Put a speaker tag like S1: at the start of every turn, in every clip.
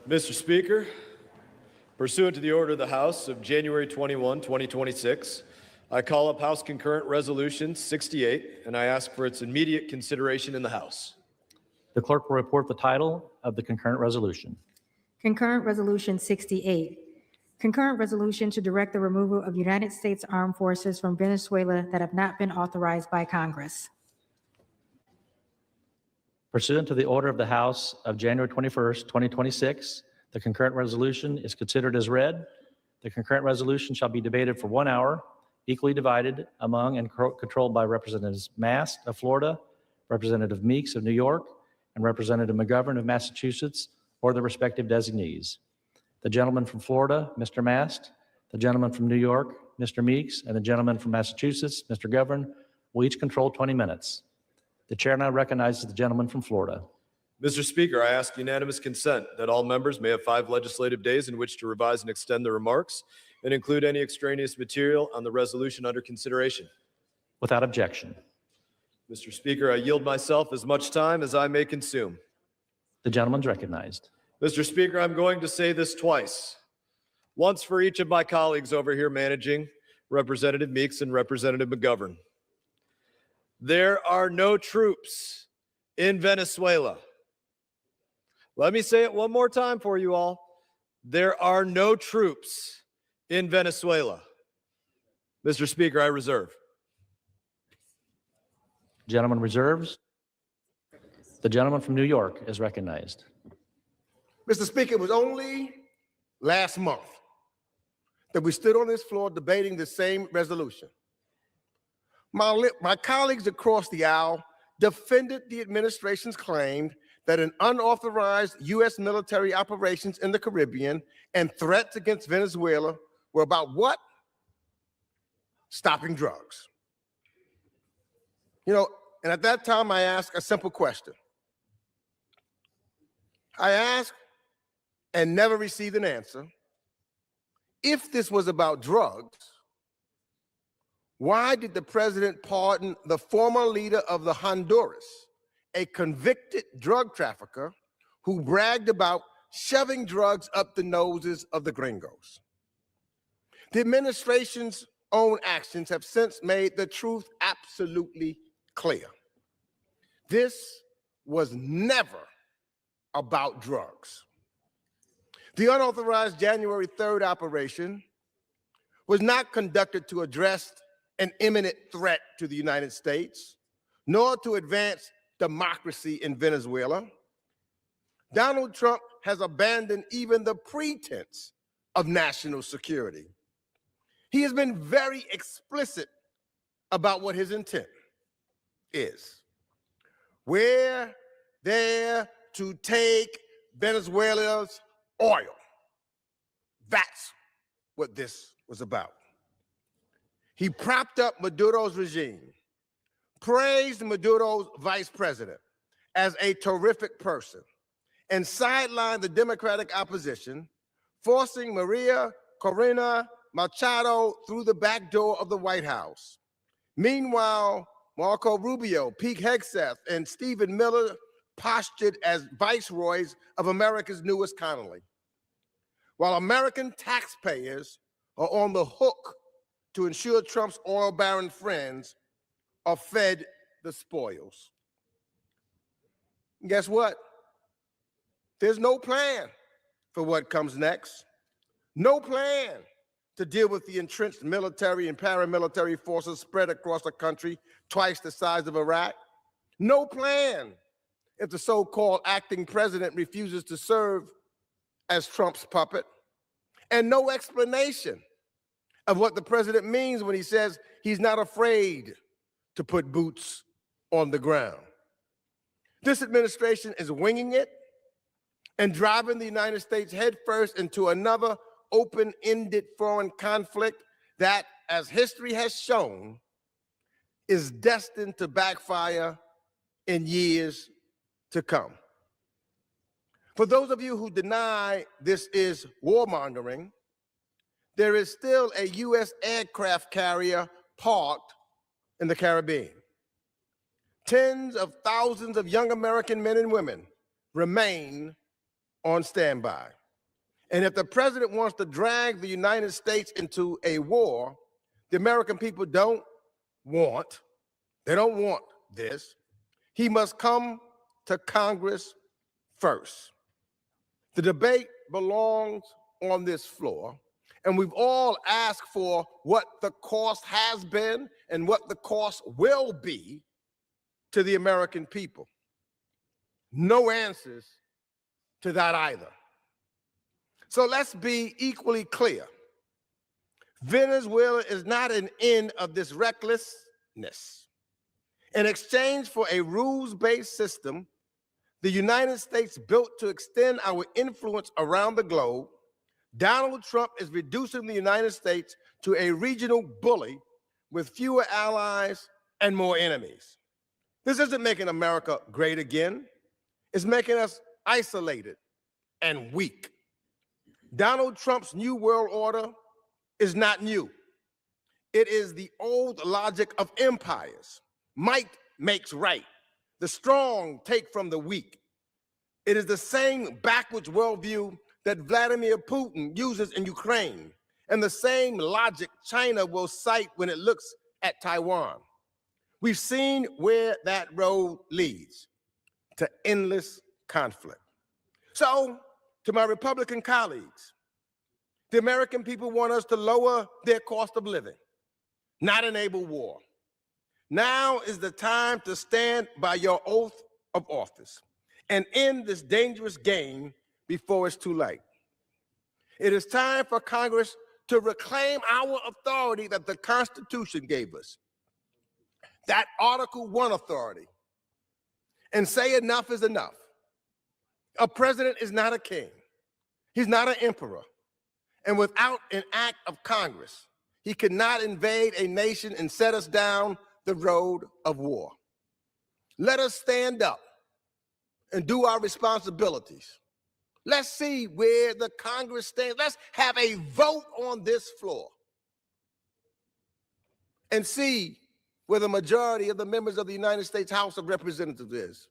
S1: Mr. Speaker, pursuant to the order of the House of January 21, 2026, I call up House Concurrent Resolution 68, and I ask for its immediate consideration in the House.
S2: The clerk will report the title of the concurrent resolution.
S3: Concurrent Resolution 68. Concurrent resolution to direct the removal of United States armed forces from Venezuela that have not been authorized by Congress.
S2: Pursuant to the order of the House of January 21st, 2026, the concurrent resolution is considered as read. The concurrent resolution shall be debated for 1 hour, equally divided among and controlled by Representatives Mast of Florida, Representative Meeks of New York, and Representative McGovern of Massachusetts, or their respective designees. The gentleman from Florida, Mr. Mast, the gentleman from New York, Mr. Meeks, and the gentleman from Massachusetts, Mr. Govern, will each control 20 minutes. The chair now recognizes the gentleman from Florida.
S1: Mr. Speaker, I ask unanimous consent that all members may have 5 legislative days in which to revise and extend their remarks and include any extraneous material on the resolution under consideration.
S2: Without objection.
S1: Mr. Speaker, I yield myself as much time as I may consume.
S2: The gentleman's recognized.
S1: Mr. Speaker, I'm going to say this twice. Once for each of my colleagues over here managing, Representative Meeks and Representative McGovern. There are no troops in Venezuela. Let me say it one more time for you all. There are no troops in Venezuela. Mr. Speaker, I reserve.
S2: Gentleman reserves. The gentleman from New York is recognized.
S4: Mr. Speaker, it was only last month that we stood on this floor debating the same resolution. My colleagues across the aisle defended the administration's claim that an unauthorized U.S. military operations in the Caribbean and threats against Venezuela were about what? Stopping drugs. You know, and at that time I asked a simple question. I asked and never received an answer. If this was about drugs, why did the president pardon the former leader of the Honduras, a convicted drug trafficker who bragged about shoving drugs up the noses of the gringos? The administration's own actions have since made the truth absolutely clear. This was never about drugs. The unauthorized January 3rd operation was not conducted to address an imminent threat to the United States, nor to advance democracy in Venezuela. Donald Trump has abandoned even the pretense of national security. He has been very explicit about what his intent is. We're there to take Venezuela's oil. That's what this was about. He propped up Maduro's regime, praised Maduro's vice president as a terrific person, and sidelined the Democratic opposition, forcing Maria Corina Machado through the back door of the White House. Meanwhile, Marco Rubio, Pete Hegseth, and Stephen Miller postured as viceroys of America's newest colony, while American taxpayers are on the hook to ensure Trump's oil baron friends are fed the spoils. And guess what? There's no plan for what comes next. No plan to deal with the entrenched military and paramilitary forces spread across the country twice the size of Iraq. No plan if the so-called acting president refuses to serve as Trump's puppet. And no explanation of what the president means when he says he's not afraid to put boots on the ground. This administration is winging it and driving the United States headfirst into another open-ended foreign conflict that, as history has shown, is destined to backfire in years to come. For those of you who deny this is warmongering, there is still a U.S. aircraft carrier parked in the Caribbean. Tens of thousands of young American men and women remain on standby. And if the president wants to drag the United States into a war, the American people don't want this. He must come to Congress first. The debate belongs on this floor, and we've all asked for what the cost has been and what the cost will be to the American people. No answers to that either. So let's be equally clear. Venezuela is not an end of this recklessness. In exchange for a rules-based system the United States built to extend our influence around the globe, Donald Trump is reducing the United States to a regional bully with fewer allies and more enemies. This isn't making America great again. It's making us isolated and weak. Donald Trump's New World Order is not new. It is the old logic of empires. Might makes right. The strong take from the weak. It is the same backwards worldview that Vladimir Putin uses in Ukraine, and the same logic China will cite when it looks at Taiwan. We've seen where that road leads, to endless conflict. So, to my Republican colleagues, the American people want us to lower their cost of living, not enable war. Now is the time to stand by your oath of office and end this dangerous game before it's too late. It is time for Congress to reclaim our authority that the Constitution gave us, that Article 1 authority, and say enough is enough. A president is not a king. He's not an emperor. And without an act of Congress, he cannot invade a nation and set us down the road of war. Let us stand up and do our responsibilities. Let's see where the Congress stands. Let's have a vote on this floor and see where the majority of the members of the United States House of Representatives is.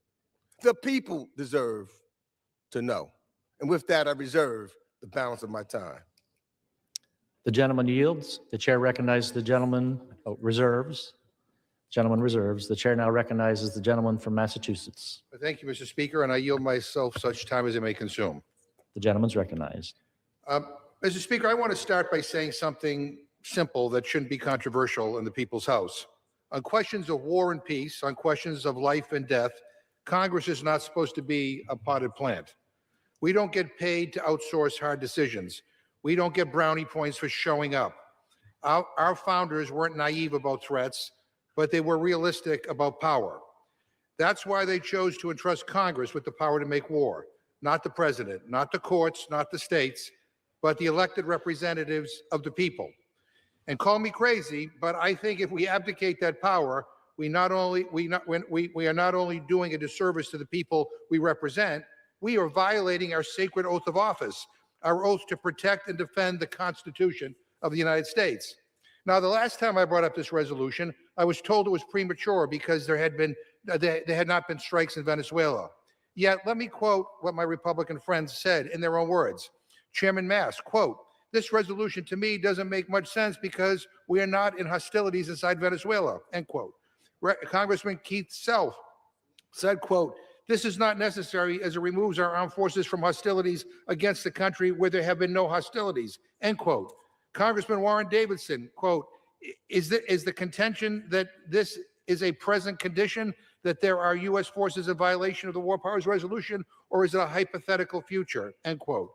S4: The people deserve to know. And with that, I reserve the balance of my time.
S2: The gentleman yields. The chair recognizes the gentleman reserves. Gentleman reserves. The chair now recognizes the gentleman from Massachusetts.
S5: Thank you, Mr. Speaker, and I yield myself such time as I may consume.
S2: The gentleman's recognized.
S5: Mr. Speaker, I want to start by saying something simple that shouldn't be controversial in the people's house. On questions of war and peace, on questions of life and death, Congress is not supposed to be a potted plant. We don't get paid to outsource hard decisions. We don't get brownie points for showing up. Our founders weren't naive about threats, but they were realistic about power. That's why they chose to entrust Congress with the power to make war, not the president, not the courts, not the states, but the elected representatives of the people. And call me crazy, but I think if we abdicate that power, we are not only doing a disservice to the people we represent, we are violating our sacred oath of office, our oath to protect and defend the Constitution of the United States. Now, the last time I brought up this resolution, I was told it was premature because there had not been strikes in Venezuela. Yet, let me quote what my Republican friends said in their own words. Chairman Mass, quote, "This resolution to me doesn't make much sense because we are not in hostilities inside Venezuela," end quote. Congressman Keith Self said, quote, "This is not necessary as it removes our armed forces from hostilities against the country where there have been no hostilities," end quote. Congressman Warren Davidson, quote, is the contention that this is a present condition, that there are U.S. forces in violation of the War Powers Resolution, or is it a hypothetical future, end quote.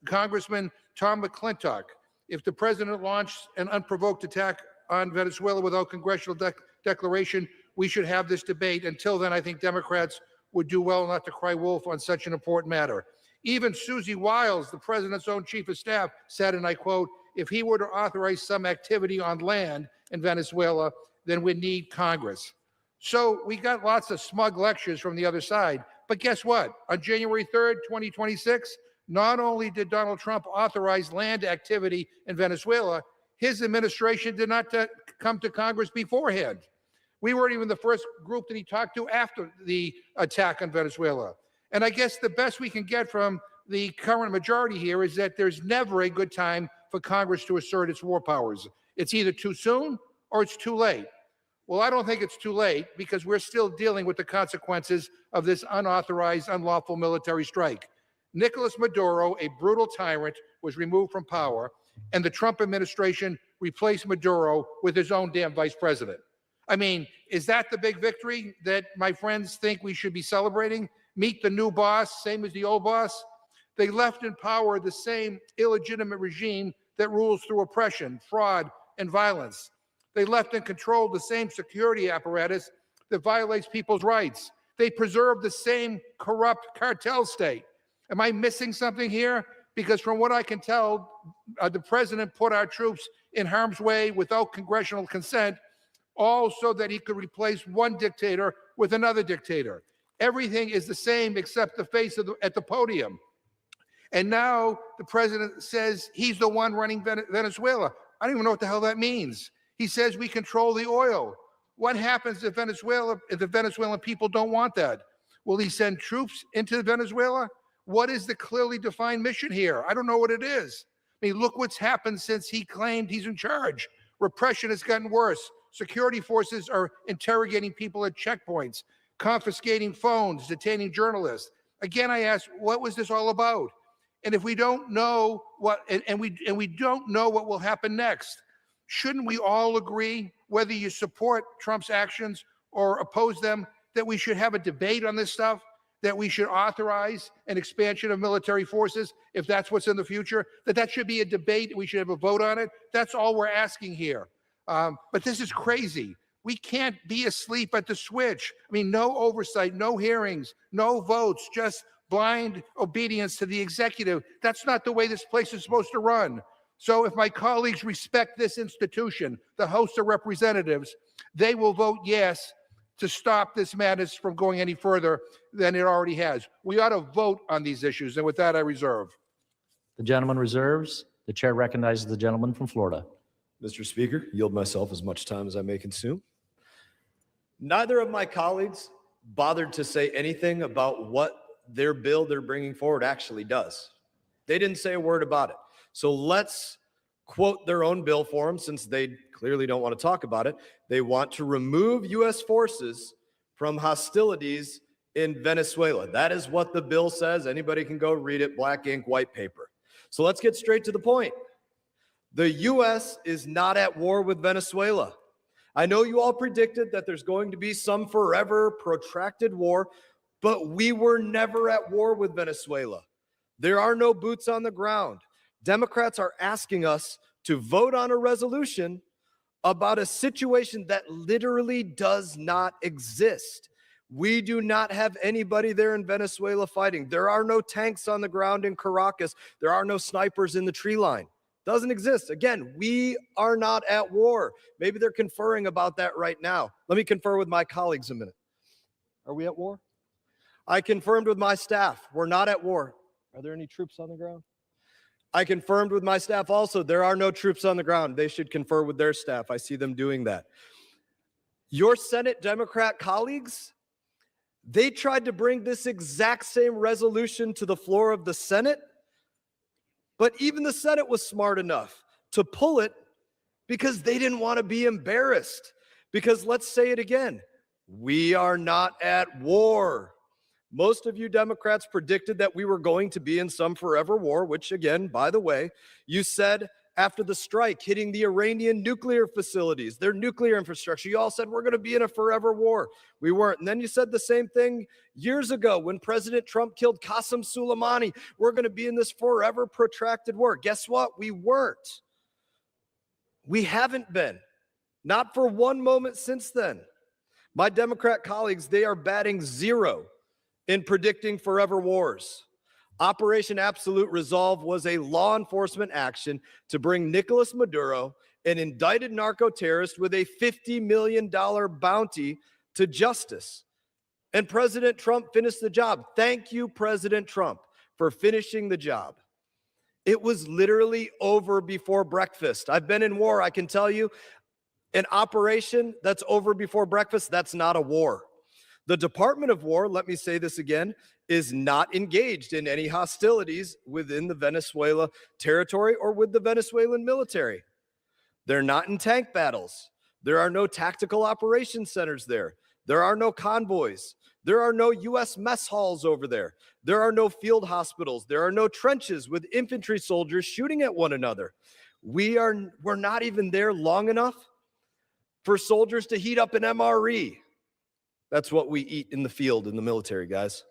S5: Congressman Tom McClintock, if the president launched an unprovoked attack on Venezuela without congressional declaration, we should have this debate. Until then, I think Democrats would do well not to cry wolf on such an important matter. Even Susie Wiles, the president's own chief of staff, said, and I quote, "If he were to authorize some activity on land in Venezuela, then we need Congress." So we got lots of smug lectures from the other side. But guess what? On January 3rd, 2026, not only did Donald Trump authorize land activity in Venezuela, his administration did not come to Congress beforehand. We weren't even the first group that he talked to after the attack on Venezuela. And I guess the best we can get from the current majority here is that there's never a good time for Congress to assert its war powers. It's either too soon or it's too late. Well, I don't think it's too late because we're still dealing with the consequences of this unauthorized, unlawful military strike. Nicolas Maduro, a brutal tyrant, was removed from power, and the Trump administration replaced Maduro with his own damn vice president. I mean, is that the big victory that my friends think we should be celebrating? Meet the new boss, same as the old boss? They left in power the same illegitimate regime that rules through oppression, fraud, and violence. They left in control the same security apparatus that violates people's rights. They preserve the same corrupt cartel state. Am I missing something here? Because from what I can tell, the president put our troops in harm's way without congressional consent, all so that he could replace one dictator with another dictator. Everything is the same except the face at the podium. And now the president says he's the one running Venezuela. I don't even know what the hell that means. He says we control the oil. What happens if the Venezuelan people don't want that? Will he send troops into Venezuela? What is the clearly defined mission here? I don't know what it is. I mean, look what's happened since he claimed he's in charge. Repression has gotten worse. Security forces are interrogating people at checkpoints, confiscating phones, detaining journalists. Again, I ask, what was this all about? And if we don't know what, and we don't know what will happen next, shouldn't we all agree, whether you support Trump's actions or oppose them, that we should have a debate on this stuff, that we should authorize an expansion of military forces if that's what's in the future, that should be a debate, we should have a vote on it? That's all we're asking here. But this is crazy. We can't be asleep at the switch. I mean, no oversight, no hearings, no votes, just blind obedience to the executive. That's not the way this place is supposed to run. So if my colleagues respect this institution, the House of Representatives, they will vote yes to stop this madness from going any further than it already has. We ought to vote on these issues. And with that, I reserve.
S2: The gentleman reserves. The chair recognizes the gentleman from Florida.
S1: Mr. Speaker, yield myself as much time as I may consume. Neither of my colleagues bothered to say anything about what their bill they're bringing forward actually does. They didn't say a word about it. So let's quote their own bill for them, since they clearly don't want to talk about it. They want to remove U.S. forces from hostilities in Venezuela. That is what the bill says. Anybody can go read it, black ink, white paper. So let's get straight to the point. The U.S. is not at war with Venezuela. I know you all predicted that there's going to be some forever protracted war, but we were never at war with Venezuela. There are no boots on the ground. Democrats are asking us to vote on a resolution about a situation that literally does not exist. We do not have anybody there in Venezuela fighting. There are no tanks on the ground in Caracas. There are no snipers in the tree line. Doesn't exist. Again, we are not at war. Maybe they're conferring about that right now. Let me confer with my colleagues a minute. Are we at war? I confirmed with my staff, we're not at war. Are there any troops on the ground? I confirmed with my staff also, there are no troops on the ground. They should confer with their staff. I see them doing that. Your Senate Democrat colleagues, they tried to bring this exact same resolution to the floor of the Senate, but even the Senate was smart enough to pull it because they didn't want to be embarrassed. Because let's say it again, we are not at war. Most of you Democrats predicted that we were going to be in some forever war, which again, by the way, you said after the strike hitting the Iranian nuclear facilities, their nuclear infrastructure, you all said we're going to be in a forever war. We weren't. And then you said the same thing years ago when President Trump killed Qasem Soleimani. We're going to be in this forever protracted war. Guess what? We weren't. We haven't been. Not for one moment since then. My Democrat colleagues, they are batting zero in predicting forever wars. Operation Absolute Resolve was a law enforcement action to bring Nicolas Maduro, an indicted narco-terrorist with a $50 million bounty, to justice. And President Trump finished the job. Thank you, President Trump, for finishing the job. It was literally over before breakfast. I've been in war. I can tell you, an operation that's over before breakfast, that's not a war. The Department of War, let me say this again, is not engaged in any hostilities within the Venezuela territory or with the Venezuelan military. They're not in tank battles. There are no tactical operations centers there. There are no convoys. There are no U.S. mess halls over there. There are no field hospitals. There are no trenches with infantry soldiers shooting at one another. We're not even there long enough for soldiers to heat up an MRE. That's what we eat in the field in the military, guys.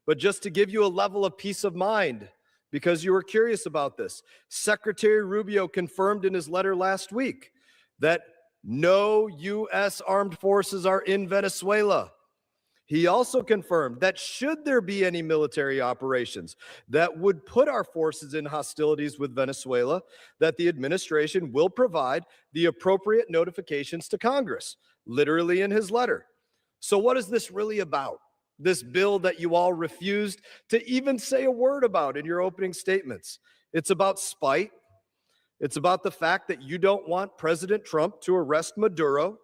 S1: But just to give you a level of peace of mind, because you were curious about this, Secretary Rubio confirmed in his letter last week that no U.S. armed forces are in Venezuela. He also confirmed that should there be any military operations that would put our forces in hostilities with Venezuela, that the administration will provide the appropriate notifications to Congress, literally in his letter. So what is this really about? This bill that you all refused to even say a word about in your opening statements. It's about spite. It's about the fact that you don't want President Trump to arrest Maduro,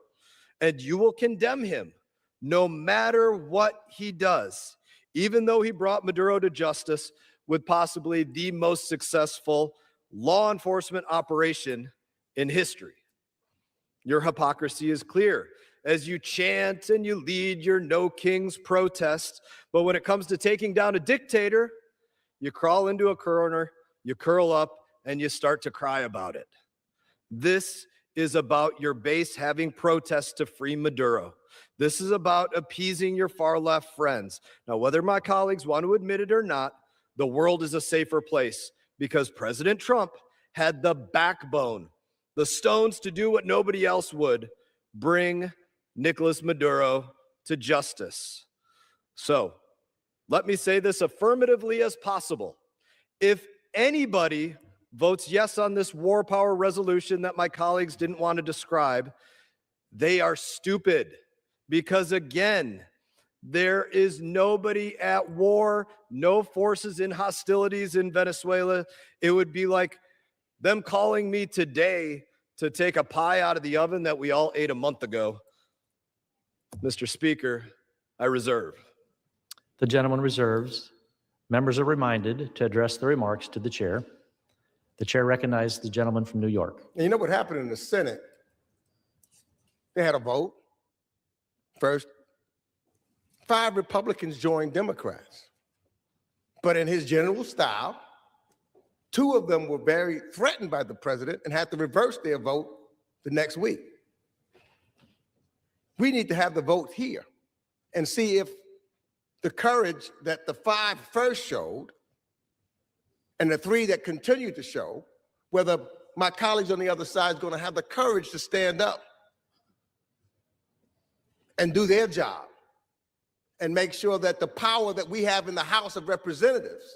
S1: and you will condemn him no matter what he does, even though he brought Maduro to justice with possibly the most successful law enforcement operation in history. Your hypocrisy is clear as you chant and you lead your No Kings protest, but when it comes to taking down a dictator, you crawl into a corner, you curl up, and you start to cry about it. This is about your base having protests to free Maduro. This is about appeasing your far-left friends. Now, whether my colleagues want to admit it or not, the world is a safer place because President Trump had the backbone, the stones to do what nobody else would, bring Nicolas Maduro to justice. So, let me say this affirmatively as possible. If anybody votes yes on this war power resolution that my colleagues didn't want to describe, they are stupid. Because again, there is nobody at war, no forces in hostilities in Venezuela. It would be like them calling me today to take a pie out of the oven that we all ate a month ago. Mr. Speaker, I reserve.
S2: The gentleman reserves. Members are reminded to address the remarks to the chair. The chair recognizes the gentleman from New York.
S4: And you know what happened in the Senate? They had a vote. First, 5 Republicans joined Democrats. But in his general style, 2 of them were very threatened by the president and had to reverse their vote the next week. We need to have the vote here and see if the courage that the 5 first showed and the 3 that continue to show, whether my colleagues on the other side is going to have the courage to stand up and do their job and make sure that the power that we have in the House of Representatives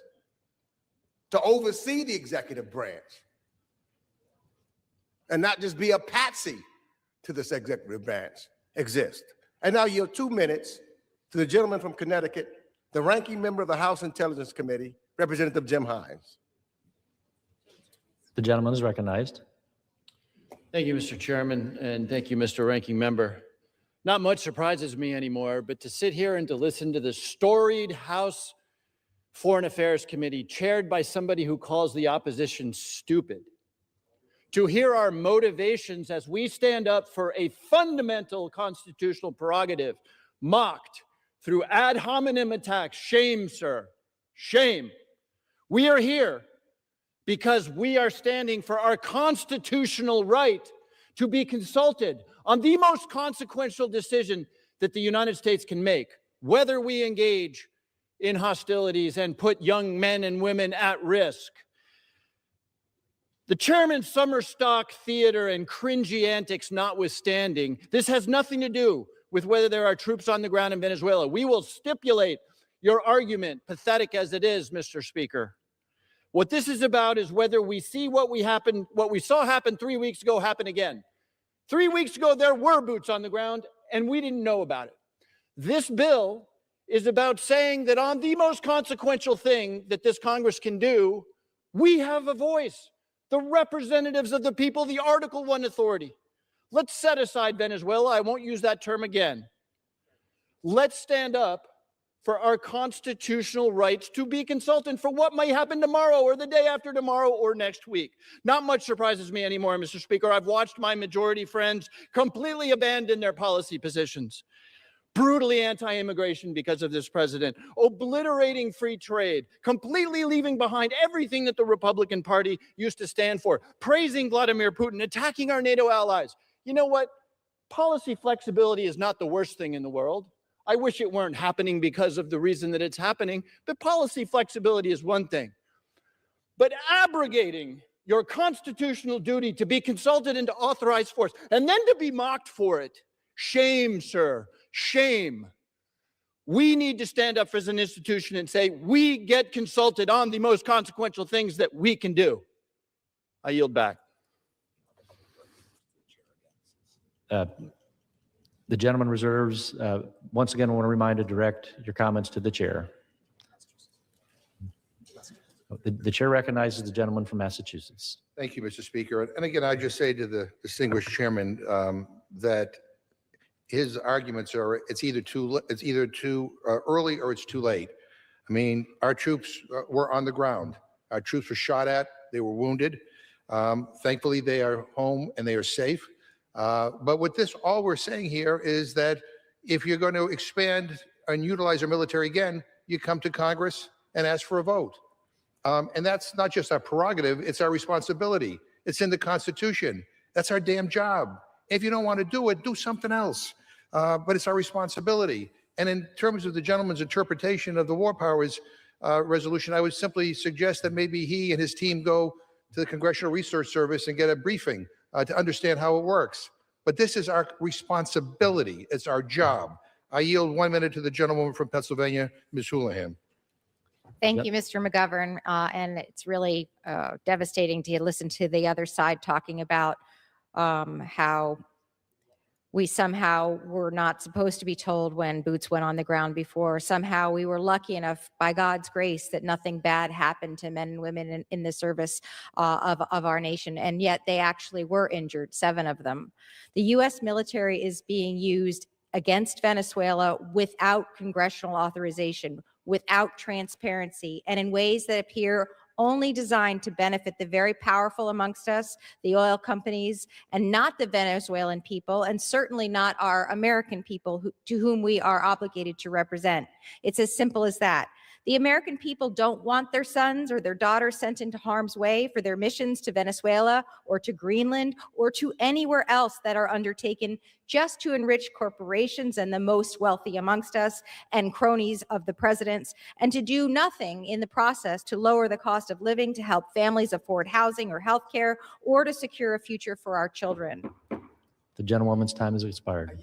S4: to oversee the executive branch and not just be a patsy to this executive branch exists. And now you have 2 minutes to the gentleman from Connecticut, the ranking member of the House Intelligence Committee, Representative Jim Hines.
S2: The gentleman is recognized.
S6: Thank you, Mr. Chairman, and thank you, Mr. Ranking Member. Not much surprises me anymore, but to sit here and to listen to the storied House Foreign Affairs Committee chaired by somebody who calls the opposition stupid, to hear our motivations as we stand up for a fundamental constitutional prerogative mocked through ad hominem attacks. Shame, sir, shame. We are here because we are standing for our constitutional right to be consulted on the most consequential decision that the United States can make, whether we engage in hostilities and put young men and women at risk. The chairman's summer stock theater and cringy antics notwithstanding, this has nothing to do with whether there are troops on the ground in Venezuela. We will stipulate your argument, pathetic as it is, Mr. Speaker. What this is about is whether we see what we saw happen 3 weeks ago happen again. 3 weeks ago, there were boots on the ground, and we didn't know about it. This bill is about saying that on the most consequential thing that this Congress can do, we have a voice, the representatives of the people, the Article I authority. Let's set aside Venezuela. I won't use that term again. let's stand up for our constitutional rights to be consulted for what may happen tomorrow or the day after tomorrow or next week. Not much surprises me anymore, Mr. Speaker. I've watched my majority friends completely abandon their policy positions. Brutally anti-immigration because of this president, obliterating free trade, completely leaving behind everything that the Republican Party used to stand for, praising Vladimir Putin, attacking our NATO allies. You know what? Policy flexibility is not the worst thing in the world. I wish it weren't happening because of the reason that it's happening, but policy flexibility is one thing. But abrogating your constitutional duty to be consulted and to authorize force, and then to be mocked for it, shame, sir, shame. We need to stand up as an institution and say, we get consulted on the most consequential things that we can do. I yield back.
S2: The gentleman reserves. Once again, I want to remind to direct your comments to the chair. The chair recognizes the gentleman from Massachusetts.
S5: Thank you, Mr. Speaker. And again, I just say to the distinguished chairman that his arguments are it's either too early or it's too late. I mean, our troops were on the ground. Our troops were shot at. They were wounded. Thankfully, they are home and they are safe. But with this, all we're saying here is that if you're going to expand and utilize our military again, you come to Congress and ask for a vote. And that's not just our prerogative, it's our responsibility. It's in the Constitution. That's our damn job. If you don't want to do it, do something else. But it's our responsibility. And in terms of the gentleman's interpretation of the War Powers resolution, I would simply suggest that maybe he and his team go to the Congressional Research Service and get a briefing to understand how it works. But this is our responsibility. It's our job. I yield 1 minute to the gentlewoman from Pennsylvania, Ms. Houlihan.
S7: Thank you, Mr. McGovern. And it's really devastating to listen to the other side talking about how we somehow were not supposed to be told when boots went on the ground before. Somehow we were lucky enough, by God's grace, that nothing bad happened to men and women in the service of our nation. And yet they actually were injured, 7 of them. The U.S. military is being used against Venezuela without congressional authorization, without transparency, and in ways that appear only designed to benefit the very powerful amongst us, the oil companies, and not the Venezuelan people, and certainly not our American people to whom we are obligated to represent. It's as simple as that. The American people don't want their sons or their daughters sent into harm's way for their missions to Venezuela or to Greenland or to anywhere else that are undertaken just to enrich corporations and the most wealthy amongst us and cronies of the presidents, and to do nothing in the process to lower the cost of living, to help families afford housing or health care, or to secure a future for our children.
S2: The gentlewoman's time has expired.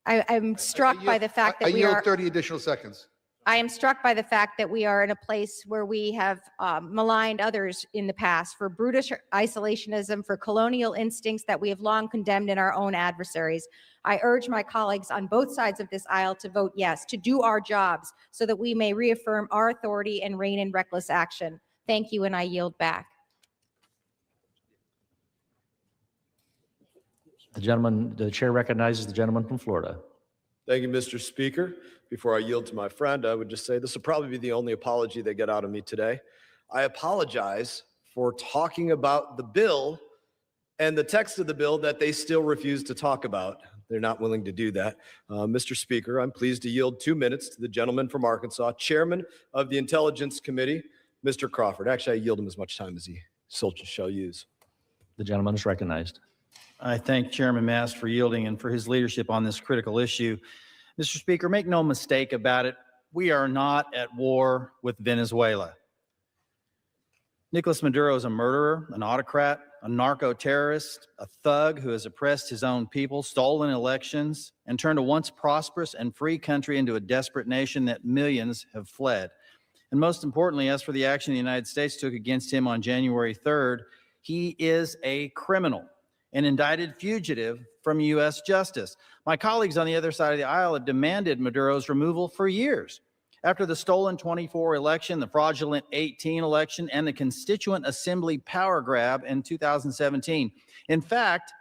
S7: I'm struck by the fact that
S5: I yield 30 additional seconds.
S7: I am struck by the fact that we are in a place where we have maligned others in the past for brutish isolationism, for colonial instincts that we have long condemned in our own adversaries. I urge my colleagues on both sides of this aisle to vote yes, to do our jobs so that we may reaffirm our authority and rein in reckless action. Thank you, and I yield back.
S2: The chair recognizes the gentleman from Florida.
S1: Thank you, Mr. Speaker. Before I yield to my friend, I would just say this will probably be the only apology they get out of me today. I apologize for talking about the bill and the text of the bill that they still refuse to talk about. They're not willing to do that. Mr. Speaker, I'm pleased to yield 2 minutes to the gentleman from Arkansas, Chairman of the Intelligence Committee, Mr. Crawford. Actually, I yield him as much time as he shall use.
S2: The gentleman is recognized.
S8: I thank Chairman Mast for yielding and for his leadership on this critical issue. Mr. Speaker, make no mistake about it. We are not at war with Venezuela. Nicolas Maduro is a murderer, an autocrat, a narco-terrorist, a thug who has oppressed his own people, stolen elections, and turned a once prosperous and free country into a desperate nation that millions have fled. And most importantly, as for the action the United States took against him on January 3rd, he is a criminal, an indicted fugitive from U.S. justice. My colleagues on the other side of the aisle have demanded Maduro's removal for years. After the stolen 24 election, the fraudulent 18 election, and the Constituent Assembly power grab in 2017. In fact,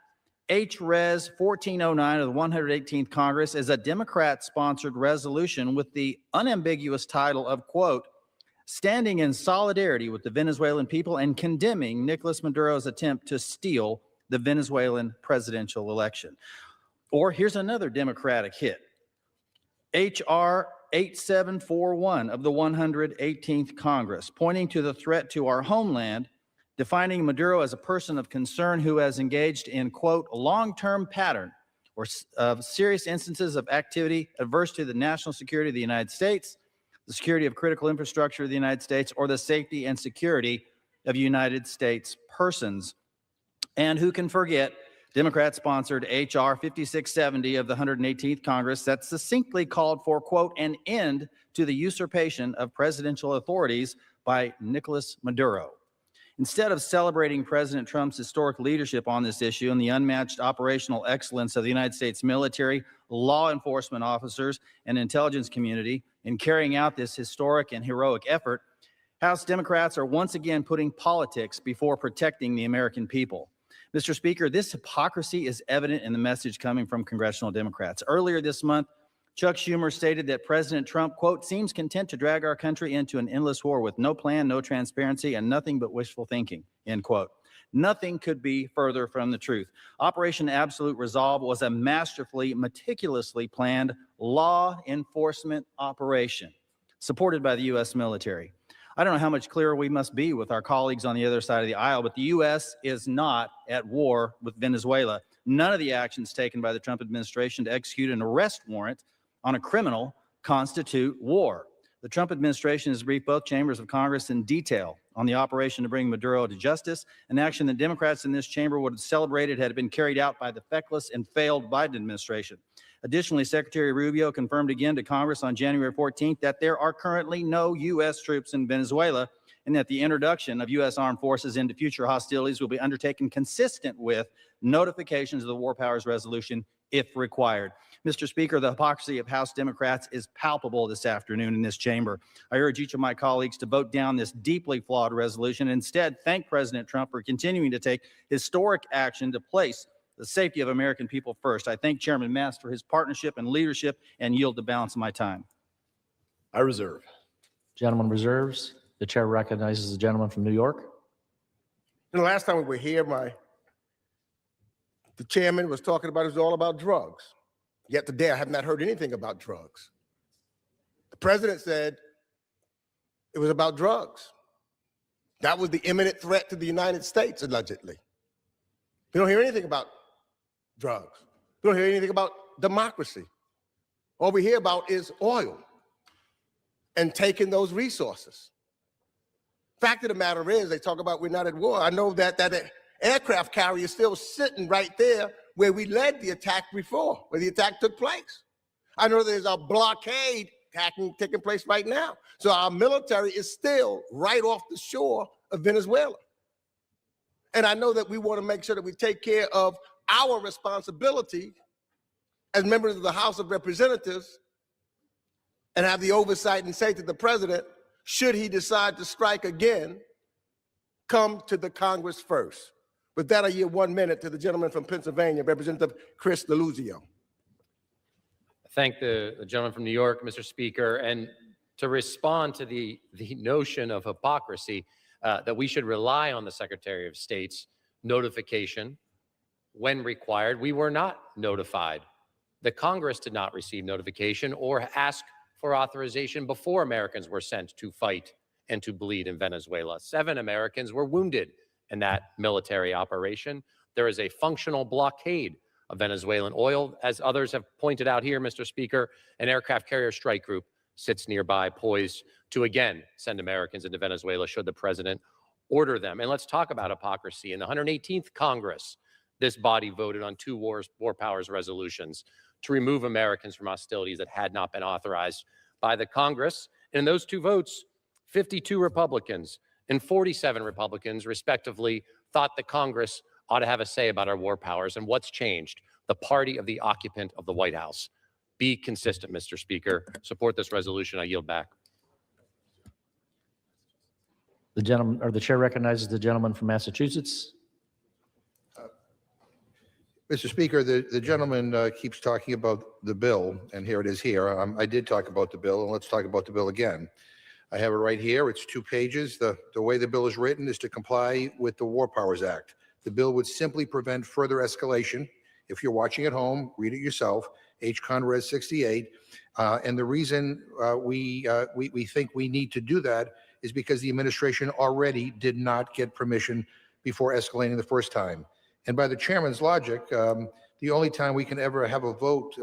S8: H-Res 1409 of the 118th Congress is a Democrat-sponsored resolution with the unambiguous title of, quote, standing in solidarity with the Venezuelan people and condemning Nicolas Maduro's attempt to steal the Venezuelan presidential election. Or here's another Democratic hit. H.R. 8741 of the 118th Congress, pointing to the threat to our homeland, defining Maduro as a person of concern who has engaged in, quote, long-term pattern or serious instances of activity adverse to the national security of the United States, the security of critical infrastructure of the United States, or the safety and security of United States persons. And who can forget Democrat-sponsored H.R. 5670 of the 118th Congress that succinctly called for, quote, an end to the usurpation of presidential authorities by Nicolas Maduro. Instead of celebrating President Trump's historic leadership on this issue and the unmatched operational excellence of the United States military, law enforcement officers, and intelligence community in carrying out this historic and heroic effort, House Democrats are once again putting politics before protecting the American people. Mr. Speaker, this hypocrisy is evident in the message coming from congressional Democrats. Earlier this month, Chuck Schumer stated that President Trump, quote, seems content to drag our country into an endless war with no plan, no transparency, and nothing but wishful thinking, end quote. Nothing could be further from the truth. Operation Absolute Resolve was a masterfully, meticulously planned law enforcement operation supported by the U.S. military. I don't know how much clearer we must be with our colleagues on the other side of the aisle, but the U.S. is not at war with Venezuela. None of the actions taken by the Trump administration to execute an arrest warrant on a criminal constitute war. The Trump administration has briefed both chambers of Congress in detail on the operation to bring Maduro to justice, an action that Democrats in this chamber would have celebrated had it been carried out by the feckless and failed Biden administration. Additionally, Secretary Rubio confirmed again to Congress on January 14th that there are currently no U.S. troops in Venezuela and that the introduction of U.S. armed forces into future hostilities will be undertaken consistent with notifications of the War Powers Resolution if required. Mr. Speaker, the hypocrisy of House Democrats is palpable this afternoon in this chamber. I urge each of my colleagues to vote down this deeply flawed resolution and instead thank President Trump for continuing to take historic action to place the safety of American people first. I thank Chairman Mast for his partnership and leadership and yield the balance of my time.
S1: I reserve.
S2: Gentleman reserves. The chair recognizes the gentleman from New York.
S4: And the last time we were here, the chairman was talking about it was all about drugs. Yet today, I have not heard anything about drugs. The president said it was about drugs. That was the imminent threat to the United States, allegedly. We don't hear anything about drugs. We don't hear anything about democracy. All we hear about is oil and taking those resources. Fact of the matter is, they talk about we're not at war. I know that aircraft carrier is still sitting right there where we led the attack before, where the attack took place. I know there's a blockade taking place right now. So our military is still right off the shore of Venezuela. And I know that we want to make sure that we take care of our responsibility as members of the House of Representatives and have the oversight and say to the president, should he decide to strike again, come to the Congress first. With that, I yield 1 minute to the gentleman from Pennsylvania, Representative Chris DeLuzio.
S9: Thank the gentleman from New York, Mr. Speaker, and to respond to the notion of hypocrisy that we should rely on the Secretary of State's notification when required. We were not notified. The Congress did not receive notification or ask for authorization before Americans were sent to fight and to bleed in Venezuela. 7 Americans were wounded in that military operation. There is a functional blockade of Venezuelan oil. As others have pointed out here, Mr. Speaker, an aircraft carrier strike group sits nearby, poised to again send Americans into Venezuela should the president order them. And let's talk about hypocrisy. In the 118th Congress, this body voted on 2 war powers resolutions to remove Americans from hostilities that had not been authorized by the Congress. And in those 2 votes, 52 Republicans and 47 Republicans, respectively, thought the Congress ought to have a say about our war powers. And what's changed? The party of the occupant of the White House. Be consistent, Mr. Speaker. Support this resolution. I yield back.
S2: The gentleman, or the chair recognizes the gentleman from Massachusetts.
S5: Mr. Speaker, the gentleman keeps talking about the bill, and here it is here. I did talk about the bill, and let's talk about the bill again. I have it right here. It's 2 pages. The way the bill is written is to comply with the War Powers Act. The bill would simply prevent further escalation. If you're watching at home, read it yourself, H. Conres 68. And the reason we think we need to do that is because the administration already did not get permission before escalating the first time. And by the chairman's logic, the only time we can ever have a vote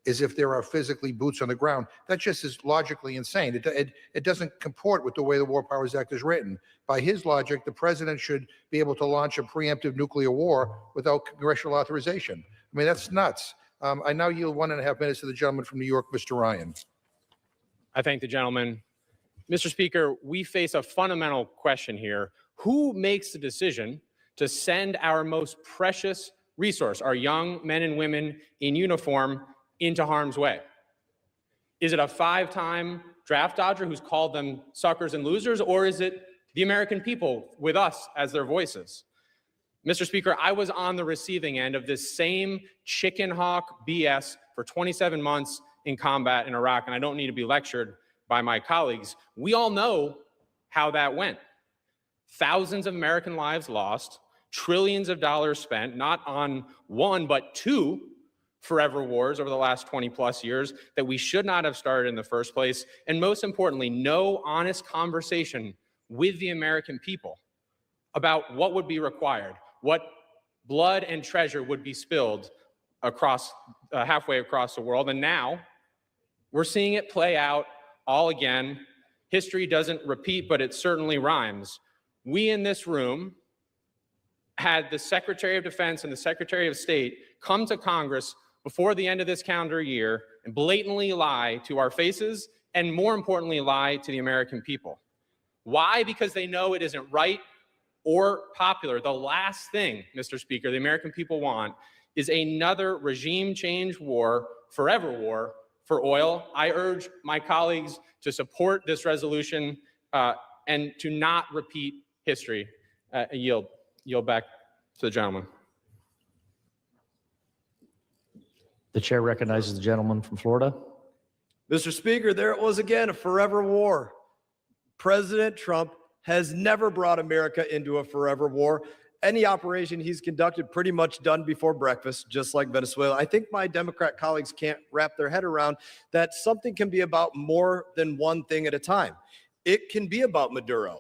S5: is if there are physically boots on the ground. That just is logically insane. It doesn't comport with the way the War Powers Act is written. By his logic, the president should be able to launch a preemptive nuclear war without congressional authorization. I mean, that's nuts. I now yield 1.5 minutes to the gentleman from New York, Mr. Ryan.
S10: I thank the gentleman. Mr. Speaker, we face a fundamental question here. Who makes the decision to send our most precious resource, our young men and women in uniform, into harm's way? Is it a 5-time draft dodger who's called them suckers and losers, or is it the American people with us as their voices? Mr. Speaker, I was on the receiving end of this same chicken hawk BS for 27 months in combat in Iraq, and I don't need to be lectured by my colleagues. We all know how that went. Thousands of American lives lost, trillions of dollars spent, not on one, but 2 forever wars over the last 20 plus years that we should not have started in the first place. And most importantly, no honest conversation with the American people about what would be required, what blood and treasure would be spilled across halfway across the world. And now we're seeing it play out all again. History doesn't repeat, but it certainly rhymes. We in this room had the Secretary of Defense and the Secretary of State come to Congress before the end of this calendar year and blatantly lie to our faces, and more importantly, lie to the American people. Why? Because they know it isn't right or popular. The last thing, Mr. Speaker, the American people want is another regime change war, forever war, for oil. I urge my colleagues to support this resolution and to not repeat history. Yield back to the gentleman.
S2: The chair recognizes the gentleman from Florida.
S1: Mr. Speaker, there it was again, a forever war. President Trump has never brought America into a forever war. Any operation he's conducted pretty much done before breakfast, just like Venezuela. I think my Democrat colleagues can't wrap their head around that something can be about more than one thing at a time. It can be about Maduro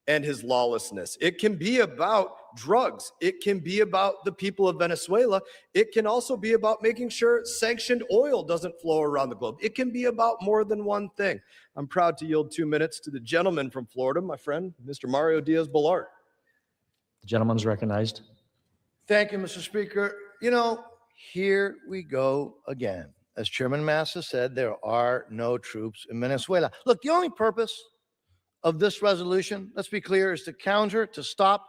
S1: and his lawlessness. It can be about drugs. It can be about the people of Venezuela. It can also be about making sure sanctioned oil doesn't flow around the globe. It can be about more than one thing. I'm proud to yield 2 minutes to the gentleman from Florida, my friend, Mr. Mario Diaz-Balart.
S2: The gentleman's recognized.
S11: Thank you, Mr. Speaker. You know, here we go again. As Chairman Massa said, there are no troops in Venezuela. Look, the only purpose of this resolution, let's be clear, is to stop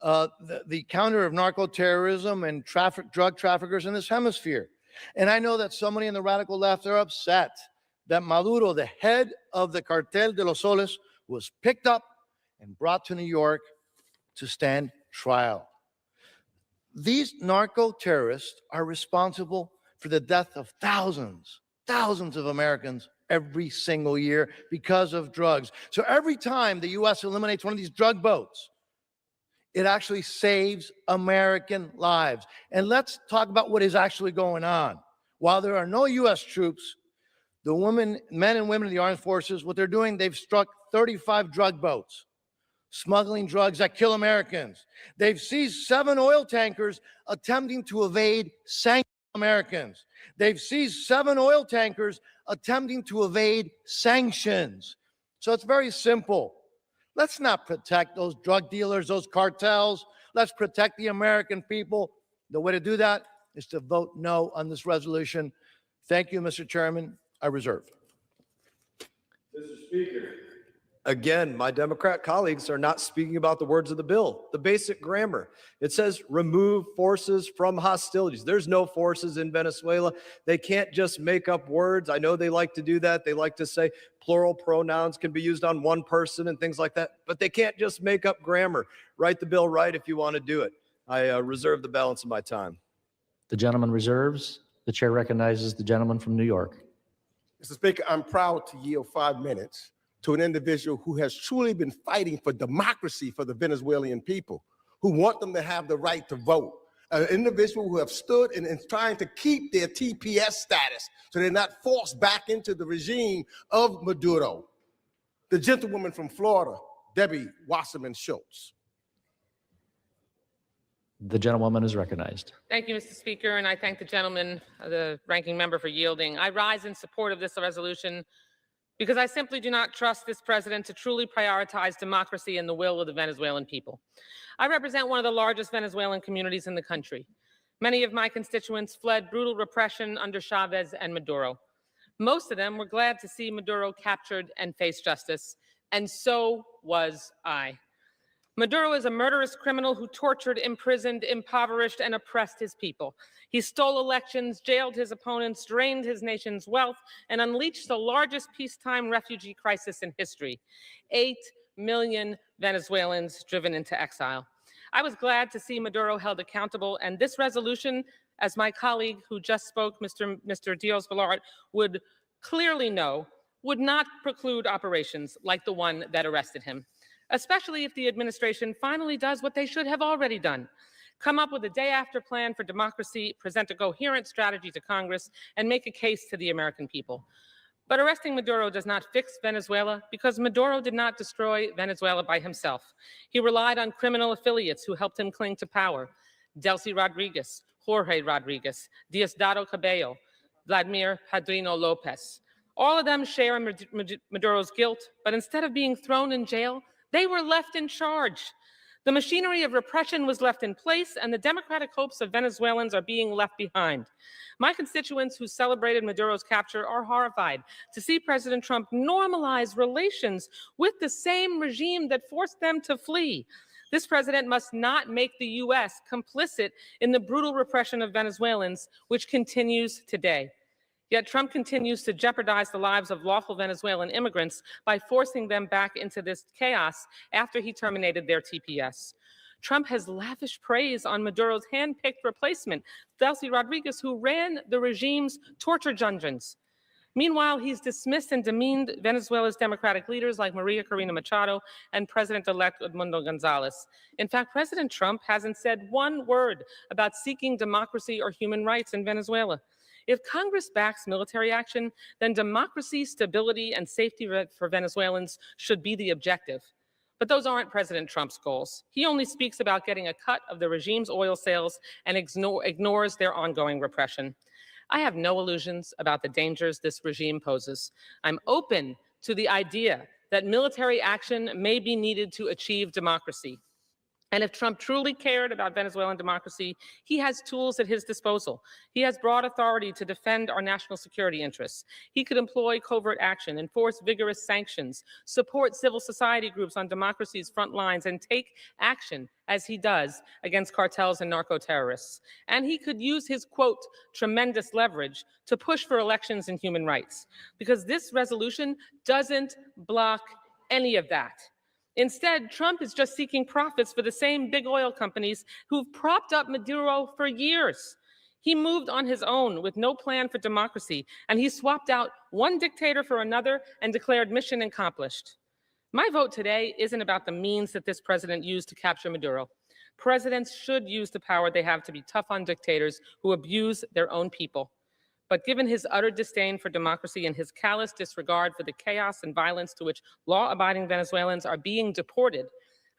S11: the counter of narco-terrorism and drug traffickers in this hemisphere. And I know that somebody in the radical left are upset that Maduro, the head of the Cartel de los Soles, was picked up and brought to New York to stand trial. These narco-terrorists are responsible for the death of thousands of Americans every single year because of drugs. So every time the U.S. eliminates one of these drug boats, it actually saves American lives. And let's talk about what is actually going on. While there are no U.S. troops, the men and women of the armed forces, what they're doing, they've struck 35 drug boats, smuggling drugs that kill Americans. They've seized 7 oil tankers attempting to evade sanctions on Americans. They've seized 7 oil tankers attempting to evade sanctions. So it's very simple. Let's not protect those drug dealers, those cartels. Let's protect the American people. The way to do that is to vote no on this resolution. Thank you, Mr. Chairman. I reserve.
S1: Mr. Speaker. Again, my Democrat colleagues are not speaking about the words of the bill, the basic grammar. It says remove forces from hostilities. There's no forces in Venezuela. They can't just make up words. I know they like to do that. They like to say plural pronouns can be used on one person and things like that, but they can't just make up grammar. Write the bill right if you want to do it. I reserve the balance of my time.
S2: The gentleman reserves. The chair recognizes the gentleman from New York.
S4: Mr. Speaker, I'm proud to yield 5 minutes to an individual who has truly been fighting for democracy for the Venezuelan people, who want them to have the right to vote. An individual who have stood and trying to keep their TPS status so they're not forced back into the regime of Maduro. The gentlewoman from Florida, Debbie Wasserman Schultz.
S2: The gentlewoman is recognized.
S12: Thank you, Mr. Speaker, and I thank the gentleman, the ranking member, for yielding. I rise in support of this resolution because I simply do not trust this president to truly prioritize democracy and the will of the Venezuelan people. I represent one of the largest Venezuelan communities in the country. Many of my constituents fled brutal repression under Chavez and Maduro. Most of them were glad to see Maduro captured and face justice, and so was I. Maduro is a murderous criminal who tortured, imprisoned, impoverished, and oppressed his people. He stole elections, jailed his opponents, drained his nation's wealth, and unleashed the largest peacetime refugee crisis in history. 8 million Venezuelans driven into exile. I was glad to see Maduro held accountable, and this resolution, as my colleague who just spoke, Mr. Diaz-Balart, would clearly know, would not preclude operations like the one that arrested him, especially if the administration finally does what they should have already done: come up with a day-after plan for democracy, present a coherent strategy to Congress, and make a case to the American people. But arresting Maduro does not fix Venezuela, because Maduro did not destroy Venezuela by himself. He relied on criminal affiliates who helped him cling to power: Delcy Rodriguez, Jorge Rodriguez, Diosdado Cabello, Vladimir Padrino Lopez. All of them share in Maduro's guilt, but instead of being thrown in jail, they were left in charge. The machinery of repression was left in place, and the democratic hopes of Venezuelans are being left behind. My constituents who celebrated Maduro's capture are horrified to see President Trump normalize relations with the same regime that forced them to flee. This president must not make the U.S. complicit in the brutal repression of Venezuelans, which continues today. Yet Trump continues to jeopardize the lives of lawful Venezuelan immigrants by forcing them back into this chaos after he terminated their TPS. Trump has lavished praise on Maduro's hand-picked replacement, Delcy Rodriguez, who ran the regime's torture dungeons. Meanwhile, he's dismissed and demeaned Venezuela's democratic leaders like Maria Corina Machado and President-elect Edmundo Gonzalez. In fact, President Trump hasn't said one word about seeking democracy or human rights in Venezuela. If Congress backs military action, then democracy, stability, and safety for Venezuelans should be the objective. But those aren't President Trump's goals. He only speaks about getting a cut of the regime's oil sales and ignores their ongoing repression. I have no illusions about the dangers this regime poses. I'm open to the idea that military action may be needed to achieve democracy. And if Trump truly cared about Venezuelan democracy, he has tools at his disposal. He has broad authority to defend our national security interests. He could employ covert action, enforce vigorous sanctions, support civil society groups on democracy's front lines, and take action, as he does, against cartels and narco-terrorists. And he could use his, quote, tremendous leverage to push for elections and human rights, because this resolution doesn't block any of that. Instead, Trump is just seeking profits for the same big oil companies who've propped up Maduro for years. He moved on his own with no plan for democracy, and he swapped out one dictator for another and declared mission accomplished. My vote today isn't about the means that this president used to capture Maduro. Presidents should use the power they have to be tough on dictators who abuse their own people. But given his utter disdain for democracy and his callous disregard for the chaos and violence to which law-abiding Venezuelans are being deported,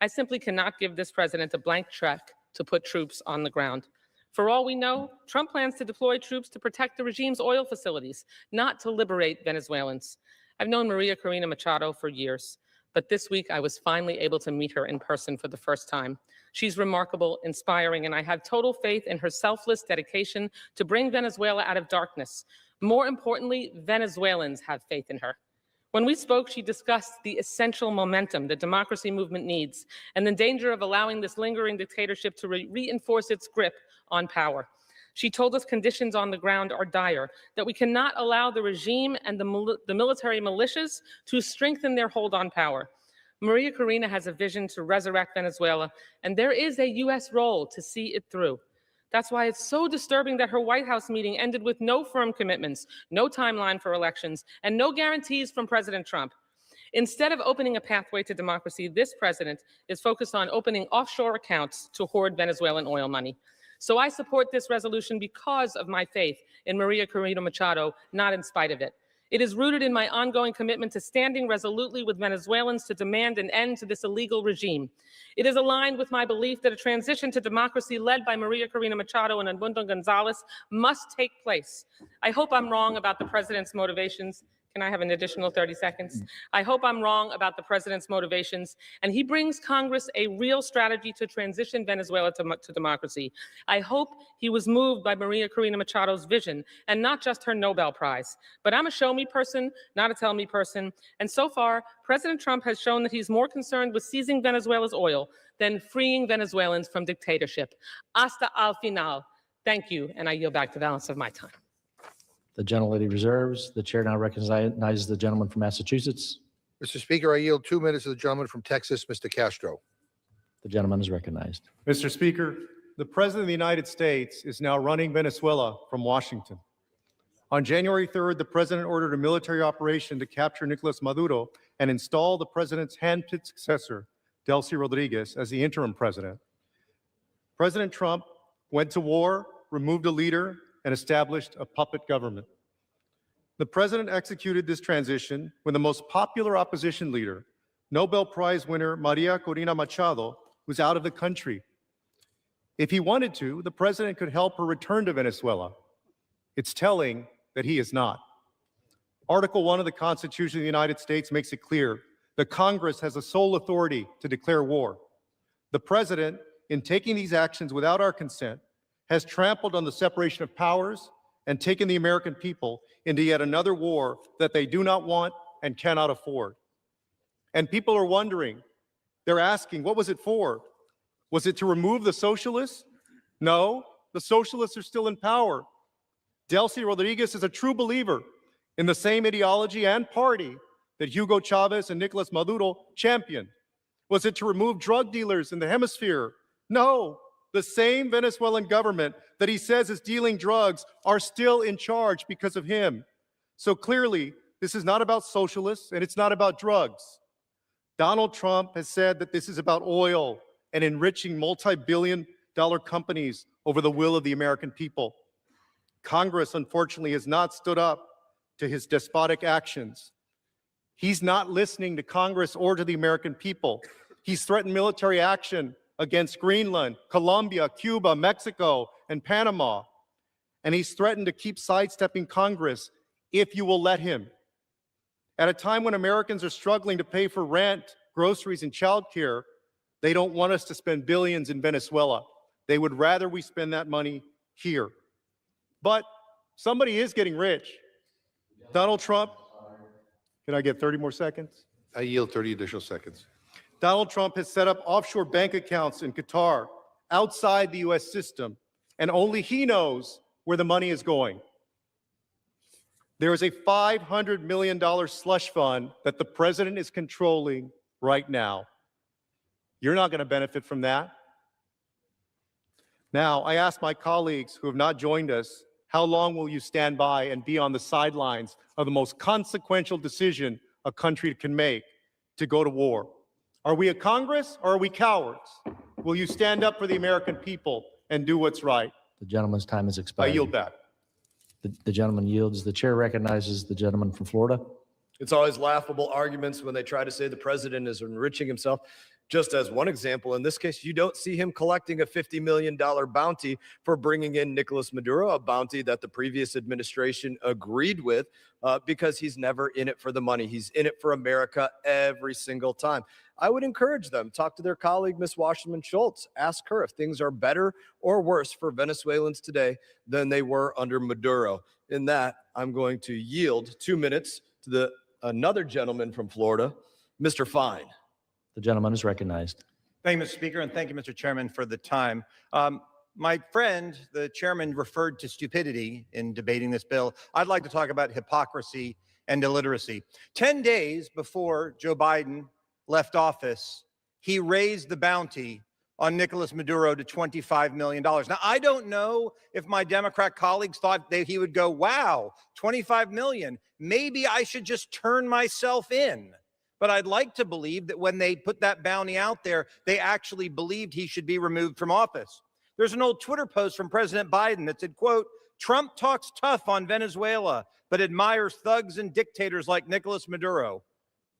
S12: I simply cannot give this president a blank check to put troops on the ground. For all we know, Trump plans to deploy troops to protect the regime's oil facilities, not to liberate Venezuelans. I've known Maria Corina Machado for years, but this week I was finally able to meet her in person for the first time. She's remarkable, inspiring, and I have total faith in her selfless dedication to bring Venezuela out of darkness. More importantly, Venezuelans have faith in her. When we spoke, she discussed the essential momentum the democracy movement needs and the danger of allowing this lingering dictatorship to reinforce its grip on power. She told us conditions on the ground are dire, that we cannot allow the regime and the military militias to strengthen their hold on power. Maria Corina has a vision to resurrect Venezuela, and there is a U.S. role to see it through. That's why it's so disturbing that her White House meeting ended with no firm commitments, no timeline for elections, and no guarantees from President Trump. Instead of opening a pathway to democracy, this president is focused on opening offshore accounts to hoard Venezuelan oil money. So I support this resolution because of my faith in Maria Corina Machado, not in spite of it. It is rooted in my ongoing commitment to standing resolutely with Venezuelans to demand an end to this illegal regime. It is aligned with my belief that a transition to democracy led by Maria Corina Machado and Edmundo Gonzalez must take place. I hope I'm wrong about the president's motivations. Can I have an additional 30 seconds? I hope I'm wrong about the president's motivations, and he brings Congress a real strategy to transition Venezuela to democracy. I hope he was moved by Maria Corina Machado's vision and not just her Nobel Prize. But I'm a show me person, not a tell me person. And so far, President Trump has shown that he's more concerned with seizing Venezuela's oil than freeing Venezuelans from dictatorship. Hasta al final. Thank you, and I yield back the balance of my time.
S2: The gentlelady reserves. The chair now recognizes the gentleman from Massachusetts.
S5: Mr. Speaker, I yield 2 minutes to the gentleman from Texas, Mr. Castro.
S2: The gentleman is recognized.
S1: Mr. Speaker, the President of the United States is now running Venezuela from Washington. On January 3rd, the President ordered a military operation to capture Nicolas Maduro and install the President's handpicked successor, Delcy Rodriguez, as the interim President. President Trump went to war, removed a leader, and established a puppet government. The President executed this transition when the most popular opposition leader, Nobel Prize winner Maria Corina Machado, was out of the country. If he wanted to, the President could help her return to Venezuela. It's telling that he is not. Article 1 of the Constitution of the United States makes it clear that Congress has the sole authority to declare war. The President, in taking these actions without our consent, has trampled on the separation of powers and taken the American people into yet another war that they do not want and cannot afford. And people are wondering, they're asking, what was it for? Was it to remove the socialists? No, the socialists are still in power. Delcy Rodriguez is a true believer in the same ideology and party that Hugo Chavez and Nicolas Maduro championed. Was it to remove drug dealers in the hemisphere? No. The same Venezuelan government that he says is dealing drugs are still in charge because of him. So clearly, this is not about socialists and it's not about drugs. Donald Trump has said that this is about oil and enriching multi-billion-dollar companies over the will of the American people. Congress, unfortunately, has not stood up to his despotic actions. He's not listening to Congress or to the American people. He's threatened military action against Greenland, Colombia, Cuba, Mexico, and Panama. And he's threatened to keep sidestepping Congress if you will let him. At a time when Americans are struggling to pay for rent, groceries, and childcare, they don't want us to spend billions in Venezuela. They would rather we spend that money here. But somebody is getting rich. Donald Trump, can I get 30 more seconds?
S5: I yield 30 additional seconds.
S1: Donald Trump has set up offshore bank accounts in Qatar outside the US system, and only he knows where the money is going. There is a $500 million slush fund that the president is controlling right now. You're not going to benefit from that. Now, I ask my colleagues who have not joined us, how long will you stand by and be on the sidelines of the most consequential decision a country can make, to go to war? Are we a Congress or are we cowards? Will you stand up for the American people and do what's right?
S2: The gentleman's time has
S1: I
S2: expired.
S1: yield back.
S2: The gentleman yields. The chair recognizes the gentleman from Florida.
S1: It's always laughable arguments when they try to say the president is enriching himself. Just as one example, in this case, you don't see him collecting a $50 million bounty for bringing in Nicolas Maduro, a bounty that the previous administration agreed with, because he's never in it for the money. He's in it for America every single time. I would encourage them, talk to their colleague, Ms. Wasserman Schultz, ask her if things are better or worse for Venezuelans today than they were under Maduro. In that, I'm going to yield 2 minutes to another gentleman from Florida, Mr. Fine.
S2: The gentleman is recognized.
S13: Thank you, Mr. Speaker, and thank you, Mr. Chairman, for the time. My friend, the chairman, referred to stupidity in debating this bill. I'd like to talk about hypocrisy and illiteracy. 10 days before Joe Biden left office, he raised the bounty on Nicolas Maduro to $25 million. Now, I don't know if my Democrat colleagues thought that he would go, wow, 25 million. Maybe I should just turn myself in. But I'd like to believe that when they put that bounty out there, they actually believed he should be removed from office. There's an old Twitter post from President Biden that said, quote, Trump talks tough on Venezuela, but admires thugs and dictators like Nicolas Maduro,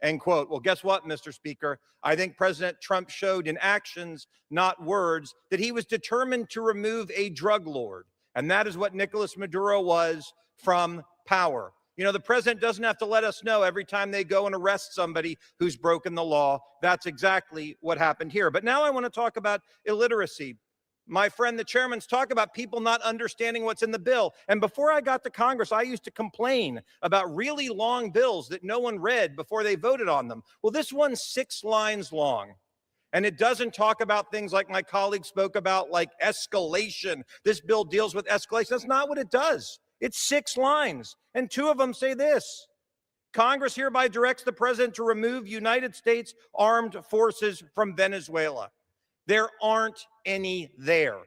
S13: end quote. Well, guess what, Mr. Speaker? I think President Trump showed in actions, not words, that he was determined to remove a drug lord. And that is what Nicolas Maduro was from power. You know, the president doesn't have to let us know every time they go and arrest somebody who's broken the law. That's exactly what happened here. But now I want to talk about illiteracy. My friend, the chairman's talk about people not understanding what's in the bill. And before I got to Congress, I used to complain about really long bills that no one read before they voted on them. Well, this one's 6 lines long. And it doesn't talk about things like my colleague spoke about, like escalation. This bill deals with escalation. That's not what it does. It's 6 lines, and 2 of them say this. Congress hereby directs the president to remove United States armed forces from Venezuela. There aren't any there.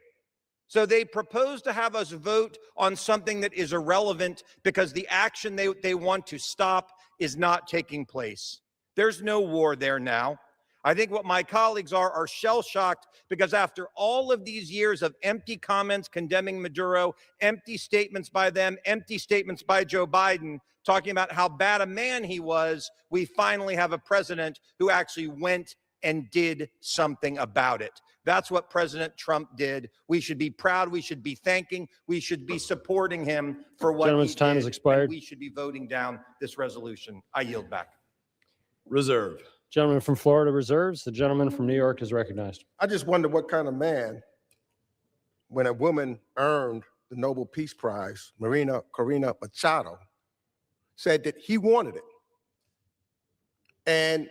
S13: So they propose to have us vote on something that is irrelevant because the action they want to stop is not taking place. There's no war there now. I think what my colleagues are shell-shocked because after all of these years of empty comments condemning Maduro, empty statements by them, empty statements by Joe Biden, talking about how bad a man he was, we finally have a president who actually went and did something about it. That's what President Trump did. We should be proud. We should be thanking. We should be supporting him for what
S14: Gentleman's
S13: he
S14: time
S13: did,
S14: has expired.
S13: and we should be voting down this resolution. I yield back.
S1: Reserve.
S14: Gentleman from Florida reserves. The gentleman from New York is recognized.
S4: I just wonder what kind of man, when a woman earned the Nobel Peace Prize, Corina Machado, said that he wanted it. And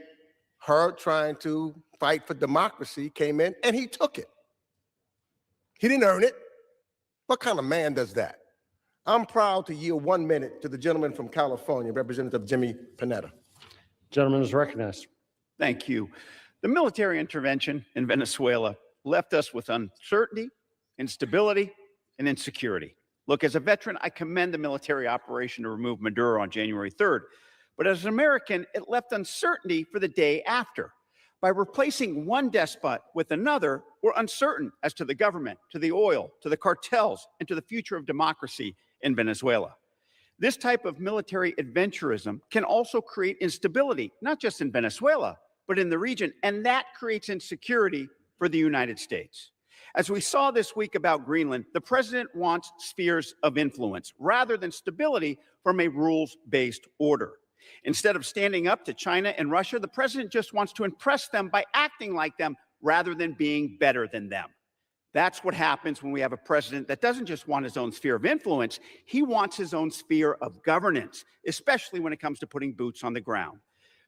S4: her trying to fight for democracy came in and he took it. He didn't earn it. What kind of man does that? I'm proud to yield 1 minute to the gentleman from California, Representative Jimmy Panetta.
S14: Gentleman is recognized.
S15: Thank you. The military intervention in Venezuela left us with uncertainty, instability, and insecurity. Look, as a veteran, I commend the military operation to remove Maduro on January 3rd. But as an American, it left uncertainty for the day after. By replacing one despot with another, we're uncertain as to the government, to the oil, to the cartels, and to the future of democracy in Venezuela. This type of military adventurism can also create instability, not just in Venezuela, but in the region, and that creates insecurity for the United States. As we saw this week about Greenland, the president wants spheres of influence rather than stability from a rules-based order. Instead of standing up to China and Russia, the president just wants to impress them by acting like them rather than being better than them. That's what happens when we have a president that doesn't just want his own sphere of influence, he wants his own sphere of governance, especially when it comes to putting boots on the ground.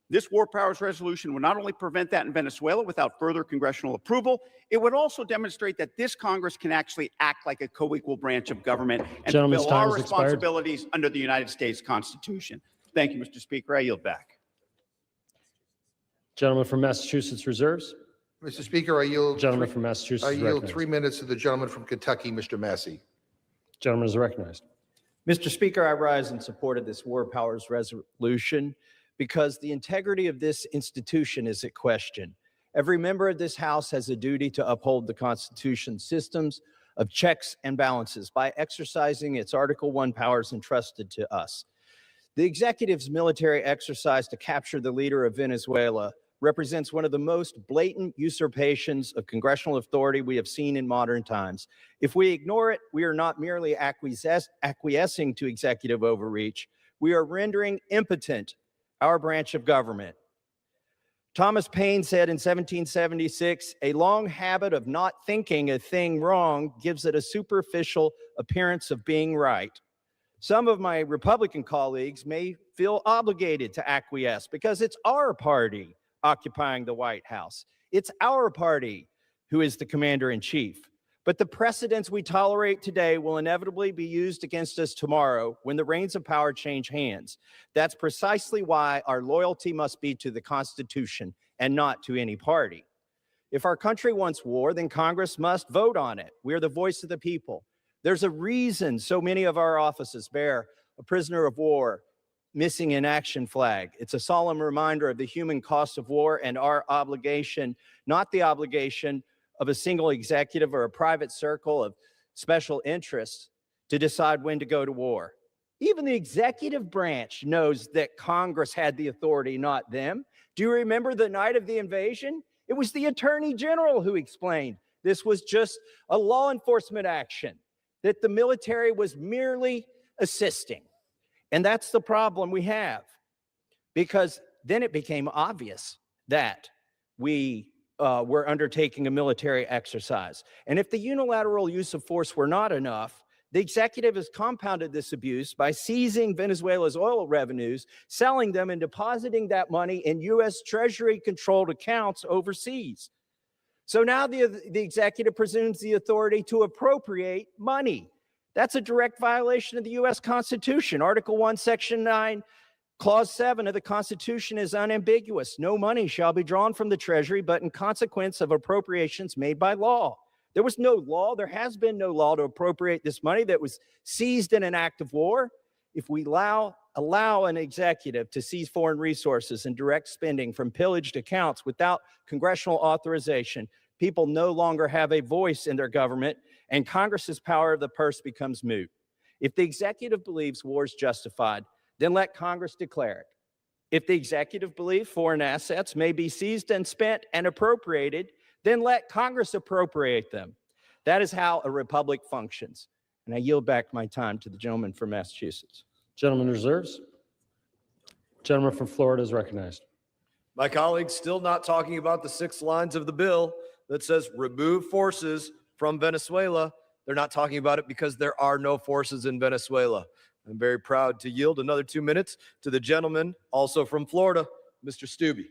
S15: This war powers resolution would not only prevent that in Venezuela without further congressional approval, it would also demonstrate that this Congress can actually act like a co-equal branch of government and fulfill our responsibilities under the United States Constitution. Thank you, Mr. Speaker. I yield back.
S14: Gentleman from Massachusetts reserves.
S5: Mr. Speaker, I yield.
S14: Gentleman from Massachusetts.
S5: I
S14: is
S5: yield
S14: recognized.
S5: 3 minutes to the gentleman from Kentucky, Mr. Massey.
S14: Gentleman is recognized.
S16: Mr. Speaker, I rise in support of this war powers resolution because the integrity of this institution is at question. Every member of this House has a duty to uphold the Constitution's systems of checks and balances by exercising its Article I powers entrusted to us. The executive's military exercise to capture the leader of Venezuela represents one of the most blatant usurpations of congressional authority we have seen in modern times. If we ignore it, we are not merely acquiescing to executive overreach, we are rendering impotent our branch of government. Thomas Paine said in 1776, a long habit of not thinking a thing wrong gives it a superficial appearance of being right. Some of my Republican colleagues may feel obligated to acquiesce because it's our party occupying the White House. It's our party who is the commander-in-chief. But the precedents we tolerate today will inevitably be used against us tomorrow when the reins of power change hands. That's precisely why our loyalty must be to the Constitution and not to any party. If our country wants war, then Congress must vote on it. We are the voice of the people. There's a reason so many of our offices bear a prisoner of war missing in action flag. It's a solemn reminder of the human cost of war and our obligation, not the obligation of a single executive or a private circle of special interests to decide when to go to war. Even the executive branch knows that Congress had the authority, not them. Do you remember the night of the invasion? It was the Attorney General who explained this was just a law enforcement action, that the military was merely assisting. And that's the problem we have, because then it became obvious that we were undertaking a military exercise. And if the unilateral use of force were not enough, the executive has compounded this abuse by seizing Venezuela's oil revenues, selling them, and depositing that money in U.S. Treasury-controlled accounts overseas. So now the executive presumes the authority to appropriate money. That's a direct violation of the U.S. Constitution. Article 1, Section 9, Clause 7 of the Constitution is unambiguous. No money shall be drawn from the Treasury, but in consequence of appropriations made by law. There was no law. There has been no law to appropriate this money that was seized in an act of war. If we allow an executive to seize foreign resources and direct spending from pillaged accounts without congressional authorization, people no longer have a voice in their government, and Congress's power of the purse becomes moot. If the executive believes war is justified, then let Congress declare it. If the executive believes foreign assets may be seized and spent and appropriated, then let Congress appropriate them. That is how a republic functions. And I yield back my time to the gentleman from Massachusetts.
S14: Gentleman reserves. Gentleman from Florida is recognized.
S1: My colleagues still not talking about the 6 lines of the bill that says remove forces from Venezuela. They're not talking about it because there are no forces in Venezuela. I'm very proud to yield another 2 minutes to the gentleman also from Florida, Mr. Stubbe.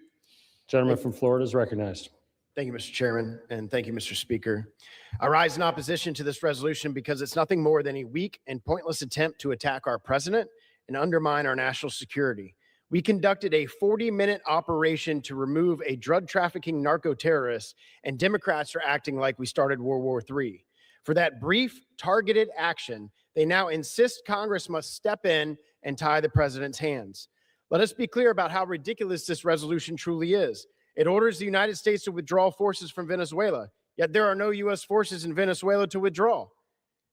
S14: Gentleman from Florida is recognized.
S17: Thank you, Mr. Chairman, and thank you, Mr. Speaker. I rise in opposition to this resolution because it's nothing more than a weak and pointless attempt to attack our president and undermine our national security. We conducted a 40-minute operation to remove a drug trafficking narco-terrorist, and Democrats are acting like we started World War III. For that brief, targeted action, they now insist Congress must step in and tie the president's hands. Let us be clear about how ridiculous this resolution truly is. It orders the United States to withdraw forces from Venezuela, yet there are no U.S. forces in Venezuela to withdraw.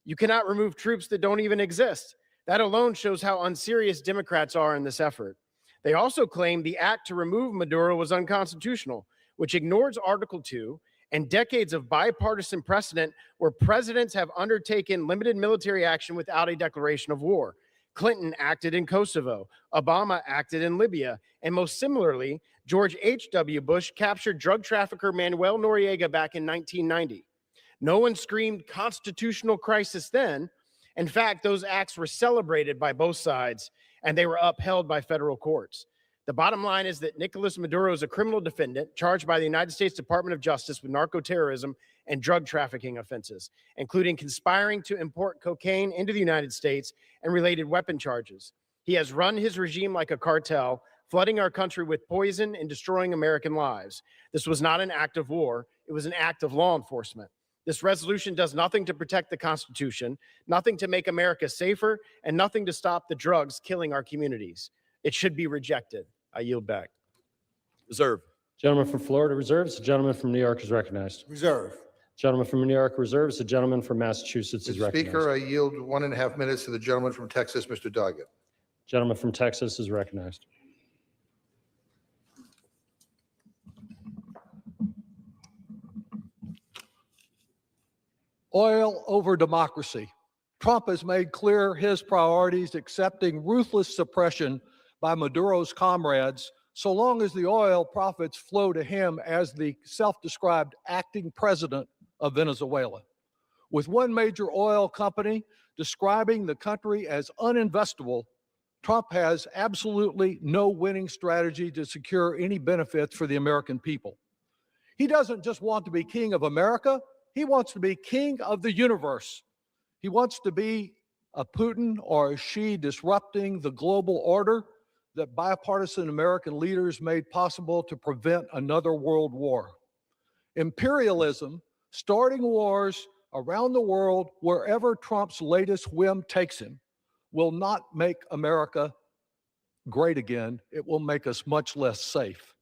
S17: You cannot remove troops that don't even exist. That alone shows how unserious Democrats are in this effort. They also claim the act to remove Maduro was unconstitutional, which ignores Article 2 and decades of bipartisan precedent where presidents have undertaken limited military action without a declaration of war. Clinton acted in Kosovo, Obama acted in Libya, and most similarly, George H.W. Bush captured drug trafficker Manuel Noriega back in 1990. No one screamed constitutional crisis then. In fact, those acts were celebrated by both sides, and they were upheld by federal courts. The bottom line is that Nicolas Maduro is a criminal defendant charged by the United States Department of Justice with narco-terrorism and drug trafficking offenses, including conspiring to import cocaine into the United States and related weapon charges. He has run his regime like a cartel, flooding our country with poison and destroying American lives. This was not an act of war. It was an act of law enforcement. This resolution does nothing to protect the Constitution, nothing to make America safer, and nothing to stop the drugs killing our communities. It should be rejected. I yield back.
S1: Reserve.
S14: Gentleman from Florida reserves. The gentleman from New York is recognized.
S11: Reserve.
S14: Gentleman from New York reserves. The gentleman from Massachusetts is
S5: Mr.
S14: recognized.
S5: Speaker, I yield 1.5 minutes to the gentleman from Texas, Mr. Doggett.
S14: Gentleman from Texas is recognized.
S18: Oil over democracy. Trump has made clear his priorities, accepting ruthless suppression by Maduro's comrades, so long as the oil profits flow to him as the self-described acting president of Venezuela. With one major oil company describing the country as uninvestable, Trump has absolutely no winning strategy to secure any benefits for the American people. He doesn't just want to be king of America, he wants to be king of the universe. He wants to be a Putin or a Xi disrupting the global order that bipartisan American leaders made possible to prevent another world war. Imperialism, starting wars around the world wherever Trump's latest whim takes him, will not make America great again. It will make us much less safe.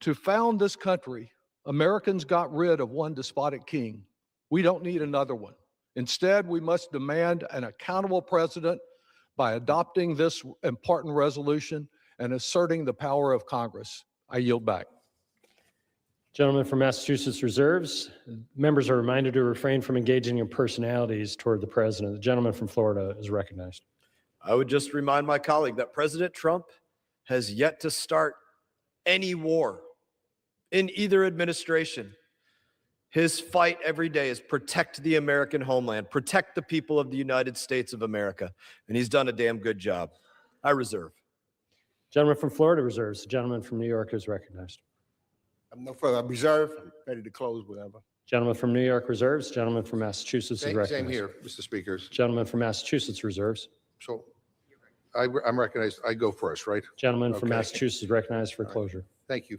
S18: To found this country, Americans got rid of one despotic king. We don't need another one. Instead, we must demand an accountable president by adopting this important resolution and asserting the power of Congress. I yield back.
S14: Gentleman from Massachusetts reserves. Members are reminded to refrain from engaging in personalities toward the president. The gentleman from Florida is recognized.
S1: I would just remind my colleague that President Trump has yet to start any war in either administration. His fight every day is protect the American homeland, protect the people of the United States of America, and he's done a damn good job. I reserve.
S14: Gentleman from Florida reserves. The gentleman from New York is recognized.
S4: I'm no further. I reserve. I'm ready to close whenever.
S14: Gentleman from New York reserves. Gentleman from Massachusetts is recognized.
S5: Same here, Mr. Speakers.
S14: Gentleman from Massachusetts reserves.
S5: So I'm recognized. I go first, right?
S14: Gentleman from
S5: Okay.
S14: Massachusetts is recognized for closure.
S5: Thank you.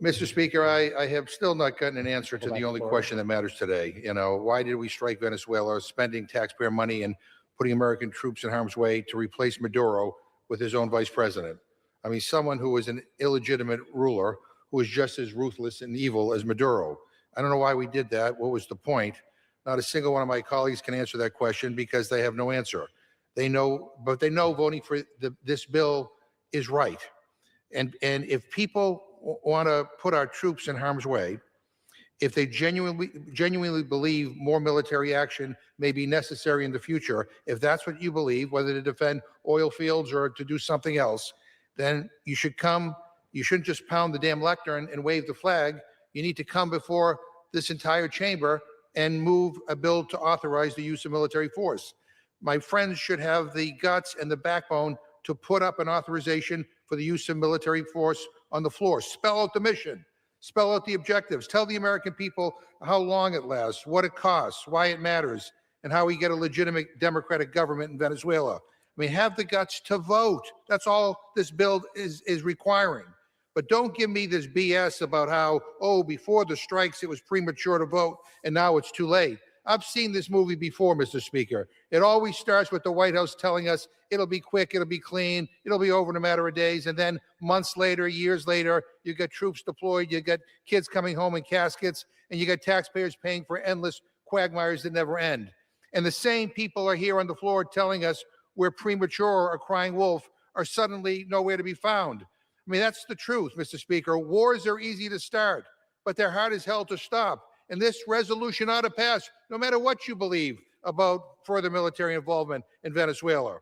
S5: Mr. Speaker, I have still not gotten an answer to the only question that matters today. You know, why did we strike Venezuela, spending taxpayer money and putting American troops in harm's way to replace Maduro with his own vice president? I mean, someone who is an illegitimate ruler who is just as ruthless and evil as Maduro. I don't know why we did that. What was the point? Not a single one of my colleagues can answer that question because they have no answer. They know, but they know voting for this bill is right. And if people want to put our troops in harm's way, if they genuinely believe more military action may be necessary in the future, if that's what you believe, whether to defend oil fields or to do something else, then you should come. You shouldn't just pound the damn lectern and wave the flag. You need to come before this entire chamber and move a bill to authorize the use of military force. My friends should have the guts and the backbone to put up an authorization for the use of military force on the floor. Spell out the mission, spell out the objectives, tell the American people how long it lasts, what it costs, why it matters, and how we get a legitimate democratic government in Venezuela. I mean, have the guts to vote. That's all this bill is requiring. But don't give me this BS about how, oh, before the strikes, it was premature to vote, and now it's too late. I've seen this movie before, Mr. Speaker. It always starts with the White House telling us it'll be quick, it'll be clean, it'll be over in a matter of days. And then months later, years later, you get troops deployed, you get kids coming home in caskets, and you get taxpayers paying for endless quagmires that never end. And the same people are here on the floor telling us we're premature or crying wolf are suddenly nowhere to be found. I mean, that's the truth, Mr. Speaker. Wars are easy to start, but they're hard as hell to stop. And this resolution ought to pass, no matter what you believe about further military involvement in Venezuela.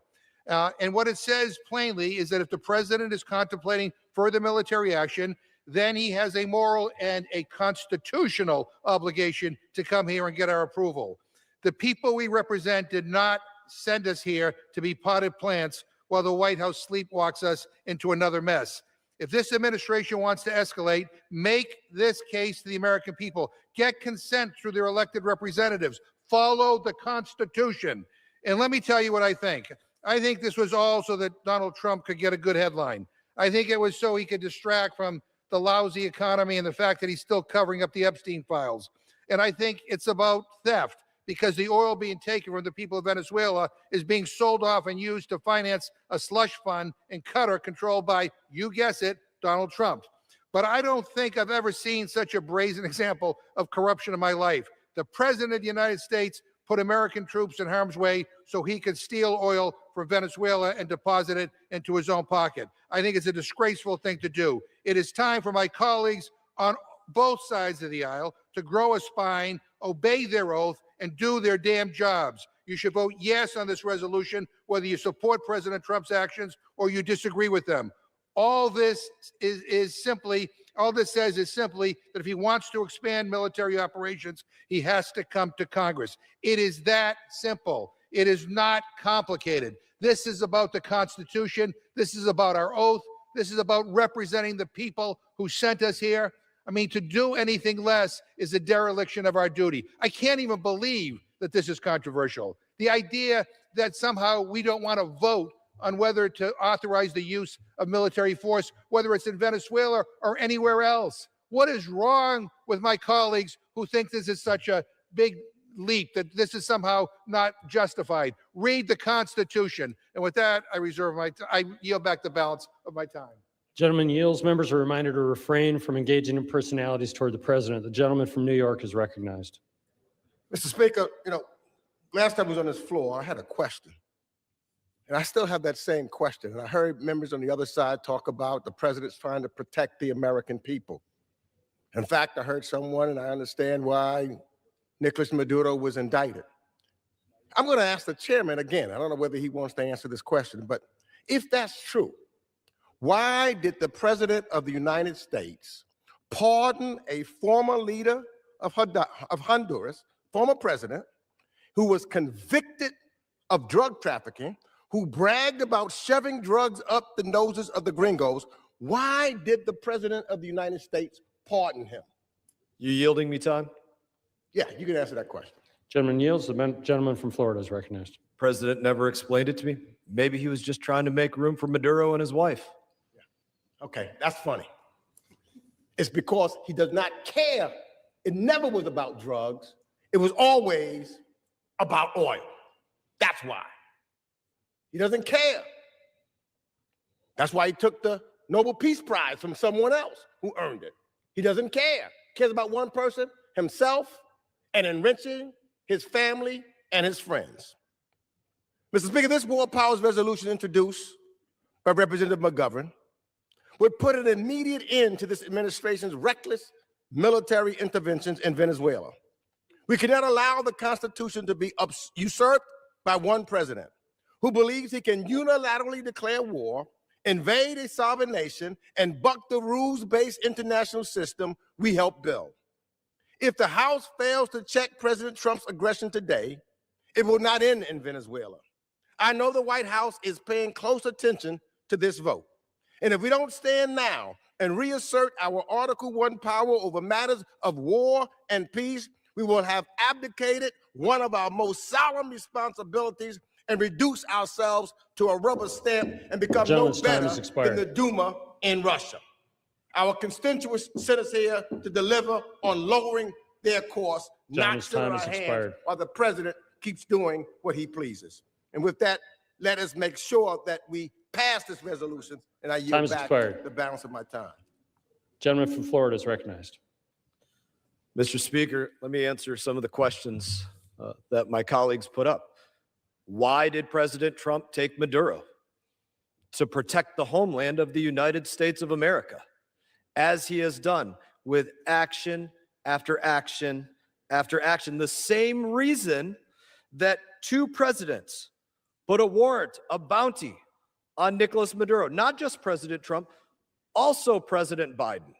S5: And what it says plainly is that if the president is contemplating further military action, then he has a moral and a constitutional obligation to come here and get our approval. The people we represent did not send us here to be potted plants while the White House sleepwalks us into another mess. If this administration wants to escalate, make this case to the American people. Get consent through their elected representatives. Follow the Constitution. And let me tell you what I think. I think this was all so that Donald Trump could get a good headline. I think it was so he could distract from the lousy economy and the fact that he's still covering up the Epstein files. And I think it's about theft, because the oil being taken from the people of Venezuela is being sold off and used to finance a slush fund in Qatar controlled by, you guess it, Donald Trump. But I don't think I've ever seen such a brazen example of corruption in my life. The President of the United States put American troops in harm's way so he could steal oil from Venezuela and deposit it into his own pocket. I think it's a disgraceful thing to do. It is time for my colleagues on both sides of the aisle to grow a spine, obey their oath, and do their damn jobs. You should vote yes on this resolution, whether you support President Trump's actions or you disagree with them. All this is simply, all this says is simply that if he wants to expand military operations, he has to come to Congress. It is that simple. It is not complicated. This is about the Constitution. This is about our oath. This is about representing the people who sent us here. I mean, to do anything less is a dereliction of our duty. I can't even believe that this is controversial. The idea that somehow we don't want to vote on whether to authorize the use of military force, whether it's in Venezuela or anywhere else. What is wrong with my colleagues who think this is such a big leap, that this is somehow not justified? Read the Constitution. And with that, I yield back the balance of my time.
S14: Gentleman yields. Members are reminded to refrain from engaging in personalities toward the president. The gentleman from New York is recognized.
S4: Mr. Speaker, last time I was on this floor, I had a question. And I still have that same question. And I heard members on the other side talk about the president's trying to protect the American people. In fact, I heard someone, and I understand why Nicolas Maduro was indicted. I'm going to ask the chairman again. I don't know whether he wants to answer this question, but if that's true, why did the president of the United States pardon a former leader of Honduras, former president, who was convicted of drug trafficking, who bragged about shoving drugs up the noses of the gringos? Why did the president of the United States pardon him?
S1: You yielding me time?
S4: Yeah, you can answer that question.
S14: Gentleman yields. The gentleman from Florida is recognized.
S1: President never explained it to me. Maybe he was just trying to make room for Maduro and his wife.
S4: Okay, that's funny. It's because he does not care. It never was about drugs. It was always about oil. That's why. He doesn't care. That's why he took the Nobel Peace Prize from someone else who earned it. He doesn't care. He cares about one person, himself, and enriching his family and his friends. Mr. Speaker, this War Powers resolution introduced by Representative McGovern would put an immediate end to this administration's reckless military interventions in Venezuela. We cannot allow the Constitution to be usurped by one president who believes he can unilaterally declare war, invade a sovereign nation, and buck the rules-based international system we helped build. If the House fails to check President Trump's aggression today, it will not end in Venezuela. I know the White House is paying close attention to this vote. And if we don't stand now and reassert our Article I power over matters of war and peace, we will have abdicated one of our most solemn responsibilities and reduce ourselves to a rubber stamp and become no better than the Duma in Russia. Our constituents sent us here to deliver on lowering their costs, not sit on our hands while the president keeps doing what he pleases. And with that, let us make sure that we pass this resolution, and I yield back the balance of my time.
S14: Gentleman from Florida is recognized.
S1: Mr. Speaker, let me answer some of the questions that my colleagues put up. Why did President Trump take Maduro? To protect the homeland of the United States of America, as he has done with action after action after action. The same reason that two presidents put a warrant, a bounty on Nicolas Maduro, not just President Trump, also President Biden.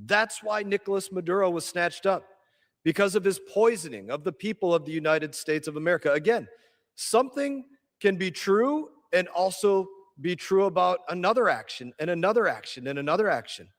S1: That's why Nicolas Maduro was snatched up, because of his poisoning of the people of the United States of America. Again, something can be true and also be true about another action and another action and another action.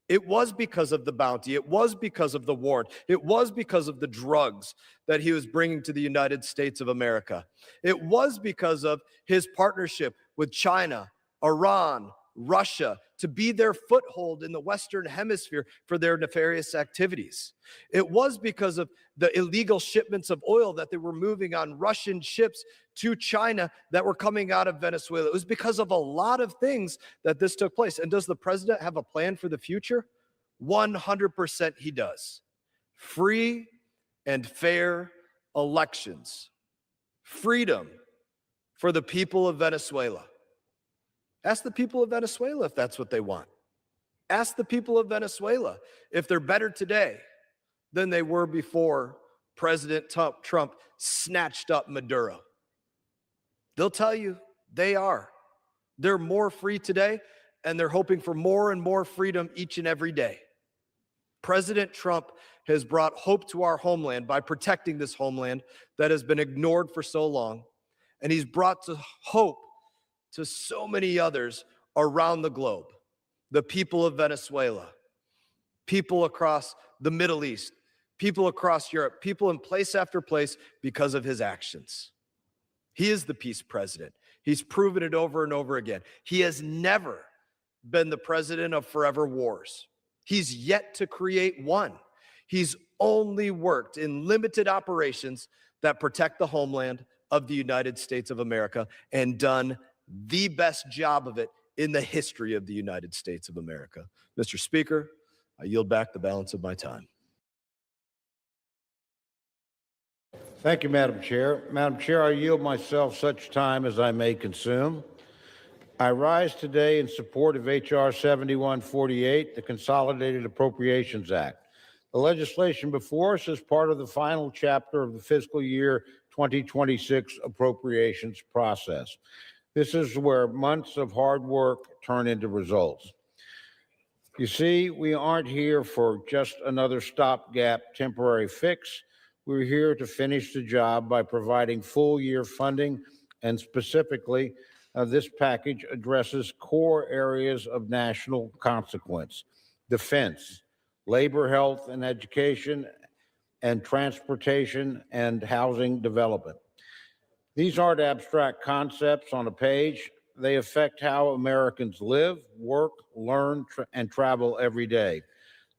S1: It was because of the bounty. It was because of the warrant. It was because of the drugs that he was bringing to the United States of America. It was because of his partnership with China, Iran, Russia, to be their foothold in the Western Hemisphere for their nefarious activities. It was because of the illegal shipments of oil that they were moving on Russian ships to China that were coming out of Venezuela. It was because of a lot of things that this took place. And does the president have a plan for the future? 100% he does. Free and fair elections. Freedom for the people of Venezuela. Ask the people of Venezuela if that's what they want. Ask the people of Venezuela if they're better today than they were before President Trump snatched up Maduro. They'll tell you they are. They're more free today, and they're hoping for more and more freedom each and every day. President Trump has brought hope to our homeland by protecting this homeland that has been ignored for so long, and he's brought to hope to so many others around the globe. The people of Venezuela, people across the Middle East, people across Europe, people in place after place because of his actions. He is the peace president. He's proven it over and over again. He has never been the president of forever wars. He's yet to create one. He's only worked in limited operations that protect the homeland of the United States of America and done the best job of it in the history of the United States of America. Mr. Speaker, I yield back the balance of my time.
S19: Thank you, Madam Chair. Madam Chair, I yield myself such time as I may consume. I rise today in support of H.R. 7148, the Consolidated Appropriations Act. The legislation before us is part of the final chapter of the fiscal year 2026 appropriations process. This is where months of hard work turn into results. You see, we aren't here for just another stopgap temporary fix. We're here to finish the job by providing full year funding, and specifically, this package addresses core areas of national consequence: defense, labor, health, and education, and transportation and housing development. These aren't abstract concepts on a page. They affect how Americans live, work, learn, and travel every day.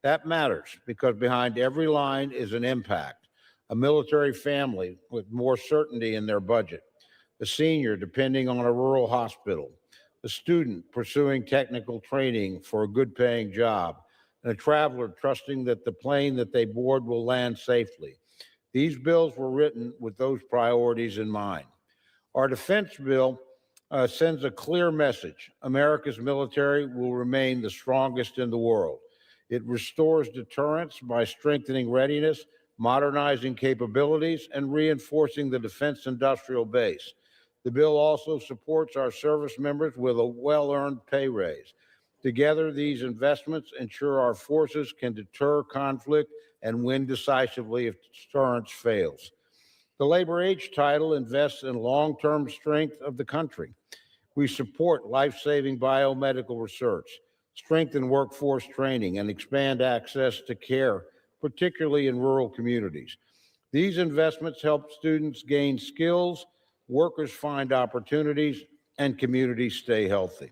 S19: That matters because behind every line is an impact: a military family with more certainty in their budget, a senior depending on a rural hospital, a student pursuing technical training for a good-paying job, and a traveler trusting that the plane that they board will land safely. These bills were written with those priorities in mind. Our defense bill sends a clear message: America's military will remain the strongest in the world. It restores deterrence by strengthening readiness, modernizing capabilities, and reinforcing the defense industrial base. The bill also supports our service members with a well-earned pay raise. Together, these investments ensure our forces can deter conflict and win decisively if deterrence fails. The Labor Age title invests in long-term strength of the country. We support life-saving biomedical research, strengthen workforce training, and expand access to care, particularly in rural communities. These investments help students gain skills, workers find opportunities, and communities stay healthy.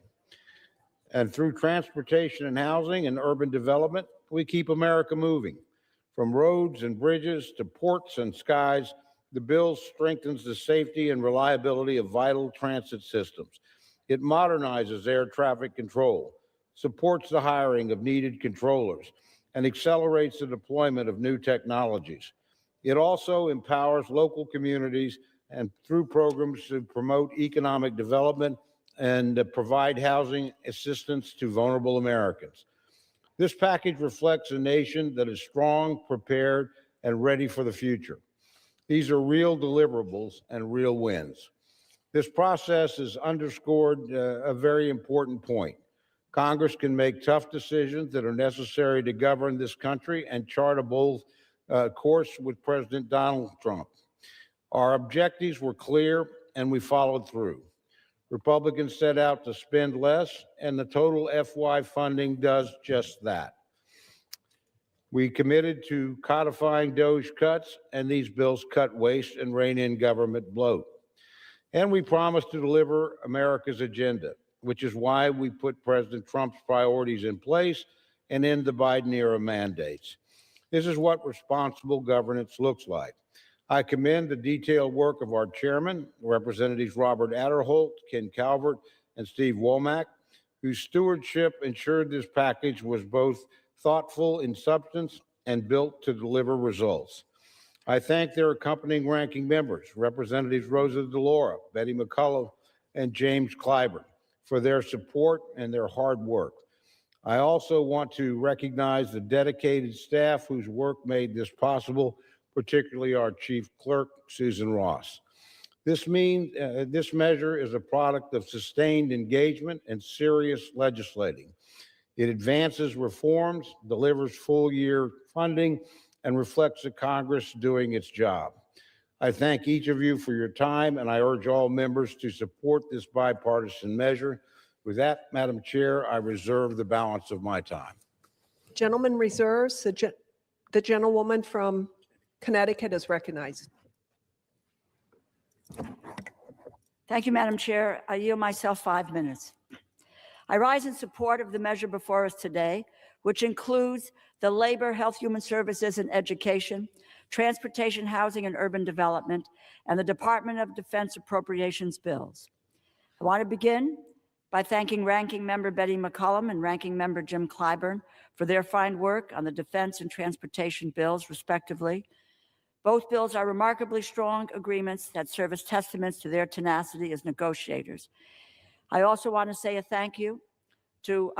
S19: And through transportation and housing and urban development, we keep America moving. From roads and bridges to ports and skies, the bill strengthens the safety and reliability of vital transit systems. It modernizes air traffic control, supports the hiring of needed controllers, and accelerates the deployment of new technologies. It also empowers local communities and through programs to promote economic development and provide housing assistance to vulnerable Americans. This package reflects a nation that is strong, prepared, and ready for the future. These are real deliverables and real wins. This process has underscored a very important point. Congress can make tough decisions that are necessary to govern this country and chart a bold course with President Donald Trump. Our objectives were clear and we followed through. Republicans set out to spend less, and the total FY funding does just that. We committed to codifying DOGE cuts, and these bills cut waste and rein in government bloat. And we promised to deliver America's agenda, which is why we put President Trump's priorities in place and end the Biden-era mandates. This is what responsible governance looks like. I commend the detailed work of our chairman, Representatives Robert Adderholt, Ken Calvert, and Steve Womack, whose stewardship ensured this package was both thoughtful in substance and built to deliver results. I thank their accompanying ranking members, Representatives Rosa DeLauro, Betty McCullough, and James Clyburn, for their support and their hard work. I also want to recognize the dedicated staff whose work made this possible, particularly our Chief Clerk, Susan Ross. This measure is a product of sustained engagement and serious legislating. It advances reforms, delivers full-year funding, and reflects a Congress doing its job. I thank each of you for your time, and I urge all members to support this bipartisan measure. With that, Madam Chair, I reserve the balance of my time.
S20: Gentleman reserves. The gentlewoman from Connecticut is recognized.
S21: Thank you, Madam Chair. I yield myself 5 minutes. I rise in support of the measure before us today, which includes the Labor, Health, Human Services, and Education, Transportation, Housing, and Urban Development, and the Department of Defense appropriations bills. I want to begin by thanking Ranking Member Betty McCollum and Ranking Member Jim Clyburn for their fine work on the defense and transportation bills, respectively. Both bills are remarkably strong agreements that serve as testaments to their tenacity as negotiators. I also want to say a thank you to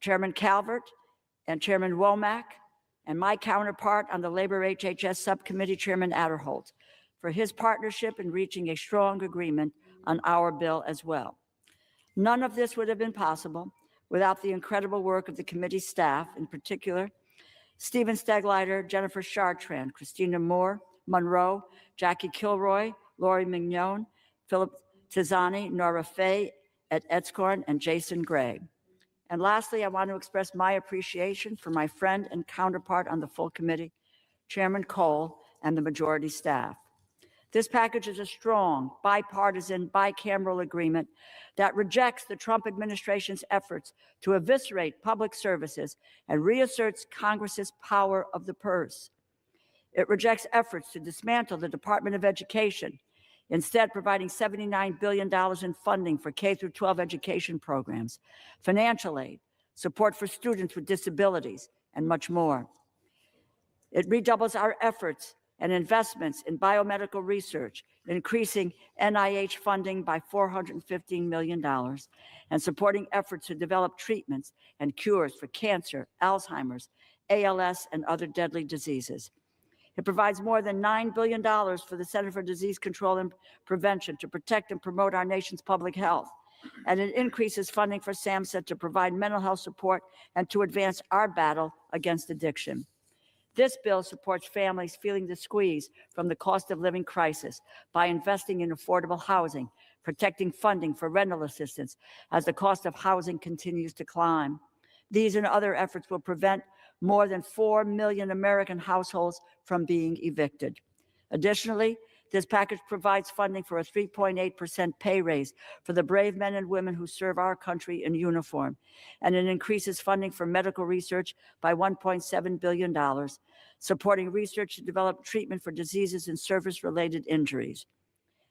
S21: Chairman Calvert and Chairman Womack and my counterpart on the Labor HHS Subcommittee, Chairman Adderholt, for his partnership in reaching a strong agreement on our bill as well. None of this would have been possible without the incredible work of the committee staff, in particular, Stephen Stegleiter, Jennifer Chartrand, Christina Monroe, Jackie Kilroy, Lori Mignon, Philip Tizani, Nora Fay, Ed Edscorn, and Jason Gray. And lastly, I want to express my appreciation for my friend and counterpart on the full committee, Chairman Cole, and the majority staff. This package is a strong, bipartisan, bicameral agreement that rejects the Trump administration's efforts to eviscerate public services and reasserts Congress's power of the purse. It rejects efforts to dismantle the Department of Education, instead providing $79 billion in funding for K-12 education programs, financial aid, support for students with disabilities, and much more. It redoubles our efforts and investments in biomedical research, increasing NIH funding by $415 million, and supporting efforts to develop treatments and cures for cancer, Alzheimer's, ALS, and other deadly diseases. It provides more than $9 billion for the Center for Disease Control and Prevention to protect and promote our nation's public health. And it increases funding for SAMHSA to provide mental health support and to advance our battle against addiction. This bill supports families feeling the squeeze from the cost of living crisis by investing in affordable housing, protecting funding for rental assistance as the cost of housing continues to climb. These and other efforts will prevent more than 4 million American households from being evicted. Additionally, this package provides funding for a 3.8% pay raise for the brave men and women who serve our country in uniform, and it increases funding for medical research by $1.7 billion, supporting research to develop treatment for diseases and service-related injuries.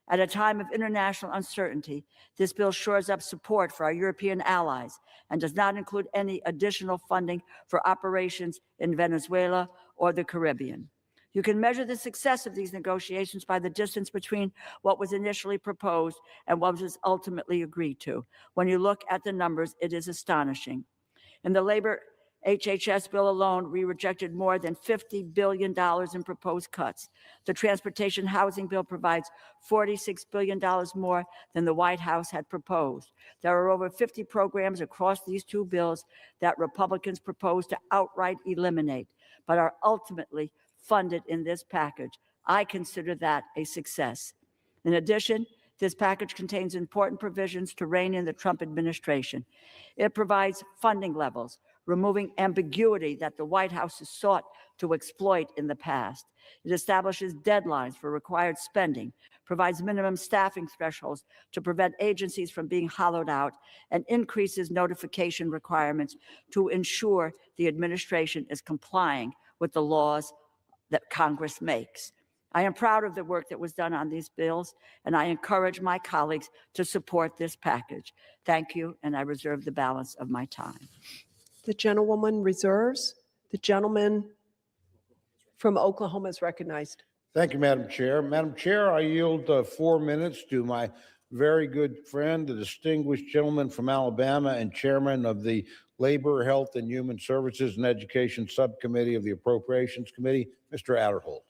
S21: At a time of international uncertainty, this bill shores up support for our European allies and does not include any additional funding for operations in Venezuela or the Caribbean. You can measure the success of these negotiations by the distance between what was initially proposed and what was ultimately agreed to. When you look at the numbers, it is astonishing. In the labor HHS bill alone, we rejected more than $50 billion in proposed cuts. The transportation housing bill provides $46 billion more than the White House had proposed. There are over 50 programs across these two bills that Republicans propose to outright eliminate, but are ultimately funded in this package. I consider that a success. In addition, this package contains important provisions to rein in the Trump administration. It provides funding levels, removing ambiguity that the White House has sought to exploit in the past. It establishes deadlines for required spending, provides minimum staffing thresholds to prevent agencies from being hollowed out, and increases notification requirements to ensure the administration is complying with the laws that Congress makes. I am proud of the work that was done on these bills, and I encourage my colleagues to support this package. Thank you, and I reserve the balance of my time.
S20: The gentlewoman reserves. The gentleman from Oklahoma is recognized.
S19: Thank you, Madam Chair. Madam Chair, I yield 4 minutes to my very good friend, the distinguished gentleman from Alabama and chairman of the Labor, Health, and Human Services and Education Subcommittee of the Appropriations Committee, Mr. Adderholt.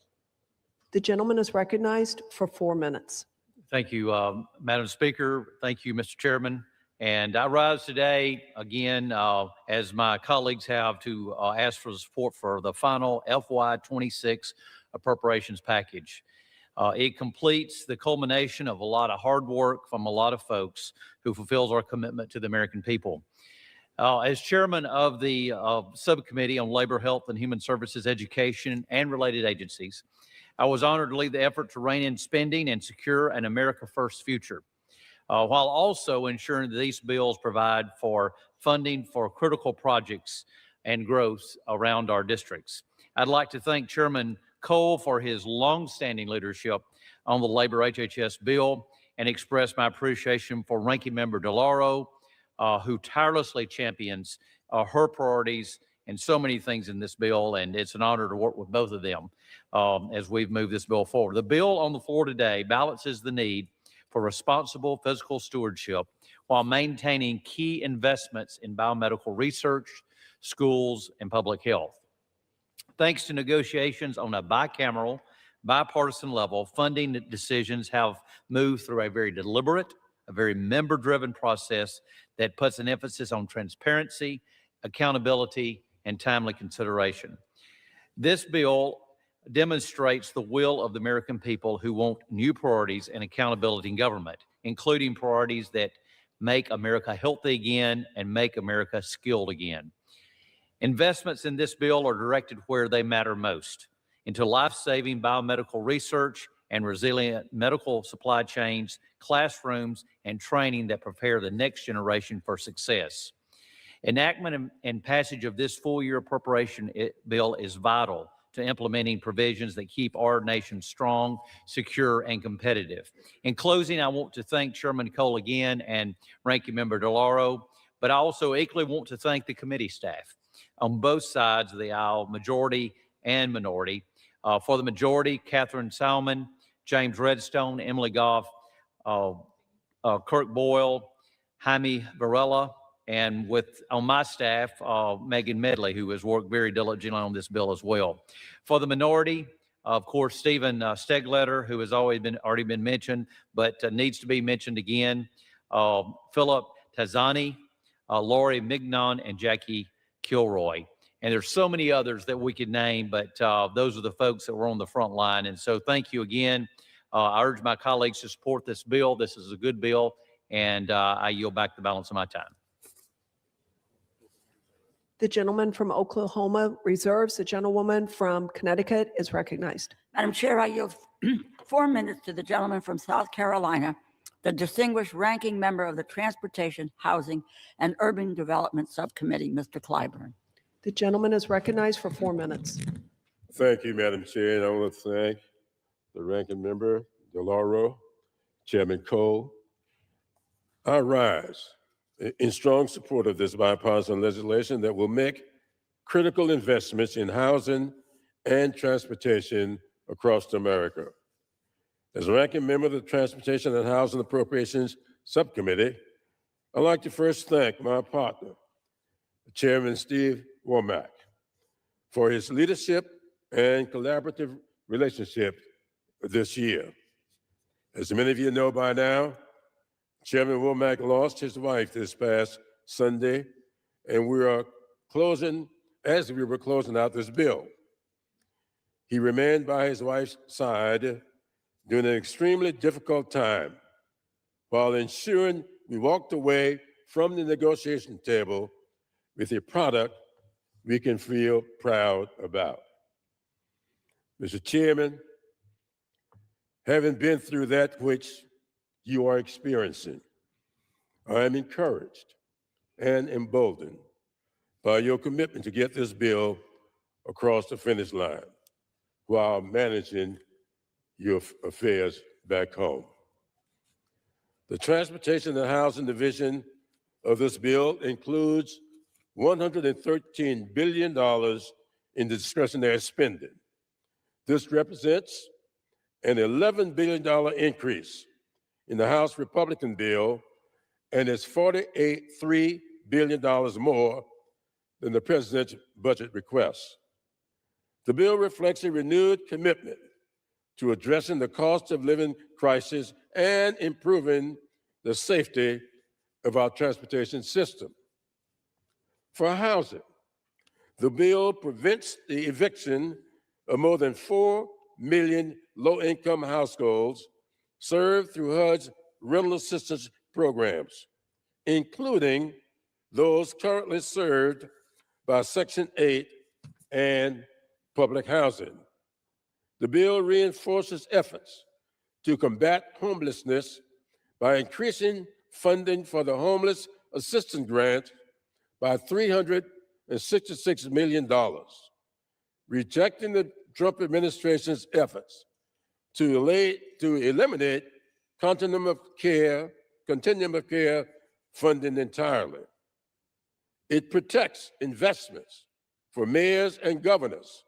S20: The gentleman is recognized for 4 minutes.
S2: Thank you, Madam Speaker. Thank you, Mr. Chairman. And I rise today again, as my colleagues have, to ask for support for the final FY26 appropriations package. It completes the culmination of a lot of hard work from a lot of folks who fulfills our commitment to the American people. As chairman of the Subcommittee on Labor, Health, and Human Services, Education, and related agencies, I was honored to lead the effort to rein in spending and secure an America First future. while also ensuring that these bills provide for funding for critical projects and growth around our districts. I'd like to thank Chairman Cole for his longstanding leadership on the labor HHS bill and express my appreciation for Ranking Member DeLauro, who tirelessly champions her priorities and so many things in this bill, and it's an honor to work with both of them as we've moved this bill forward. The bill on the floor today balances the need for responsible fiscal stewardship while maintaining key investments in biomedical research, schools, and public health. Thanks to negotiations on a bicameral, bipartisan level, funding decisions have moved through a very deliberate, a very member-driven process that puts an emphasis on transparency, accountability, and timely consideration. This bill demonstrates the will of the American people who want new priorities and accountability in government, including priorities that make America healthy again and make America skilled again. Investments in this bill are directed where they matter most, into life-saving biomedical research and resilient medical supply chains, classrooms, and training that prepare the next generation for success. Enactment and passage of this full-year appropriation bill is vital to implementing provisions that keep our nation strong, secure, and competitive. In closing, I want to thank Chairman Cole again and Ranking Member DeLauro, but I also equally want to thank the committee staff on both sides of the aisle, majority and minority. For the majority, Catherine Salmon, James Redstone, Emily Goff, Kirk Boyle, Jaime Varela, and on my staff, Megan Medley, who has worked very diligently on this bill as well. For the minority, of course, Stephen Stegletter, who has already been mentioned, but needs to be mentioned again, Philip Tazani, Lori Mignon, and Jackie Kilroy. And there's so many others that we could name, but those are the folks that were on the front line. And so thank you again. I urge my colleagues to support this bill. This is a good bill, and I yield back the balance of my time.
S20: The gentleman from Oklahoma reserves. The gentlewoman from Connecticut is recognized.
S21: Madam Chair, I yield 4 minutes to the gentleman from South Carolina, the distinguished ranking member of the Transportation, Housing, and Urban Development Subcommittee, Mr. Clyburn.
S20: The gentleman is recognized for 4 minutes.
S3: Thank you, Madam Chair, and I want to thank the ranking member, DeLauro, Chairman Cole. I rise in strong support of this bipartisan legislation that will make critical investments in housing and transportation across America. As a ranking member of the Transportation and Housing Appropriations Subcommittee, I'd like to first thank my partner, Chairman Steve Womack, for his leadership and collaborative relationship this year. As many of you know by now, Chairman Womack lost his wife this past Sunday, and as we were closing out this bill. He remained by his wife's side during an extremely difficult time, while ensuring we walked away from the negotiation table with a product we can feel proud about. Mr. Chairman, having been through that which you are experiencing, I am encouraged and emboldened by your commitment to get this bill across the finish line while managing your affairs back home. The Transportation and Housing Division of this bill includes $113 billion in discretionary spending. This represents an $11 billion increase in the House Republican bill and is $48.3 billion more than the president's budget request. The bill reflects a renewed commitment to addressing the cost of living crisis and improving the safety of our transportation system. For housing, the bill prevents the eviction of more than 4 million low-income households served through HUD's rental assistance programs, including those currently served by Section 8 and public housing. The bill reinforces efforts to combat homelessness by increasing funding for the homeless assistance grant by $366 million, rejecting the Trump administration's efforts to eliminate continuum of care funding entirely. It protects investments for mayors and governors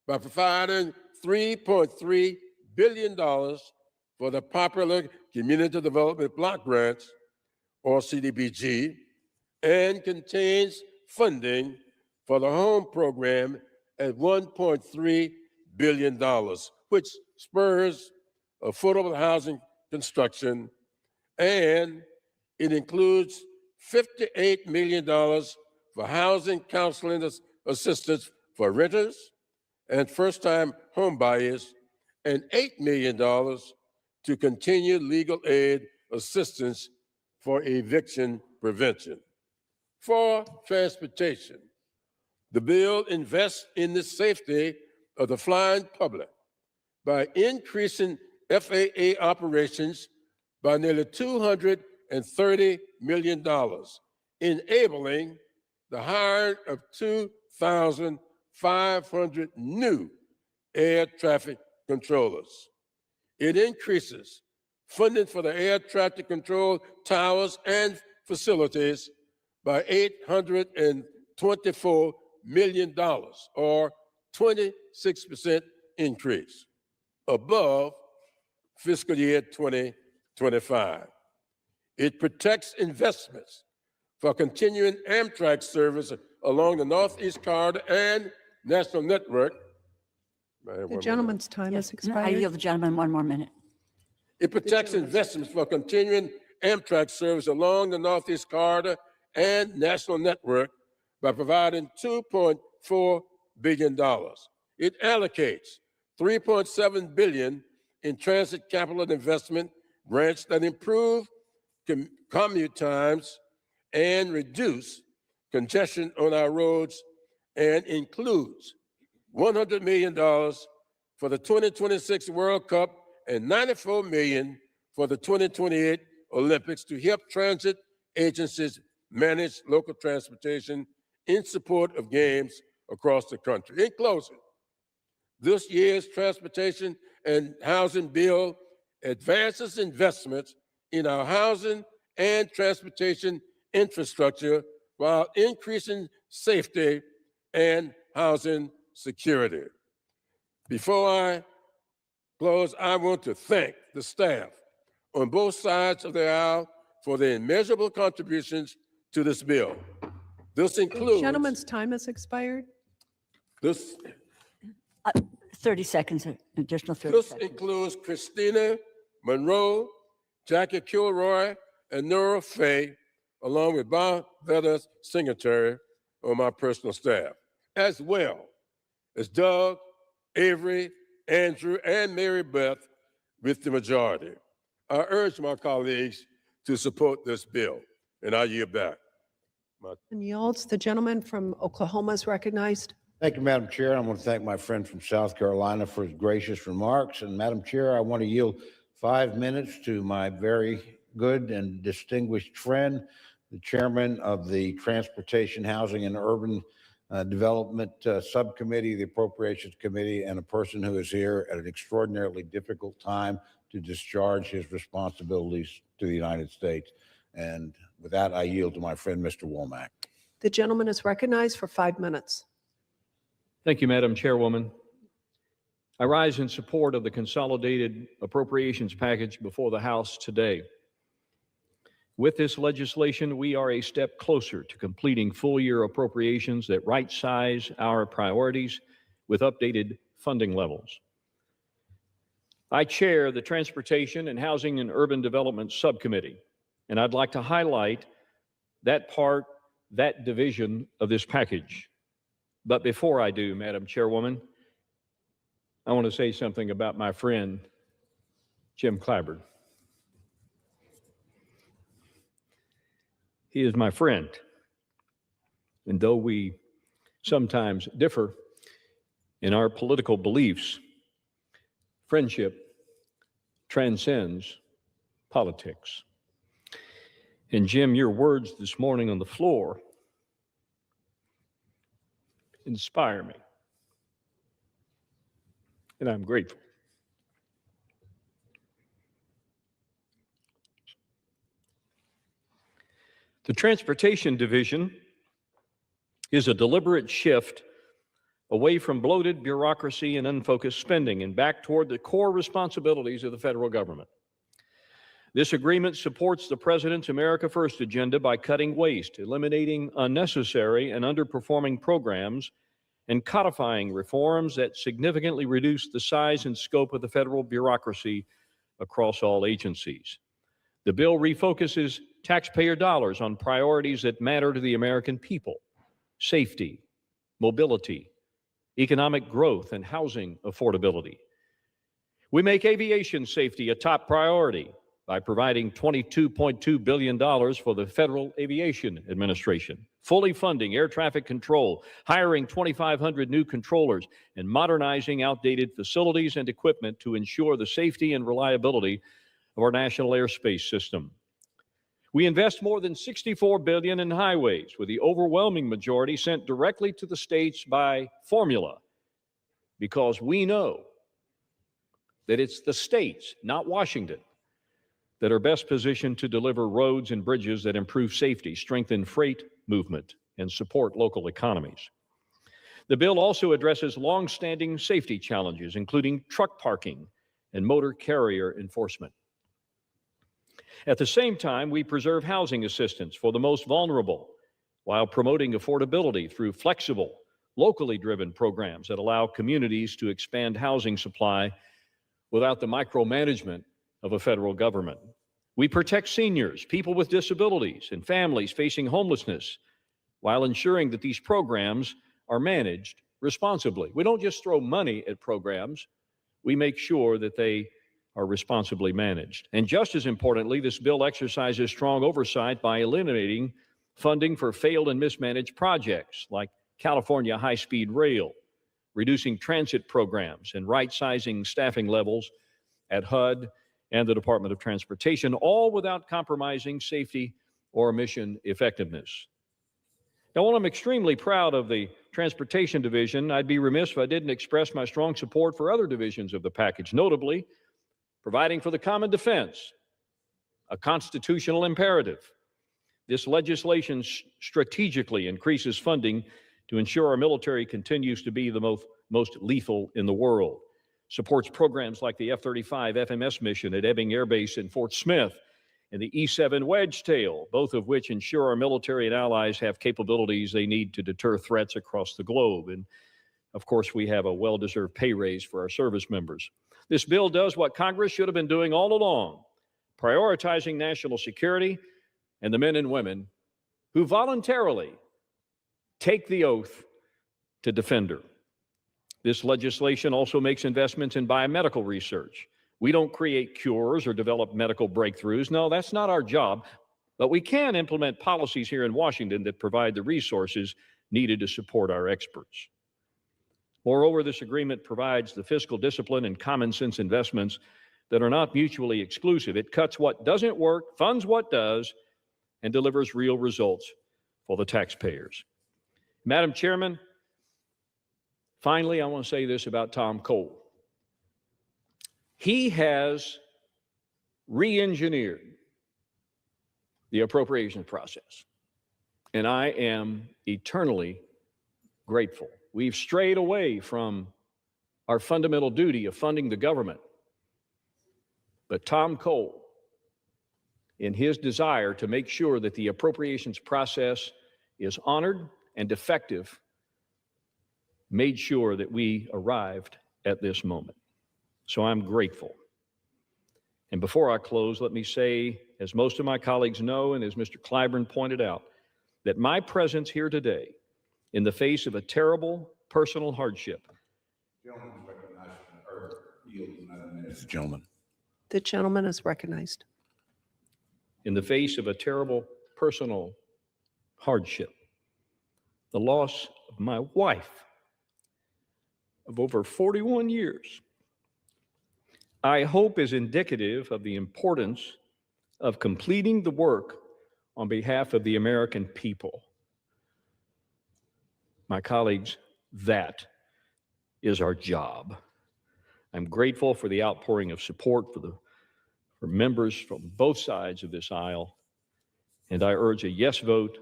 S3: by providing $3.3 billion for the popular Community Development Block Grants, or CDBG, and contains funding for the home program at $1.3 billion, which spurs affordable housing construction, and it includes $58 million for housing counseling assistance for renters and first-time home buyers, and $8 million to continue legal aid assistance for eviction prevention. For transportation, the bill invests in the safety of the flying public by increasing FAA operations by nearly $230 million, enabling the hiring of 2,500 new air traffic controllers. It increases funding for the air traffic control towers and facilities by $824 million, or 26% increase above fiscal year 2025. It protects investments for continuing Amtrak service along the Northeast Corridor and National Network.
S20: The gentleman's time has
S21: I
S20: expired.
S21: yield the gentleman one more minute.
S3: It protects investments for continuing Amtrak service along the Northeast Corridor and National Network by providing $2.4 billion. It allocates $3.7 billion in transit capital investment grants that improve commute times and reduce congestion on our roads, and includes $100 million for the 2026 World Cup and $94 million for the 2028 Olympics to help transit agencies manage local transportation in support of games across the country. In closing, this year's transportation and housing bill advances investments in our housing and transportation infrastructure while increasing safety and housing security. Before I close, I want to thank the staff on both sides of the aisle for their immeasurable contributions to this bill. This
S20: The
S3: includes
S20: gentleman's time has expired.
S3: this
S21: 30 seconds, additional 30
S3: This
S21: seconds.
S3: includes Christina Monroe, Jackie Kilroy, and Nora Fay, along with Bob Vedder's Singletary on my personal staff, as well as Doug, Avery, Andrew, and Mary Beth with the majority. I urge my colleagues to support this bill, and I yield back.
S20: And yields. The gentleman from Oklahoma is recognized.
S19: Thank you, Madam Chair. I want to thank my friend from South Carolina for his gracious remarks. And Madam Chair, I want to yield 5 minutes to my very good and distinguished friend, the chairman of the Transportation, Housing, and Urban Development Subcommittee, the Appropriations Committee, and a person who is here at an extraordinarily difficult time to discharge his responsibilities to the United States. And with that, I yield to my friend, Mr. Womack.
S20: The gentleman is recognized for 5 minutes.
S6: Thank you, Madam Chairwoman. I rise in support of the consolidated appropriations package before the House today. With this legislation, we are a step closer to completing full-year appropriations that right-size our priorities with updated funding levels. I chair the Transportation and Housing and Urban Development Subcommittee, and I'd like to highlight that division of this package. But before I do, Madam Chairwoman, I want to say something about my friend, Jim Clyburn. He is my friend. And though we sometimes differ in our political beliefs, friendship transcends politics. And Jim, your words this morning on the floor inspire me. And I'm grateful. The Transportation Division is a deliberate shift away from bloated bureaucracy and unfocused spending and back toward the core responsibilities of the federal government. This agreement supports the President's America First agenda by cutting waste, eliminating unnecessary and underperforming programs, and codifying reforms that significantly reduce the size and scope of the federal bureaucracy across all agencies. The bill refocuses taxpayer dollars on priorities that matter to the American people: safety, mobility, economic growth, and housing affordability. We make aviation safety a top priority by providing $22.2 billion for the Federal Aviation Administration, fully funding air traffic control, hiring 2,500 new controllers, and modernizing outdated facilities and equipment to ensure the safety and reliability of our national airspace system. We invest more than $64 billion in highways, with the overwhelming majority sent directly to the states by formula, because we know that it's the states, not Washington, that are best positioned to deliver roads and bridges that improve safety, strengthen freight movement, and support local economies. The bill also addresses long-standing safety challenges, including truck parking and motor carrier enforcement. At the same time, we preserve housing assistance for the most vulnerable while promoting affordability through flexible, locally driven programs that allow communities to expand housing supply without the micromanagement of a federal government. We protect seniors, people with disabilities, and families facing homelessness while ensuring that these programs are managed responsibly. We don't just throw money at programs, we make sure that they are responsibly managed. And just as importantly, this bill exercises strong oversight by eliminating funding for failed and mismanaged projects like California high-speed rail, reducing transit programs, and right-sizing staffing levels at HUD and the Department of Transportation, all without compromising safety or mission effectiveness. Now, while I'm extremely proud of the Transportation Division, I'd be remiss if I didn't express my strong support for other divisions of the package, notably providing for the common defense, a constitutional imperative. This legislation strategically increases funding to ensure our military continues to be the most lethal in the world, supports programs like the F-35 FMS mission at Ebbing Air Base in Fort Smith, and the E-7 Wedgetail, both of which ensure our military and allies have capabilities they need to deter threats across the globe. And of course, we have a well-deserved pay raise for our service members. This bill does what Congress should have been doing all along, prioritizing national security and the men and women who voluntarily take the oath to defend her. This legislation also makes investments in biomedical research. We don't create cures or develop medical breakthroughs. No, that's not our job. But we can implement policies here in Washington that provide the resources needed to support our experts. Moreover, this agreement provides the fiscal discipline and common sense investments that are not mutually exclusive. It cuts what doesn't work, funds what does, and delivers real results for the taxpayers. Madam Chairman, finally, I want to say this about Tom Cole. He has re-engineered the appropriations process, and I am eternally grateful. We've strayed away from our fundamental duty of funding the government, but Tom Cole, in his desire to make sure that the appropriations process is honored and effective, made sure that we arrived at this moment. So I'm grateful. And before I close, let me say, as most of my colleagues know, and as Mr. Clyburn pointed out, that my presence here today, in the face of a terrible personal hardship.
S20: Gentleman. The gentleman is recognized.
S6: In the face of a terrible personal hardship, the loss of my wife of over 41 years, I hope is indicative of the importance of completing the work on behalf of the American people. My colleagues, that is our job. I'm grateful for the outpouring of support for members from both sides of this aisle, and I urge a yes vote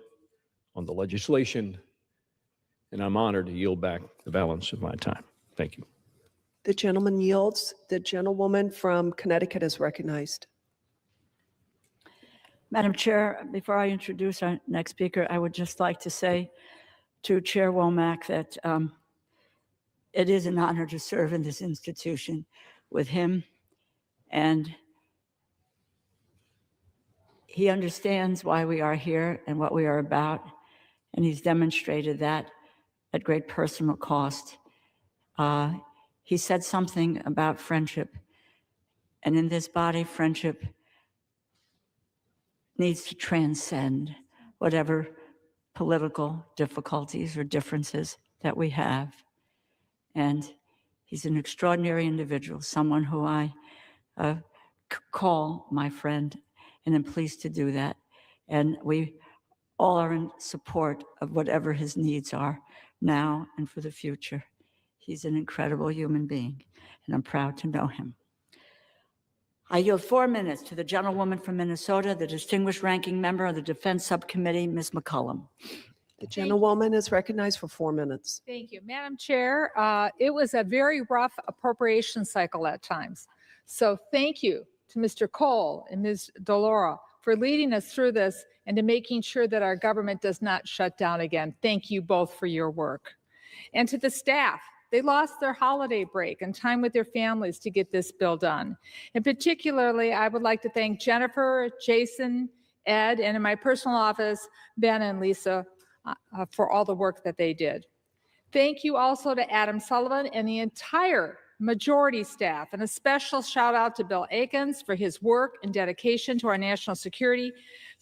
S6: on the legislation, and I'm honored to yield back the balance of my time. Thank you.
S20: The gentleman yields. The gentlewoman from Connecticut is recognized.
S21: Madam Chair, before I introduce our next speaker, I would just like to say to Chair Womack that it is an honor to serve in this institution with him, and he understands why we are here and what we are about, and he's demonstrated that at great personal cost. He said something about friendship, and in this body, friendship needs to transcend whatever political difficulties or differences that we have. And he's an extraordinary individual, someone who I call my friend, and I'm pleased to do that. And we all are in support of whatever his needs are now and for the future. He's an incredible human being, and I'm proud to know him. I yield 4 minutes to the gentlewoman from Minnesota, the distinguished ranking member of the Defense Subcommittee, Ms. McCollum.
S20: The gentlewoman is recognized for 4 minutes.
S7: Thank you, Madam Chair. It was a very rough appropriation cycle at times. So thank you to Mr. Cole and Ms. Delora for leading us through this and to making sure that our government does not shut down again. Thank you both for your work. And to the staff, they lost their holiday break and time with their families to get this bill done. And particularly, I would like to thank Jennifer, Jason, Ed, and in my personal office, Ben and Lisa, for all the work that they did. Thank you also to Adam Sullivan and the entire majority staff, and a special shout out to Bill Akins for his work and dedication to our national security.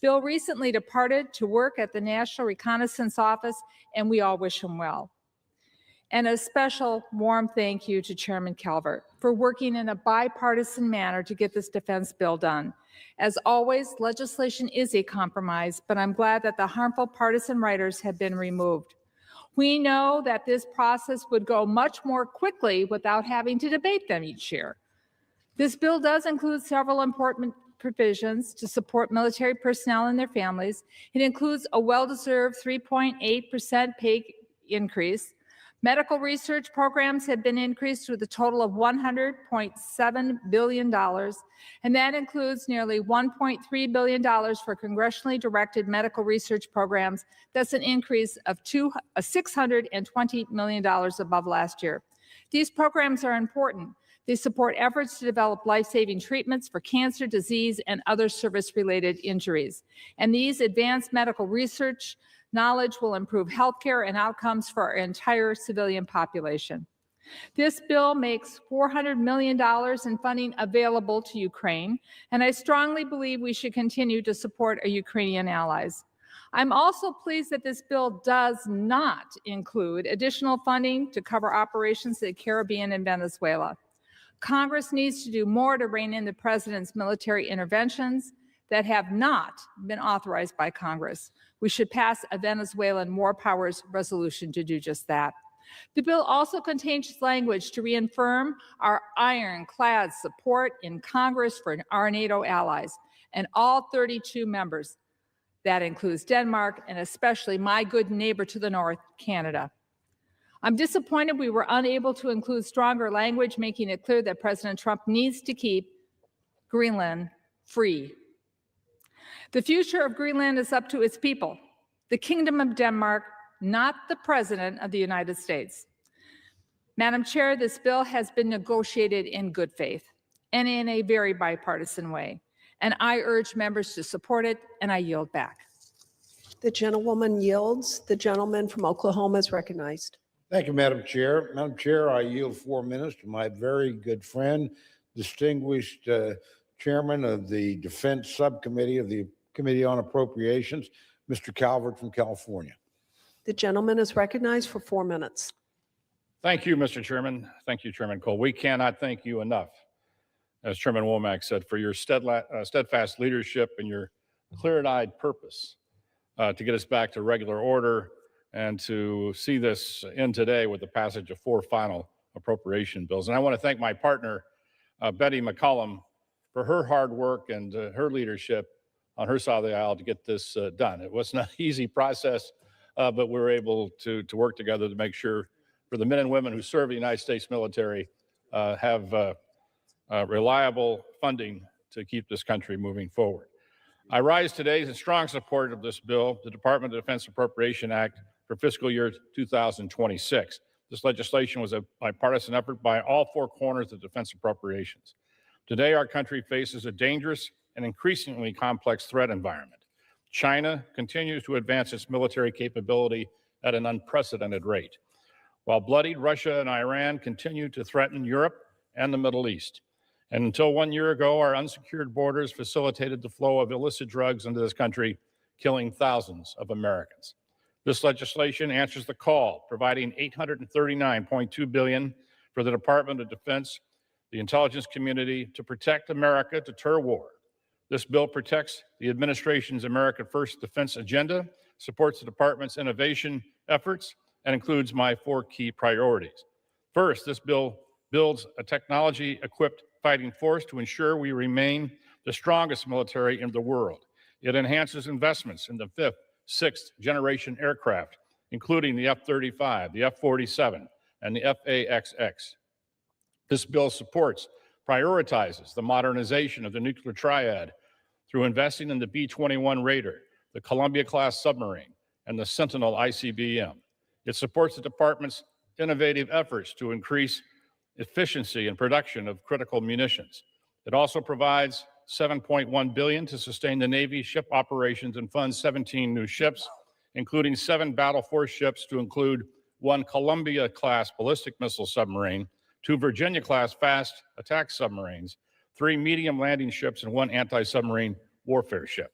S7: Bill recently departed to work at the National Reconnaissance Office, and we all wish him well. And a special warm thank you to Chairman Calvert for working in a bipartisan manner to get this defense bill done. As always, legislation is a compromise, but I'm glad that the harmful partisan writers have been removed. We know that this process would go much more quickly without having to debate them each year. This bill does include several important provisions to support military personnel and their families. It includes a well-deserved 3.8% pay increase. Medical research programs have been increased with a total of $100.7 billion, and that includes nearly $1.3 billion for congressionally directed medical research programs. That's an increase of $620 million above last year. These programs are important. They support efforts to develop life-saving treatments for cancer, disease, and other service-related injuries. And these advanced medical research knowledge will improve healthcare and outcomes for our entire civilian population. This bill makes $400 million in funding available to Ukraine, and I strongly believe we should continue to support our Ukrainian allies. I'm also pleased that this bill does not include additional funding to cover operations in the Caribbean and Venezuela. Congress needs to do more to rein in the president's military interventions that have not been authorized by Congress. We should pass a Venezuelan war powers resolution to do just that. The bill also contains language to reaffirm our ironclad support in Congress for our NATO allies and all 32 members. That includes Denmark and especially my good neighbor to the north, Canada. I'm disappointed we were unable to include stronger language making it clear that President Trump needs to keep Greenland free. The future of Greenland is up to its people, the Kingdom of Denmark, not the President of the United States. Madam Chair, this bill has been negotiated in good faith and in a very bipartisan way, and I urge members to support it, and I yield back.
S20: The gentlewoman yields. The gentleman from Oklahoma is recognized.
S19: Thank you, Madam Chair. Madam Chair, I yield 4 minutes to my very good friend, distinguished Chairman of the Defense Subcommittee of the Committee on Appropriations, Mr. Calvert from California.
S20: The gentleman is recognized for 4 minutes.
S22: Thank you, Mr. Chairman. Thank you, Chairman Cole. We cannot thank you enough, as Chairman Womack said, for your steadfast leadership and your clear-eyed purpose to get us back to regular order and to see this end today with the passage of 4 final appropriation bills. And I want to thank my partner, Betty McCollum, for her hard work and her leadership on her side of the aisle to get this done. It wasn't an easy process, but we were able to work together to make sure for the men and women who serve the United States military have reliable funding to keep this country moving forward. I rise today in strong support of this bill, the Department of Defense Appropriation Act for fiscal year 2026. This legislation was a bipartisan effort by all 4 corners of defense appropriations. Today, our country faces a dangerous and increasingly complex threat environment. China continues to advance its military capability at an unprecedented rate, while bloodied Russia and Iran continue to threaten Europe and the Middle East. And until 1 year ago, our unsecured borders facilitated the flow of illicit drugs into this country, killing thousands of Americans. This legislation answers the call, providing $839.2 billion for the Department of Defense, the intelligence community, to protect America, deter war. This bill protects the administration's America First defense agenda, supports the department's innovation efforts, and includes my 4 key priorities. First, this bill builds a technology-equipped fighting force to ensure we remain the strongest military in the world. It enhances investments in the 5th, 6th generation aircraft, including the F-35, the F-47, and the F/A-XX. This bill prioritizes the modernization of the nuclear triad through investing in the B-21 Raider, the Columbia-class submarine, and the Sentinel ICBM. It supports the department's innovative efforts to increase efficiency and production of critical munitions. It also provides $7.1 billion to sustain the Navy ship operations and funds 17 new ships, including 7 battle force ships to include 1 Columbia-class ballistic missile submarine, 2 Virginia-class fast attack submarines, 3 medium landing ships, and 1 anti-submarine warfare ship.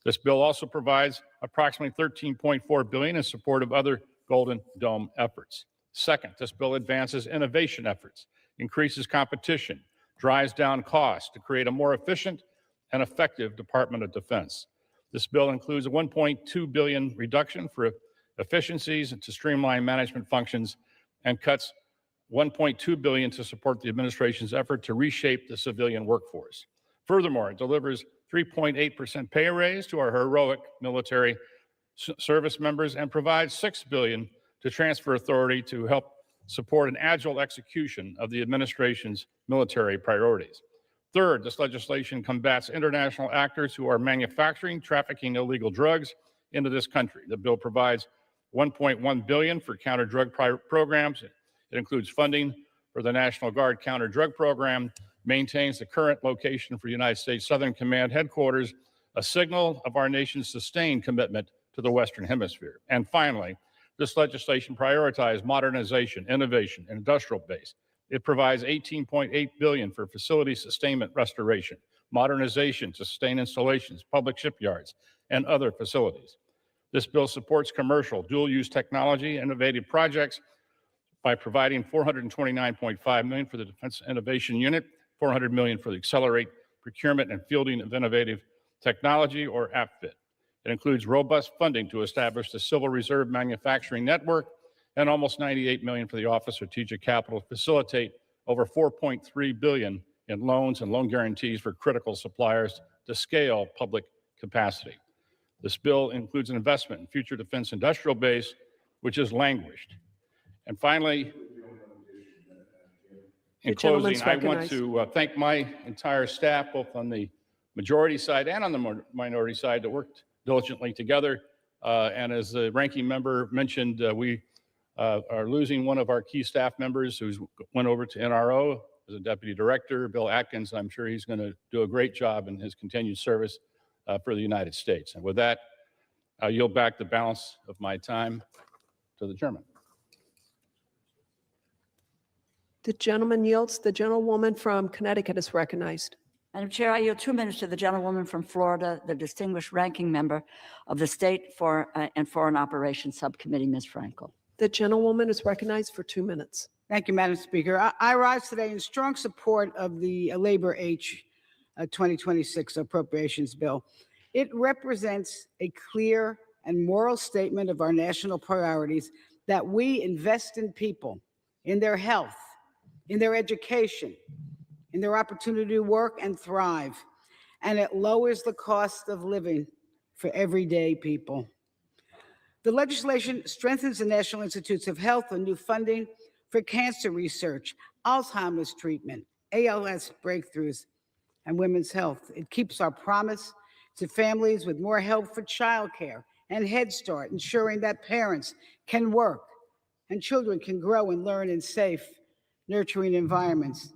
S22: This bill also provides approximately $13.4 billion in support of other Golden Dome efforts. Second, this bill advances innovation efforts, increases competition, drives down costs to create a more efficient and effective Department of Defense. This bill includes a $1.2 billion reduction for efficiencies and to streamline management functions, and cuts $1.2 billion to support the administration's effort to reshape the civilian workforce. Furthermore, it delivers 3.8% pay raise to our heroic military service members and provides $6 billion to transfer authority to help support an agile execution of the administration's military priorities. Third, this legislation combats international actors who are manufacturing, trafficking illegal drugs into this country. The bill provides $1.1 billion for counter-drug programs. It includes funding for the National Guard counter-drug program, maintains the current location for United States Southern Command headquarters, a signal of our nation's sustained commitment to the Western Hemisphere. And finally, this legislation prioritizes modernization, innovation, and industrial base. It provides $18.8 billion for facility sustainment restoration, modernization to sustain installations, public shipyards, and other facilities. This bill supports commercial, dual-use technology, innovative projects by providing $429.5 million for the Defense Innovation Unit, $400 million for the Accelerate Procurement and Fielding of Innovative Technology, or AFFIT. It includes robust funding to establish the Civil Reserve Manufacturing Network and almost $98 million for the Office of Strategic Capital to facilitate over $4.3 billion in loans and loan guarantees for critical suppliers to scale public capacity. This bill includes an investment in future defense industrial base, which has languished. And finally, in closing, I want to thank my entire staff, both on the majority side and on the minority side, that worked diligently together. And as the ranking member mentioned, we are losing one of our key staff members who went over to NRO as a deputy director, Bill Atkins. I'm sure he's going to do a great job in his continued service for the United States. And with that, I'll yield back the balance of my time to the chairman.
S20: The gentleman yields. The gentlewoman from Connecticut is recognized.
S21: Madam Chair, I yield 2 minutes to the gentlewoman from Florida, the distinguished ranking member of the State and Foreign Operations Subcommittee, Ms. Frankel.
S20: The gentlewoman is recognized for 2 minutes.
S8: Thank you, Madam Speaker. I rise today in strong support of the Labor H 2026 appropriations bill. It represents a clear and moral statement of our national priorities that we invest in people, in their health, in their education, in their opportunity to work and thrive, and it lowers the cost of living for everyday people. The legislation strengthens the National Institutes of Health with new funding for cancer research, Alzheimer's treatment, ALS breakthroughs, and women's health. It keeps our promise to families with more help for childcare and Head Start, ensuring that parents can work and children can grow and learn in safe, nurturing environments.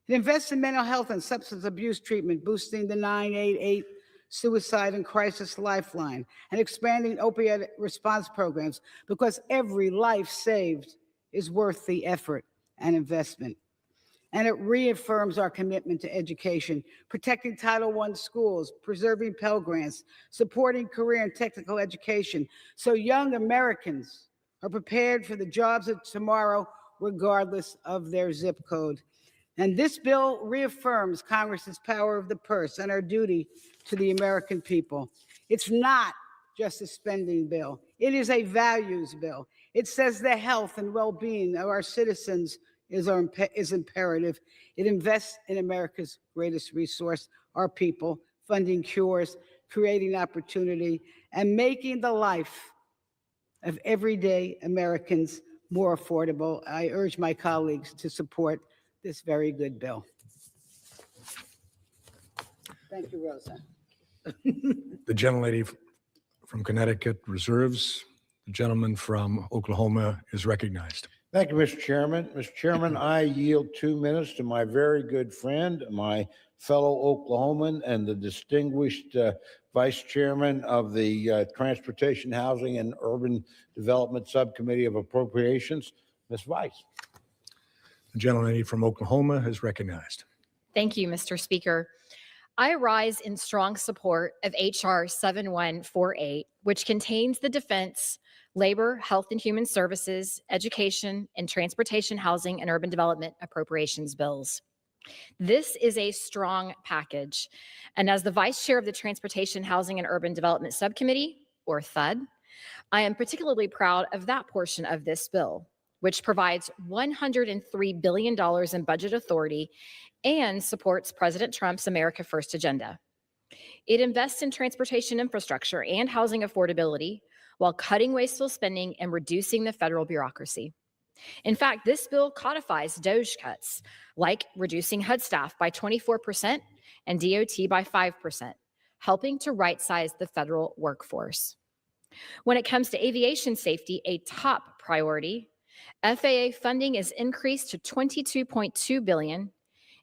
S8: It invests in mental health and substance abuse treatment, boosting the 988 Suicide and Crisis Lifeline, and expanding opioid response programs, because every life saved is worth the effort and investment. And it reaffirms our commitment to education, protecting Title I schools, preserving Pell Grants, supporting career and technical education, so young Americans are prepared for the jobs of tomorrow, regardless of their zip code. And this bill reaffirms Congress's power of the purse and our duty to the American people. It's not just a spending bill. It is a values bill. It says the health and well-being of our citizens is imperative. It invests in America's greatest resource, our people, funding cures, creating opportunity, and making the life of everyday Americans more affordable. I urge my colleagues to support this very good bill. Thank you, Rosa.
S9: The gentlelady from Connecticut reserves. The gentleman from Oklahoma is recognized.
S19: Thank you, Mr. Chairman. Mr. Chairman, I yield 2 minutes to my very good friend, my fellow Oklahoman, and the distinguished Vice Chairman of the Transportation, Housing, and Urban Development Subcommittee of Appropriations, Ms. Vice.
S9: The gentlelady from Oklahoma is recognized.
S10: Thank you, Mr. Speaker. I rise in strong support of H.R. 7148, which contains the Defense, Labor, Health and Human Services, Education, and Transportation, Housing, and Urban Development Appropriations bills. This is a strong package. And as the Vice Chair of the Transportation, Housing, and Urban Development Subcommittee, or THUD, I am particularly proud of that portion of this bill, which provides $103 billion in budget authority and supports President Trump's America First agenda. It invests in transportation infrastructure and housing affordability while cutting wasteful spending and reducing the federal bureaucracy. In fact, this bill codifies DOGE cuts, like reducing HUD staff by 24% and DOT by 5%, helping to right-size the federal workforce. When it comes to aviation safety, a top priority, FAA funding is increased to $22.2 billion,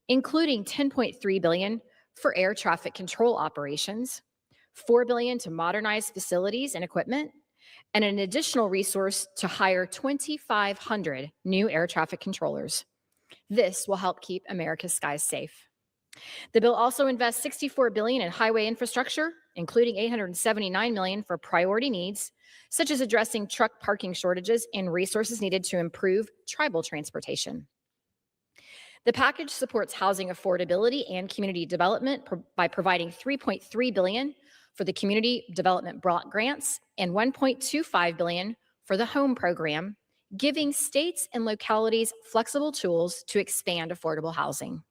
S10: including $10.3 billion for air traffic control operations, $4 billion to modernize facilities and equipment, and an additional resource to hire 2,500 new air traffic controllers. This will help keep America's skies safe. The bill also invests $64 billion in highway infrastructure, including $879 million for priority needs, such as addressing truck parking shortages and resources needed to improve tribal transportation. The package supports housing affordability and community development by providing $3.3 billion for the Community Development Block Grants and $1.25 billion for the Home Program, giving states and localities flexible tools to expand affordable housing.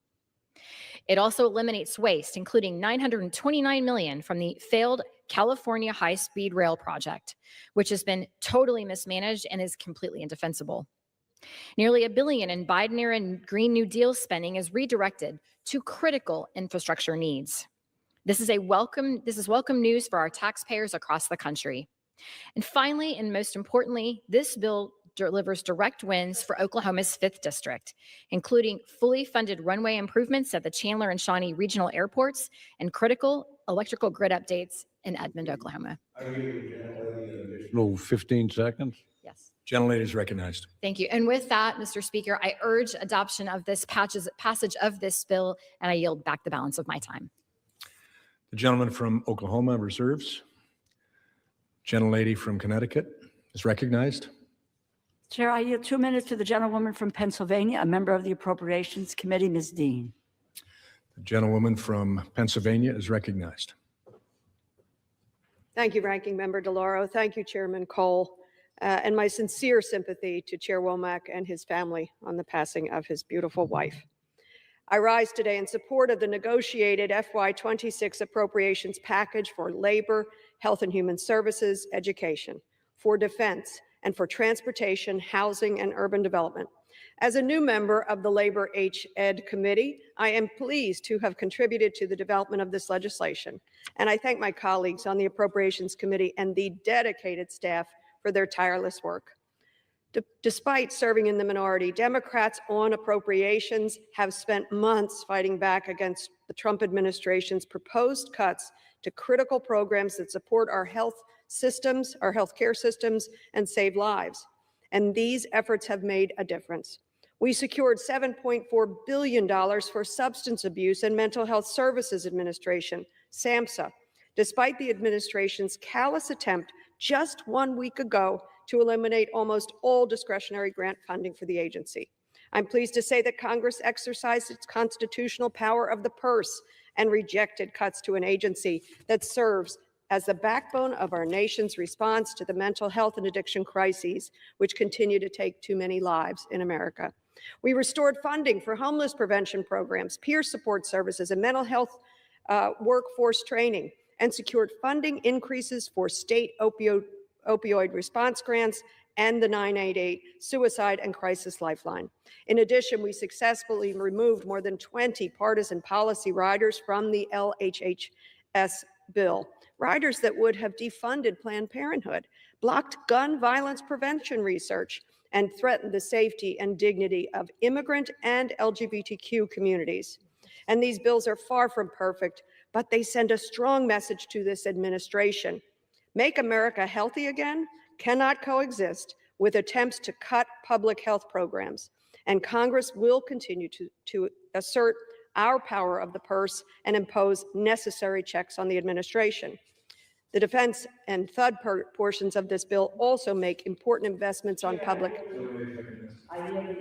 S10: It also eliminates waste, including $929 million from the failed California high-speed rail project, which has been totally mismanaged and is completely indefensible. Nearly $1 billion in Biden-era Green New Deal spending is redirected to critical infrastructure needs. This is welcome news for our taxpayers across the country. And finally, and most importantly, this bill delivers direct wins for Oklahoma's 5th District, including fully funded runway improvements at the Chandler and Shawnee regional airports and critical electrical grid updates in Edmond, Oklahoma.
S9: I give the gentlelady an additional 15 seconds.
S10: Yes.
S9: Gentlelady is recognized.
S10: Thank you. And with that, Mr. Speaker, I urge adoption of this passage of this bill, and I yield back the balance of my time.
S9: The gentleman from Oklahoma reserves. Gentlelady from Connecticut is recognized.
S21: Chair, I yield 2 minutes to the gentlewoman from Pennsylvania, a member of the Appropriations Committee, Ms. Dean.
S9: The gentlewoman from Pennsylvania is recognized.
S20: Thank you, Ranking Member DeLauro. Thank you, Chairman Cole. And my sincere sympathy to Chair Womack and his family on the passing of his beautiful wife. I rise today in support of the negotiated FY26 appropriations package for labor, health and human services, education, for defense, and for transportation, housing, and urban development. As a new member of the Labor Ed Committee, I am pleased to have contributed to the development of this legislation, and I thank my colleagues on the Appropriations Committee and the dedicated staff for their tireless work. Despite serving in the minority, Democrats on appropriations have spent months fighting back against the Trump administration's proposed cuts to critical programs that support our health systems, our healthcare systems, and save lives. And these efforts have made a difference. We secured $7.4 billion for Substance Abuse and Mental Health Services Administration, SAMHSA, despite the administration's callous attempt just 1 week ago to eliminate almost all discretionary grant funding for the agency. I'm pleased to say that Congress exercised its constitutional power of the purse and rejected cuts to an agency that serves as the backbone of our nation's response to the mental health and addiction crises, which continue to take too many lives in America. We restored funding for homeless prevention programs, peer support services, and mental health workforce training, and secured funding increases for state opioid response grants and the 988 Suicide and Crisis Lifeline. In addition, we successfully removed more than 20 partisan policy riders from the LHHS bill, riders that would have defunded Planned Parenthood, blocked gun violence prevention research, and threatened the safety and dignity of immigrant and LGBTQ communities. And these bills are far from perfect, but they send a strong message to this administration. Make America healthy again cannot coexist with attempts to cut public health programs. And Congress will continue to assert our power of the purse and impose necessary checks on the administration. The defense and THUD portions of this bill also make important investments on public.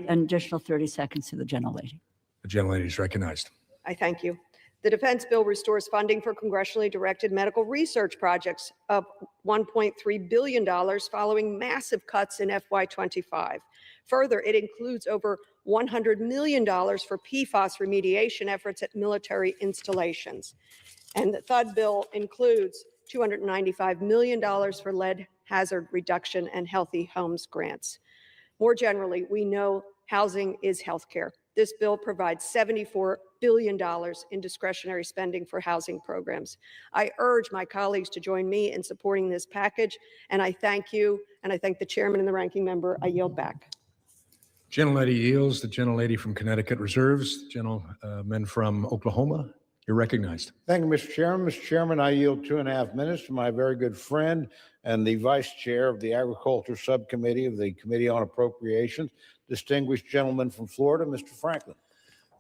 S21: An additional 30 seconds to the gentlelady.
S9: The gentlelady is recognized.
S20: I thank you. The defense bill restores funding for congressionally directed medical research projects of $1.3 billion following massive cuts in FY25. Further, it includes over $100 million for PFAS remediation efforts at military installations. And the THUD bill includes $295 million for lead hazard reduction and healthy homes grants. More generally, we know housing is healthcare. This bill provides $74 billion in discretionary spending for housing programs. I urge my colleagues to join me in supporting this package, and I thank you, and I thank the chairman and the ranking member. I yield back.
S9: Gentlelady yields. The gentlelady from Connecticut reserves. Gentleman from Oklahoma, you're recognized.
S19: Thank you, Mr. Chairman. Mr. Chairman, I yield 2.5 minutes to my very good friend and the vice chair of the Agriculture Subcommittee of the Committee on Appropriations, distinguished gentleman from Florida, Mr. Franklin.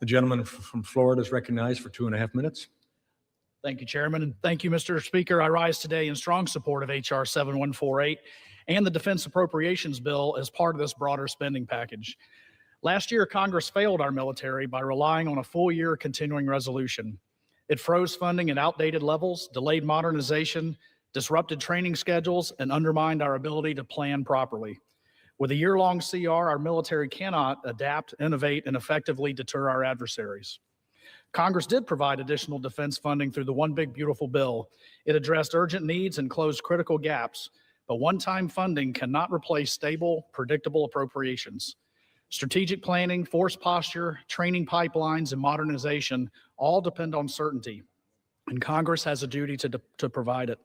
S9: The gentleman from Florida is recognized for 2.5 minutes.
S12: Thank you, Chairman, and thank you, Mr. Speaker. I rise today in strong support of H.R. 7148 and the Defense Appropriations Bill as part of this broader spending package. Last year, Congress failed our military by relying on a full-year continuing resolution. It froze funding at outdated levels, delayed modernization, disrupted training schedules, and undermined our ability to plan properly. With a year-long CR, our military cannot adapt, innovate, and effectively deter our adversaries. Congress did provide additional defense funding through the One Big Beautiful Bill. It addressed urgent needs and closed critical gaps, but one-time funding cannot replace stable, predictable appropriations. Strategic planning, force posture, training pipelines, and modernization all depend on certainty, and Congress has a duty to provide it.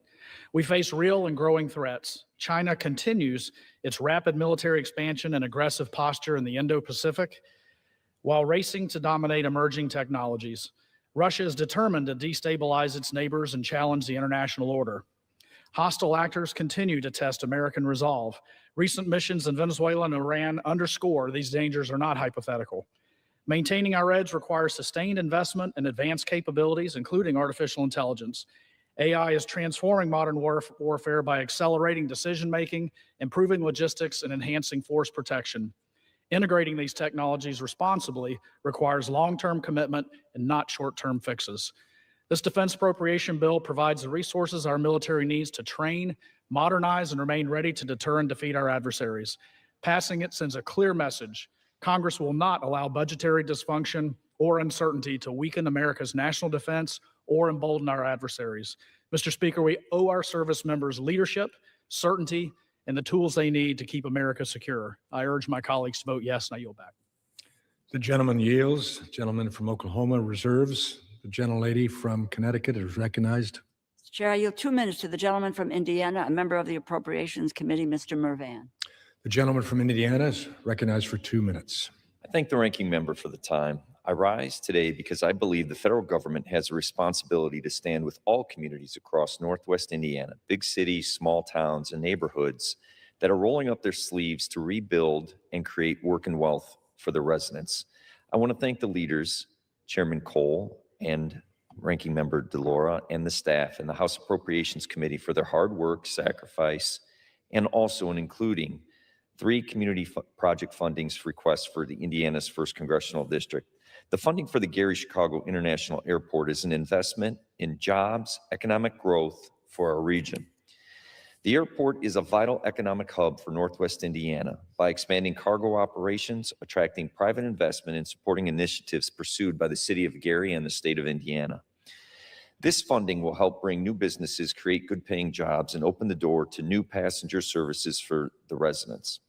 S12: We face real and growing threats. China continues its rapid military expansion and aggressive posture in the Indo-Pacific while racing to dominate emerging technologies. Russia is determined to destabilize its neighbors and challenge the international order. Hostile actors continue to test American resolve. Recent missions in Venezuela and Iran underscore these dangers are not hypothetical. Maintaining our edge requires sustained investment in advanced capabilities, including artificial intelligence. AI is transforming modern warfare by accelerating decision-making, improving logistics, and enhancing force protection. Integrating these technologies responsibly requires long-term commitment and not short-term fixes. This defense appropriation bill provides the resources our military needs to train, modernize, and remain ready to deter and defeat our adversaries. Passing it sends a clear message. Congress will not allow budgetary dysfunction or uncertainty to weaken America's national defense or embolden our adversaries. Mr. Speaker, we owe our service members leadership, certainty, and the tools they need to keep America secure. I urge my colleagues to vote yes, and I yield back.
S9: The gentleman yields. The gentleman from Oklahoma reserves. The gentlelady from Connecticut is recognized.
S21: Mr. Chair, I yield 2 minutes to the gentleman from Indiana, a member of the Appropriations Committee, Mr. Mervan.
S9: The gentleman from Indiana is recognized for 2 minutes.
S13: I thank the ranking member for the time. I rise today because I believe the federal government has a responsibility to stand with all communities across Northwest Indiana, big cities, small towns, and neighborhoods that are rolling up their sleeves to rebuild and create work and wealth for the residents. I want to thank the leaders, Chairman Cole and Ranking Member DeLaura, and the staff and the House Appropriations Committee for their hard work, sacrifice, and also in including 3 community project fundings requests for the Indiana's 1st Congressional District. The funding for the Gary-Chicago International Airport is an investment in jobs, economic growth for our region. The airport is a vital economic hub for Northwest Indiana by expanding cargo operations, attracting private investment, and supporting initiatives pursued by the city of Gary and the state of Indiana. This funding will help bring new businesses, create good-paying jobs, and open the door to new passenger services for the residents.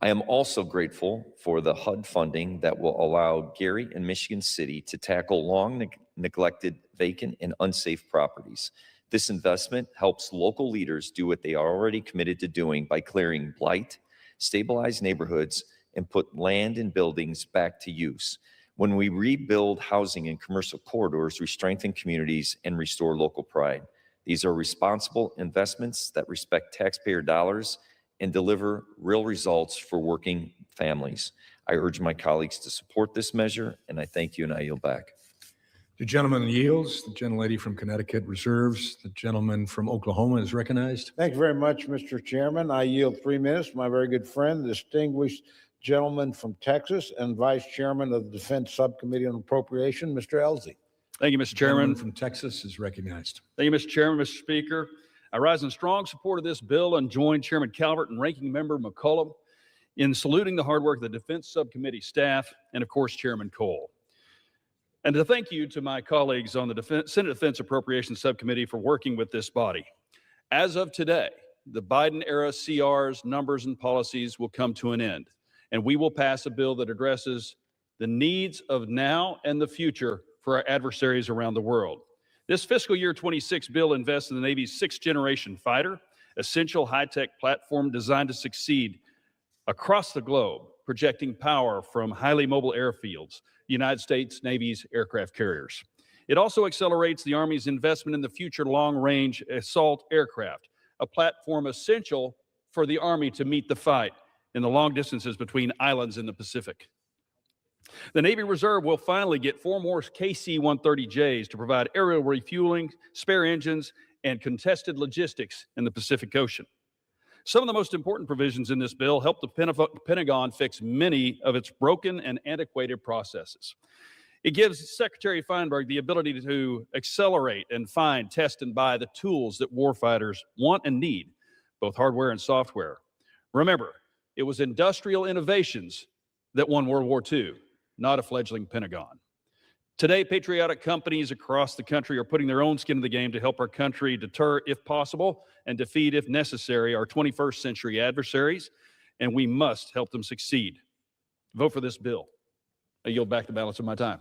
S13: I am also grateful for the HUD funding that will allow Gary and Michigan City to tackle long neglected, vacant, and unsafe properties. This investment helps local leaders do what they are already committed to doing by clearing blight, stabilize neighborhoods, and put land and buildings back to use. When we rebuild housing and commercial corridors, we strengthen communities and restore local pride. These are responsible investments that respect taxpayer dollars and deliver real results for working families. I urge my colleagues to support this measure, and I thank you, and I yield back.
S9: The gentleman yields. The gentlelady from Connecticut reserves. The gentleman from Oklahoma is recognized.
S19: Thank you very much, Mr. Chairman. I yield 3 minutes to my very good friend, the distinguished gentleman from Texas and Vice Chairman of the Defense Subcommittee on Appropriation, Mr. Elsie.
S6: Thank you, Mr. Chairman.
S9: From Texas is recognized.
S6: Thank you, Mr. Chairman, Mr. Speaker. I rise in strong support of this bill and join Chairman Calvert and Ranking Member McCollum in saluting the hard work of the Defense Subcommittee staff and, of course, Chairman Cole. And to thank you to my colleagues on the Senate Defense Appropriations Subcommittee for working with this body. As of today, the Biden-era CR's numbers and policies will come to an end, and we will pass a bill that addresses the needs of now and the future for our adversaries around the world. This fiscal year 26 bill invests in the Navy's 6th-generation fighter, essential high-tech platform designed to succeed across the globe, projecting power from highly mobile airfields, the United States Navy's aircraft carriers. It also accelerates the Army's investment in the future long-range assault aircraft, a platform essential for the Army to meet the fight in the long distances between islands in the Pacific. The Navy Reserve will finally get 4 more KC-130Js to provide aerial refueling, spare engines, and contested logistics in the Pacific Ocean. Some of the most important provisions in this bill help the Pentagon fix many of its broken and antiquated processes. It gives Secretary Feinberg the ability to accelerate and find, test, and buy the tools that warfighters want and need, both hardware and software. Remember, it was industrial innovations that won World War II, not a fledgling Pentagon. Today, patriotic companies across the country are putting their own skin in the game to help our country deter, if possible, and defeat, if necessary, our 21st century adversaries, and we must help them succeed. Vote for this bill. I yield back the balance of my time.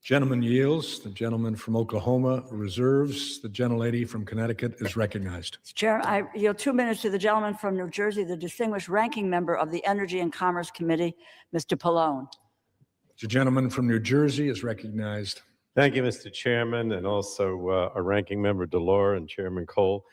S9: Gentleman yields. The gentleman from Oklahoma reserves. The gentlelady from Connecticut is recognized.
S21: Chair, I yield 2 minutes to the gentleman from New Jersey, the distinguished ranking member of the Energy and Commerce Committee, Mr. Pallone.
S9: The gentleman from New Jersey is recognized.
S15: Thank you, Mr. Chairman, and also our ranking member DeLaura and Chairman Cole.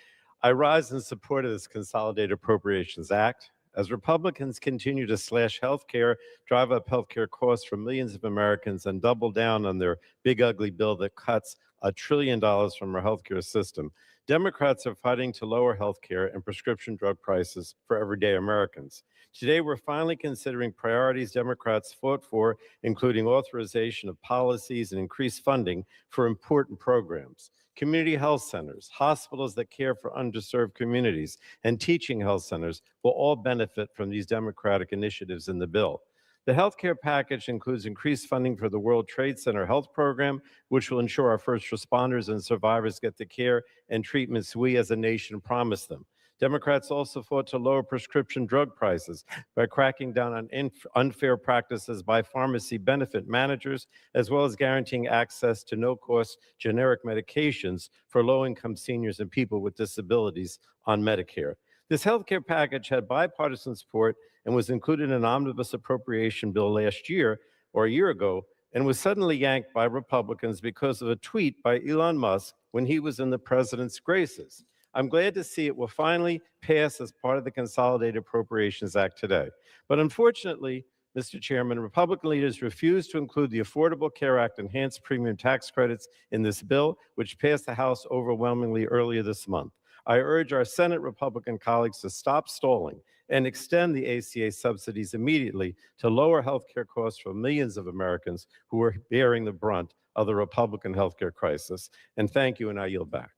S15: I rise in support of this Consolidated Appropriations Act. As Republicans continue to slash health care, drive up health care costs for millions of Americans, and double down on their big ugly bill that cuts $1 trillion from our healthcare system. Democrats are fighting to lower healthcare and prescription drug prices for everyday Americans. Today, we're finally considering priorities Democrats fought for, including authorization of policies and increased funding for important programs. Community health centers, hospitals that care for underserved communities, and teaching health centers will all benefit from these Democratic initiatives in the bill. The healthcare package includes increased funding for the World Trade Center Health Program, which will ensure our first responders and survivors get the care and treatments we as a nation promised them. Democrats also fought to lower prescription drug prices by cracking down on unfair practices by pharmacy benefit managers, as well as guaranteeing access to no-cost generic medications for low-income seniors and people with disabilities on Medicare. This healthcare package had bipartisan support and was included in an omnibus appropriation bill last year or a year ago, and was suddenly yanked by Republicans because of a tweet by Elon Musk when he was in the president's graces. I'm glad to see it will finally pass as part of the Consolidated Appropriations Act today. But unfortunately, Mr. Chairman, Republican leaders refused to include the Affordable Care Act enhanced premium tax credits in this bill, which passed the House overwhelmingly earlier this month. I urge our Senate Republican colleagues to stop stalling and extend the ACA subsidies immediately to lower health care costs for millions of Americans who are bearing the brunt of the Republican health care crisis. And thank you, and I yield back.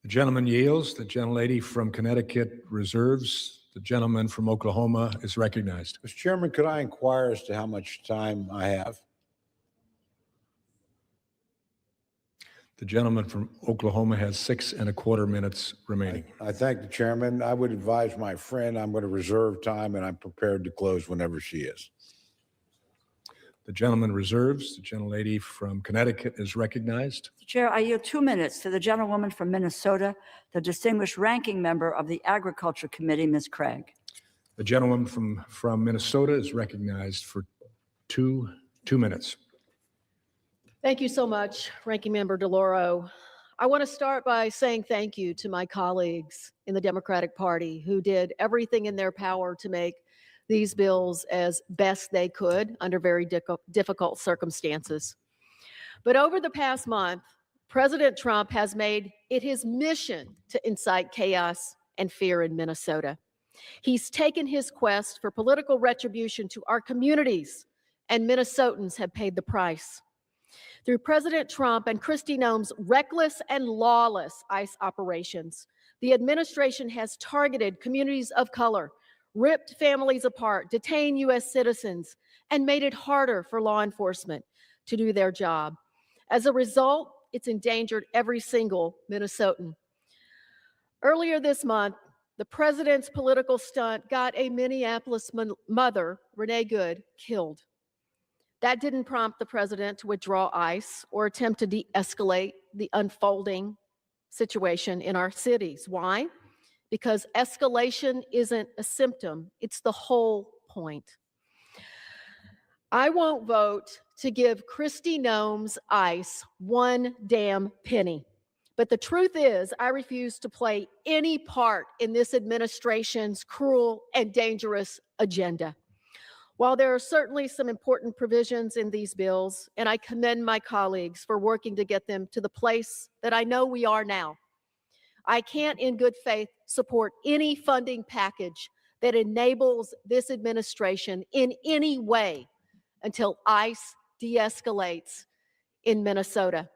S9: The gentleman yields. The gentlelady from Connecticut reserves. The gentleman from Oklahoma is recognized.
S19: Mr. Chairman, could I inquire as to how much time I have?
S9: The gentleman from Oklahoma has 6¼ minutes remaining.
S19: I thank the chairman. I would advise my friend I'm going to reserve time, and I'm prepared to close whenever she is.
S9: The gentleman reserves. The gentlelady from Connecticut is recognized.
S21: Chair, I yield 2 minutes to the gentlewoman from Minnesota, the distinguished ranking member of the Agriculture Committee, Ms. Craig.
S9: The gentleman from Minnesota is recognized for two minutes.
S16: Thank you so much, Ranking Member DeLauro. I want to start by saying thank you to my colleagues in the Democratic Party who did everything in their power to make these bills as best they could under very difficult circumstances. But over the past month, President Trump has made it his mission to incite chaos and fear in Minnesota. He's taken his quest for political retribution to our communities, and Minnesotans have paid the price. Through President Trump and Kristi Noem's reckless and lawless ICE operations, the administration has targeted communities of color, ripped families apart, detained U.S. citizens, and made it harder for law enforcement to do their job. As a result, it's endangered every single Minnesotan. Earlier this month, the president's political stunt got a Minneapolis mother, Renee Good, killed. That didn't prompt the president to withdraw ICE or attempt to de-escalate the unfolding situation in our cities. Why? Because escalation isn't a symptom, it's the whole point. I won't vote to give Kristi Noem's ICE one damn penny. But the truth is, I refuse to play any part in this administration's cruel and dangerous agenda. While there are certainly some important provisions in these bills, and I commend my colleagues for working to get them to the place that I know we are now, I can't in good faith support any funding package that enables this administration in any way until ICE de-escalates in Minnesota.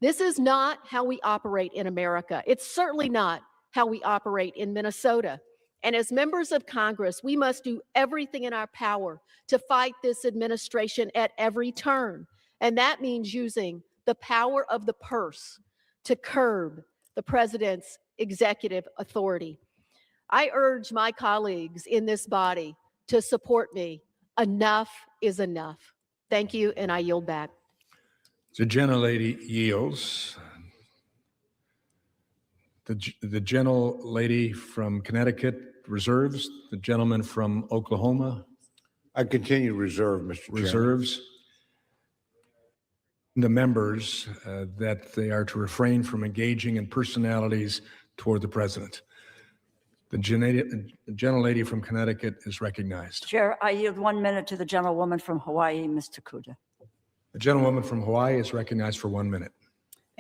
S16: This is not how we operate in America. It's certainly not how we operate in Minnesota. And as members of Congress, we must do everything in our power to fight this administration at every turn. And that means using the power of the purse to curb the president's executive authority. I urge my colleagues in this body to support me. Enough is enough. Thank you, and I yield back.
S9: The gentlelady yields. The gentlelady from Connecticut reserves. The gentleman from Oklahoma.
S19: I continue to reserve, Mr. Chairman.
S9: Reserves. The members that they are to refrain from engaging in personalities toward the president. The gentlelady from Connecticut is recognized.
S21: Chair, I yield 1 minute to the gentlewoman from Hawaii, Ms. Takuda.
S9: The gentlewoman from Hawaii is recognized for 1 minute.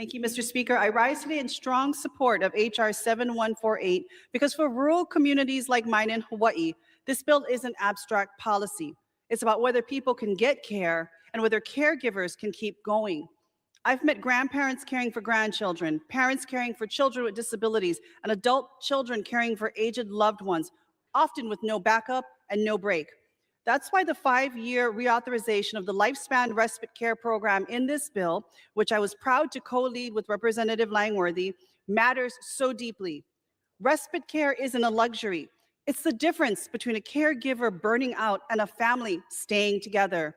S11: Thank you, Mr. Speaker. I rise today in strong support of H.R. 7148 because for rural communities like mine in Hawaii, this bill isn't abstract policy. It's about whether people can get care and whether caregivers can keep going. I've met grandparents caring for grandchildren, parents caring for children with disabilities, and adult children caring for aged loved ones, often with no backup and no break. That's why the 5-year reauthorization of the Lifespan Respite Care Program in this bill, which I was proud to co-lead with Representative Langworthy, matters so deeply. Respite care isn't a luxury. It's the difference between a caregiver burning out and a family staying together.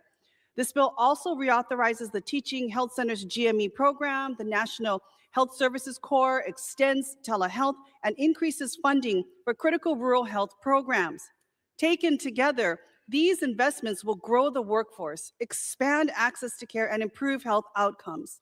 S11: This bill also reauthorizes the Teaching Health Center's GME program, the National Health Services Corps, extends telehealth, and increases funding for critical rural health programs. Taken together, these investments will grow the workforce, expand access to care, and improve health outcomes.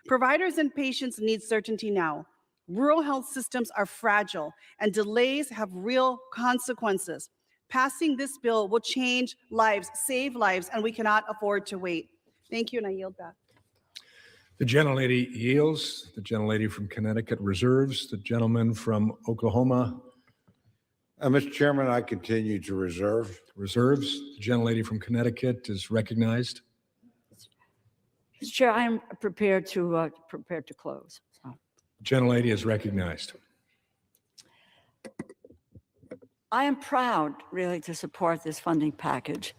S11: Providers and patients need certainty now. Rural health systems are fragile, and delays have real consequences. Passing this bill will change lives, save lives, and we cannot afford to wait. Thank you, and I yield back.
S9: The gentlelady yields. The gentlelady from Connecticut reserves. The gentleman from Oklahoma
S19: Mr. Chairman, I continue to reserve.
S9: reserves. The gentlelady from Connecticut is recognized.
S21: Mr. Chair, I am prepared to close. So.
S9: The gentlelady is recognized.
S21: I am proud, really, to support this funding package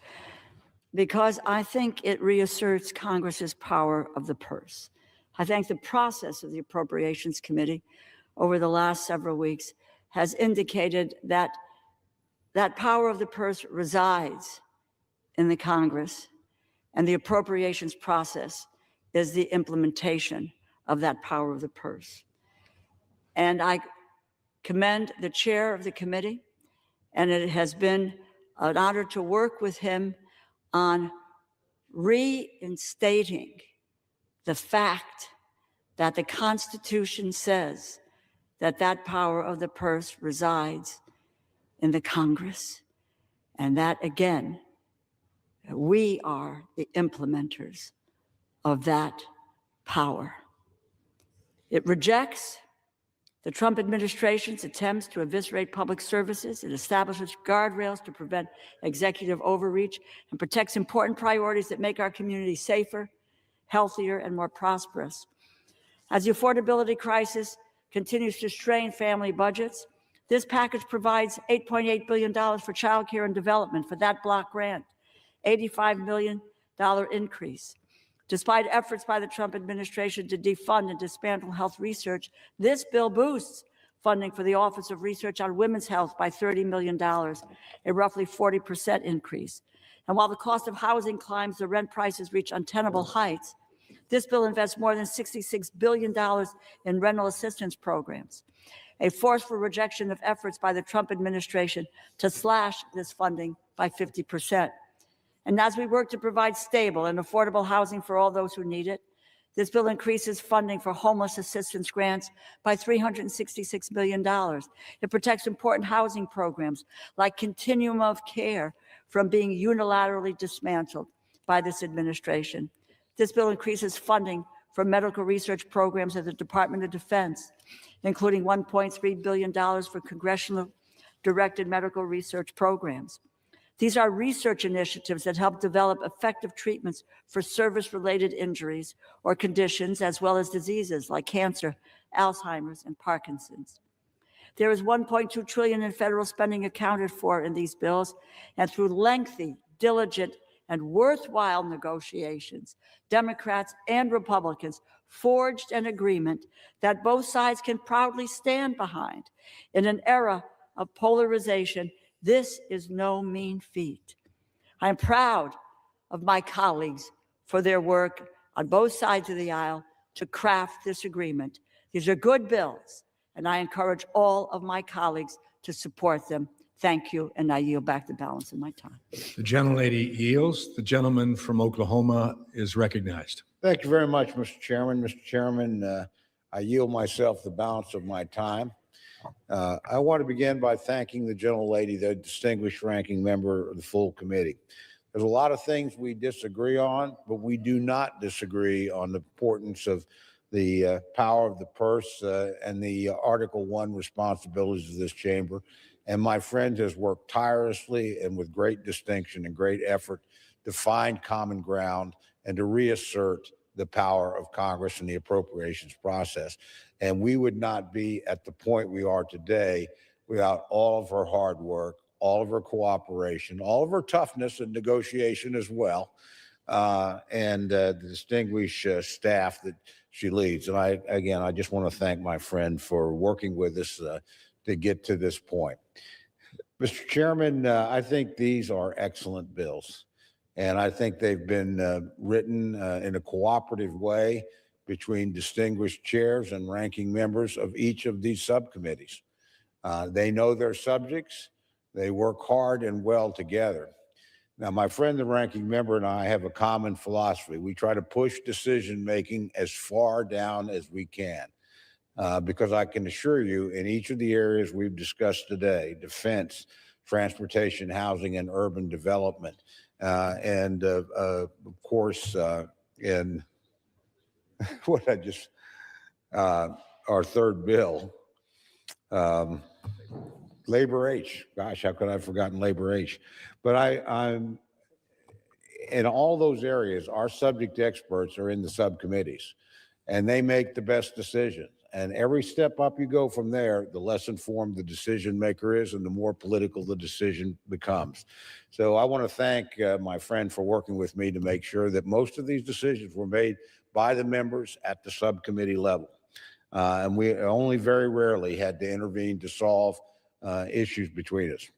S21: because I think it reasserts Congress's power of the purse. I think the process of the Appropriations Committee over the last several weeks has indicated that that power of the purse resides in the Congress, and the appropriations process is the implementation of that power of the purse. And I commend the chair of the committee, and it has been an honor to work with him on reinstating the fact that the Constitution says that that power of the purse resides in the Congress, and that, again, we are the implementers of that power. It rejects the Trump administration's attempts to eviscerate public services. It establishes guardrails to prevent executive overreach and protects important priorities that make our community safer, healthier, and more prosperous. As the affordability crisis continues to strain family budgets, this package provides $8.8 billion for child care and development for that block grant, $85 million increase. Despite efforts by the Trump administration to defund and dismantle health research, this bill boosts funding for the Office of Research on Women's Health by $30 million, a roughly 40% increase. And while the cost of housing climbs, the rent prices reach untenable heights, this bill invests more than $66 billion in rental assistance programs, a forceful rejection of efforts by the Trump administration to slash this funding by 50%. And as we work to provide stable and affordable housing for all those who need it, this bill increases funding for homeless assistance grants by $366 million. It protects important housing programs like Continuum of Care from being unilaterally dismantled by this administration. This bill increases funding for medical research programs at the Department of Defense, including $1.3 billion for Congressional directed medical research programs. These are research initiatives that help develop effective treatments for service-related injuries or conditions, as well as diseases like cancer, Alzheimer's, and Parkinson's. There is $1.2 trillion in federal spending accounted for in these bills, and through lengthy, diligent, and worthwhile negotiations, Democrats and Republicans forged an agreement that both sides can proudly stand behind. In an era of polarization, this is no mean feat. I am proud of my colleagues for their work on both sides of the aisle to craft this agreement. These are good bills, and I encourage all of my colleagues to support them. Thank you, and I yield back the balance of my time.
S9: The gentlelady yields. The gentleman from Oklahoma is recognized.
S19: Thank you very much, Mr. Chairman. Mr. Chairman, I yield myself the balance of my time. I want to begin by thanking the gentlelady, the distinguished ranking member of the full committee. There's a lot of things we disagree on, but we do not disagree on the importance of the power of the purse and the Article 1 responsibilities of this chamber. And my friend has worked tirelessly and with great distinction and great effort to find common ground and to reassert the power of Congress in the appropriations process. And we would not be at the point we are today without all of her hard work, all of her cooperation, all of her toughness and negotiation as well, and the distinguished staff that she leads. And I just want to thank my friend for working with us to get to this point. Mr. Chairman, I think these are excellent bills. And I think they've been written in a cooperative way between distinguished chairs and ranking members of each of these subcommittees. They know their subjects. They work hard and well together. Now, my friend, the ranking member, and I have a common philosophy. We try to push decision-making as far down as we can, because I can assure you in each of the areas we've discussed today, defense, transportation, housing, and urban development, and of course, in what I just, our third bill, Labor H. Gosh, how could I have forgotten Labor H? But I'm in all those areas, our subject experts are in the subcommittees, and they make the best decisions. And every step up you go from there, the less informed the decision maker is and the more political the decision becomes. So I want to thank my friend for working with me to make sure that most of these decisions were made by the members at the subcommittee level. And we only very rarely had to intervene to solve issues between us.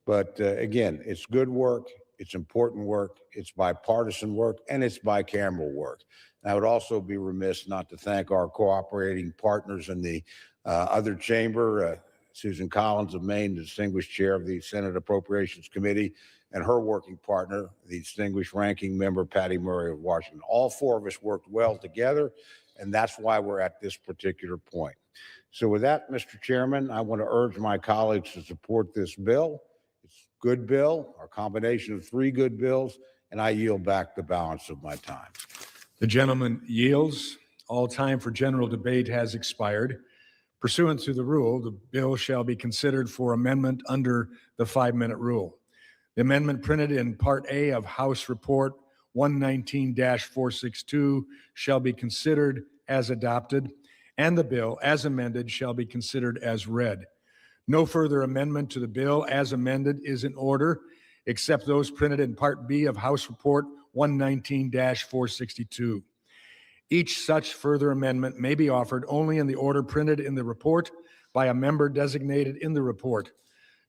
S19: But again, it's good work, it's important work, it's bipartisan work, and it's bicameral work. I would also be remiss not to thank our cooperating partners in the other chamber, Susan Collins of Maine, the distinguished chair of the Senate Appropriations Committee, and her working partner, the distinguished ranking member, Patty Murray of Washington. All four of us worked well together, and that's why we're at this particular point. So with that, Mr. Chairman, I want to urge my colleagues to support this bill. It's a good bill, a combination of three good bills, and I yield back the balance of my time.
S9: The gentleman yields. All time for general debate has expired. Pursuant to the rule, the bill shall be considered for amendment under the 5-minute rule. The amendment printed in Part A of House Report 119-462 shall be considered as adopted, and the bill as amended shall be considered as read. No further amendment to the bill as amended is in order, except those printed in Part B of House Report 119-462. Each such further amendment may be offered only in the order printed in the report by a member designated in the report,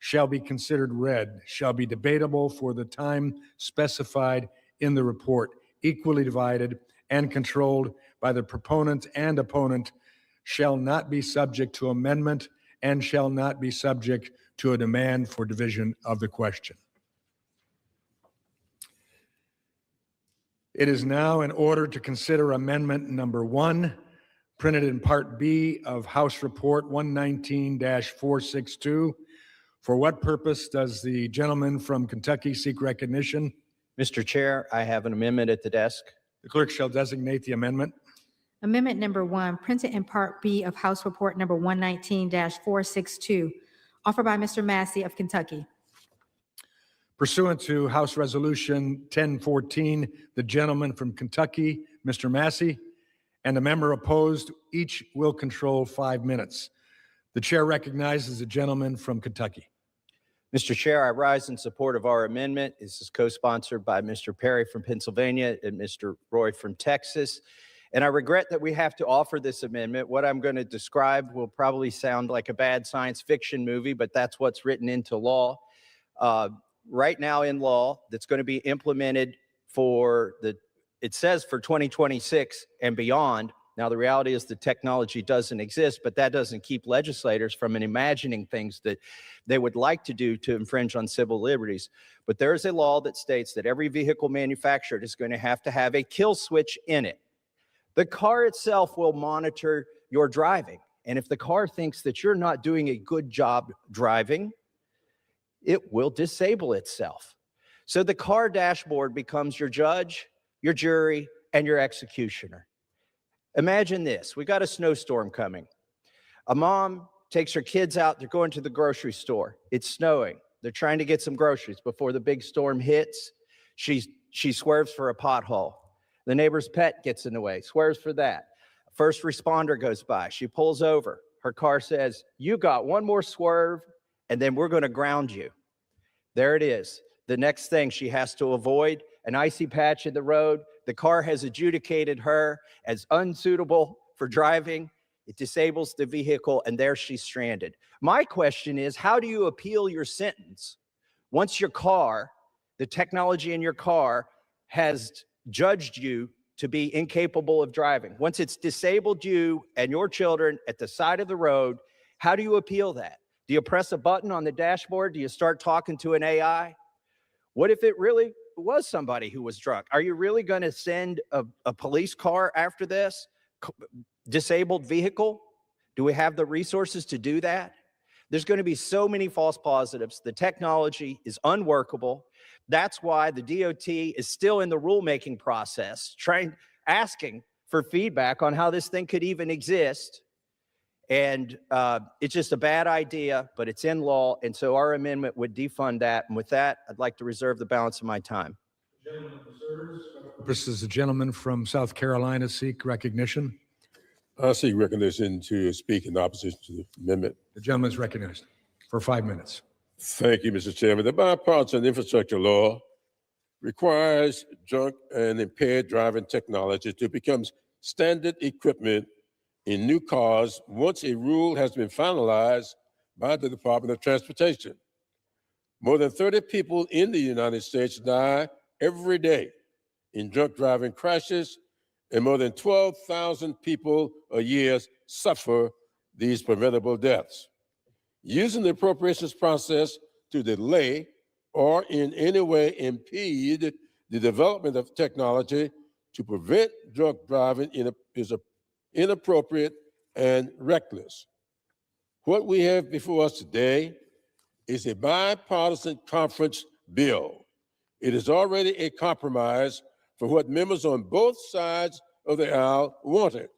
S9: shall be considered read, shall be debatable for the time specified in the report, equally divided and controlled by the proponent and opponent, shall not be subject to amendment, and shall not be subject to a demand for division of the question. It is now in order to consider amendment number 1, printed in Part B of House Report 119-462. For what purpose does the gentleman from Kentucky seek recognition?
S17: Mr. Chair, I have an amendment at the desk.
S9: The clerk shall designate the amendment.
S18: Amendment number 1, printed in Part B of House Report number 119-462, offered by Mr. Massey of Kentucky.
S9: Pursuant to House Resolution 1014, the gentleman from Kentucky, Mr. Massey, and a member opposed, each will control 5 minutes. The chair recognizes the gentleman from Kentucky.
S17: Mr. Chair, I rise in support of our amendment. This is co-sponsored by Mr. Perry from Pennsylvania and Mr. Roy from Texas. And I regret that we have to offer this amendment. What I'm going to describe will probably sound like a bad science fiction movie, but that's what's written into law. Right now in law, that's going to be implemented for it says for 2026 and beyond. Now, the reality is the technology doesn't exist, but that doesn't keep legislators from imagining things that they would like to do to infringe on civil liberties. But there is a law that states that every vehicle manufactured is going to have a kill switch in it. The car itself will monitor your driving. And if the car thinks that you're not doing a good job driving, it will disable itself. So the car dashboard becomes your judge, your jury, and your executioner. Imagine this. We got a snowstorm coming. A mom takes her kids out. They're going to the grocery store. It's snowing. They're trying to get some groceries before the big storm hits. She swerves for a pothole. The neighbor's pet gets in the way, swerves for that. First responder goes by. She pulls over. Her car says, "You got one more swerve, and then we're going to ground you." There it is. The next thing she has to avoid, an icy patch in the road. The car has adjudicated her as unsuitable for driving. It disables the vehicle, and there she's stranded. My question is, how do you appeal your sentence once your car, the technology in your car, has judged you to be incapable of driving? Once it's disabled you and your children at the side of the road, how do you appeal that? Do you press a button on the dashboard? Do you start talking to an AI? What if it really was somebody who was drunk? Are you really going to send a police car after this? Disabled vehicle? Do we have the resources to do that? There's going to be so many false positives. The technology is unworkable. That's why the DOT is still in the rulemaking process, asking for feedback on how this thing could even exist. And it's just a bad idea, but it's in law. And so our amendment would defund that. And with that, I'd like to reserve the balance of my time.
S9: This is the gentleman from South Carolina seek recognition.
S3: I seek recognition to speak in opposition to the amendment.
S9: The gentleman is recognized for 5 minutes.
S3: Thank you, Mr. Chairman. The bipartisan infrastructure law requires drunk and impaired driving technology to become standard equipment in new cars once a rule has been finalized by the Department of Transportation. More than 30 people in the United States die every day in drunk driving crashes, and more than 12,000 people a year suffer these preventable deaths. Using the appropriations process to delay or in any way impede the development of technology to prevent drunk driving is inappropriate and reckless. What we have before us today is a bipartisan conference bill. It is already a compromise for what members on both sides of the aisle wanted.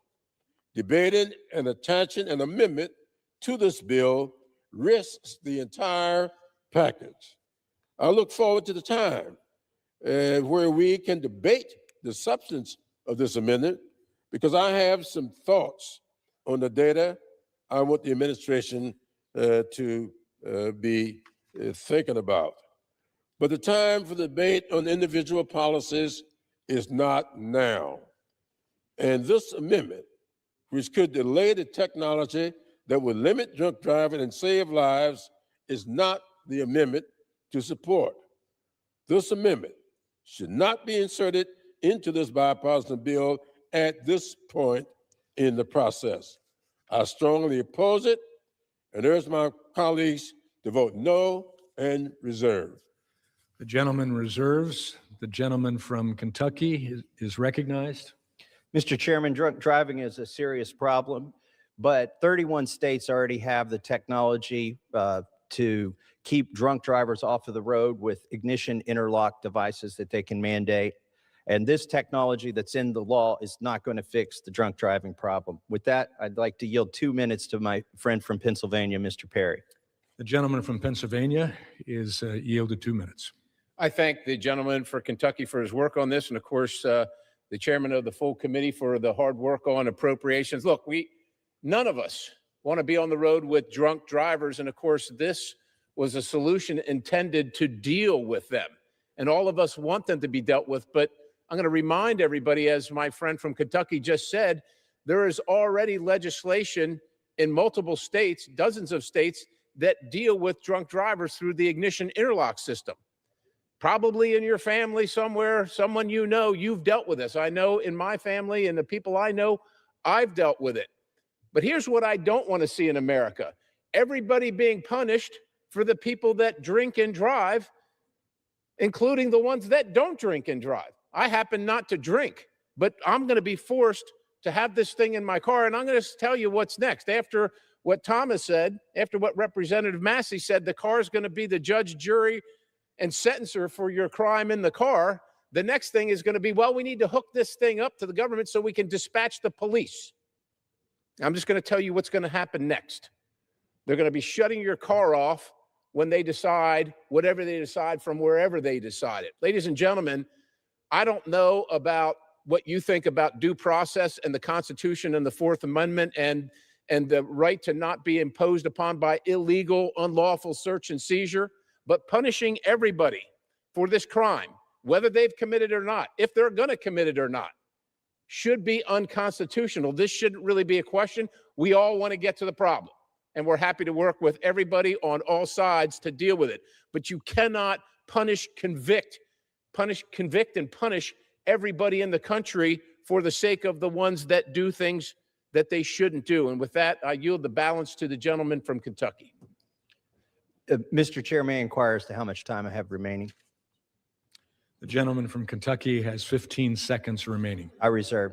S3: Debating and attaching an amendment to this bill risks the entire package. I look forward to the time where we can debate the substance of this amendment, because I have some thoughts on the data I want the administration to be thinking about. But the time for debate on individual policies is not now. And this amendment, which could delay the technology that would limit drunk driving and save lives, is not the amendment to support. This amendment should not be inserted into this bipartisan bill at this point in the process. I strongly oppose it and urge my colleagues to vote no and reserve.
S9: The gentleman reserves. The gentleman from Kentucky is recognized.
S17: Mr. Chairman, drunk driving is a serious problem, but 31 states already have the technology to keep drunk drivers off of the road with ignition interlock devices that they can mandate. And this technology that's in the law is not going to fix the drunk driving problem. With that, I'd like to yield 2 minutes to my friend from Pennsylvania, Mr. Perry.
S9: The gentleman from Pennsylvania is yielded 2 minutes.
S4: I thank the gentleman for Kentucky for his work on this, and of course, the chairman of the full committee for the hard work on appropriations. Look, none of us want to be on the road with drunk drivers, and of course, this was a solution intended to deal with them. And all of us want them to be dealt with, but I'm going to remind everybody, as my friend from Kentucky just said, there is already legislation in multiple states, dozens of states, that deal with drunk drivers through the ignition interlock system. Probably in your family somewhere, someone you know, you've dealt with this. I know in my family and the people I know, I've dealt with it. But here's what I don't want to see in America. Everybody being punished for the people that drink and drive, including the ones that don't drink and drive. I happen not to drink, but I'm going to be forced to have this thing in my car. And I'm going to tell you what's next. After what Thomas said, after what Representative Massey said, the car is going to be the judge, jury, and sentencer for your crime in the car. the next thing is going to be, well, we need to hook this thing up to the government so we can dispatch the police. I'm just going to tell you what's going to happen next. They're going to be shutting your car off when they decide whatever they decide from wherever they decide it. Ladies and gentlemen, I don't know about what you think about due process and the Constitution and the Fourth Amendment and the right to not be imposed upon by illegal, unlawful search and seizure, but punishing everybody for this crime, whether they've committed it or not, if they're going to commit it or not, should be unconstitutional. This shouldn't really be a question. We all want to get to the problem, and we're happy to work with everybody on all sides to deal with it. But you cannot convict, and punish everybody in the country for the sake of the ones that do things that they shouldn't do. And with that, I yield the balance to the gentleman from Kentucky.
S17: Mr. Chair, may I inquire as to how much time I have remaining?
S9: The gentleman from Kentucky has 15 seconds remaining.
S17: I reserve.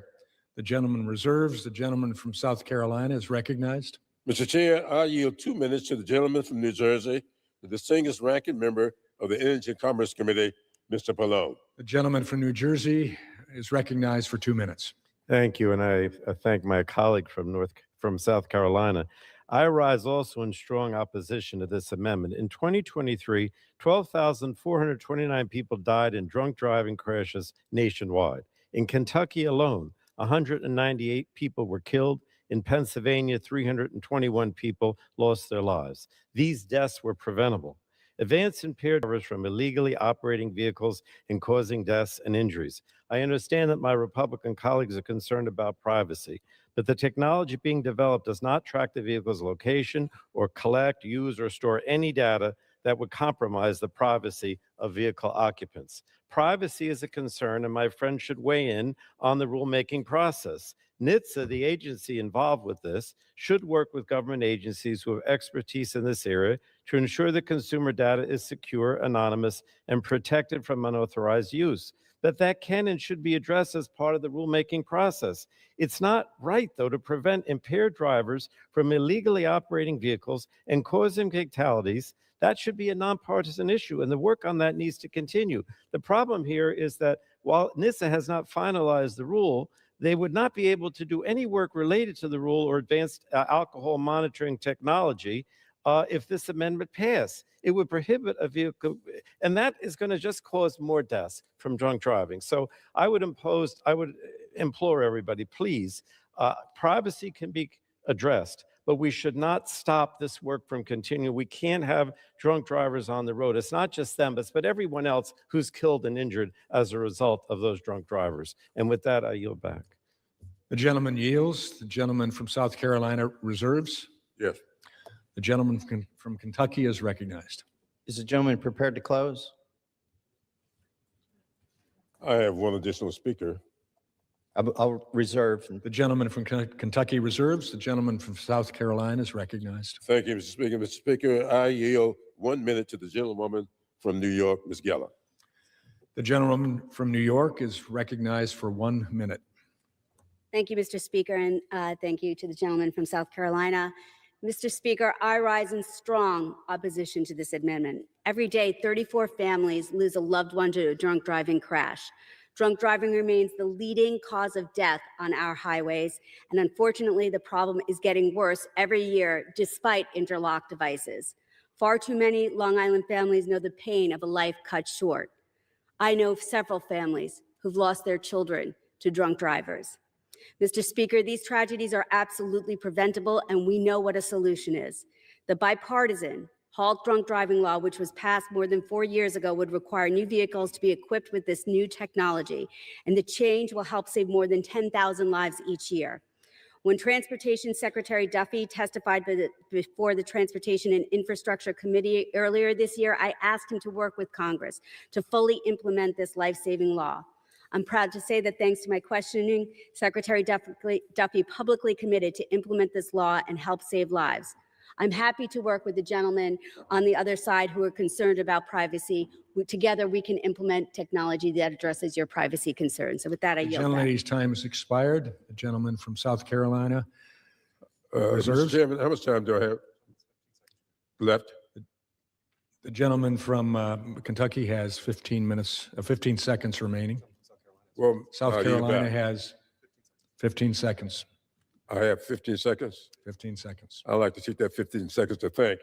S9: The gentleman reserves. The gentleman from South Carolina is recognized.
S3: Mr. Chair, I yield 2 minutes to the gentleman from New Jersey, the distinguished ranking member of the Energy and Commerce Committee, Mr. Pallone.
S9: The gentleman from New Jersey is recognized for 2 minutes.
S15: Thank you, and I thank my colleague from South Carolina. I rise also in strong opposition to this amendment. In 2023, 12,429 people died in drunk driving crashes nationwide. In Kentucky alone, 198 people were killed. In Pennsylvania, 321 people lost their lives. These deaths were preventable. Advanced impaired drivers from illegally operating vehicles and causing deaths and injuries. I understand that my Republican colleagues are concerned about privacy, but the technology being developed does not track the vehicle's location or collect, use, or store any data that would compromise the privacy of vehicle occupants. Privacy is a concern, and my friend should weigh in on the rulemaking process. NHTSA, the agency involved with this, should work with government agencies who have expertise in this area to ensure that consumer data is secure, anonymous, and protected from unauthorized use. That can and should be addressed as part of the rulemaking process. It's not right, though, to prevent impaired drivers from illegally operating vehicles and causing fatalities. That should be a nonpartisan issue, and the work on that needs to continue. The problem here is that while NHTSA has not finalized the rule, they would not be able to do any work related to the rule or advanced alcohol monitoring technology if this amendment passed. It would prohibit a vehicle, and that is going to just cause more deaths from drunk driving. So I would implore everybody, please, privacy can be addressed, but we should not stop this work from continuing. We can't have drunk drivers on the road. It's not just them, but everyone else who's killed and injured as a result of those drunk drivers. And with that, I yield back.
S9: The gentleman yields. The gentleman from South Carolina reserves.
S3: Yes.
S9: The gentleman from Kentucky is recognized.
S17: Is the gentleman prepared to close?
S3: I have one additional speaker.
S17: I'll reserve.
S9: The gentleman from Kentucky reserves. The gentleman from South Carolina is recognized.
S3: Thank you, Mr. Speaker. Mr. Speaker, I yield 1 minute to the gentlewoman from New York, Ms. Geller.
S9: The gentleman from New York is recognized for 1 minute.
S5: Thank you, Mr. Speaker, and thank you to the gentleman from South Carolina. Mr. Speaker, I rise in strong opposition to this amendment. Every day, 34 families lose a loved one to a drunk driving crash. Drunk driving remains the leading cause of death on our highways, and unfortunately, the problem is getting worse every year despite interlock devices. Far too many Long Island families know the pain of a life cut short. I know several families who've lost their children to drunk drivers. Mr. Speaker, these tragedies are absolutely preventable, and we know what a solution is. The bipartisan Halt Drunk Driving Law, which was passed more than 4 years ago, would require new vehicles to be equipped with this new technology, and the change will help save more than 10,000 lives each year. When Transportation Secretary Duffy testified before the Transportation and Infrastructure Committee earlier this year, I asked him to work with Congress to fully implement this life-saving law. I'm proud to say that thanks to my questioning, Secretary Duffy publicly committed to implement this law and help save lives. I'm happy to work with the gentleman on the other side who are concerned about privacy. Together, we can implement technology that addresses your privacy concerns. So with that, I yield back.
S9: The gentlelady's time has expired. The gentleman from South Carolina reserves.
S3: Mr. Chairman, how much time do I have left?
S9: The gentleman from Kentucky has 15 seconds remaining.
S3: Well,
S9: South
S3: you
S9: Carolina
S3: bet.
S9: has 15 seconds.
S3: I have 15 seconds.
S9: 15 seconds.
S3: I'd like to take that 15 seconds to thank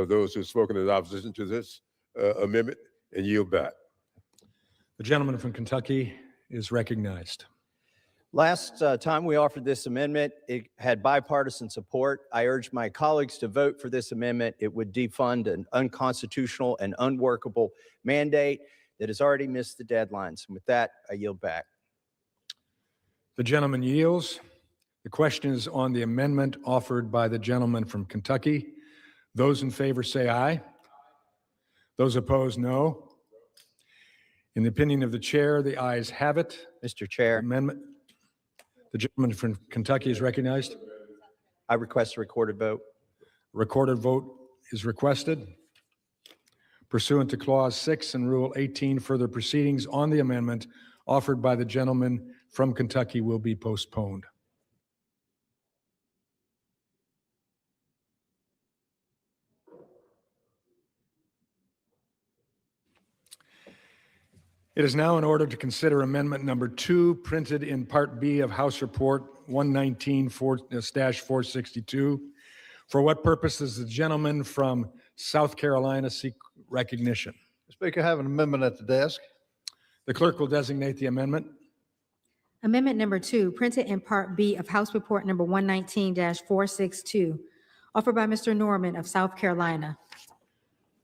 S3: those who've spoken in opposition to this amendment and yield back.
S9: The gentleman from Kentucky is recognized.
S17: Last time we offered this amendment, it had bipartisan support. I urge my colleagues to vote for this amendment. It would defund an unconstitutional and unworkable mandate that has already missed the deadlines. And with that, I yield back.
S9: The gentleman yields. The question is on the amendment offered by the gentleman from Kentucky. Those in favor say aye. Those opposed, no. In the opinion of the chair, the ayes have it.
S17: Mr. Chair.
S9: Amendment. The gentleman from Kentucky is recognized.
S17: I request a recorded vote.
S9: Recorded vote is requested. Pursuant to Clause 6 and Rule 18, further proceedings on the amendment offered by the gentleman from Kentucky will be postponed. It is now in order to consider amendment number 2, printed in Part B of House Report 119-462. For what purpose does the gentleman from South Carolina seek recognition?
S1: Speaker, I have an amendment at the desk.
S9: The clerk will designate the amendment.
S18: Amendment number 2, printed in Part B of House Report number 119-462, offered by Mr. Norman of South Carolina.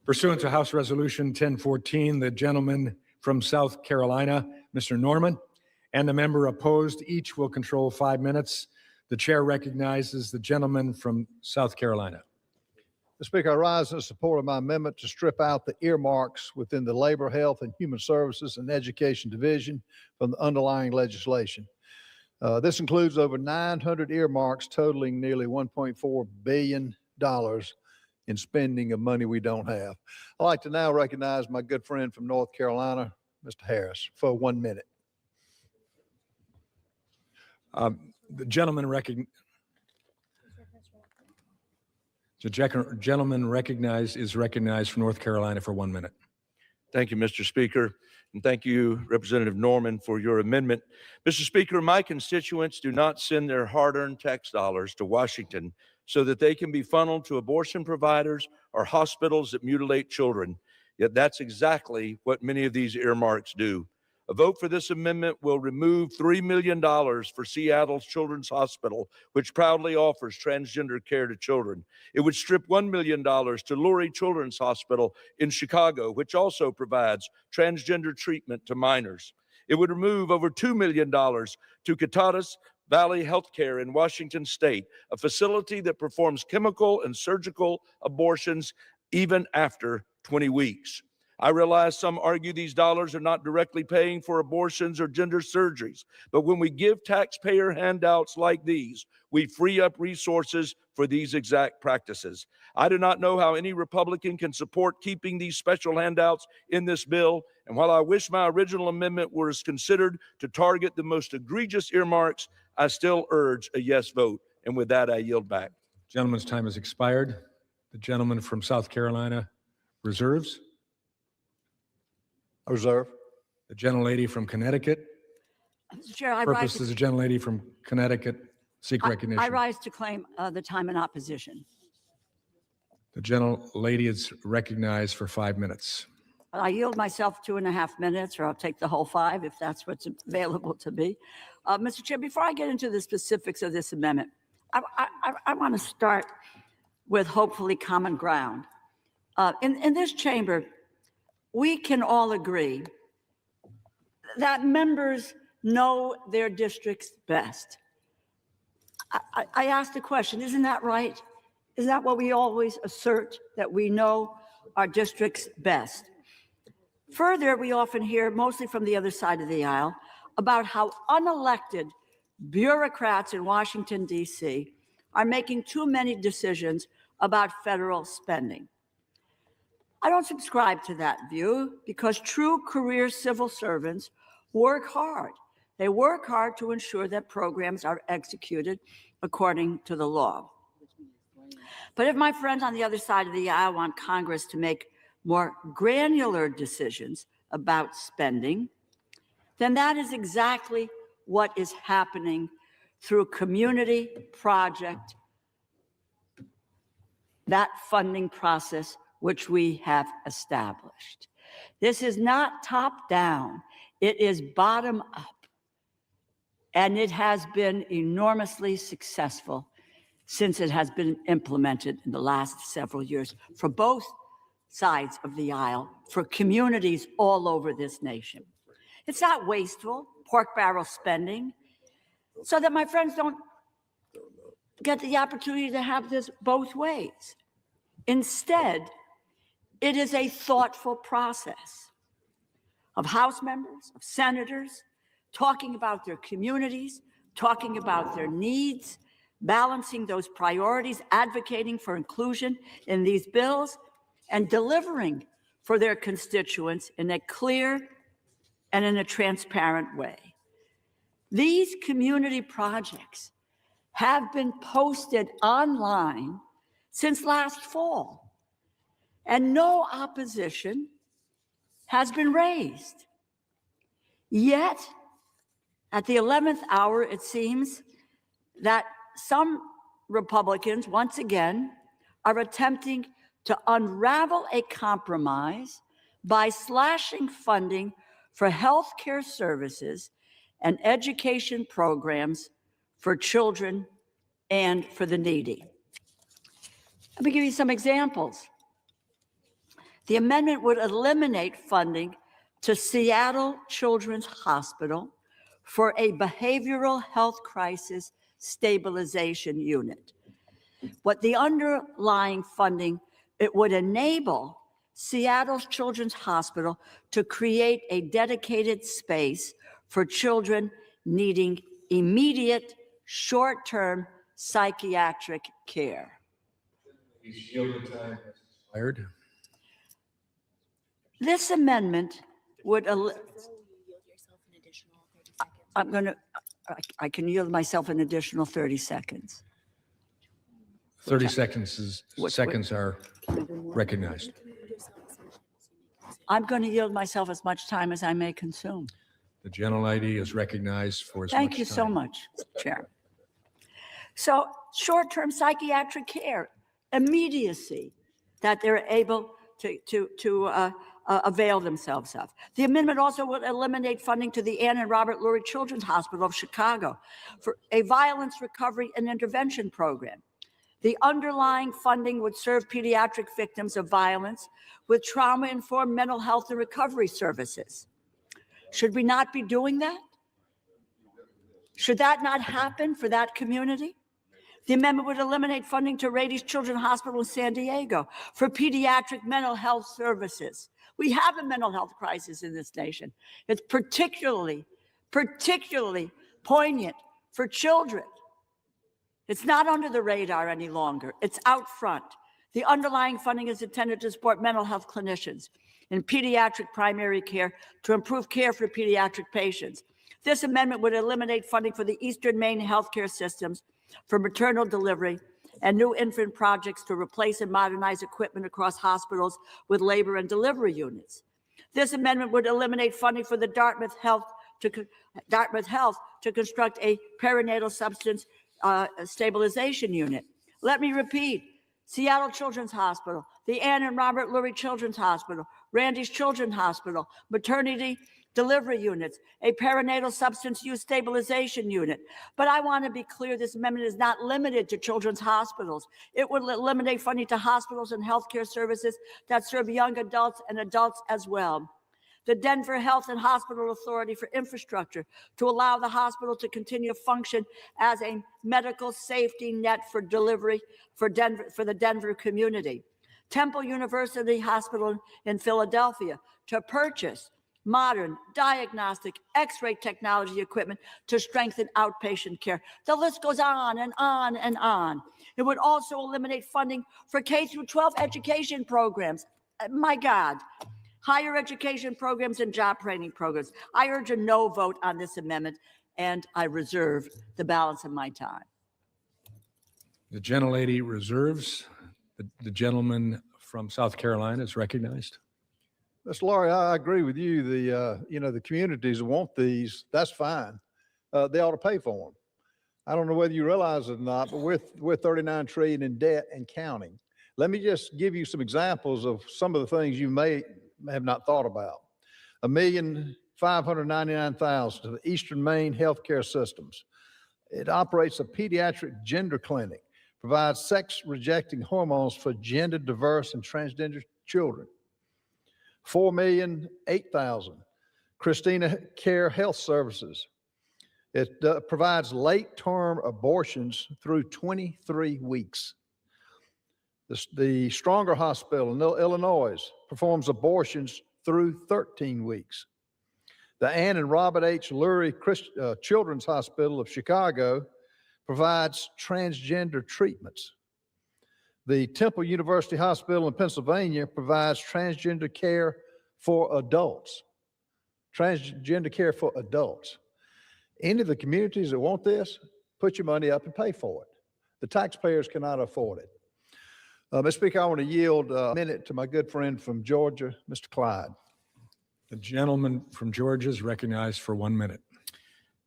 S9: Pursuant to House Resolution 1014, the gentleman from South Carolina, Mr. Norman, and the member opposed, each will control 5 minutes. The chair recognizes the gentleman from South Carolina.
S1: Mr. Speaker, I rise in support of my amendment to strip out the earmarks within the Labor, Health, and Human Services and Education Division from the underlying legislation. This includes over 900 earmarks totaling nearly $1.4 billion in spending of money we don't have. I'd like to now recognize my good friend from North Carolina, Mr. Harris, for 1 minute.
S9: The gentleman is recognized from North Carolina for 1 minute.
S14: Thank you, Mr. Speaker, and thank you, Representative Norman, for your amendment. Mr. Speaker, my constituents do not send their hard-earned tax dollars to Washington so that they can be funneled to abortion providers or hospitals that mutilate children. Yet that's exactly what many of these earmarks do. A vote for this amendment will remove $3 million for Seattle's Children's Hospital, which proudly offers transgender care to children. It would strip $1 million to Lurie Children's Hospital in Chicago, which also provides transgender treatment to minors. It would remove over $2 million to Catatas Valley Healthcare in Washington State, a facility that performs chemical and surgical abortions even after 20 weeks. I realize some argue these dollars are not directly paying for abortions or gender surgeries, but when we give taxpayer handouts like these, we free up resources for these exact practices. I do not know how any Republican can support keeping these special handouts in this bill, and while I wish my original amendment was considered to target the most egregious earmarks, I still urge a yes vote. And with that, I yield back.
S9: Gentleman's time has expired. The gentleman from South Carolina reserves.
S1: I reserve.
S9: The gentlelady from Connecticut.
S21: Mr. Chair, I
S9: Purpose
S21: rise,
S9: does the gentlelady from Connecticut seek recognition?
S21: I rise to claim the time in opposition.
S9: The gentlelady is recognized for 5 minutes.
S21: I yield myself 2.5 minutes, or I'll take the whole 5 if that's what's available to me. Mr. Chair, before I get into the specifics of this amendment, I want to start with hopefully common ground. In this chamber, we can all agree that members know their districts best. I asked the question, isn't that right? Is that what we always assert, that we know our districts best? Further, we often hear, mostly from the other side of the aisle, about how unelected bureaucrats in Washington, D.C. are making too many decisions about federal spending. I don't subscribe to that view because true career civil servants work hard. They work hard to ensure that programs are executed according to the law. But if my friends on the other side of the aisle want Congress to make more granular decisions about spending, then that is exactly what is happening through community project, that funding process which we have established. This is not top down, it is bottom up. And it has been enormously successful since it has been implemented in the last several years for both sides of the aisle, for communities all over this nation. It's not wasteful, pork barrel spending, so that my friends don't get the opportunity to have this both ways. Instead, it is a thoughtful process of House members, of senators, talking about their communities, talking about their needs, balancing those priorities, advocating for inclusion in these bills, and delivering for their constituents in a clear and in a transparent way. These community projects have been posted online since last fall, and no opposition has been raised. Yet, at the 11th hour, it seems that some Republicans, once again, are attempting to unravel a compromise by slashing funding for health care services and education programs for children and for the needy. Let me give you some examples. The amendment would eliminate funding to Seattle Children's Hospital for a behavioral health crisis stabilization unit. What the underlying funding, it would enable Seattle Children's Hospital to create a dedicated space for children needing immediate short-term psychiatric care. This amendment would, I can yield myself an additional 30 seconds.
S9: 30 seconds are recognized.
S21: I'm going to yield myself as much time as I may consume.
S9: The gentlelady is recognized for as much time.
S21: Thank you so much, Chair. So short-term psychiatric care, immediacy that they're able to avail themselves of. The amendment also would eliminate funding to the Ann and Robert Lurie Children's Hospital of Chicago for a violence recovery and intervention program. The underlying funding would serve pediatric victims of violence with trauma-informed mental health and recovery services. Should we not be doing that? Should that not happen for that community? The amendment would eliminate funding to Rady's Children's Hospital in San Diego for pediatric mental health services. We have a mental health crisis in this nation. It's particularly poignant for children. It's not under the radar any longer. It's out front. The underlying funding is intended to support mental health clinicians in pediatric primary care to improve care for pediatric patients. This amendment would eliminate funding for the Eastern Maine healthcare systems for maternal delivery and new infant projects to replace and modernize equipment across hospitals with labor and delivery units. This amendment would eliminate funding for the Dartmouth Health to construct a perinatal substance stabilization unit. Let me repeat: Seattle Children's Hospital, the Ann and Robert Lurie Children's Hospital, Randy's Children's Hospital, maternity delivery units, a perinatal substance use stabilization unit. But I want to be clear, this amendment is not limited to children's hospitals. It would eliminate funding to hospitals and healthcare services that serve young adults and adults as well. The Denver Health and Hospital Authority for Infrastructure to allow the hospital to continue to function as a medical safety net for delivery for the Denver community. Temple University Hospital in Philadelphia to purchase modern diagnostic X-ray technology equipment to strengthen outpatient care. The list goes on and on and on. It would also eliminate funding for K-12 education programs. My God. Higher education programs and job training programs. I urge a no vote on this amendment, and I reserve the balance of my time.
S9: The gentlelady reserves. The gentleman from South Carolina is recognized.
S1: Mr. Laurie, I agree with you. The communities that want these, that's fine. They ought to pay for them. I don't know whether you realize it or not, but we're 39 trillion in debt and counting. Let me just give you some examples of some of the things you may have not thought about. 1,599,000 to the Eastern Maine healthcare systems. It operates a pediatric gender clinic, provides sex-rejecting hormones for gender diverse and transgender children. 4,008,000, Christina Care Health Services. It provides late-term abortions through 23 weeks. The Stronger Hospital in Illinois performs abortions through 13 weeks. The Ann and Robert H. Lurie Children's Hospital of Chicago provides transgender treatments. The Temple University Hospital in Pennsylvania provides transgender care for adults. Transgender care for adults. Any of the communities that want this, put your money up and pay for it. The taxpayers cannot afford it. Mr. Speaker, I want to yield a minute to my good friend from Georgia, Mr. Clyde.
S9: The gentleman from Georgia is recognized for 1 minute.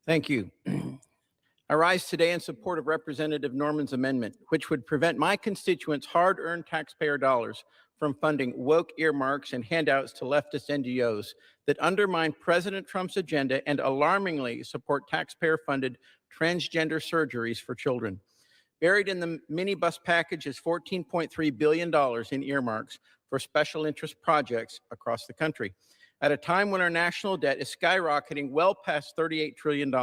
S2: Thank you. I rise today in support of Representative Norman's amendment, which would prevent my constituents' hard-earned taxpayer dollars from funding woke earmarks and handouts to leftist NGOs that undermine President Trump's agenda and alarmingly support taxpayer-funded transgender surgeries for children. Buried in the minibus package is $14.3 billion in earmarks for special interest projects across the country. At a time when our national debt is skyrocketing well past $38 trillion,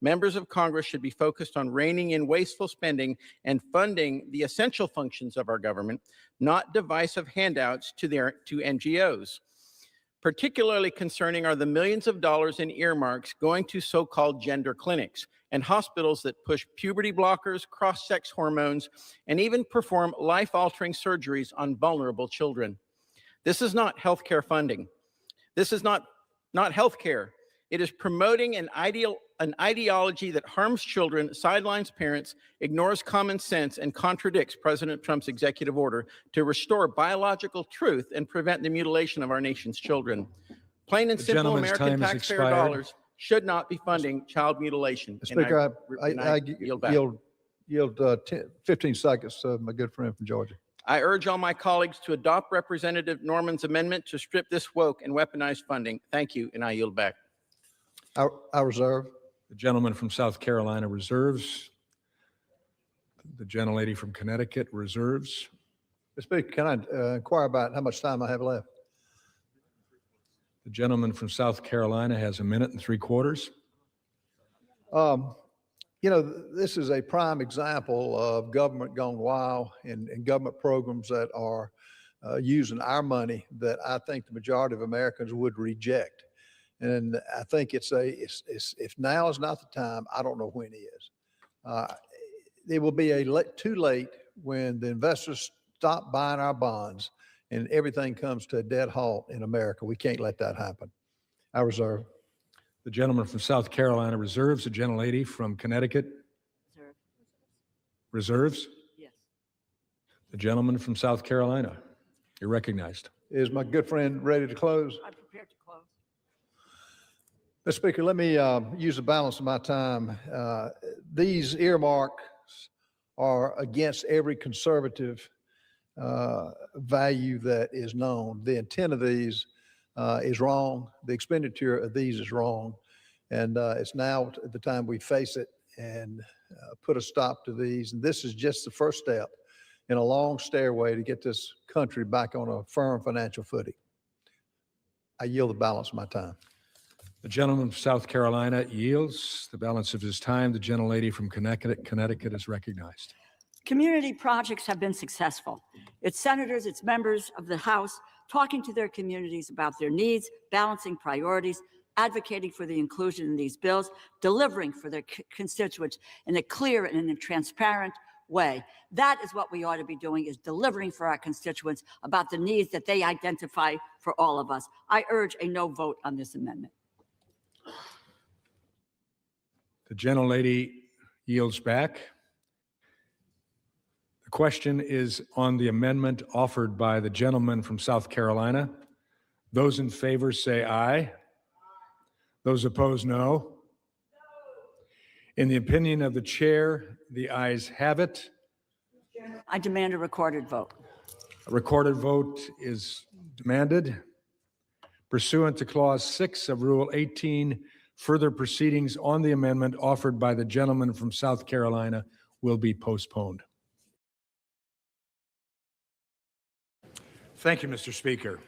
S2: members of Congress should be focused on reining in wasteful spending and funding the essential functions of our government, not divisive handouts to NGOs. Particularly concerning are the millions of dollars in earmarks going to so-called gender clinics and hospitals that push puberty blockers, cross-sex hormones, and even perform life-altering surgeries on vulnerable children. This is not healthcare funding. This is not healthcare. It is promoting an ideology that harms children, sidelines parents, ignores common sense, and contradicts President Trump's executive order to restore biological truth and prevent the mutilation of our nation's children. Plain and simple American taxpayer dollars should not be funding child mutilation.
S1: Speaker, I yield 15 seconds to my good friend from Georgia.
S2: I urge all my colleagues to adopt Representative Norman's amendment to strip this woke and weaponized funding. Thank you, and I yield back.
S1: I reserve.
S9: The gentleman from South Carolina reserves. The gentlelady from Connecticut reserves.
S1: Mr. Speaker, can I inquire about how much time I have left?
S9: The gentleman from South Carolina has 1 minute and 3/4.
S1: This is a prime example of government gone wild and government programs that are using our money that I think the majority of Americans would reject. And I think if now is not the time, I don't know when is. It will be too late when the investors stop buying our bonds and everything comes to a dead halt in America. We can't let that happen. I reserve.
S9: The gentleman from South Carolina reserves. The gentlelady from Connecticut reserves.
S21: Yes.
S9: The gentleman from South Carolina, you're recognized.
S1: Is my good friend ready to close?
S21: I'm prepared to close.
S1: Mr. Speaker, let me use the balance of my time. These earmarks are against every conservative value that is known. The intent of these is wrong. The expenditure of these is wrong. And it's now at the time we face it and put a stop to these. And this is just the first step in a long stairway to get this country back on a firm financial footing. I yield the balance of my time.
S9: The gentleman from South Carolina yields the balance of his time. The gentlelady from Connecticut is recognized.
S21: Community projects have been successful. It's senators, it's members of the House talking to their communities about their needs, balancing priorities, advocating for the inclusion in these bills, delivering for their constituents in a clear and in a transparent way. That is what we ought to be doing, is delivering for our constituents about the needs that they identify for all of us. I urge a no vote on this amendment.
S9: The gentlelady yields back. The question is on the amendment offered by the gentleman from South Carolina. Those in favor say aye. Those opposed, no. In the opinion of the chair, the ayes have it.
S21: I demand a recorded vote.
S9: A recorded vote is demanded. Pursuant to Clause 6 of Rule 18, further proceedings on the amendment offered by the gentleman from South Carolina will be postponed. Thank you, Mr. Speaker.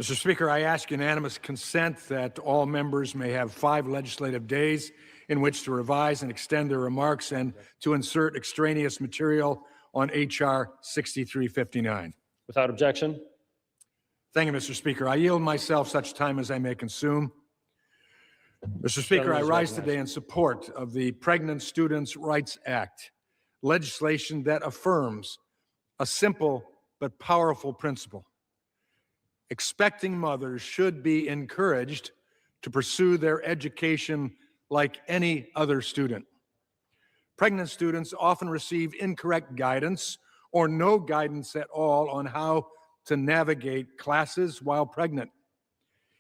S9: Mr. Speaker, I ask unanimous consent that all members may have 5 legislative days in which to revise and extend their remarks and to insert extraneous material on H.R. 6359.
S7: Without objection.
S9: Thank you, Mr. Speaker. I yield myself such time as I may consume. Mr. Speaker, I rise today in support of the Pregnant Students' Rights Act, legislation that affirms a simple but powerful principle. Expecting mothers should be encouraged to pursue their education like any other student. Pregnant students often receive incorrect guidance or no guidance at all on how to navigate classes while pregnant.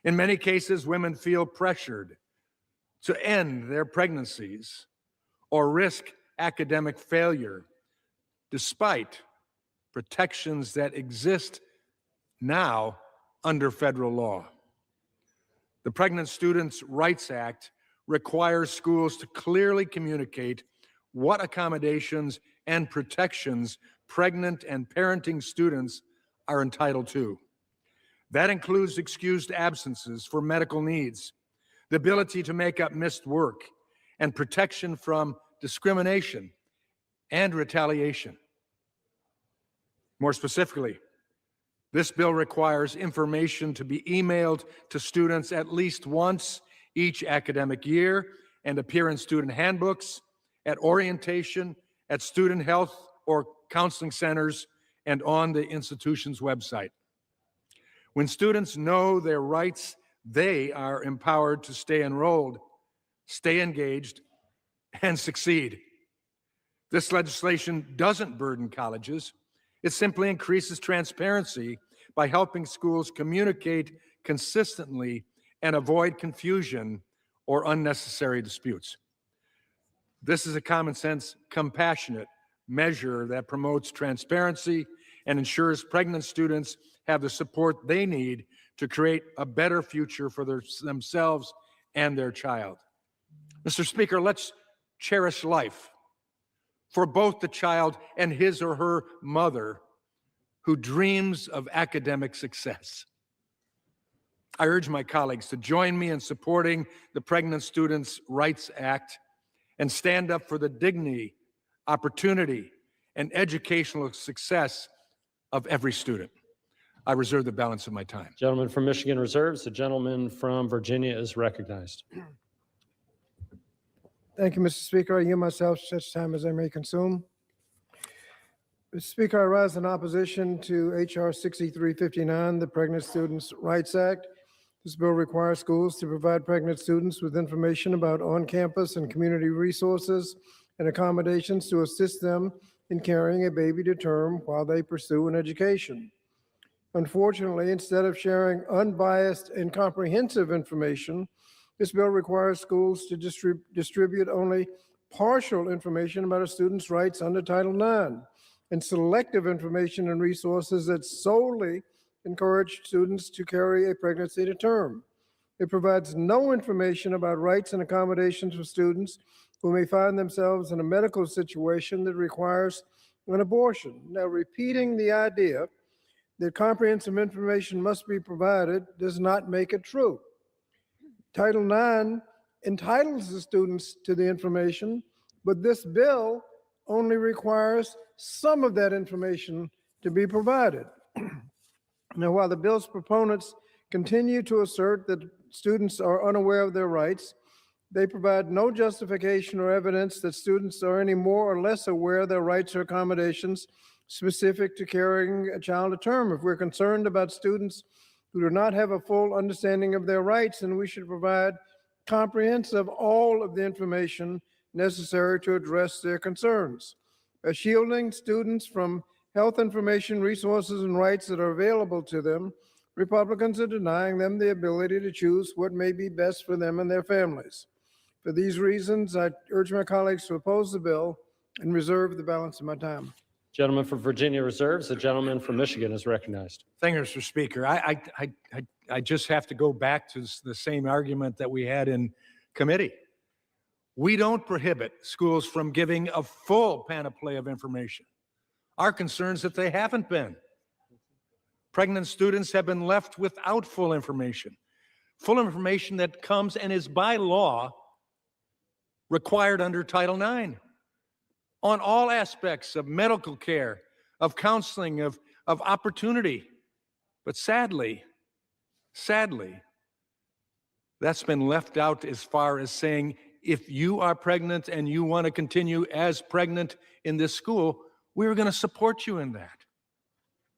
S9: In many cases, women feel pressured to end their pregnancies or risk academic failure despite protections that exist now under federal law. The Pregnant Students' Rights Act requires schools to clearly communicate what accommodations and protections pregnant and parenting students are entitled to. That includes excused absences for medical needs, the ability to make up missed work, and protection from discrimination and retaliation. More specifically, this bill requires information to be emailed to students at least once each academic year and appear in student handbooks, at orientation, at student health or counseling centers, and on the institution's website. When students know their rights, they are empowered to stay enrolled, stay engaged, and succeed. This legislation doesn't burden colleges. It simply increases transparency by helping schools communicate consistently and avoid confusion or unnecessary disputes. This is a common sense, compassionate measure that promotes transparency and ensures pregnant students have the support they need to create a better future for themselves and their child. Mr. Speaker, let's cherish life for both the child and his or her mother who dreams of academic success. I urge my colleagues to join me in supporting the Pregnant Students' Rights Act and stand up for the dignity, opportunity, and educational success of every student. I reserve the balance of my time.
S7: Gentleman from Michigan reserves. The gentleman from Virginia is recognized.
S22: Thank you, Mr. Speaker. I yield myself such time as I may consume. Mr. Speaker, I rise in opposition to H.R. 6359, the Pregnant Students' Rights Act. This bill requires schools to provide pregnant students with information about on-campus and community resources and accommodations to assist them in carrying a baby to term while they pursue an education. Unfortunately, instead of sharing unbiased and comprehensive information, this bill requires schools to distribute only partial information about a student's rights under Title IX and selective information and resources that solely encourage students to carry a pregnancy to term. It provides no information about rights and accommodations for students who may find themselves in a medical situation that requires an abortion. Now, repeating the idea that comprehensive information must be provided does not make it true. Title IX entitles the students to the information, but this bill only requires some of that information to be provided. Now, while the bill's proponents continue to assert that students are unaware of their rights, they provide no justification or evidence that students are any more or less aware of their rights or accommodations specific to carrying a child to term. If we're concerned about students who do not have a full understanding of their rights, then we should provide comprehensive all of the information necessary to address their concerns. shielding students from health information, resources, and rights that are available to them, Republicans are denying them the ability to choose what may be best for them and their families. For these reasons, I urge my colleagues to oppose the bill and reserve the balance of my time.
S7: Gentleman from Virginia reserves. The gentleman from Michigan is recognized.
S9: Thank you, Mr. Speaker. I just have to go back to the same argument that we had in committee. We don't prohibit schools from giving a full panoply of information. Our concern is that they haven't been. Pregnant students have been left without full information that comes and is by law required under Title IX on all aspects of medical care, of counseling, of opportunity. But sadly, that's been left out as far as saying, if you are pregnant and you want to continue as pregnant in this school, we're going to support you in that.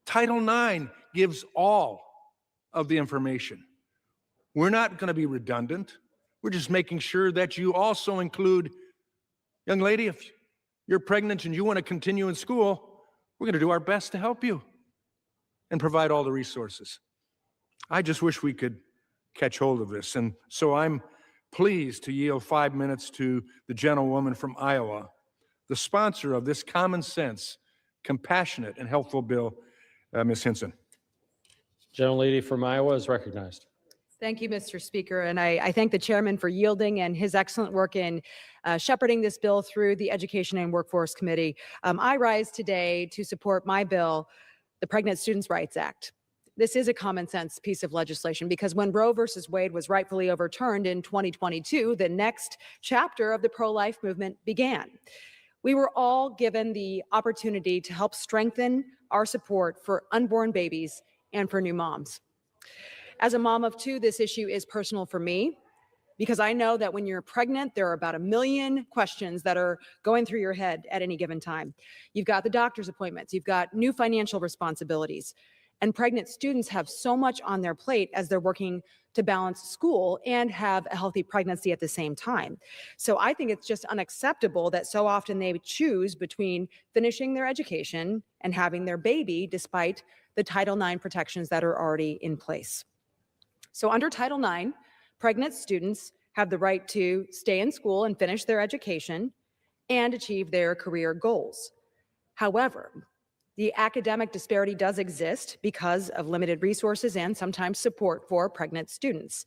S9: Title IX gives all of the information. We're not going to be redundant. We're just making sure that you also include, young lady, if you're pregnant and you want to continue in school, we're going to do our best to help you and provide all the resources. I just wish we could catch hold of this. And so I'm pleased to yield 5 minutes to the gentlewoman from Iowa, the sponsor of this common sense, compassionate, and helpful bill, Ms. Hinson.
S7: Gentlelady from Iowa is recognized.
S8: Thank you, Mr. Speaker. And I thank the chairman for yielding and his excellent work in shepherding this bill through the Education and Workforce Committee. I rise today to support my bill, the Pregnant Students' Rights Act. This is a common sense piece of legislation because when Roe versus Wade was rightfully overturned in 2022, the next chapter of the pro-life movement began. We were all given the opportunity to help strengthen our support for unborn babies and for new moms. As a mom of two, this issue is personal for me because I know that when you're pregnant, there are about 1 million questions that are going through your head at any given time. You've got the doctor's appointments, you've got new financial responsibilities, and pregnant students have so much on their plate as they're working to balance school and have a healthy pregnancy at the same time. So I think it's just unacceptable that so often they choose between finishing their education and having their baby despite the Title IX protections that are already in place. So under Title IX, pregnant students have the right to stay in school and finish their education and achieve their career goals. However, the academic disparity does exist because of limited resources and sometimes support for pregnant students.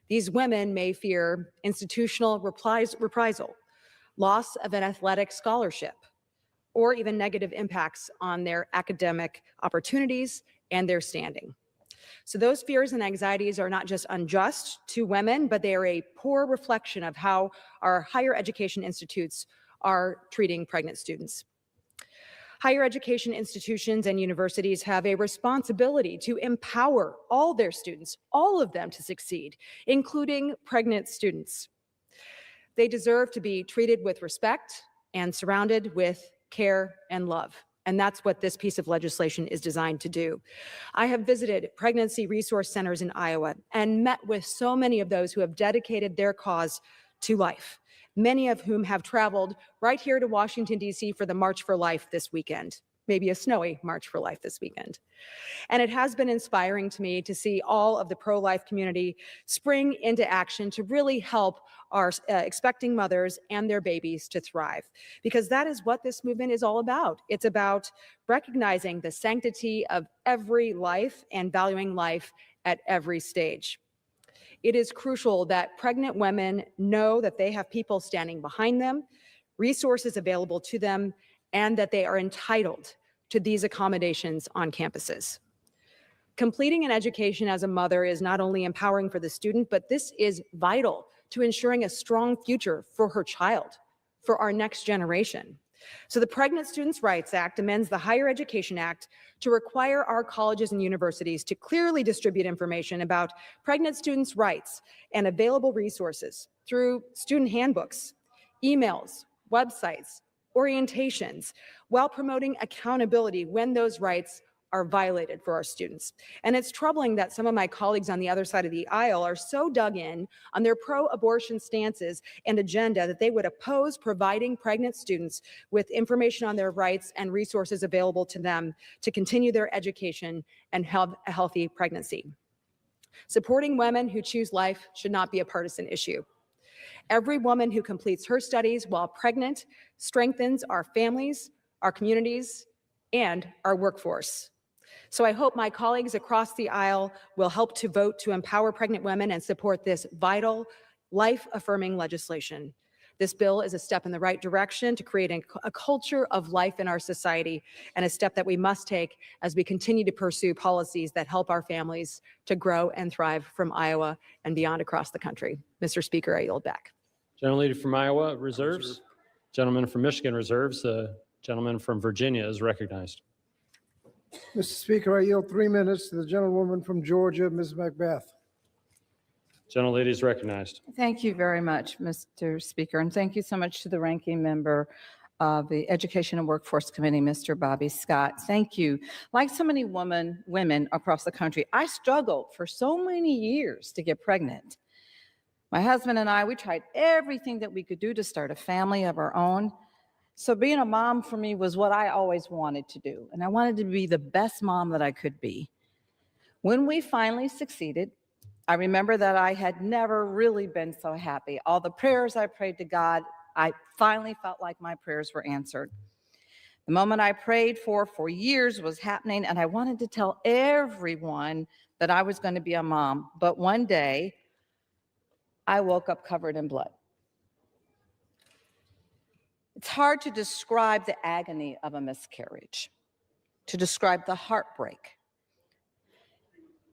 S8: These women may fear institutional reprisal, loss of an athletic scholarship, or even negative impacts on their academic opportunities and their standing. So those fears and anxieties are not just unjust to women, but they are a poor reflection of how our higher education institutes are treating pregnant students. Higher education institutions and universities have a responsibility to empower all their students, all of them, to succeed, including pregnant students. They deserve to be treated with respect and surrounded with care and love. And that's what this piece of legislation is designed to do. I have visited pregnancy resource centers in Iowa and met with so many of those who have dedicated their cause to life, many of whom have traveled right here to Washington, D.C. for the March for Life this weekend, maybe a snowy March for Life this weekend. And it has been inspiring to me to see all of the pro-life community spring into action to really help our expecting mothers and their babies to thrive, because that is what this movement is all about. It's about recognizing the sanctity of every life and valuing life at every stage. It is crucial that pregnant women know that they have people standing behind them, resources available to them, and that they are entitled to these accommodations on campuses. Completing an education as a mother is not only empowering for the student, but this is vital to ensuring a strong future for her child, for our next generation. So the Pregnant Students' Rights Act amends the Higher Education Act to require our colleges and universities to clearly distribute information about pregnant students' rights and available resources through student handbooks, emails, websites, orientations, while promoting accountability when those rights are violated for our students. And it's troubling that some of my colleagues on the other side of the aisle are so dug in on their pro-abortion stances and agenda that they would oppose providing pregnant students with information on their rights and resources available to them to continue their education and have a healthy pregnancy. Supporting women who choose life should not be a partisan issue. Every woman who completes her studies while pregnant strengthens our families, our communities, and our workforce. So I hope my colleagues across the aisle will help to vote to empower pregnant women and support this vital, life-affirming legislation. This bill is a step in the right direction to creating a culture of life in our society, and a step that we must take as we continue to pursue policies that help our families to grow and thrive from Iowa and beyond across the country. Mr. Speaker, I yield back.
S7: Gentlelady from Iowa reserves. Gentleman from Michigan reserves. The gentleman from Virginia is recognized.
S22: Mr. Speaker, I yield 3 minutes to the gentlewoman from Georgia, Ms. Macbeth.
S7: Gentlelady is recognized.
S10: Thank you very much, Mr. Speaker, and thank you so much to the ranking member of the Education and Workforce Committee, Mr. Bobby Scott. Thank you. Like so many women across the country, I struggled for so many years to get pregnant. My husband and I, we tried everything that we could do to start a family of our own. So being a mom for me was what I always wanted to do, and I wanted to be the best mom that I could be. When we finally succeeded, I remember that I had never really been so happy. All the prayers I prayed to God, I finally felt like my prayers were answered. The moment I prayed for years was happening, and I wanted to tell everyone that I was going to be a mom. But one day, I woke up covered in blood. It's hard to describe the agony of a miscarriage, to describe the heartbreak,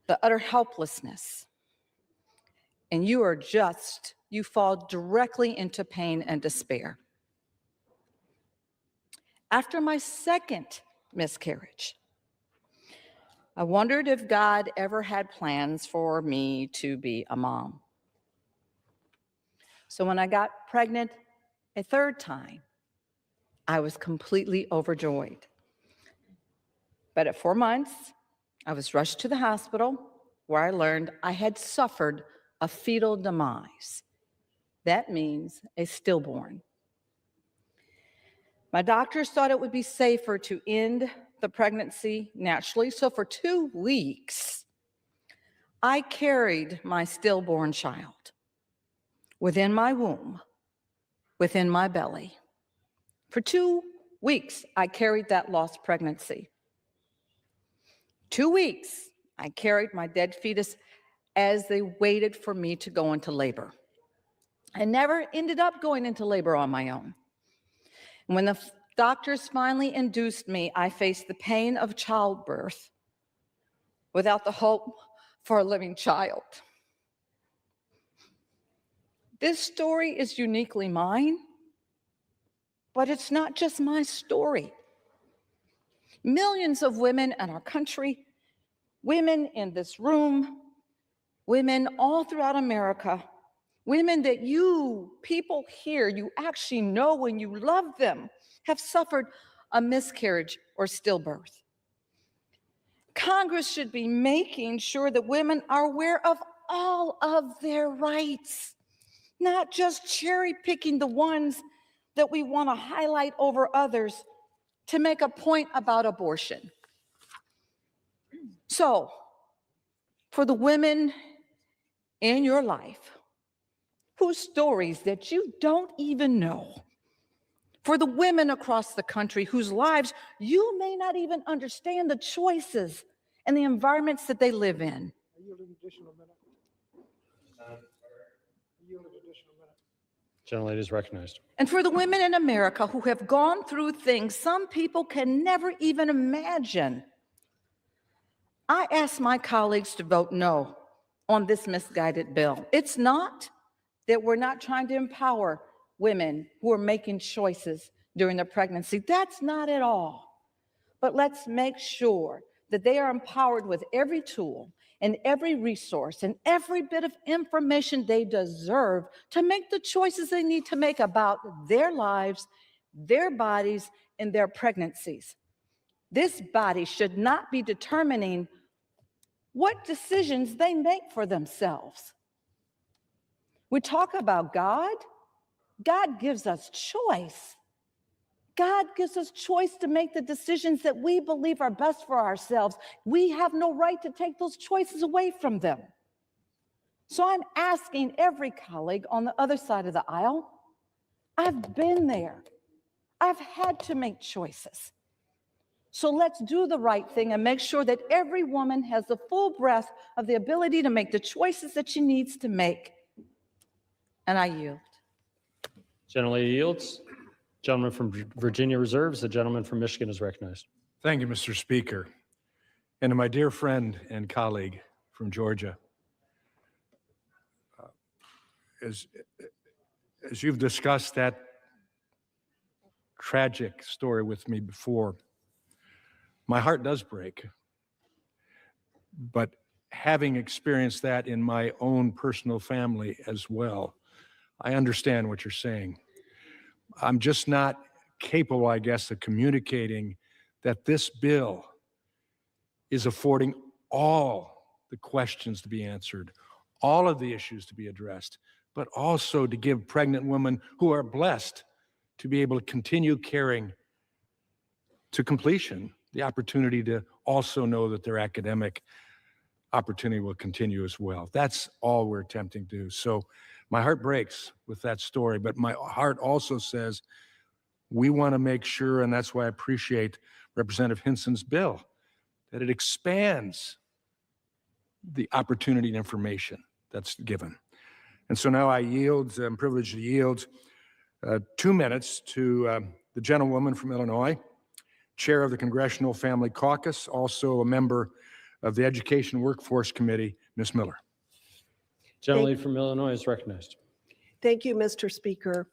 S10: the utter helplessness. And you fall directly into pain and despair. After my second miscarriage, I wondered if God ever had plans for me to be a mom. So when I got pregnant a third time, I was completely overjoyed. But at 4 months, I was rushed to the hospital where I learned I had suffered a fetal demise. That means a stillborn. My doctors thought it would be safer to end the pregnancy naturally, so for 2 weeks, I carried my stillborn child within my womb, within my belly. For 2 weeks, I carried that lost pregnancy. 2 weeks, I carried my dead fetus as they waited for me to go into labor. I never ended up going into labor on my own. When the doctors finally induced me, I faced the pain of childbirth without the hope for a living child. This story is uniquely mine, but it's not just my story. Millions of women in our country, women in this room, women all throughout America, women that you, people here, you actually know and you love them, have suffered a miscarriage or stillbirth. Congress should be making sure that women are aware of all of their rights, not just cherry picking the ones that we want to highlight over others to make a point about abortion. So, for the women in your life whose stories that you don't even know, for the women across the country whose lives you may not even understand the choices and the environments that they live in.
S7: Gentlelady is recognized.
S10: And for the women in America who have gone through things some people can never even imagine, I ask my colleagues to vote no on this misguided bill. It's not that we're not trying to empower women who are making choices during their pregnancy. That's not at all. But let's make sure that they are empowered with every tool and every resource and every bit of information they deserve to make the choices they need to make about their lives, their bodies, and their pregnancies. This body should not be determining what decisions they make for themselves. We talk about God. God gives us choice. God gives us choice to make the decisions that we believe are best for ourselves. We have no right to take those choices away from them. So I'm asking every colleague on the other side of the aisle, I've been there. I've had to make choices. So let's do the right thing and make sure that every woman has the full breadth of the ability to make the choices that she needs to make. And I yield.
S7: Generally yields. Gentleman from Virginia reserves. The gentleman from Michigan is recognized.
S9: Thank you, Mr. Speaker. And to my dear friend and colleague from Georgia, as you've discussed that tragic story with me before, my heart does break. But having experienced that in my own personal family as well, I understand what you're saying. I'm just not capable, I guess, of communicating that this bill is affording all the questions to be answered, all of the issues to be addressed, but also to give pregnant women who are blessed to be able to continue caring to completion the opportunity to also know that their academic opportunity will continue as well. That's all we're attempting to do. So my heart breaks with that story, but my heart also says we want to make sure, and that's why I appreciate Representative Hinson's bill, that it expands the opportunity and information that's given. And so now I yield, I'm privileged to yield 2 minutes to the gentlewoman from Illinois, chair of the Congressional Family Caucus, also a member of the Education Workforce Committee, Ms. Miller.
S7: Gentleman from Illinois is recognized.
S12: Thank you, Mr. Speaker.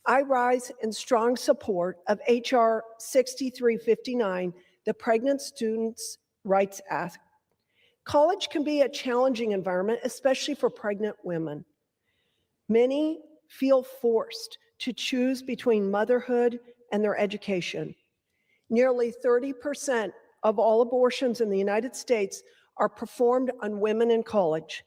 S12: I rise in strong support of H.R. 6359, the Pregnant Students' Rights Act. College can be a challenging environment, especially for pregnant women. Many feel forced to choose between motherhood and their education. Nearly 30% of all abortions in the United States are performed on women in college.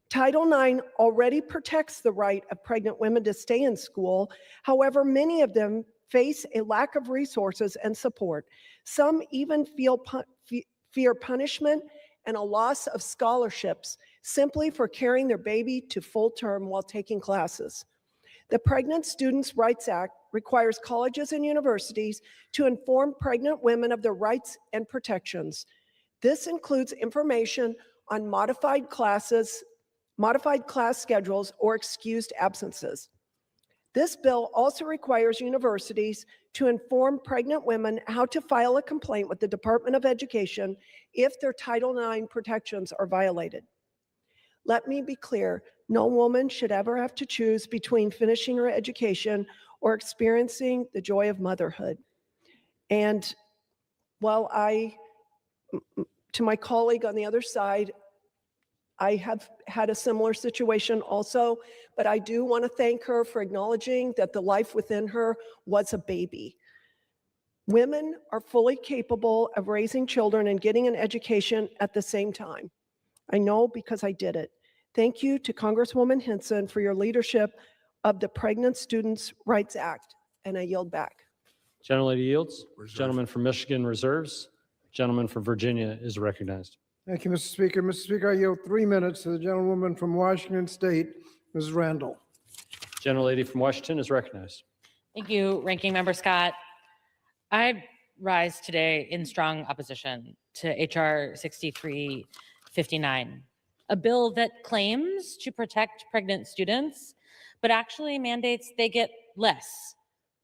S12: Title IX already protects the right of pregnant women to stay in school. However, many of them face a lack of resources and support. Some even fear punishment and a loss of scholarships simply for carrying their baby to full term while taking classes. The Pregnant Students' Rights Act requires colleges and universities to inform pregnant women of their rights and protections. This includes information on modified class schedules, or excused absences. This bill also requires universities to inform pregnant women how to file a complaint with the Department of Education if their Title IX protections are violated. Let me be clear, no woman should ever have to choose between finishing her education or experiencing the joy of motherhood. And while to my colleague on the other side, I have had a similar situation also, but I do want to thank her for acknowledging that the life within her was a baby. Women are fully capable of raising children and getting an education at the same time. I know because I did it. Thank you to Congresswoman Hinson for your leadership of the Pregnant Students' Rights Act, and I yield back.
S7: Gentlelady yields. Gentleman from Michigan reserves. Gentleman from Virginia is recognized.
S22: Thank you, Mr. Speaker. Mr. Speaker, I yield 3 minutes to the gentlewoman from Washington State, Ms. Randall.
S7: Gentlelady from Washington is recognized.
S20: Thank you, Ranking Member Scott. I rise today in strong opposition to H.R. 6359, a bill that claims to protect pregnant students, but actually mandates they get less,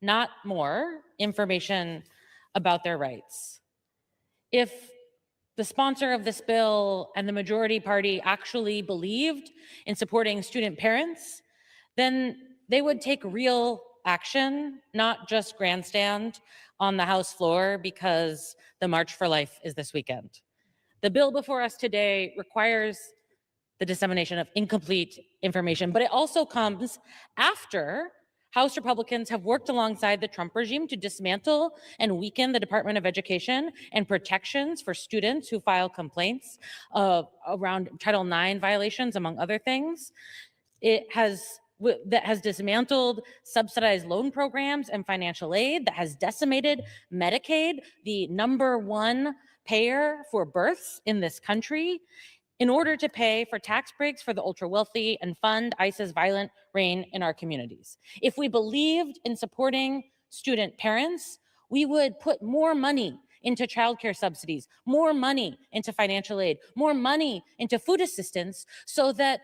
S20: not more, information about their rights. If the sponsor of this bill and the majority party actually believed in supporting student parents, then they would take real action, not just grandstand on the House floor because the March for Life is this weekend. The bill before us today requires the dissemination of incomplete information, but it also comes after House Republicans have worked alongside the Trump regime to dismantle and weaken the Department of Education and protections for students who file complaints around Title IX violations, among other things. That has dismantled subsidized loan programs and financial aid, that has decimated Medicaid, the #1 payer for births in this country, in order to pay for tax breaks for the ultra wealthy and fund ICE's violent reign in our communities. If we believed in supporting student parents, we would put more money into childcare subsidies, more money into financial aid, more money into food assistance, so that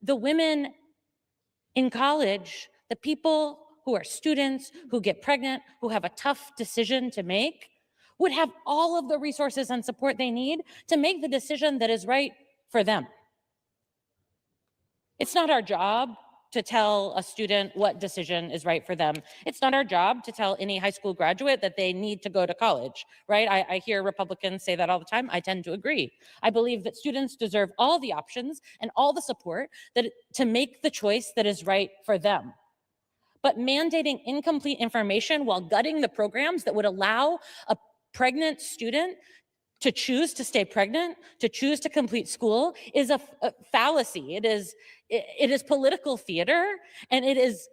S20: the women in college, the people who are students, who get pregnant, who have a tough decision to make, would have all of the resources and support they need to make the decision that is right for them. It's not our job to tell a student what decision is right for them. It's not our job to tell any high school graduate that they need to go to college, right? I hear Republicans say that all the time. I tend to agree. I believe that students deserve all the options and all the support to make the choice that is right for them. But mandating incomplete information while gutting the programs that would allow a pregnant student to choose to stay pregnant, to choose to complete school, is a fallacy. It is political theater, and it is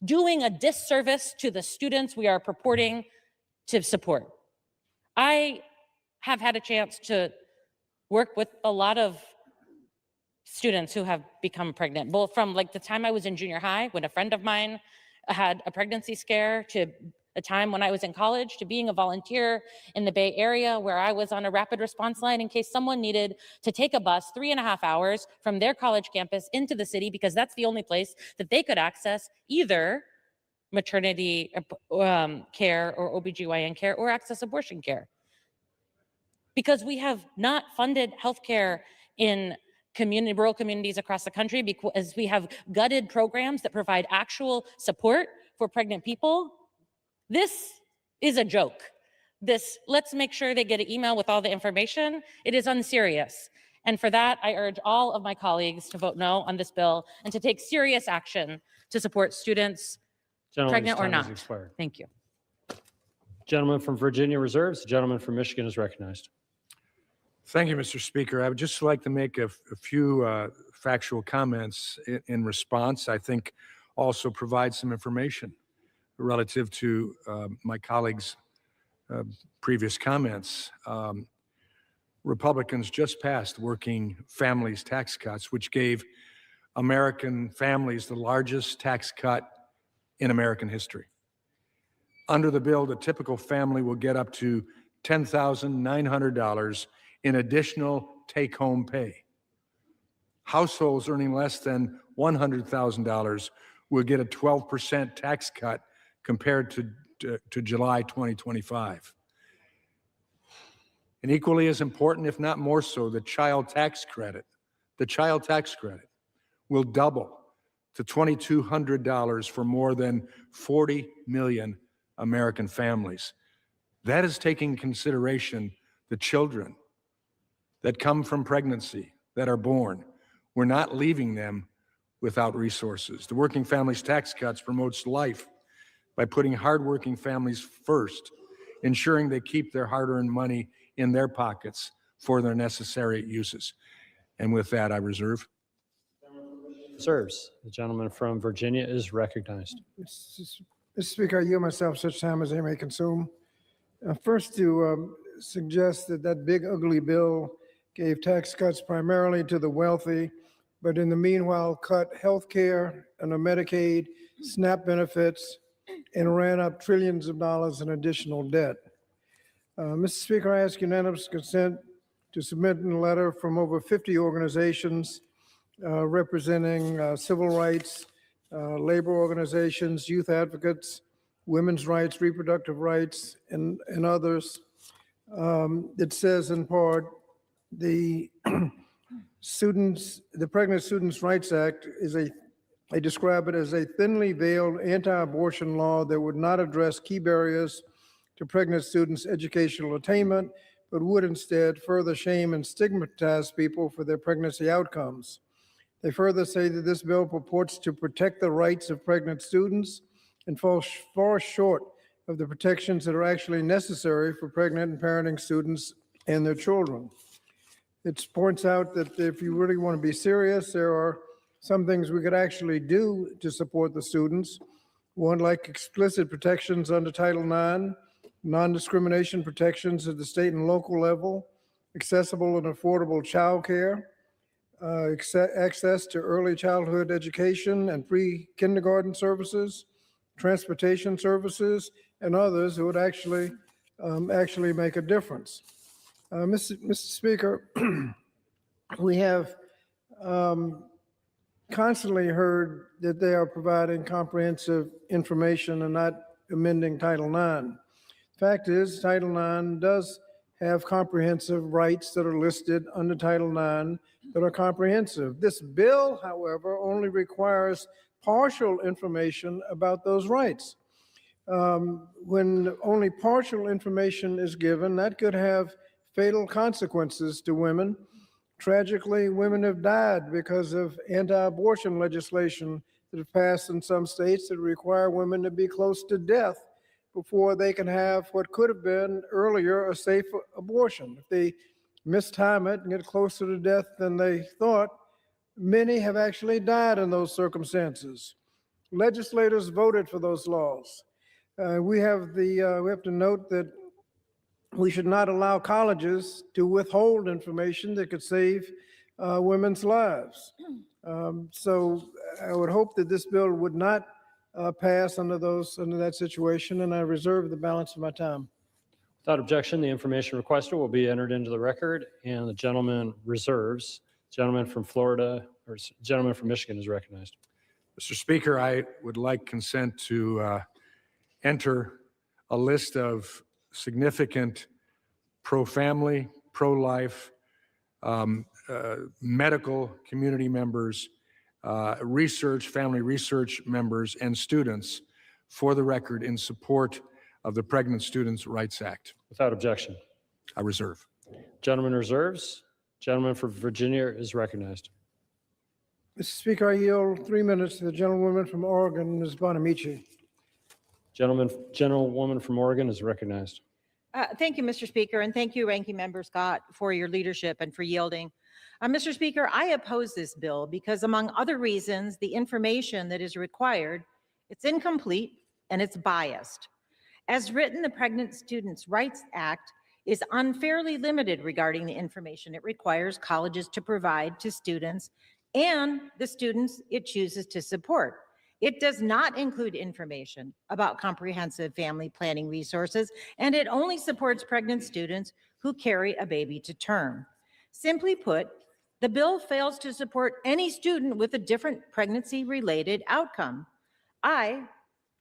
S20: doing a disservice to the students we are purporting to support. I have had a chance to work with a lot of students who have become pregnant, both from like the time I was in junior high when a friend of mine had a pregnancy scare, to a time when I was in college, to being a volunteer in the Bay Area where I was on a rapid response line in case someone needed to take a bus 3.5 hours from their college campus into the city, because that's the only place that they could access either maternity care or OBGYN care, or access abortion care. Because we have not funded healthcare in rural communities across the country, because we have gutted programs that provide actual support for pregnant people. This is a joke. Let's make sure they get an email with all the information. It is unserious. And for that, I urge all of my colleagues to vote no on this bill and to take serious action to support students, pregnant or not. Thank you.
S7: Gentleman from Virginia reserves. The gentleman from Michigan is recognized.
S9: Thank you, Mr. Speaker. I would just like to make a few factual comments in response. I think also provide some information relative to my colleagues' previous comments. Republicans just passed working families tax cuts, which gave American families the largest tax cut in American history. Under the bill, the typical family will get up to $10,900 in additional take-home pay. Households earning less than $100,000 will get a 12% tax cut compared to July 2025. And equally as important, if not more so, the child tax credit will double to $2,200 for more than 40 million American families. That is taking consideration the children that come from pregnancy, that are born. We're not leaving them without resources. The Working Families Tax Cuts promotes life by putting hardworking families first, ensuring they keep their hard-earned money in their pockets for their necessary uses. And with that, I reserve.
S7: Reserves. The gentleman from Virginia is recognized.
S22: Mr. Speaker, I yield myself such time as I may consume. First, to suggest that big ugly bill gave tax cuts primarily to the wealthy, but in the meanwhile cut health care and Medicaid, SNAP benefits, and ran up trillions of dollars in additional debt. Mr. Speaker, I ask unanimous consent to submit a letter from over 50 organizations representing civil rights, labor organizations, youth advocates, women's rights, reproductive rights, and others. It says in part, the Pregnant Students' Rights Act I describe it as a thinly veiled anti-abortion law that would not address key barriers to pregnant students' educational attainment, but would instead further shame and stigmatize people for their pregnancy outcomes. They further say that this bill purports to protect the rights of pregnant students and falls far short of the protections that are actually necessary for pregnant and parenting students and their children. It points out that if you really want to be serious, there are some things we could actually do to support the students. One, like explicit protections under Title IX, non-discrimination protections at the state and local level, accessible and affordable childcare, access to early childhood education and pre-kindergarten services, transportation services, and others who would actually make a difference. Mr. Speaker, we have constantly heard that they are providing comprehensive information and not amending Title IX. Fact is, Title IX does have comprehensive rights that are listed under Title IX that are comprehensive. This bill, however, only requires partial information about those rights. When only partial information is given, that could have fatal consequences to women. Tragically, women have died because of anti-abortion legislation that have passed in some states that require women to be close to death before they can have what could have been earlier a safe abortion. If they mistime it and get closer to death than they thought, many have actually died in those circumstances. Legislators voted for those laws. We have to note that we should not allow colleges to withhold information that could save women's lives. So I would hope that this bill would not pass under that situation, and I reserve the balance of my time.
S7: Without objection, the information requested will be entered into the record, and the gentleman reserves. Gentleman from Florida, or gentleman from Michigan is recognized.
S9: Mr. Speaker, I would like consent to enter a list of significant pro-family, pro-life, medical community members, family research members, and students for the record in support of the Pregnant Students' Rights Act.
S7: Without objection.
S9: I reserve.
S7: Gentleman reserves. Gentleman from Virginia is recognized.
S22: Mr. Speaker, I yield 3 minutes to the gentlewoman from Oregon, Ms. Bonamici.
S7: Gentlewoman from Oregon is recognized.
S6: Thank you, Mr. Speaker, and thank you, Ranking Member Scott, for your leadership and for yielding. Mr. Speaker, I oppose this bill because, among other reasons, the information that is required, it's incomplete and it's biased. As written, the Pregnant Students' Rights Act is unfairly limited regarding the information it requires colleges to provide to students and the students it chooses to support. It does not include information about comprehensive family planning resources, and it only supports pregnant students who carry a baby to term. Simply put, the bill fails to support any student with a different pregnancy-related outcome. I,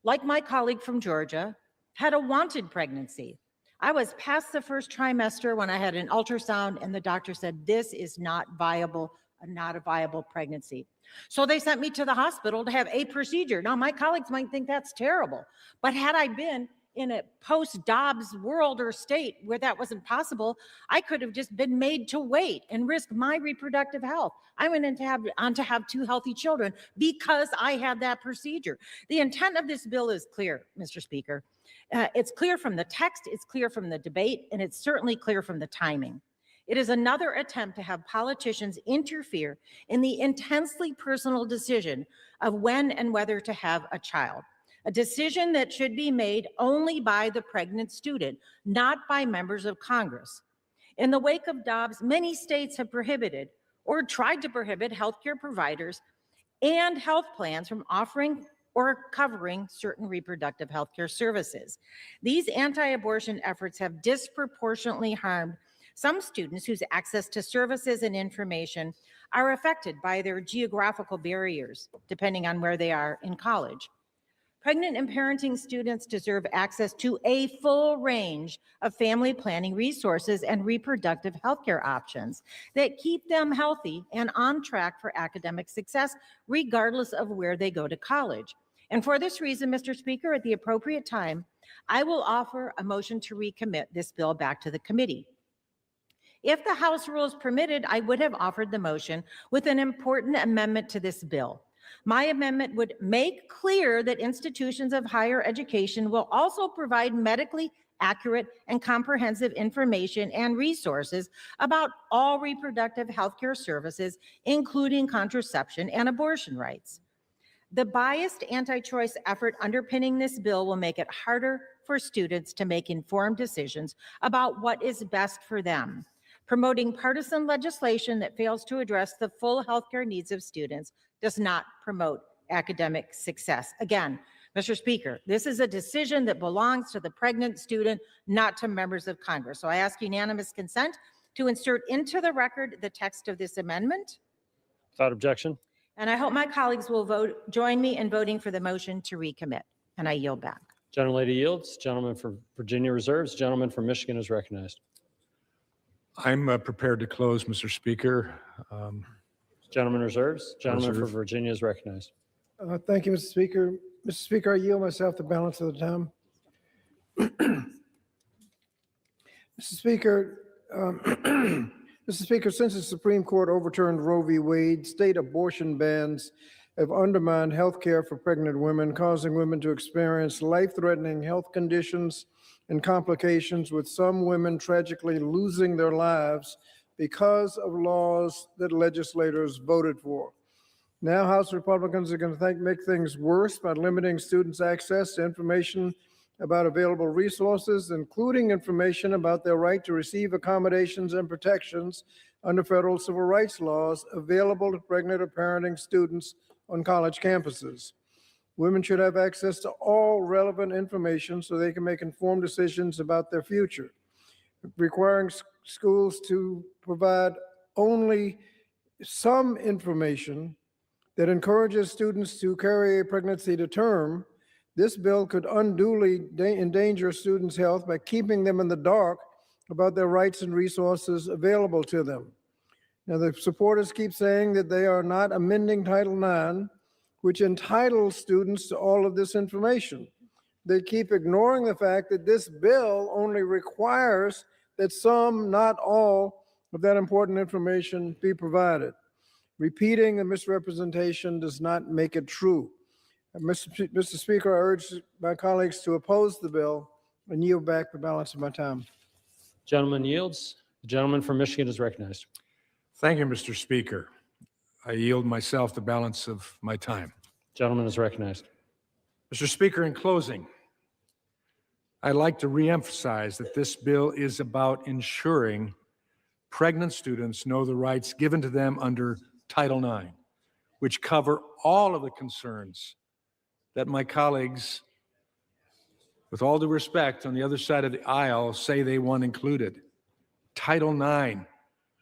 S6: like my colleague from Georgia, had a wanted pregnancy. I was past the first trimester when I had an ultrasound, and the doctor said, this is not viable, not a viable pregnancy. So they sent me to the hospital to have a procedure. Now, my colleagues might think that's terrible, but had I been in a post-Dobbs world or state where that wasn't possible, I could have just been made to wait and risk my reproductive health. I went on to have 2 healthy children because I had that procedure. The intent of this bill is clear, Mr. Speaker. It's clear from the text, it's clear from the debate, and it's certainly clear from the timing. It is another attempt to have politicians interfere in the intensely personal decision of when and whether to have a child, a decision that should be made only by the pregnant student, not by members of Congress. In the wake of Dobbs, many states have prohibited or tried to prohibit healthcare providers and health plans from offering or covering certain reproductive healthcare services. These anti-abortion efforts have disproportionately harmed some students whose access to services and information are affected by their geographical barriers, depending on where they are in college. Pregnant and parenting students deserve access to a full range of family planning resources and reproductive healthcare options that keep them healthy and on track for academic success, regardless of where they go to college. And for this reason, Mr. Speaker, at the appropriate time, I will offer a motion to recommit this bill back to the committee. If the House rules permitted, I would have offered the motion with an important amendment to this bill. My amendment would make clear that institutions of higher education will also provide medically accurate and comprehensive information and resources about all reproductive healthcare services, including contraception and abortion rights. The biased anti-choice effort underpinning this bill will make it harder for students to make informed decisions about what is best for them. Promoting partisan legislation that fails to address the full healthcare needs of students does not promote academic success. Again, Mr. Speaker, this is a decision that belongs to the pregnant student, not to members of Congress. So I ask unanimous consent to insert into the record the text of this amendment.
S7: Without objection.
S6: And I hope my colleagues will join me in voting for the motion to recommit. And I yield back.
S7: Gentlelady yields. Gentleman from Virginia reserves. Gentleman from Michigan is recognized.
S9: I'm prepared to close, Mr. Speaker.
S7: Gentleman reserves. Gentleman from
S9: Reserve.
S7: Virginia is recognized.
S22: Thank you, Mr. Speaker. Mr. Speaker, I yield myself the balance of the time. Mr. Speaker, Mr. Speaker, since the Supreme Court overturned Roe v. Wade, state abortion bans have undermined health care for pregnant women, causing women to experience life-threatening health conditions and complications, with some women tragically losing their lives because of laws that legislators voted for. Now, House Republicans are going to make things worse by limiting students' access to information about available resources, including information about their right to receive accommodations and protections under federal civil rights laws available to pregnant or parenting students on college campuses. Women should have access to all relevant information so they can make informed decisions about their future. Requiring schools to provide only some information that encourages students to carry a pregnancy to term, this bill could unduly endanger students' health by keeping them in the dark about their rights and resources available to them. Now, the supporters keep saying that they are not amending Title IX, which entitles students to all of this information. They keep ignoring the fact that this bill only requires that some, not all, of that important information be provided. Repeating the misrepresentation does not make it true. Mr. Speaker, I urge my colleagues to oppose the bill and yield back the balance of my time.
S7: Gentleman yields. The gentleman from Michigan is recognized.
S9: Thank you, Mr. Speaker. I yield myself the balance of my time.
S7: Gentleman is recognized.
S9: Mr. Speaker, in closing, I'd like to reemphasize that this bill is about ensuring pregnant students know the rights given to them under Title IX, which cover all of the concerns that my colleagues, with all due respect, on the other side of the aisle say they want included. Title IX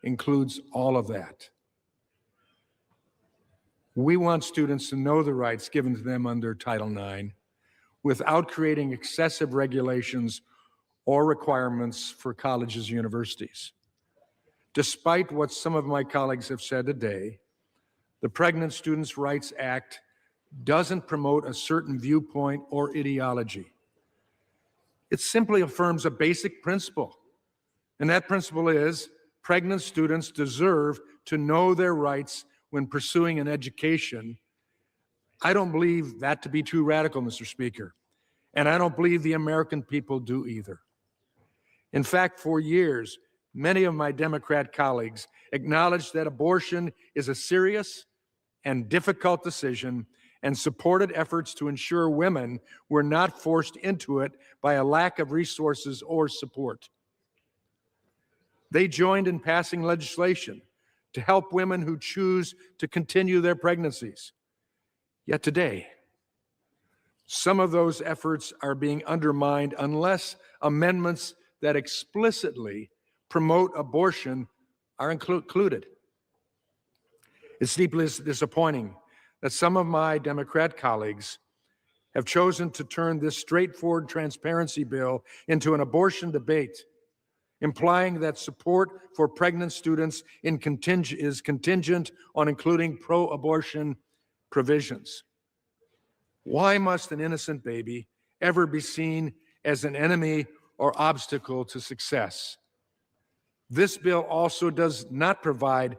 S9: includes all of that. We want students to know the rights given to them under Title IX without creating excessive regulations or requirements for colleges and universities. Despite what some of my colleagues have said today, the Pregnant Students' Rights Act doesn't promote a certain viewpoint or ideology. It simply affirms a basic principle, and that principle is pregnant students deserve to know their rights when pursuing an education. I don't believe that to be too radical, Mr. Speaker, and I don't believe the American people do either. In fact, for years, many of my Democrat colleagues acknowledged that abortion is a serious and difficult decision and supported efforts to ensure women were not forced into it by a lack of resources or support. They joined in passing legislation to help women who choose to continue their pregnancies. Yet today, some of those efforts are being undermined unless amendments that explicitly promote abortion are included. It's deeply disappointing that some of my Democrat colleagues have chosen to turn this straightforward transparency bill into an abortion debate, implying that support for pregnant students is contingent on including pro-abortion provisions. Why must an innocent baby ever be seen as an enemy or obstacle to success? This bill also does not provide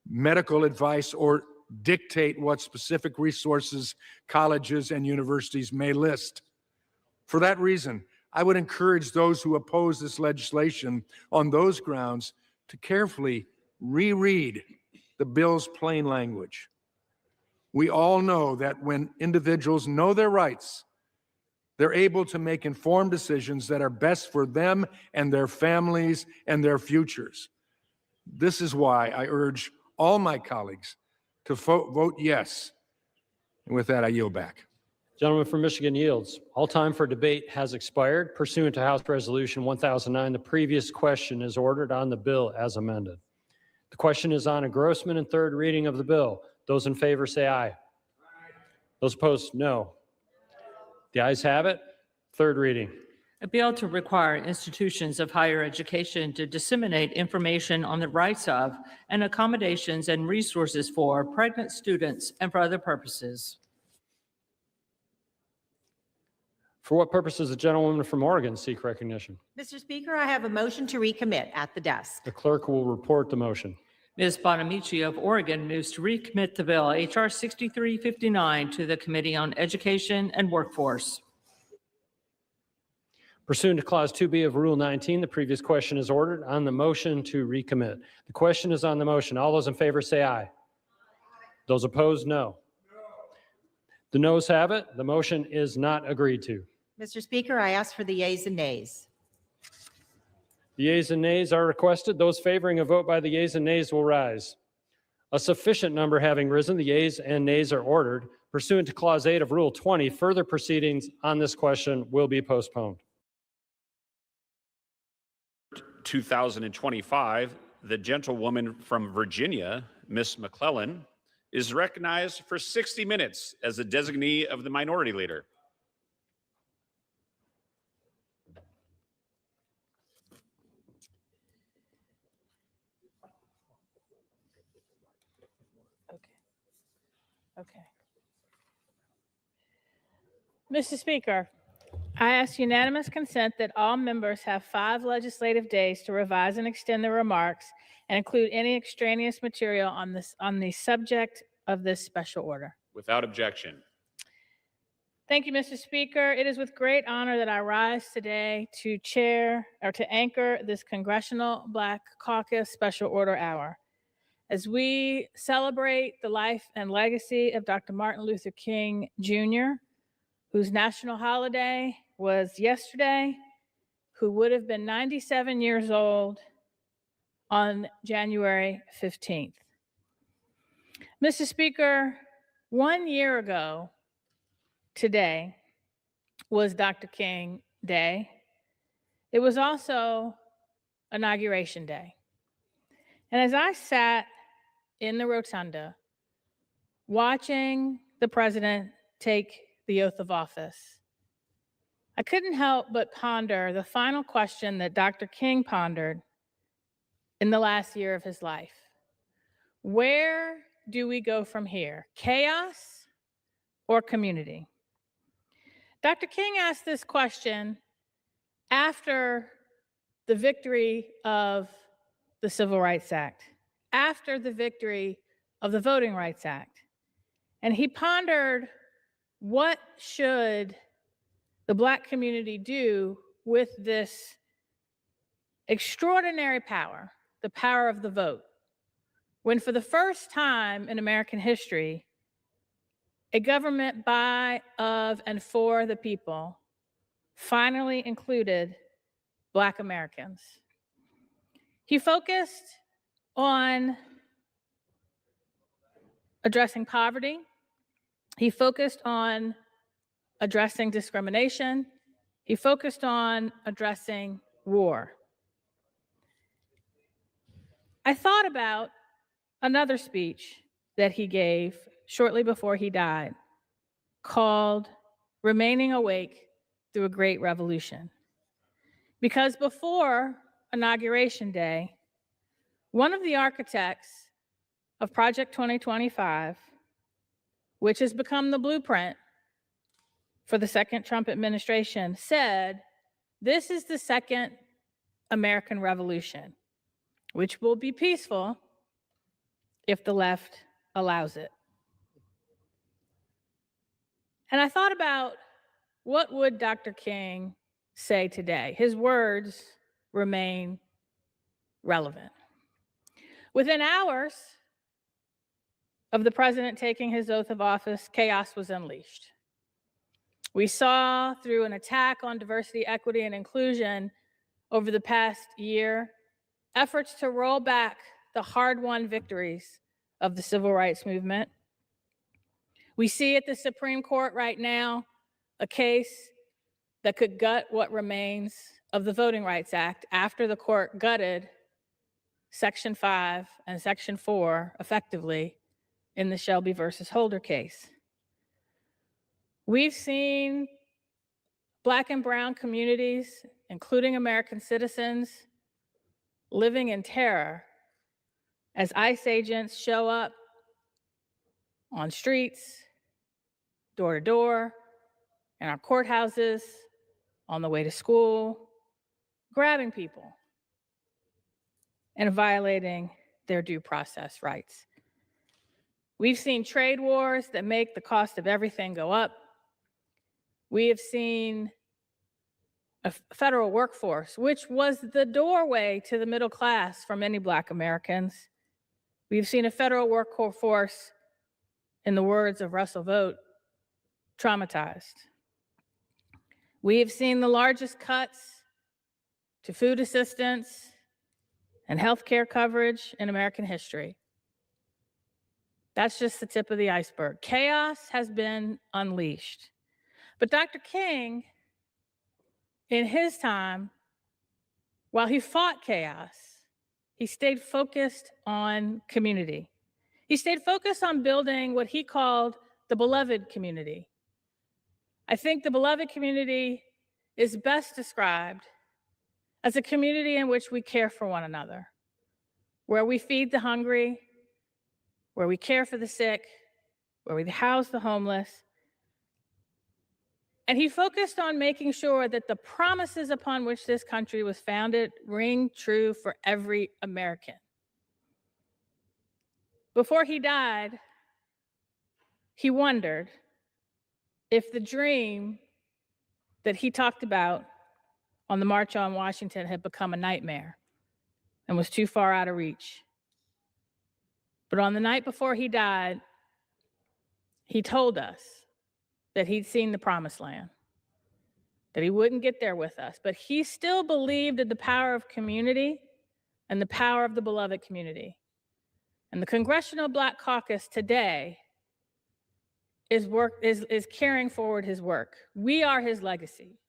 S9: medical advice or dictate what specific resources colleges and universities may list. For that reason, I would encourage those who oppose this legislation on those grounds to carefully reread the bill's plain language. We all know that when individuals know their rights, they're able to make informed decisions that are best for them and their families and their futures. This is why I urge all my colleagues to vote yes. And with that, I yield back.
S7: Gentleman from Michigan yields. All time for debate has expired. Pursuant to House Resolution 1009, the previous question is ordered on the bill as amended. The question is on engrossment and third reading of the bill. Those in favor say aye. Those opposed, no. The ayes have it. Third reading.
S13: A bill to require institutions of higher education to disseminate information on the rights of and accommodations and resources for pregnant students and for other purposes.
S7: For what purpose does the gentlewoman from Oregon seek recognition?
S6: Mr. Speaker, I have a motion to recommit at the desk.
S7: The clerk will report the motion.
S13: Ms. Bonamici of Oregon moves to recommit the bill H.R. 6359 to the Committee on Education and Workforce.
S7: Pursuant to Clause 2B of Rule 19, the previous question is ordered on the motion to recommit. The question is on the motion. All those in favor say aye. Those opposed, no. The noes have it. The motion is not agreed to.
S6: Mr. Speaker, I ask for the yeas and nays.
S7: The yeas and nays are requested. Those favoring a vote by the yeas and nays will rise. A sufficient number having risen, the yeas and nays are ordered. Pursuant to Clause 8 of Rule 20, further proceedings on this question will be postponed.
S16: 2025, the gentlewoman from Virginia, Ms. McClellan, is recognized for 60 minutes as the designee of the minority leader.
S23: Okay. Mr. Speaker, I ask unanimous consent that all members have 5 legislative days to revise and extend their remarks and include any extraneous material on the subject of this special order.
S16: Without objection.
S23: Thank you, Mr. Speaker. It is with great honor that I rise today to anchor this Congressional Black Caucus Special Order Hour. As we celebrate the life and legacy of Dr. Martin Luther King, Jr., whose national holiday was yesterday, who would have been 97 years old on January 15th. Mr. Speaker, 1 year ago today was Dr. King Day. It was also Inauguration Day. And as I sat in the rotunda watching the president take the oath of office, I couldn't help but ponder the final question that Dr. King pondered in the last year of his life. Where do we go from here? Chaos or community? Dr. King asked this question after the victory of the Civil Rights Act, after the victory of the Voting Rights Act. And he pondered, what should the Black community do with this extraordinary power, the power of the vote, when for the first time in American history, a government by, of, and for the people finally included Black Americans. He focused on addressing poverty. He focused on addressing discrimination. He focused on addressing war. I thought about another speech that he gave shortly before he died, called Remaining Awake Through a Great Revolution. Because before Inauguration Day, one of the architects of Project 2025, which has become the blueprint for the second Trump administration, said, this is the second American Revolution, which will be peaceful if the left allows it. And I thought about what would Dr. King say today? His words remain relevant. Within hours of the president taking his oath of office, chaos was unleashed. We saw through an attack on diversity, equity, and inclusion over the past year, efforts to roll back the hard-won victories of the civil rights movement. We see at the Supreme Court right now a case that could gut what remains of the Voting Rights Act after the court gutted Section 5 and Section 4 effectively in the Shelby versus Holder case. We've seen Black and brown communities, including American citizens, living in terror as ICE agents show up on streets, door to door, in our courthouses, on the way to school, grabbing people and violating their due process rights. We've seen trade wars that make the cost of everything go up. We have seen a federal workforce, which was the doorway to the middle class for many Black Americans. We've seen a federal workforce, in the words of Russell Vogt, traumatized. We have seen the largest cuts to food assistance and healthcare coverage in American history. That's just the tip of the iceberg. Chaos has been unleashed. But Dr. King, in his time, while he fought chaos, he stayed focused on community. He stayed focused on building what he called the beloved community. I think the beloved community is best described as a community in which we care for one another, where we feed the hungry, where we care for the sick, where we house the homeless. And he focused on making sure that the promises upon which this country was founded ring true for every American. Before he died, he wondered if the dream that he talked about on the March on Washington had become a nightmare and was too far out of reach. But on the night before he died, he told us that he'd seen the promised land, that he wouldn't get there with us, but he still believed in the power of community and the power of the beloved community. And the Congressional Black Caucus today is carrying forward his work. We are his legacy.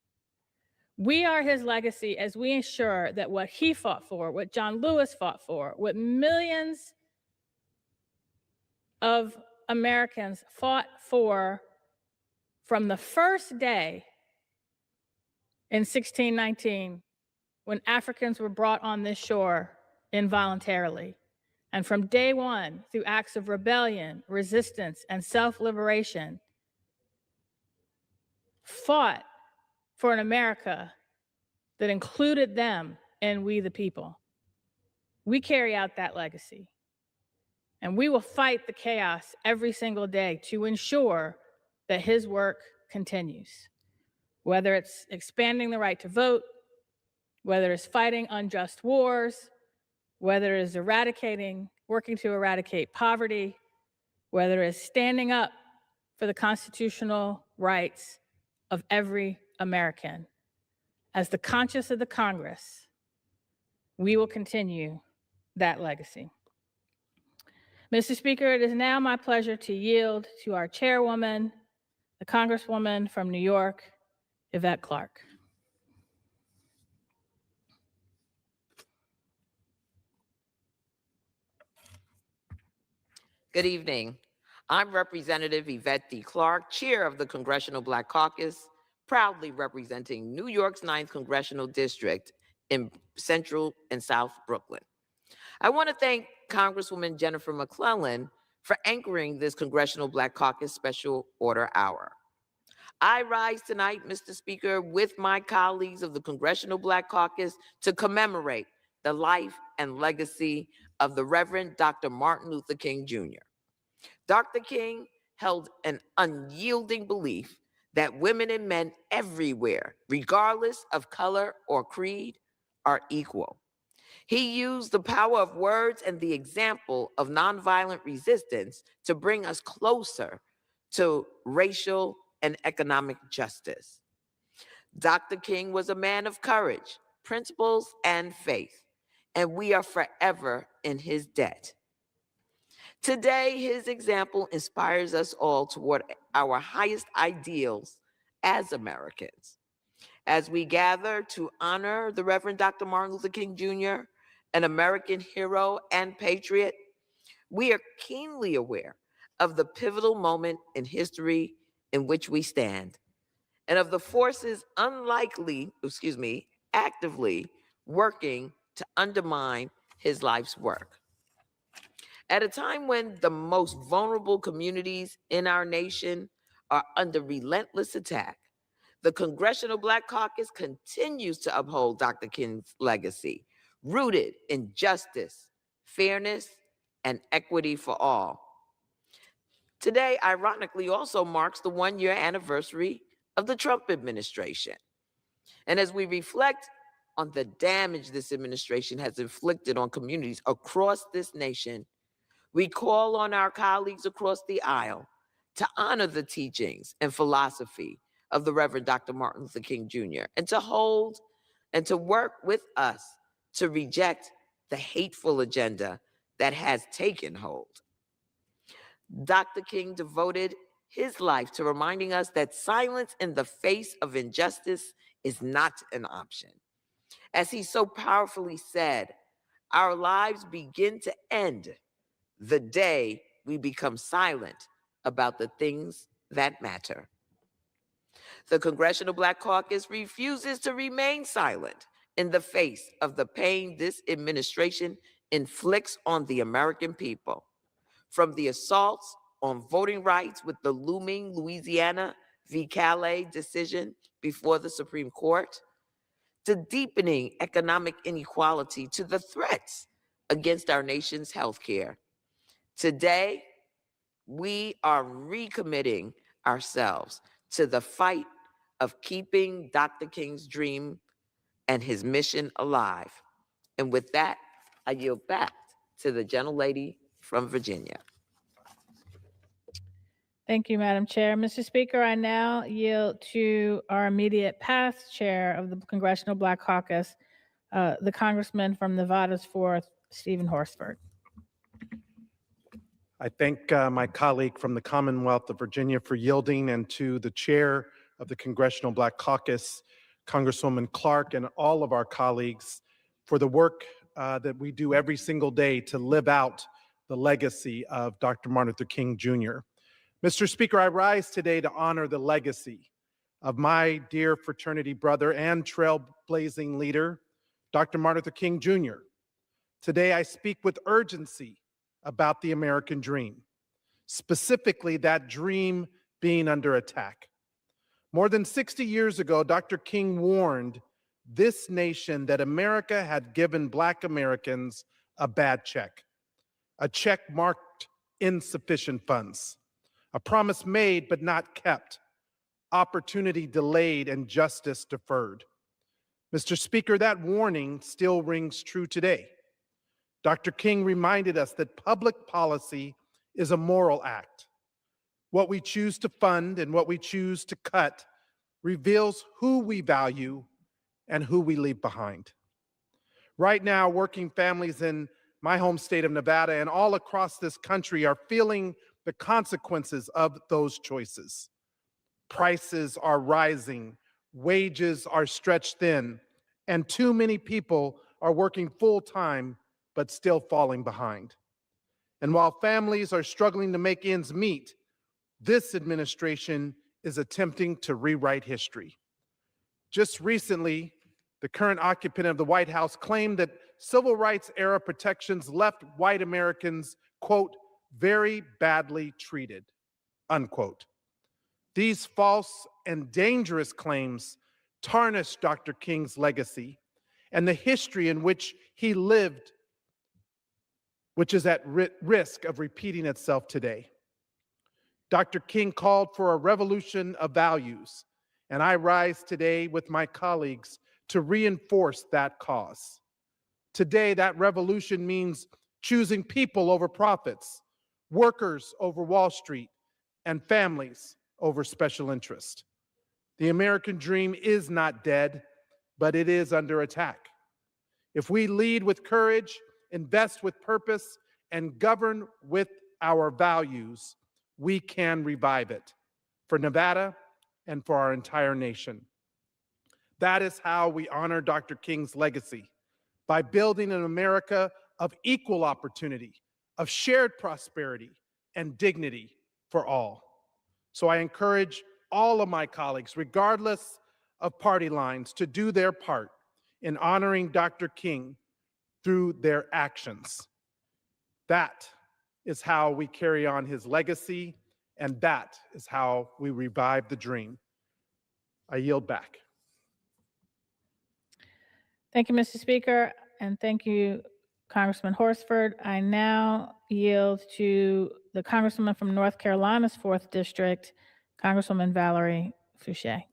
S23: We are his legacy as we ensure that what he fought for, what John Lewis fought for, what millions of Americans fought for from the first day in 1619, when Africans were brought on this shore involuntarily. And from day one, through acts of rebellion, resistance, and self-liberation, fought for an America that included them in we the people. We carry out that legacy. And we will fight the chaos every single day to ensure that his work continues. Whether it's expanding the right to vote, whether it's fighting unjust wars, whether it's working to eradicate poverty, whether it's standing up for the constitutional rights of every American. As the conscience of the Congress, we will continue that legacy. Mr. Speaker, it is now my pleasure to yield to our chairwoman, the Congresswoman from New York, Yvette Clarke.
S4: Good evening. I'm Representative Yvette D. Clarke, Chair of the Congressional Black Caucus, proudly representing New York's 9th Congressional District in Central and South Brooklyn. I want to thank Congresswoman Jennifer McClellan for anchoring this Congressional Black Caucus Special Order Hour. I rise tonight, Mr. Speaker, with my colleagues of the Congressional Black Caucus to commemorate the life and legacy of the Reverend Dr. Martin Luther King Jr. Dr. King held an unyielding belief that women and men everywhere, regardless of color or creed, are equal. He used the power of words and the example of nonviolent resistance to bring us closer to racial and economic justice. Dr. King was a man of courage, principles, and faith, and we are forever in his debt. Today, his example inspires us all toward our highest ideals as Americans. As we gather to honor the Reverend Dr. Martin Luther King Jr., an American hero and patriot, we are keenly aware of the pivotal moment in history in which we stand, and of the forces actively working to undermine his life's work. At a time when the most vulnerable communities in our nation are under relentless attack, the Congressional Black Caucus continues to uphold Dr. King's legacy, rooted in justice, fairness, and equity for all. Today, ironically, also marks the one-year anniversary of the Trump administration. And as we reflect on the damage this administration has inflicted on communities across this nation, we call on our colleagues across the aisle to honor the teachings and philosophy of the Reverend Dr. Martin Luther King Jr. and to hold and to work with us to reject the hateful agenda that has taken hold. Dr. King devoted his life to reminding us that silence in the face of injustice is not an option. As he so powerfully said, our lives begin to end the day we become silent about the things that matter. The Congressional Black Caucus refuses to remain silent in the face of the pain this administration inflicts on the American people. From the assaults on voting rights with the looming Louisiana v. Calais decision before the Supreme Court, to deepening economic inequality, to the threats against our nation's health care. Today, we are recommitting ourselves to the fight of keeping Dr. King's dream and his mission alive. And with that, I yield back to the gentlelady from Virginia.
S23: Thank you, Madam Chair. Mr. Speaker, I now yield to our immediate past chair of the Congressional Black Caucus, the Congressman from Nevada's 4th, Stephen Horsford.
S11: I thank my colleague from the Commonwealth of Virginia for yielding, and to the chair of the Congressional Black Caucus, Congresswoman Clark, and all of our colleagues for the work that we do every single day to live out the legacy of Dr. Martin Luther King Jr. Mr. Speaker, I rise today to honor the legacy of my dear fraternity brother and trailblazing leader, Dr. Martin Luther King Jr. Today, I speak with urgency about the American dream, specifically that dream being under attack. More than 60 years ago, Dr. King warned this nation that America had given Black Americans a bad check, a check marked insufficient funds, a promise made but not kept, opportunity delayed, and justice deferred. Mr. Speaker, that warning still rings true today. Dr. King reminded us that public policy is a moral act. What we choose to fund and what we choose to cut reveals who we value and who we leave behind. Right now, working families in my home state of Nevada and all across this country are feeling the consequences of those choices. Prices are rising, wages are stretched thin, and too many people are working full-time but still falling behind. And while families are struggling to make ends meet, this administration is attempting to rewrite history. Just recently, the current occupant of the White House claimed that civil rights era protections left white Americans, quote, very badly treated, unquote. These false and dangerous claims tarnish Dr. King's legacy and the history in which he lived, which is at risk of repeating itself today. Dr. King called for a revolution of values, and I rise today with my colleagues to reinforce that cause. Today, that revolution means choosing people over profits, workers over Wall Street, and families over special interest. The American dream is not dead, but it is under attack. If we lead with courage, invest with purpose, and govern with our values, we can revive it for Nevada and for our entire nation. That is how we honor Dr. King's legacy, by building an America of equal opportunity, of shared prosperity, and dignity for all. So I encourage all of my colleagues, regardless of party lines, to do their part in honoring Dr. King through their actions. That is how we carry on his legacy, and that is how we revive the dream. I yield back.
S23: Thank you, Mr. Speaker, and thank you, Congressman Horsford. I now yield to the Congresswoman from North Carolina's 4th District, Congresswoman Valerie Fouché.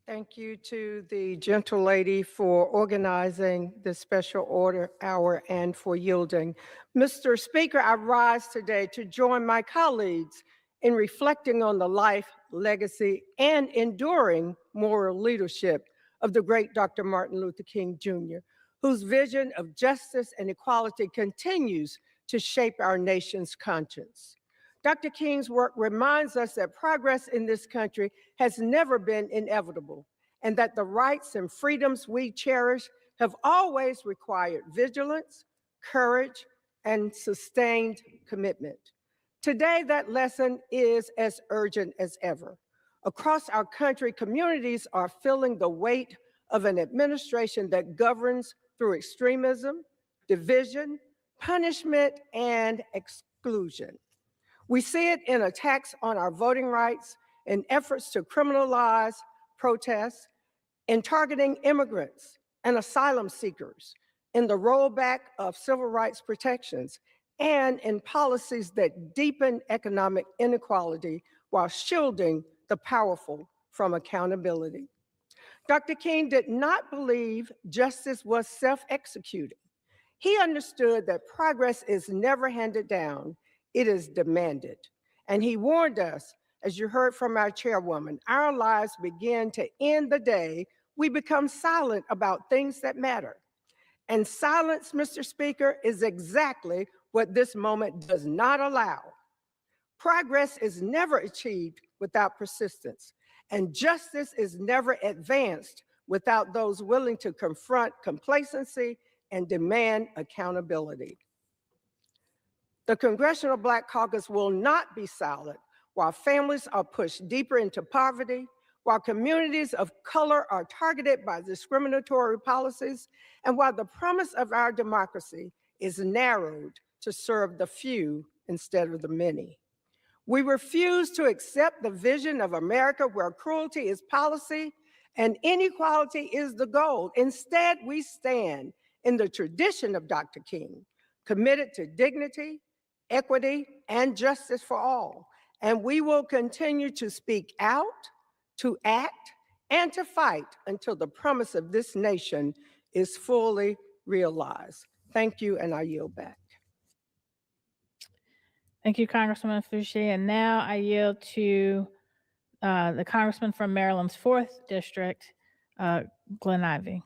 S5: Thank you to the gentle lady for organizing the special order hour and for yielding. Mr. Speaker, I rise today to join my colleagues in reflecting on the life, legacy, and enduring moral leadership of the great Dr. Martin Luther King Jr., whose vision of justice and equality continues to shape our nation's conscience. Dr. King's work reminds us that progress in this country has never been inevitable, and that the rights and freedoms we cherish have always required vigilance, courage, and sustained commitment. Today, that lesson is as urgent as ever. Across our country, communities are feeling the weight of an administration that governs through extremism, division, punishment, and exclusion. We see it in attacks on our voting rights, in efforts to criminalize protests, in targeting immigrants and asylum seekers, in the rollback of civil rights protections, and in policies that deepen economic inequality while shielding the powerful from accountability. Dr. King did not believe justice was self-executing. He understood that progress is never handed down, it is demanded. And he warned us, as you heard from our chairwoman, our lives begin to end the day we become silent about things that matter. And silence, Mr. Speaker, is exactly what this moment does not allow. Progress is never achieved without persistence, and justice is never advanced without those willing to confront complacency and demand accountability. The Congressional Black Caucus will not be silent while families are pushed deeper into poverty, while communities of color are targeted by discriminatory policies, and while the promise of our democracy is narrowed to serve the few instead of the many. We refuse to accept the vision of America where cruelty is policy and inequality is the goal. Instead, we stand in the tradition of Dr. King, committed to dignity, equity, and justice for all. And we will continue to speak out, to act, and to fight until the promise of this nation is fully realized. Thank you, and I yield back.
S23: Thank you, Congresswoman Fouché. And now I yield to the Congressman from Maryland's 4th District, Glenn Ivey.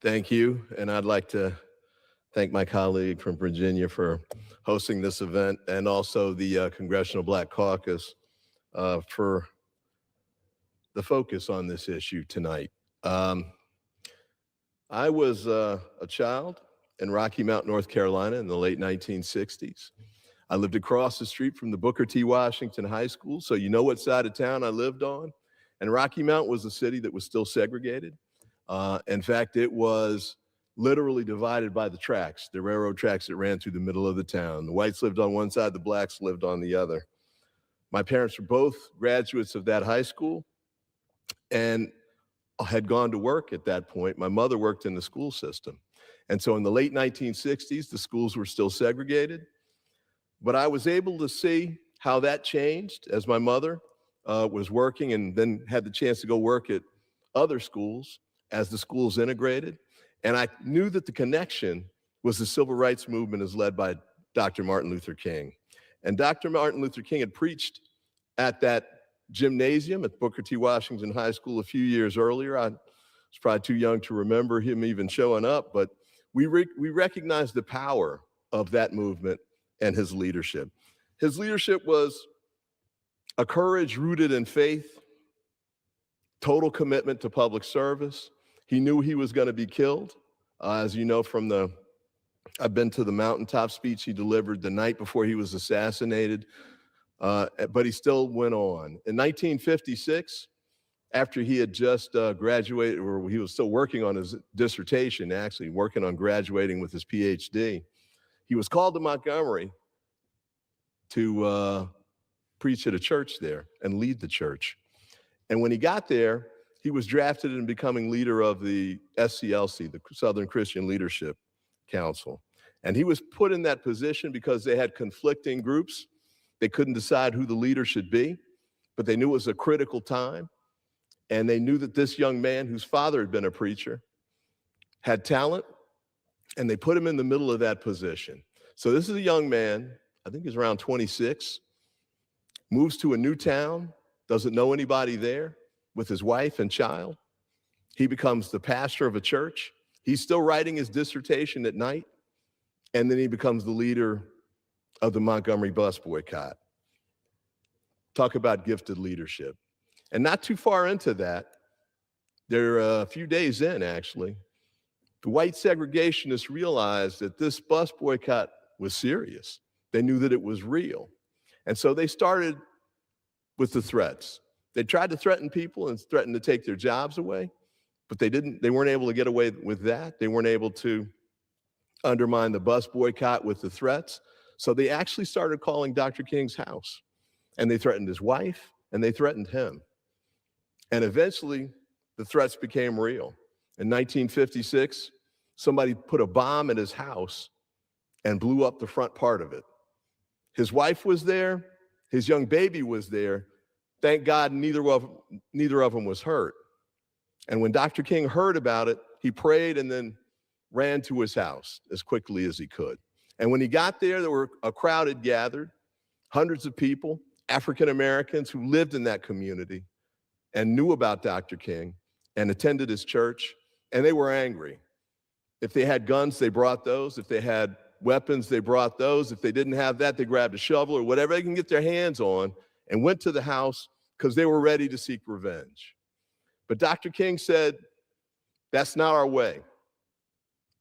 S15: Thank you, and I'd like to thank my colleague from Virginia for hosting this event, and also the Congressional Black Caucus for the focus on this issue tonight. I was a child in Rocky Mount, North Carolina in the late 1960s. I lived across the street from the Booker T. Washington High School, so you know what side of town I lived on. And Rocky Mount was a city that was still segregated. In fact, it was literally divided by the tracks, the railroad tracks that ran through the middle of the town. The whites lived on one side, the blacks lived on the other. My parents were both graduates of that high school, and had gone to work at that point. My mother worked in the school system. And so in the late 1960s, the schools were still segregated. But I was able to see how that changed as my mother was working and then had the chance to go work at other schools as the schools integrated. And I knew that the connection was the civil rights movement as led by Dr. Martin Luther King. And Dr. Martin Luther King had preached at that gymnasium at Booker T. Washington High School a few years earlier. I was probably too young to remember him even showing up, but we recognized the power of that movement and his leadership. His leadership was a courage rooted in faith, total commitment to public service. He knew he was going to be killed. As you know from I've been to the mountaintop speech he delivered the night before he was assassinated, but he still went on. In 1956, after he had just graduated, or he was still working on his dissertation, actually working on graduating with his PhD, he was called to Montgomery to preach at a church there and lead the church. And when he got there, he was drafted in becoming leader of the SCLC, the Southern Christian Leadership Council. And he was put in that position because they had conflicting groups. They couldn't decide who the leader should be, but they knew it was a critical time. And they knew that this young man, whose father had been a preacher, had talent, and they put him in the middle of that position. So this is a young man, I think he's around 26, moves to a new town, doesn't know anybody there, with his wife and child. He becomes the pastor of a church. He's still writing his dissertation at night, and then he becomes the leader of the Montgomery bus boycott. Talk about gifted leadership. And not too far into that, they're a few days in actually, the white segregationists realized that this bus boycott was serious. They knew that it was real. And so they started with the threats. They tried to threaten people and threaten to take their jobs away, but they weren't able to get away with that. They weren't able to undermine the bus boycott with the threats. So they actually started calling Dr. King's house, and they threatened his wife and they threatened him. And eventually the threats became real. In 1956, somebody put a bomb in his house and blew up the front part of it. His wife was there, his young baby was there. Thank God neither of them was hurt. And when Dr. King heard about it, he prayed and then ran to his house as quickly as he could. And when he got there were a crowd had gathered, hundreds of people, African Americans who lived in that community and knew about Dr. King and attended his church, and they were angry. If they had guns, they brought those. If they had weapons, they brought those. If they didn't have that, they grabbed a shovel or whatever they can get their hands on and went to the house because they were ready to seek revenge. But Dr. King said, that's not our way.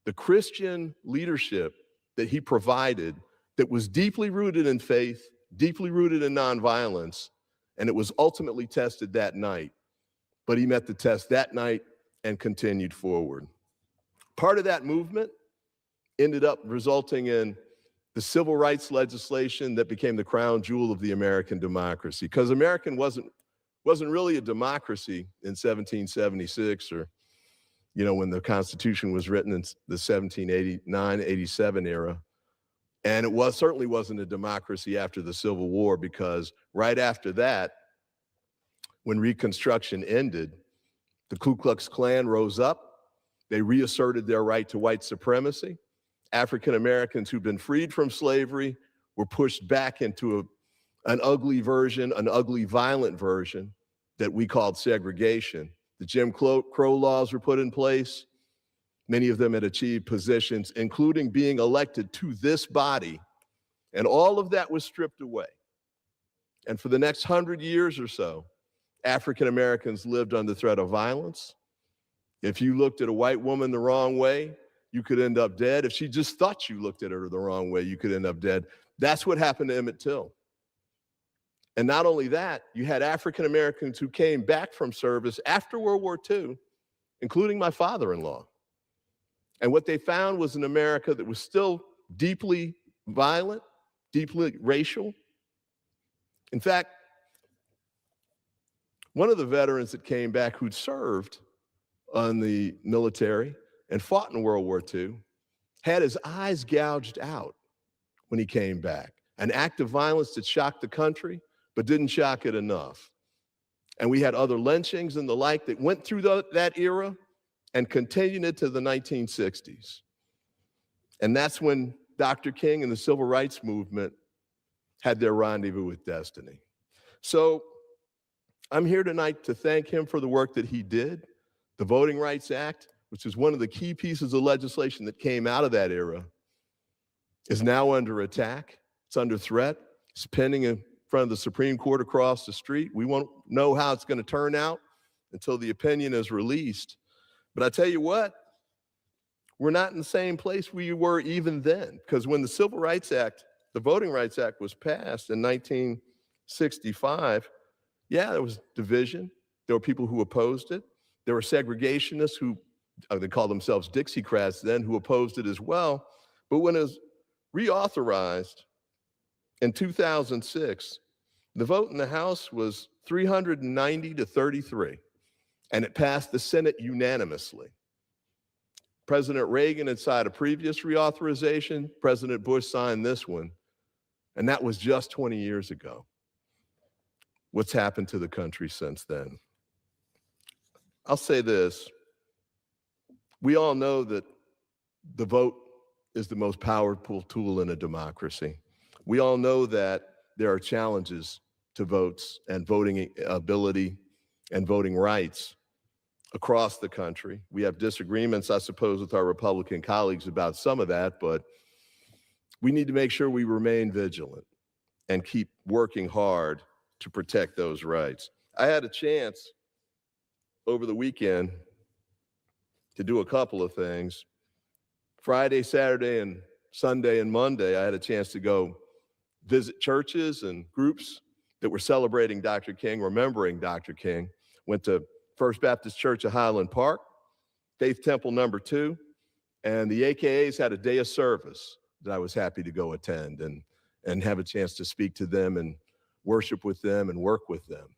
S15: The Christian leadership that he provided that was deeply rooted in faith, deeply rooted in nonviolence, and it was ultimately tested that night. But he met the test that night and continued forward. Part of that movement ended up resulting in the civil rights legislation that became the crown jewel of the American democracy, because American wasn't really a democracy in 1776 or, when the Constitution was written in the 1789, 87 era. And it certainly wasn't a democracy after the Civil War, because right after that, when Reconstruction ended, the Ku Klux Klan rose up. They reasserted their right to white supremacy. African Americans who'd been freed from slavery were pushed back into an ugly version, an ugly violent version that we called segregation. The Jim Crow laws were put in place. Many of them had achieved positions, including being elected to this body. And all of that was stripped away. And for the next 100 years or so, African Americans lived under threat of violence. If you looked at a white woman the wrong way, you could end up dead. If she just thought you looked at her the wrong way, you could end up dead. That's what happened to Emmett Till. And not only that, you had African Americans who came back from service after World War II, including my father-in-law. And what they found was an America that was still deeply violent, deeply racial. In fact, one of the veterans that came back who'd served on the military and fought in World War II, had his eyes gouged out when he came back. An act of violence that shocked the country, but didn't shock it enough. And we had other lynchings and the like that went through that era and continued into the 1960s. And that's when Dr. King and the Civil Rights Movement had their rendezvous with destiny. So I'm here tonight to thank him for the work that he did. The Voting Rights Act, which is one of the key pieces of legislation that came out of that era, is now under attack. It's under threat. It's pending in front of the Supreme Court across the street. We won't know how it's going to turn out until the opinion is released. But I tell you what, we're not in the same place we were even then, because when the Civil Rights Act, the Voting Rights Act was passed in 1965, yeah, there was division. There were people who opposed it. There were segregationists who, they called themselves Dixiecrats then, who opposed it as well. But when it was reauthorized in 2006, the vote in the House was 390 to 33, and it passed the Senate unanimously. President Reagan had signed a previous reauthorization. President Bush signed this one, and that was just 20 years ago. What's happened to the country since then? I'll say this. We all know that the vote is the most powerful tool in a democracy. We all know that there are challenges to votes and voting ability and voting rights across the country. We have disagreements, I suppose, with our Republican colleagues about some of that, but we need to make sure we remain vigilant and keep working hard to protect those rights. I had a chance over the weekend to do a couple of things. Friday, Saturday, and Sunday and Monday, I had a chance to go visit churches and groups that were celebrating Dr. King, remembering Dr. King. Went to First Baptist Church of Highland Park, Faith Temple number 2, and the AKAs had a day of service that I was happy to go attend and have a chance to speak to them and worship with them and work with them.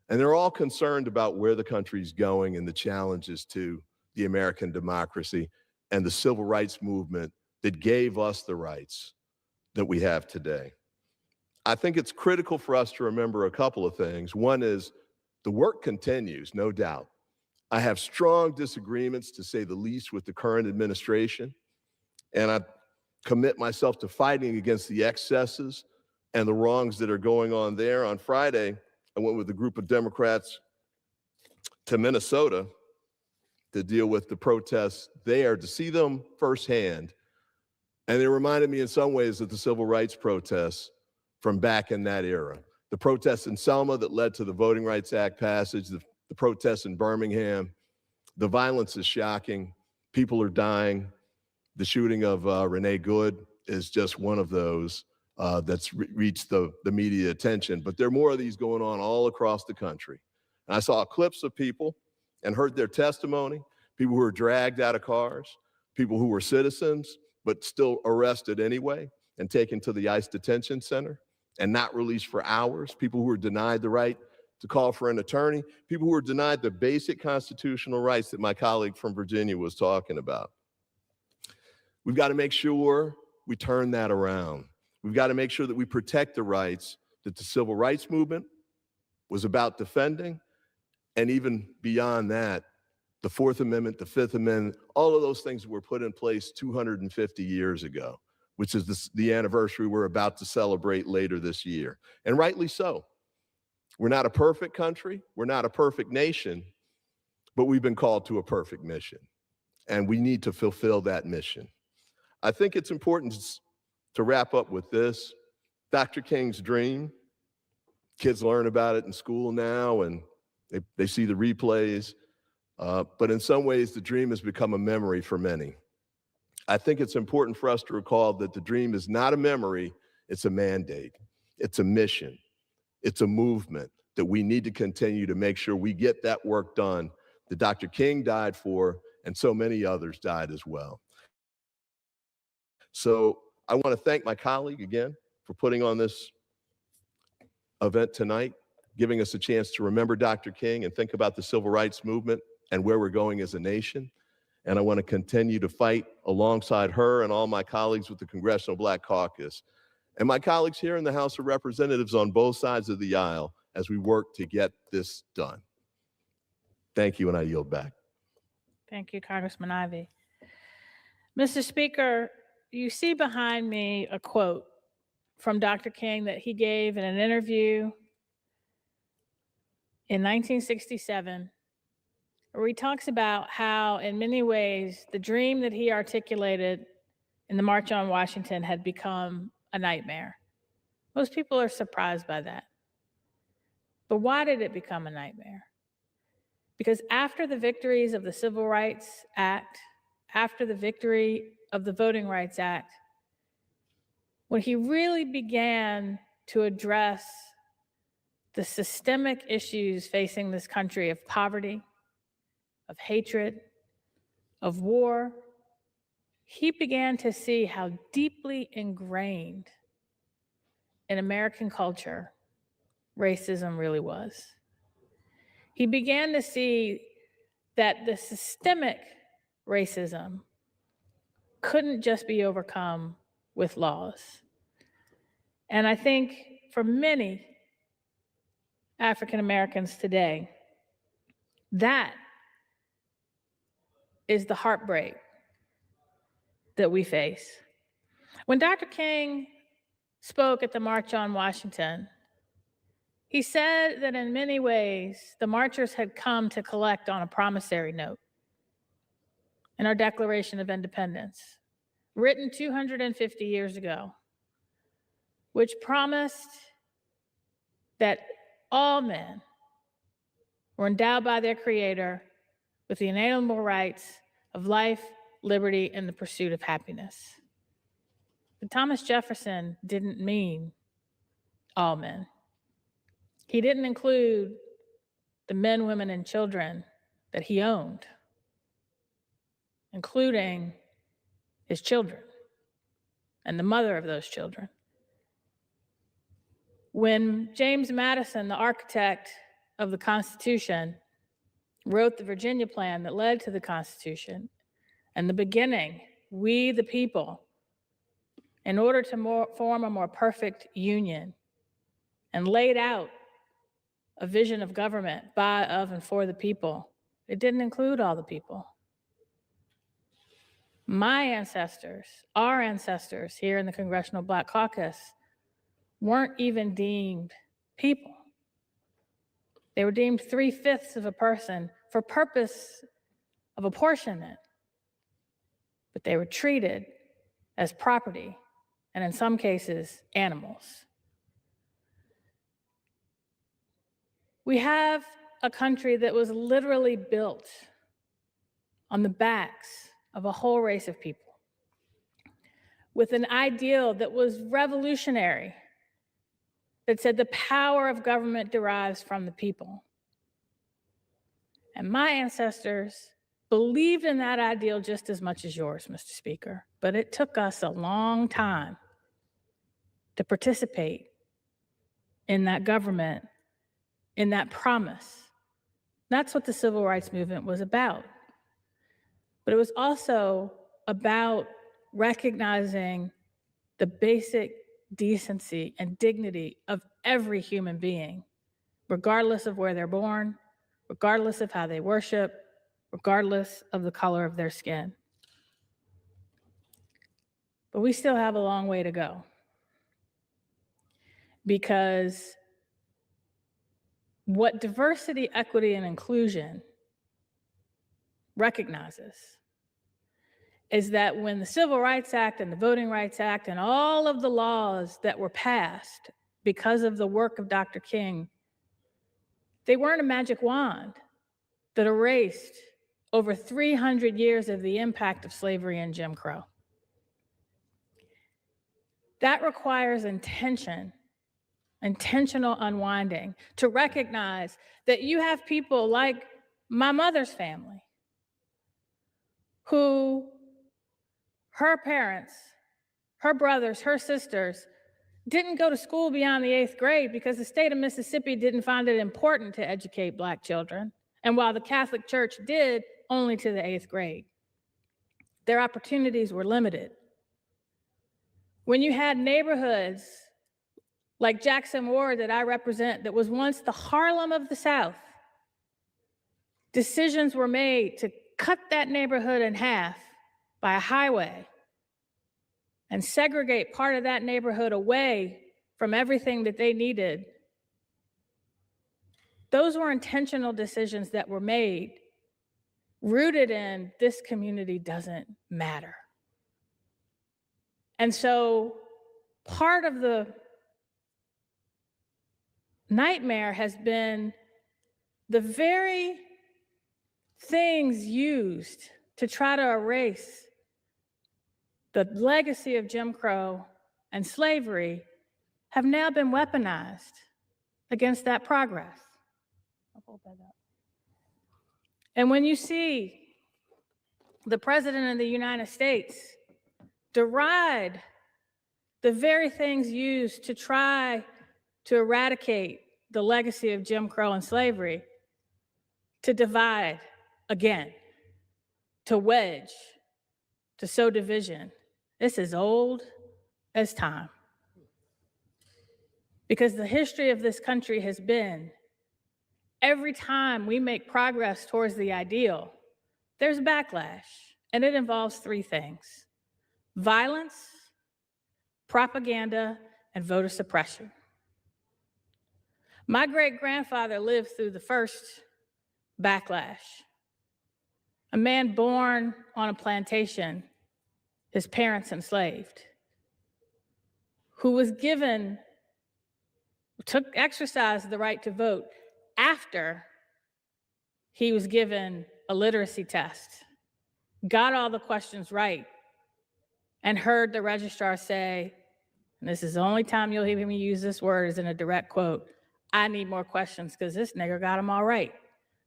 S15: And they're all concerned about where the country's going and the challenges to the American democracy and the civil rights movement that gave us the rights that we have today. I think it's critical for us to remember a couple of things. One is the work continues, no doubt. I have strong disagreements, to say the least, with the current administration, and I commit myself to fighting against the excesses and the wrongs that are going on there. On Friday, I went with a group of Democrats to Minnesota to deal with the protests there, to see them firsthand. And they reminded me in some ways of the civil rights protests from back in that era. The protests in Selma that led to the Voting Rights Act passage, the protests in Birmingham. The violence is shocking. People are dying. The shooting of Renee Good is just one of those that's reached the media attention. But there are more of these going on all across the country. And I saw clips of people and heard their testimony, people who were dragged out of cars, people who were citizens, but still arrested anyway and taken to the ICE detention center and not released for hours, people who were denied the right to call for an attorney, people who were denied the basic constitutional rights that my colleague from Virginia was talking about. We've got to make sure we turn that around. We've got to make sure that we protect the rights that the civil rights movement was about defending, and even beyond that, the Fourth Amendment, the Fifth Amendment, all of those things were put in place 250 years ago, which is the anniversary we're about to celebrate later this year. And rightly so. We're not a perfect country. We're not a perfect nation, but we've been called to a perfect mission, and we need to fulfill that mission. I think it's important to wrap up with this. Dr. King's dream, kids learn about it in school now, and they see the replays. But in some ways, the dream has become a memory for many. I think it's important for us to recall that the dream is not a memory, it's a mandate. It's a mission. It's a movement that we need to continue to make sure we get that work done that Dr. King died for, and so many others died as well. So I want to thank my colleague again for putting on this event tonight, giving us a chance to remember Dr. King and think about the civil rights movement and where we're going as a nation. And I want to continue to fight alongside her and all my colleagues with the Congressional Black Caucus and my colleagues here in the House of Representatives on both sides of the aisle as we work to get this done. Thank you, and I yield back.
S23: Thank you, Congressman Ivey. Mr. Speaker, you see behind me a quote from Dr. King that he gave in an interview in 1967, where he talks about how, in many ways, the dream that he articulated in the March on Washington had become a nightmare. Most people are surprised by that. But why did it become a nightmare? Because after the victories of the Civil Rights Act, after the victory of the Voting Rights Act, when he really began to address the systemic issues facing this country of poverty, of hatred, of war, he began to see how deeply ingrained in American culture racism really was. He began to see that the systemic racism couldn't just be overcome with laws. And I think for many African Americans today, that is the heartbreak that we face. When Dr. King spoke at the March on Washington, he said that in many ways, the marchers had come to collect on a promissory note in our Declaration of Independence, written 250 years ago, which promised that all men were endowed by their Creator with the inalienable rights of life, liberty, and the pursuit of happiness. But Thomas Jefferson didn't mean all men. He didn't include the men, women, and children that he owned, including his children and the mother of those children. When James Madison, the architect of the Constitution, wrote the Virginia plan that led to the Constitution, in the beginning, we the people, in order to form a more perfect union, and laid out a vision of government by, of, and for the people, it didn't include all the people. My ancestors, our ancestors here in the Congressional Black Caucus, weren't even deemed people. They were deemed 3/5 of a person for purpose of apportionment, but they were treated as property, and in some cases, animals. We have a country that was literally built on the backs of a whole race of people, with an ideal that was revolutionary, that said the power of government derives from the people. And my ancestors believed in that ideal just as much as yours, Mr. Speaker, but it took us a long time to participate in that government, in that promise. That's what the civil rights movement was about. But it was also about recognizing the basic decency and dignity of every human being, regardless of where they're born, regardless of how they worship, regardless of the color of their skin. But we still have a long way to go, because what diversity, equity, and inclusion recognizes is that when the Civil Rights Act and the Voting Rights Act and all of the laws that were passed because of the work of Dr. King, they weren't a magic wand that erased over 300 years of the impact of slavery and Jim Crow. That requires intentional unwinding to recognize that you have people like my mother's family who her parents, her brothers, her sisters didn't go to school beyond the 8th grade because the state of Mississippi didn't find it important to educate Black children And while the Catholic Church did, only to the 8th grade. Their opportunities were limited. When you had neighborhoods like Jackson Ward that I represent, that was once the Harlem of the South, decisions were made to cut that neighborhood in half by a highway and segregate part of that neighborhood away from everything that they needed. Those were intentional decisions that were made, rooted in this community doesn't matter. And so part of the nightmare has been the very things used to try to erase the legacy of Jim Crow and slavery have now been weaponized against that progress. I'll hold that up. And when you see the President of the United States deride the very things used to try to eradicate the legacy of Jim Crow and slavery, to divide again, to wedge, to sow division, this is old as time. Because the history of this country has been, every time we make progress towards the ideal, there's backlash, and it involves three things: violence, propaganda, and voter suppression. My great-grandfather lived through the first backlash. A man born on a plantation, his parents enslaved, who was exercised the right to vote after he was given a literacy test, got all the questions right, and heard the registrar say, and this is the only time you'll hear me use this word is in a direct quote, "I need more questions because this nigger got them all right."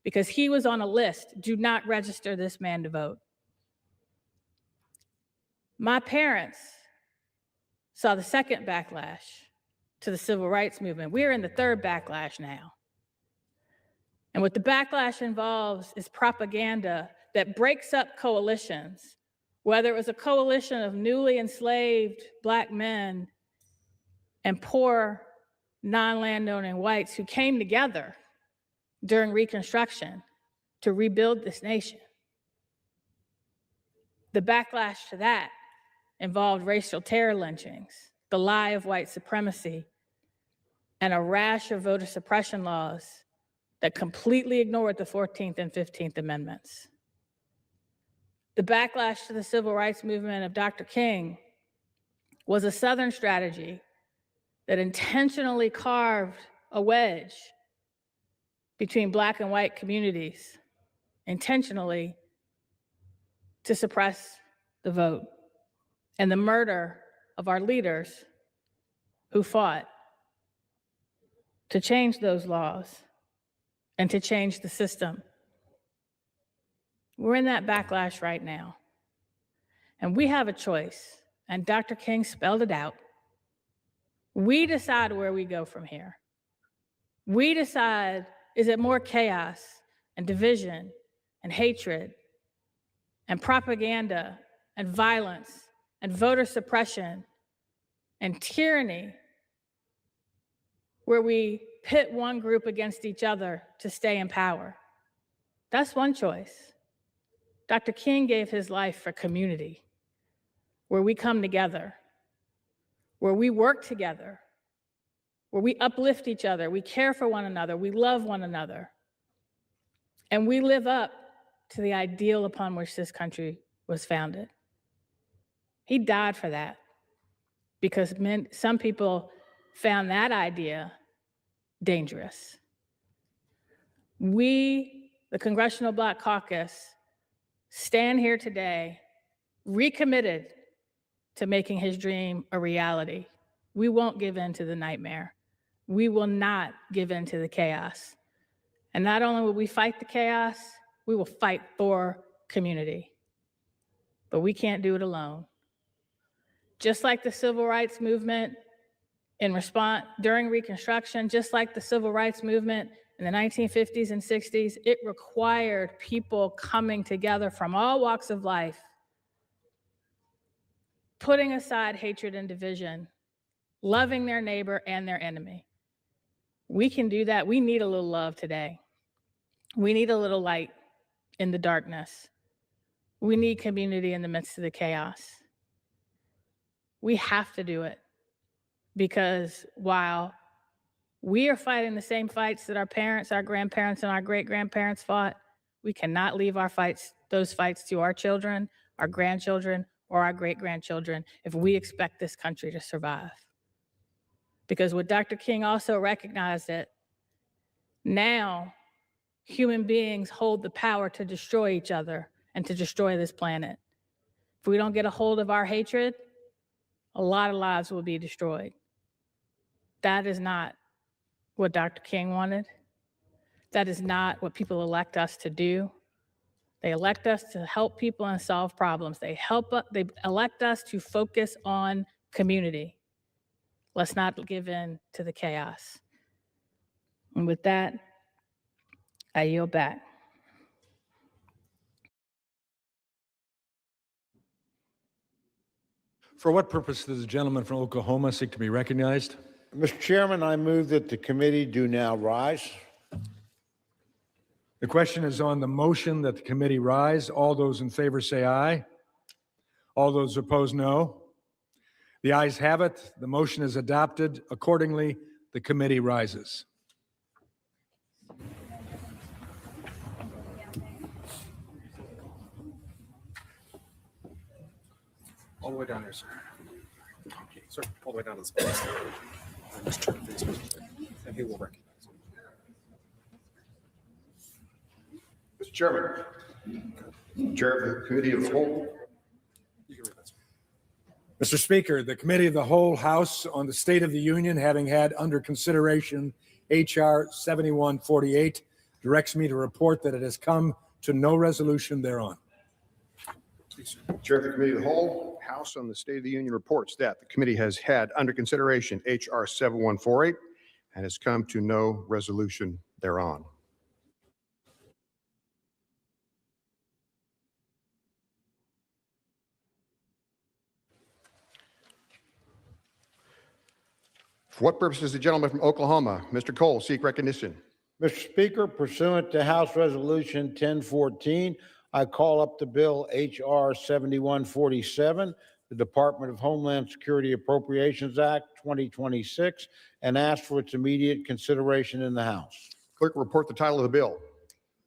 S23: Because he was on a list, do not register this man to vote. My parents saw the second backlash to the civil rights movement. We're in the third backlash now. And what the backlash involves is propaganda that breaks up coalitions, whether it was a coalition of newly enslaved Black men and poor non-landowning whites who came together during Reconstruction to rebuild this nation. The backlash to that involved racial terror lynchings, the lie of white supremacy, and a rash of voter suppression laws that completely ignored the 14th and 15th Amendments. The backlash to the civil rights movement of Dr. King was a Southern strategy that intentionally carved a wedge between Black and white communities, intentionally to suppress the vote, and the murder of our leaders who fought to change those laws and to change the system. We're in that backlash right now. And we have a choice, and Dr. King spelled it out. We decide where we go from here. We decide, is it more chaos and division and hatred and propaganda and violence and voter suppression and tyranny, where we pit one group against each other to stay in power? That's one choice. Dr. King gave his life for community, where we come together, where we work together, where we uplift each other, we care for one another, we love one another, and we live up to the ideal upon which this country was founded. He died for that because some people found that idea dangerous. We, the Congressional Black Caucus, stand here today recommitted to making his dream a reality. We won't give in to the nightmare. We will not give in to the chaos. And not only will we fight the chaos, we will fight for community. But we can't do it alone. Just like the civil rights movement in response during Reconstruction, just like the civil rights movement in the 1950s and 60s, it required people coming together from all walks of life, putting aside hatred and division, loving their neighbor and their enemy. We can do that. We need a little love today. We need a little light in the darkness. We need community in the midst of the chaos. We have to do it because while we are fighting the same fights that our parents, our grandparents, and our great-grandparents fought, we cannot leave those fights to our children, our grandchildren, or our great-grandchildren if we expect this country to survive. Because what Dr. King also recognized that now human beings hold the power to destroy each other and to destroy this planet. If we don't get a hold of our hatred, a lot of lives will be destroyed. That is not what Dr. King wanted. That is not what people elect us to do. They elect us to help people and solve problems. They elect us to focus on community. Let's not give in to the chaos. And with that, I yield back.
S9: For what purpose does the gentleman from Oklahoma seek to be recognized?
S3: Mr. Chairman, I move that the committee do now rise.
S9: The question is on the motion that the committee rise. All those in favor say aye. All those opposed, no. The ayes have it. The motion is adopted. Accordingly, the committee rises.
S17: All the way down here, sir. Sir, all the way down to the space. And just turn this way. And he will recognize you.
S19: Mr. Chairman, Chair of the Committee of the Whole.
S17: You can read that, sir.
S9: Mr. Speaker, the Committee of the Whole House on the State of the Union, having had under consideration H.R. 7148, directs me to report that it has come to no resolution thereon.
S19: Chair of the Committee of the Whole, House on the State of the Union reports that the committee has had under consideration H.R. 7148 and has come to no resolution thereon. For what purpose does the gentleman from Oklahoma, Mr. Cole, seek recognition?
S3: Mr. Speaker, pursuant to House Resolution 1014, I call up the bill H.R. 7147, the Department of Homeland Security Appropriations Act 2026, and ask for its immediate consideration in the House.
S19: Clerk, report the title of the bill.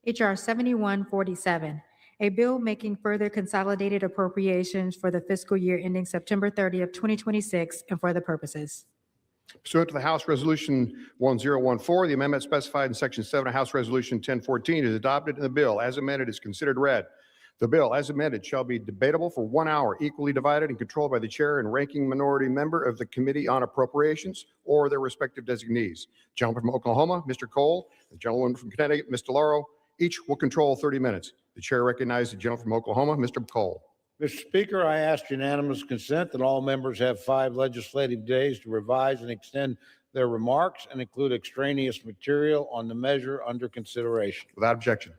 S18: H.R. 7147, a bill making further consolidated appropriations for the fiscal year ending September 30th, 2026, and for the purposes.
S19: Pursuant to the House Resolution 1014, the amendment specified in Section 7 of House Resolution 1014 is adopted, and the bill as amended is considered read. The bill as amended shall be debatable for 1 hour, equally divided and controlled by the chair and ranking minority member of the Committee on Appropriations or their respective designees. Gentleman from Oklahoma, Mr. Cole, the gentleman from Connecticut, Mr. Lauro, each will control 30 minutes. The chair recognizes the gentleman from Oklahoma, Mr. Cole.
S3: Mr. Speaker, I ask unanimous consent that all members have 5 legislative days to revise and extend their remarks and include extraneous material on the measure under consideration.
S19: Without objection.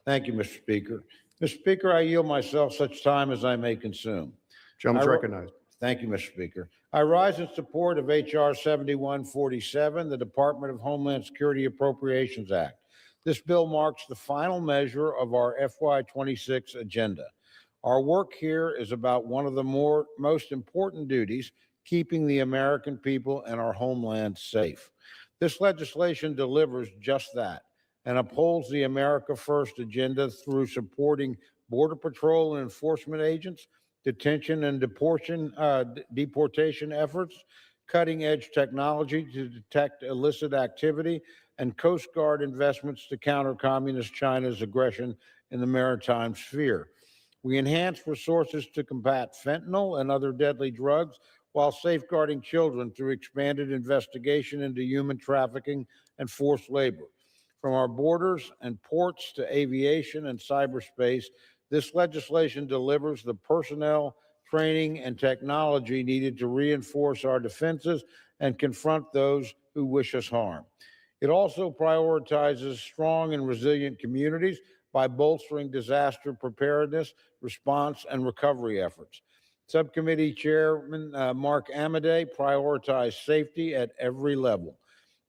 S3: Thank you, Mr. Speaker. Mr. Speaker, I yield myself such time as I may consume.
S19: Gentleman is recognized.
S3: Thank you, Mr. Speaker. I rise in support of H.R. 7147, the Department of Homeland Security Appropriations Act. This bill marks the final measure of our FY26 agenda. Our work here is about one of the most important duties, keeping the American people and our homeland safe. This legislation delivers just that and upholds the America First agenda through supporting Border Patrol and enforcement agents, detention and deportation efforts, cutting-edge technology to detect illicit activity, and Coast Guard investments to counter Communist China's aggression in the maritime sphere. We enhance resources to combat fentanyl and other deadly drugs while safeguarding children through expanded investigation into human trafficking and forced labor. From our borders and ports to aviation and cyberspace, this legislation delivers the personnel, training, and technology needed to reinforce our defenses and confront those who wish us harm. It also prioritizes strong and resilient communities by bolstering disaster preparedness, response, and recovery efforts. Subcommittee Chairman Mark Amodei prioritized safety at every level.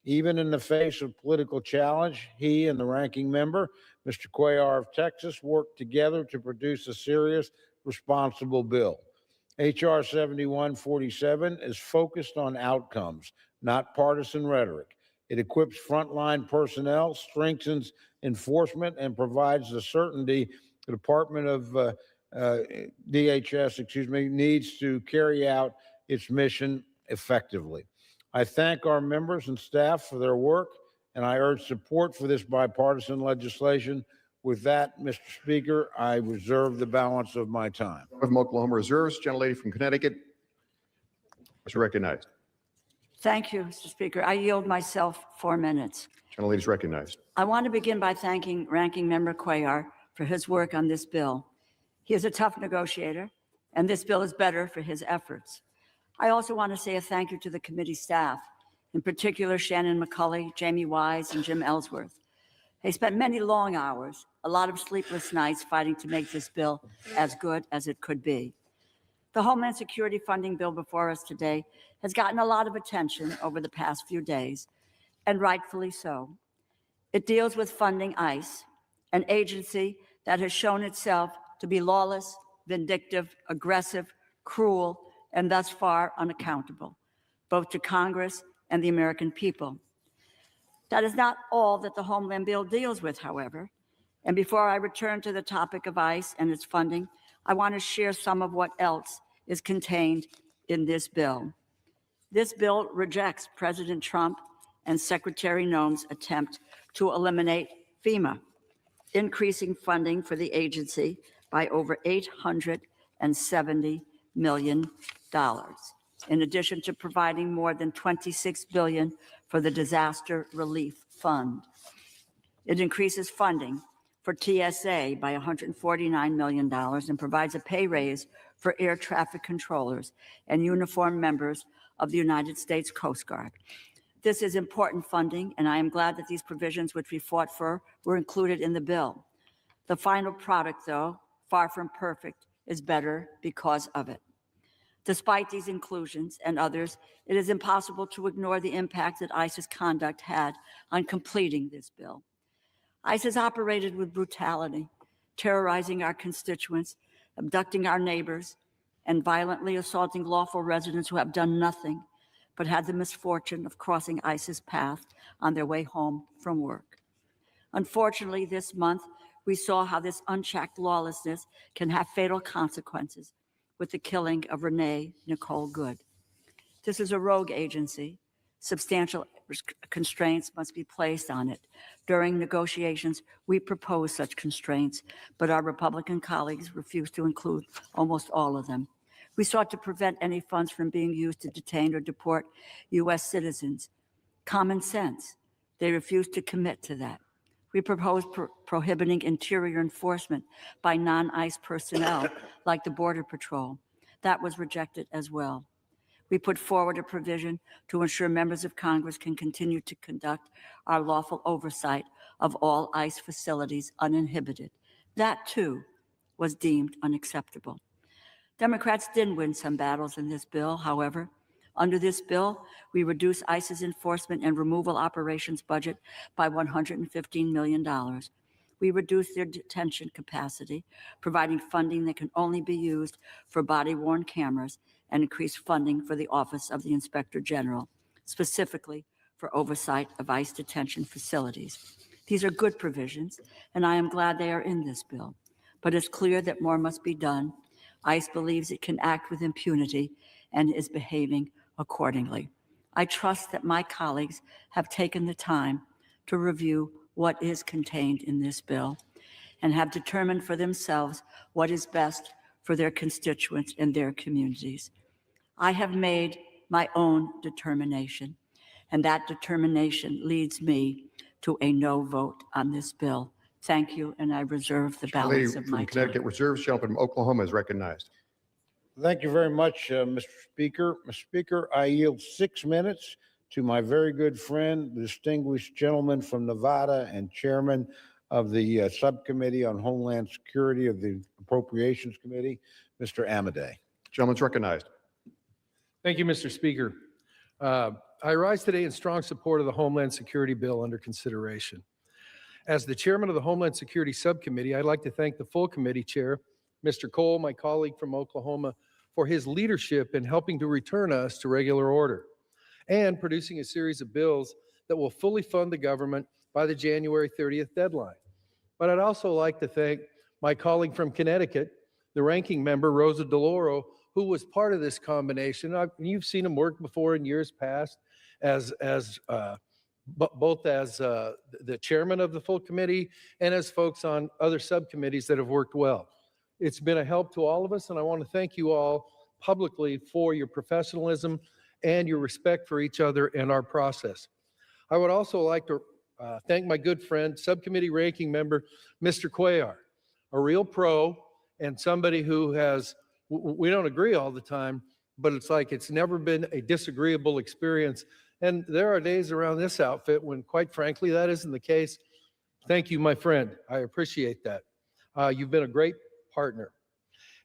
S3: Even in the face of political challenge, he and the ranking member, Mr. Cuellar of Texas, worked together to produce a serious, responsible bill. H.R. 7147 is focused on outcomes, not partisan rhetoric. It equips frontline personnel, strengthens enforcement, and provides the certainty the Department of DHS, needs to carry out its mission effectively. I thank our members and staff for their work, and I urge support for this bipartisan legislation. With that, Mr. Speaker, I reserve the balance of my time.
S19: From Oklahoma Reserves, gentlelady from Connecticut is recognized.
S21: Thank you, Mr. Speaker. I yield myself 4 minutes.
S19: Gentlelady is recognized.
S21: I want to begin by thanking Ranking Member Cuellar for his work on this bill. He is a tough negotiator, and this bill is better for his efforts. I also want to say a thank you to the committee staff, in particular Shannon McCulley, Jamie Wise, and Jim Ellsworth. They spent many long hours, a lot of sleepless nights fighting to make this bill as good as it could be. The Homeland Security funding bill before us today has gotten a lot of attention over the past few days, and rightfully so. It deals with funding ICE, an agency that has shown itself to be lawless, vindictive, aggressive, cruel, and thus far unaccountable, both to Congress and the American people. That is not all that the Homeland Bill deals with, however. And before I return to the topic of ICE and its funding, I want to share some of what else is contained in this bill. This bill rejects President Trump and Secretary Noem's attempt to eliminate FEMA, increasing funding for the agency by over $870 million, in addition to providing more than $26 billion for the Disaster Relief Fund. It increases funding for TSA by $149 million and provides a pay raise for air traffic controllers and uniformed members of the United States Coast Guard. This is important funding, and I am glad that these provisions, which we fought for, were included in the bill. The final product, though, far from perfect, is better because of it. Despite these inclusions and others, it is impossible to ignore the impact that ICE's conduct had on completing this bill. ICE has operated with brutality, terrorizing our constituents, abducting our neighbors, and violently assaulting lawful residents who have done nothing but had the misfortune of crossing ICE's path on their way home from work. Unfortunately, this month, we saw how this unchecked lawlessness can have fatal consequences with the killing of Renee Nicole Good. This is a rogue agency. Substantial constraints must be placed on it. During negotiations, we proposed such constraints, but our Republican colleagues refused to include almost all of them. We sought to prevent any funds from being used to detain or deport U.S. citizens. Common sense. They refused to commit to that. We proposed prohibiting interior enforcement by non-ICE personnel like the Border Patrol. That was rejected as well. We put forward a provision to ensure members of Congress can continue to conduct our lawful oversight of all ICE facilities uninhibited. That, too, was deemed unacceptable. Democrats did win some battles in this bill, however. Under this bill, we reduce ICE's enforcement and removal operations budget by $115 million. We reduce their detention capacity, providing funding that can only be used for body-worn cameras, and increase funding for the Office of the Inspector General, specifically for oversight of ICE detention facilities. These are good provisions, and I am glad they are in this bill. But it's clear that more must be done. ICE believes it can act with impunity and is behaving accordingly. I trust that my colleagues have taken the time to review what is contained in this bill and have determined for themselves what is best for their constituents and their communities. I have made my own determination, and that determination leads me to a no vote on this bill. Thank you, and I reserve the balance of my
S19: From
S21: time.
S19: Connecticut Reserves, gentleman from Oklahoma is recognized.
S3: Thank you very much, Mr. Speaker. Mr. Speaker, I yield 6 minutes to my very good friend, the distinguished gentleman from Nevada and chairman of the Subcommittee on Homeland Security of the Appropriations Committee, Mr. Amadei.
S19: Gentleman's recognized.
S9: Thank you, Mr. Speaker. I rise today in strong support of the Homeland Security bill under consideration. As the chairman of the Homeland Security Subcommittee, I'd like to thank the full committee chair, Mr. Cole, my colleague from Oklahoma, for his leadership in helping to return us to regular order and producing a series of bills that will fully fund the government by the January 30th deadline. But I'd also like to thank my colleague from Connecticut, the ranking member, Rosa DeLauro, who was part of this combination. You've seen him work before in years past both as the chairman of the full committee and as folks on other subcommittees that have worked well. It's been a help to all of us, and I want to thank you all publicly for your professionalism and your respect for each other and our process. I would also like to thank my good friend, subcommittee ranking member, Mr. Cuellar, a real pro and somebody who has, we don't agree all the time, but it's like it's never been a disagreeable experience. And there are days around this outfit when, quite frankly, that isn't the case. Thank you, my friend. I appreciate that. You've been a great partner.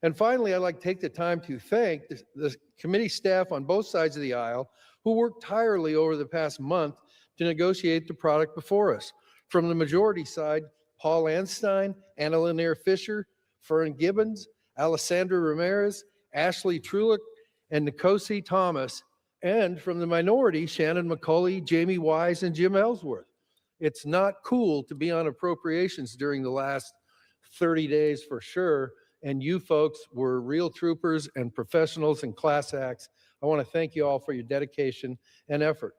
S9: And finally, I'd like to take the time to thank the committee staff on both sides of the aisle who worked tirelessly over the past month to negotiate the product before us. From the majority side, Paul Anstein, Anna Lanier Fisher, Fern Gibbons, Alessandra Ramirez, Ashley Trulick, and Nkosi Thomas. And from the minority, Shannon McCauley, Jamie Wise, and Jim Ellsworth. It's not cool to be on appropriations during the last 30 days for sure. And you folks were real troopers and professionals and class acts. I want to thank you all for your dedication and effort.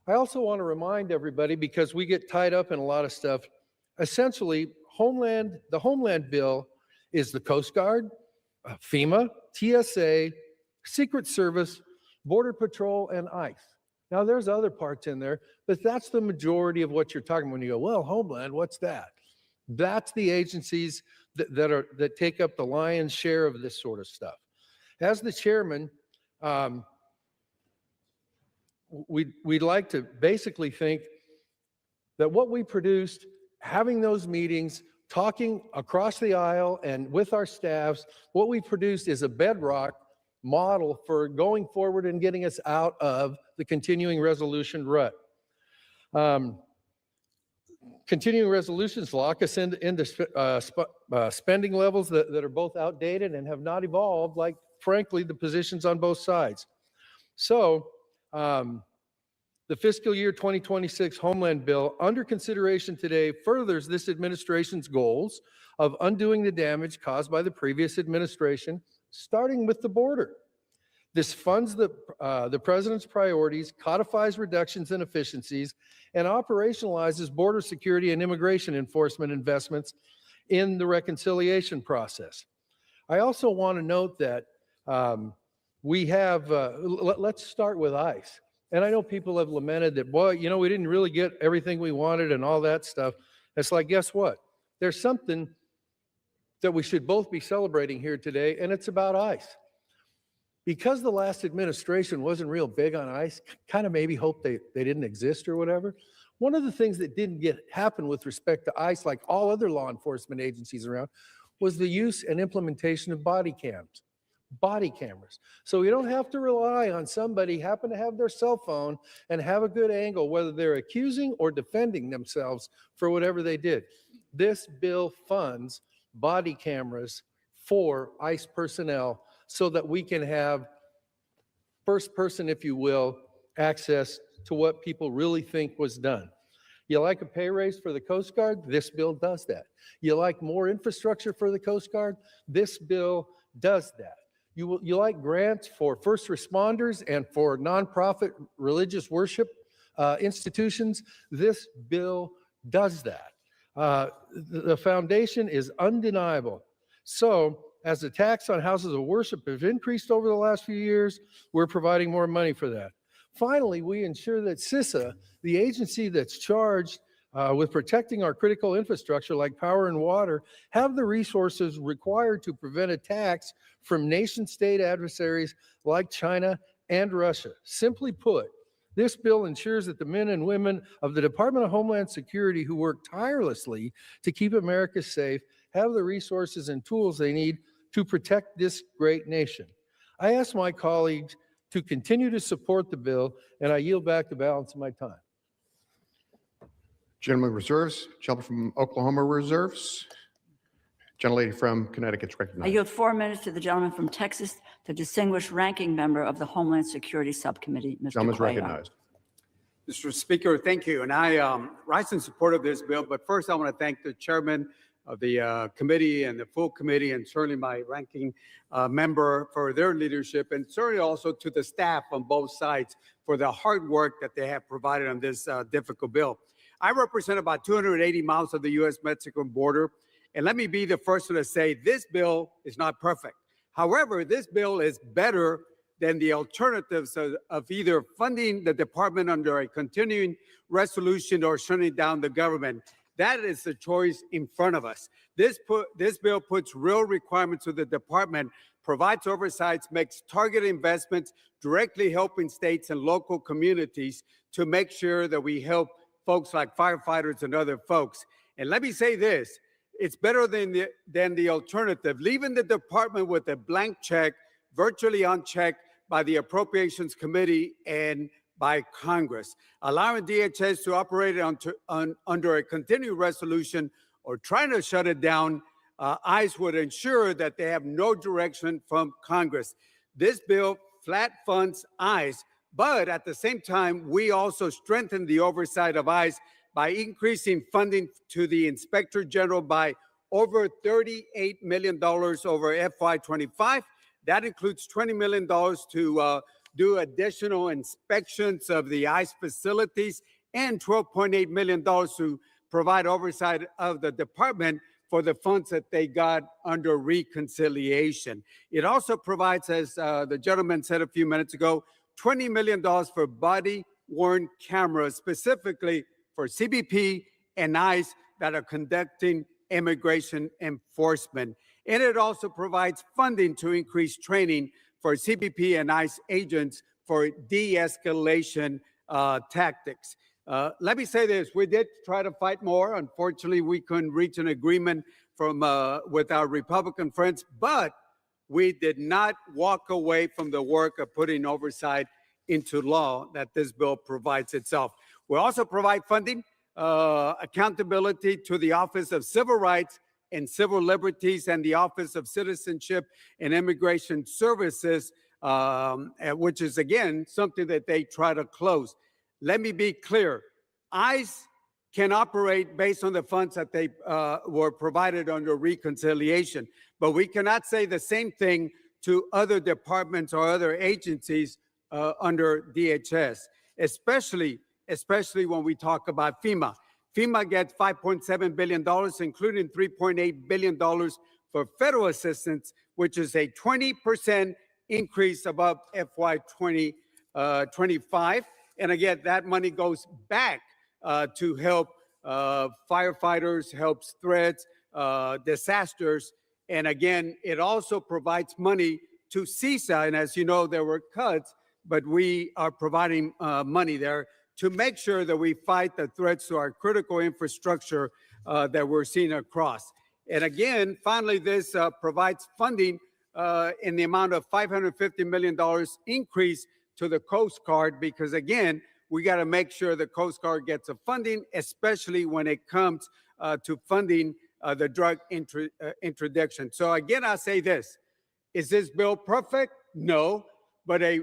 S9: I also want to remind everybody, because we get tied up in a lot of stuff, essentially, the Homeland Bill is the Coast Guard, FEMA, TSA, Secret Service, Border Patrol, and ICE. Now, there's other parts in there, but that's the majority of what you're talking about when you go, well, Homeland, what's that? That's the agencies that take up the lion's share of this sort of stuff. As the chairman, we'd like to basically think that what we produced, having those meetings, talking across the aisle and with our staffs, what we produced is a bedrock model for going forward and getting us out of the continuing resolution rut. Continuing resolutions lock us into spending levels that are both outdated and have not evolved, like, frankly, the positions on both sides. So the fiscal year 2026 Homeland Bill under consideration today furthers this administration's goals of undoing the damage caused by the previous administration, starting with the border. This funds the president's priorities, codifies reductions in efficiencies, and operationalizes border security and immigration enforcement investments in the reconciliation process. I also want to note that we have, let's start with ICE. And I know people have lamented that, boy, you know, we didn't really get everything we wanted and all that stuff. It's like, guess what? There's something that we should both be celebrating here today, and it's about ICE. Because the last administration wasn't real big on ICE, kind of maybe hoped they didn't exist or whatever. One of the things that didn't happen with respect to ICE, like all other law enforcement agencies around, was the use and implementation of body cameras. So you don't have to rely on somebody happen to have their cell phone and have a good angle, whether they're accusing or defending themselves for whatever they did. This bill funds body cameras for ICE personnel so that we can have first person, if you will, access to what people really think was done. You like a pay raise for the Coast Guard? This bill does that. You like more infrastructure for the Coast Guard? This bill does that. You like grants for first responders and for nonprofit religious worship institutions? This bill does that. The foundation is undeniable. So, as the tax on houses of worship has increased over the last few years, we're providing more money for that. Finally, we ensure that CISA, the agency that's charged with protecting our critical infrastructure like power and water, have the resources required to prevent attacks from nation-state adversaries like China and Russia. Simply put,
S1: This bill ensures that the men and women of the Department of Homeland Security who work tirelessly to keep America safe have the resources and tools they need to protect this great nation. I ask my colleagues to continue to support the bill, and I yield back the balance of my time.
S19: Gentleman reserves. Gentleman from Oklahoma reserves. Gentlelady from Connecticut is
S21: I
S19: recognized.
S21: yield 4 minutes to the gentleman from Texas, the distinguished ranking member of the Homeland Security Subcommittee, Mr.
S19: Gentleman's
S21: Cuellar.
S19: recognized.
S2: Mr. Speaker, thank you. And I rise in support of this bill. But first, I want to thank the chairman of the committee and the full committee, and certainly my ranking member for their leadership, and certainly also to the staff on both sides for the hard work that they have provided on this difficult bill. I represent about 280 miles of the U.S.-Mexican border. And let me be the first one to say this bill is not perfect. However, this bill is better than the alternatives of either funding the department under a continuing resolution or shutting down the government. That is the choice in front of us. This bill puts real requirements to the department, provides oversights, makes targeted investments, directly helping states and local communities to make sure that we help folks like firefighters and other folks. And let me say this. It's better than the alternative, leaving the department with a blank check, virtually unchecked by the Appropriations Committee and by Congress. Allowing DHS to operate under a continuing resolution or trying to shut it down, ICE would ensure that they have no direction from Congress. This bill flat funds ICE, but at the same time, we also strengthen the oversight of ICE by increasing funding to the Inspector General by over $38 million over FY25. That includes $20 million to do additional inspections of the ICE facilities and $12.8 million to provide oversight of the department for the funds that they got under reconciliation. It also provides, as the gentleman said a few minutes ago, $20 million for body-worn cameras, specifically for CBP and ICE that are conducting immigration enforcement. And it also provides funding to increase training for CBP and ICE agents for de-escalation tactics. Let me say this, we did try to fight more. Unfortunately, we couldn't reach an agreement with our Republican friends, but we did not walk away from the work of putting oversight into law that this bill provides itself. We also provide funding, accountability to the Office of Civil Rights and Civil Liberties and the Office of Citizenship and Immigration Services, which is, again, something that they try to close. Let me be clear. ICE can operate based on the funds that they were provided under reconciliation, but we cannot say the same thing to other departments or other agencies under DHS, especially when we talk about FEMA. FEMA gets $5.7 billion, including $3.8 billion for federal assistance, which is a 20% increase above FY 2025. And again, that money goes back to help firefighters, helps threats, disasters. And again, it also provides money to CISA. And as you know, there were cuts, but we are providing money there to make sure that we fight the threats to our critical infrastructure that we're seeing across. And again, finally, this provides funding in the amount of $550 million increase to the Coast Guard, because again, we got to make sure the Coast Guard gets a funding, especially when it comes to funding the drug interdiction. So again, I say this, is this bill perfect? No. But a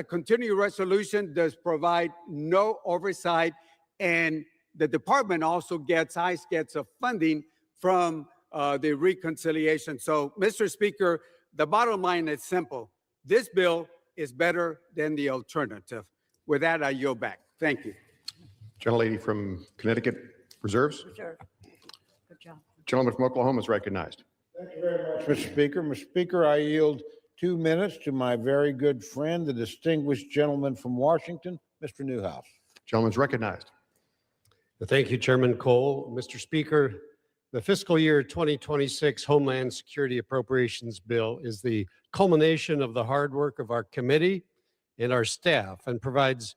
S2: continuing resolution does provide no oversight, and the department also gets, ICE gets a funding from the reconciliation. So, Mr. Speaker, the bottom line is simple. This bill is better than the alternative. With that, I yield back. Thank you.
S19: Gentlelady from Connecticut reserves.
S21: Reserve. Good job.
S19: Gentleman from Oklahoma is recognized.
S3: Thank you very much, Mr. Speaker. Mr. Speaker, I yield 2 minutes to my very good friend, the distinguished gentleman from Washington, Mr. Newhouse.
S19: Gentleman's recognized.
S14: Thank you, Chairman Cole. Mr. Speaker, the fiscal year 2026 Homeland Security Appropriations Bill is the culmination of the hard work of our committee and our staff and provides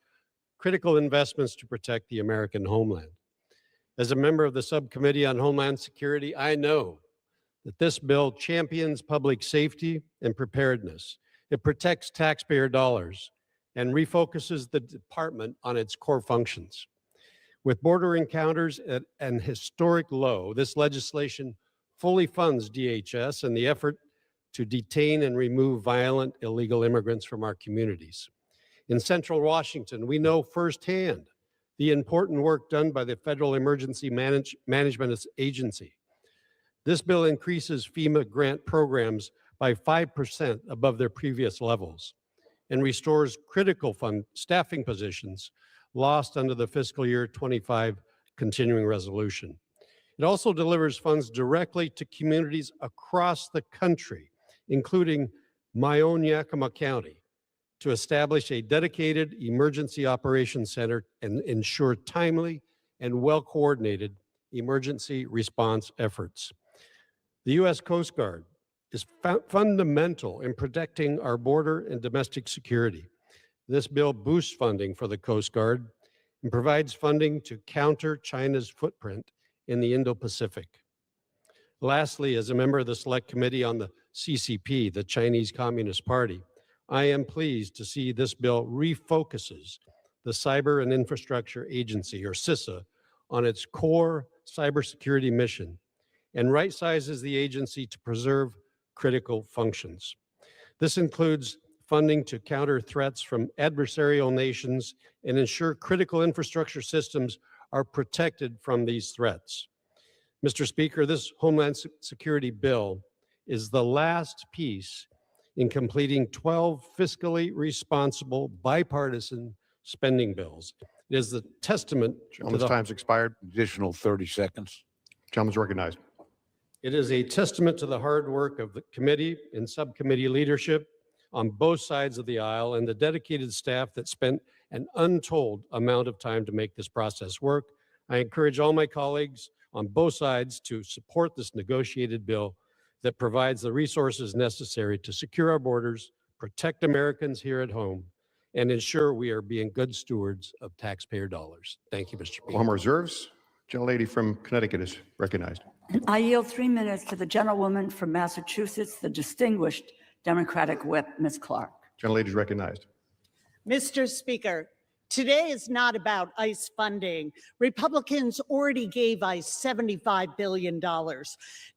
S14: critical investments to protect the American homeland. As a member of the Subcommittee on Homeland Security, I know that this bill champions public safety and preparedness. It protects taxpayer dollars and refocuses the department on its core functions. With border encounters at an historic low, this legislation fully funds DHS and the effort to detain and remove violent illegal immigrants from our communities. In Central Washington, we know firsthand the important work done by the Federal Emergency Management Agency. This bill increases FEMA grant programs by 5% above their previous levels and restores critical staffing positions lost under the fiscal year 25 continuing resolution. It also delivers funds directly to communities across the country, including my own Yakima County, to establish a dedicated emergency operations center and ensure timely and well-coordinated emergency response efforts. The U.S. Coast Guard is fundamental in protecting our border and domestic security. This bill boosts funding for the Coast Guard and provides funding to counter China's footprint in the Indo-Pacific. Lastly, as a member of the Select Committee on the CCP, the Chinese Communist Party, I am pleased to see this bill refocuses the Cyber and Infrastructure Agency, or CISA, on its core cybersecurity mission and right-sizes the agency to preserve critical functions. This includes funding to counter threats from adversarial nations and ensure critical infrastructure systems are protected from these threats. Mr. Speaker, this Homeland Security bill is the last piece in completing 12 fiscally responsible bipartisan spending bills. It is the testament to
S19: Gentleman's
S14: the
S19: time's expired.
S3: Additional 30 seconds.
S19: Gentleman's recognized.
S14: It is a testament to the hard work of the committee and subcommittee leadership on both sides of the aisle and the dedicated staff that spent an untold amount of time to make this process work. I encourage all my colleagues on both sides to support this negotiated bill that provides the resources necessary to secure our borders, protect Americans here at home, and ensure we are being good stewards of taxpayer dollars. Thank you, Mr. Speaker.
S19: Oklahoma reserves. Gentlelady from Connecticut is recognized.
S21: I yield 3 minutes to the gentlewoman from Massachusetts, the distinguished Democratic whip, Ms. Clark.
S19: Gentlelady is recognized.
S8: Mr. Speaker, today is not about ICE funding. Republicans already gave ICE $75 billion.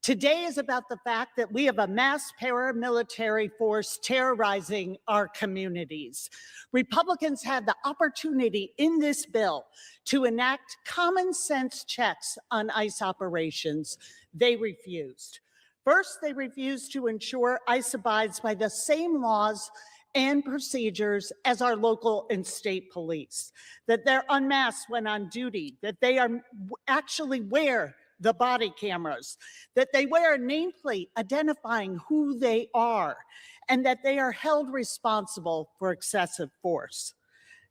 S8: Today is about the fact that we have a mass paramilitary force terrorizing our communities. Republicans had the opportunity in this bill to enact common sense checks on ICE operations. They refused. First, they refused to ensure ICE abides by the same laws and procedures as our local and state police, that they're unmasked when on duty, that they actually wear the body cameras, that they wear a nameplate identifying who they are, and that they are held responsible for excessive force.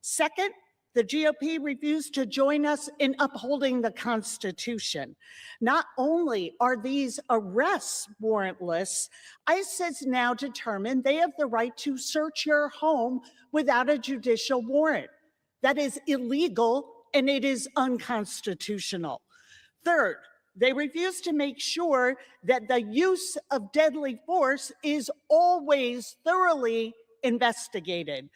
S8: Second, the GOP refused to join us in upholding the Constitution. Not only are these arrests warrantless, ICE has now determined they have the right to search your home without a judicial warrant. That is illegal and it is unconstitutional. Third, they refuse to make sure that the use of deadly force is always thoroughly investigated.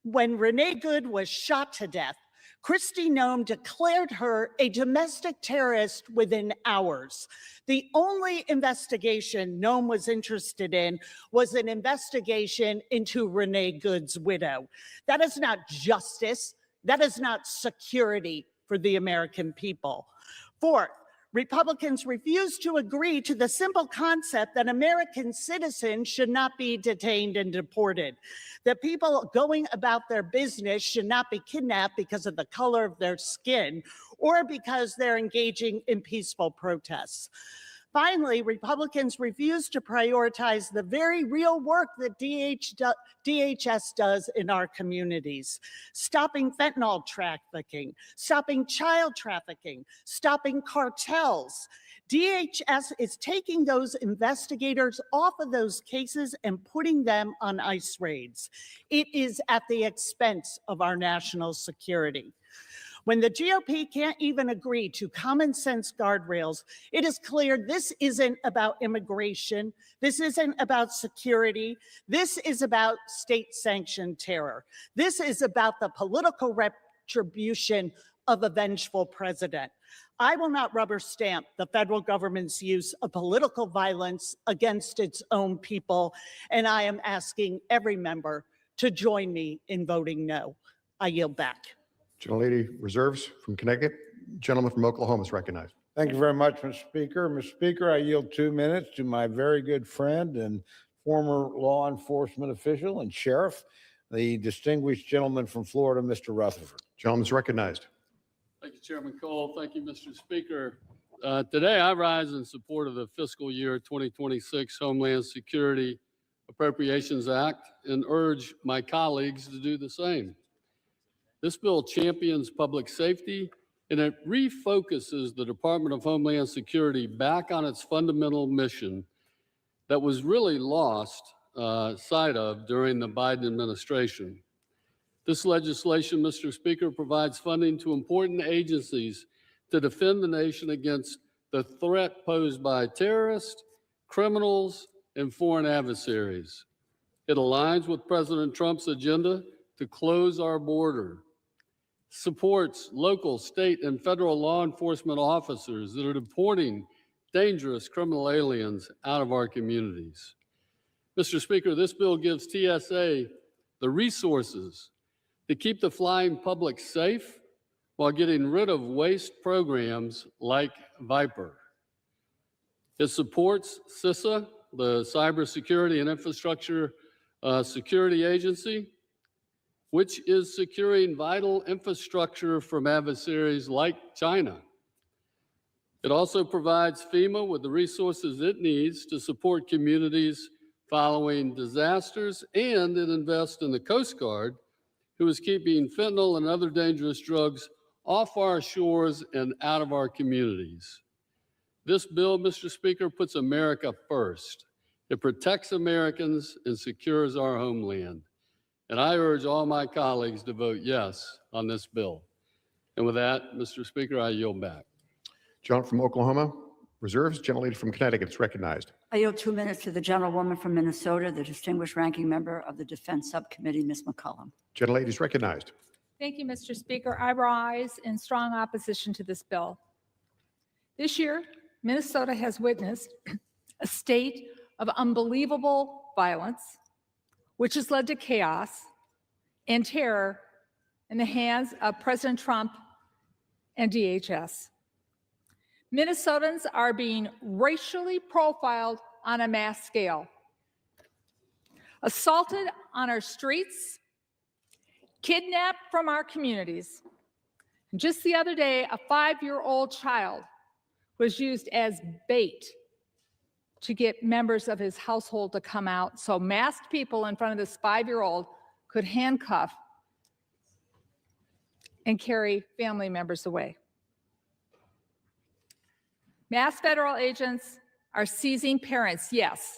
S8: When Renee Good was shot to death, Kristi Noem declared her a domestic terrorist within hours. The only investigation Noem was interested in was an investigation into Renee Good's widow. That is not justice. That is not security for the American people. Fourth, Republicans refuse to agree to the simple concept that American citizens should not be detained and deported, that people going about their business should not be kidnapped because of the color of their skin or because they're engaging in peaceful protests. Finally, Republicans refuse to prioritize the very real work that DHS does in our communities, stopping fentanyl trafficking, stopping child trafficking, stopping cartels. DHS is taking those investigators off of those cases and putting them on ICE raids. It is at the expense of our national security. When the GOP can't even agree to common sense guardrails, it is clear this isn't about immigration. This isn't about security. This is about state-sanctioned terror. This is about the political retribution of a vengeful president. I will not rubber stamp the federal government's use of political violence against its own people, and I am asking every member to join me in voting no. I yield back.
S19: Gentlelady reserves from Connecticut. Gentleman from Oklahoma is recognized.
S3: Thank you very much, Mr. Speaker. Mr. Speaker, I yield 2 minutes to my very good friend and former law enforcement official and sheriff, the distinguished gentleman from Florida, Mr. Rutherford.
S19: Gentleman is recognized.
S10: Thank you, Chairman Cole. Thank you, Mr. Speaker. Today, I rise in support of the fiscal year 2026 Homeland Security Appropriations Act and urge my colleagues to do the same. This bill champions public safety and it refocuses the Department of Homeland Security back on its fundamental mission that was really lost sight of during the Biden administration. This legislation, Mr. Speaker, provides funding to important agencies to defend the nation against the threat posed by terrorists, criminals, and foreign adversaries. It aligns with President Trump's agenda to close our border, supports local, state, and federal law enforcement officers that are deporting dangerous criminal aliens out of our communities. Mr. Speaker, this bill gives TSA the resources to keep the flying public safe while getting rid of waste programs like Viper. It supports CISA, the Cybersecurity and Infrastructure Security Agency, which is securing vital infrastructure from adversaries like China. It also provides FEMA with the resources it needs to support communities following disasters, and it invests in the Coast Guard, who is keeping fentanyl and other dangerous drugs off our shores and out of our communities. This bill, Mr. Speaker, puts America first. It protects Americans and secures our homeland. And I urge all my colleagues to vote yes on this bill. And with that, Mr. Speaker, I yield back.
S19: Gentleman from Oklahoma reserves. Gentlelady from Connecticut is recognized.
S21: I yield 2 minutes to the gentlewoman from Minnesota, the distinguished ranking member of the Defense Subcommittee, Ms. McCollum.
S19: Gentlelady is recognized.
S12: Thank you, Mr. Speaker. I rise in strong opposition to this bill. This year, Minnesota has witnessed a state of unbelievable violence, which has led to chaos and terror in the hands of President Trump and DHS. Minnesotans are being racially profiled on a mass scale, assaulted on our streets, kidnapped from our communities. And just the other day, a 5-year-old child was used as bait to get members of his household to come out so masked people in front of this 5-year-old could handcuff and carry family members away. Masked federal agents are seizing parents, yes,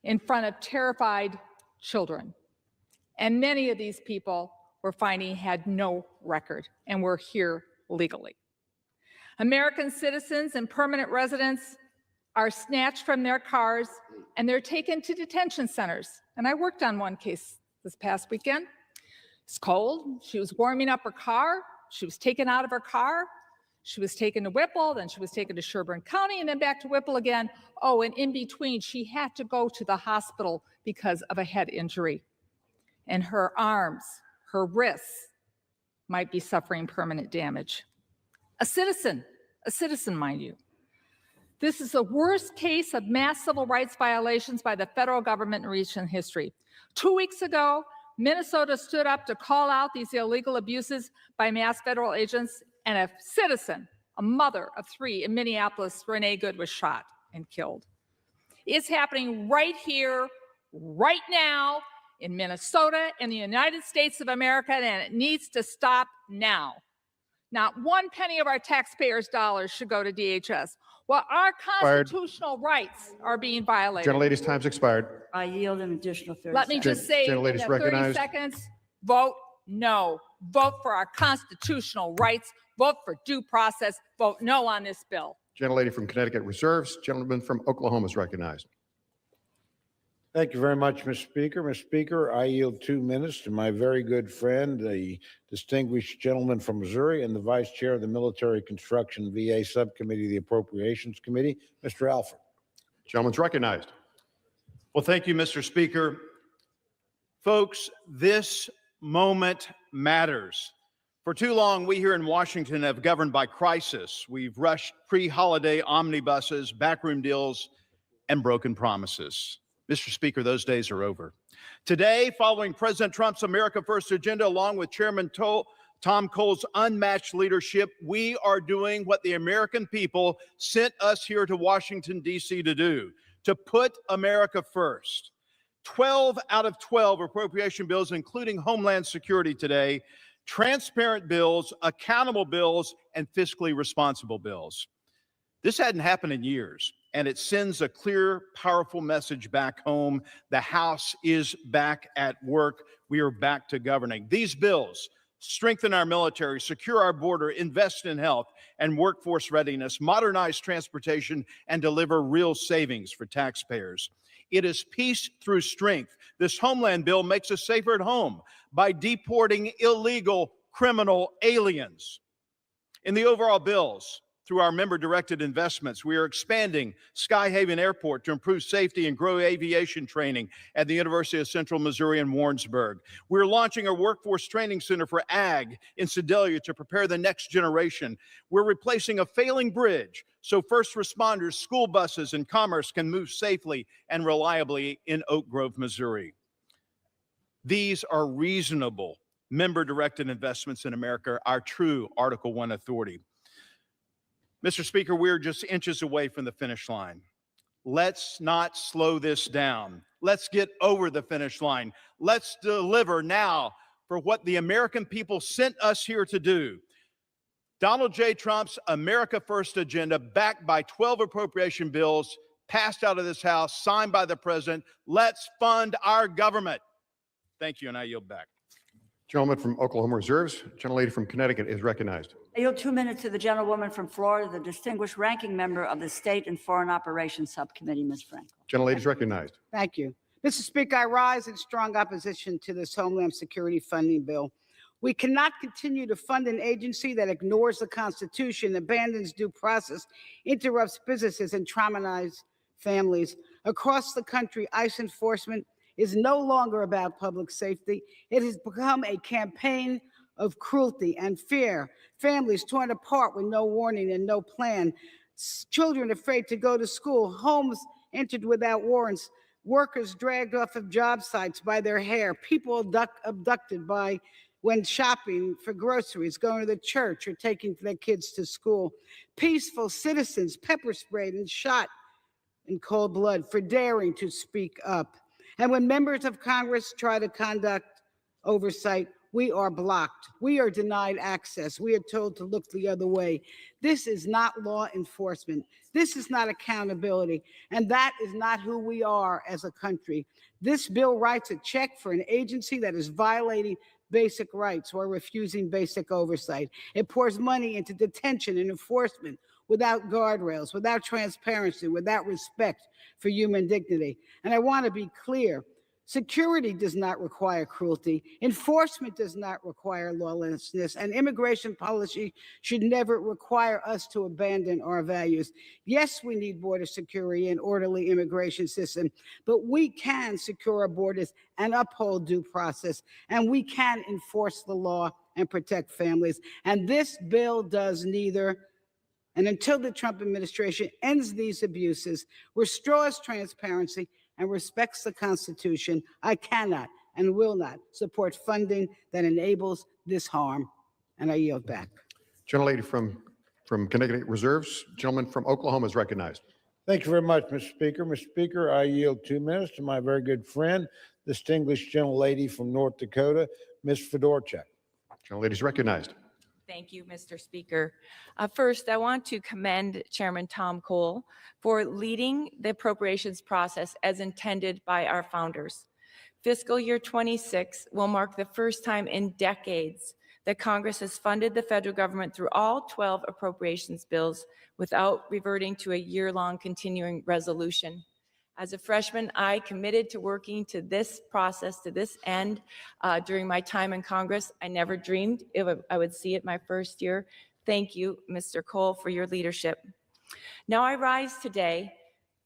S12: in front of terrified children. And many of these people we're finding had no record and were here legally. American citizens and permanent residents are snatched from their cars and they're taken to detention centers. And I worked on one case this past weekend. It's cold. She was warming up her car. She was taken out of her car. She was taken to Whipple, then she was taken to Sherburne County, and then back to Whipple again. Oh, and in between, she had to go to the hospital because of a head injury. And her arms, her wrists might be suffering permanent damage. A citizen, mind you. This is the worst case of mass civil rights violations by the federal government in recent history. 2 weeks ago, Minnesota stood up to call out these illegal abuses by mass federal agents, and a citizen, a mother of 3 in Minneapolis, Renee Good, was shot and killed. It's happening right here, right now, in Minnesota, in the United States of America, and it needs to stop now. Not one penny of our taxpayers' dollars should go to DHS. While our
S19: Expired.
S12: constitutional rights are being violated.
S19: Gentlelady's time's expired.
S21: I yield an additional 30
S12: Let me
S21: seconds.
S12: just say in
S19: Gentlelady's
S12: that 30
S19: recognized.
S12: seconds, vote no. Vote for our constitutional rights. Vote for due process. Vote no on this bill.
S19: Gentlelady from Connecticut reserves. Gentleman from Oklahoma is recognized.
S3: Thank you very much, Mr. Speaker. Mr. Speaker, I yield 2 minutes to my very good friend, the distinguished gentleman from Missouri and the Vice Chair of the Military Construction VA Subcommittee, the Appropriations Committee, Mr. Alford.
S19: Gentleman's recognized.
S13: Well, thank you, Mr. Speaker. Folks, this moment matters. For too long, we here in Washington have governed by crisis. We've rushed pre-holiday omnibuses, backroom deals, and broken promises. Mr. Speaker, those days are over. Today, following President Trump's America First agenda, along with Chairman Tom Cole's unmatched leadership, we are doing what the American people sent us here to Washington, D.C. to do, to put America first. 12 out of 12 appropriation bills, including Homeland Security today, transparent bills, accountable bills, and fiscally responsible bills. This hadn't happened in years, and it sends a clear, powerful message back home. The House is back at work. We are back to governing. These bills strengthen our military, secure our border, invest in health and workforce readiness, modernize transportation, and deliver real savings for taxpayers. It is peace through strength. This Homeland bill makes us safer at home by deporting illegal criminal aliens. In the overall bills, through our member-directed investments, we are expanding Skyhaven Airport to improve safety and grow aviation training at the University of Central Missouri in Warrensburg. We're launching a workforce training center for ag in Sedalia to prepare the next generation. We're replacing a failing bridge so first responders, school buses, and commerce can move safely and reliably in Oak Grove, Missouri. These are reasonable member-directed investments in America, our true Article I authority. Mr. Speaker, we're just inches away from the finish line. Let's not slow this down. Let's get over the finish line. Let's deliver now for what the American people sent us here to do. Donald J. Trump's America First agenda, backed by 12 appropriation bills, passed out of this House, signed by the President. Let's fund our government. Thank you, and I yield back.
S19: Gentleman from Oklahoma reserves. Gentlelady from Connecticut is recognized.
S21: I yield 2 minutes to the gentlewoman from Florida, the distinguished ranking member of the State and Foreign Operations Subcommittee, Ms. Frankel.
S19: Gentlelady is recognized.
S20: Thank you. Mr. Speaker, I rise in strong opposition to this Homeland Security funding bill. We cannot continue to fund an agency that ignores the Constitution, abandons due process, interrupts businesses, and traumatizes families. Across the country, ICE enforcement is no longer about public safety. It has become a campaign of cruelty and fear. Families torn apart with no warning and no plan. Children afraid to go to school. Homes entered without warrants. Workers dragged off of job sites by their hair. People abducted when shopping for groceries, going to the church, or taking their kids to school. Peaceful citizens pepper sprayed and shot in cold blood for daring to speak up. And when members of Congress try to conduct oversight, we are blocked. We are denied access. We are told to look the other way. This is not law enforcement. This is not accountability. And that is not who we are as a country. This bill writes a check for an agency that is violating basic rights or refusing basic oversight. It pours money into detention and enforcement without guardrails, without transparency, without respect for human dignity. And I want to be clear, security does not require cruelty, enforcement does not require lawlessness, and immigration policy should never require us to abandon our values. Yes, we need border security and orderly immigration system, but we can secure our borders and uphold due process, and we can enforce the law and protect families. And this bill does neither. And until the Trump administration ends these abuses, restores transparency, and respects the Constitution, I cannot and will not support funding that enables this harm. And I yield back.
S19: Gentlelady from Connecticut reserves. Gentleman from Oklahoma is recognized.
S3: Thank you very much, Mr. Speaker. Mr. Speaker, I yield 2 minutes to my very good friend, distinguished gentlelady from North Dakota, Ms. Fedorchak.
S19: Gentlelady is recognized.
S6: Thank you, Mr. Speaker. First, I want to commend Chairman Tom Cole for leading the appropriations process as intended by our founders. Fiscal year 26 will mark the first time in decades that Congress has funded the federal government through all 12 appropriations bills without reverting to a year-long continuing resolution. As a freshman, I committed to working to this process, to this end, during my time in Congress. I never dreamed I would see it my first year. Thank you, Mr. Cole, for your leadership. Now I rise today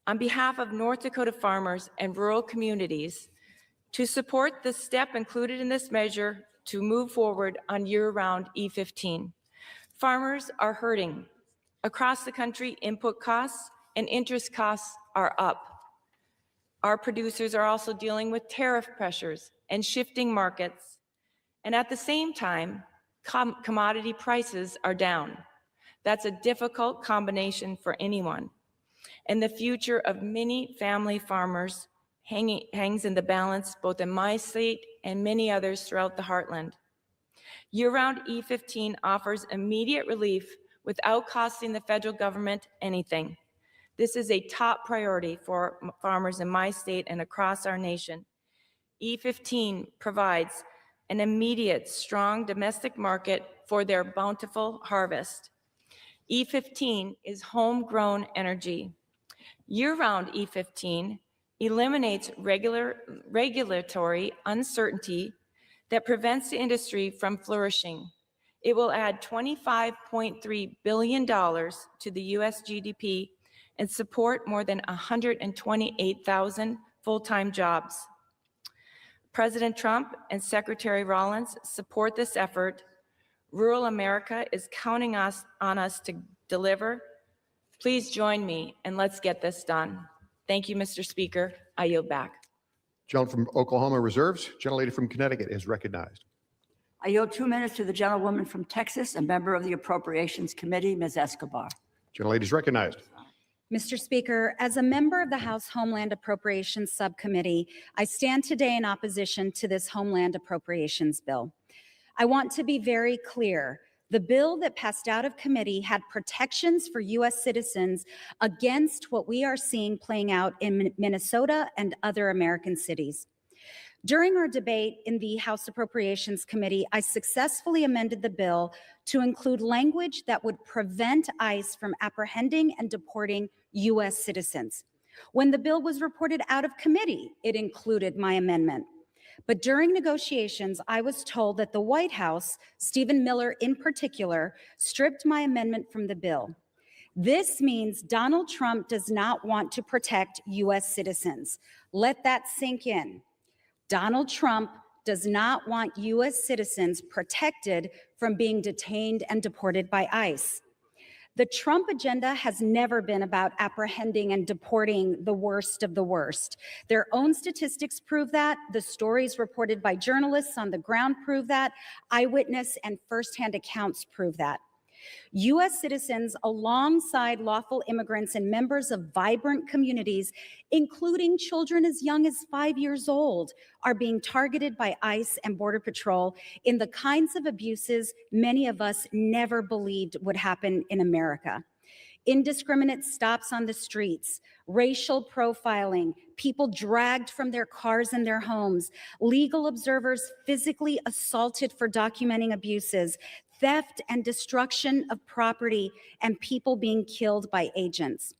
S6: on behalf of North Dakota farmers and rural communities to support the step included in this measure to move forward on year-round E15. Farmers are hurting. Across the country, input costs and interest costs are up. Our producers are also dealing with tariff pressures and shifting markets. And at the same time, commodity prices are down. That's a difficult combination for anyone. And the future of many family farmers hangs in the balance both in my state and many others throughout the heartland. Year-round E15 offers immediate relief without costing the federal government anything. This is a top priority for farmers in my state and across our nation. E15 provides an immediate, strong domestic market for their bountiful harvest. E15 is homegrown energy. Year-round E15 eliminates regulatory uncertainty that prevents the industry from flourishing. It will add $25.3 billion to the U.S. GDP and support more than 128,000 full-time jobs. President Trump and Secretary Rollins support this effort. Rural America is counting on us to deliver. Please join me and let's get this done. Thank you, Mr. Speaker. I yield back.
S19: Gentleman from Oklahoma reserves. Gentlelady from Connecticut is recognized.
S21: I yield 2 minutes to the gentlewoman from Texas, a member of the Appropriations Committee, Ms. Escobar.
S19: Gentlelady is recognized.
S7: Mr. Speaker, as a member of the House Homeland Appropriations Subcommittee, I stand today in opposition to this Homeland Appropriations Bill. I want to be very clear. The bill that passed out of committee had protections for U.S. citizens against what we are seeing playing out in Minnesota and other American cities. During our debate in the House Appropriations Committee, I successfully amended the bill to include language that would prevent ICE from apprehending and deporting U.S. citizens. When the bill was reported out of committee, it included my amendment. But during negotiations, I was told that the White House, Stephen Miller in particular, stripped my amendment from the bill. This means Donald Trump does not want to protect U.S. citizens. Let that sink in. Donald Trump does not want U.S. citizens protected from being detained and deported by ICE. The Trump agenda has never been about apprehending and deporting the worst of the worst. Their own statistics prove that. The stories reported by journalists on the ground prove that. Eyewitness and firsthand accounts prove that. U.S. citizens, alongside lawful immigrants and members of vibrant communities, including children as young as 5 years old, are being targeted by ICE and Border Patrol in the kinds of abuses many of us never believed would happen in America. Indiscriminate stops on the streets, racial profiling, people dragged from their cars and their homes, legal observers physically assaulted for documenting abuses, theft and destruction of property, and people being killed by agents.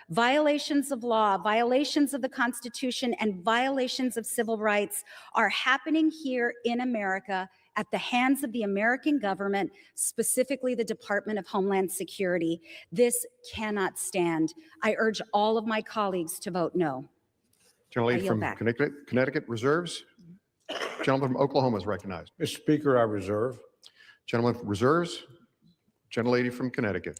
S7: Violations of law, violations of the Constitution, and violations of civil rights are happening here in America at the hands of the American government, specifically the Department of Homeland Security. This cannot stand. I urge all of my colleagues to vote no.
S19: Gentlelady from Connecticut reserves. Gentleman from Oklahoma is recognized.
S3: Mr. Speaker, I reserve.
S19: Gentleman from reserves. Gentlelady from Connecticut.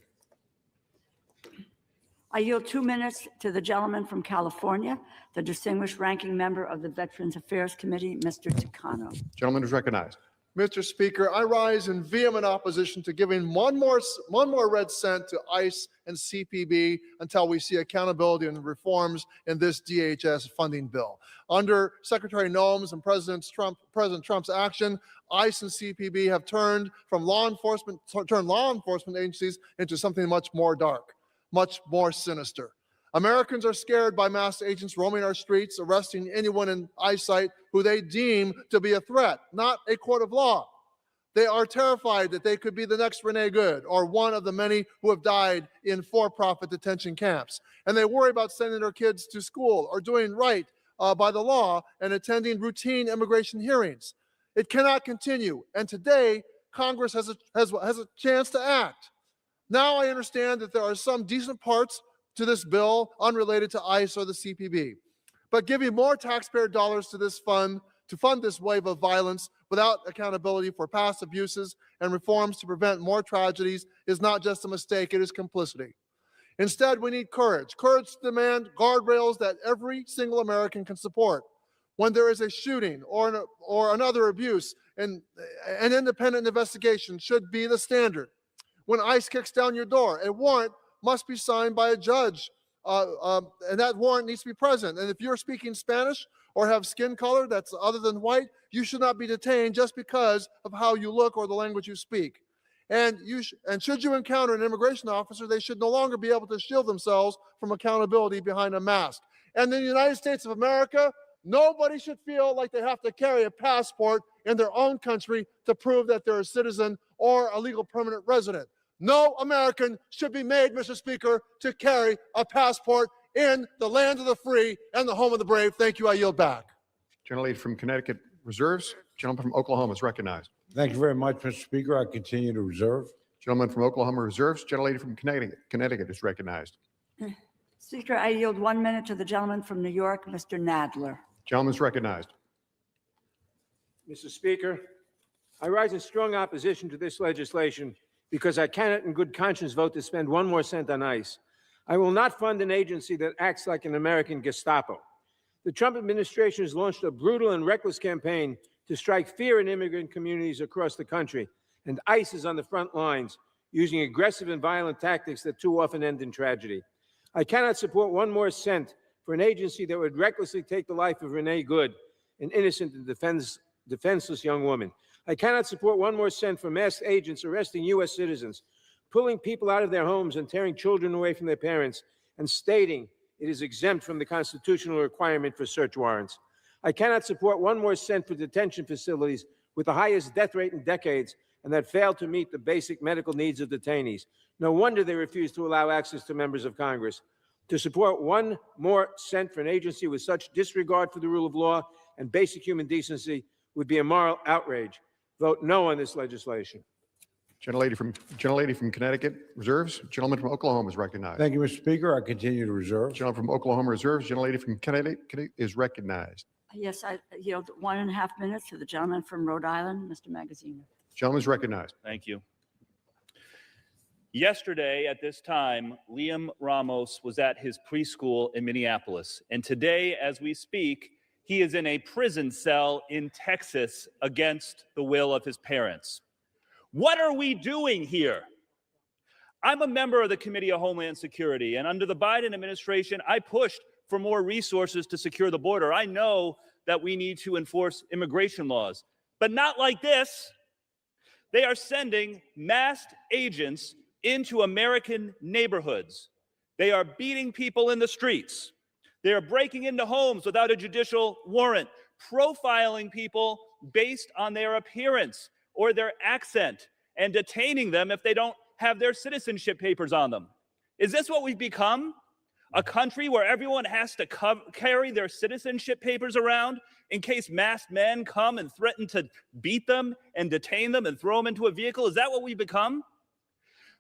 S21: I yield 2 minutes to the gentleman from California, the distinguished ranking member of the Veterans Affairs Committee, Mr. Takano.
S19: Gentleman is recognized.
S4: Mr. Speaker, I rise in vehement opposition to giving one more red cent to ICE and CPB until we see accountability and reforms in this DHS funding bill. Under Secretary Noem's and President Trump's action, ICE and CPB have turned law enforcement agencies into something much more dark, much more sinister. Americans are scared by masked agents roaming our streets, arresting anyone in eyesight who they deem to be a threat, not a court of law. They are terrified that they could be the next Rene Good or one of the many who have died in for-profit detention camps. And they worry about sending their kids to school or doing right by the law and attending routine immigration hearings. It cannot continue. And today, Congress has a chance to act. Now I understand that there are some decent parts to this bill unrelated to ICE or the CPB. But giving more taxpayer dollars to this fund to fund this wave of violence without accountability for past abuses and reforms to prevent more tragedies is not just a mistake, it is complicity. Instead, we need courage to demand guardrails that every single American can support. When there is a shooting or another abuse, and an independent investigation should be the standard. When ICE kicks down your door, a warrant must be signed by a judge, and that warrant needs to be present. And if you're speaking Spanish or have skin color that's other than white, you should not be detained just because of how you look or the language you speak. And should you encounter an immigration officer, they should no longer be able to shield themselves from accountability behind a mask. And in the United States of America, nobody should feel like they have to carry a passport in their own country to prove that they're a citizen or a legal permanent resident. No American should be made, Mr. Speaker, to carry a passport in the land of the free and the home of the brave. Thank you. I yield back.
S19: Gentlelady from Connecticut reserves. Gentleman from Oklahoma is recognized.
S3: Thank you very much, Mr. Speaker. I continue to reserve.
S19: Gentleman from Oklahoma reserves. Gentlelady from Connecticut is recognized.
S21: Speaker, I yield 1 minute to the gentleman from New York, Mr. Nadler.
S19: Gentleman's recognized.
S16: Mr. Speaker, I rise in strong opposition to this legislation because I cannot in good conscience vote to spend 1 more cent on ICE. I will not fund an agency that acts like an American Gestapo. The Trump administration has launched a brutal and reckless campaign to strike fear in immigrant communities across the country, and ICE is on the front lines, using aggressive and violent tactics that too often end in tragedy. I cannot support 1 more cent for an agency that would recklessly take the life of Rene Good, an innocent and defenseless young woman. I cannot support 1 more cent for masked agents arresting U.S. citizens, pulling people out of their homes and tearing children away from their parents, and stating it is exempt from the constitutional requirement for search warrants. I cannot support 1 more cent for detention facilities with the highest death rate in decades and that fail to meet the basic medical needs of detainees. No wonder they refuse to allow access to members of Congress. To support 1 more cent for an agency with such disregard for the rule of law and basic human decency would be a moral outrage. Vote no on this legislation.
S19: Gentlelady from Connecticut reserves. Gentleman from Oklahoma is recognized.
S3: Thank you, Mr. Speaker. I continue to reserve.
S19: Gentleman from Oklahoma reserves. Gentlelady from Connecticut is recognized.
S21: Yes, I yield 1.5 minutes to the gentleman from Rhode Island, Mr. Magaziner.
S19: Gentleman's recognized.
S22: Thank you. Yesterday at this time, Liam Ramos was at his preschool in Minneapolis. And today, as we speak, he is in a prison cell in Texas against the will of his parents. What are we doing here? I'm a member of the Committee of Homeland Security, and under the Biden administration, I pushed for more resources to secure the border. I know that we need to enforce immigration laws, but not like this. They are sending masked agents into American neighborhoods. They are beating people in the streets. They are breaking into homes without a judicial warrant, profiling people based on their appearance or their accent, and detaining them if they don't have their citizenship papers on them. Is this what we've become? A country where everyone has to carry their citizenship papers around in case masked men come and threaten to beat them and detain them and throw them into a vehicle? Is that what we've become?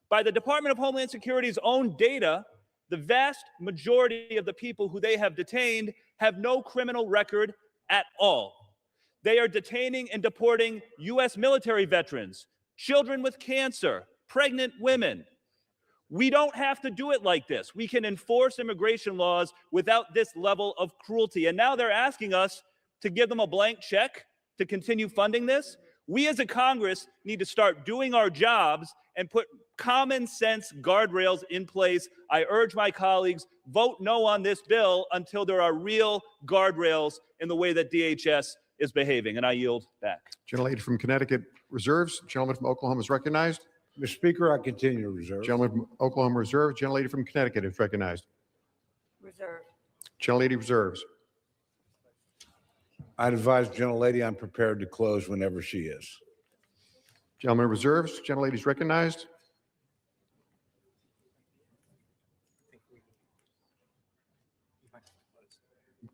S22: By the Department of Homeland Security's own data, the vast majority of the people who they have detained have no criminal record at all. They are detaining and deporting U.S. military veterans, children with cancer, pregnant women. We don't have to do it like this. We can enforce immigration laws without this level of cruelty. And now they're asking us to give them a blank check to continue funding this. We as a Congress need to start doing our jobs and put common sense guardrails in place. I urge my colleagues, vote no on this bill until there are real guardrails in the way that DHS is behaving. And I yield back.
S19: Gentlelady from Connecticut reserves. Gentleman from Oklahoma is recognized.
S3: Mr. Speaker, I continue to reserve.
S19: Gentleman from Oklahoma reserves. Gentlelady from Connecticut is recognized.
S21: Reserve.
S19: Gentlelady reserves.
S3: I'd advise gentlelady I'm prepared to close whenever she is.
S19: Gentleman reserves. Gentlelady is recognized.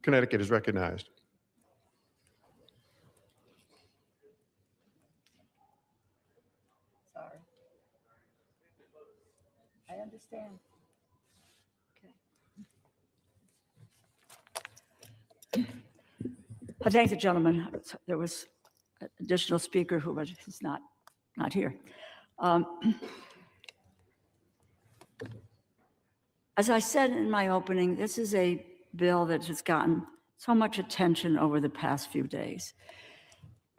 S19: Connecticut is recognized.
S21: Sorry. I understand. Okay. I thank the gentleman. There was an additional speaker who is not here. As I said in my opening, this is a bill that has gotten so much attention over the past few days.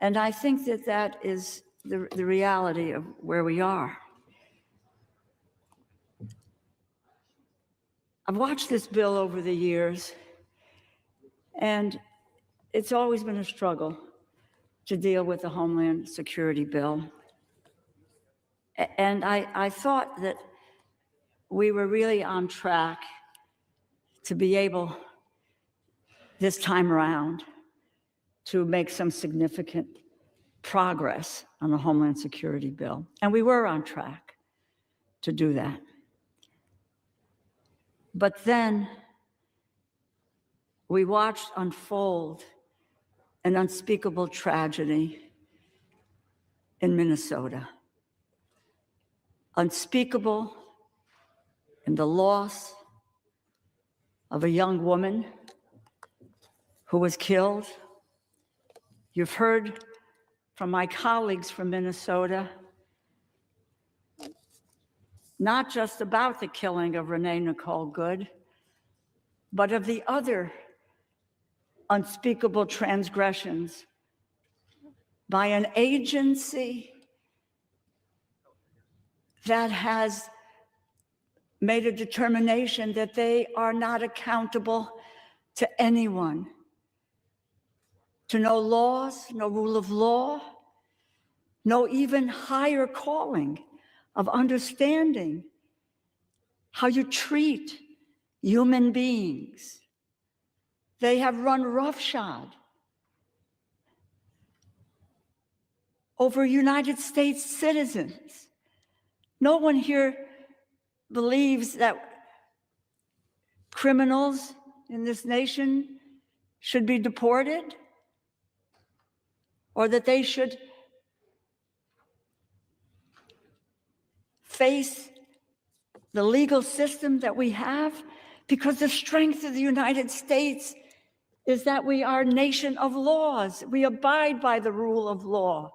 S21: And I think that that is the reality of where we are. I've watched this bill over the years, and it's always been a struggle to deal with the Homeland Security bill. And I thought that we were really on track to be able, this time around, to make some significant progress on the Homeland Security bill. And we were on track to do that. But then we watched unfold an unspeakable tragedy in Minnesota. Unspeakable in the loss of a young woman who was killed. You've heard from my colleagues from Minnesota, not just about the killing of Renee Nicole Good, but of the other unspeakable transgressions by an agency that has made a determination that they are not accountable to anyone, to no laws, no rule of law, no even higher calling of understanding how you treat human beings. They have run roughshod over United States citizens. No one here believes that criminals in this nation should be deported, or that they should face the legal system that we have, because the strength of the United States is that we are a nation of laws. We abide by the rule of law.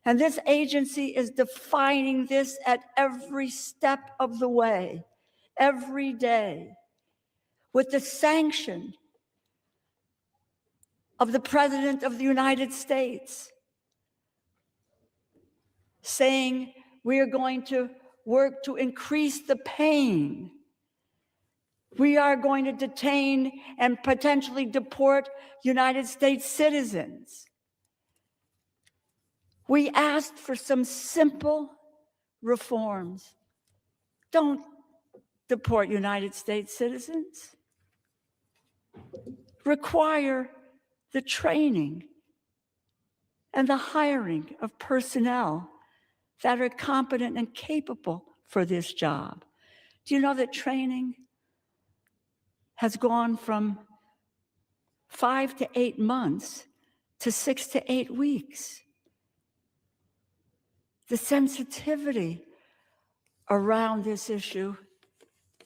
S21: And this agency is defining this at every step of the way, every day, with the sanction of the President of the United States, saying we are going to work to increase the pain. We are going to detain and potentially deport United States citizens. We asked for some simple reforms. Don't deport United States citizens. Require the training and the hiring of personnel that are competent and capable for this job. Do you know that training has gone from 5 to 8 months to 6 to 8 weeks? The sensitivity around this issue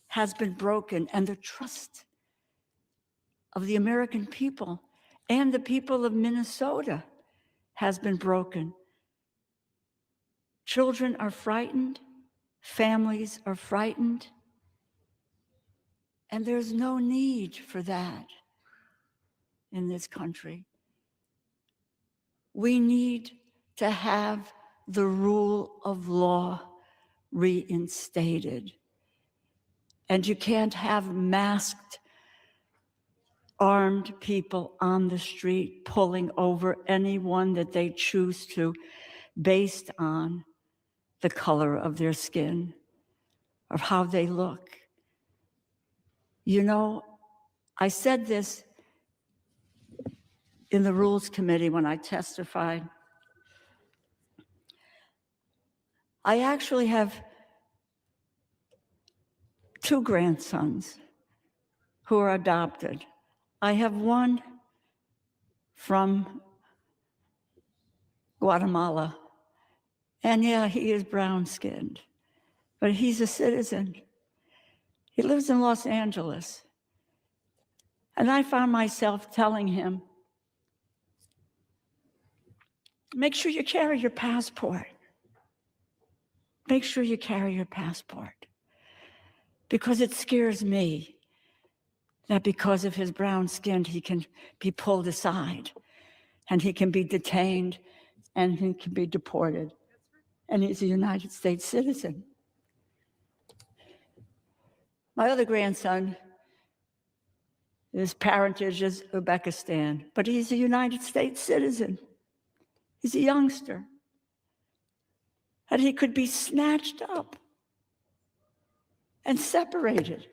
S21: has been broken, and the trust of the American people and the people of Minnesota has been broken. Children are frightened, families are frightened, and there's no need for that in this country. We need to have the rule of law reinstated. And you can't have masked, armed people on the street pulling over anyone that they choose to based on the color of their skin, of how they look. You know, I said this in the Rules Committee when I testified. I actually have 2 grandsons who are adopted. I have one from Guatemala, and yeah, he is brown-skinned, but he's a citizen. He lives in Los Angeles. And I found myself telling him, make sure you carry your passport. Make sure you carry your passport. Because it scares me that because of his brown skin, he can be pulled aside and he can be detained and he can be deported. And he's a United States citizen. My other grandson, his parentage is Uzbekistan, but he's a United States citizen. He's a youngster. And he could be snatched up and separated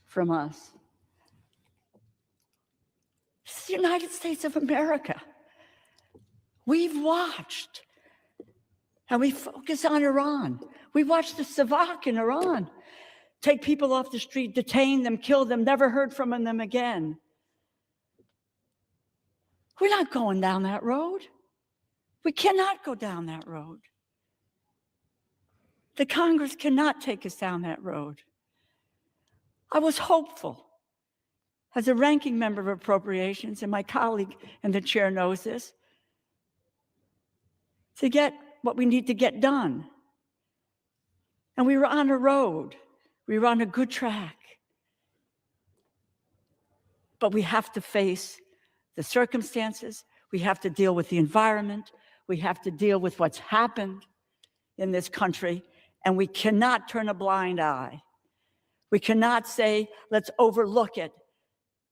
S21: from us. It's the United States of America. We've watched, and we focus on Iran. We watched the Savak in Iran take people off the street, detain them, kill them, never heard from them again. We're not going down that road. We cannot go down that road. The Congress cannot take us down that road. I was hopeful as a ranking member of Appropriations, and my colleague and the chair knows this, to get what we need to get done. And we were on a road. We were on a good track. But we have to face the circumstances. We have to deal with the environment. We have to deal with what's happened in this country. And we cannot turn a blind eye. We cannot say, let's overlook it.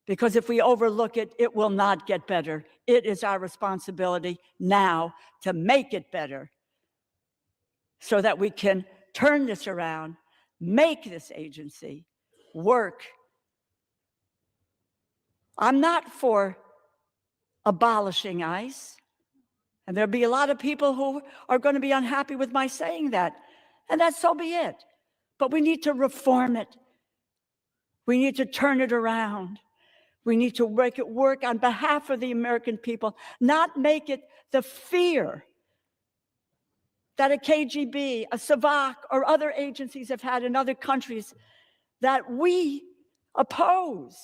S21: Because if we overlook it, it will not get better. It is our responsibility now to make it better so that we can turn this around, make this agency work. I'm not for abolishing ICE. And there'll be a lot of people who are going to be unhappy with my saying that. And that's so be it. But we need to reform it. We need to turn it around. We need to make it work on behalf of the American people, not make it the fear that a KGB, a Savak, or other agencies have had in other countries that we oppose.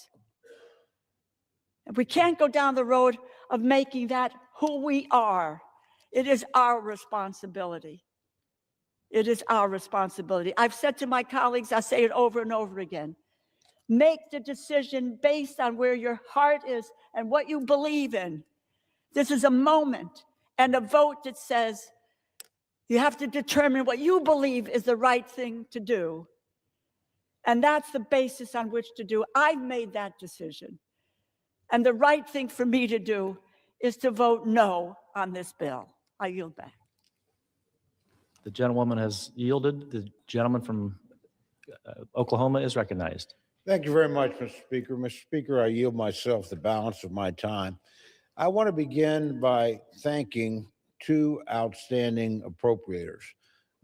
S21: And we can't go down the road of making that who we are. It is our responsibility. It is our responsibility. I've said to my colleagues, I say it over and over again, make the decision based on where your heart is and what you believe in. This is a moment and a vote that says you have to determine what you believe is the right thing to do. And that's the basis on which to do. I've made that decision. And the right thing for me to do is to vote no on this bill. I yield back.
S5: The gentlewoman has yielded. The gentleman from Oklahoma is recognized.
S3: Thank you very much, Mr. Speaker. Mr. Speaker, I yield myself the balance of my time. I want to begin by thanking 2 outstanding appropriators.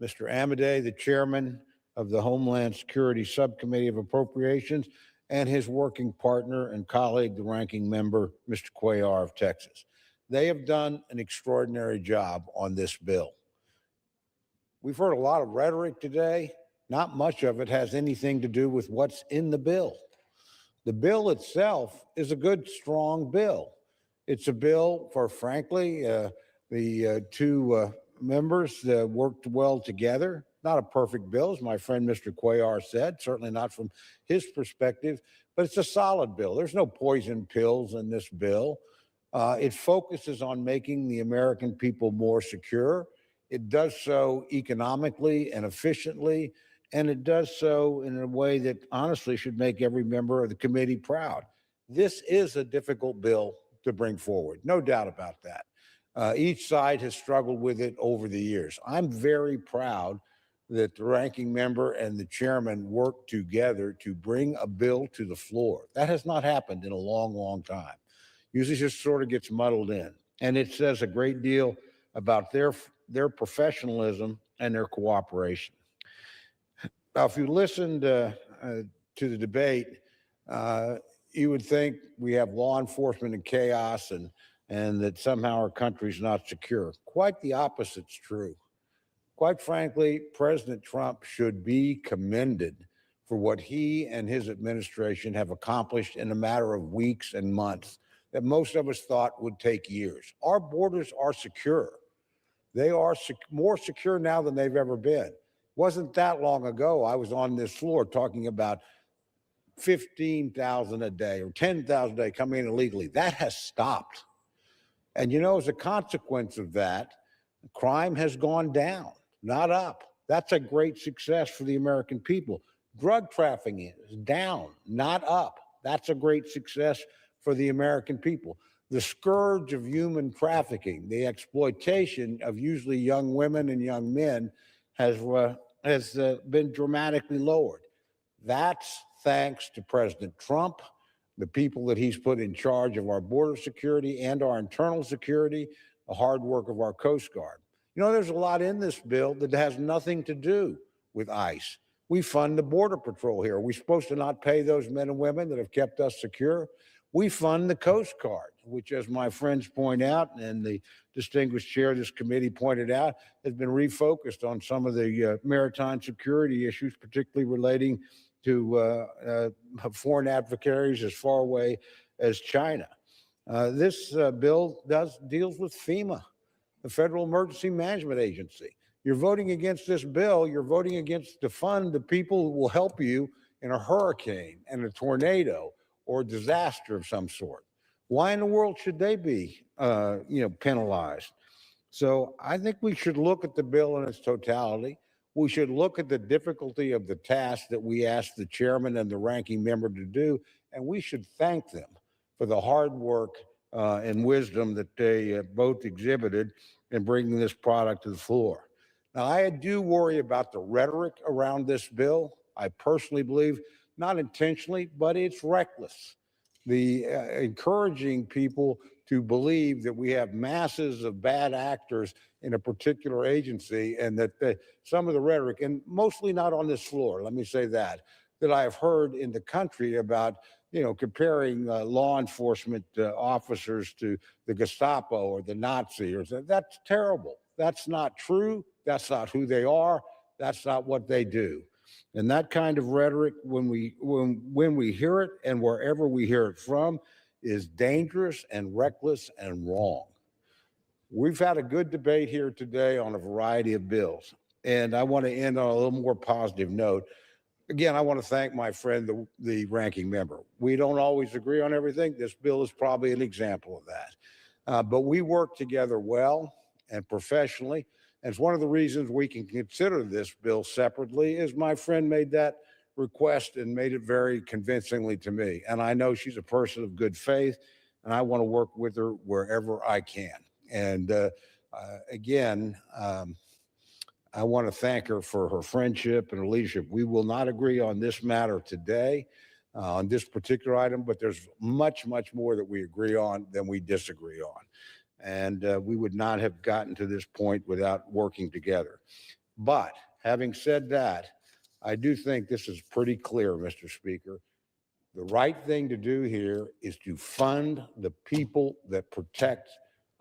S3: Mr. Amodei, the chairman of the Homeland Security Subcommittee of Appropriations, and his working partner and colleague, the ranking member, Mr. Cuellar of Texas. They have done an extraordinary job on this bill. We've heard a lot of rhetoric today. Not much of it has anything to do with what's in the bill. The bill itself is a good, strong bill. It's a bill for, frankly, the 2 members worked well together. Not a perfect bill, as my friend Mr. Cuellar said, certainly not from his perspective, but it's a solid bill. There's no poison pills in this bill. It focuses on making the American people more secure. It does so economically and efficiently, and it does so in a way that honestly should make every member of the committee proud. This is a difficult bill to bring forward, no doubt about that. Each side has struggled with it over the years. I'm very proud that the ranking member and the chairman worked together to bring a bill to the floor. That has not happened in a long, long time. Usually just sort of gets muddled in. And it says a great deal about their professionalism and their cooperation. Now, if you listened to the debate, you would think we have law enforcement in chaos and that somehow our country's not secure. Quite the opposite's true. Quite frankly, President Trump should be commended for what he and his administration have accomplished in a matter of weeks and months that most of us thought would take years. Our borders are secure. They are more secure now than they've ever been. Wasn't that long ago, I was on this floor talking about 15,000 a day or 10,000 a day coming in illegally. That has stopped. And you know, as a consequence of that, crime has gone down, not up. That's a great success for the American people. Drug trafficking is down, not up. That's a great success for the American people. The scourge of human trafficking, the exploitation of usually young women and young men has been dramatically lowered. That's thanks to President Trump, the people that he's put in charge of our border security and our internal security, the hard work of our Coast Guard. You know, there's a lot in this bill that has nothing to do with ICE. We fund the Border Patrol here. Are we supposed to not pay those men and women that have kept us secure? We fund the Coast Guard, which, as my friends point out, and the distinguished chair of this committee pointed out, has been refocused on some of the maritime security issues, particularly relating to foreign adversaries as far away as China. This bill deals with FEMA, the Federal Emergency Management Agency. You're voting against this bill. You're voting against to fund the people who will help you in a hurricane and a tornado or disaster of some sort. Why in the world should they be, penalized? So I think we should look at the bill in its totality. We should look at the difficulty of the task that we asked the chairman and the ranking member to do, and we should thank them for the hard work and wisdom that they both exhibited in bringing this product to the floor. Now, I do worry about the rhetoric around this bill. I personally believe, not intentionally, but it's reckless. The encouraging people to believe that we have masses of bad actors in a particular agency and that some of the rhetoric, and mostly not on this floor, let me say that I've heard in the country about, comparing law enforcement officers to the Gestapo or the Nazi, that's terrible. That's not true. That's not who they are. That's not what they do. And that kind of rhetoric, when we hear it and wherever we hear it from, is dangerous and reckless and wrong. We've had a good debate here today on a variety of bills, and I want to end on a little more positive note. Again, I want to thank my friend, the ranking member. We don't always agree on everything. This bill is probably an example of that. But we work together well and professionally. And it's one of the reasons we can consider this bill separately is my friend made that request and made it very convincingly to me. And I know she's a person of good faith, and I want to work with her wherever I can. And again, I want to thank her for her friendship and her leadership. We will not agree on this matter today, on this particular item, but there's much, much more that we agree on than we disagree on. And we would not have gotten to this point without working together. But having said that, I do think this is pretty clear, Mr. Speaker. The right thing to do here is to fund the people that protect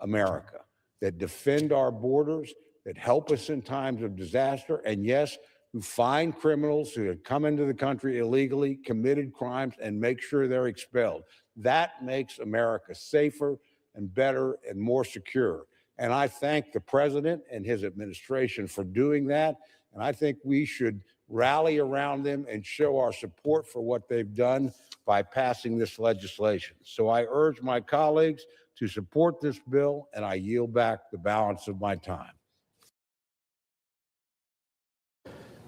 S3: America, that defend our borders, that help us in times of disaster, and yes, who find criminals who have come into the country illegally, committed crimes, and make sure they're expelled. That makes America safer and better and more secure. And I thank the president and his administration for doing that. And I think we should rally around them and show our support for what they've done by passing this legislation. So I urge my colleagues to support this bill, and I yield back the balance of my time.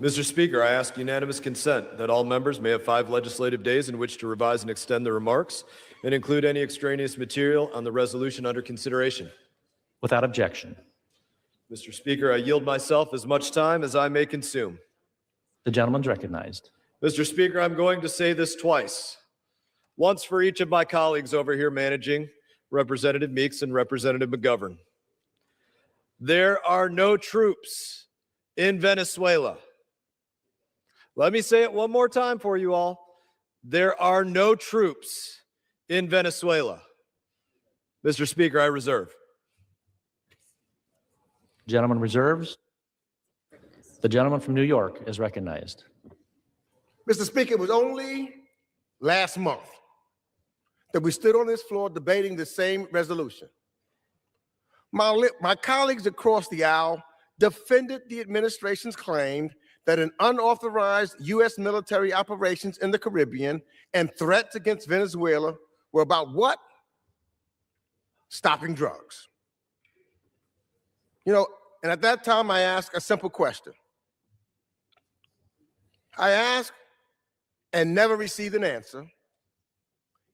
S11: Mr. Speaker, I ask unanimous consent that all members may have 5 legislative days in which to revise and extend their remarks and include any extraneous material on the resolution under consideration.
S5: Without objection.
S11: Mr. Speaker, I yield myself as much time as I may consume.
S5: The gentleman's recognized.
S11: Mr. Speaker, I'm going to say this twice. Once for each of my colleagues over here managing, Representative Meeks and Representative McGovern. There are no troops in Venezuela. Let me say it one more time for you all. There are no troops in Venezuela. Mr. Speaker, I reserve.
S5: Gentleman reserves. The gentleman from New York is recognized.
S15: Mr. Speaker, it was only last month that we stood on this floor debating the same resolution. My colleagues across the aisle defended the administration's claim that an unauthorized U.S. military operations in the Caribbean and threats against Venezuela were about what? Stopping drugs. You know, and at that time I asked a simple question. I asked and never received an answer.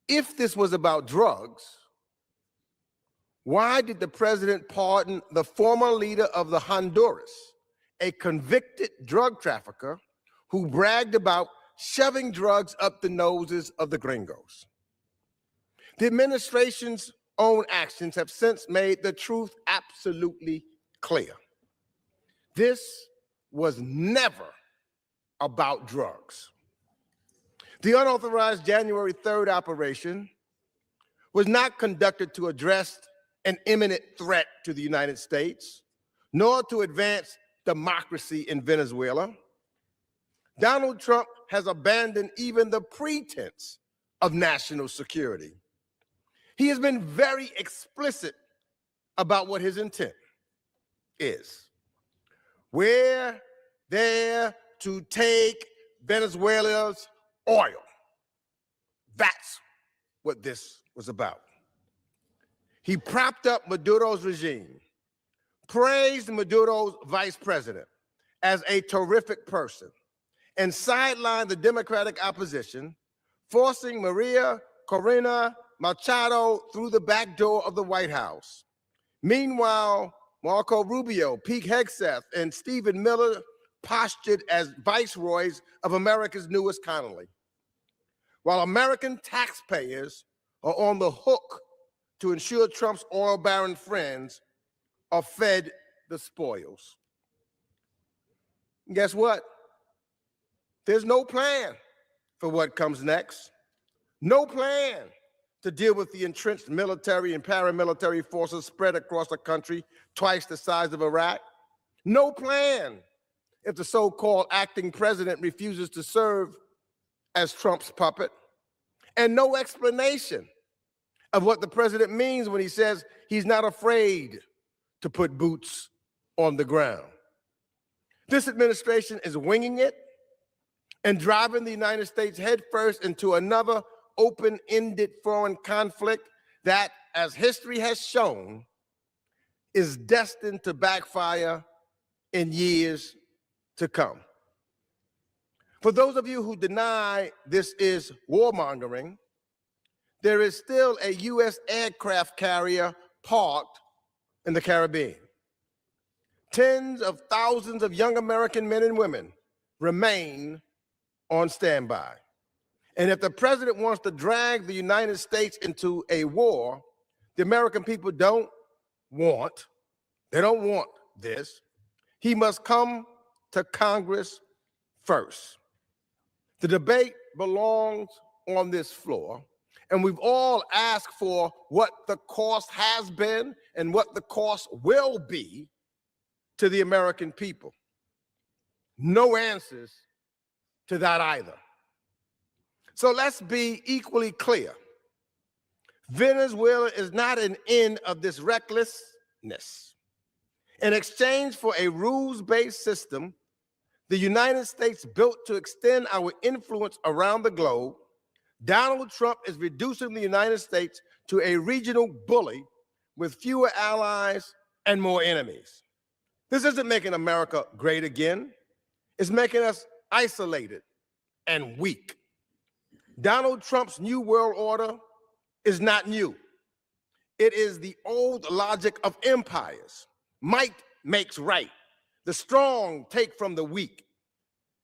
S15: If this was about drugs, why did the president pardon the former leader of the Honduras, a convicted drug trafficker who bragged about shoving drugs up the noses of the gringos? The administration's own actions have since made the truth absolutely clear. This was never about drugs. The unauthorized January 3rd operation was not conducted to address an imminent threat to the United States, nor to advance democracy in Venezuela. Donald Trump has abandoned even the pretense of national security. He has been very explicit about what his intent is. We're there to take Venezuela's oil. That's what this was about. He propped up Maduro's regime, praised Maduro's vice president as a terrific person, and sidelined the Democratic opposition, forcing Maria Corina Machado through the back door of the White House. Meanwhile, Marco Rubio, Pete Hegseth, and Stephen Miller postured as viceroys of America's newest colony, while American taxpayers are on the hook to ensure Trump's oil baron friends are fed the spoils. And guess what? There's no plan for what comes next. No plan to deal with the entrenched military and paramilitary forces spread across a country twice the size of Iraq. No plan if the so-called acting president refuses to serve as Trump's puppet. And no explanation of what the president means when he says he's not afraid to put boots on the ground. This administration is winging it and driving the United States headfirst into another open-ended foreign conflict that, as history has shown, is destined to backfire in years to come. For those of you who deny this is warmongering, there is still a U.S. aircraft carrier parked in the Caribbean. Tens of thousands of young American men and women remain on standby. And if the president wants to drag the United States into a war, the American people don't want this. He must come to Congress first. The debate belongs on this floor, and we've all asked for what the cost has been and what the cost will be to the American people. No answers to that either. So let's be equally clear. Venezuela is not an end of this recklessness. In exchange for a rules-based system the United States built to extend our influence around the globe, Donald Trump is reducing the United States to a regional bully with fewer allies and more enemies. This isn't making America great again. It's making us isolated and weak. Donald Trump's New World Order is not new. It is the old logic of empires. Might makes right. The strong take from the weak.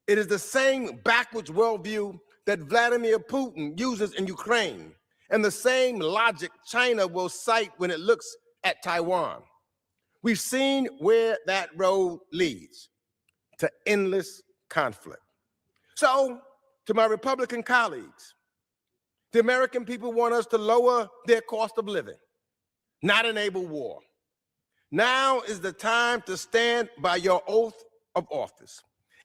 S15: It is the same backwards worldview that Vladimir Putin uses in Ukraine, and the same logic China will cite when it looks at Taiwan. We've seen where that road leads, to endless conflict. So, to my Republican colleagues, the American people want us to lower their cost of living, not enable war. Now is the time to stand by your oath of office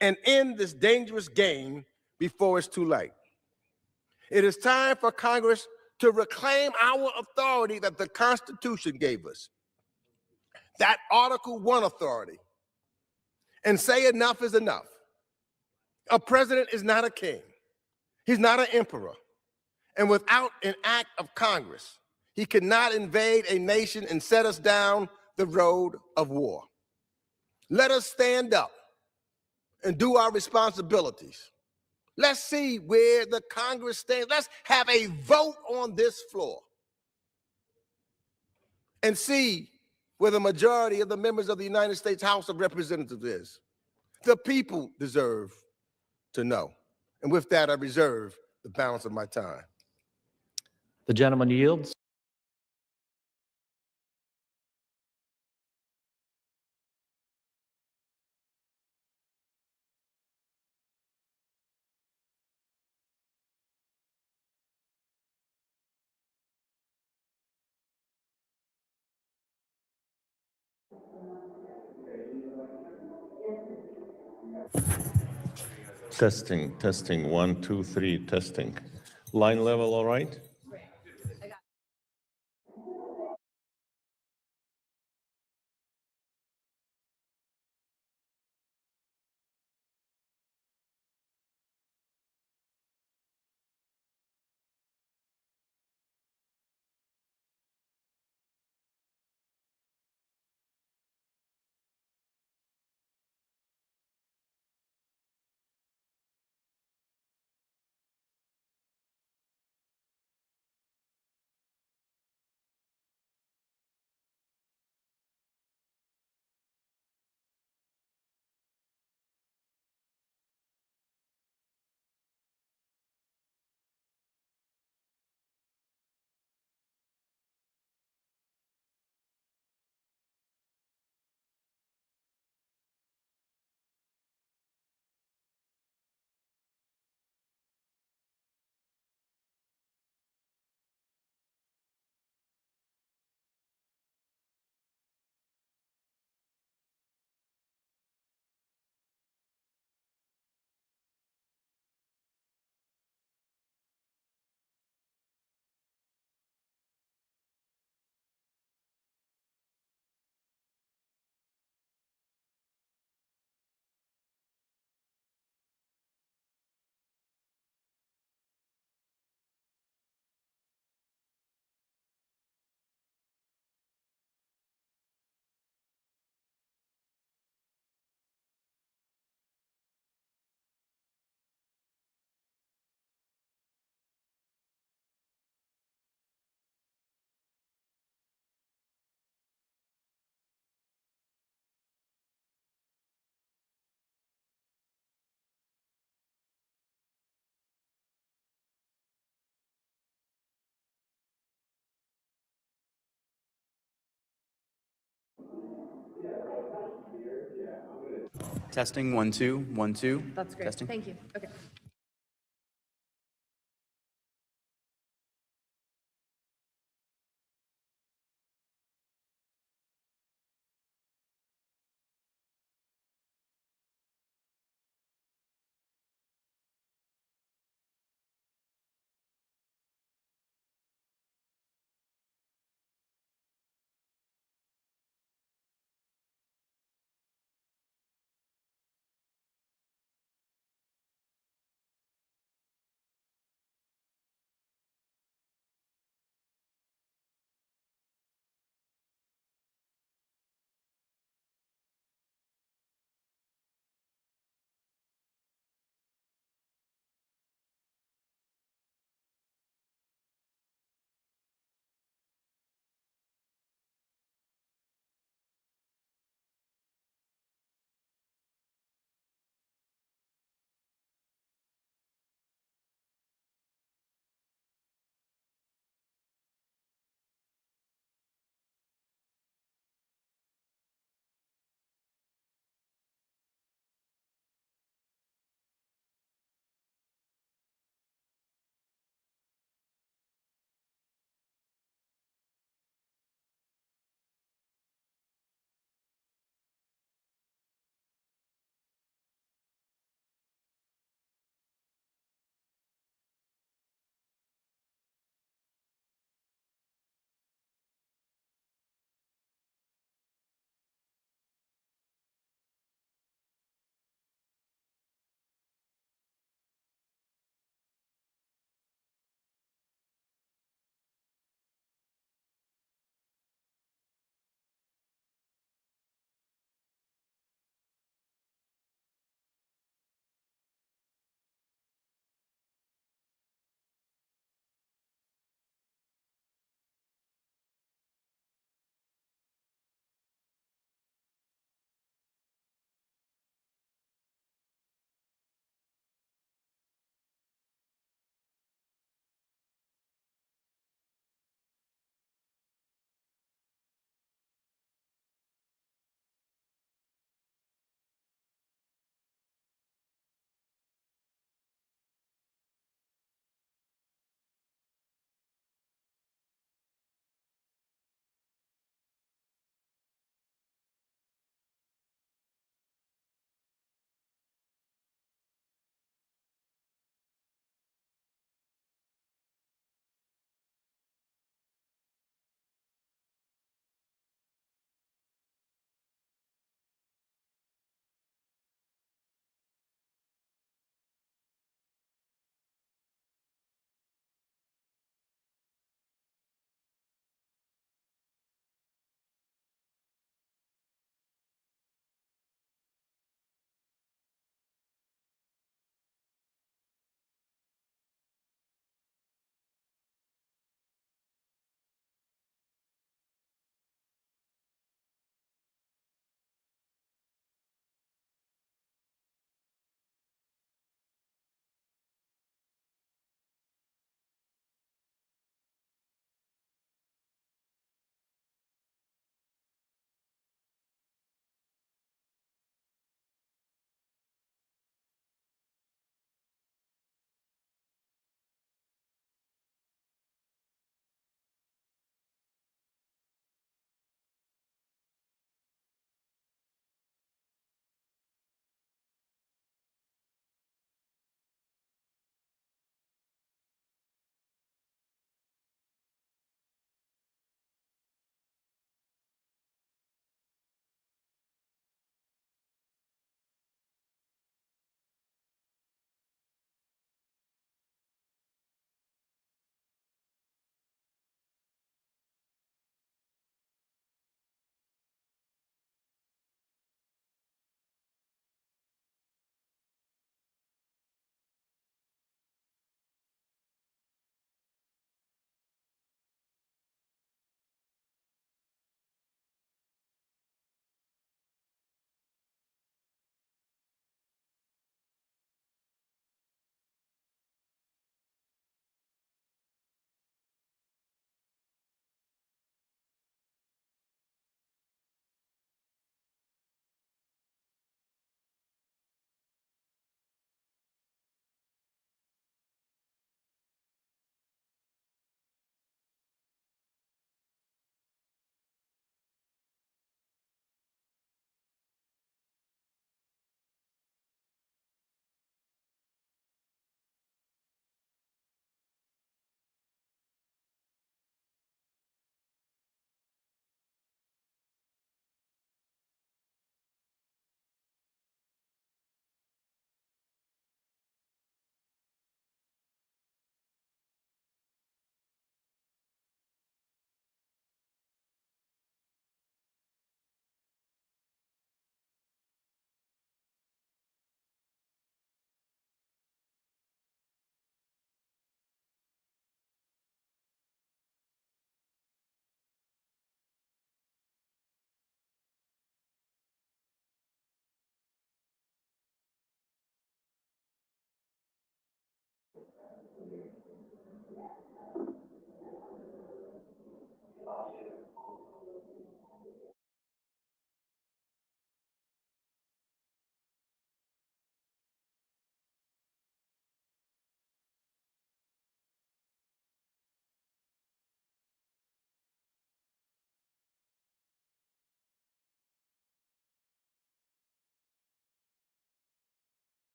S15: and end this dangerous game before it's too late. It is time for Congress to reclaim our authority that the Constitution gave us, that Article 1 authority, and say enough is enough. A president is not a king. He's not an emperor. And without an act of Congress, he cannot invade a nation and set us down the road of war. Let us stand up and do our responsibilities. Let's see where the Congress stands. Let's have a vote on this floor and see where the majority of the members of the United States House of Representatives is. The people deserve to know. And with that, I reserve the balance of my time.
S5: The gentleman yields.
S17: Testing, testing, 1, 2, 3, testing. Line level, all right?
S18: Testing, 1, 2, 1, 2.
S23: That's great.
S18: Testing.
S23: Thank you. Okay.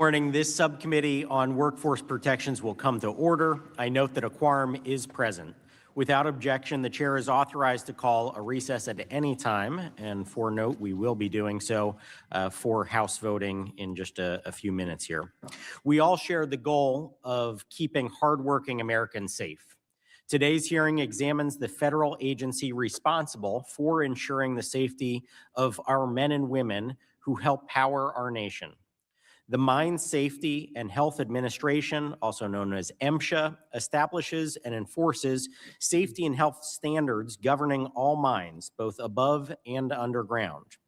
S1: Morning. This subcommittee on workforce protections will come to order. I note that a quorum is present. Without objection, the chair is authorized to call a recess at any time. And for note, we will be doing so for House voting in just a few minutes here. We all share the goal of keeping hardworking Americans safe. Today's hearing examines the federal agency responsible for ensuring the safety of our men and women who help power our nation. The Mine Safety and Health Administration, also known as MSHA, establishes and enforces safety and health standards governing all mines, both above and underground.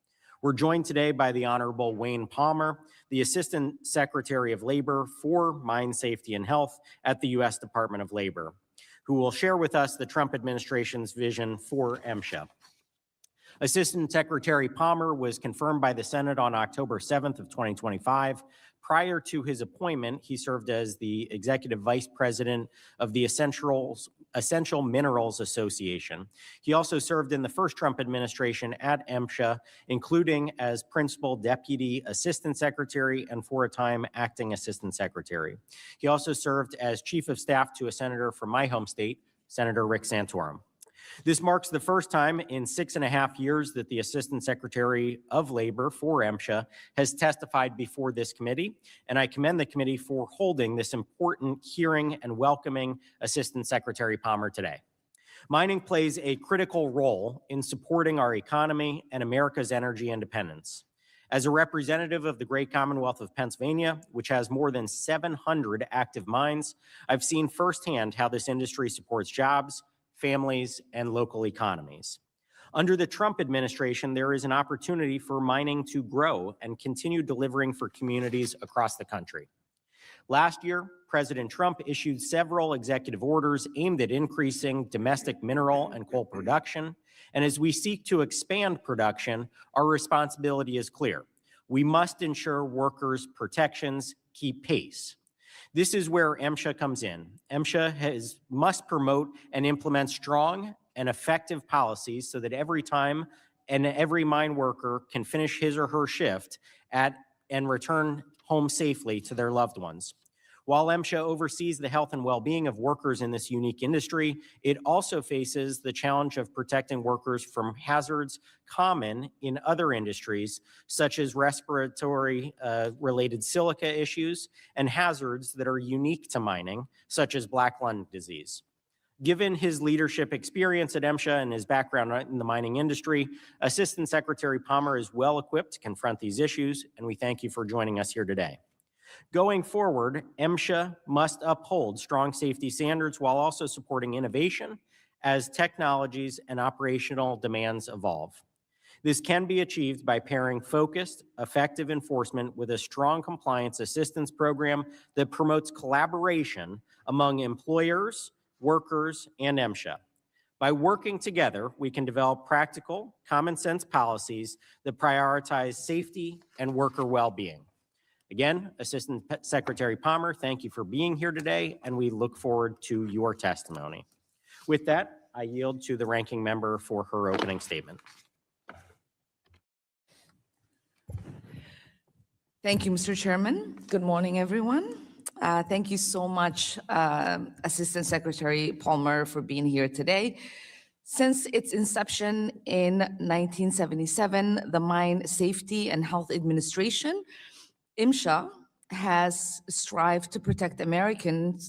S1: We're joined today by the Honorable Wayne Palmer, the Assistant Secretary of Labor for Mine Safety and Health at the U.S. Department of Labor, who will share with us the Trump administration's vision for MSHA. Assistant Secretary Palmer was confirmed by the Senate on October 7th of 2025. Prior to his appointment, he served as the Executive Vice President of the Essential Minerals Association. He also served in the first Trump administration at MSHA, including as Principal Deputy Assistant Secretary and for a time Acting Assistant Secretary. He also served as Chief of Staff to a senator from my home state, Senator Rick Santorum. This marks the first time in 6.5 years that the Assistant Secretary of Labor for MSHA has testified before this committee, and I commend the committee for holding this important hearing and welcoming Assistant Secretary Palmer today. Mining plays a critical role in supporting our economy and America's energy independence. As a representative of the great Commonwealth of Pennsylvania, which has more than 700 active mines, I've seen firsthand how this industry supports jobs, families, and local economies. Under the Trump administration, there is an opportunity for mining to grow and continue delivering for communities across the country. Last year, President Trump issued several executive orders aimed at increasing domestic mineral and coal production. And as we seek to expand production, our responsibility is clear. We must ensure workers' protections keep pace. This is where MSHA comes in. MSHA must promote and implement strong and effective policies so that every time and every mine worker can finish his or her shift and return home safely to their loved ones. While MSHA oversees the health and well-being of workers in this unique industry, it also faces the challenge of protecting workers from hazards common in other industries, such as respiratory-related silica issues and hazards that are unique to mining, such as black lung disease. Given his leadership experience at MSHA and his background in the mining industry, Assistant Secretary Palmer is well equipped to confront these issues, and we thank you for joining us here today. Going forward, MSHA must uphold strong safety standards while also supporting innovation as technologies and operational demands evolve. This can be achieved by pairing focused, effective enforcement with a strong compliance assistance program that promotes collaboration among employers, workers, and MSHA. By working together, we can develop practical, common sense policies that prioritize safety and worker well-being. Again, Assistant Secretary Palmer, thank you for being here today, and we look forward to your testimony. With that, I yield to the ranking member for her opening statement.
S9: Thank you, Mr. Chairman. Good morning, everyone. Thank you so much, Assistant Secretary Palmer, for being here today. Since its inception in 1977, the Mine Safety and Health Administration, MSHA, has strived to protect American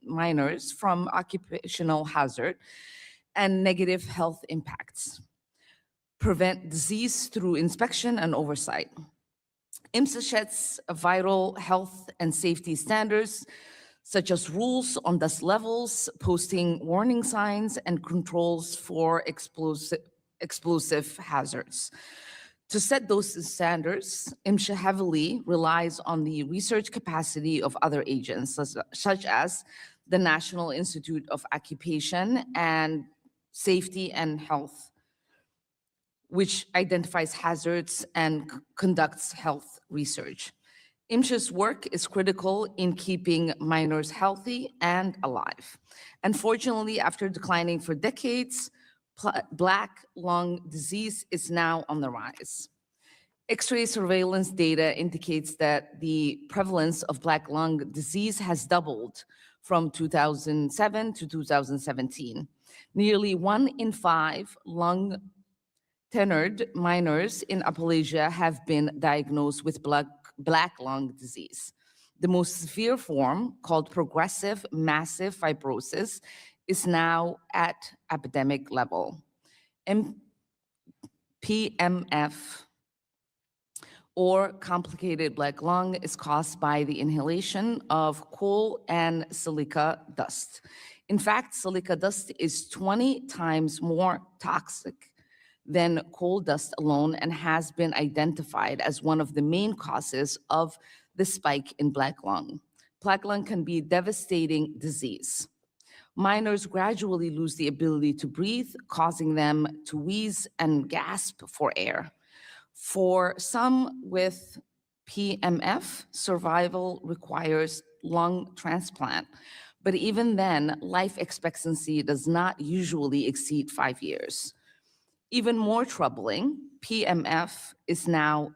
S9: miners from occupational hazard and negative health impacts, prevent disease through inspection and oversight. MSHA sets vital health and safety standards, such as rules on dust levels, posting warning signs, and controls for explosive hazards. To set those standards, MSHA heavily relies on the research capacity of other agencies, such as the National Institute of Occupation and Safety and Health, which identifies hazards and conducts health research. MSHA's work is critical in keeping miners healthy and alive. Unfortunately, after declining for decades, black lung disease is now on the rise. X-ray surveillance data indicates that the prevalence of Black lung disease has doubled from 2007 to 2017. Nearly 1 in 5 lung-tenured minors in Appalachia have been diagnosed with Black lung disease. The most severe form, called progressive massive fibrosis, is now at epidemic level. PMF, or complicated Black lung, is caused by the inhalation of coal and silica dust. In fact, silica dust is 20 times more toxic than coal dust alone and has been identified as one of the main causes of the spike in Black lung. Black lung can be a devastating disease. Minors gradually lose the ability to breathe, causing them to wheeze and gasp for air. For some with PMF, survival requires lung transplant, but even then, life expectancy does not usually exceed 5 years. Even more troubling, PMF is now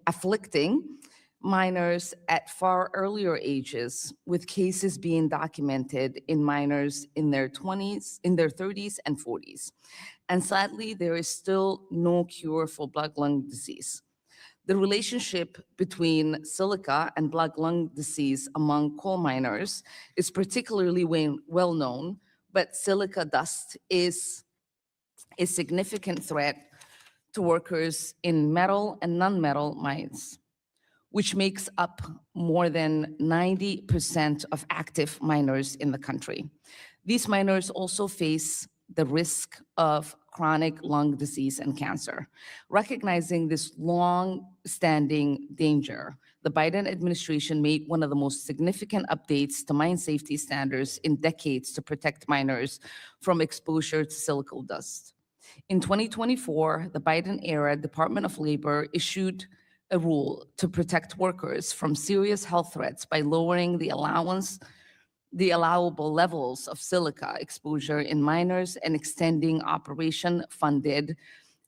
S9: afflicting minors at far earlier ages, with cases being documented in minors in their 30s and 40s. And sadly, there is still no cure for Black lung disease. The relationship between silica and Black lung disease among coal miners is particularly well known, but silica dust is a significant threat to workers in metal and non-metal mines, which makes up more than 90% of active miners in the country. These miners also face the risk of chronic lung disease and cancer. Recognizing this long-standing danger, the Biden administration made one of the most significant updates to mine safety standards in decades to protect miners from exposure to silica dust. In 2024, the Biden-era Department of Labor issued a rule to protect workers from serious health threats by lowering the allowable levels of silica exposure in miners and extending operation-funded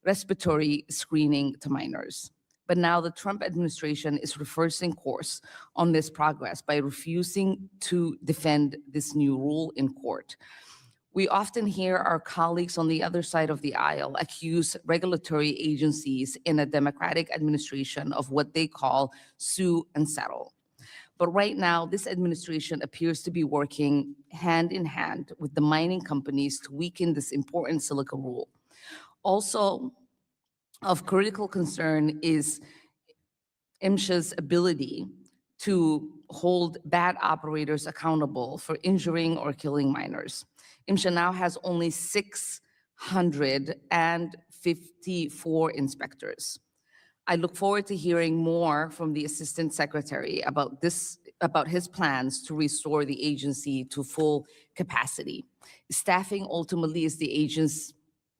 S9: respiratory screening to miners. But now the Trump administration is reversing course on this progress by refusing to defend this new rule in court. We often hear our colleagues on the other side of the aisle accuse regulatory agencies in a Democratic administration of what they call sue and settle. But right now, this administration appears to be working hand in hand with the mining companies to weaken this important silica rule. Also of critical concern is MSHA's ability to hold bad operators accountable for injuring or killing miners. MSHA now has only 654 inspectors. I look forward to hearing more from the Assistant Secretary about his plans to restore the agency to full capacity. Staffing ultimately is the agency's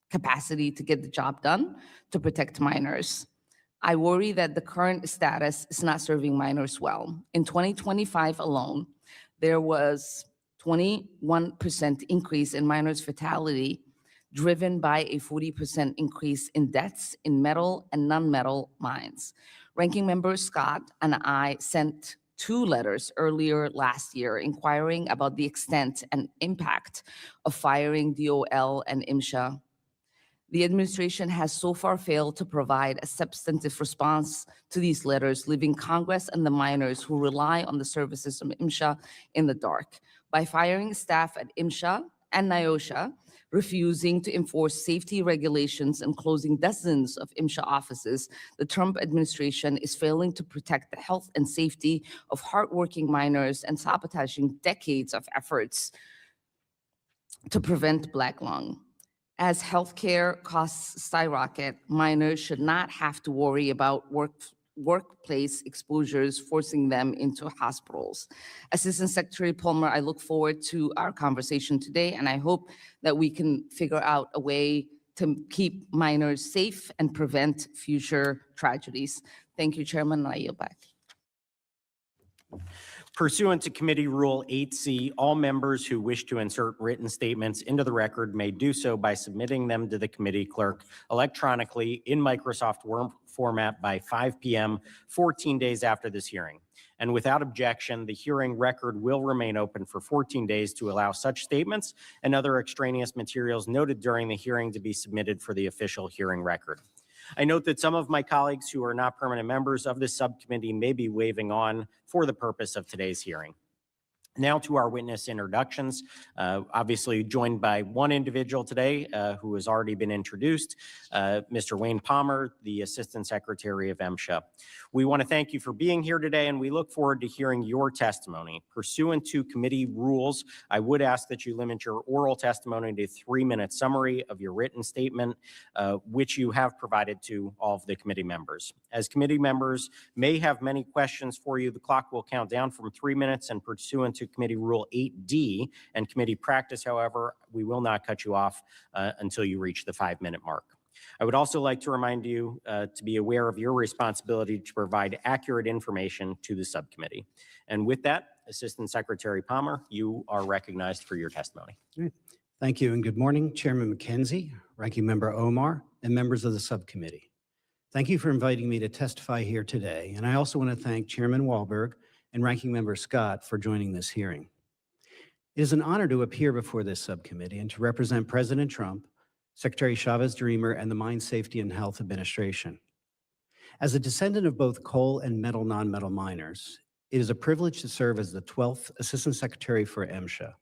S9: capacity to get the job done to protect miners. I worry that the current status is not serving miners well. In 2025 alone, there was 21% increase in miners' fatality, driven by a 40% increase in deaths in metal and non-metal mines. Ranking Member Scott and I sent 2 letters earlier last year inquiring about the extent and impact of firing DOL and MSHA. The administration has so far failed to provide a substantive response to these letters, leaving Congress and the miners who rely on the services of MSHA in the dark. By firing staff at MSHA and NIOSHA, refusing to enforce safety regulations and closing dozens of MSHA offices, the Trump administration is failing to protect the health and safety of hardworking miners and sabotaging decades of efforts to prevent Black lung. As healthcare costs skyrocket, miners should not have to worry about workplace exposures forcing them into hospitals. Assistant Secretary Palmer, I look forward to our conversation today, and I hope that we can figure out a way to keep miners safe and prevent future tragedies. Thank you, Chairman, and I yield back.
S1: Pursuant to Committee Rule 8C, all members who wish to insert written statements into the record may do so by submitting them to the committee clerk electronically in Microsoft Word format by 5 p.m., 14 days after this hearing. And without objection, the hearing record will remain open for 14 days to allow such statements and other extraneous materials noted during the hearing to be submitted for the official hearing record. I note that some of my colleagues who are not permanent members of this subcommittee may be waiving on for the purpose of today's hearing. Now to our witness introductions, obviously joined by one individual today who has already been introduced, Mr. Wayne Palmer, the Assistant Secretary of MSHA. We want to thank you for being here today, and we look forward to hearing your testimony. Pursuant to committee rules, I would ask that you limit your oral testimony to a 3-minute summary of your written statement, which you have provided to all of the committee members. As committee members may have many questions for you, the clock will count down from 3 minutes, and pursuant to Committee Rule 8D and committee practice, however, we will not cut you off until you reach the 5-minute mark. I would also like to remind you to be aware of your responsibility to provide accurate information to the subcommittee. And with that, Assistant Secretary Palmer, you are recognized for your testimony.
S2: Thank you, and good morning, Chairman McKenzie, Ranking Member Omar, and members of the subcommittee. Thank you for inviting me to testify here today, and I also want to thank Chairman Wahlberg and Ranking Member Scott for joining this hearing. It is an honor to appear before this subcommittee and to represent President Trump, Secretary Chavez-Dreamer, and the Mine Safety and Health Administration. As a descendant of both coal and metal non-metal miners, it is a privilege to serve as the 12th Assistant Secretary for MSHA.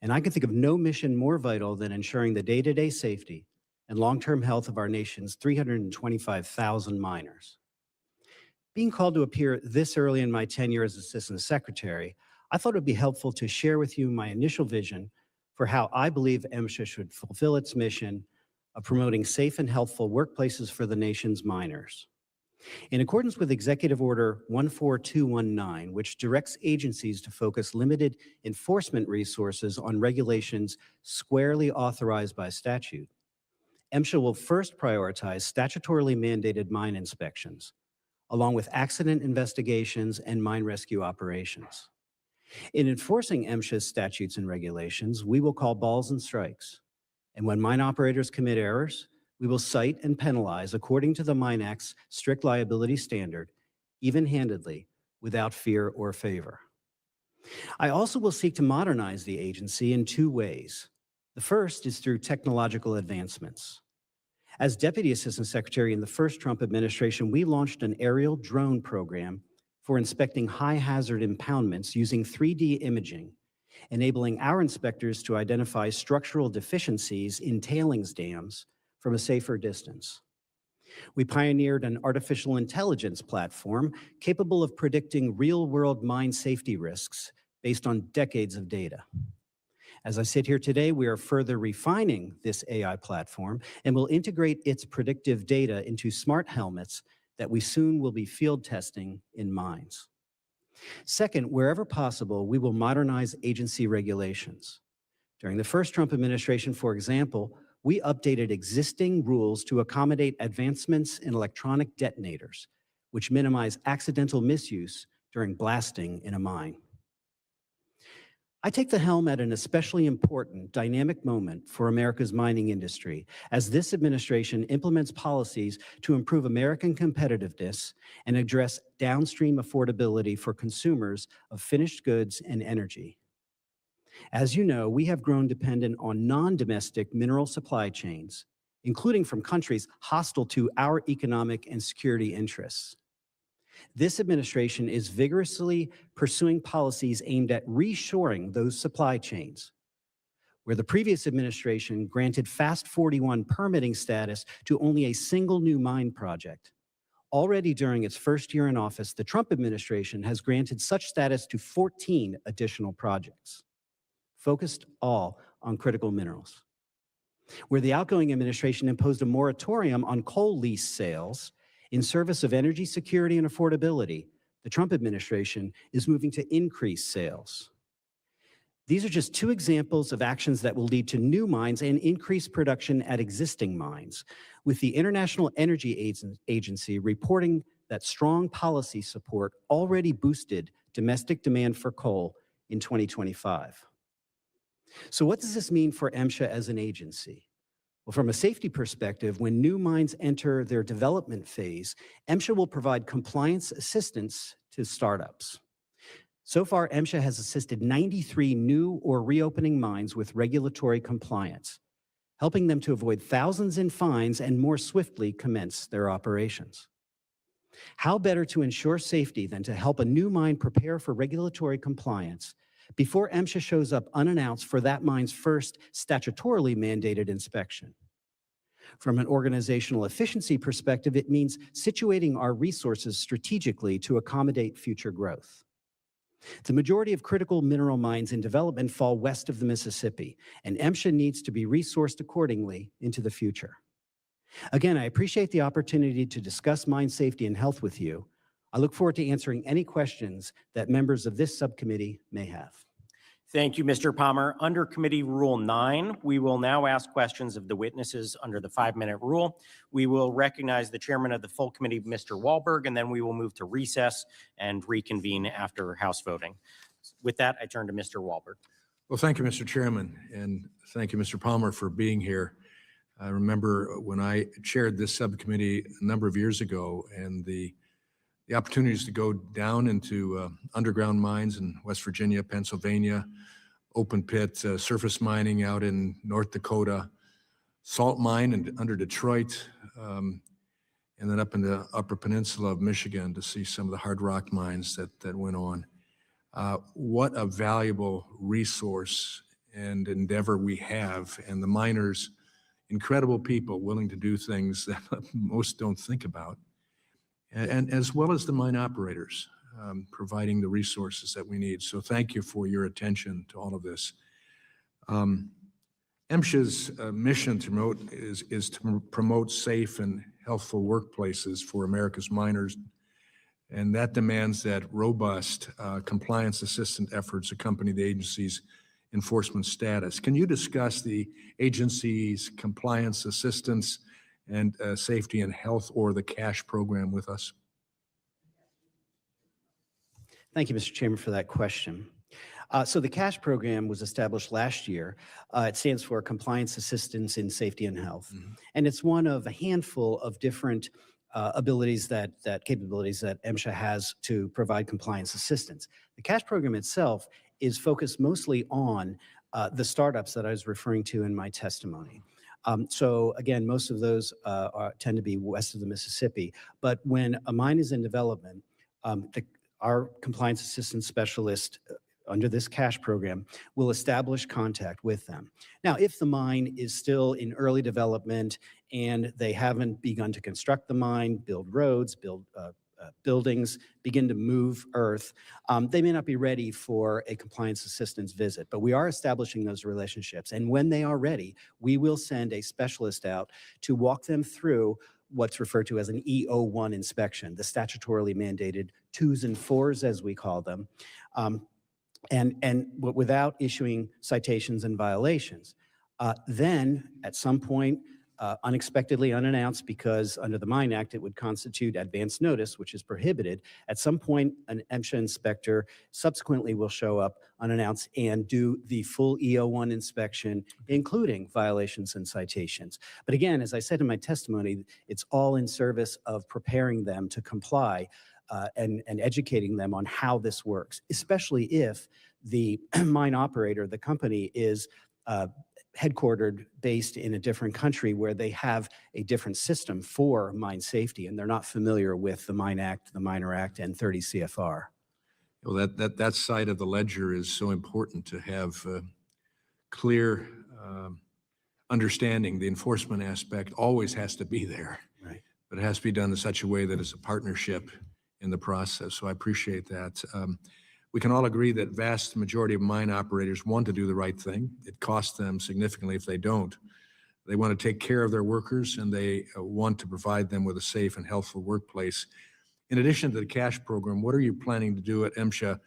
S2: And I can think of no mission more vital than ensuring the day-to-day safety and long-term health of our nation's 325,000 miners. Being called to appear this early in my tenure as Assistant Secretary, I thought it would be helpful to share with you my initial vision for how I believe MSHA should fulfill its mission of promoting safe and healthful workplaces for the nation's miners. In accordance with Executive Order 14219, which directs agencies to focus limited enforcement resources on regulations squarely authorized by statute, MSHA will first prioritize statutorily mandated mine inspections, along with accident investigations and mine rescue operations. In enforcing MSHA's statutes and regulations, we will call balls and strikes. And when mine operators commit errors, we will cite and penalize according to the Mine Act's strict liability standard, even-handedly, without fear or favor. I also will seek to modernize the agency in 2 ways. The first is through technological advancements. As Deputy Assistant Secretary in the first Trump administration, we launched an aerial drone program for inspecting high-hazard impoundments using 3D imaging, enabling our inspectors to identify structural deficiencies in tailings dams from a safer distance. We pioneered an artificial intelligence platform capable of predicting real-world mine safety risks based on decades of data. As I sit here today, we are further refining this AI platform and will integrate its predictive data into smart helmets that we soon will be field testing in mines. Second, wherever possible, we will modernize agency regulations. During the first Trump administration, for example, we updated existing rules to accommodate advancements in electronic detonators, which minimize accidental misuse during blasting in a mine. I take the helm at an especially important dynamic moment for America's mining industry, as this administration implements policies to improve American competitiveness and address downstream affordability for consumers of finished goods and energy. As you know, we have grown dependent on non-domestic mineral supply chains, including from countries hostile to our economic and security interests. This administration is vigorously pursuing policies aimed at reshoring those supply chains, where the previous administration granted Fast 41 permitting status to only a single new mine project. Already during its first year in office, the Trump administration has granted such status to 14 additional projects, focused all on critical minerals. Where the outgoing administration imposed a moratorium on coal lease sales in service of energy security and affordability, the Trump administration is moving to increase sales. These are just 2 examples of actions that will lead to new mines and increased production at existing mines, with the International Energy Agency reporting that strong policy support already boosted domestic demand for coal in 2025. So what does this mean for MSHA as an agency? Well, from a safety perspective, when new mines enter their development phase, MSHA will provide compliance assistance to startups. So far, MSHA has assisted 93 new or reopening mines with regulatory compliance, helping them to avoid thousands in fines and more swiftly commence their operations. How better to ensure safety than to help a new mine prepare for regulatory compliance before MSHA shows up unannounced for that mine's first statutorily mandated inspection? From an organizational efficiency perspective, it means situating our resources strategically to accommodate future growth. The majority of critical mineral mines in development fall west of the Mississippi, and MSHA needs to be resourced accordingly into the future. Again, I appreciate the opportunity to discuss mine safety and health with you. I look forward to answering any questions that members of this subcommittee may have.
S1: Thank you, Mr. Palmer. Under Committee Rule 9, we will now ask questions of the witnesses under the 5-minute rule. We will recognize the chairman of the full committee, Mr. Wahlberg, and then we will move to recess and reconvene after House voting. With that, I turn to Mr. Wahlberg.
S8: Well, thank you, Mr. Chairman, and thank you, Mr. Palmer, for being here. I remember when I chaired this subcommittee a number of years ago, and the opportunities to go down into underground mines in West Virginia, Pennsylvania, open pit surface mining out in North Dakota, salt mine and under Detroit, and then up in the Upper Peninsula of Michigan to see some of the hard rock mines that went on. What a valuable resource and endeavor we have, and the miners, incredible people willing to do things that most don't think about. And as well as the mine operators, providing the resources that we need. So thank you for your attention to all of this. MSHA's mission is to promote safe and healthful workplaces for America's miners, and that demands that robust compliance assistance efforts accompany the agency's enforcement status. Can you discuss the agency's compliance assistance and safety and health, or the CASH program, with us?
S2: Thank you, Mr. Chairman, for that question. So the CASH program was established last year. It stands for Compliance Assistance in Safety and Health. And it's one of a handful of different capabilities that MSHA has to provide compliance assistance. The CASH program itself is focused mostly on the startups that I was referring to in my testimony. So again, most of those tend to be west of the Mississippi. But when a mine is in development, our compliance assistance specialist under this CASH program will establish contact with them. Now, if the mine is still in early development and they haven't begun to construct the mine, build roads, build buildings, begin to move earth, they may not be ready for a compliance assistance visit, but we are establishing those relationships. And when they are ready, we will send a specialist out to walk them through what's referred to as an EO1 inspection, the statutorily mandated 2s and 4s, as we call them, and without issuing citations and violations. Then, at some point, unexpectedly unannounced, because under the Mine Act, it would constitute advance notice, which is prohibited. At some point, an MSHA inspector subsequently will show up unannounced and do the full EO1 inspection, including violations and citations. But again, as I said in my testimony, it's all in service of preparing them to comply and educating them on how this works, especially if the mine operator, the company, is headquartered, based in a different country where they have a different system for mine safety, and they're not familiar with the Mine Act, the Miner Act, and 30 CFR.
S8: Well, that side of the ledger is so important, to have clear understanding. The enforcement aspect always has to be there,
S2: right?
S8: But it has to be done in such a way that it's a partnership in the process. So I appreciate that. We can all agree that vast majority of mine operators want to do the right thing. It costs them significantly if they don't. They want to take care of their workers, and they want to provide them with a safe and healthful workplace. In addition to the CASH program, what are you planning to do at MSHA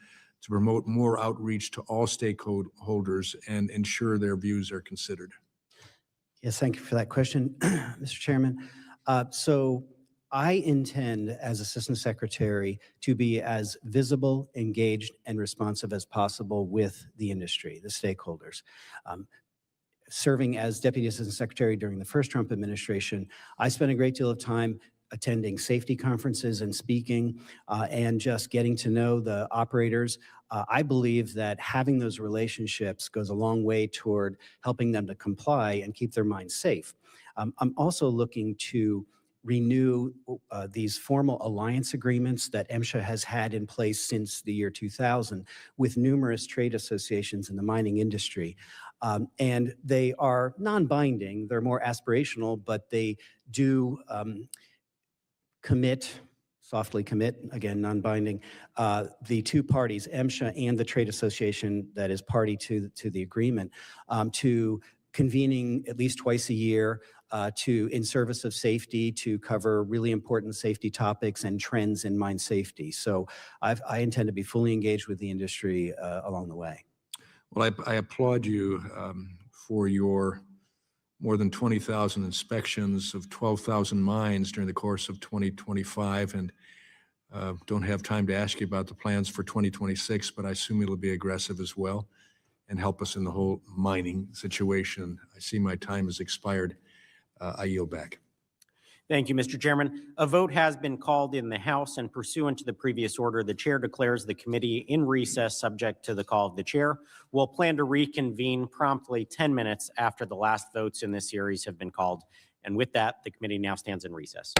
S8: to promote more outreach to all stakeholders and ensure their views are considered?
S2: Yes, thank you for that question, Mr. Chairman. So I intend, as Assistant Secretary, to be as visible, engaged, and responsive as possible with the industry, the stakeholders. serving as Deputy Assistant Secretary during the first Trump administration, I spent a great deal of time attending safety conferences and speaking and just getting to know the operators. I believe that having those relationships goes a long way toward helping them to comply and keep their minds safe. I'm also looking to renew these formal alliance agreements that MSHA has had in place since the year 2000 with numerous trade associations in the mining industry. And they are non-binding, they're more aspirational, but they do softly commit, again, non-binding, the two parties, MSHA and the trade association that is party to the agreement, to convening at least twice a year in service of safety to cover really important safety topics and trends in mine safety. So I intend to be fully engaged with the industry along the way.
S8: Well, I applaud you for your more than 20,000 inspections of 12,000 mines during the course of 2025, and don't have time to ask you about the plans for 2026, but I assume it'll be aggressive as well and help us in the whole mining situation. I see my time has expired. I yield back.
S1: Thank you, Mr. Chairman. A vote has been called in the House, and pursuant to the previous order, the chair declares the committee in recess subject to the call of the chair. We'll plan to reconvene promptly 10 minutes after the last votes in this series have been called. And with that, the committee now stands in recess.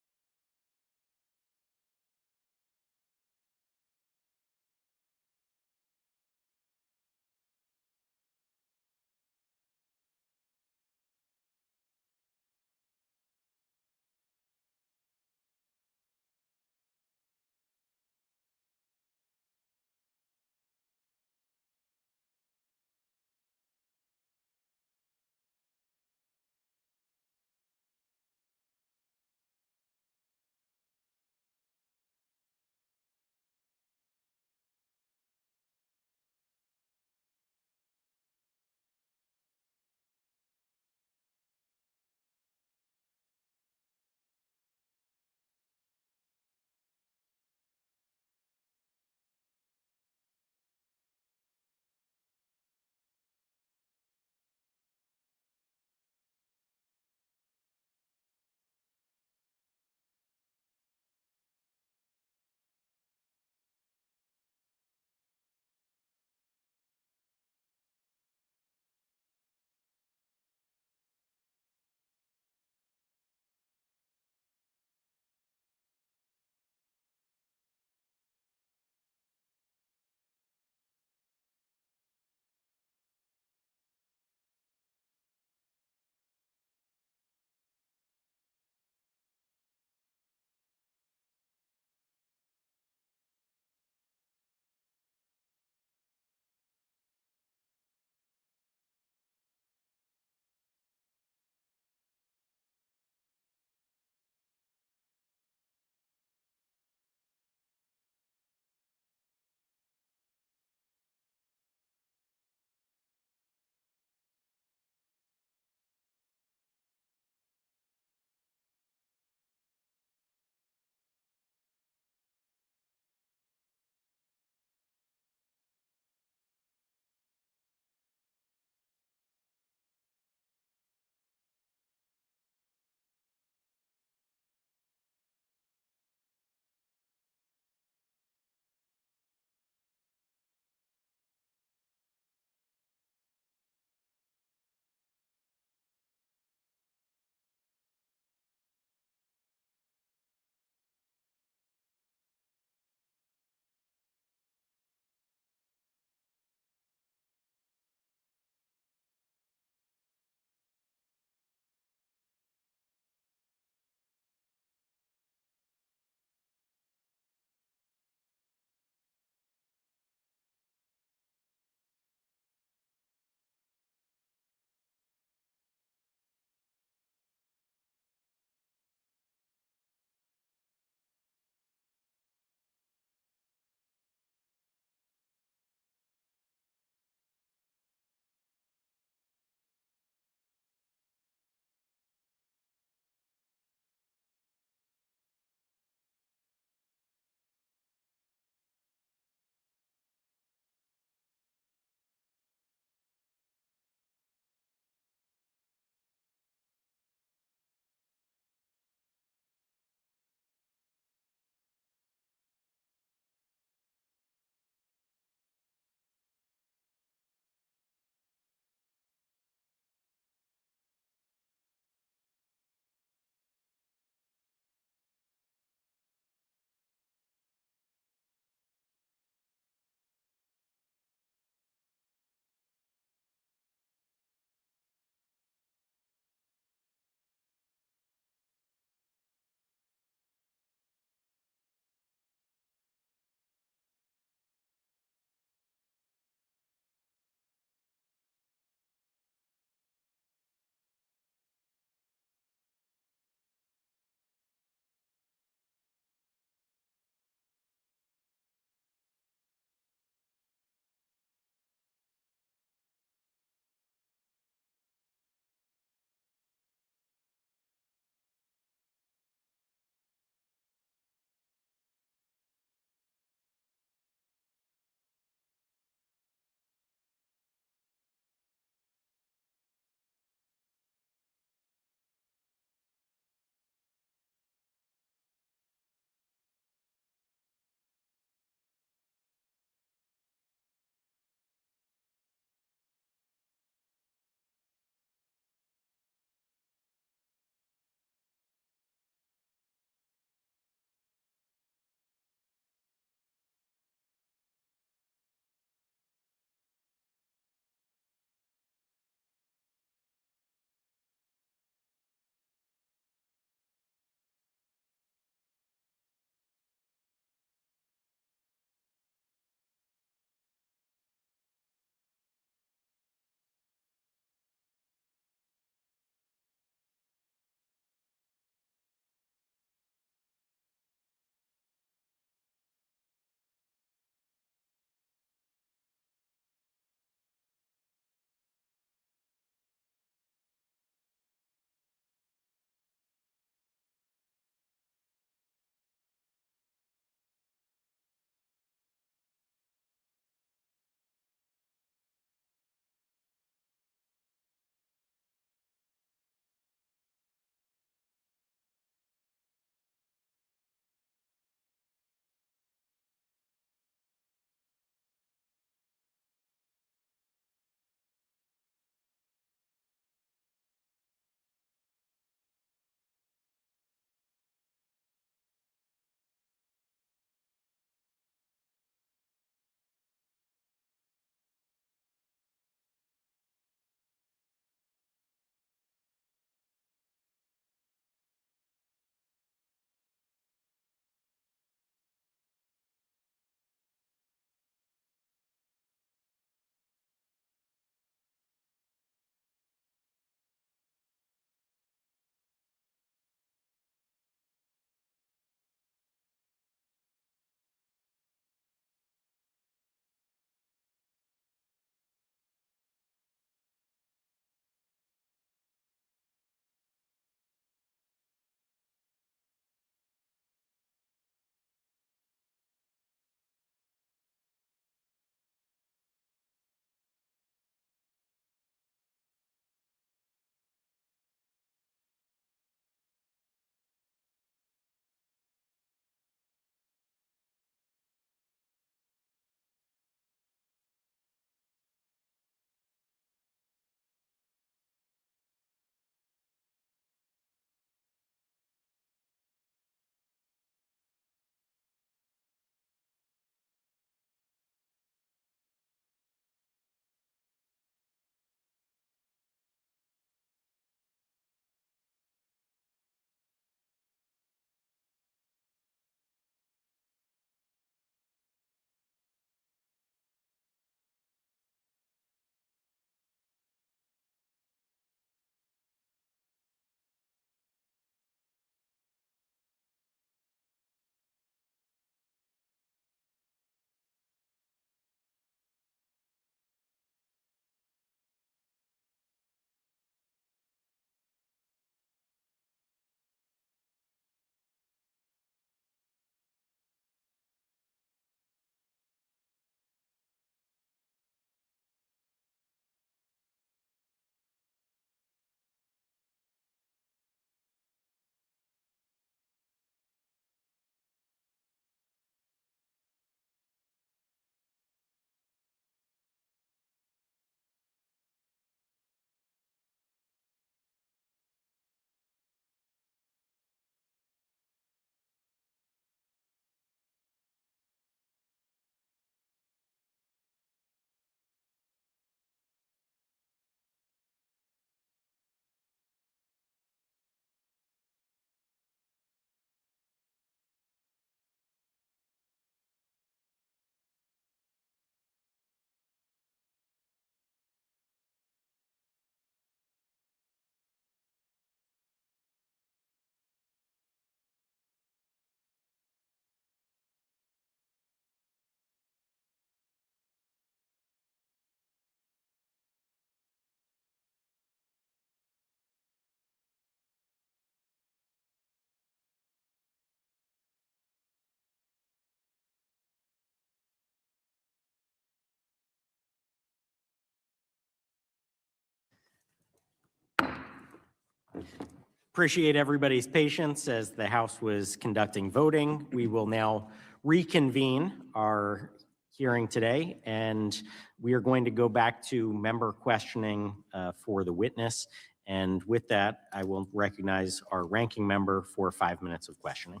S1: Appreciate everybody's patience as the House was conducting voting. We will now reconvene our hearing today, and we are going to go back to member questioning for the witness. And with that, I will recognize our ranking member for 5 minutes of questioning.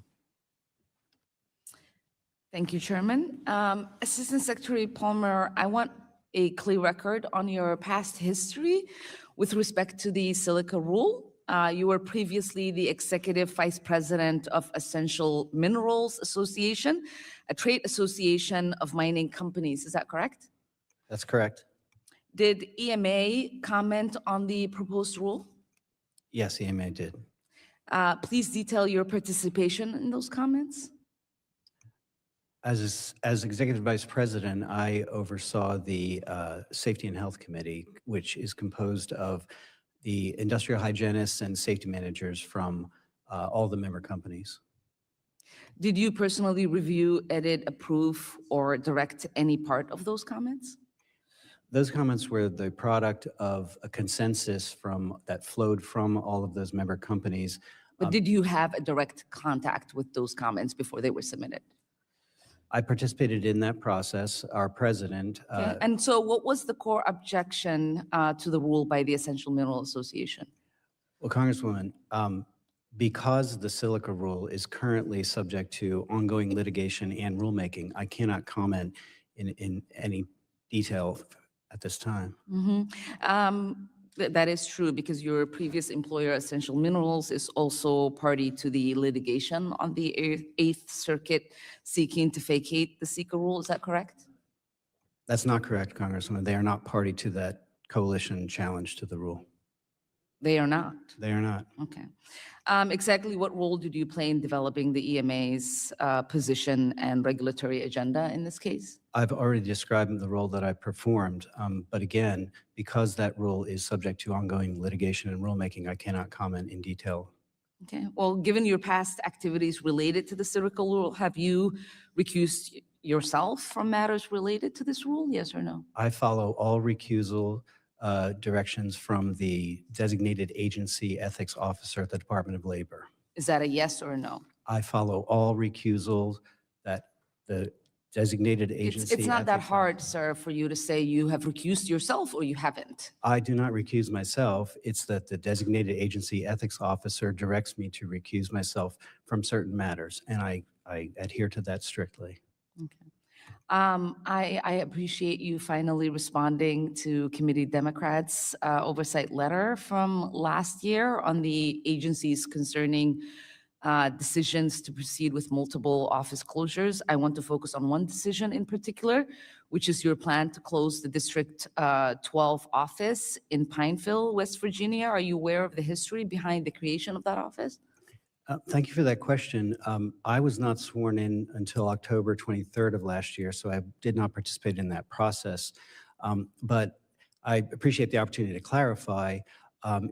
S9: Thank you, Chairman. Assistant Secretary Palmer, I want a clear record on your past history with respect to the Silica Rule. You were previously the Executive Vice President of Essential Minerals Association, a trade association of mining companies. Is that correct?
S2: That's correct.
S9: Did EMA comment on the proposed rule?
S2: Yes, EMA did.
S9: Please detail your participation in those comments.
S2: As Executive Vice President, I oversaw the Safety and Health Committee, which is composed of the industrial hygienists and safety managers from all the member companies.
S9: Did you personally review, edit, approve, or direct any part of those comments?
S2: Those comments were the product of a consensus that flowed from all of those member companies.
S9: But did you have a direct contact with those comments before they were submitted?
S2: I participated in that process. Our president.
S9: Okay. And so what was the core objection to the rule by the Essential Mineral Association?
S2: Well, Congresswoman, because the Silica Rule is currently subject to ongoing litigation and rulemaking, I cannot comment in any detail at this time.
S9: That is true because your previous employer, Essential Minerals, is also party to the litigation on the Eighth Circuit seeking to vacate the Silica Rule. Is that correct?
S2: That's not correct, Congresswoman. They are not party to that coalition challenge to the rule.
S9: They are not.
S2: They are not.
S9: Okay. Exactly what role did you play in developing the EMA's position and regulatory agenda in this case?
S2: I've already described the role that I performed, but again, because that rule is subject to ongoing litigation and rulemaking, I cannot comment in detail.
S9: Okay. Well, given your past activities related to the Silica Rule, have you recused yourself from matters related to this rule? Yes or no?
S2: I follow all recusal directions from the designated agency ethics officer at the Department of Labor.
S9: Is that a yes or a no?
S2: I follow all recusal that the designated agency.
S9: It's not that
S2: ethics
S9: hard, sir, for you to say you have recused yourself or you haven't.
S2: I do not recuse myself. It's that the designated agency ethics officer directs me to recuse myself from certain matters, and I adhere to that strictly.
S9: Okay. I appreciate you finally responding to Committee Democrats' oversight letter from last year on the agencies concerning decisions to proceed with multiple office closures. I want to focus on one decision in particular, which is your plan to close the District 12 office in Pineville, West Virginia. Are you aware of the history behind the creation of that office?
S2: Thank you for that question. I was not sworn in until October 23rd of last year, so I did not participate in that process. But I appreciate the opportunity to clarify.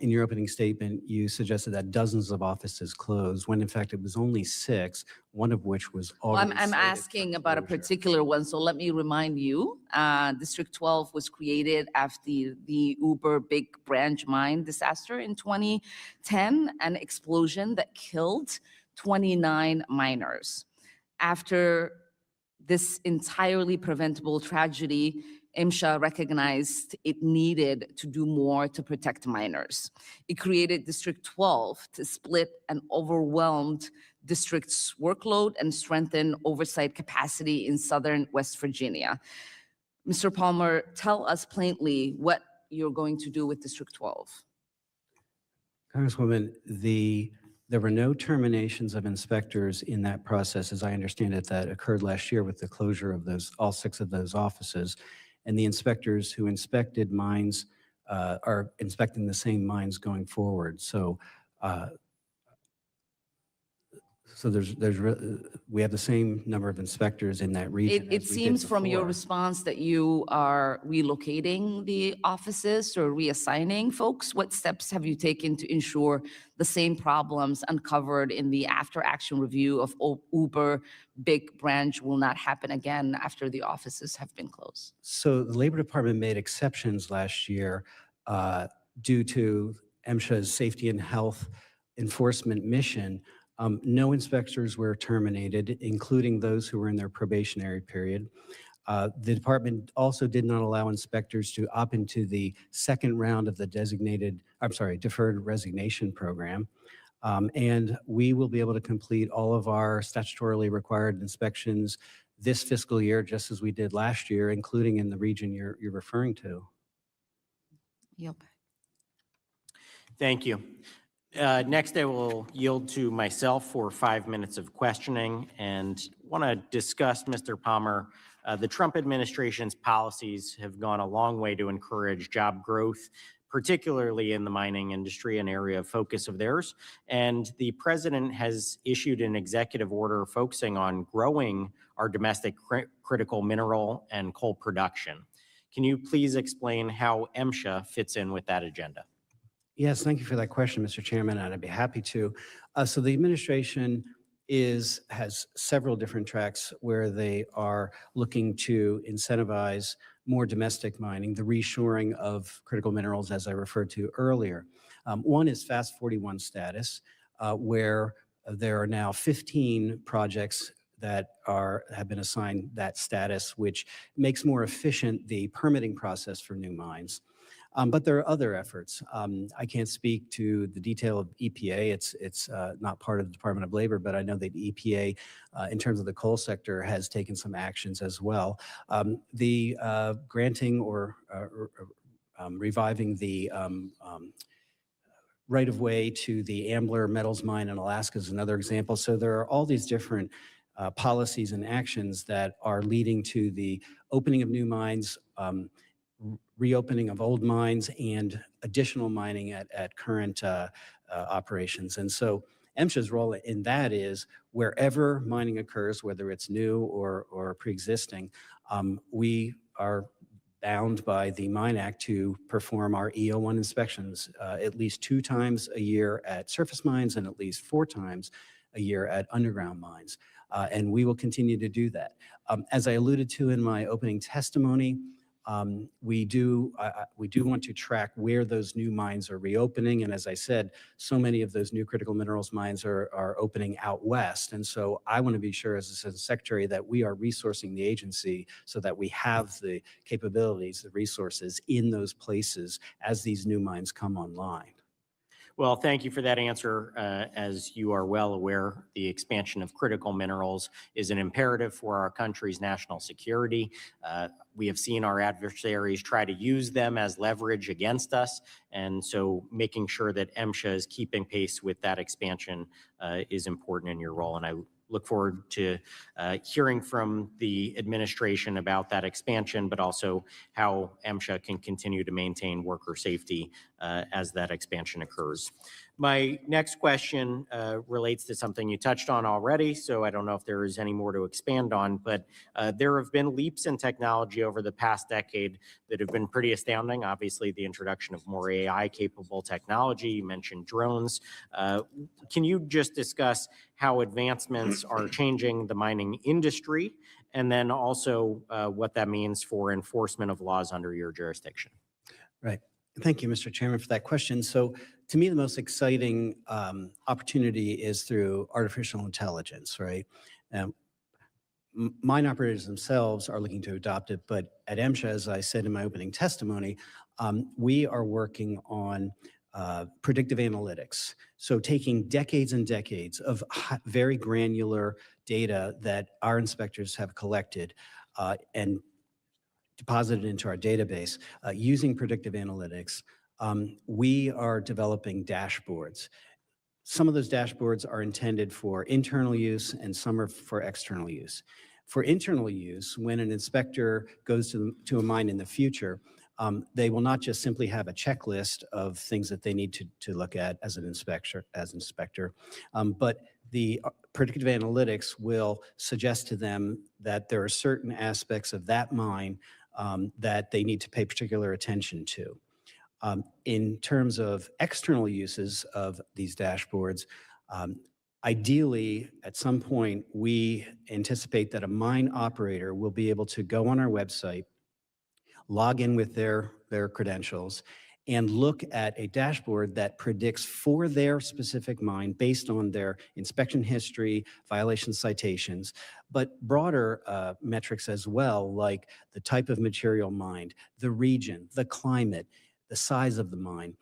S2: In your opening statement, you suggested that dozens of offices closed, when in fact it was only 6, one of which was already
S9: I'm
S2: slated
S9: asking
S2: for
S9: about a
S2: closure.
S9: particular one, so let me remind you. District 12 was created after the Uber Big Branch Mine disaster in 2010, an explosion that killed 29 miners. After this entirely preventable tragedy, MSHA recognized it needed to do more to protect miners. It created District 12 to split an overwhelmed district's workload and strengthen oversight capacity in southern West Virginia. Mr. Palmer, tell us plainly what you're going to do with District 12.
S2: Congresswoman, there were no terminations of inspectors in that process, as I understand it, that occurred last year with the closure of all 6 of those offices. And the inspectors who inspected mines are inspecting the same mines going forward. So, we have the same number of inspectors in that region.
S9: It seems from your response that you are relocating the offices or reassigning folks. What steps have you taken to ensure the same problems uncovered in the after-action review of Uber Big Branch will not happen again after the offices have been closed?
S2: So the Labor Department made exceptions last year due to MSHA's safety and health enforcement mission, no inspectors were terminated, including those who were in their probationary period. The department also did not allow inspectors to opt into the second round of the deferred resignation program. And we will be able to complete all of our statutorily required inspections this fiscal year, just as we did last year, including in the region you're referring to.
S9: Yield.
S1: Thank you. Next, I will yield to myself for 5 minutes of questioning and want to discuss, Mr. Palmer, the Trump administration's policies have gone a long way to encourage job growth, particularly in the mining industry, an area of focus of theirs. And the president has issued an executive order focusing on growing our domestic critical mineral and coal production. Can you please explain how MSHA fits in with that agenda?
S2: Yes, thank you for that question, Mr. Chairman, and I'd be happy to. So the administration has several different tracks where they are looking to incentivize more domestic mining, the reshoring of critical minerals, as I referred to earlier. One is Fast 41 status, where there are now 15 projects that have been assigned that status, which makes more efficient the permitting process for new mines. But there are other efforts. I can't speak to the detail of EPA. It's not part of the Department of Labor, but I know that EPA, in terms of the coal sector, has taken some actions as well. The granting or reviving the right-of-way to the Ambler Metals Mine in Alaska is another example. So there are all these different policies and actions that are leading to the opening of new mines, reopening of old mines, and additional mining at current operations. And so MSHA's role in that is wherever mining occurs, whether it's new or pre-existing, we are bound by the Mine Act to perform our EO1 inspections at least 2 times a year at surface mines and at least 4 times a year at underground mines. And we will continue to do that. As I alluded to in my opening testimony, we do want to track where those new mines are reopening. And as I said, so many of those new critical minerals mines are opening out west. And so I want to be sure as a secretary that we are resourcing the agency so that we have the capabilities, the resources in those places as these new mines come online.
S1: Well, thank you for that answer. As you are well aware, the expansion of critical minerals is an imperative for our country's national security. We have seen our adversaries try to use them as leverage against us. And so making sure that MSHA is keeping pace with that expansion is important in your role. And I look forward to hearing from the administration about that expansion, but also how MSHA can continue to maintain worker safety as that expansion occurs. My next question relates to something you touched on already, so I don't know if there is any more to expand on, but there have been leaps in technology over the past decade that have been pretty astounding. Obviously, the introduction of more AI-capable technology, you mentioned drones. Can you just discuss how advancements are changing the mining industry, and then also what that means for enforcement of laws under your jurisdiction?
S2: Right. Thank you, Mr. Chairman, for that question. So to me, the most exciting opportunity is through artificial intelligence, right? Mine operators themselves are looking to adopt it, but at MSHA, as I said in my opening testimony, we are working on predictive analytics. So taking decades and decades of very granular data that our inspectors have collected and deposited into our database, using predictive analytics, we are developing dashboards. Some of those dashboards are intended for internal use and some are for external use. For internal use, when an inspector goes to a mine in the future, they will not just simply have a checklist of things that they need to look at as an inspector, but the predictive analytics will suggest to them that there are certain aspects of that mine that they need to pay particular attention to. In terms of external uses of these dashboards, ideally, at some point, we anticipate that a mine operator will be able to go on our website, log in with their credentials, and look at a dashboard that predicts for their specific mine based on their inspection history, violation citations, but broader metrics as well, like the type of material mined, the region, the climate, the size of the mine.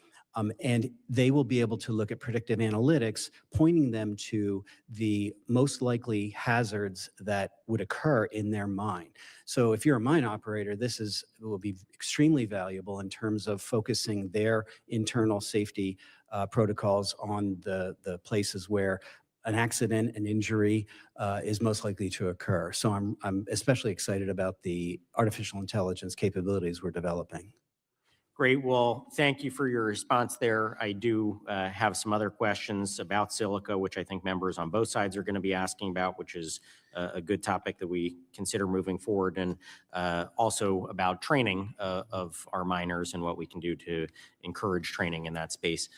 S2: And they will be able to look at predictive analytics, pointing them to the most likely hazards that would occur in their mine. So if you're a mine operator, this will be extremely valuable in terms of focusing their internal safety protocols on the places where an accident, an injury is most likely to occur. So I'm especially excited about the artificial intelligence capabilities we're developing.
S1: Great. Well, thank you for your response there. I do have some other questions about silica, which I think members on both sides are going to be asking about, which is a good topic that we consider moving forward, and also about training of our miners and what we can do to encourage training in that space.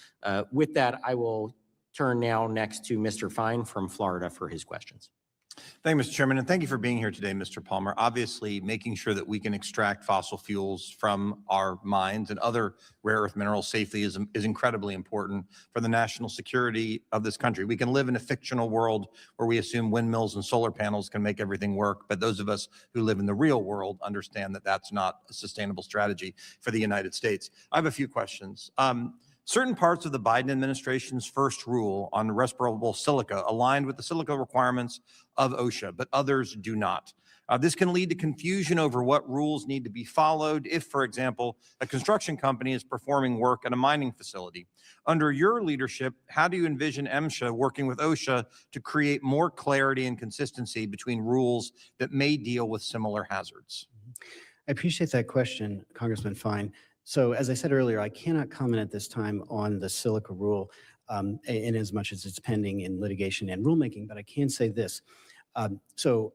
S1: With that, I will turn now next to Mr. Fine from Florida for his questions.
S10: Thank you, Mr. Chairman, and thank you for being here today, Mr. Palmer. Obviously, making sure that we can extract fossil fuels from our mines and other rare earth minerals safely is incredibly important for the national security of this country. We can live in a fictional world where we assume windmills and solar panels can make everything work, but those of us who live in the real world understand that that's not a sustainable strategy for the United States. I have a few questions. Certain parts of the Biden administration's first rule on respirable silica aligned with the silica requirements of OSHA, but others do not. This can lead to confusion over what rules need to be followed if, for example, a construction company is performing work at a mining facility. Under your leadership, how do you envision MSHA working with OSHA to create more clarity and consistency between rules that may deal with similar hazards?
S2: I appreciate that question, Congressman Fine. So as I said earlier, I cannot comment at this time on the silica rule in as much as it's pending in litigation and rulemaking, but I can say this. So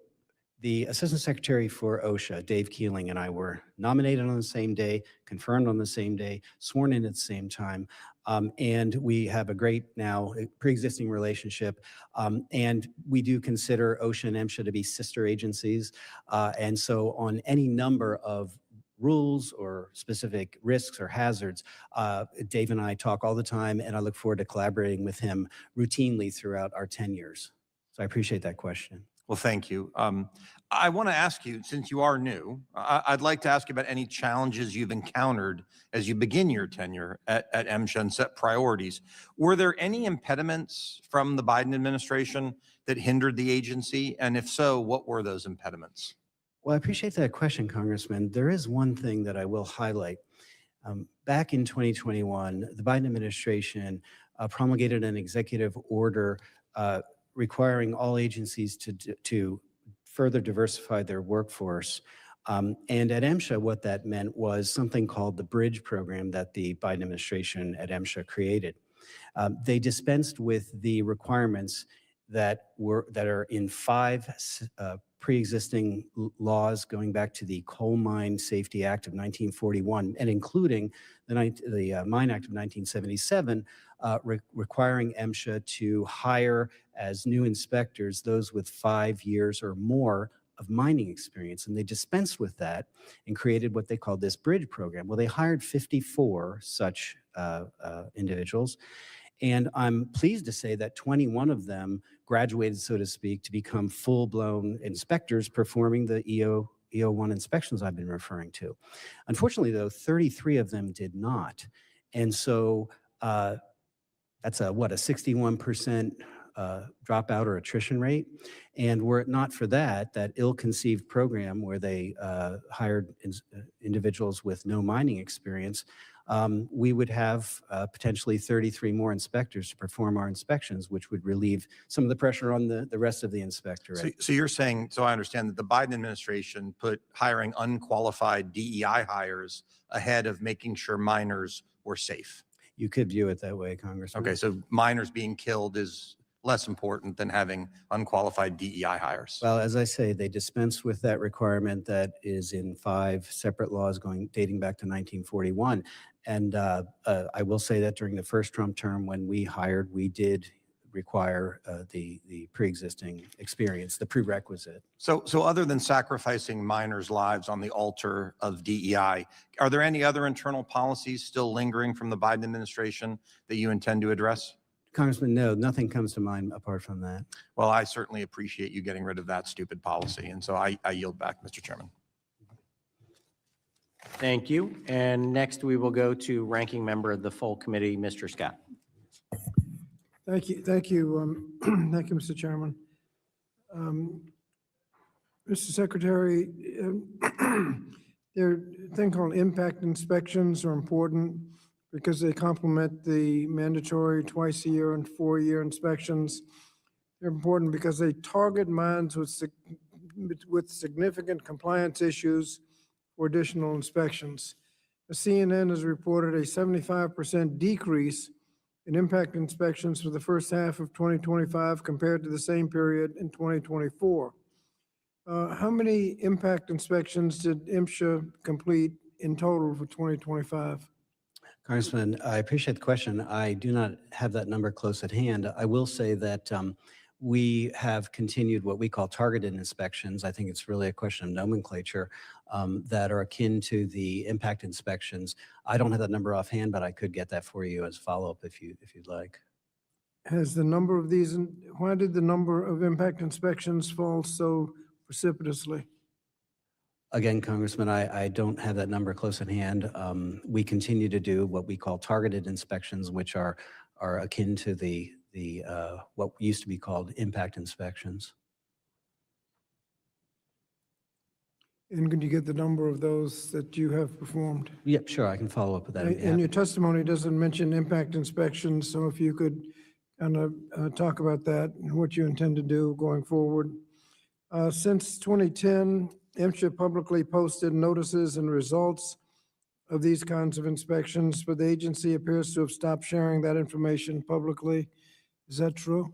S2: the Assistant Secretary for OSHA, Dave Keeling, and I were nominated on the same day, confirmed on the same day, sworn in at the same time, and we have a great now pre-existing relationship, and we do consider OSHA and MSHA to be sister agencies, and so on any number of rules or specific risks or hazards, Dave and I talk all the time, and I look forward to collaborating with him routinely throughout our 10 years. So I appreciate that question.
S10: Well, thank you. I want to ask you, since you are new, I'd like to ask you about any challenges you've encountered as you begin your tenure at MSHA and set priorities. Were there any impediments from the Biden administration that hindered the agency? And if so, what were those impediments?
S2: Well, I appreciate that question, Congressman. There is one thing that I will highlight. Back in 2021, the Biden administration promulgated an executive order requiring all agencies to further diversify their workforce. And at MSHA, what that meant was something called the Bridge program that the Biden administration at MSHA created. They dispensed with the requirements that are in 5 pre-existing laws going back to the Coal Mine Safety Act of 1941, and including the Mine Act of 1977, requiring MSHA to hire as new inspectors those with 5 years or more of mining experience. And they dispensed with that and created what they called this Bridge program. Well, they hired 54 such individuals. And I'm pleased to say that 21 of them graduated, so to speak, to become full-blown inspectors performing the EO1 inspections I've been referring to. Unfortunately, though, 33 of them did not. And so that's a 61% dropout or attrition rate. And were it not for that ill-conceived program where they hired individuals with no mining experience, we would have potentially 33 more inspectors to perform our inspections, which would relieve some of the pressure on the rest of the inspectorate.
S10: So you're saying, so I understand that the Biden administration put hiring unqualified DEI hires ahead of making sure miners were safe.
S2: You could view it that way, Congressman.
S10: Okay, so miners being killed is less important than having unqualified DEI hires.
S2: Well, as I say, they dispensed with that requirement that is in 5 separate laws dating back to 1941. And I will say that during the first Trump term, when we hired, we did require the pre-existing experience, the prerequisite.
S10: So other than sacrificing minors' lives on the altar of DEI, are there any other internal policies still lingering from the Biden administration that you intend to address?
S2: Congressman, no, nothing comes to mind apart from that.
S10: Well, I certainly appreciate you getting rid of that stupid policy. And so I yield back, Mr. Chairman.
S1: Thank you. And next we will go to Ranking Member of the Full Committee, Mr. Scott.
S12: Thank you. Thank you. Thank you, Mr. Chairman. Mr. Secretary, there are things called impact inspections are important because they complement the mandatory twice a year and 4-year inspections. They're important because they target mines with significant compliance issues for additional inspections. The CNN has reported a 75% decrease in impact inspections for the first half of 2025 compared to the same period in 2024. How many impact inspections did MSHA complete in total for 2025?
S2: Congressman, I appreciate the question. I do not have that number close at hand. I will say that we have continued what we call targeted inspections. I think it's really a question of nomenclature that are akin to the impact inspections. I don't have that number offhand, but I could get that for you as follow-up if you'd like.
S12: Has the number of these, why did the number of impact inspections fall so precipitously?
S2: Again, Congressman, I don't have that number close at hand. We continue to do what we call targeted inspections, which are akin to the what used to be called impact inspections.
S12: And could you get the number of those that you have performed?
S2: Yep, sure, I can follow up with that.
S12: And your testimony doesn't mention impact inspections, so if you could kind of talk about that and what you intend to do going forward. Since 2010, MSHA publicly posted notices and results of these kinds of inspections, but the agency appears to have stopped sharing that information publicly. Is that true?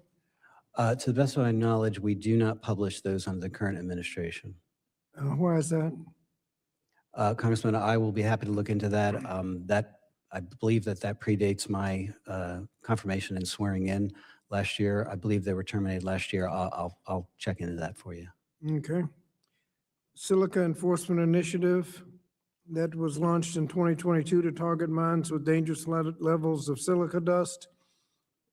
S2: To the best of my knowledge, we do not publish those under the current administration.
S12: Why is that?
S2: Congressman, I will be happy to look into that. I believe that predates my confirmation and swearing in last year. I believe they were terminated last year. I'll check into that for you.
S12: Okay. Silica Enforcement Initiative that was launched in 2022 to target mines with dangerous levels of silica dust.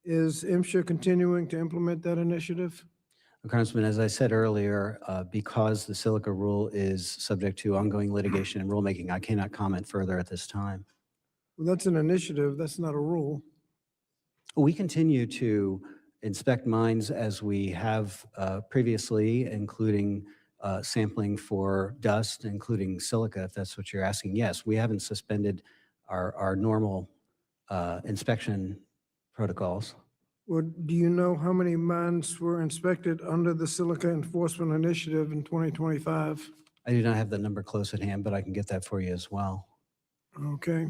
S12: Is MSHA continuing to implement that initiative?
S2: Congressman, as I said earlier, because the silica rule is subject to ongoing litigation and rulemaking, I cannot comment further at this time.
S12: Well, that's an initiative. That's not a rule.
S2: We continue to inspect mines as we have previously, including sampling for dust, including silica, if that's what you're asking. Yes, we haven't suspended our normal inspection protocols.
S12: Well, do you know how many mines were inspected under the Silica Enforcement Initiative in 2025?
S2: I do not have that number close at hand, but I can get that for you as well.
S12: Okay.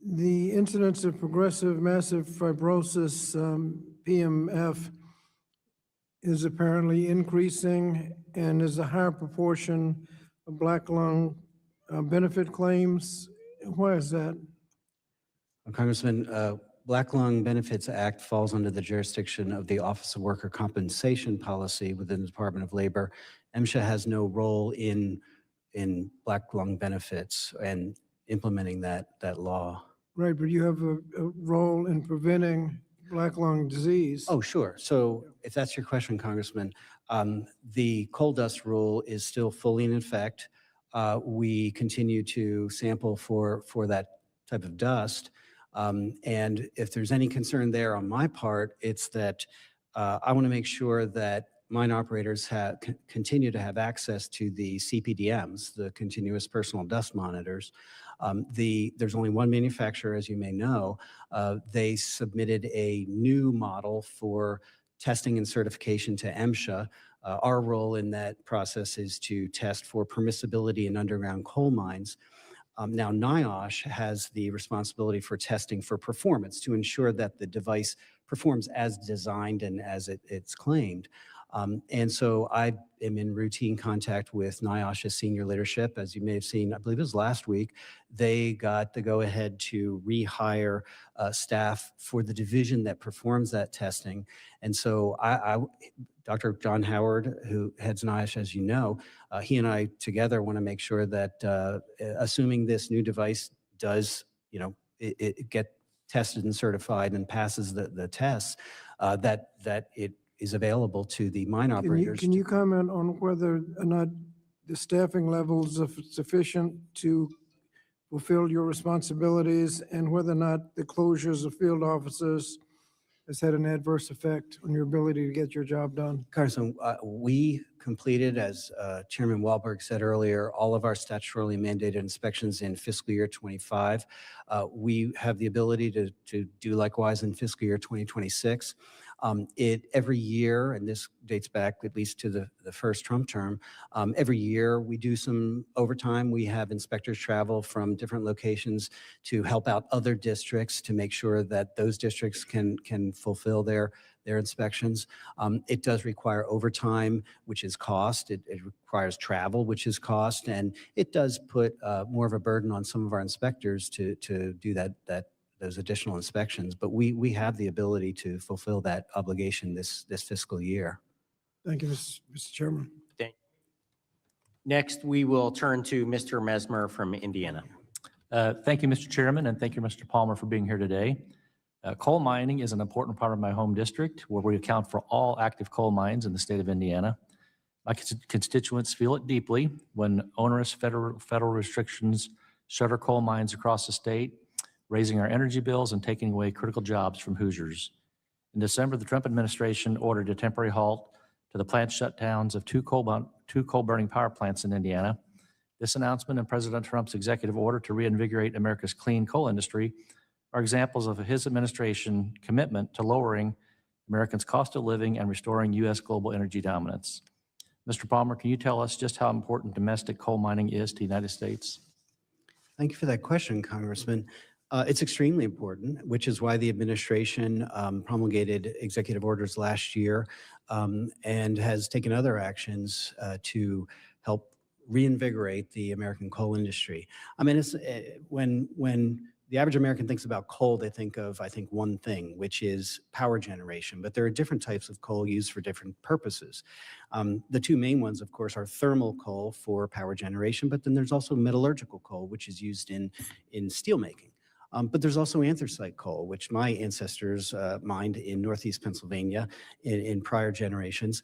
S12: The incidence of progressive massive fibrosis, PMF, is apparently increasing and is a higher proportion of black lung benefit claims. Why is that?
S2: Congressman, Black Lung Benefits Act falls under the jurisdiction of the Office of Worker Compensation Policy within the Department of Labor. MSHA has no role in black lung benefits and implementing that law.
S12: Right, but you have a role in preventing black lung disease.
S2: Oh, sure. So if that's your question, Congressman, the coal dust rule is still fully in effect. We continue to sample for that type of dust. And if there's any concern there on my part, it's that I want to make sure that mine operators continue to have access to the CPDMs, the continuous personal dust monitors. There's only one manufacturer, as you may know. They submitted a new model for testing and certification to MSHA. Our role in that process is to test for permissibility in underground coal mines. Now, NIOSH has the responsibility for testing for performance to ensure that the device performs as designed and as it's claimed. And so I am in routine contact with NIOSH's senior leadership. As you may have seen, I believe it was last week, they got the go-ahead to rehire staff for the division that performs that testing. And so Dr. John Howard, who heads NIOSH, as you know, he and I together want to make sure that assuming this new device does, it get tested and certified and passes the tests, that it is available to the mine operators.
S12: Can you comment on whether or not the staffing levels are sufficient to fulfill your responsibilities and whether or not the closures of field officers has had an adverse effect on your ability to get your job done?
S2: Congressman, we completed, as Chairman Wahlberg said earlier, all of our statutorily mandated inspections in fiscal year 25. We have the ability to do likewise in fiscal year 2026. Every year, and this dates back at least to the first Trump term, every year we do some overtime. We have inspectors travel from different locations to help out other districts to make sure that those districts can fulfill their inspections. It does require overtime, which is cost. It requires travel, which is cost, and it does put more of a burden on some of our inspectors to do those additional inspections. But we have the ability to fulfill that obligation this fiscal year.
S12: Thank you, Mr. Chairman.
S1: Next, we will turn to Mr. Mesmer from Indiana.
S5: Thank you, Mr. Chairman, and thank you, Mr. Palmer, for being here today. Coal mining is an important part of my home district where we account for all active coal mines in the state of Indiana. My constituents feel it deeply when onerous federal restrictions shutter coal mines across the state, raising our energy bills and taking away critical jobs from Hoosiers. In December, the Trump administration ordered a temporary halt to the plant shutdowns of two coal-burning power plants in Indiana. This announcement and President Trump's executive order to reinvigorate America's clean coal industry are examples of his administration commitment to lowering Americans' cost of living and restoring U.S. global energy dominance. Mr. Palmer, can you tell us just how important domestic coal mining is to the United States?
S2: Thank you for that question, Congressman. It's extremely important, which is why the administration promulgated executive orders last year and has taken other actions to help reinvigorate the American coal industry. I mean, it's, when the average American thinks about coal, they think of, I think, one thing, which is power generation. But there are different types of coal used for different purposes. The two main ones, of course, are thermal coal for power generation, but then there's also metallurgical coal, which is used in steelmaking. But there's also anthracite coal, which my ancestors mined in Northeast Pennsylvania in prior generations.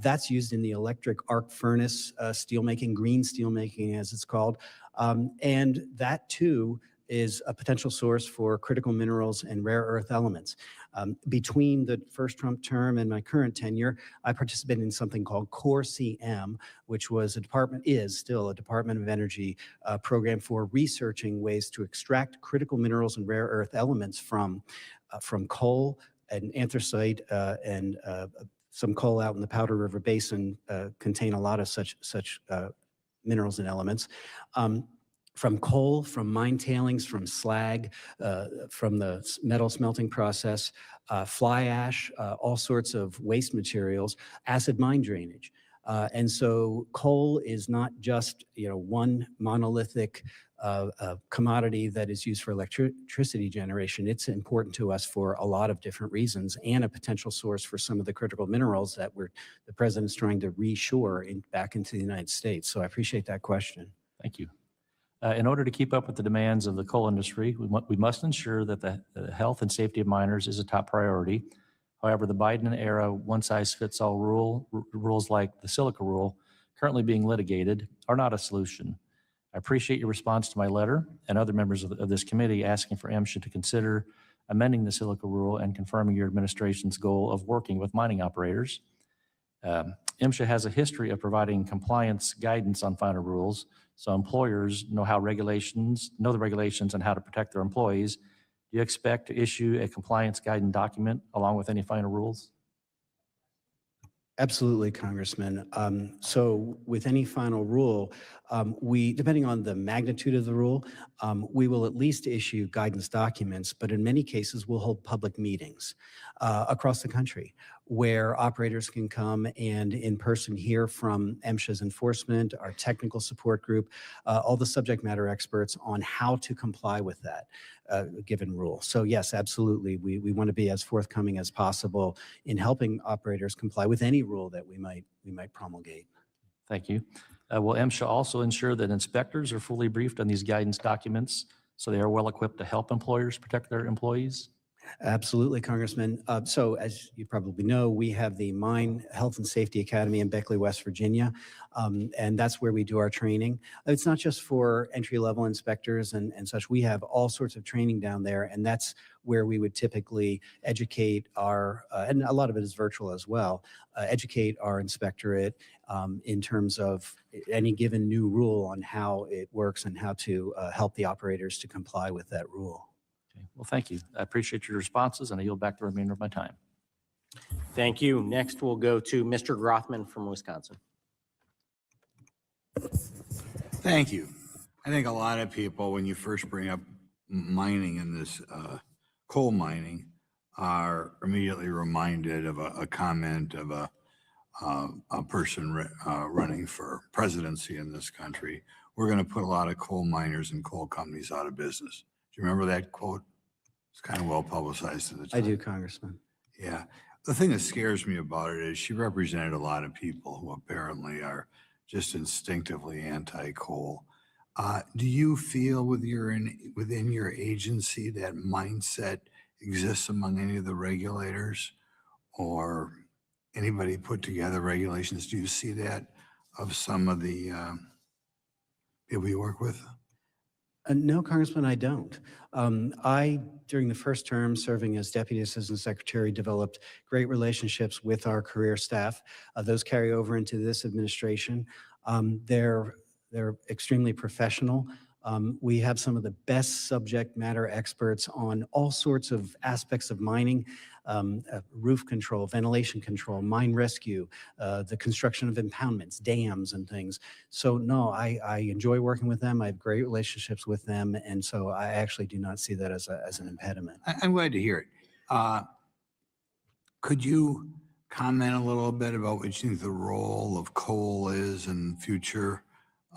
S2: That's used in the electric arc furnace steelmaking, green steelmaking as it's called. And that too is a potential source for critical minerals and rare earth elements. Between the first Trump term and my current tenure, I participated in something called Core CM, which was is still a Department of Energy program for researching ways to extract critical minerals and rare earth elements from coal and anthracite and some coal out in the Powder River Basin contain a lot of such minerals and elements. From coal, from mine tailings, from slag, from the metal smelting process, fly ash, all sorts of waste materials, acid mine drainage. And so coal is not just one monolithic commodity that is used for electricity generation. It's important to us for a lot of different reasons and a potential source for some of the critical minerals that the president's trying to reshore back into the United States. So I appreciate that question.
S5: Thank you. In order to keep up with the demands of the coal industry, we must ensure that the health and safety of miners is a top priority. However, the Biden-era one-size-fits-all rules like the silica rule currently being litigated are not a solution. I appreciate your response to my letter and other members of this committee asking for MSHA to consider amending the silica rule and confirming your administration's goal of working with mining operators. MSHA has a history of providing compliance guidance on final rules, so employers know the regulations and how to protect their employees. Do you expect to issue a compliance guidance document along with any final rules?
S2: Absolutely, Congressman. So with any final rule, depending on the magnitude of the rule, we will at least issue guidance documents, but in many cases, we'll hold public meetings across the country where operators can come and in person hear from MSHA's enforcement, our technical support group, all the subject matter experts on how to comply with that given rule. So yes, absolutely, we want to be as forthcoming as possible in helping operators comply with any rule that we might promulgate.
S5: Thank you. Will MSHA also ensure that inspectors are fully briefed on these guidance documents so they are well equipped to help employers protect their employees?
S2: Absolutely, Congressman. So as you probably know, we have the Mine Health and Safety Academy in Beckley, West Virginia, and that's where we do our training. It's not just for entry-level inspectors and such. We have all sorts of training down there, and that's where we would typically educate our, and a lot of it is virtual as well, educate our inspectorate in terms of any given new rule on how it works and how to help the operators to comply with that rule.
S5: Okay. Well, thank you. I appreciate your responses, and I yield back the remainder of my time.
S1: Thank you. Next, we'll go to Mr. Grothman from Wisconsin.
S13: Thank you. I think a lot of people, when you first bring up mining in this coal mining, are immediately reminded of a comment of a person running for presidency in this country. We're going to put a lot of coal miners and coal companies out of business. Do you remember that quote? It's kind of well publicized at the time.
S2: I do, Congressman.
S13: Yeah. The thing that scares me about it is she represented a lot of people who apparently are just instinctively anti-coal. Do you feel within your agency that mindset exists among any of the regulators or anybody put together regulations? Do you see that of some of the people you work with?
S2: No, Congressman, I don't. I, during the first term, serving as Deputy Assistant Secretary, developed great relationships with our career staff. Those carry over into this administration. They're extremely professional. We have some of the best subject matter experts on all sorts of aspects of mining, roof control, ventilation control, mine rescue, the construction of impoundments, dams and things. So no, I enjoy working with them. I have great relationships with them. And so I actually do not see that as an impediment.
S13: I'm glad to hear it. Could you comment a little bit about what you think the role of coal is in future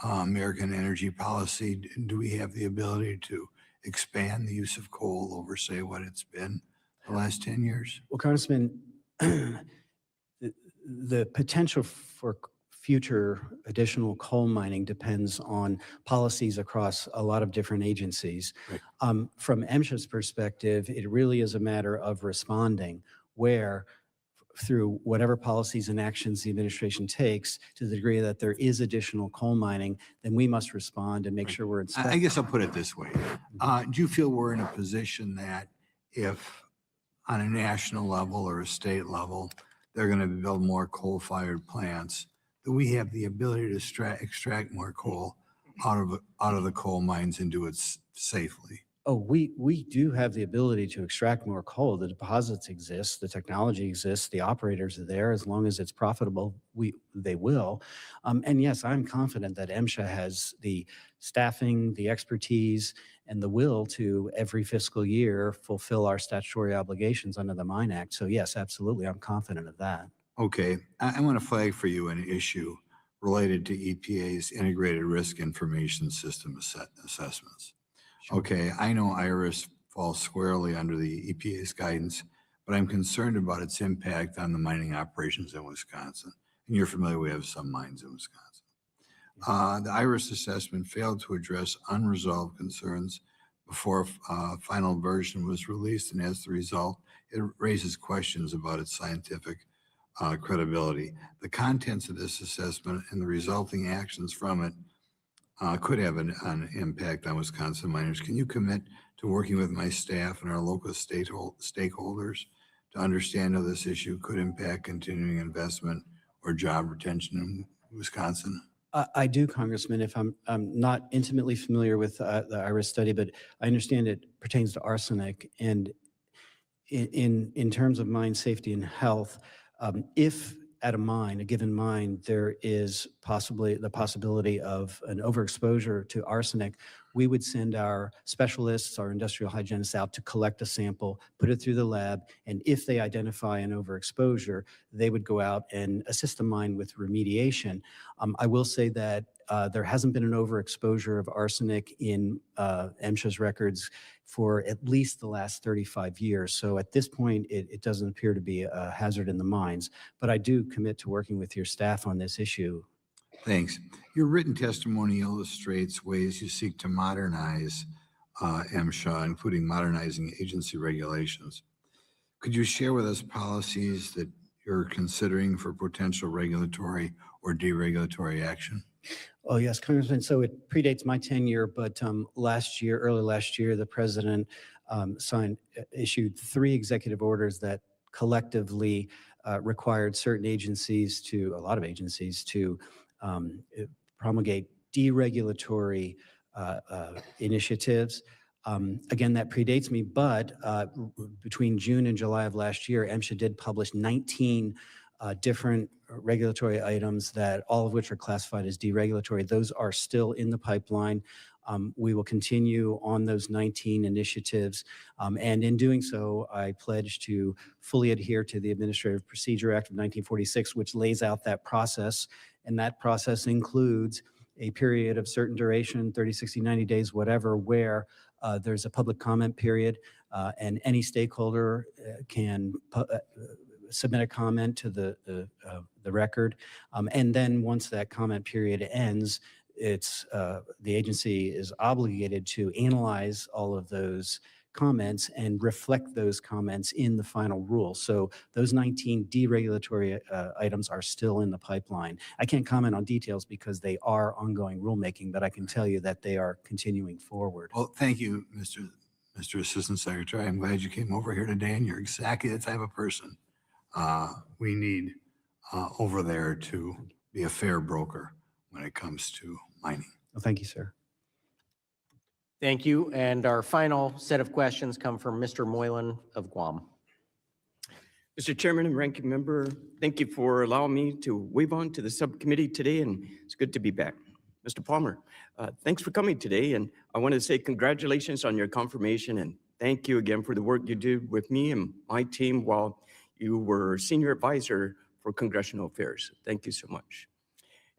S13: American energy policy? Do we have the ability to expand the use of coal over, say, what it's been the last 10 years?
S2: Well, Congressman, the potential for future additional coal mining depends on policies across a lot of different agencies.
S13: Right.
S2: From MSHA's perspective, it really is a matter of responding where through whatever policies and actions the administration takes, to the degree that there is additional coal mining, then we must respond and make sure we're
S13: I guess I'll put it this way. Do you feel we're in a position that if on a national level or a state level, they're going to build more coal-fired plants, that we have the ability to extract more coal out of the coal mines and do it safely?
S2: Oh, we do have the ability to extract more coal. The deposits exist, the technology exists, the operators are there. As long as it's profitable, they will. And yes, I'm confident that MSHA has the staffing, the expertise, and the will to every fiscal year fulfill our statutory obligations under the Mine Act. So yes, absolutely, I'm confident of that.
S13: Okay, I want to flag for you an issue related to EPA's Integrated Risk Information System assessments. Okay, I know IRIS falls squarely under the EPA's guidance, but I'm concerned about its impact on the mining operations in Wisconsin. And you're familiar, we have some mines in Wisconsin. The IRIS assessment failed to address unresolved concerns before a final version was released, and as the result, it raises questions about its scientific credibility. The contents of this assessment and the resulting actions from it could have an impact on Wisconsin miners. Can you commit to working with my staff and our local stakeholders to understand how this issue could impact continuing investment or job retention in Wisconsin?
S2: I do, Congressman. If I'm not intimately familiar with the IRIS study, but I understand it pertains to arsenic. And in terms of mine safety and health, if at a given mine, there is the possibility of an overexposure to arsenic, we would send our specialists, our industrial hygienists out to collect a sample, put it through the lab, and if they identify an overexposure, they would go out and assist the mine with remediation. I will say that there hasn't been an overexposure of arsenic in MSHA's records for at least the last 35 years. So at this point, it doesn't appear to be a hazard in the mines, but I do commit to working with your staff on this issue.
S13: Thanks. Your written testimony illustrates ways you seek to modernize MSHA, including modernizing agency regulations. Could you share with us policies that you're considering for potential regulatory or deregulatory action?
S2: Oh, yes, Congressman. So it predates my tenure, but early last year, the president issued 3 executive orders that collectively required certain agencies a lot of agencies to promulgate deregulatory initiatives. Again, that predates me, but between June and July of last year, MSHA did publish 19 different regulatory items that all of which are classified as deregulatory. Those are still in the pipeline. We will continue on those 19 initiatives. And in doing so, I pledge to fully adhere to the Administrative Procedure Act of 1946, which lays out that process. And that process includes a period of certain duration, 30, 60, 90 days, whatever, where there's a public comment period and any stakeholder can submit a comment to the record. And then once that comment period ends, the agency is obligated to analyze all of those comments and reflect those comments in the final rule. So those 19 deregulatory items are still in the pipeline. I can't comment on details because they are ongoing rulemaking, but I can tell you that they are continuing forward.
S13: Well, thank you, Mr. Assistant Secretary. I'm glad you came over here today, and you're exactly the type of person we need over there to be a fair broker when it comes to mining.
S2: Well, thank you, sir.
S1: Thank you. And our final set of questions come from Mr. Moylan of Guam.
S14: Mr. Chairman and Ranking Member, thank you for allowing me to wave on to the subcommittee today, and it's good to be back. Mr. Palmer, thanks for coming today, and I want to say congratulations on your confirmation, and thank you again for the work you did with me and my team while you were Senior Advisor for Congressional Affairs. Thank you so much.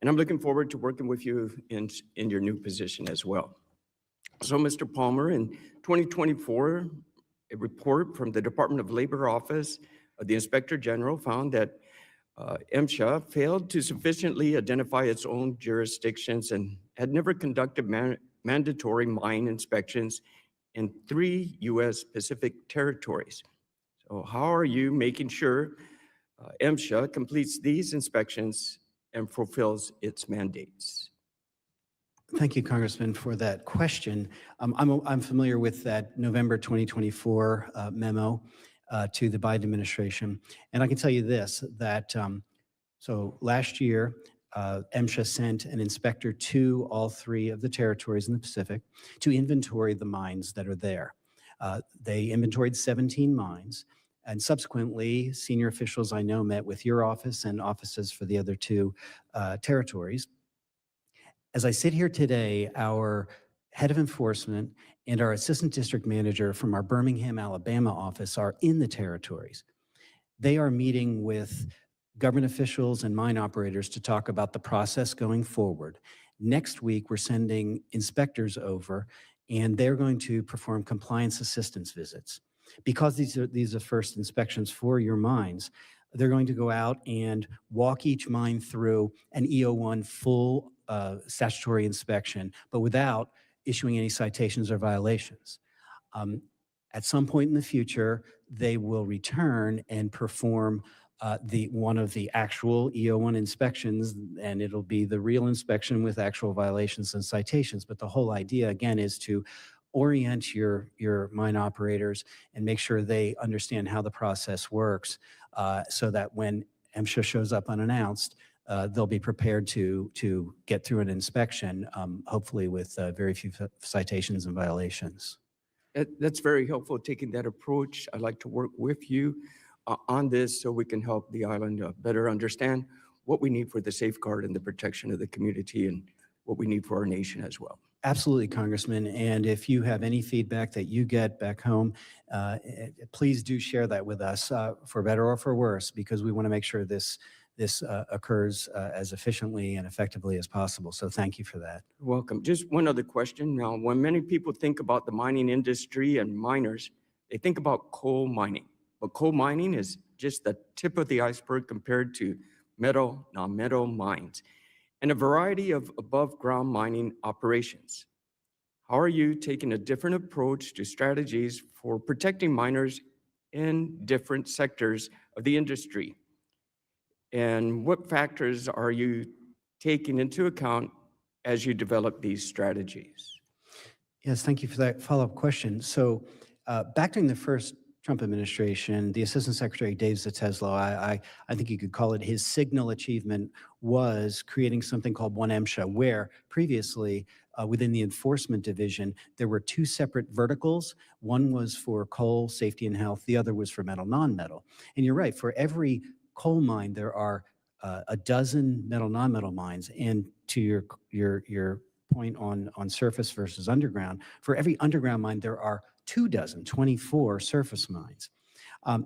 S14: And I'm looking forward to working with you in your new position as well. So, Mr. Palmer, in 2024, a report from the Department of Labor Office of the Inspector General found that MSHA failed to sufficiently identify its own jurisdictions and had never conducted mandatory mine inspections in 3 U.S. Pacific territories. So how are you making sure MSHA completes these inspections and fulfills its mandates?
S2: Thank you, Congressman, for that question. I'm familiar with that November 2024 memo to the Biden administration. And I can tell you this, that so last year, MSHA sent an inspector to all 3 of the territories in the Pacific to inventory the mines that are there. They inventoried 17 mines. And subsequently, senior officials I know met with your office and offices for the other 2 territories. As I sit here today, our head of enforcement and our assistant district manager from our Birmingham, Alabama office are in the territories. They are meeting with government officials and mine operators to talk about the process going forward. Next week, we're sending inspectors over, and they're going to perform compliance assistance visits. Because these are first inspections for your mines, they're going to go out and walk each mine through an EO1 full statutory inspection, but without issuing any citations or violations. At some point in the future, they will return and perform one of the actual EO1 inspections, and it'll be the real inspection with actual violations and citations. But the whole idea, again, is to orient your mine operators and make sure they understand how the process works so that when MSHA shows up unannounced, they'll be prepared to get through an inspection, hopefully with very few citations and violations.
S14: That's very helpful, taking that approach. I'd like to work with you on this so we can help the island better understand what we need for the safeguard and the protection of the community and what we need for our nation as well.
S2: Absolutely, Congressman. And if you have any feedback that you get back home, please do share that with us, for better or for worse, because we want to make sure this occurs as efficiently and effectively as possible. So thank you for that.
S14: You're welcome. Just one other question. Now, when many people think about the mining industry and miners, they think about coal mining. But coal mining is just the tip of the iceberg compared to metal, non-metal mines, and a variety of above-ground mining operations. How are you taking a different approach to strategies for protecting miners in different sectors of the industry? And what factors are you taking into account as you develop these strategies?
S2: Yes, thank you for that follow-up question. So back during the first Trump administration, the Assistant Secretary Dave Zateslow, I think you could call it his signal achievement, was creating something called One MSHA, where previously within the enforcement division, there were two separate verticals. One was for coal, safety and health. The other was for metal, non-metal. And you're right, for every coal mine, there are a dozen metal, non-metal mines. And to your point on surface versus underground, for every underground mine, there are 24 surface mines.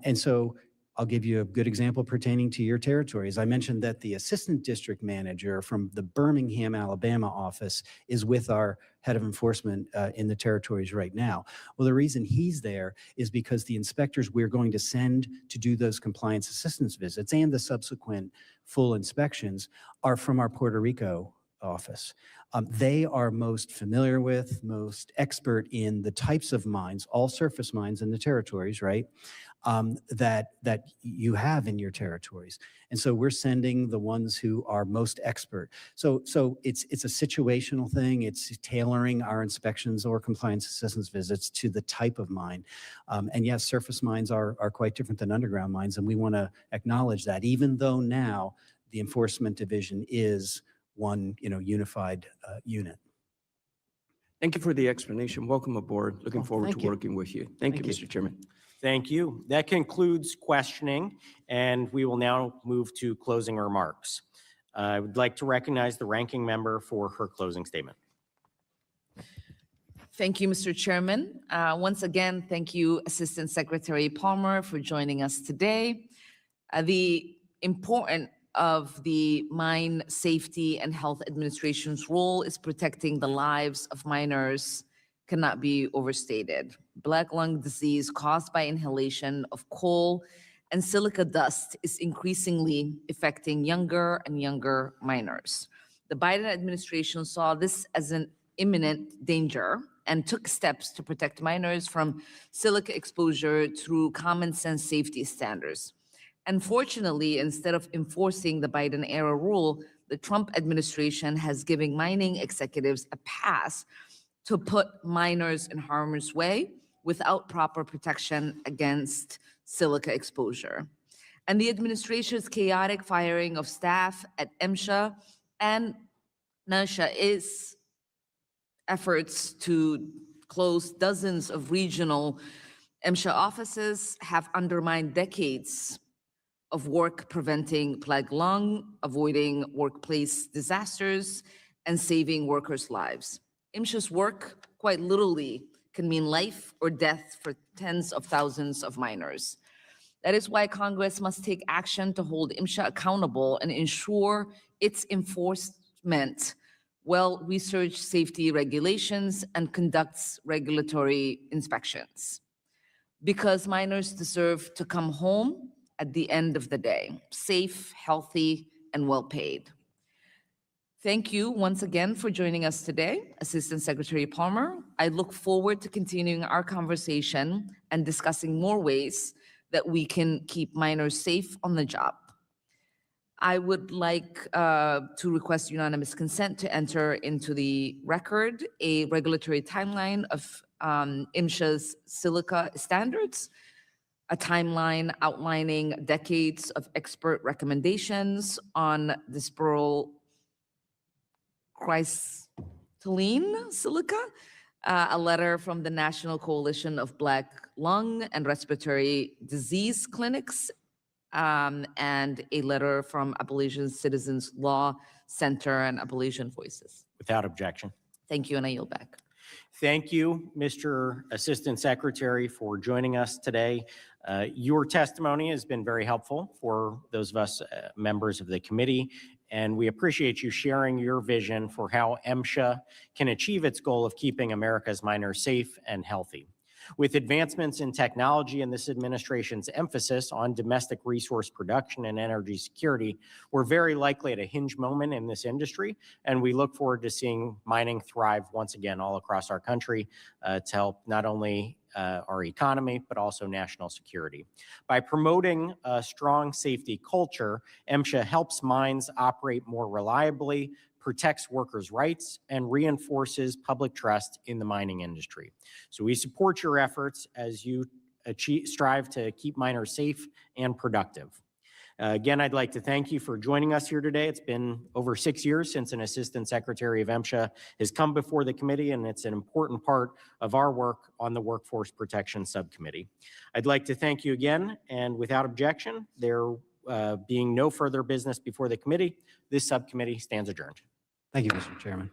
S2: And so I'll give you a good example pertaining to your territories. I mentioned that the assistant district manager from the Birmingham, Alabama office is with our head of enforcement in the territories right now. Well, the reason he's there is because the inspectors we're going to send to do those compliance assistance visits and the subsequent full inspections are from our Puerto Rico office. They are most familiar with, most expert in the types of mines, all surface mines in the territories, right, that you have in your territories. And so we're sending the ones who are most expert. So it's a situational thing. It's tailoring our inspections or compliance assistance visits to the type of mine. And yes, surface mines are quite different than underground mines, and we want to acknowledge that, even though now the enforcement division is one, unified unit.
S14: Thank you for the explanation. Welcome aboard. Looking forward to working with you. Thank you, Mr. Chairman.
S1: Thank you. That concludes questioning, and we will now move to closing remarks. I would like to recognize the ranking member for her closing statement.
S9: Thank you, Mr. Chairman. Once again, thank you, Assistant Secretary Palmer, for joining us today. The importance of the Mine Safety and Health Administration's role is protecting the lives of miners cannot be overstated. Black lung disease caused by inhalation of coal and silica dust is increasingly affecting younger and younger miners. The Biden administration saw this as an imminent danger and took steps to protect miners from silica exposure through common sense safety standards. Unfortunately, instead of enforcing the Biden-era rule, the Trump administration has given mining executives a pass to put miners in harm's way without proper protection against silica exposure. And the administration's chaotic firing of staff at MSHA and NSHA is efforts to close dozens of regional MSHA offices have undermined decades of work preventing plague lung, avoiding workplace disasters, and saving workers' lives. MSHA's work, quite literally, can mean life or death for tens of thousands of miners. That is why Congress must take action to hold MSHA accountable and ensure its enforcement well-researched safety regulations and conducts regulatory inspections. Because miners deserve to come home at the end of the day, safe, healthy, and well-paid. Thank you once again for joining us today, Assistant Secretary Palmer. I look forward to continuing our conversation and discussing more ways that we can keep miners safe on the job. I would like to request unanimous consent to enter into the record a regulatory timeline of MSHA's silica standards, a timeline outlining decades of expert recommendations on disperbyl crystalline silica, a letter from the National Coalition of Black Lung and Respiratory Disease Clinics, and a letter from Appalachian Citizens Law Center and Appalachian Voices.
S1: Without objection.
S9: Thank you, and I yield back.
S1: Thank you, Mr. Assistant Secretary, for joining us today. Your testimony has been very helpful for those of us members of the committee, and we appreciate you sharing your vision for how MSHA can achieve its goal of keeping America's miners safe and healthy. With advancements in technology and this administration's emphasis on domestic resource production and energy security, we're very likely at a hinge moment in this industry, and we look forward to seeing mining thrive once again all across our country to help not only our economy, but also national security. By promoting a strong safety culture, MSHA helps mines operate more reliably, protects workers' rights, and reinforces public trust in the mining industry. So we support your efforts as you strive to keep miners safe and productive. Again, I'd like to thank you for joining us here today. It's been over 6 years since an Assistant Secretary of MSHA has come before the committee, and it's an important part of our work on the Workforce Protection Subcommittee. I'd like to thank you again, and without objection, there being no further business before the committee, this subcommittee stands adjourned.
S2: Thank you, Mr. Chairman.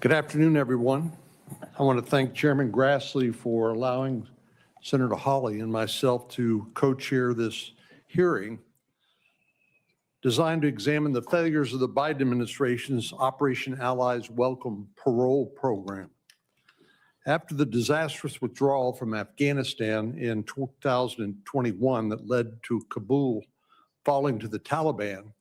S3: Good afternoon, everyone. I want to thank Chairman Grassley for allowing Senator Hawley and myself to co-chair this hearing designed to examine the failures of the Biden administration's Operation Allies Welcome parole program. After the disastrous withdrawal from Afghanistan in 2021 that led to Kabul falling to the Taliban,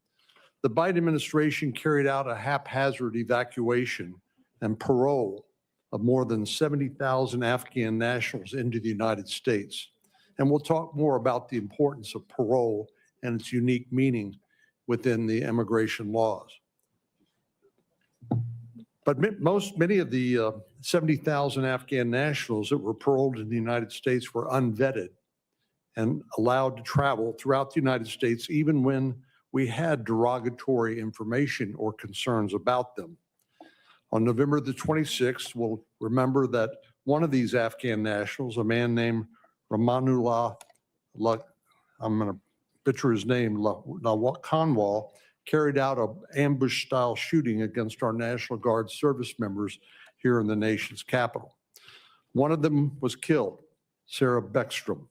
S3: the Biden administration carried out a haphazard evacuation and parole of more than 70,000 Afghan nationals into the United States. And we'll talk more about the importance of parole and its unique meaning within the immigration laws. But many of the 70,000 Afghan nationals that were paroled in the United States were unvetted and allowed to travel throughout the United States, even when we had derogatory information or concerns about them. On November the 26th, we'll remember that one of these Afghan nationals, a man named Ramanullah, I'm going to butcher his name, Khanwal, carried out an ambush-style shooting against our National Guard service members here in the nation's capital. One of them was killed, Sarah Beckstrom.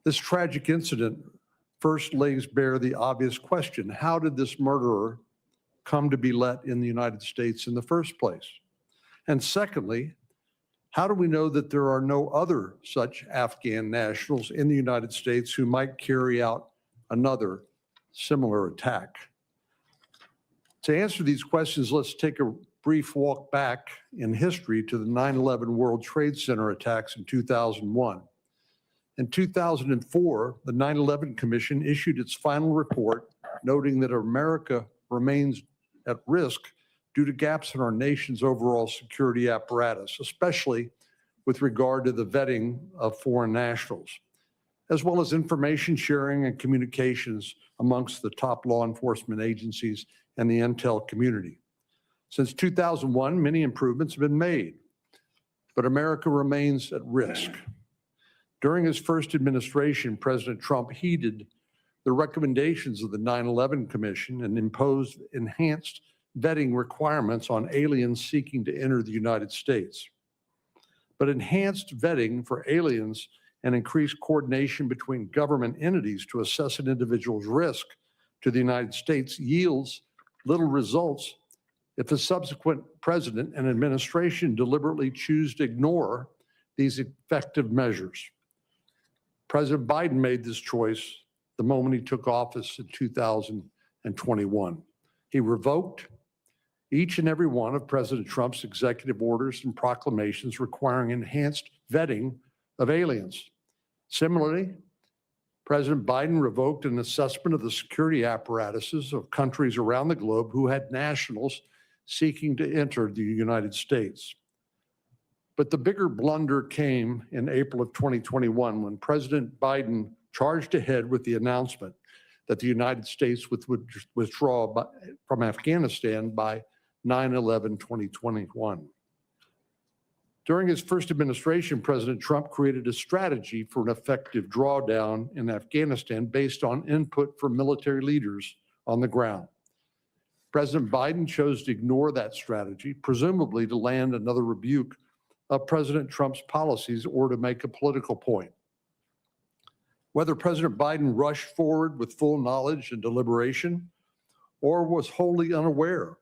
S3: This tragic incident first lays bare the obvious question: how did this murderer come to be let in the United States in the first place? And secondly, how do we know that there are no other such Afghan nationals in the United States who might carry out another similar attack? To answer these questions, let's take a brief walk back in history to the 9/11 World Trade Center attacks in 2001. In 2004, the 9/11 Commission issued its final report noting that America remains at risk due to gaps in our nation's overall security apparatus, especially with regard to the vetting of foreign nationals, as well as information sharing and communications amongst the top law enforcement agencies and the intel community. Since 2001, many improvements have been made, but America remains at risk. During his first administration, President Trump heeded the recommendations of the 9/11 Commission and imposed enhanced vetting requirements on aliens seeking to enter the United States. But enhanced vetting for aliens and increased coordination between government entities to assess an individual's risk to the United States yields little results if a subsequent president and administration deliberately choose to ignore these effective measures. President Biden made this choice the moment he took office in 2021. He revoked each and every one of President Trump's executive orders and proclamations requiring enhanced vetting of aliens. Similarly, President Biden revoked an assessment of the security apparatuses of countries around the globe who had nationals seeking to enter the United States. But the bigger blunder came in April of 2021 when President Biden charged ahead with the announcement that the United States would withdraw from Afghanistan by 9/11/2021. During his first administration, President Trump created a strategy for an effective drawdown in Afghanistan based on input from military leaders on the ground. President Biden chose to ignore that strategy, presumably to land another rebuke of President Trump's policies or to make a political point. Whether President Biden rushed forward with full knowledge and deliberation or was wholly unaware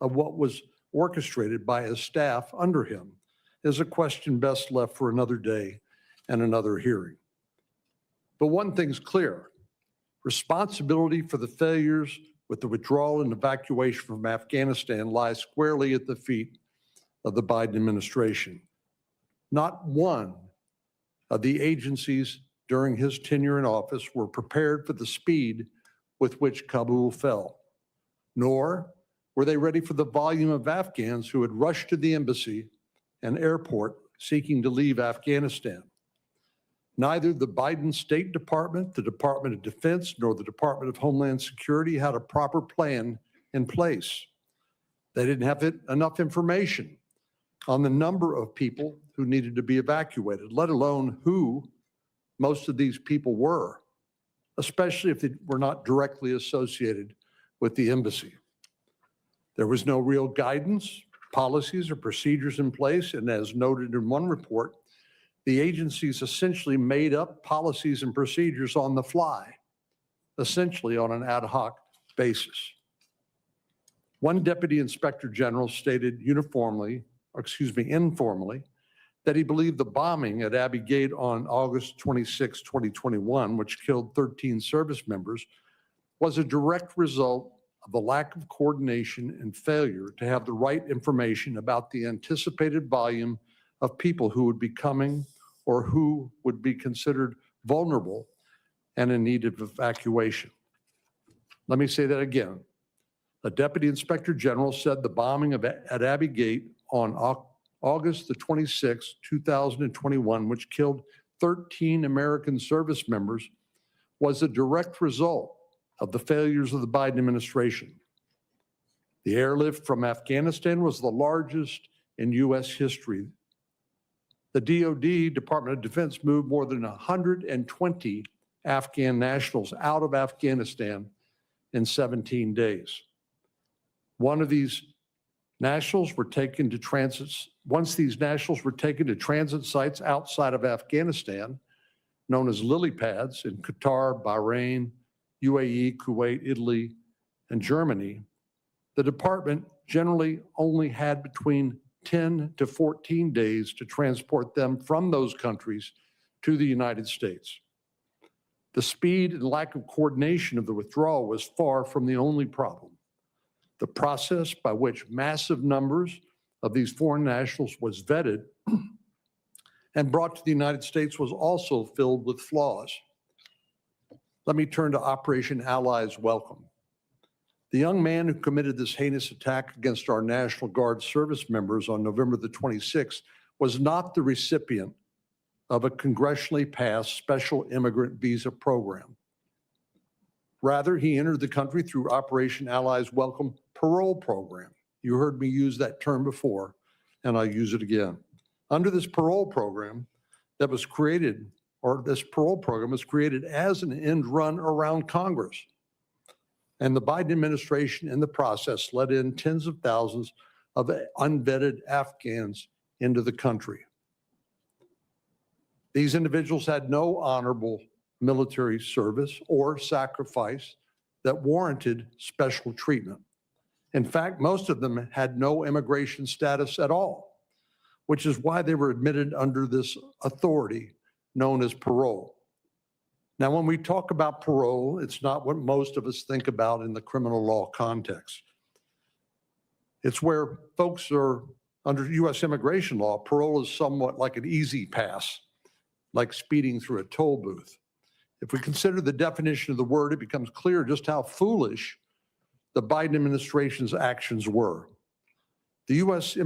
S3: of what was orchestrated by his staff under him is a question best left for another day and another hearing. But one thing's clear: responsibility for the failures with the withdrawal and evacuation from Afghanistan lies squarely at the feet of the Biden administration. Not one of the agencies during his tenure in office were prepared for the speed with which Kabul fell, nor were they ready for the volume of Afghans who had rushed to the embassy and airport seeking to leave Afghanistan. Neither the Biden State Department, the Department of Defense, nor the Department of Homeland Security had a proper plan in place. They didn't have enough information on the number of people who needed to be evacuated, let alone who most of these people were, especially if they were not directly associated with the embassy. There was no real guidance
S6: policies or procedures in place, and as noted in one report, the agencies essentially made up policies and procedures on the fly, essentially on an ad hoc basis. One deputy inspector general stated informally, that he believed the bombing at Abbey Gate on August 26, 2021, which killed 13 service members, was a direct result of the lack of coordination and failure to have the right information about the anticipated volume of people who would be coming or who would be considered vulnerable and in need of evacuation. Let me say that again. The Deputy Inspector General said the bombing at Abbey Gate on August the 26th, 2021, which killed 13 American service members, was a direct result of the failures of the Biden administration. The airlift from Afghanistan was the largest in U.S. history. The DoD, Department of Defense, moved more than 120 Afghan nationals out of Afghanistan in 17 days. One of these nationals were taken to transit. Once these nationals were taken to transit sites outside of Afghanistan, known as lily pads in Qatar, Bahrain, UAE, Kuwait, Italy, and Germany, the department generally only had between 10 to 14 days to transport them from those countries to the United States. The speed and lack of coordination of the withdrawal was far from the only problem. The process by which massive numbers of these foreign nationals was vetted and brought to the United States was also filled with flaws. Let me turn to Operation Allies Welcome. The young man who committed this heinous attack against our National Guard service members on November the 26th was not the recipient of a congressionally passed special immigrant visa program. Rather, he entered the country through Operation Allies Welcome parole program. You heard me use that term before, and I'll use it again. Under this parole program that was created, or this parole program was created as an end run around Congress. And the Biden administration in the process let in tens of thousands of unvetted Afghans into the country. These individuals had no honorable military service or sacrifice that warranted special treatment. In fact, most of them had no immigration status at all, which is why they were admitted under this authority known as parole. Now, when we talk about parole, it's not what most of us think about in the criminal law context. It's where folks are under U.S. immigration law. Parole is somewhat like an easy pass, like speeding through a toll booth. If we consider the definition of the word, it becomes clear just how foolish the Biden administration's actions were. The U.S.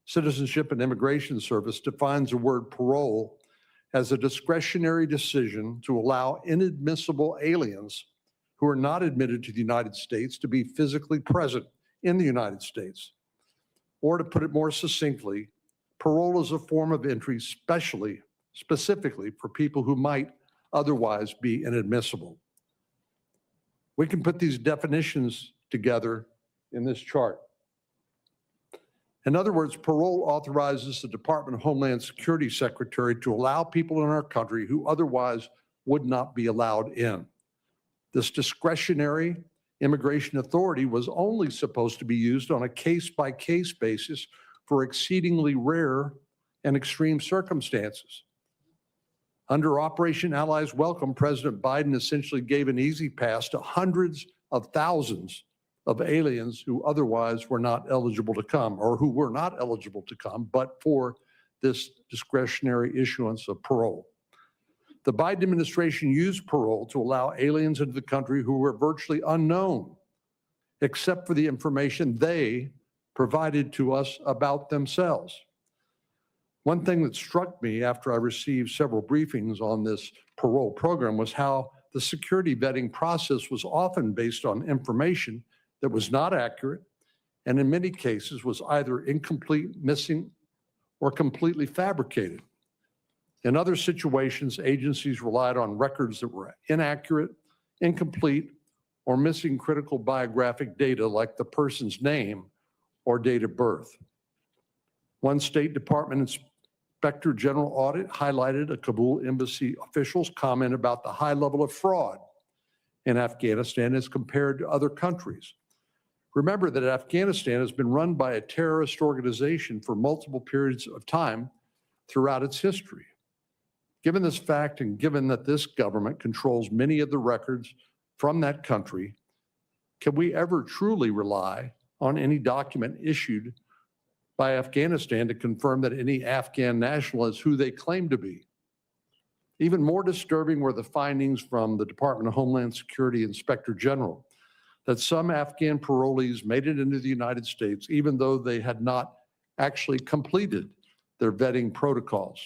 S6: Citizenship and Immigration Service defines the word parole as a discretionary decision to allow inadmissible aliens who are not admitted to the United States to be physically present in the United States. Or to put it more succinctly, parole is a form of entry specifically for people who might otherwise be inadmissible. We can put these definitions together in this chart. In other words, parole authorizes the Department of Homeland Security Secretary to allow people in our country who otherwise would not be allowed in. This discretionary immigration authority was only supposed to be used on a case-by-case basis for exceedingly rare and extreme circumstances. Under Operation Allies Welcome, President Biden essentially gave an easy pass to hundreds of thousands of aliens who otherwise were not eligible to come, or who were not eligible to come, but for this discretionary issuance of parole. The Biden administration used parole to allow aliens into the country who were virtually unknown, except for the information they provided to us about themselves. One thing that struck me after I received several briefings on this parole program was how the security vetting process was often based on information that was not accurate, and in many cases was either incomplete, missing, or completely fabricated. In other situations, agencies relied on records that were inaccurate, incomplete, or missing critical biographic data like the person's name or date of birth. One State Department Inspector General audit highlighted a Kabul embassy official's comment about the high level of fraud in Afghanistan as compared to other countries. Remember that Afghanistan has been run by a terrorist organization for multiple periods of time throughout its history. Given this fact, and given that this government controls many of the records from that country, can we ever truly rely on any document issued by Afghanistan to confirm that any Afghan national is who they claim to be? Even more disturbing were the findings from the Department of Homeland Security Inspector General that some Afghan parolees made it into the United States even though they had not actually completed their vetting protocols.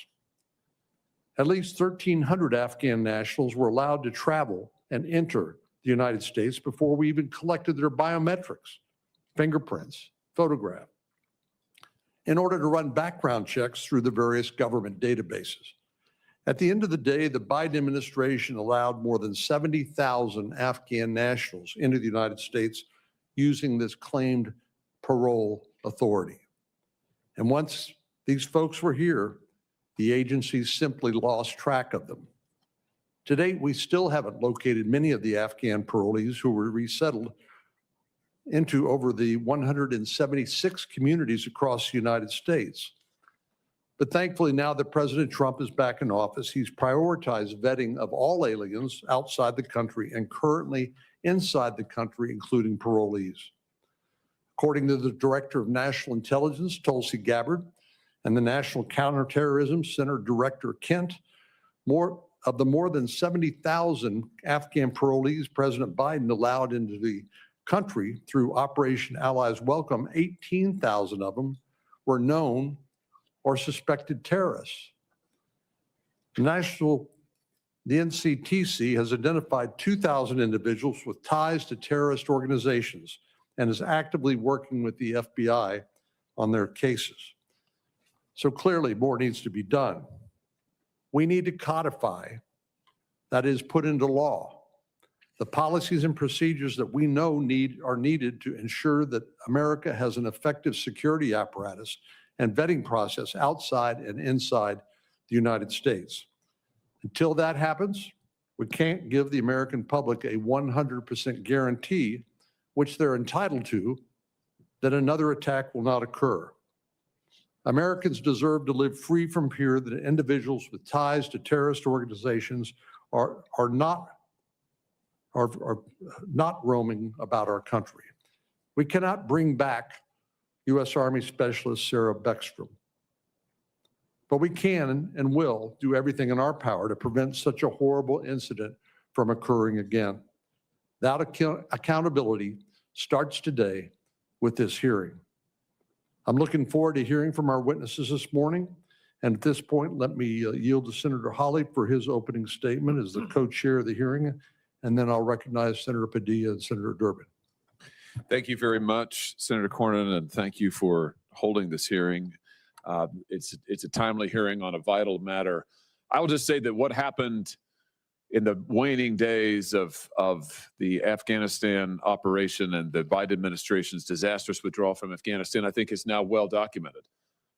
S6: At least 1,300 Afghan nationals were allowed to travel and enter the United States before we even collected their biometrics, fingerprints, photograph, in order to run background checks through the various government databases. At the end of the day, the Biden administration allowed more than 70,000 Afghan nationals into the United States using this claimed parole authority. And once these folks were here, the agencies simply lost track of them. To date, we still haven't located many of the Afghan parolees who were resettled into over the 176 communities across the United States. But thankfully, now that President Trump is back in office, he's prioritized vetting of all aliens outside the country and currently inside the country, including parolees. According to the Director of National Intelligence, Tulsi Gabbard, and the National Counterterrorism Center Director Kent, more than 70,000 Afghan parolees President Biden allowed into the country through Operation Allies Welcome, 18,000 of them were known or suspected terrorists. The NCTC has identified 2,000 individuals with ties to terrorist organizations and is actively working with the FBI on their cases. So clearly, more needs to be done. We need to codify, that is, put into law, the policies and procedures that we know are needed to ensure that America has an effective security apparatus and vetting process outside and inside the United States. Until that happens, we can't give the American public a 100% guarantee, which they're entitled to, that another attack will not occur. Americans deserve to live free from fear that individuals with ties to terrorist organizations are not roaming about our country. We cannot bring back U.S. Army Specialist Sarah Beckstrom, but we can and will do everything in our power to prevent such a horrible incident from occurring again. That accountability starts today with this hearing. I'm looking forward to hearing from our witnesses this morning. And at this point, let me yield to Senator Hawley for his opening statement as the co-chair of the hearing. And then I'll recognize Senator Padilla and Senator Durbin.
S7: Thank you very much, Senator Cornyn, and thank you for holding this hearing. It's a timely hearing on a vital matter. I will just say that what happened in the waning days of the Afghanistan operation and the Biden administration's disastrous withdrawal from Afghanistan, I think is now well documented.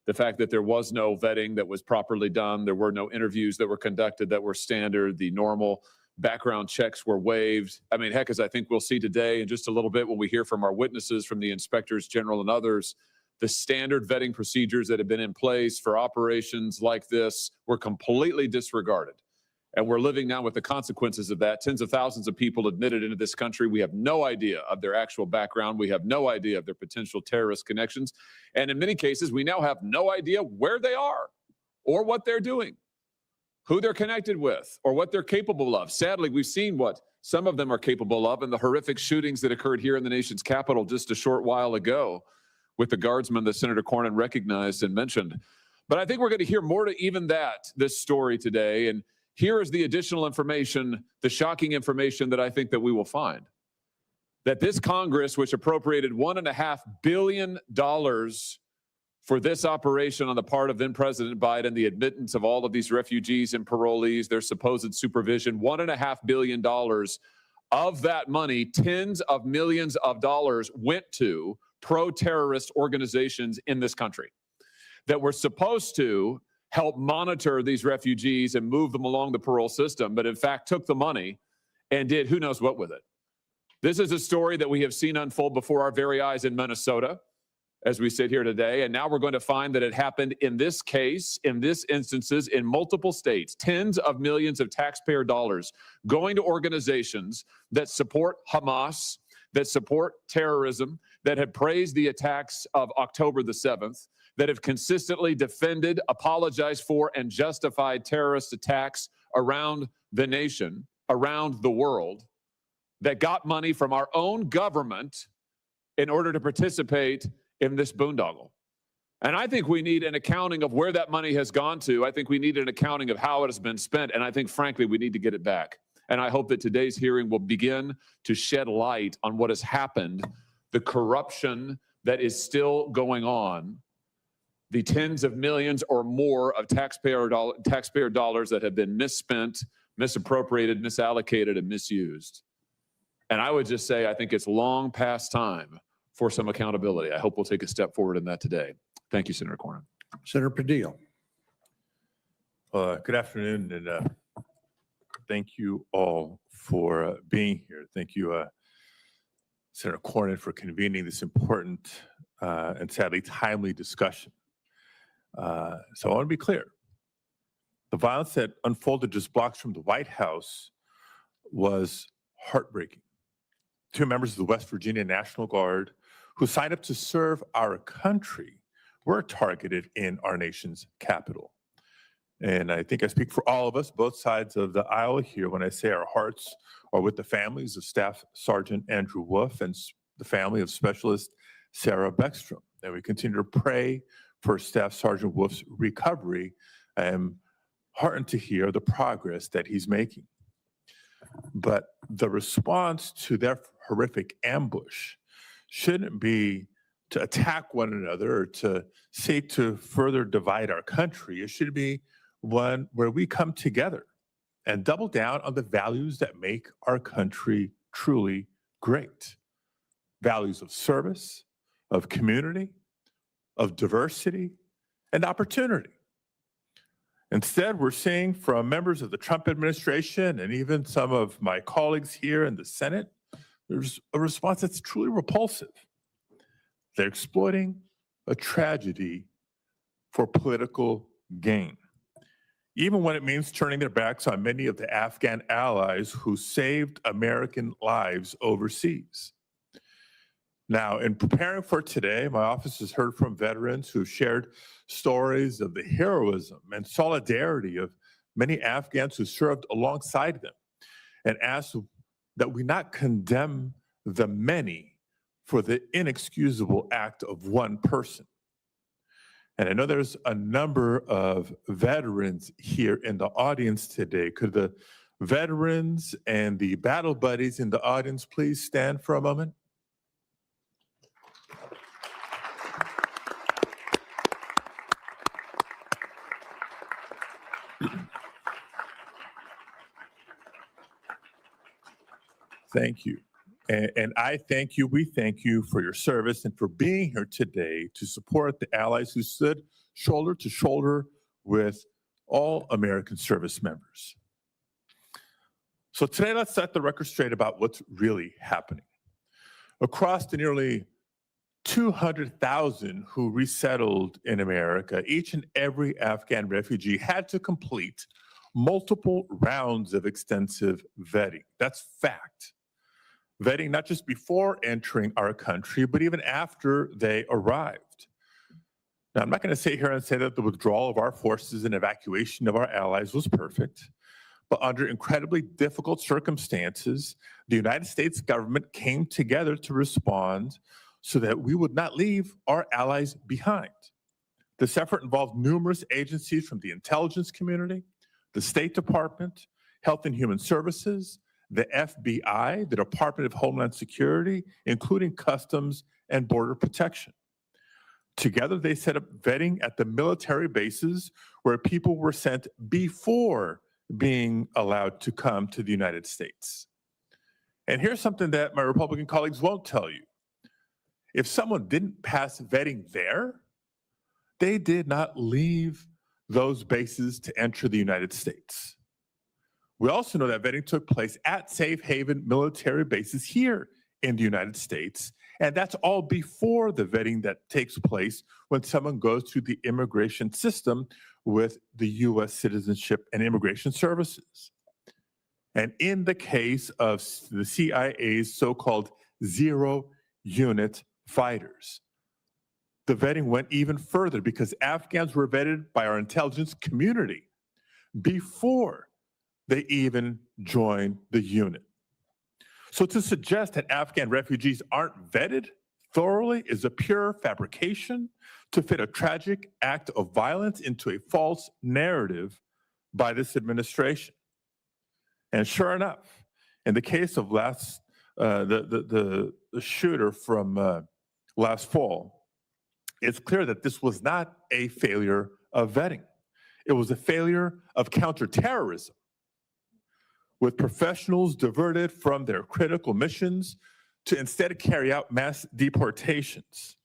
S7: The fact that there was no vetting that was properly done, there were no interviews that were conducted that were standard, the normal background checks were waived. I mean, heck, as I think we'll see today in just a little bit when we hear from our witnesses, from the inspectors general and others, the standard vetting procedures that have been in place for operations like this were completely disregarded. And we're living now with the consequences of that. Tens of thousands of people admitted into this country. We have no idea of their actual background. We have no idea of their potential terrorist connections. And in many cases, we now have no idea where they are or what they're doing, who they're connected with, or what they're capable of. Sadly, we've seen what some of them are capable of in the horrific shootings that occurred here in the nation's capital just a short while ago with the guardsmen that Senator Cornyn recognized and mentioned. But I think we're going to hear more to even this story today. And here is the additional information, the shocking information that I think that we will find. That this Congress, which appropriated $1.5 billion for this operation on the part of then President Biden, the admittance of all of these refugees and parolees, their supposed supervision, $1.5 billion of that money, tens of millions of dollars went to pro-terrorist organizations in this country that were supposed to help monitor these refugees and move them along the parole system, but in fact took the money and did who knows what with it. This is a story that we have seen unfold before our very eyes in Minnesota as we sit here today. And now we're going to find that it happened in this case, in this instances, in multiple states, tens of millions of taxpayer dollars going to organizations that support Hamas, that support terrorism, that have praised the attacks of October the 7th, that have consistently defended, apologized for, and justified terrorist attacks around the nation, around the world, that got money from our own government in order to participate in this boondoggle. And I think we need an accounting of where that money has gone to. I think we need an accounting of how it has been spent. And I think, frankly, we need to get it back. And I hope that today's hearing will begin to shed light on what has happened, the corruption that is still going on, the tens of millions or more of taxpayer dollars that have been misspent, misappropriated, misallocated, and misused. And I would just say, I think it's long past time for some accountability. I hope we'll take a step forward in that today. Thank you, Senator Cornyn.
S6: Senator Padilla.
S4: Good afternoon, and thank you all for being here. Thank you, Senator Cornyn, for convening this important and sadly timely discussion. So I want to be clear. The violence that unfolded just blocks from the White House was heartbreaking. 2 members of the West Virginia National Guard who signed up to serve our country were targeted in our nation's capital. And I think I speak for all of us, both sides of the aisle here, when I say our hearts are with the families of Staff Sergeant Andrew Wolf and the family of Specialist Sarah Beckstrom. And we continue to pray for Staff Sergeant Wolf's recovery. I am heartened to hear the progress that he's making. But the response to their horrific ambush shouldn't be to attack one another or to seek to further divide our country. It should be one where we come together and double down on the values that make our country truly great. Values of service, of community, of diversity, and opportunity. Instead, we're seeing from members of the Trump administration and even some of my colleagues here in the Senate, there's a response that's truly repulsive. They're exploiting a tragedy for political gain, even when it means turning their backs on many of the Afghan allies who saved American lives overseas. Now, in preparing for today, my office has heard from veterans who've shared stories of the heroism and solidarity of many Afghans who served alongside them, and asked that we not condemn the many for the inexcusable act of one person. And I know there's a number of veterans here in the audience today. Could the veterans and the battle buddies in the audience please stand for a moment? Thank you. And I thank you, we thank you for your service and for being here today to support the allies who stood shoulder to shoulder with all American service members. So today, let's set the record straight about what's really happening. Across the nearly 200,000 who resettled in America, each and every Afghan refugee had to complete multiple rounds of extensive vetting. That's fact. Vetting not just before entering our country, but even after they arrived. Now, I'm not going to sit here and say that the withdrawal of our forces and evacuation of our allies was perfect, but under incredibly difficult circumstances, the United States government came together to respond so that we would not leave our allies behind. This effort involved numerous agencies from the intelligence community, the State Department, Health and Human Services, the FBI, the Department of Homeland Security, including Customs and Border Protection. Together, they set up vetting at the military bases where people were sent before being allowed to come to the United States. And here's something that my Republican colleagues won't tell you. if someone didn't pass vetting there, they did not leave those bases to enter the United States. We also know that vetting took place at safe haven military bases here in the United States, and that's all before the vetting that takes place when someone goes through the immigration system with the U.S. Citizenship and Immigration Services. And in the case of the CIA's so-called zero-unit fighters, the vetting went even further because Afghans were vetted by our intelligence community before they even joined the unit. So to suggest that Afghan refugees aren't vetted thoroughly is a pure fabrication to fit a tragic act of violence into a false narrative by this administration. And sure enough, in the case of the shooter from last fall, it's clear that this was not a failure of vetting. It was a failure of counterterrorism, with professionals diverted from their critical missions to instead carry out mass deportations.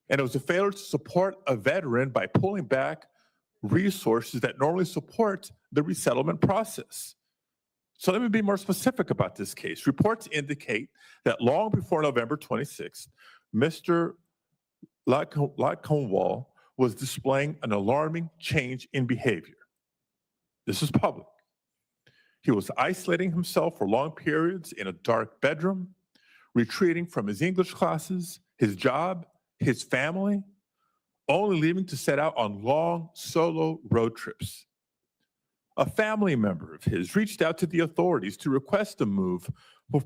S4: And it was a failure to support a veteran by pulling back resources that normally support the resettlement process. So let me be more specific about this case. Reports indicate that long before November 26th, Mr. Lakanwal was displaying an alarming change in behavior. This is public. He was isolating himself for long periods in a dark bedroom, retreating from his English classes, his job, his family, only leaving to set out on long solo road trips. A family member of his reached out to the authorities to request a move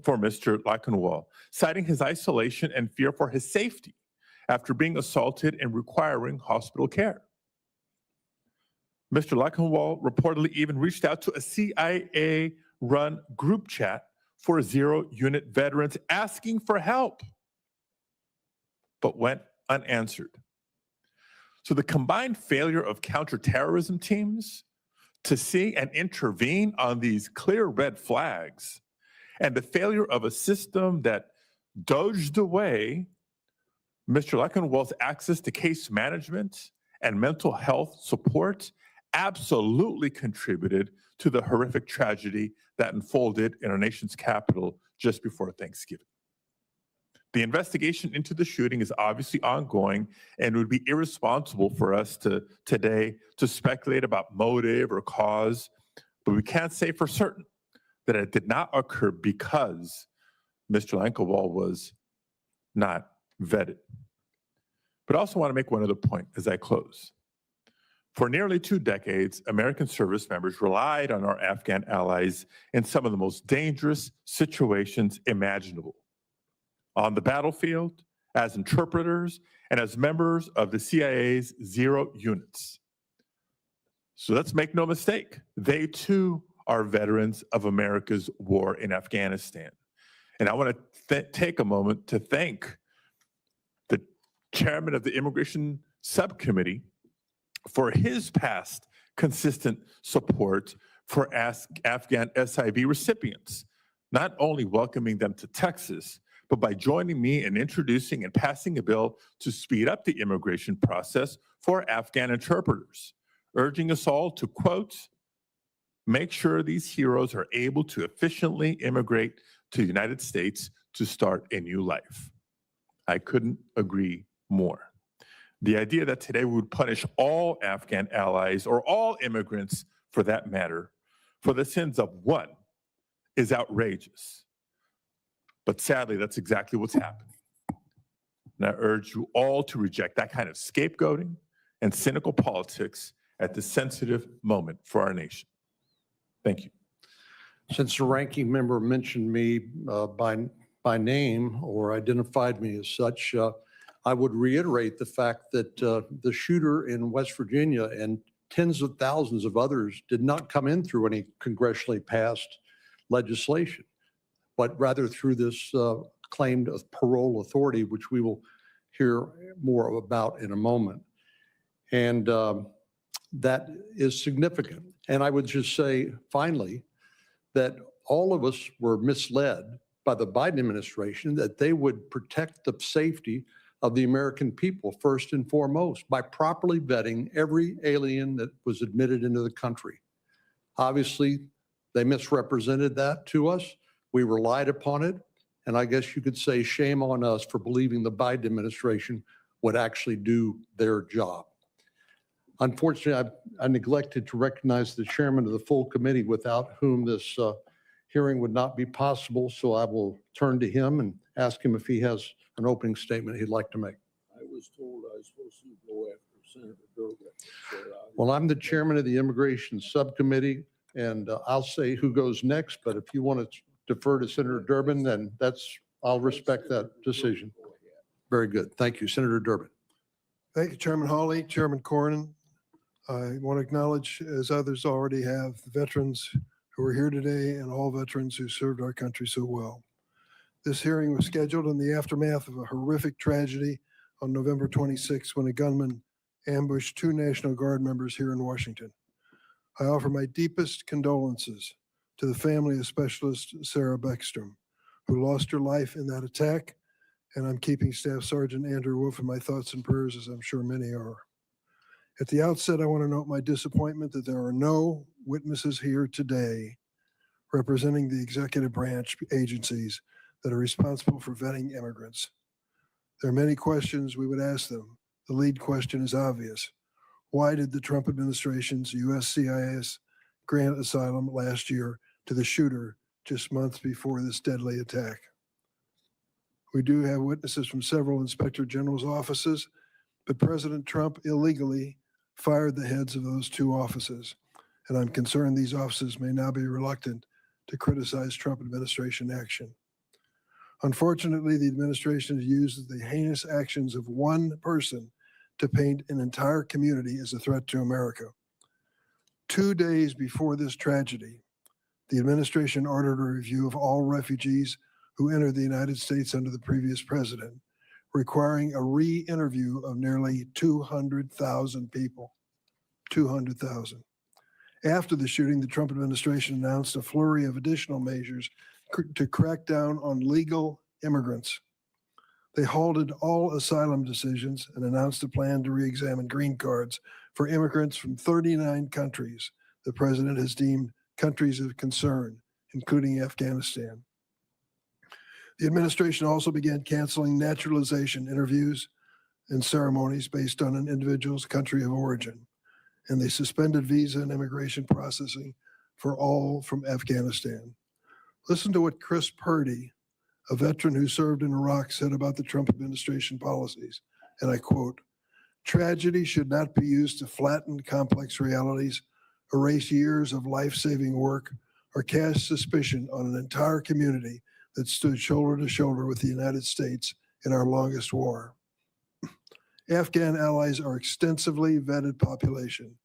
S4: for Mr. Lakanwal, citing his isolation and fear for his safety after being assaulted and requiring hospital care. Mr. Lakanwal reportedly even reached out to a CIA-run group chat for zero-unit veterans asking for help, but went unanswered. So the combined failure of counterterrorism teams to see and intervene on these clear red flags, and the failure of a system that dodged away Mr. Lakanwal's access to case management and mental health support absolutely contributed to the horrific tragedy that unfolded in our nation's capital just before Thanksgiving. The investigation into the shooting is obviously ongoing, and it would be irresponsible for us today to speculate about motive or cause, but we can't say for certain that it did not occur because Mr. Lakanwal was not vetted. But I also want to make one other point as I close. For nearly 2 decades, American service members relied on our Afghan allies in some of the most dangerous situations imaginable. On the battlefield, as interpreters, and as members of the CIA's zero units. So let's make no mistake, they too are veterans of America's war in Afghanistan. And I want to take a moment to thank the chairman of the Immigration Subcommittee for his past consistent support for Afghan SIV recipients, not only welcoming them to Texas, but by joining me in introducing and passing a bill to speed up the immigration process for Afghan interpreters, urging us all to, quote, make sure these heroes are able to efficiently immigrate to the United States to start a new life. I couldn't agree more. The idea that today we would punish all Afghan allies or all immigrants for that matter for the sins of one is outrageous. But sadly, that's exactly what's happening. And I urge you all to reject that kind of scapegoating and cynical politics at this sensitive moment for our nation. Thank you.
S6: Since the ranking member mentioned me by name or identified me as such, I would reiterate the fact that the shooter in West Virginia and tens of thousands of others did not come in through any congressionally passed legislation, but rather through this claimed parole authority, which we will hear more about in a moment. And that is significant. And I would just say, finally, that all of us were misled by the Biden administration that they would protect the safety of the American people first and foremost by properly vetting every alien that was admitted into the country. Obviously, they misrepresented that to us. We relied upon it. And I guess you could say shame on us for believing the Biden administration would actually do their job. Unfortunately, I neglected to recognize the chairman of the full committee, without whom this hearing would not be possible. So I will turn to him and ask him if he has an opening statement he'd like to make.
S16: I was told I was supposed to go after Senator Durbin.
S6: Well, I'm the chairman of the Immigration Subcommittee, and I'll say who goes next. But if you want to defer to Senator Durbin, then I'll respect that decision. Very good. Thank you, Senator Durbin.
S12: Thank you, Chairman Hawley, Chairman Cornyn. I want to acknowledge, as others already have, the veterans who are here today and all veterans who served our country so well. This hearing was scheduled in the aftermath of a horrific tragedy on November 26, when a gunman ambushed 2 National Guard members here in Washington. I offer my deepest condolences to the family of Specialist Sarah Beckstrom, who lost her life in that attack, and I'm keeping Staff Sergeant Andrew Wolf in my thoughts and prayers, as I'm sure many are. At the outset, I want to note my disappointment that there are no witnesses here today representing the executive branch agencies that are responsible for vetting immigrants. There are many questions we would ask them. The lead question is obvious. Why did the Trump administration's USCIS grant asylum last year to the shooter just months before this deadly attack? We do have witnesses from several inspector general's offices, but President Trump illegally fired the heads of those 2 offices, and I'm concerned these offices may now be reluctant to criticize Trump administration action. Unfortunately, the administration has used the heinous actions of one person to paint an entire community as a threat to America. 2 days before this tragedy, the administration ordered a review of all refugees who entered the United States under the previous president, requiring a re-interview of nearly 200,000 people. 200,000. After the shooting, the Trump administration announced a flurry of additional measures to crack down on legal immigrants. They halted all asylum decisions and announced a plan to re-examine green cards for immigrants from 39 countries the president has deemed countries of concern, including Afghanistan. The administration also began canceling naturalization interviews and ceremonies based on an individual's country of origin, and they suspended visa and immigration processing for all from Afghanistan. Listen to what Chris Purdy, a veteran who served in Iraq, said about the Trump administration policies, and I quote, "Tragedy should not be used to flatten complex realities, erase years of life-saving work, or cast suspicion on an entire community that stood shoulder to shoulder with the United States in our longest war." Afghan allies are extensively vetted population.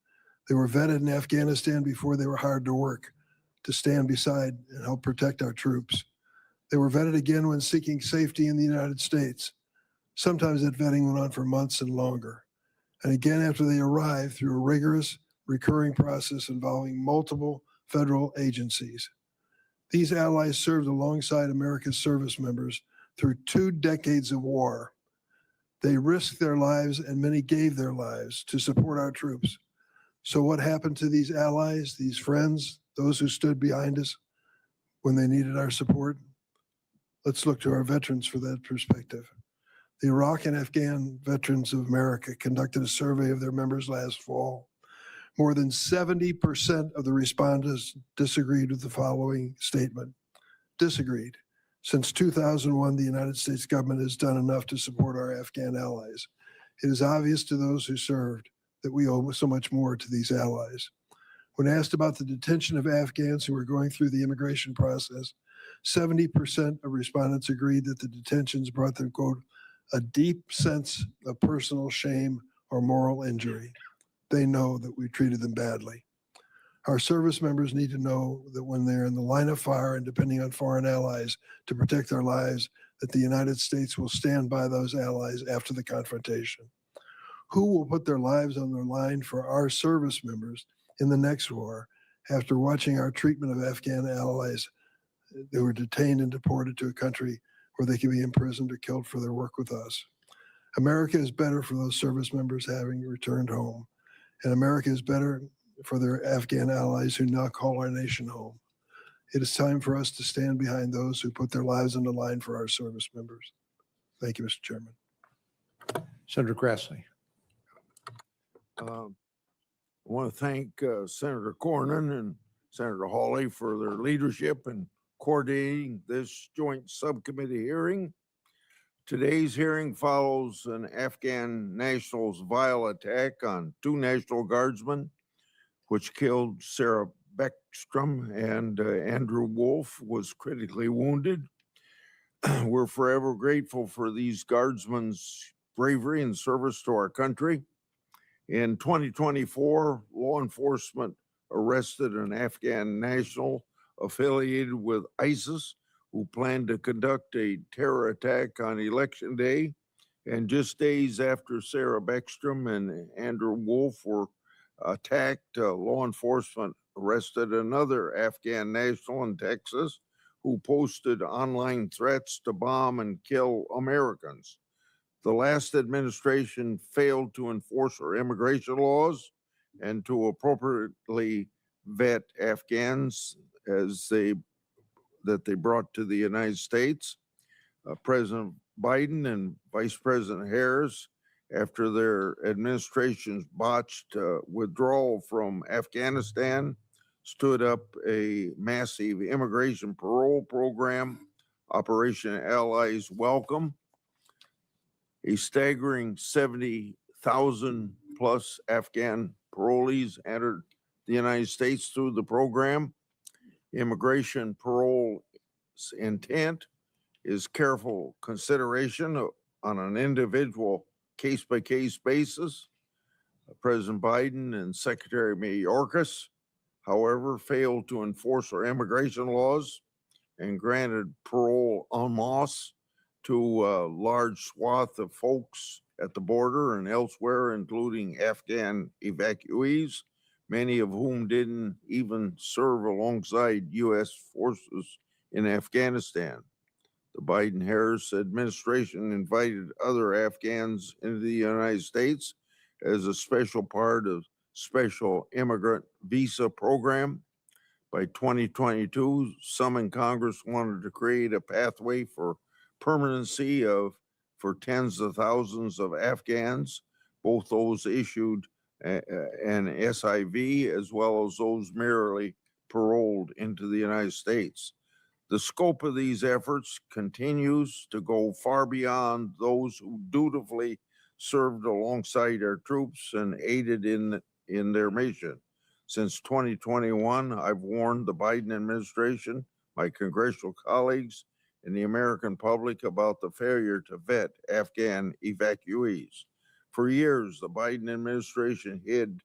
S12: They were vetted in Afghanistan before they were hired to work, to stand beside and help protect our troops. They were vetted again when seeking safety in the United States. Sometimes that vetting went on for months and longer. And again after they arrived through a rigorous, recurring process involving multiple federal agencies. These allies served alongside America's service members through 2 decades of war. They risked their lives, and many gave their lives to support our troops. So what happened to these allies, these friends, those who stood behind us when they needed our support? Let's look to our veterans for that perspective. The Iraq and Afghan Veterans of America conducted a survey of their members last fall. More than 70% of the respondents disagreed with the following statement. Disagreed. Since 2001, the United States government has done enough to support our Afghan allies. It is obvious to those who served that we owe so much more to these allies. When asked about the detention of Afghans who were going through the immigration process, 70% of respondents agreed that the detentions brought them, quote, a deep sense of personal shame or moral injury. They know that we treated them badly. Our service members need to know that when they're in the line of fire and depending on foreign allies to protect their lives, that the United States will stand by those allies after the confrontation. Who will put their lives on the line for our service members in the next war after watching our treatment of Afghan allies
S20: they were detained and deported to a country where they could be imprisoned or killed for their work with us. America is better for those service members having returned home, and America is better for their Afghan allies who now call our nation home. It is time for us to stand behind those who put their lives on the line for our service members. Thank you, Mr. Chairman.
S6: Senator Grassley.
S16: I want to thank Senator Cornyn and Senator Hawley for their leadership in coordinating this joint subcommittee hearing. Today's hearing follows an Afghan national's vile attack on two National Guardsmen, which killed Sarah Beckstrom, and Andrew Wolf was critically wounded. We're forever grateful for these guardsmen's bravery and service to our country. In 2024, law enforcement arrested an Afghan national affiliated with ISIS who planned to conduct a terror attack on Election Day. And just days after Sarah Beckstrom and Andrew Wolf were attacked, law enforcement arrested another Afghan national in Texas who posted online threats to bomb and kill Americans. The last administration failed to enforce our immigration laws and to appropriately vet Afghans that they brought to the United States. President Biden and Vice President Harris, after their administration's botched withdrawal from Afghanistan, stood up a massive immigration parole program, Operation Allies Welcome. A staggering 70,000 plus Afghan parolees entered the United States through the program. Immigration parole's intent is careful consideration on an individual case-by-case basis. President Biden and Secretary Mayorkas, however, failed to enforce our immigration laws and granted parole en masse to a large swath of folks at the border and elsewhere, including Afghan evacuees, many of whom didn't even serve alongside U.S. forces in Afghanistan. The Biden-Harris administration invited other Afghans into the United States as a special part of special immigrant visa program. By 2022, some in Congress wanted to create a pathway for permanency for tens of thousands of Afghans, both those issued an SIV as well as those merely paroled into the United States. The scope of these efforts continues to go far beyond those who dutifully served alongside our troops and aided in their mission. Since 2021, I've warned the Biden administration, my congressional colleagues, and the American public about the failure to vet Afghan evacuees. For years, the Biden administration hid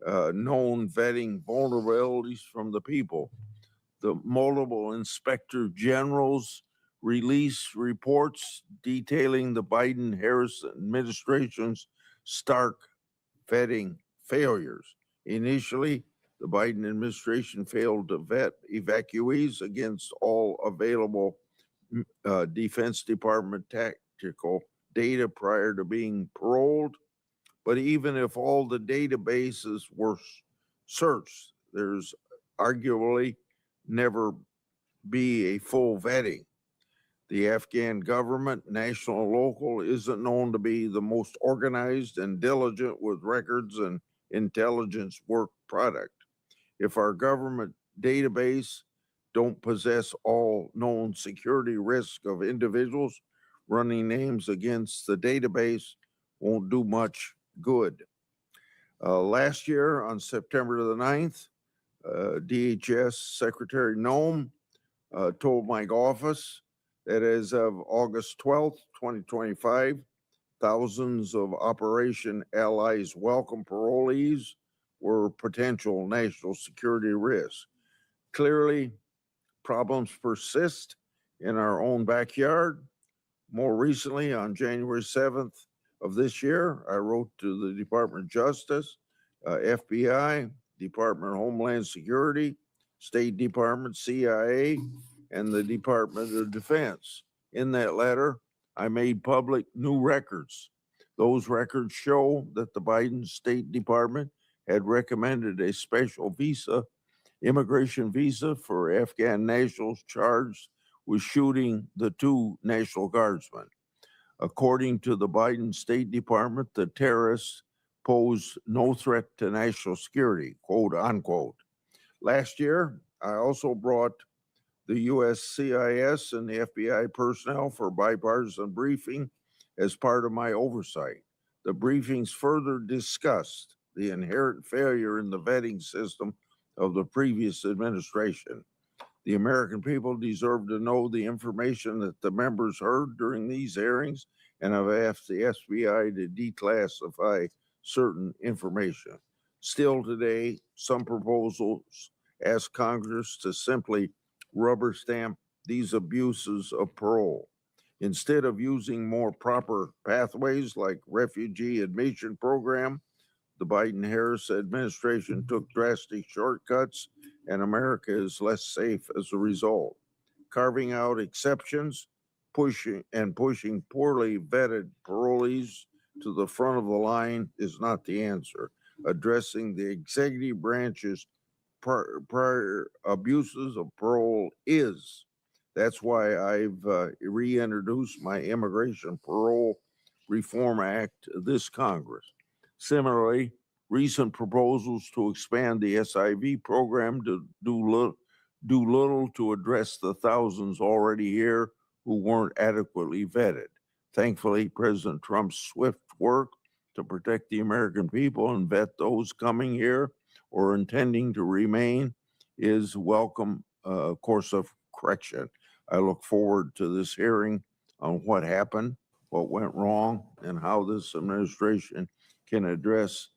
S16: known vetting vulnerabilities from the people. The multiple inspector generals released reports detailing the Biden-Harris administration's stark vetting failures. Initially, the Biden administration failed to vet evacuees against all available Defense Department tactical data prior to being paroled. But even if all the databases were searched, there's arguably never be a full vetting. The Afghan government, national and local, isn't known to be the most organized and diligent with records and intelligence work product. If our government database don't possess all known security risk of individuals, running names against the database won't do much good. Last year on September the 9th, DHS Secretary Noem told my office that as of August 12th, 2025, thousands of Operation Allies Welcome parolees were potential national security risks. Clearly, problems persist in our own backyard. More recently, on January 7th of this year, I wrote to the Department of Justice, FBI, Department of Homeland Security, State Department, CIA, and the Department of Defense. In that letter, I made public new records. Those records show that the Biden State Department had recommended a special immigration visa for Afghan nationals charged with shooting the 2 National Guardsmen. According to the Biden State Department, the terrorists pose no threat to national security, quote unquote. Last year, I also brought the USCIS and the FBI personnel for bipartisan briefing as part of my oversight. The briefings further discussed the inherent failure in the vetting system of the previous administration. The American people deserve to know the information that the members heard during these hearings, and I've asked the FBI to declassify certain information. Still today, some proposals ask Congress to simply rubber stamp these abuses of parole. Instead of using more proper pathways like refugee admission program, the Biden-Harris administration took drastic shortcuts, and America is less safe as a result. Carving out exceptions, pushing poorly vetted parolees to the front of the line is not the answer. Addressing the executive branch's prior abuses of parole is. That's why I've reintroduced my Immigration Parole Reform Act this Congress. Similarly, recent proposals to expand the SIV program to do little to address the thousands already here who weren't adequately vetted. Thankfully, President Trump's swift work to protect the American people and vet those coming here or intending to remain is welcome course of correction. I look forward to this hearing on what happened, what went wrong, and how this administration can address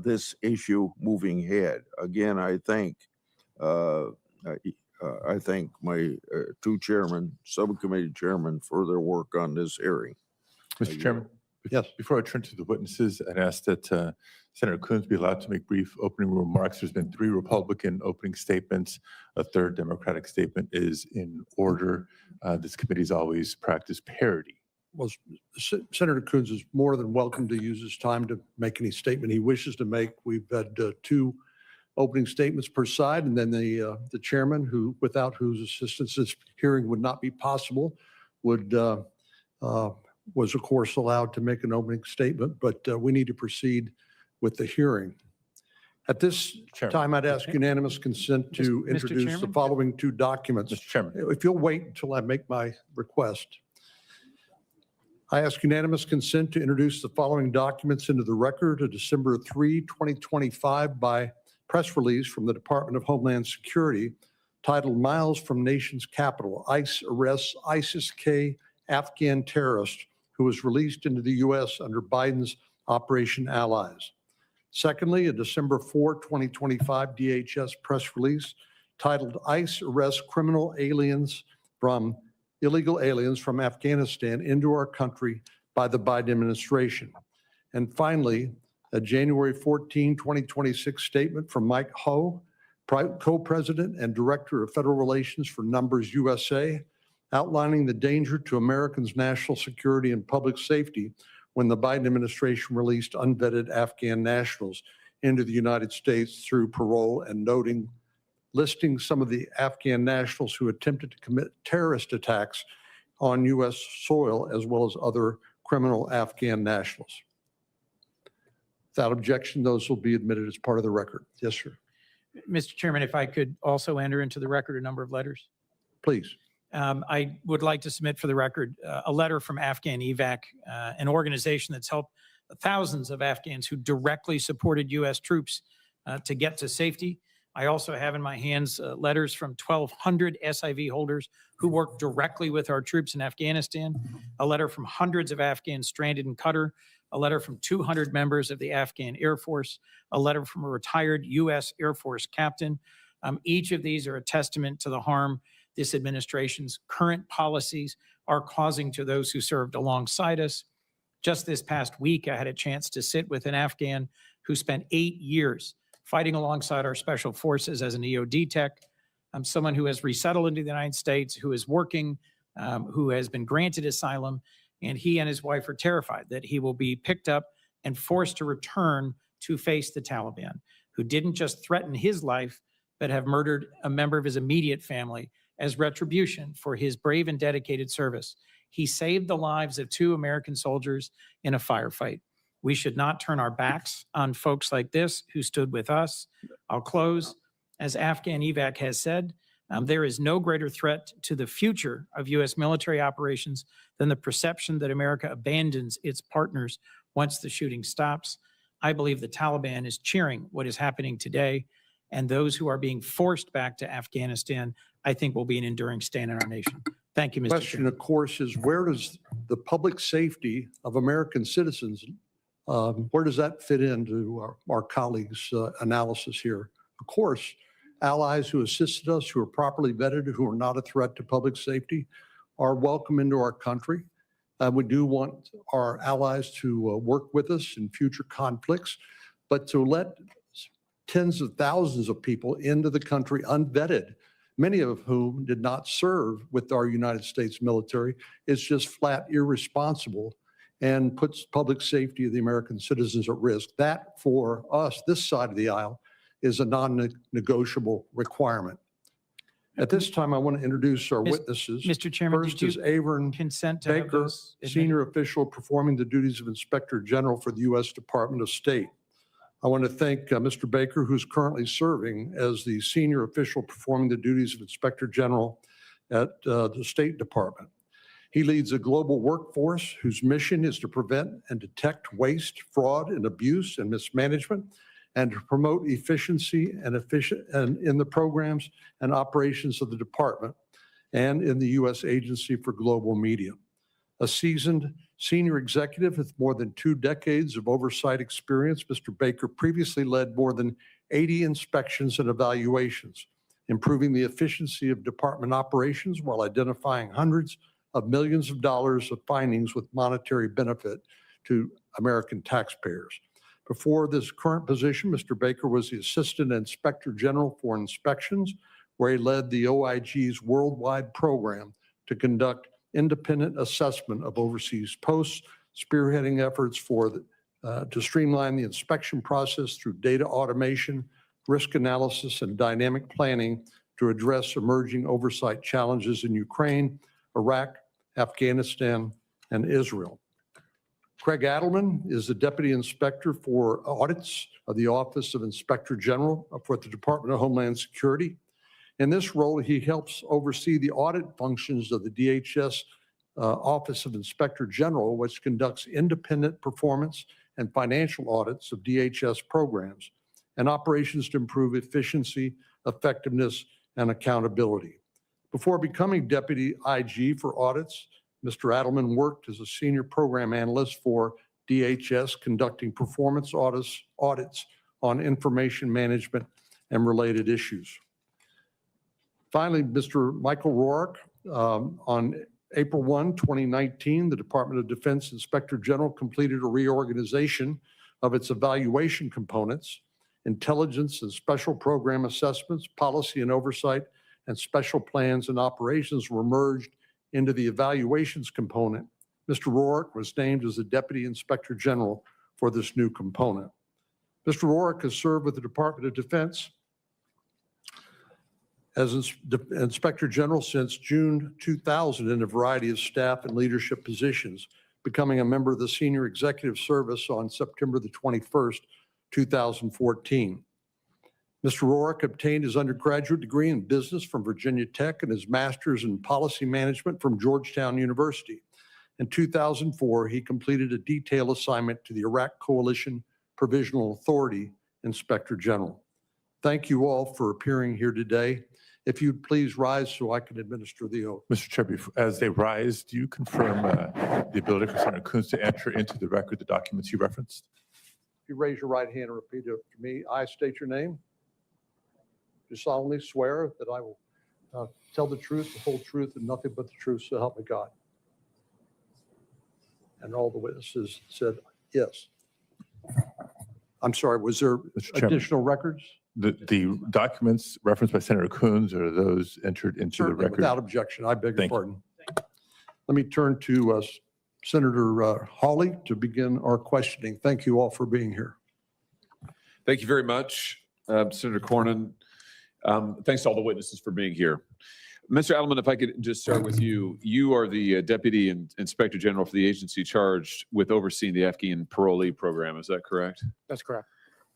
S16: this issue moving ahead. Again, I thank my 2 chairmen, subcommittee chairmen, for their work on this hearing.
S4: Mr. Chairman?
S6: Yes.
S4: Before I turn to the witnesses, I'd ask that Senator Coons be allowed to make brief opening remarks. There's been 3 Republican opening statements. A 3rd Democratic statement is in order. This committee's always practiced parity.
S6: Well, Senator Coons is more than welcome to use his time to make any statement he wishes to make. We've had 2 opening statements per side, and then the chairman, who without whose assistance this hearing would not be possible, was of course allowed to make an opening statement, but we need to proceed with the hearing. At this time, I'd ask unanimous consent to introduce the following 2 documents.
S4: Mr. Chairman.
S6: If you'll wait until I make my request. I ask unanimous consent to introduce the following documents into the record: a December 3, 2025 by press release from the Department of Homeland Security titled "Miles from Nation's Capital, ICE Arrests ISIS-K Afghan Terrorist Who Was Released into the U.S. under Biden's Operation Allies." Secondly, a December 4, 2025 DHS press release titled "ICE Arrests Illegal Aliens from Afghanistan into Our Country by the Biden Administration." And finally, a January 14, 2026 statement from Mike Ho, co-president and director of federal relations for Numbers USA, outlining the danger to Americans' national security and public safety when the Biden administration released unvetted Afghan nationals into the United States through parole, and listing some of the Afghan nationals who attempted to commit terrorist attacks on U.S. soil, as well as other criminal Afghan nationals. Without objection, those will be admitted as part of the record. Yes, sir.
S19: Mr. Chairman, if I could also enter into the record a number of letters.
S6: Please.
S19: I would like to submit for the record a letter from Afghan EVAC, an organization that's helped thousands of Afghans who directly supported U.S. troops to get to safety. I also have in my hands letters from 1,200 SIV holders who work directly with our troops in Afghanistan, a letter from hundreds of Afghans stranded in Qatar, a letter from 200 members of the Afghan Air Force, a letter from a retired U.S. Air Force captain. Each of these are a testament to the harm this administration's current policies are causing to those who served alongside us. Just this past week, I had a chance to sit with an Afghan who spent 8 years fighting alongside our special forces as an EOD tech. someone who has resettled into the United States, who is working, who has been granted asylum, and he and his wife are terrified that he will be picked up and forced to return to face the Taliban, who didn't just threaten his life, but have murdered a member of his immediate family as retribution for his brave and dedicated service. He saved the lives of 2 American soldiers in a firefight. We should not turn our backs on folks like this who stood with us. I'll close. As Afghan evac has said, there is no greater threat to the future of U.S. military operations than the perception that America abandons its partners once the shooting stops. I believe the Taliban is cheering what is happening today, and those who are being forced back to Afghanistan, I think, will be an enduring stain in our nation. Thank you, Mr.
S6: Question,
S19: Chairman.
S6: of course, is where does the public safety of American citizens, where does that fit into our colleagues' analysis here? Of course, allies who assisted us, who are properly vetted, who are not a threat to public safety, are welcome into our country. We do want our allies to work with us in future conflicts, but to let tens of thousands of people into the country unvetted, many of whom did not serve with our United States military, is just flat irresponsible and puts public safety of the American citizens at risk. That, for us, this side of the aisle, is a non-negotiable requirement. At this time, I want to introduce our witnesses.
S19: Mr. Chairman,
S6: First
S19: did
S6: is
S19: you
S6: Avon
S19: consent to have
S6: Baker,
S19: those admitted?
S6: senior official performing the duties of Inspector General for the U.S. Department of State. I want to thank Mr. Baker, who's currently serving as the senior official performing the duties of Inspector General at the State Department. He leads a global workforce whose mission is to prevent and detect waste, fraud, and abuse and mismanagement, and to promote efficiency and in the programs and operations of the department and in the U.S. Agency for Global Media. A seasoned senior executive with more than 2 decades of oversight experience, Mr. Baker previously led more than 80 inspections and evaluations, improving the efficiency of department operations while identifying hundreds of millions of dollars of findings with monetary benefit to American taxpayers. Before this current position, Mr. Baker was the Assistant Inspector General for Inspections, where he led the OIG's worldwide program to conduct independent assessment of overseas posts, spearheading efforts to streamline the inspection process through data automation, risk analysis, and dynamic planning to address emerging oversight challenges in Ukraine, Iraq, Afghanistan, and Israel. Craig Adelman is the Deputy Inspector for Audits of the Office of Inspector General for the Department of Homeland Security. In this role, he helps oversee the audit functions of the DHS Office of Inspector General, which conducts independent performance and financial audits of DHS programs and operations to improve efficiency, effectiveness, and accountability. Before becoming Deputy IG for Audits, Mr. Adelman worked as a senior program analyst for DHS, conducting performance audits on information management and related issues. Finally, Mr. Michael Rourke, on April 1, 2019, the Department of Defense Inspector General completed a reorganization of its evaluation components. Intelligence and special program assessments, policy and oversight, and special plans and operations were merged into the evaluations component. Mr. Rourke was named as the Deputy Inspector General for this new component. Mr. Rourke has served with the Department of Defense as Inspector General since June 2000 in a variety of staff and leadership positions, becoming a member of the Senior Executive Service on September the 21st, 2014. Mr. Rourke obtained his undergraduate degree in business from Virginia Tech and his master's in policy management from Georgetown University. In 2004, he completed a detail assignment to the Iraq Coalition Provisional Authority Inspector General. Thank you all for appearing here today. If you'd please rise so I can administer the oath.
S4: Mr. Chair, as they rise, do you confirm the ability for Senator Coons to enter into the record the documents you referenced?
S6: If you raise your right hand and repeat after me, I state your name. Do solemnly swear that I will tell the truth, the whole truth, and nothing but the truth, so help me God. And all the witnesses said yes. I'm sorry, was there additional records?
S4: The documents referenced by Senator Coons, are those entered into the
S6: Certainly,
S4: record?
S6: without objection. I beg your
S4: Thank you.
S6: pardon. Let me turn to Senator Hawley to begin our questioning. Thank you all for being here.
S7: Thank you very much, Senator Cornyn. Thanks to all the witnesses for being here. Mr. Adelman, if I could just start with you. You are the Deputy Inspector General for the agency charged with overseeing the Afghan parolee program. Is that correct?
S21: That's correct.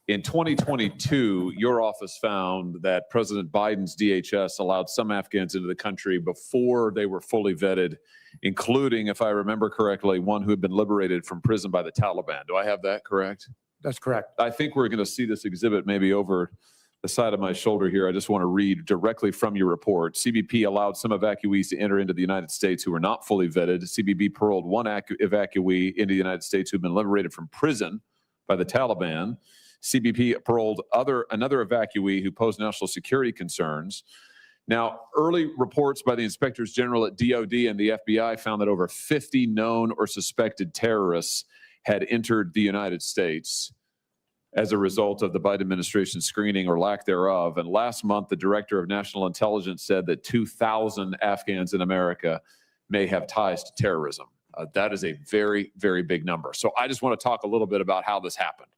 S7: In 2022, your office found that President Biden's DHS allowed some Afghans into the country before they were fully vetted, including, if I remember correctly, one who had been liberated from prison by the Taliban. Do I have that correct?
S21: That's correct.
S7: I think we're going to see this exhibit maybe over the side of my shoulder here. I just want to read directly from your report. CBP allowed some evacuees to enter into the United States who were not fully vetted. CBP paroled one evacuee into the United States who had been liberated from prison by the Taliban. CBP paroled another evacuee who posed national security concerns. Now, early reports by the inspectors general at DOD and the FBI found that over 50 known or suspected terrorists had entered the United States as a result of the Biden administration screening or lack thereof. And last month, the director of national intelligence said that 2,000 Afghans in America may have ties to terrorism. That is a very, very big number. So I just want to talk a little bit about how this happened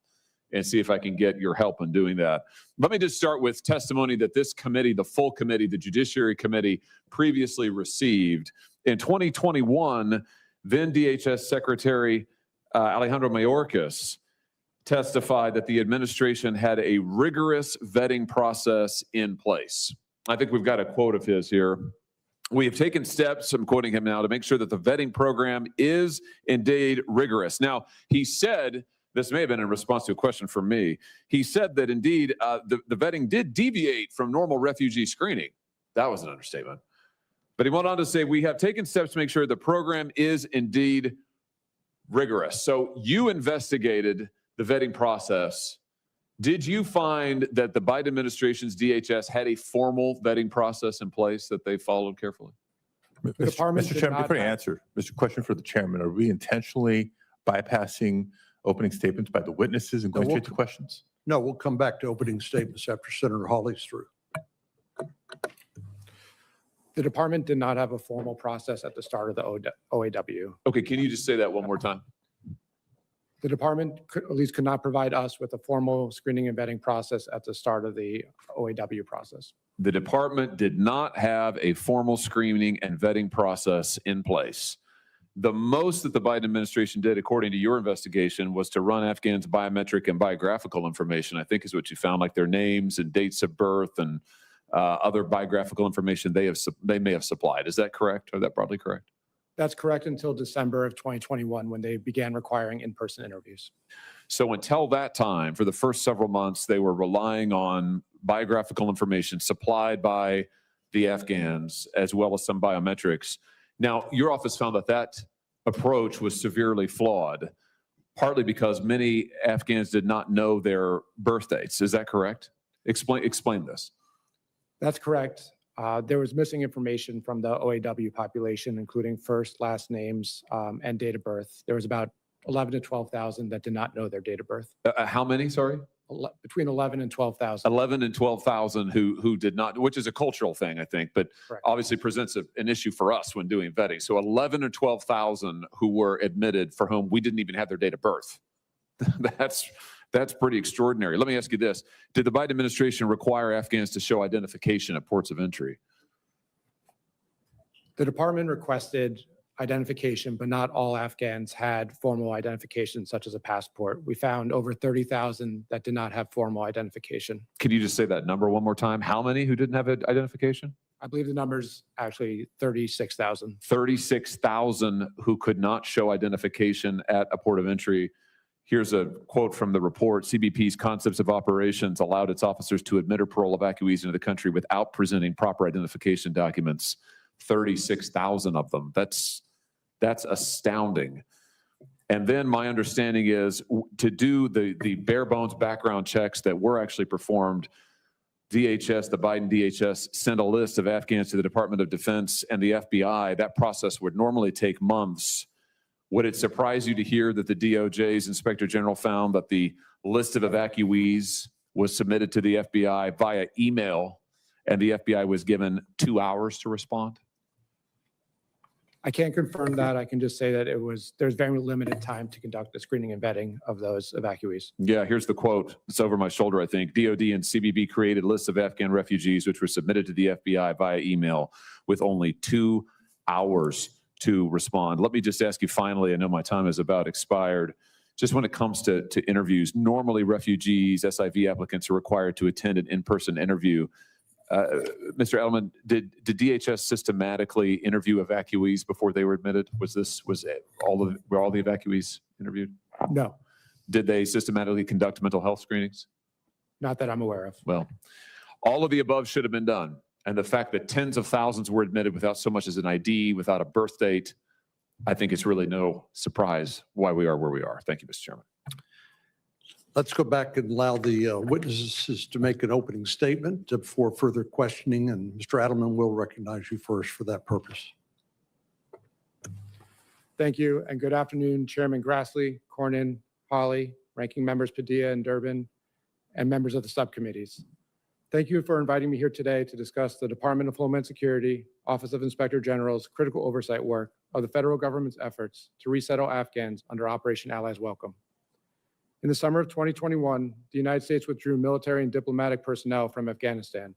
S7: and see if I can get your help in doing that. Let me just start with testimony that this committee, the full committee, the Judiciary Committee, previously received. In 2021, then DHS Secretary Alejandro Mayorkas testified that the administration had a rigorous vetting process in place. I think we've got a quote of his here. We have taken steps, I'm quoting him now, to make sure that the vetting program is indeed rigorous. Now, he said, this may have been in response to a question from me, he said that indeed the vetting did deviate from normal refugee screening. That was an understatement. But he went on to say, we have taken steps to make sure the program is indeed rigorous. So you investigated the vetting process. Did you find that the Biden administration's DHS had a formal vetting process in place that they followed carefully?
S4: Mr. Chairman, before you answer, Mr. Question for the chairman, are we intentionally bypassing opening statements by the witnesses and going straight to questions?
S6: No, we'll come back to opening statements after Senator Hawley's through.
S21: The department did not have a formal process at the start of the OAW.
S7: Okay, can you just say that one more time?
S21: The department at least could not provide us with a formal screening and vetting process at the start of the OAW process.
S7: The department did not have a formal screening and vetting process in place. The most that the Biden administration did, according to your investigation, was to run Afghans' biometric and biographical information, I think is what you found, like their names and dates of birth and other biographical information they may have supplied. Is that correct? Or that broadly correct?
S21: That's correct until December of 2021 when they began requiring in-person interviews.
S7: So until that time, for the first several months, they were relying on biographical information supplied by the Afghans as well as some biometrics. Now, your office found that that approach was severely flawed, partly because many Afghans did not know their birth dates. Is that correct? Explain this.
S21: That's correct. There was missing information from the OAW population, including first, last names, and date of birth. There was about 11 to 12,000 that did not know their date of birth.
S7: How many, sorry?
S21: Between 11 and 12,000.
S7: 11 and 12,000 who did not, which is a cultural thing, I think, but
S21: Correct.
S7: obviously presents an issue for us when doing vetting. So 11 or 12,000 who were admitted for whom we didn't even have their date of birth. That's pretty extraordinary. Let me ask you this. Did the Biden administration require Afghans to show identification at ports of entry?
S21: The department requested identification, but not all Afghans had formal identification, such as a passport. We found over 30,000 that did not have formal identification.
S7: Can you just say that number one more time? How many who didn't have identification?
S21: I believe the number's actually 36,000.
S7: 36,000 who could not show identification at a port of entry. Here's a quote from the report. CBP's concepts of operations allowed its officers to admit or parole evacuees into the country without presenting proper identification documents. 36,000 of them. That's astounding. And then my understanding is to do the bare bones background checks that were actually performed, DHS, the Biden DHS, sent a list of Afghans to the Department of Defense and the FBI. That process would normally take months. Would it surprise you to hear that the DOJ's Inspector General found that the list of evacuees was submitted to the FBI via email, and the FBI was given 2 hours to respond?
S21: I can't confirm that. I can just say that there's very limited time to conduct the screening and vetting of those evacuees.
S7: Yeah, here's the quote. It's over my shoulder, I think. DOD and CBP created lists of Afghan refugees which were submitted to the FBI via email with only 2 hours to respond. Let me just ask you finally, I know my time is about expired. Just when it comes to interviews, normally refugees, SIV applicants are required to attend an in-person interview. Mr. Edelman, did DHS systematically interview evacuees before they were admitted? Were all the evacuees interviewed?
S21: No,
S7: Did they systematically conduct mental health screenings?
S21: not that I'm aware of.
S7: Well, all of the above should have been done. And the fact that tens of thousands were admitted without so much as an ID, without a birth date, I think it's really no surprise why we are where we are. Thank you, Mr. Chairman.
S6: Let's go back and allow the witnesses to make an opening statement before further questioning, and Mr. Adelman will recognize you first for that purpose.
S21: Thank you, and good afternoon, Chairman Grassley, Cornyn, Hawley, Ranking Members Padilla and Durbin, and members of the subcommittees. Thank you for inviting me here today to discuss the Department of Homeland Security, Office of Inspector General's critical oversight work of the federal government's efforts to resettle Afghans under Operation Allies Welcome. In the summer of 2021, the United States withdrew military and diplomatic personnel from Afghanistan.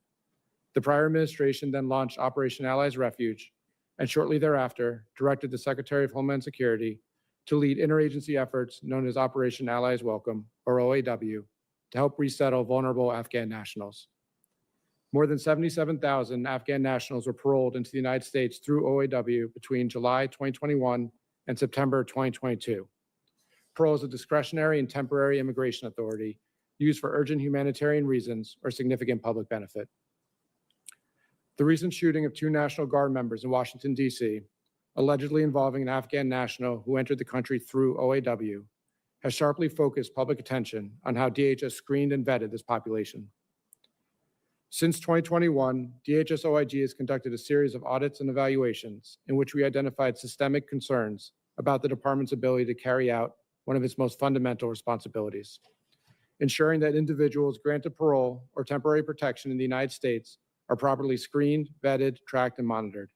S21: The prior administration then launched Operation Allies Refuge, and shortly thereafter directed the Secretary of Homeland Security to lead interagency efforts known as Operation Allies Welcome, or OAW, to help resettle vulnerable Afghan nationals. More than 77,000 Afghan nationals were paroled into the United States through OAW between July 2021 and September 2022. Parole is a discretionary and temporary immigration authority used for urgent humanitarian reasons or significant public benefit. The recent shooting of 2 National Guard members in Washington, D.C., allegedly involving an Afghan national who entered the country through OAW, has sharply focused public attention on how DHS screened and vetted this population. Since 2021, DHS OIG has conducted a series of audits and evaluations in which we identified systemic concerns about the department's ability to carry out one of its most fundamental responsibilities, ensuring that individuals granted parole or temporary protection in the United States are properly screened, vetted, tracked, and monitored.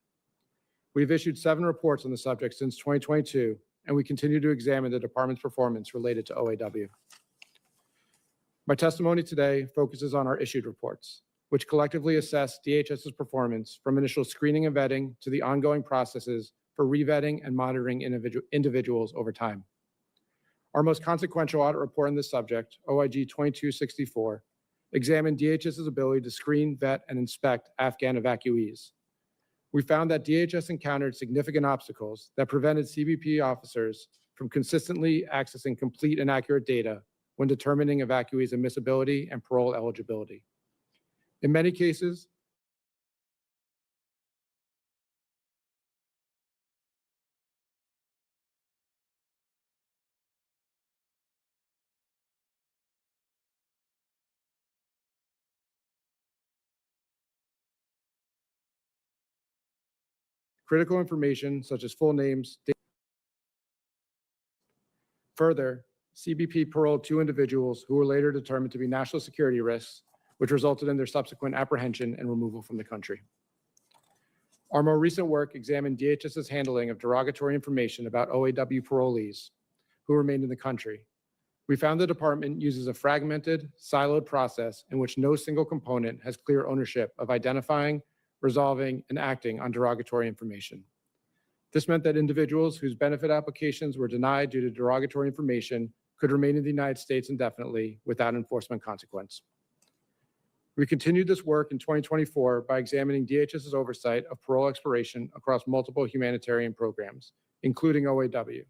S21: We've issued 7 reports on the subject since 2022, and we continue to examine the department's performance related to OAW. My testimony today focuses on our issued reports, which collectively assess DHS's performance from initial screening and vetting to the ongoing processes for revetting and monitoring individuals over time. Our most consequential audit report on this subject, OIG 2264, examined DHS's ability to screen, vet, and inspect Afghan evacuees. We found that DHS encountered significant obstacles that prevented CBP officers from consistently accessing complete and accurate data when determining evacuees' admissibility and parole eligibility. In many cases, critical information such as full names. Further, CBP paroled 2 individuals who were later determined to be national security risks, which resulted in their subsequent apprehension and removal from the country. Our more recent work examined DHS's handling of derogatory information about OAW parolees who remained in the country. We found the department uses a fragmented, siloed process in which no single component has clear ownership of identifying, resolving, and acting on derogatory information. This meant that individuals whose benefit applications were denied due to derogatory information could remain in the United States indefinitely without enforcement consequence. We continued this work in 2024 by examining DHS's oversight of parole expiration across multiple humanitarian programs, including OAW.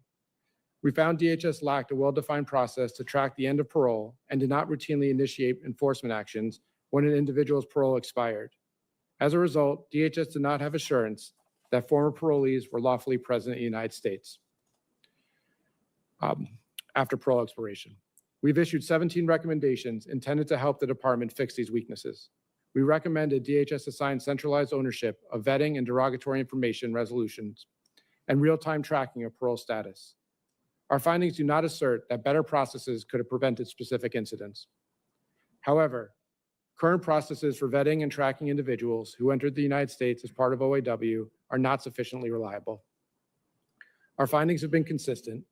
S21: We found DHS lacked a well-defined process to track the end of parole and did not routinely initiate enforcement actions when an individual's parole expired. As a result, DHS did not have assurance that former parolees were lawfully present in the United States after parole expiration. We've issued 17 recommendations intended to help the department fix these weaknesses. We recommended DHS assign centralized ownership of vetting and derogatory information resolutions and real-time tracking of parole status. Our findings do not assert that better processes could have prevented specific incidents. However, current processes for vetting and tracking individuals who entered the United States as part of OAW are not sufficiently reliable. Our findings have been consistent.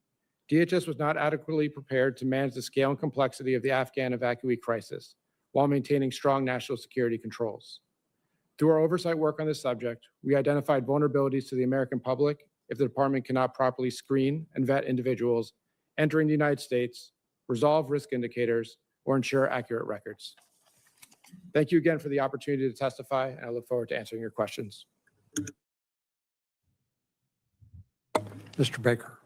S21: DHS was not adequately prepared to manage the scale and complexity of the Afghan evacuee crisis while maintaining strong national security controls. Through our oversight work on this subject, we identified vulnerabilities to the American public if the department cannot properly screen and vet individuals entering the United States, resolve risk indicators, or ensure accurate records. Thank you again for the opportunity to testify, and I look forward to answering your questions.
S6: Mr. Baker.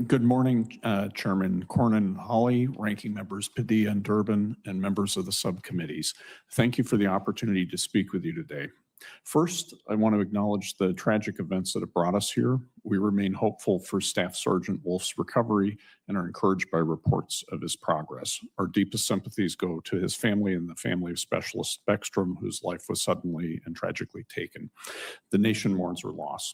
S11: Good morning, Chairman Cornyn, Hawley, ranking members Padilla and Durbin, and members of the subcommittees. Thank you for the opportunity to speak with you today. First, I want to acknowledge the tragic events that have brought us here. We remain hopeful for Staff Sergeant Wolf's recovery and are encouraged by reports of his progress. Our deepest sympathies go to his family and the family of Specialist Beckstrom, whose life was suddenly and tragically taken. The nation mourns her loss.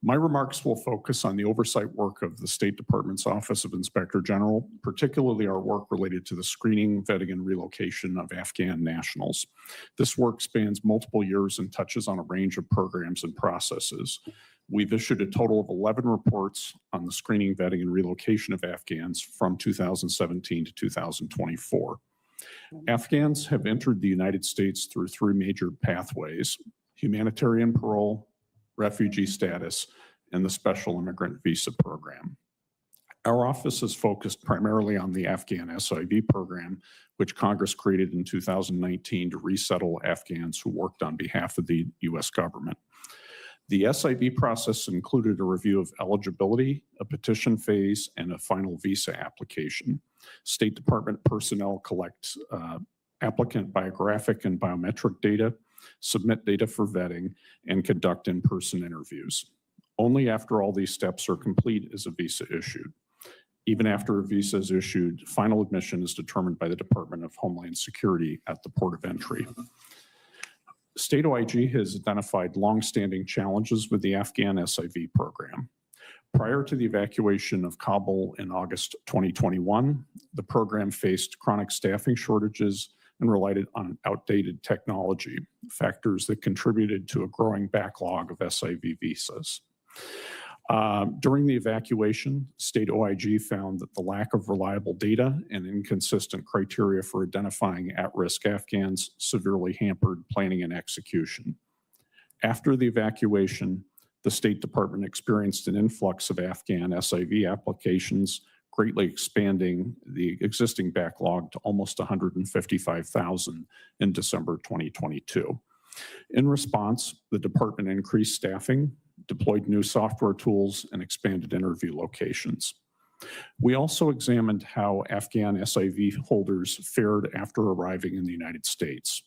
S11: My remarks will focus on the oversight work of the State Department's Office of Inspector General, particularly our work related to the screening, vetting, and relocation of Afghan nationals. This work spans multiple years and touches on a range of programs and processes. We've issued a total of 11 reports on the screening, vetting, and relocation of Afghans from 2017 to 2024. Afghans have entered the United States through three major pathways: humanitarian parole, refugee status, and the Special Immigrant Visa Program. Our office is focused primarily on the Afghan SIV program, which Congress created in 2019 to resettle Afghans who worked on behalf of the U.S. government. The SIV process included a review of eligibility, a petition phase, and a final visa application. State Department personnel collect applicant biographic and biometric data, submit data for vetting, and conduct in-person interviews. Only after all these steps are complete is a visa issued. Even after a visa is issued, final admission is determined by the Department of Homeland Security at the port of entry. State OIG has identified longstanding challenges with the Afghan SIV program. Prior to the evacuation of Kabul in August 2021, the program faced chronic staffing shortages and relied on outdated technology, factors that contributed to a growing backlog of SIV visas. During the evacuation, state OIG found that the lack of reliable data and inconsistent criteria for identifying at-risk Afghans severely hampered planning and execution. After the evacuation, the State Department experienced an influx of Afghan SIV applications, greatly expanding the existing backlog to almost 155,000 in December 2022. In response, the department increased staffing, deployed new software tools, and expanded interview locations. We also examined how Afghan SIV holders fared after arriving in the United States.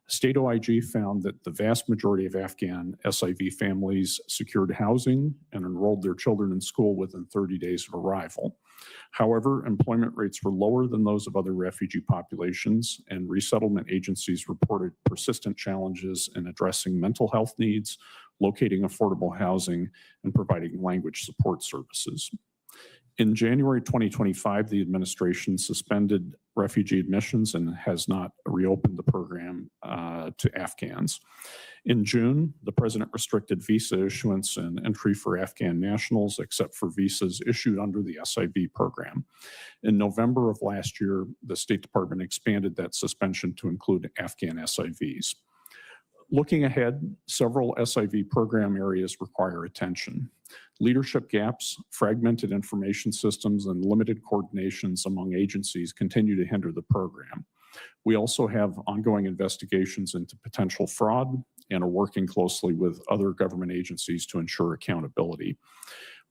S11: State OIG found that the vast majority of Afghan SIV families secured housing and enrolled their children in school within 30 days of arrival. However, employment rates were lower than those of other refugee populations, and resettlement agencies reported persistent challenges in addressing mental health needs, locating affordable housing, and providing language support services. In January 2025, the administration suspended refugee admissions and has not reopened the program to Afghans. In June, the president restricted visa issuance and entry for Afghan nationals, except for visas issued under the SIV program. In November of last year, the State Department expanded that suspension to include Afghan SIVs. Looking ahead, several SIV program areas require attention. Leadership gaps, fragmented information systems, and limited coordinations among agencies continue to hinder the program. We also have ongoing investigations into potential fraud and are working closely with other government agencies to ensure accountability.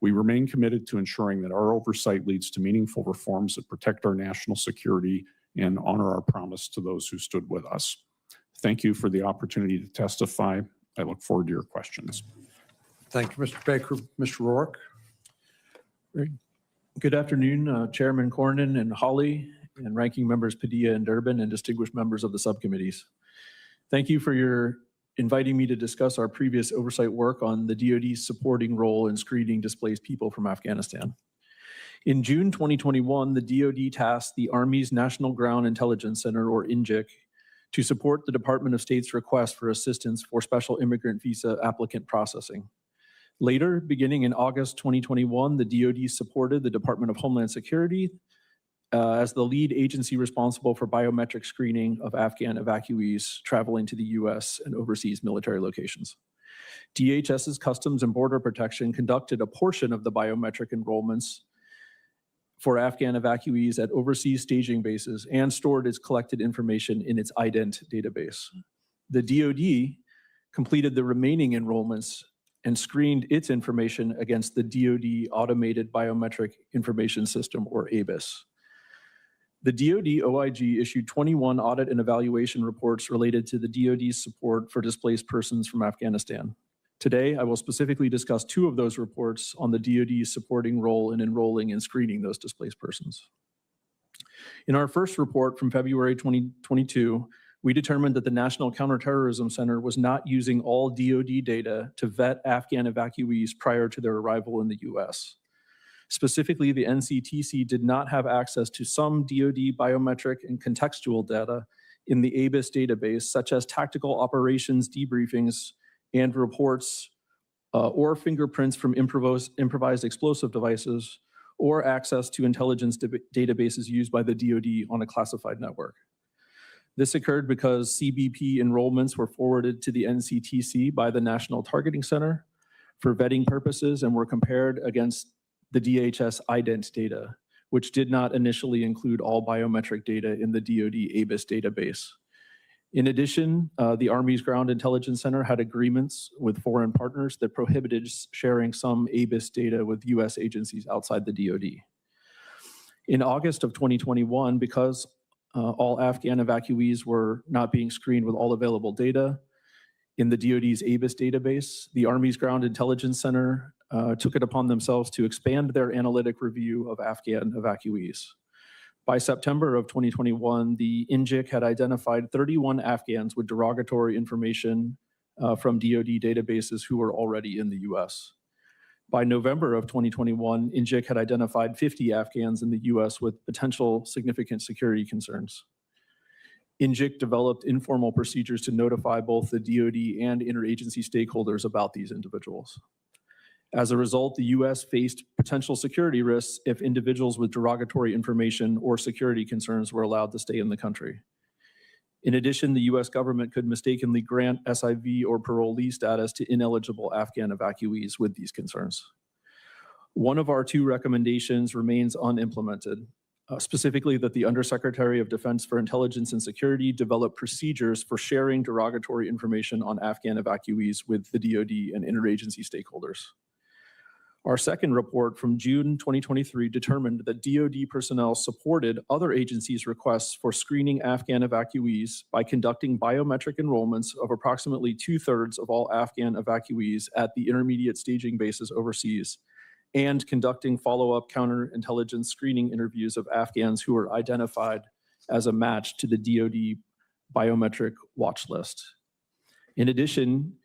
S11: We remain committed to ensuring that our oversight leads to meaningful reforms that protect our national security and honor our promise to those who stood with us. Thank you for the opportunity to testify. I look forward to your questions.
S6: Thank you, Mr. Baker. Mr. Rourke.
S22: Good afternoon, Chairman Cornyn and Hawley, and ranking members Padilla and Durbin, and distinguished members of the subcommittees. Thank you for inviting me to discuss our previous oversight work on the DoD's supporting role in screening displaced people from Afghanistan. In June 2021, the DoD tasked the Army's National Ground Intelligence Center, or NGIC, to support the Department of State's request for assistance for special immigrant visa applicant processing. Later, beginning in August 2021, the DoD supported the Department of Homeland Security as the lead agency responsible for biometric screening of Afghan evacuees traveling to the U.S. and overseas military locations. DHS's Customs and Border Protection conducted a portion of the biometric enrollments for Afghan evacuees at overseas staging bases and stored its collected information in its IDENT database. The DoD completed the remaining enrollments and screened its information against the DoD Automated Biometric Information System, or ABIS. The DoD OIG issued 21 audit and evaluation reports related to the DoD's support for displaced persons from Afghanistan. Today, I will specifically discuss 2 of those reports on the DoD's supporting role in enrolling and screening those displaced persons. In our first report from February 2022, we determined that the National Counterterrorism Center was not using all DoD data to vet Afghan evacuees prior to their arrival in the U.S. Specifically, the NCTC did not have access to some DoD biometric and contextual data in the ABIS database, such as tactical operations debriefings and reports or fingerprints from improvised explosive devices, or access to intelligence databases used by the DoD on a classified network. This occurred because CBP enrollments were forwarded to the NCTC by the National Targeting Center for vetting purposes and were compared against the DHS IDENT data, which did not initially include all biometric data in the DoD ABIS database. In addition, the Army's Ground Intelligence Center had agreements with foreign partners that prohibited sharing some ABIS data with U.S. agencies outside the DoD. In August of 2021, because all Afghan evacuees were not being screened with all available data in the DoD's ABIS database, the Army's Ground Intelligence Center took it upon themselves to expand their analytic review of Afghan evacuees. By September of 2021, the NGIC had identified 31 Afghans with derogatory information from DoD databases who were already in the U.S. By November of 2021, NGIC had identified 50 Afghans in the U.S. with potential significant security concerns. NGIC developed informal procedures to notify both the DoD and interagency stakeholders about these individuals. As a result, the U.S. faced potential security risks if individuals with derogatory information or security concerns were allowed to stay in the country. In addition, the U.S. government could mistakenly grant SIV or parolee status to ineligible Afghan evacuees with these concerns. One of our 2 recommendations remains unimplemented, specifically that the Undersecretary of Defense for Intelligence and Security develop procedures for sharing derogatory information on Afghan evacuees with the DoD and interagency stakeholders. Our second report from June 2023 determined that DoD personnel supported other agencies' requests for screening Afghan evacuees by conducting biometric enrollments of approximately 2/3 of all Afghan evacuees at the intermediate staging bases overseas, and conducting follow-up counterintelligence screening interviews of Afghans who were identified as a match to the DoD biometric watch list. In addition,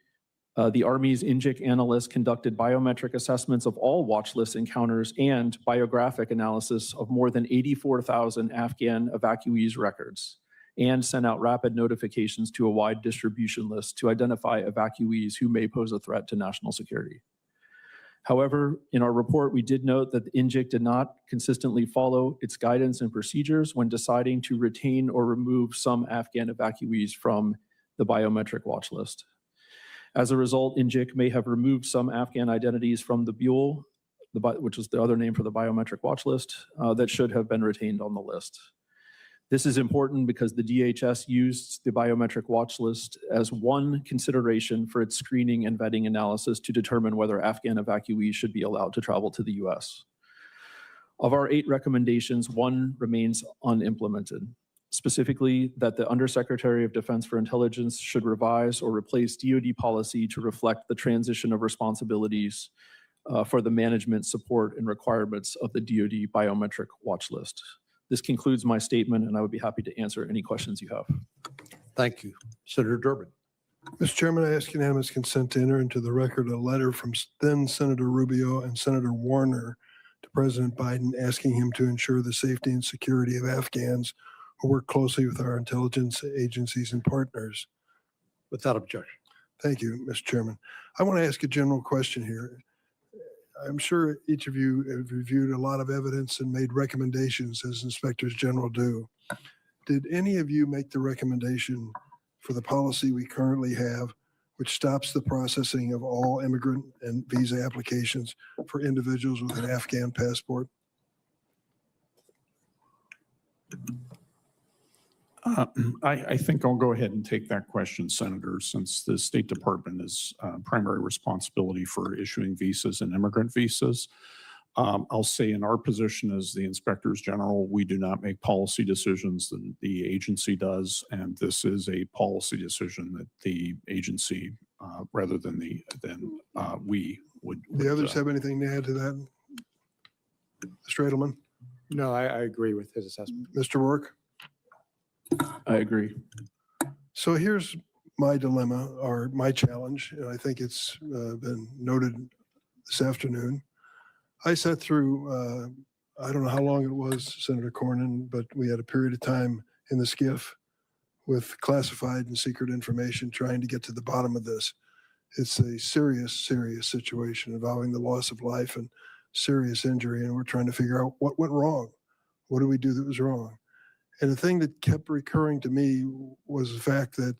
S22: the Army's NGIC analysts conducted biometric assessments of all watch list encounters and biographic analysis of more than 84,000 Afghan evacuees' records, and sent out rapid notifications to a wide distribution list to identify evacuees who may pose a threat to national security. However, in our report, we did note that the NGIC did not consistently follow its guidance and procedures when deciding to retain or remove some Afghan evacuees from the biometric watch list. As a result, NGIC may have removed some Afghan identities from the BULE, which is the other name for the biometric watch list, that should have been retained on the list. This is important because the DHS used the biometric watch list as one consideration for its screening and vetting analysis to determine whether Afghan evacuees should be allowed to travel to the U.S. Of our 8 recommendations, 1 remains unimplemented. Specifically, that the Undersecretary of Defense for Intelligence should revise or replace DoD policy to reflect the transition of responsibilities for the management, support, and requirements of the DoD biometric watch list. This concludes my statement, and I would be happy to answer any questions you have.
S6: Thank you. Senator Durbin.
S20: Mr. Chairman, I ask unanimous consent to enter into the record a letter from then Senator Rubio and Senator Warner to to President Biden, asking him to ensure the safety and security of Afghans who work closely with our intelligence agencies and partners.
S6: Without objection.
S20: Thank you, Mr. Chairman. I want to ask a general question here. I'm sure each of you have reviewed a lot of evidence and made recommendations as inspectors general do. Did any of you make the recommendation for the policy we currently have, which stops the processing of all immigrant and visa applications for individuals with an Afghan passport?
S11: I think I'll go ahead and take that question, Senator, since the State Department is primary responsibility for issuing visas and immigrant visas. I'll say in our position as the inspectors general, we do not make policy decisions, the agency does, and this is a policy decision that the agency, rather than we would.
S20: The others have anything to add to that? Mr. Edelman?
S21: No, I agree with his assessment.
S20: Mr. Rourke?
S2: I agree.
S20: So here's my dilemma or my challenge, and I think it's been noted this afternoon. I sat through, I don't know how long it was, Senator Cornyn, but we had a period of time in the SCIF with classified and secret information trying to get to the bottom of this. It's a serious, serious situation involving the loss of life and serious injury, and we're trying to figure out what went wrong. What did we do that was wrong? And the thing that kept recurring to me was the fact that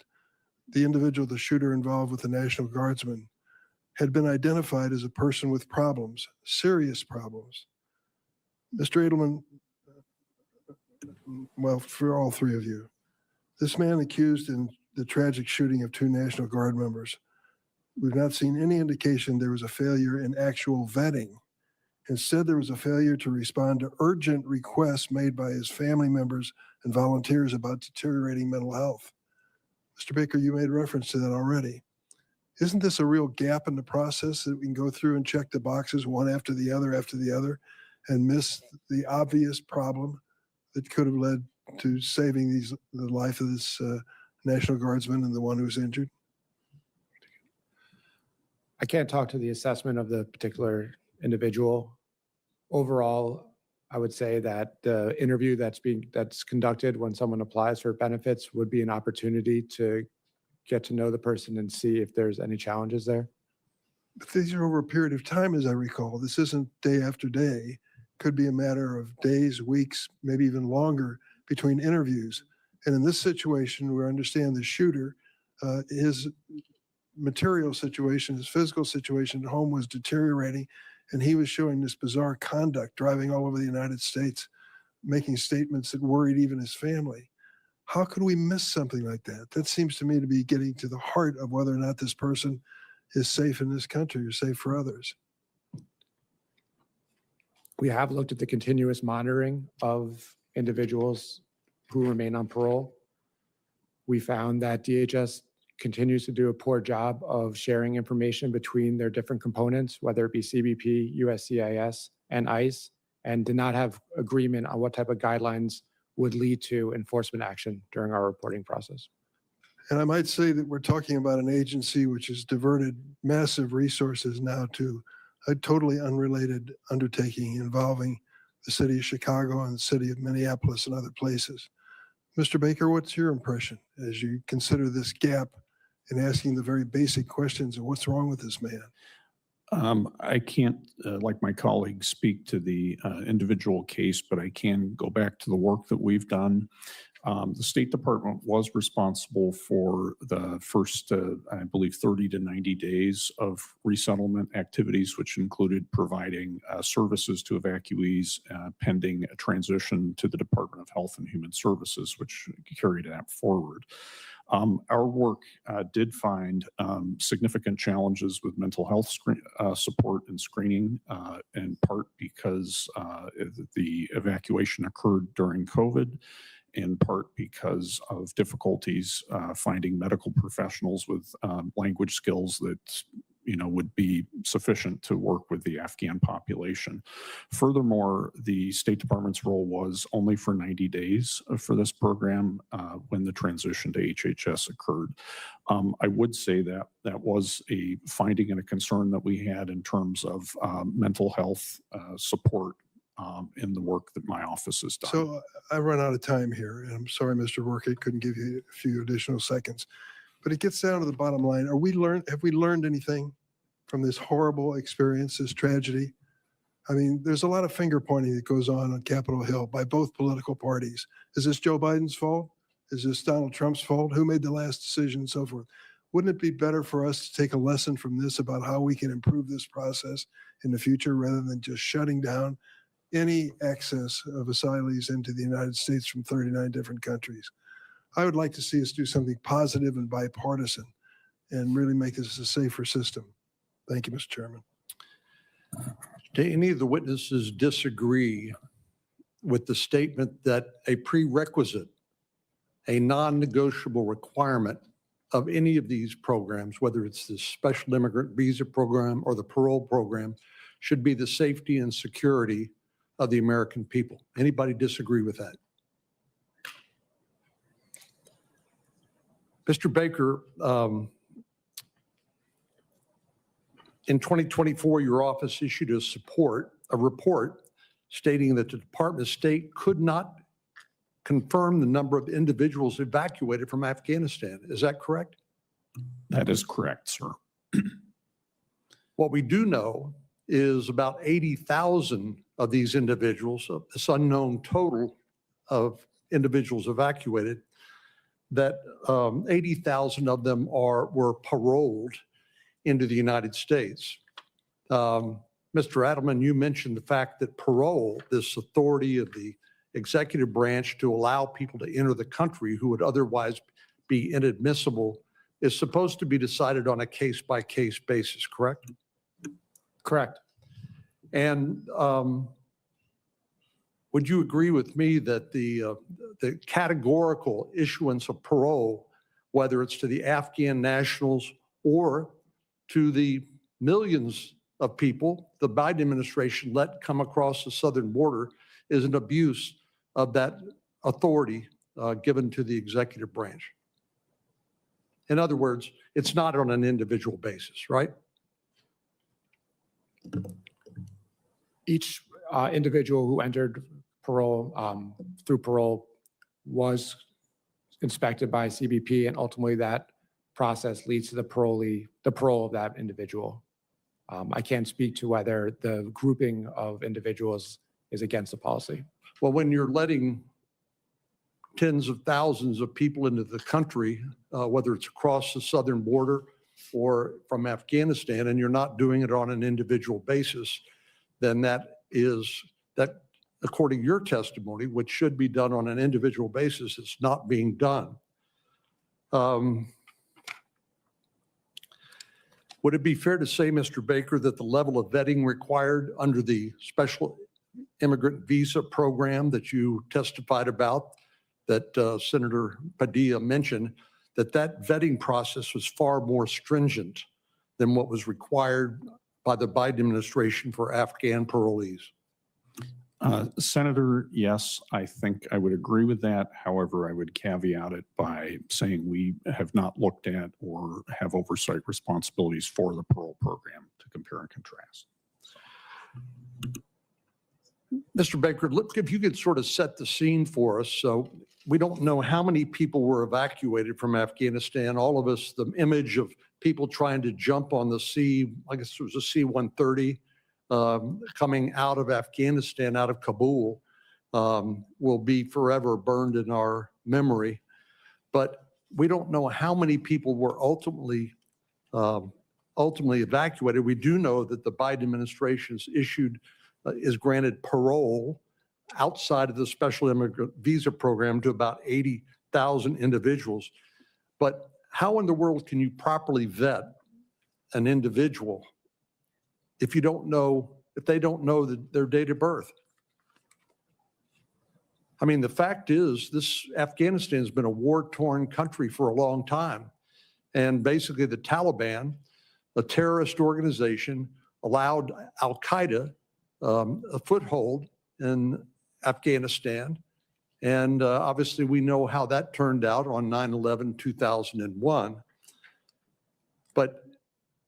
S20: the individual, the shooter involved with the National Guardsman, had been identified as a person with problems, serious problems. Mr. Edelman, well, for all three of you, this man accused in the tragic shooting of 2 National Guard members, we've not seen any indication there was a failure in actual vetting. Instead, there was a failure to respond to urgent requests made by his family members and volunteers about deteriorating mental health. Mr. Baker, you made reference to that already. Isn't this a real gap in the process that we can go through and check the boxes one after the other and miss the obvious problem that could have led to saving the life of this National Guardsman and the one who's injured?
S21: I can't talk to the assessment of the particular individual. Overall, I would say that the interview that's conducted when someone applies for benefits would be an opportunity to get to know the person and see if there's any challenges there.
S20: But these are over a period of time, as I recall. This isn't day after day. Could be a matter of days, weeks, maybe even longer between interviews. And in this situation, we understand the shooter, his material situation, his physical situation at home was deteriorating, and he was showing this bizarre conduct, driving all over the United States, making statements that worried even his family. How could we miss something like that? That seems to me to be getting to the heart of whether or not this person is safe in this country or safe for others.
S21: We have looked at the continuous monitoring of individuals who remain on parole. We found that DHS continues to do a poor job of sharing information between their different components, whether it be CBP, USCIS, and ICE, and did not have agreement on what type of guidelines would lead to enforcement action during our reporting process.
S20: And I might say that we're talking about an agency which has diverted massive resources now to a totally unrelated undertaking involving the city of Chicago and the city of Minneapolis and other places. Mr. Baker, what's your impression as you consider this gap in asking the very basic questions of what's wrong with this man?
S11: I can't, like my colleagues, speak to the individual case, but I can go back to the work that we've done. The State Department was responsible for the first, I believe, 30 to 90 days of resettlement activities, which included providing services to evacuees pending a transition to the Department of Health and Human Services, which carried that forward. Our work did find significant challenges with mental health support and screening, in part because the evacuation occurred during COVID, in part because of difficulties finding medical professionals with language skills that would be sufficient to work with the Afghan population. Furthermore, the State Department's role was only for 90 days for this program when the transition to HHS occurred. I would say that that was a finding and a concern that we had in terms of mental health support in the work that my office has done.
S20: So I run out of time here, and I'm sorry, Mr. Workett, couldn't give you a few additional seconds. But it gets down to the bottom line. Have we learned anything from this horrible experience, this tragedy? I mean, there's a lot of finger pointing that goes on Capitol Hill by both political parties. Is this Joe Biden's fault? Is this Donald Trump's fault? Who made the last decision and so forth? Wouldn't it be better for us to take a lesson from this about how we can improve this process in the future rather than just shutting down any access of asylees into the United States from 39 different countries? I would like to see us do something positive and bipartisan and really make this a safer system. Thank you, Mr. Chairman.
S6: Do any of the witnesses disagree with the statement that a prerequisite, a non-negotiable requirement of any of these programs, whether it's the special immigrant visa program or the parole program, should be the safety and security of the American people? Anybody disagree with that? Mr. Baker, in 2024, your office issued a report stating that the Department of State could not confirm the number of individuals evacuated from Afghanistan. Is that correct?
S11: That is correct, sir.
S6: What we do know is about 80,000 of these individuals, of this unknown total of individuals evacuated, that 80,000 of them were paroled into the United States. Mr. Adelman, you mentioned the fact that parole, this authority of the executive branch to allow people to enter the country who would otherwise be inadmissible, is supposed to be decided on a case-by-case basis, correct?
S21: Correct.
S6: And would you agree with me that the categorical issuance of parole, whether it's to the Afghan nationals or to the millions of people the Biden administration let come across the southern border, is an abuse of that authority given to the executive branch? In other words, it's not on an individual basis, right?
S21: Each individual who entered parole through parole was inspected by CBP, and ultimately that process leads to the parole of that individual. I can't speak to whether the grouping of individuals is against the policy.
S6: Well, when you're letting tens of thousands of people into the country, whether it's across the southern border or from Afghanistan, and you're not doing it on an individual basis, then that, according to your testimony, which should be done on an individual basis, it's not being done. Would it be fair to say, Mr. Baker, that the level of vetting required under the special immigrant visa program that you testified about, that Senator Padilla mentioned, that vetting process was far more stringent than what was required by the Biden administration for Afghan parolees?
S11: Senator, yes, I think I would agree with that. However, I would caveat it by saying we have not looked at or have oversight responsibilities for the parole program to compare and contrast.
S6: Mr. Baker, if you could sort of set the scene for us. So we don't know how many people were evacuated from Afghanistan. All of us, the image of people trying to jump on the C, I guess it was a C-130, coming out of Afghanistan, out of Kabul, will be forever burned in our memory. But we don't know how many people were ultimately evacuated. We do know that the Biden administration is granted parole outside of the special immigrant visa program to about 80,000 individuals. But how in the world can you properly vet an individual if they don't know their date of birth? I mean, the fact is, Afghanistan has been a war-torn country for a long time. And basically the Taliban a terrorist organization, allowed Al-Qaeda a foothold in Afghanistan. And obviously, we know how that turned out on 9/11/2001. But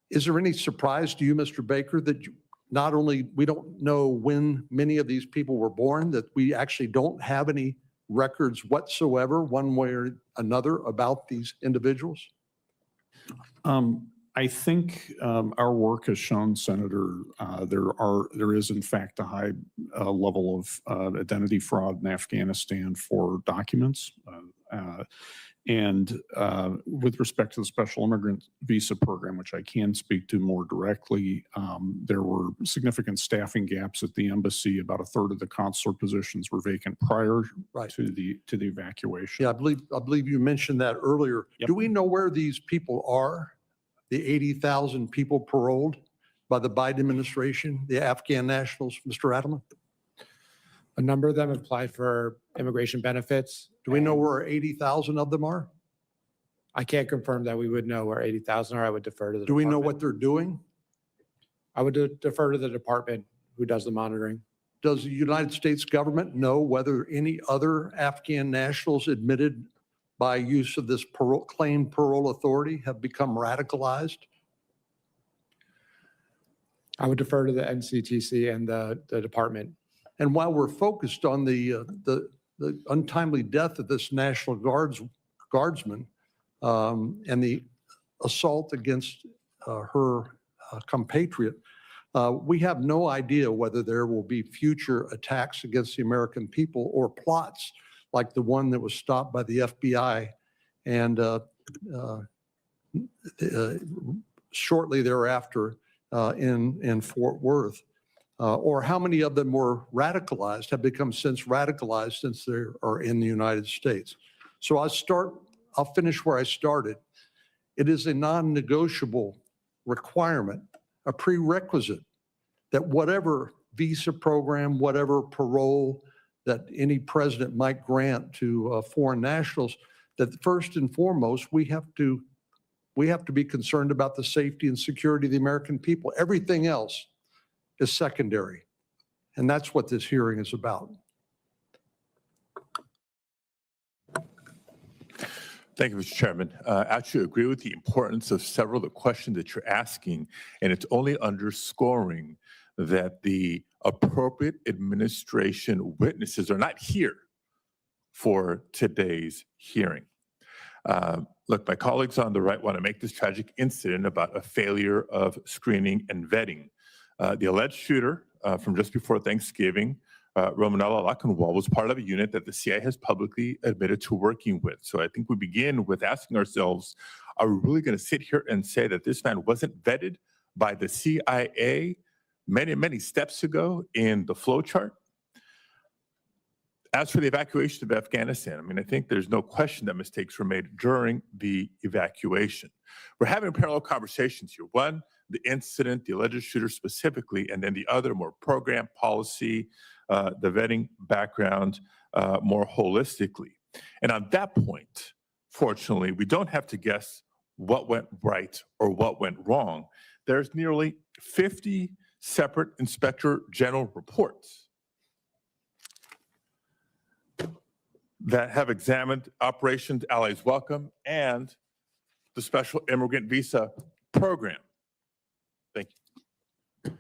S6: is there any surprise to you, Mr. Baker, that not only we don't know when many of these people were born, that we actually don't have any records whatsoever, one way or another, about these individuals?
S11: I think our work has shown, Senator, there is in fact a high level of identity fraud in Afghanistan for documents. And with respect to the special immigrant visa program, which I can speak to more directly, there were significant staffing gaps at the embassy. About a third of the consular positions were vacant prior to the evacuation.
S6: Yeah, I believe you mentioned that earlier.
S11: Yep.
S6: Do we know where these people are? The 80,000 people paroled by the Biden administration, the Afghan nationals, Mr. Adelman?
S21: A number of them applied for immigration benefits.
S6: Do we know where 80,000 of them are?
S21: I can't confirm that we would know where 80,000 are. I would defer to the
S6: Do we know
S21: department.
S6: what they're doing?
S21: I would defer to the department who does the monitoring.
S6: Does the United States government know whether any other Afghan nationals admitted by use of this claimed parole authority have become radicalized?
S21: I would defer to the NCTC and the department.
S6: And while we're focused on the untimely death of this National Guardsman and the assault against her compatriot, we have no idea whether there will be future attacks against the American people or plots like the one that was stopped by the FBI and shortly thereafter in Fort Worth, or how many of them were radicalized, have become since radicalized since they are in the United States. So I'll finish where I started. It is a non-negotiable requirement, a prerequisite, that whatever visa program, whatever parole that any president might grant to foreign nationals, that first and foremost, we have to be concerned about the safety and security of the American people. Everything else is secondary. And that's what this hearing is about.
S4: Thank you, Mr. Chairman. I actually agree with the importance of several of the questions that you're asking, and it's only underscoring that the appropriate administration witnesses are not here for today's hearing. Look, my colleagues on the right want to make this tragic incident about a failure of screening and vetting. The alleged shooter from just before Thanksgiving, Romanella Lachenwall, was part of a unit that the CIA has publicly admitted to working with. So I think we begin with asking ourselves, are we really going to sit here and say that this man wasn't vetted by the CIA many, many steps ago in the flow chart? As for the evacuation of Afghanistan, I mean, I think there's no question that mistakes were made during the evacuation. We're having parallel conversations here. One, the incident, the alleged shooter specifically, and then the other, more program, policy, the vetting background, more holistically. And on that point, fortunately, we don't have to guess what went right or what went wrong. There's nearly 50 separate Inspector General reports that have examined Operations Allies Welcome and the Special Immigrant Visa Program. Thank you.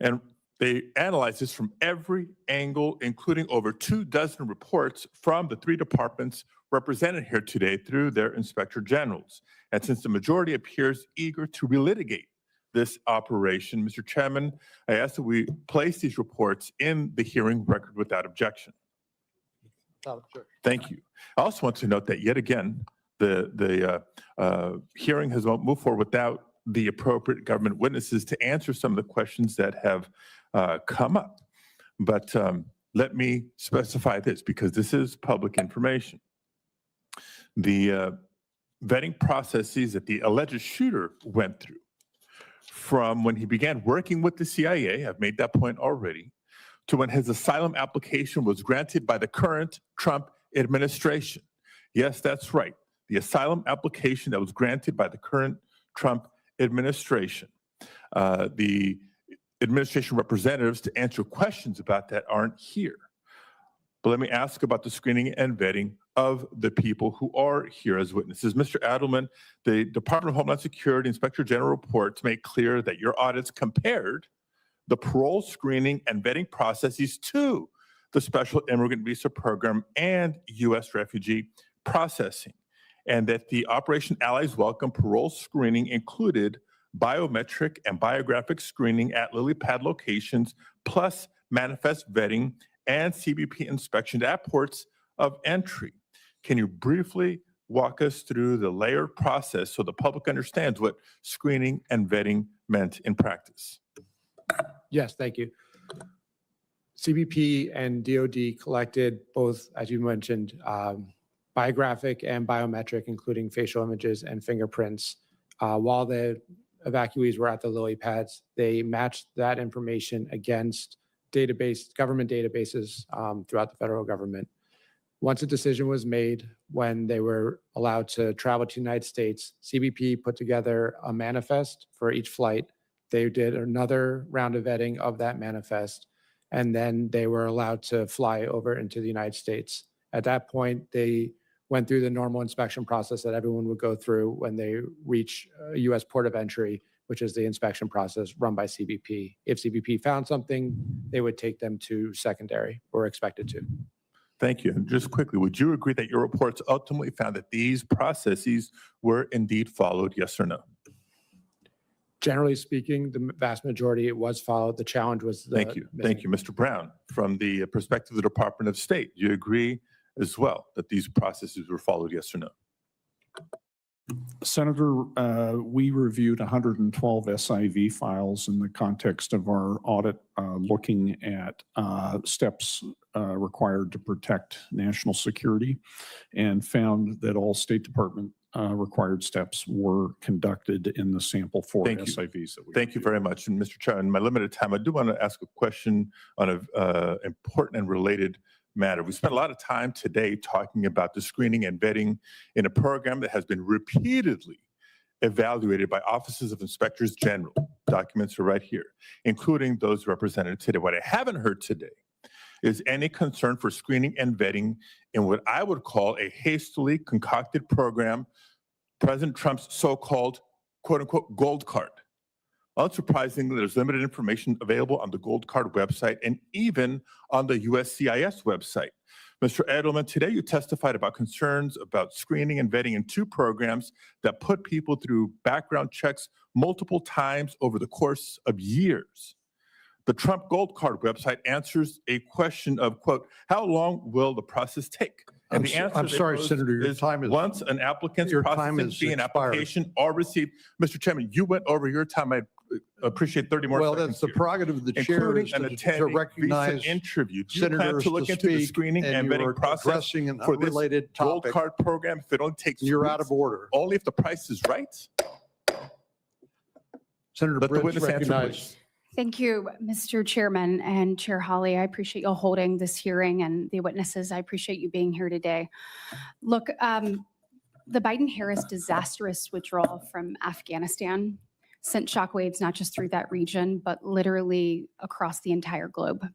S4: And they analyzed this from every angle, including over 24 reports from the 3 departments represented here today through their Inspector Generals. And since the majority appears eager to relitigate this operation, Mr. Chairman, I ask that we place these reports in the hearing record without objection. Thank you. I also want to note that yet again, the hearing has moved forward without the appropriate government witnesses to answer some of the questions that have come up. But let me specify this, because this is public information. The vetting processes that the alleged shooter went through from when he began working with the CIA, I've made that point already, to when his asylum application was granted by the current Trump administration. Yes, that's right. The asylum application that was granted by the current Trump administration. The administration representatives to answer questions about that aren't here. But let me ask about the screening and vetting of the people who are here as witnesses. Mr. Adelman, the Department of Homeland Security Inspector General reports make clear that your audits compared the parole screening and vetting processes to the Special Immigrant Visa Program and U.S. refugee processing, and that the Operation Allies Welcome parole screening included biometric and biographic screening at lily pad locations, plus manifest vetting and CBP inspection at ports of entry. Can you briefly walk us through the layered process so the public understands what screening and vetting meant in practice?
S21: Yes, thank you. CBP and DoD collected both, as you mentioned, biographic and biometric, including facial images and fingerprints. While the evacuees were at the lily pads, they matched that information against government databases throughout the federal government. Once a decision was made when they were allowed to travel to the United States, CBP put together a manifest for each flight. They did another round of vetting of that manifest, and then they were allowed to fly over into the United States. At that point, they went through the normal inspection process that everyone would go through when they reach a U.S. port of entry, which is the inspection process run by CBP. If CBP found something, they would take them to secondary, or expected to.
S4: Thank you. And just quickly, would you agree that your reports ultimately found that these processes were indeed followed, yes or no?
S21: Generally speaking, the vast majority it was followed. The challenge was the
S4: Thank you. Thank you, Mr. Brown. From the perspective of the Department of State, do you agree as well that these processes were followed, yes or no?
S11: Senator, we reviewed 112 SIV files in the context of our audit, looking at steps required to protect national security, and found that all State Department required steps were conducted in the sample for SIVs that we
S4: Thank you very much. And Mr. Chair, in my limited time, I do want to ask a question on an important and related matter. We spent a lot of time today talking about the screening and vetting in a program that has been repeatedly evaluated by offices of inspectors general. Documents are right here, including those represented today. What I haven't heard today is any concern for screening and vetting in what I would call a hastily concocted program, President Trump's so-called quote unquote gold card. Unsurprisingly, there's limited information available on the Gold Card website and even on the USCIS website. Mr. Edelman, today you testified about concerns about screening and vetting in two programs that put people through background checks multiple times over the course of years. The Trump Gold Card website answers a question of, quote, how long will the process take? And the answer
S6: I'm sorry, Senator, your time is
S4: once an applicant's processing fee and
S6: expired.
S4: application are received. Mr. Chairman, you went over your time. I appreciate 30 more
S6: Well,
S4: seconds
S6: that's the
S4: here.
S6: prerogative of the chair is
S4: Including an
S6: to
S4: attending
S6: recognize
S4: visa interview. Do you plan
S6: senators
S4: to look
S6: to
S4: into the
S6: speak,
S4: screening and
S6: you are
S4: vetting process
S6: addressing an
S4: for this
S6: unrelated
S4: Gold
S6: topic.
S4: Card program if it only takes
S6: You're
S4: weeks,
S6: out of order.
S4: only if the price is right?
S6: Senator
S4: Let the
S6: Britt's
S4: witness answer,
S6: recognized.
S4: please.
S15: Thank you, Mr. Chairman and Chair Hawley. I appreciate you holding this hearing, and the witnesses, I appreciate you being here today. Look, the Biden-Harris disastrous withdrawal from Afghanistan sent shockwaves not just through that region, but literally across the entire globe.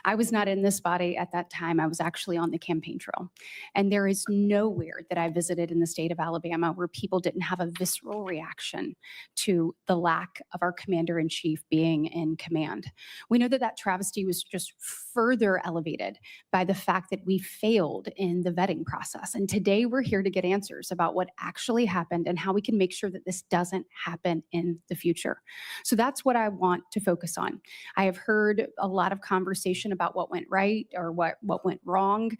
S15: I was not in this body at that time. I was actually on the campaign trail. And there is nowhere that I visited in the state of Alabama where people didn't have a visceral reaction to the lack of our commander-in-chief being in command. We know that that travesty was just further elevated by the fact that we failed in the vetting process. And today we're here to get answers about what actually happened and how we can make sure that this doesn't happen in the future. So that's what I want to focus on. I have heard a lot of conversation about what went right or what went wrong,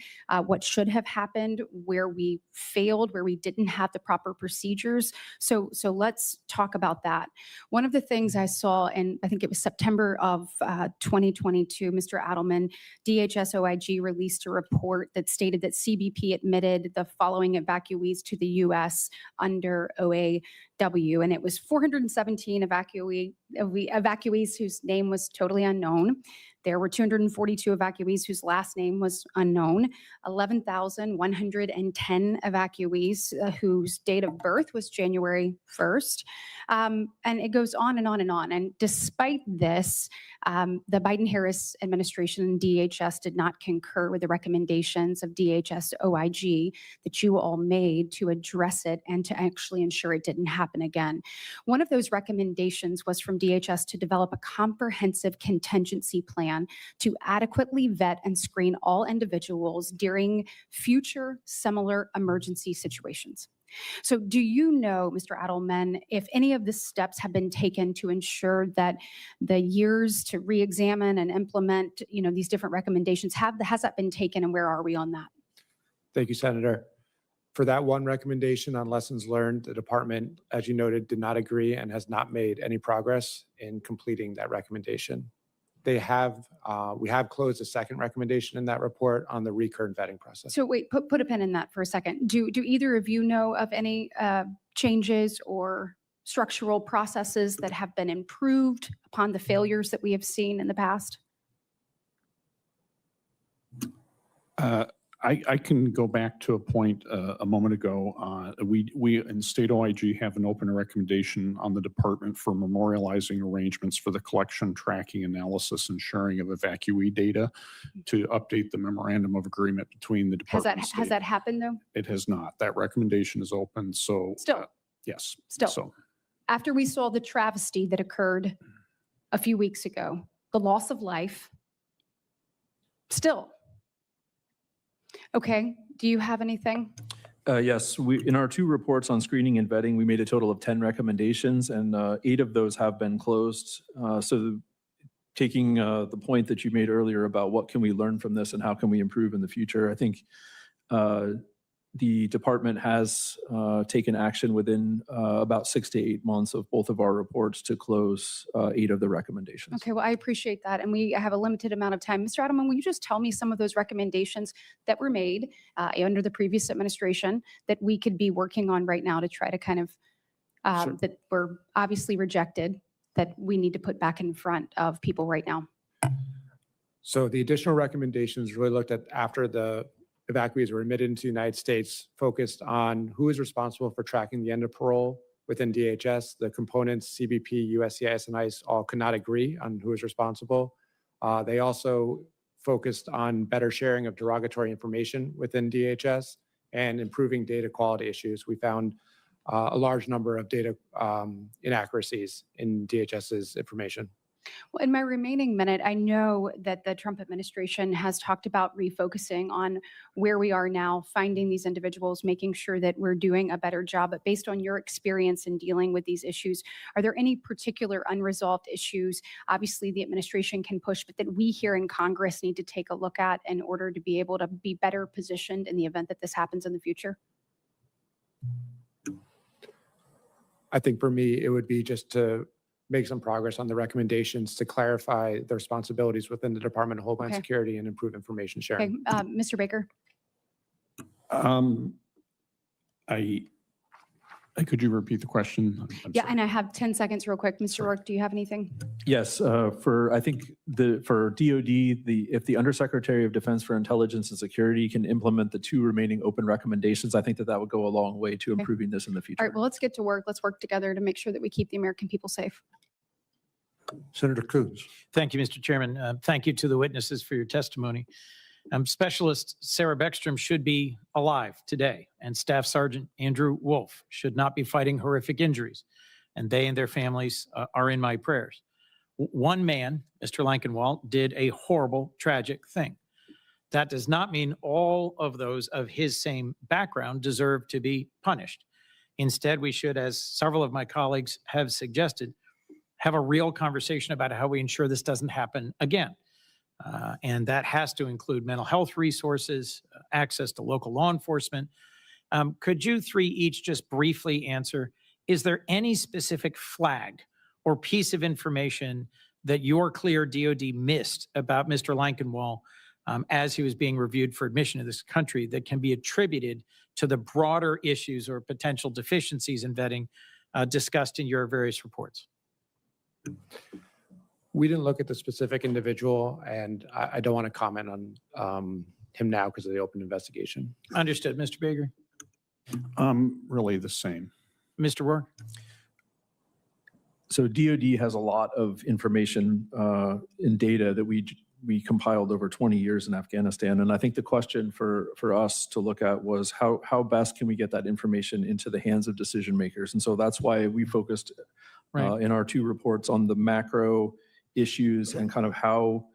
S15: what should have happened, where we failed, where we didn't have the proper procedures. So let's talk about that. One of the things I saw, and I think it was September of 2022, Mr. Adelman, DHS OIG released a report that stated that CBP admitted the following evacuees to the U.S. under OAW, and it was 417 evacuees whose name was totally unknown. There were 242 evacuees whose last name was unknown, 11,110 evacuees whose date of birth was January 1st. And it goes on and on and on. And despite this, the Biden-Harris administration and DHS did not concur with the recommendations of DHS OIG that you all made to address it and to actually ensure it didn't happen again. One of those recommendations was from DHS to develop a comprehensive contingency plan to adequately vet and screen all individuals during future similar emergency situations. So do you know, Mr. Adelman, if any of the steps have been taken to ensure that the years to re-examine and implement, these different recommendations, has that been taken, and where are we on that?
S21: Thank you, Senator. For that one recommendation on lessons learned, the department, as you noted, did not agree and has not made any progress in completing that recommendation. We have closed the second recommendation in that report on the recurrent vetting process.
S15: So wait, put a pin in that for a second. Do either of you know of any changes or structural processes that have been improved upon the failures that we have seen in the past?
S11: I can go back to a point a moment ago. We in state OIG have an open recommendation on the department for memorializing arrangements for the collection, tracking, analysis, and sharing of evacuee data to update the memorandum of agreement between the department and state.
S15: Has that happened though?
S11: It has not. That recommendation is open. So
S15: Still.
S11: yes.
S15: Still.
S11: So
S15: After we saw the travesty that occurred a few weeks ago, the loss of life, still. Okay, do you have anything?
S22: Yes, in our 2 reports on screening and vetting, we made a total of 10 recommendations, and 8 of those have been closed. So taking the point that you made earlier about what can we learn from this and how can we improve in the future, I think the department has taken action within about 6 to 8 months of both of our reports to close 8 of the recommendations.
S15: Okay, well, I appreciate that. And we have a limited amount of time. Mr. Adelman, will you just tell me some of those recommendations that were made under the previous administration that we could be working on right now to try to kind of,
S21: Sure.
S15: that were obviously rejected, that we need to put back in front of people right now?
S21: So the additional recommendations really looked at after the evacuees were admitted into the United States, focused on who is responsible for tracking the end of parole within DHS. The components, CBP, USCIS, and ICE all could not agree on who is responsible. They also focused on better sharing of derogatory information within DHS and improving data quality issues. We found a large number of data inaccuracies in DHS's information.
S15: Well, in my remaining minute, I know that the Trump administration has talked about refocusing on where we are now, finding these individuals, making sure that we're doing a better job. But based on your experience in dealing with these issues, are there any particular unresolved issues? Obviously, the administration can push, but that we here in Congress need to take a look at in order to be able to be better positioned in the event that this happens in the future?
S21: I think for me, it would be just to make some progress on the recommendations to clarify the responsibilities within the Department of Homeland
S15: Okay.
S21: Security and improve information
S15: Okay,
S21: sharing.
S15: Mr. Baker?
S11: could you repeat the question? I'm
S15: Yeah,
S11: sorry.
S15: and I have 10 seconds real quick. Mr. Rourke, do you have anything?
S22: Yes, for DOD, if the Undersecretary of Defense for Intelligence and Security can implement the 2 remaining open recommendations, I think that would go a long way to
S15: Okay.
S22: improving this in the future.
S15: All right, well, let's get to work. Let's work together to make sure that we keep the American people safe.
S6: Senator Coons.
S19: Thank you, Mr. Chairman. Thank you to the witnesses for your testimony. Specialist Sarah Beckstrom should be alive today, and Staff Sergeant Andrew Wolf should not be fighting horrific injuries, and they and their families are in my prayers. One man, Mr. Lankenwald, did a horrible, tragic thing. That does not mean all of those of his same background deserve to be punished. Instead, we should, as several of my colleagues have suggested, have a real conversation about how we ensure this doesn't happen again. And that has to include mental health resources, access to local law enforcement. Could you 3 each just briefly answer, is there any specific flag or piece of information that your clear DOD missed about Mr. Lankenwald as he was being reviewed for admission to this country that can be attributed to the broader issues or potential deficiencies in vetting discussed in your various reports?
S21: We didn't look at the specific individual, and I don't want to comment on him now because of the open investigation.
S19: Understood. Mr. Baker?
S11: Really the same.
S19: Mr. Rourke?
S22: So DoD has a lot of information and data that we compiled over 20 years in Afghanistan. And I think the question for us to look at was how best can we get that information into the hands of decision makers? And so that's why we focused in our two reports on the macro issues and kind of how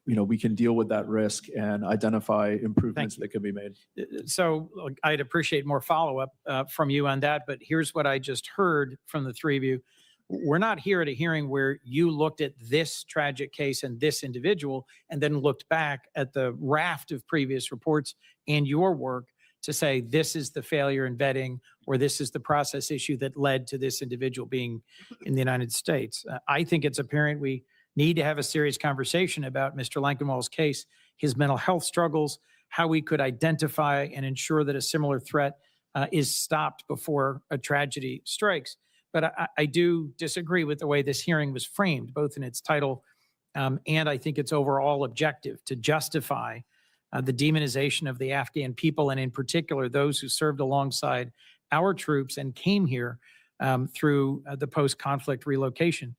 S22: we can deal with that risk and identify improvements that could be made.
S19: So look, I'd appreciate more follow-up from you on that, but here's what I just heard from the three of you. We're not here at a hearing where you looked at this tragic case and this individual and then looked back at the raft of previous reports and your work to say this is the failure in vetting or this is the process issue that led to this individual being in the United States. I think it's apparent we need to have a serious conversation about Mr. Lankenwald's case, his mental health struggles, how we could identify and ensure that a similar threat is stopped before a tragedy strikes. But I do disagree with the way this hearing was framed, both in its title and I think its overall objective to justify the demonization of the Afghan people, and in particular, those who served alongside our troops and came here through the post-conflict relocation.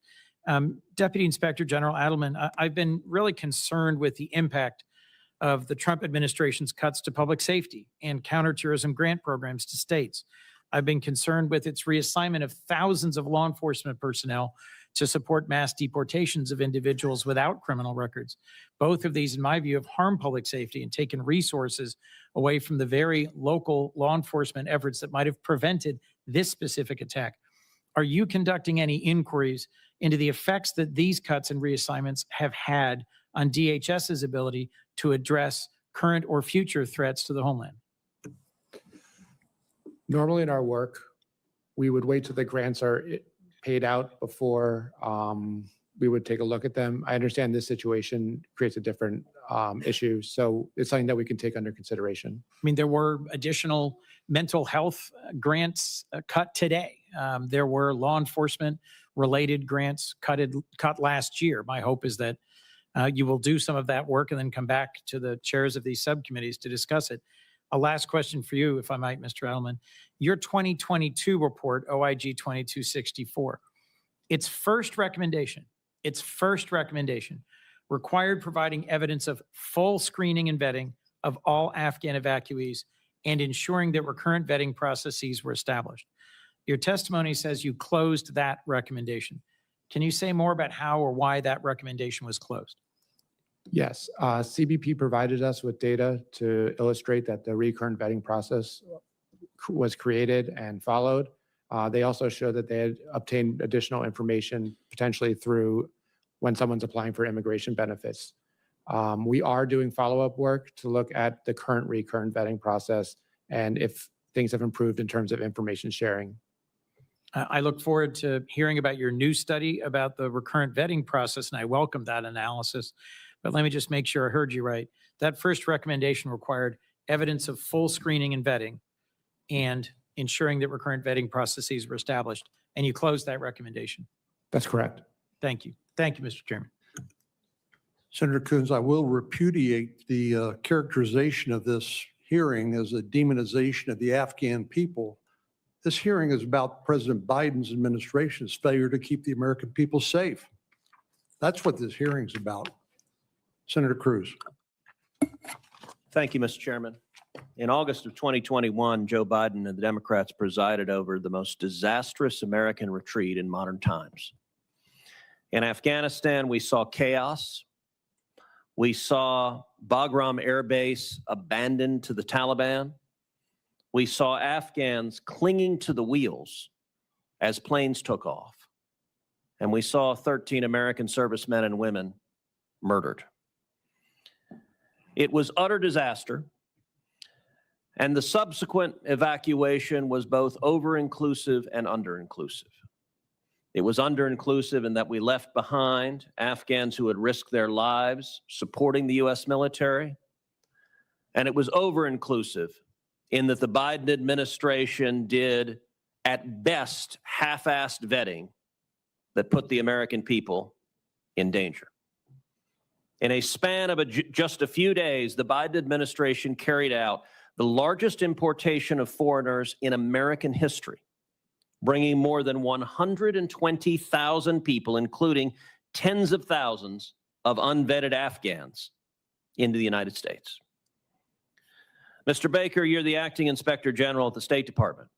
S19: Deputy Inspector General Adelman, I've been really concerned with the impact of the Trump administration's cuts to public safety and counterterrorism grant programs to states. I've been concerned with its reassignment of thousands of law enforcement personnel to support mass deportations of individuals without criminal records. Both of these, in my view, have harmed public safety and taken resources away from the very local law enforcement efforts that might have prevented this specific attack. Are you conducting any inquiries into the effects that these cuts and reassignments have had on DHS's ability to address current or future threats to the homeland?
S21: Normally in our work, we would wait till the grants are paid out before we would take a look at them. I understand this situation creates a different issue, so it's something that we can take under consideration.
S19: I mean, there were additional mental health grants cut today. There were law enforcement related grants cut last year. My hope is that you will do some of that work and then come back to the chairs of these subcommittees to discuss it. A last question for you, if I might, Mr. Edelman. Your 2022 report, OIG 2264, its first recommendation required providing evidence of full screening and vetting of all Afghan evacuees and ensuring that recurrent vetting processes were established. Your testimony says you closed that recommendation. Can you say more about how or why that recommendation was closed?
S21: Yes, CBP provided us with data to illustrate that the recurrent vetting process was created and followed. They also showed that they had obtained additional information potentially through when someone's applying for immigration benefits. We are doing follow-up work to look at the current recurrent vetting process and if things have improved in terms of information sharing.
S19: I look forward to hearing about your new study about the recurrent vetting process, and I welcome that analysis. But let me just make sure I heard you right. That first recommendation required evidence of full screening and vetting and ensuring that recurrent vetting processes were established, and you closed that recommendation.
S21: That's correct.
S19: Thank you. Thank you, Mr. Chairman.
S6: Senator Coons, I will repudiate the characterization of this hearing as a demonization of the Afghan people. This hearing is about President Biden's administration's failure to keep the American people safe. That's what this hearing's about. Senator Cruz.
S17: Thank you, Mr. Chairman. In August of 2021, Joe Biden and the Democrats presided over the most disastrous American retreat in modern times. In Afghanistan, we saw chaos. We saw Bagram Air Base abandoned to the Taliban. We saw Afghans clinging to the wheels as planes took off. And we saw 13 American servicemen and women murdered. It was utter disaster, and the subsequent evacuation was both over-inclusive and under-inclusive. It was under-inclusive in that we left behind Afghans who had risked their lives supporting the U.S. military, and it was over-inclusive in that the Biden administration did, at best, half-assed vetting that put the American people in danger. In a span of just a few days, the Biden administration carried out the largest importation of foreigners in American history, bringing more than 120,000 people, including tens of thousands of unvetted Afghans, into the United States. Mr. Baker, you're the acting inspector general at the State Department.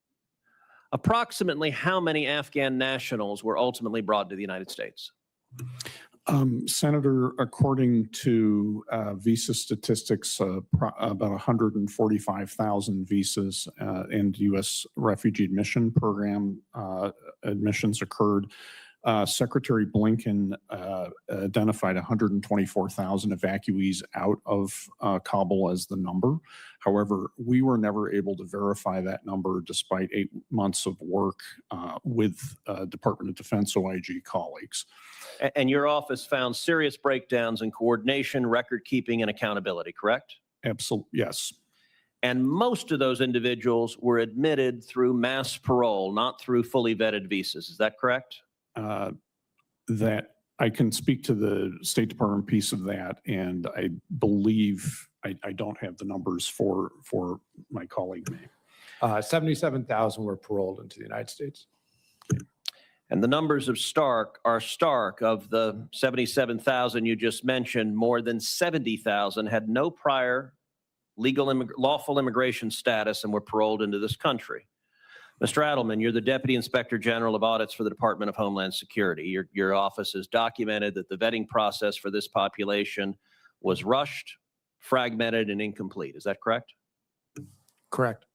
S17: Approximately how many Afghan nationals were ultimately brought to the United States?
S11: Senator, according to visa statistics, about 145,000 visas and U.S. refugee admission program admissions occurred. Secretary Blinken identified 124,000 evacuees out of Kabul as the number. However, we were never able to verify that number despite 8 months of work with Department of Defense OIG colleagues.
S17: And your office found serious breakdowns in coordination, record keeping, and accountability, correct?
S11: Absolutely, yes.
S17: And most of those individuals were admitted through mass parole, not through fully vetted visas. Is that correct?
S11: That I can speak to the State Department piece of that, and I believe I don't have the numbers for my colleague.
S21: 77,000 were paroled into the United States.
S17: And the numbers are stark. Of the 77,000 you just mentioned, more than 70,000 had no prior lawful immigration status and were paroled into this country. Mr. Adelman, you're the Deputy Inspector General of Audits for the Department of Homeland Security. Your office has documented that the vetting process for this population was rushed, fragmented, and incomplete. Is that correct?
S21: Correct.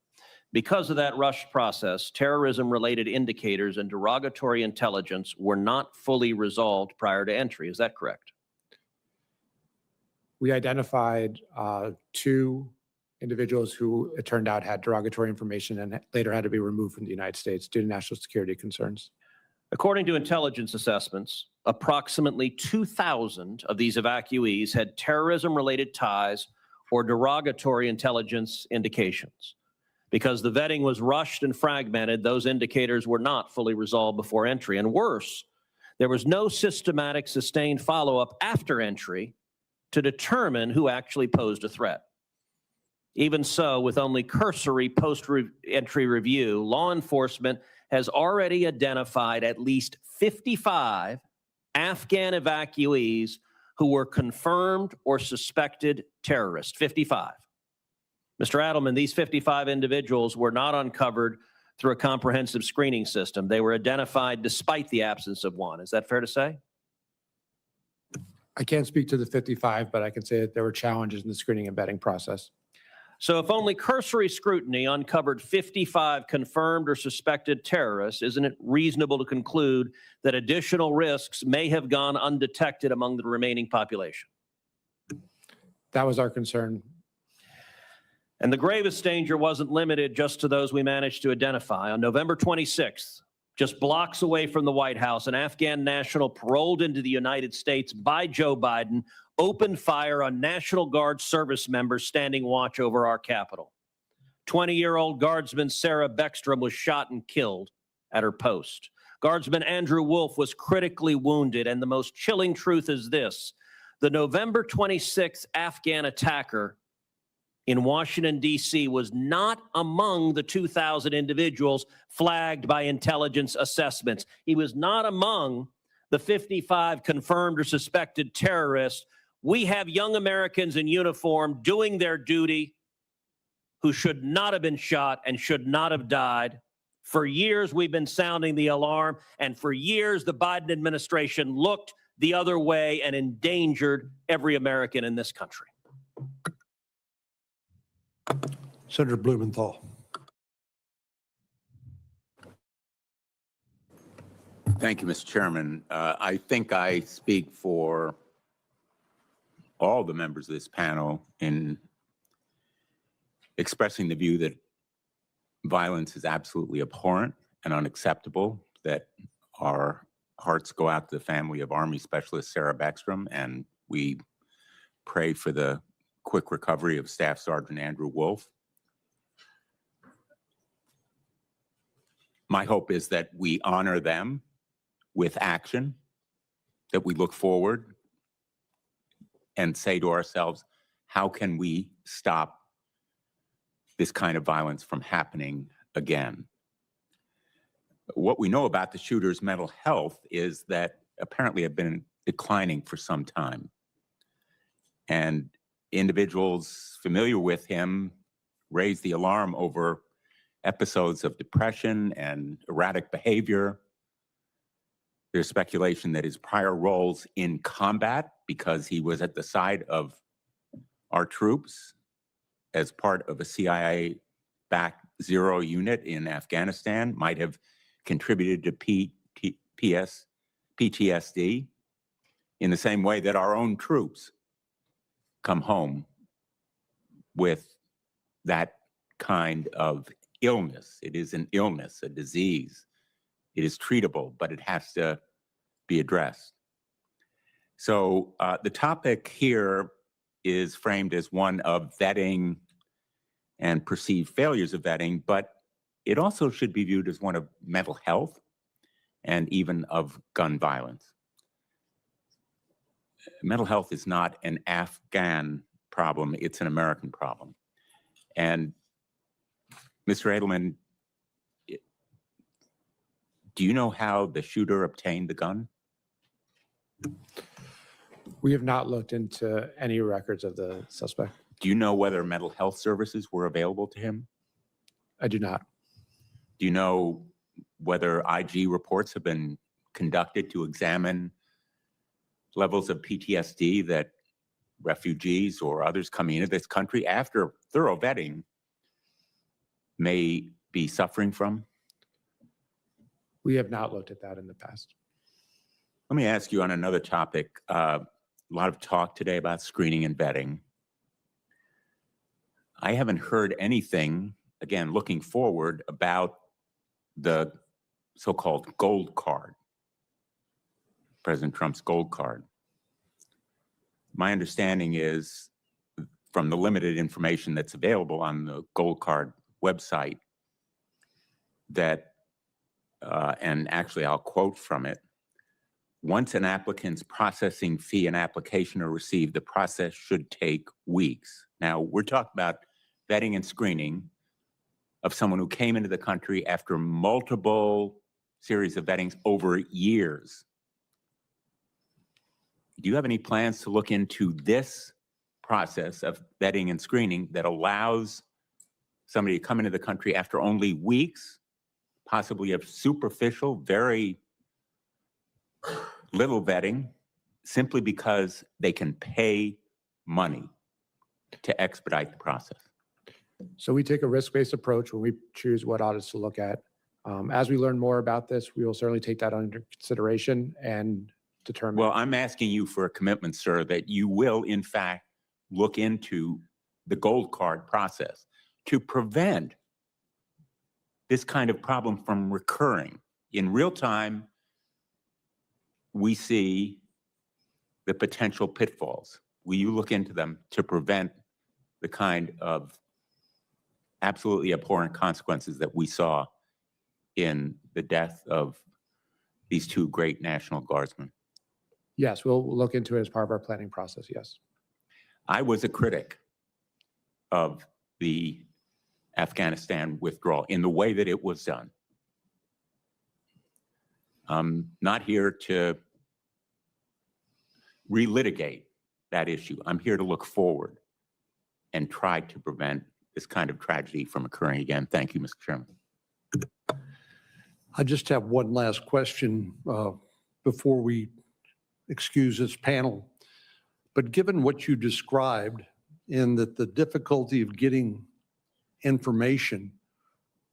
S17: Because of that rushed process, terrorism-related indicators and derogatory intelligence were not fully resolved prior to entry. Is that correct?
S21: We identified 2 individuals who it turned out had derogatory information and later had to be removed from the United States due to national security concerns.
S17: According to intelligence assessments, approximately 2,000 of these evacuees had terrorism-related ties or derogatory intelligence indications. Because the vetting was rushed and fragmented, those indicators were not fully resolved before entry. And worse, there was no systematic, sustained follow-up after entry to determine who actually posed a threat. Even so, with only cursory post-entry review, law enforcement has already identified at least 55 Afghan evacuees who were confirmed or suspected terrorists. 55. Mr. Adelman, these 55 individuals were not uncovered through a comprehensive screening system. They were identified despite the absence of one. Is that fair to say?
S21: I can't speak to the 55, but I can say that there were challenges in the screening and vetting process.
S17: So if only cursory scrutiny uncovered 55 confirmed or suspected terrorists, isn't it reasonable to conclude that additional risks may have gone undetected among the remaining population?
S21: That was our concern.
S17: And the gravest danger wasn't limited just to those we managed to identify. On November 26th, just blocks away from the White House, an Afghan national paroled into the United States by Joe Biden opened fire on National Guard service members standing watch over our Capitol. 20-year-old Guardsman Sarah Beckstrom was shot and killed at her post. Guardsman Andrew Wolf was critically wounded, and the most chilling truth is this: the November 26th Afghan attacker in Washington, D.C. was not among the 2,000 individuals flagged by intelligence assessments. He was not among the 55 confirmed or suspected terrorists. We have young Americans in uniform doing their duty who should not have been shot and should not have died. For years, we've been sounding the alarm, and for years, the Biden administration looked the other way and endangered every American in this country.
S6: Senator Blumenthal.
S8: Thank you, Mr. Chairman. I think I speak for all the members of this panel in expressing the view that violence is absolutely abhorrent and unacceptable, that our hearts go out to the family of Army Specialist Sarah Beckstrom, and we pray for the quick recovery of Staff Sergeant Andrew Wolf. My hope is that we honor them with action, that we look forward and say to ourselves, how can we stop this kind of violence from happening again? What we know about the shooter's mental health is that apparently have been declining for some time. And individuals familiar with him raised the alarm over episodes of depression and erratic behavior. There's speculation that his prior roles in combat, because he was at the side of our troops as part of a CIA-backed Zero unit in Afghanistan, might have contributed to PTSD in the same way that our own troops come home with that kind of illness. It is an illness, a disease. It is treatable, but it has to be addressed. So the topic here is framed as one of vetting and perceived failures of vetting, but it also should be viewed as one of mental health and even of gun violence. Mental health is not an Afghan problem, it's an American problem. And Mr. Edelman, do you know how the shooter obtained the gun?
S21: We have not looked into any records of the suspect.
S8: Do you know whether mental health services were available to him?
S21: I do not.
S8: Do you know whether IG reports have been conducted to examine levels of PTSD that refugees or others coming into this country after thorough vetting may be suffering from?
S21: We have not looked at that in the past.
S8: Let me ask you on another topic. A lot of talk today about screening and vetting. I haven't heard anything, again, looking forward, about the so-called gold card, President Trump's gold card. My understanding is, from the limited information that's available on the gold card website, that, and actually I'll quote from it, once an applicant's processing fee and application are received, the process should take weeks. Now, we're talking about vetting and screening of someone who came into the country after multiple series of vettings over years. Do you have any plans to look into this process of vetting and screening that allows somebody to come into the country after only weeks, possibly of superficial, very little vetting, simply because they can pay money to expedite the process?
S21: So we take a risk-based approach when we choose what audits to look at. As we learn more about this, we will certainly take that under consideration and determine.
S8: Well, I'm asking you for a commitment, sir, that you will, in fact, look into the gold card process to prevent this kind of problem from recurring. In real time, we see the potential pitfalls. Will you look into them to prevent the kind of absolutely abhorrent consequences that we saw in the death of these two great National Guardsmen?
S21: Yes, we'll look into it as part of our planning process, yes.
S8: I was a critic of the Afghanistan withdrawal in the way that it was done. I'm not here to relitigate that issue. I'm here to look forward and try to prevent this kind of tragedy from occurring again. Thank you, Mr. Chairman.
S6: I just have one last question before we excuse this panel. But given what you described in that the difficulty of getting information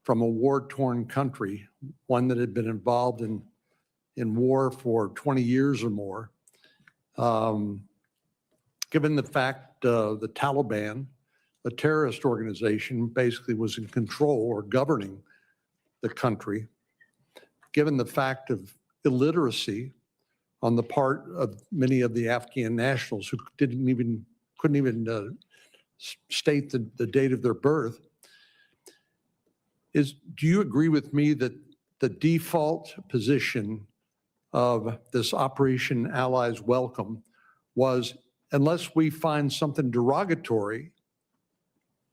S6: from a war-torn country, one that had been involved in war for 20 years or more, given the fact the Taliban, a terrorist organization, basically was in control or governing the country, given the fact of illiteracy on the part of many of the Afghan nationals who couldn't even state the date of their birth, do you agree with me that the default position of this Operation Allies Welcome was, unless we find something derogatory,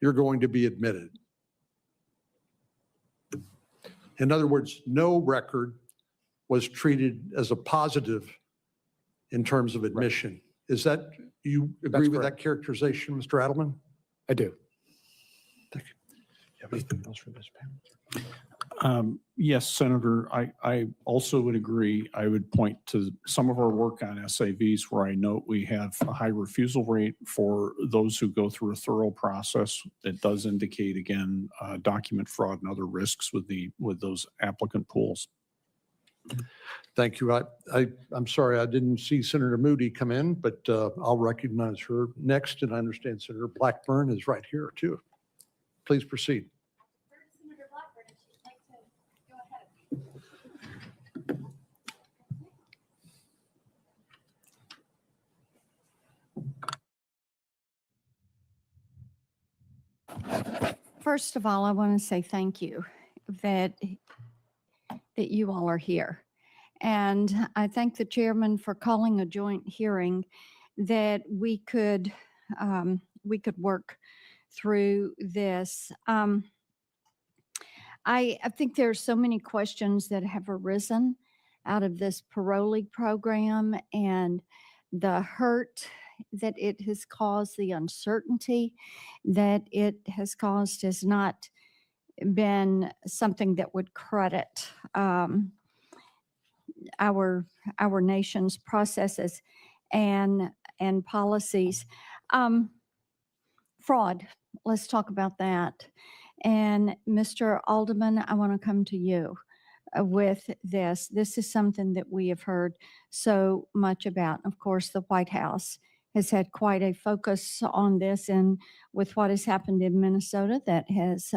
S6: you're going to be admitted. In other words, no record was treated as a positive in terms of admission. Is that, you agree with that characterization, Mr. Adelman?
S21: I do.
S6: Thank you. You have anything else for this panel?
S11: Yes, Senator, I also would agree. I would point to some of our work on SAVs where I note we have a high refusal rate for those who go through a thorough process. It does indicate, again, document fraud and other risks with those applicant pools.
S6: Thank you. I'm sorry, I didn't see Senator Moody come in, but I'll recognize her next. And I understand Senator Blackburn is right here too. Please proceed.
S10: First of all, I want to say thank you that you all are here. And I thank the chairman for calling a joint hearing that we could work through this. I think there are so many questions that have arisen out of this parolee program and the hurt that it has caused, the uncertainty that it has caused has not been something that would credit our nation's processes and policies. Fraud, let's talk about that. And Mr. Alderman, I want to come to you with this. This is something that we have heard so much about. Of course, the White House has had quite a focus on this, and with what has happened in Minnesota, that has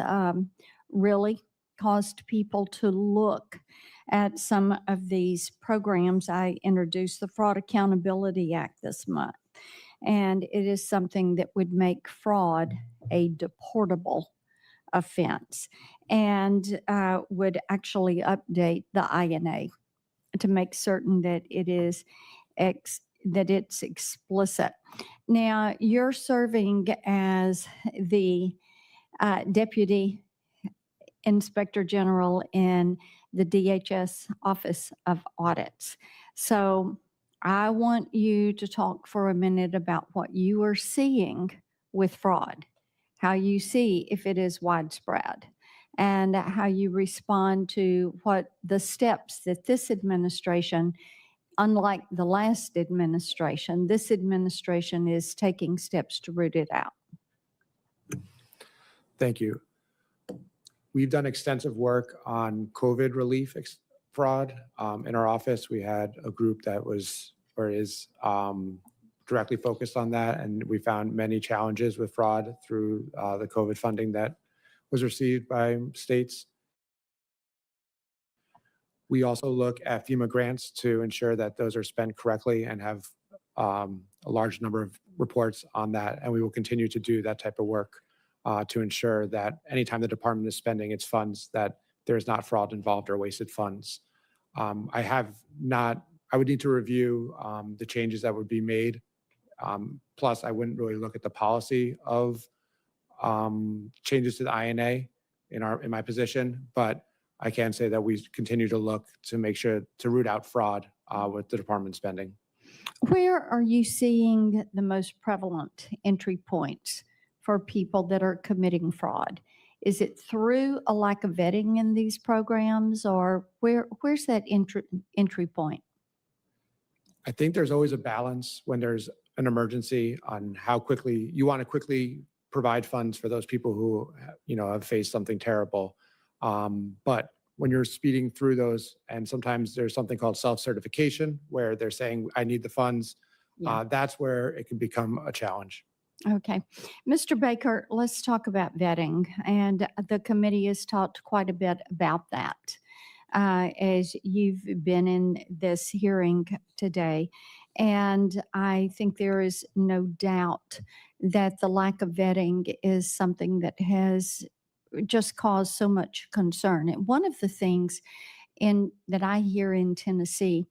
S10: really caused people to look at some of these programs. I introduced the Fraud Accountability Act this month, and it is something that would make fraud a deportable offense and would actually update the INA to make certain that it is that it's explicit. Now, you're serving as the Deputy Inspector General in the DHS Office of Audits. So I want you to talk for a minute about what you are seeing with fraud, how you see if it is widespread, and how you respond to what the steps that this administration, unlike the last administration, this administration is taking steps to root it out.
S21: Thank you. We've done extensive work on COVID relief fraud. In our office, we had a group that was or is directly focused on that, and we found many challenges with fraud through the COVID funding that was received by states. We also look at FEMA grants to ensure that those are spent correctly and have a large number of reports on that, and we will continue to do that type of work to ensure that anytime the department is spending its funds, that there's not fraud involved or wasted funds. I would need to review the changes that would be made. Plus, I wouldn't really look at the policy of changes to the INA in my position, but I can say that we continue to look to make sure to root out fraud with the department spending.
S10: Where are you seeing the most prevalent entry points for people that are committing fraud? Is it through a lack of vetting in these programs, or where's that entry point?
S21: I think there's always a balance when there's an emergency on how quickly you want to quickly provide funds for those people who have faced something terrible. But when you're speeding through those, and sometimes there's something called self-certification where they're saying, I need the funds, that's where it can become a challenge.
S10: Okay. Mr. Baker, let's talk about vetting. And the committee has talked quite a bit about that as you've been in this hearing today. And I think there is no doubt that the lack of vetting is something that has just caused so much concern. And one of the things that I hear in Tennessee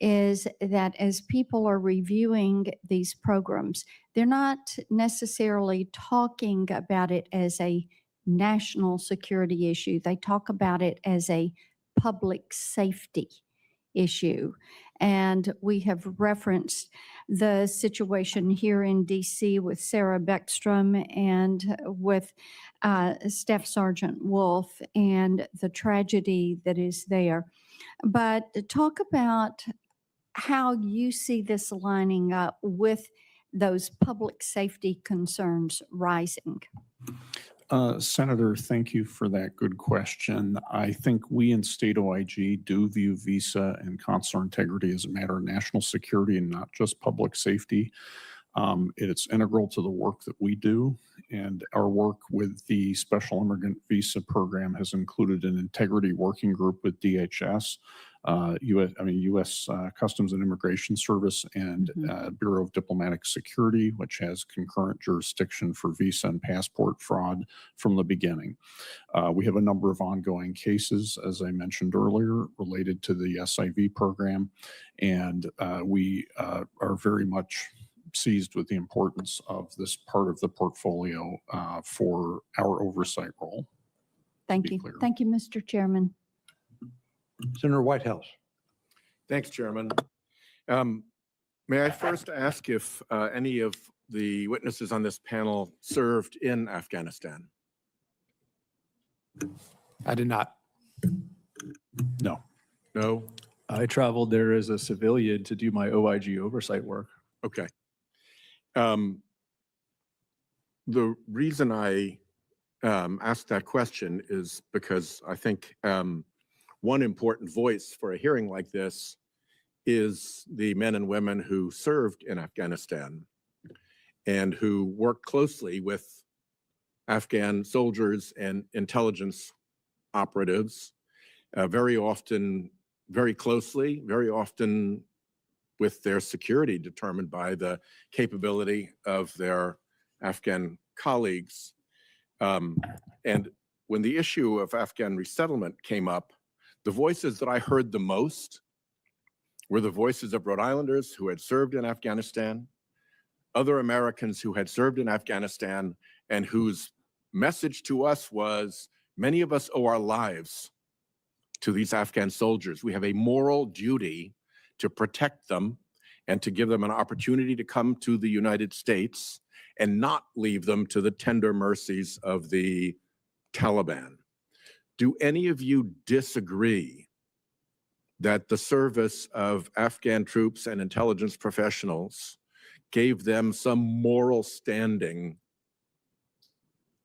S10: is that as people are reviewing these programs, they're not necessarily talking about it as a national security issue. They talk about it as a public safety issue. And we have referenced the situation here in DC with Sarah Beckstrom and with Staff Sergeant Wolf and the tragedy that is there. But talk about how you see this lining up with those public safety concerns rising.
S11: Senator, thank you for that good question. I think we in state OIG do view visa and consular integrity as a matter of national security and not just public safety. It's integral to the work that we do, and our work with the Special Immigrant Visa Program has included an integrity working group with DHS, U.S. Customs and Immigration Service, and Bureau of Diplomatic Security, which has concurrent jurisdiction for visa and passport fraud from the beginning. We have a number of ongoing cases, as I mentioned earlier, related to the SIV program, and we are very much seized with the importance of this part of the portfolio for our oversight role.
S10: Thank you. Thank you, Mr. Chairman.
S3: Senator Whitehouse.
S5: Thanks, Chairman. May I first ask if any of the witnesses on this panel served in Afghanistan?
S22: I did not.
S11: No.
S5: No?
S22: I traveled there as a civilian to do my OIG oversight work.
S5: Okay. The reason I asked that question is because I think one important voice for a hearing like this is the men and women who served in Afghanistan and who worked closely with Afghan soldiers and intelligence operatives, very often very closely, very often with their security determined by the capability of their Afghan colleagues. And when the issue of Afghan resettlement came up, the voices that I heard the most were the voices of Rhode Islanders who had served in Afghanistan, other Americans who had served in Afghanistan, and whose message to us was, many of us owe our lives to these Afghan soldiers. We have a moral duty to protect them and to give them an opportunity to come to the United States and not leave them to the tender mercies of the Taliban. Do any of you disagree that the service of Afghan troops and intelligence professionals gave them some moral standing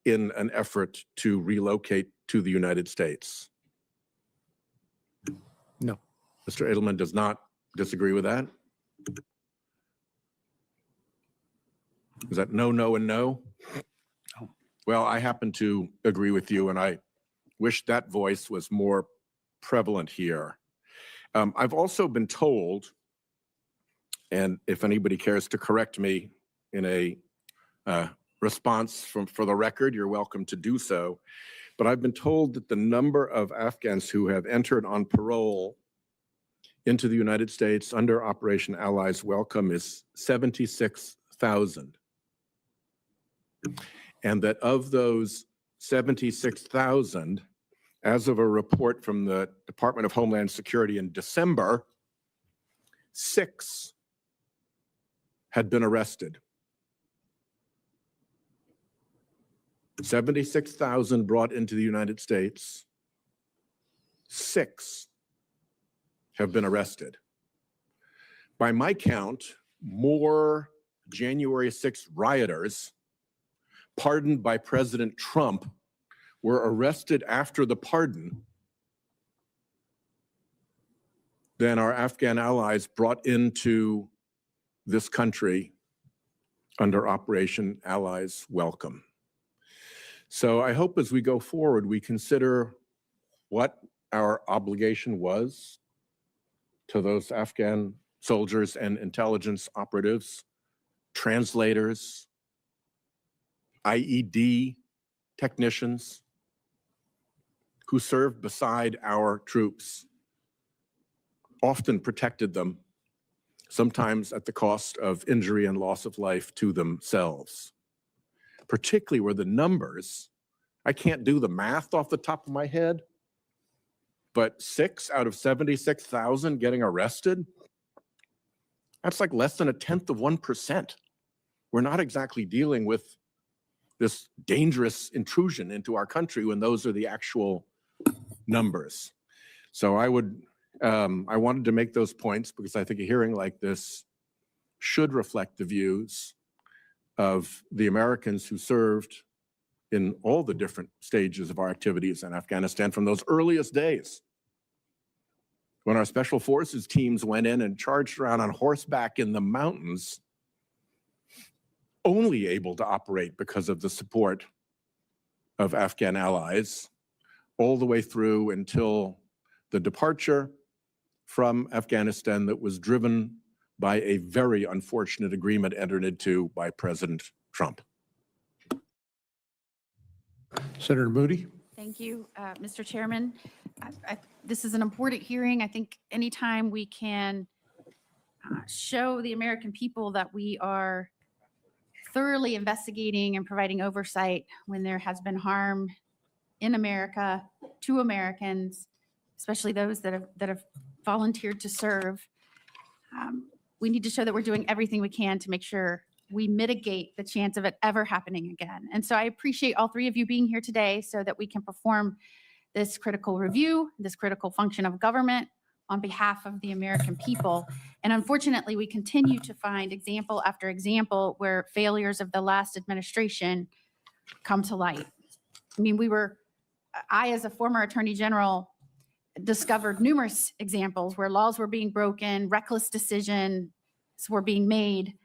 S5: in an effort to relocate to the United States?
S22: No.
S5: Mr. Edelman does not disagree with that? Is that no, no, and no?
S22: No.
S5: Well, I happen to agree with you, and I wish that voice was more prevalent here. I've also been told, and if anybody cares to correct me in a response for the record, you're welcome to do so. But I've been told that the number of Afghans who have entered on parole into the United States under Operation Allies Welcome is 76,000. And that of those 76,000, as of a report from the Department of Homeland Security in December, 6 had been arrested. 76,000 brought into the United States, 6 have been arrested. By my count, more January 6th rioters pardoned by President Trump were arrested after the pardon than our Afghan allies brought into this country under Operation Allies Welcome. So I hope as we go forward, we consider what our obligation was to those Afghan soldiers and intelligence operatives, translators, IED technicians who served beside our troops, often protected them, sometimes at the cost of injury and loss of life to themselves, particularly where the numbers, I can't do the math off the top of my head, but 6 out of 76,000 getting arrested, that's like less than 0.1%. We're not exactly dealing with this dangerous intrusion into our country when those are the actual numbers. So I wanted to make those points because I think a hearing like this should reflect the views of the Americans who served in all the different stages of our activities in Afghanistan from those earliest days when our special forces teams went in and charged around on horseback in the mountains, only able to operate because of the support of Afghan allies, all the way through until the departure from Afghanistan that was driven by a very unfortunate agreement entered into by President Trump.
S6: Senator Moody.
S15: Thank you, Mr. Chairman. This is an important hearing. I think anytime we can show the American people that we are thoroughly investigating and providing oversight when there has been harm in America to Americans, especially those that have volunteered to serve, we need to show that we're doing everything we can to make sure we mitigate the chance of it ever happening again. And so I appreciate all three of you being here today so that we can perform this critical review, this critical function of government on behalf of the American people. And unfortunately, we continue to find example after example where failures of the last administration come to light. I mean, I, as a former Attorney General, discovered numerous examples where laws were being broken, reckless decisions were being made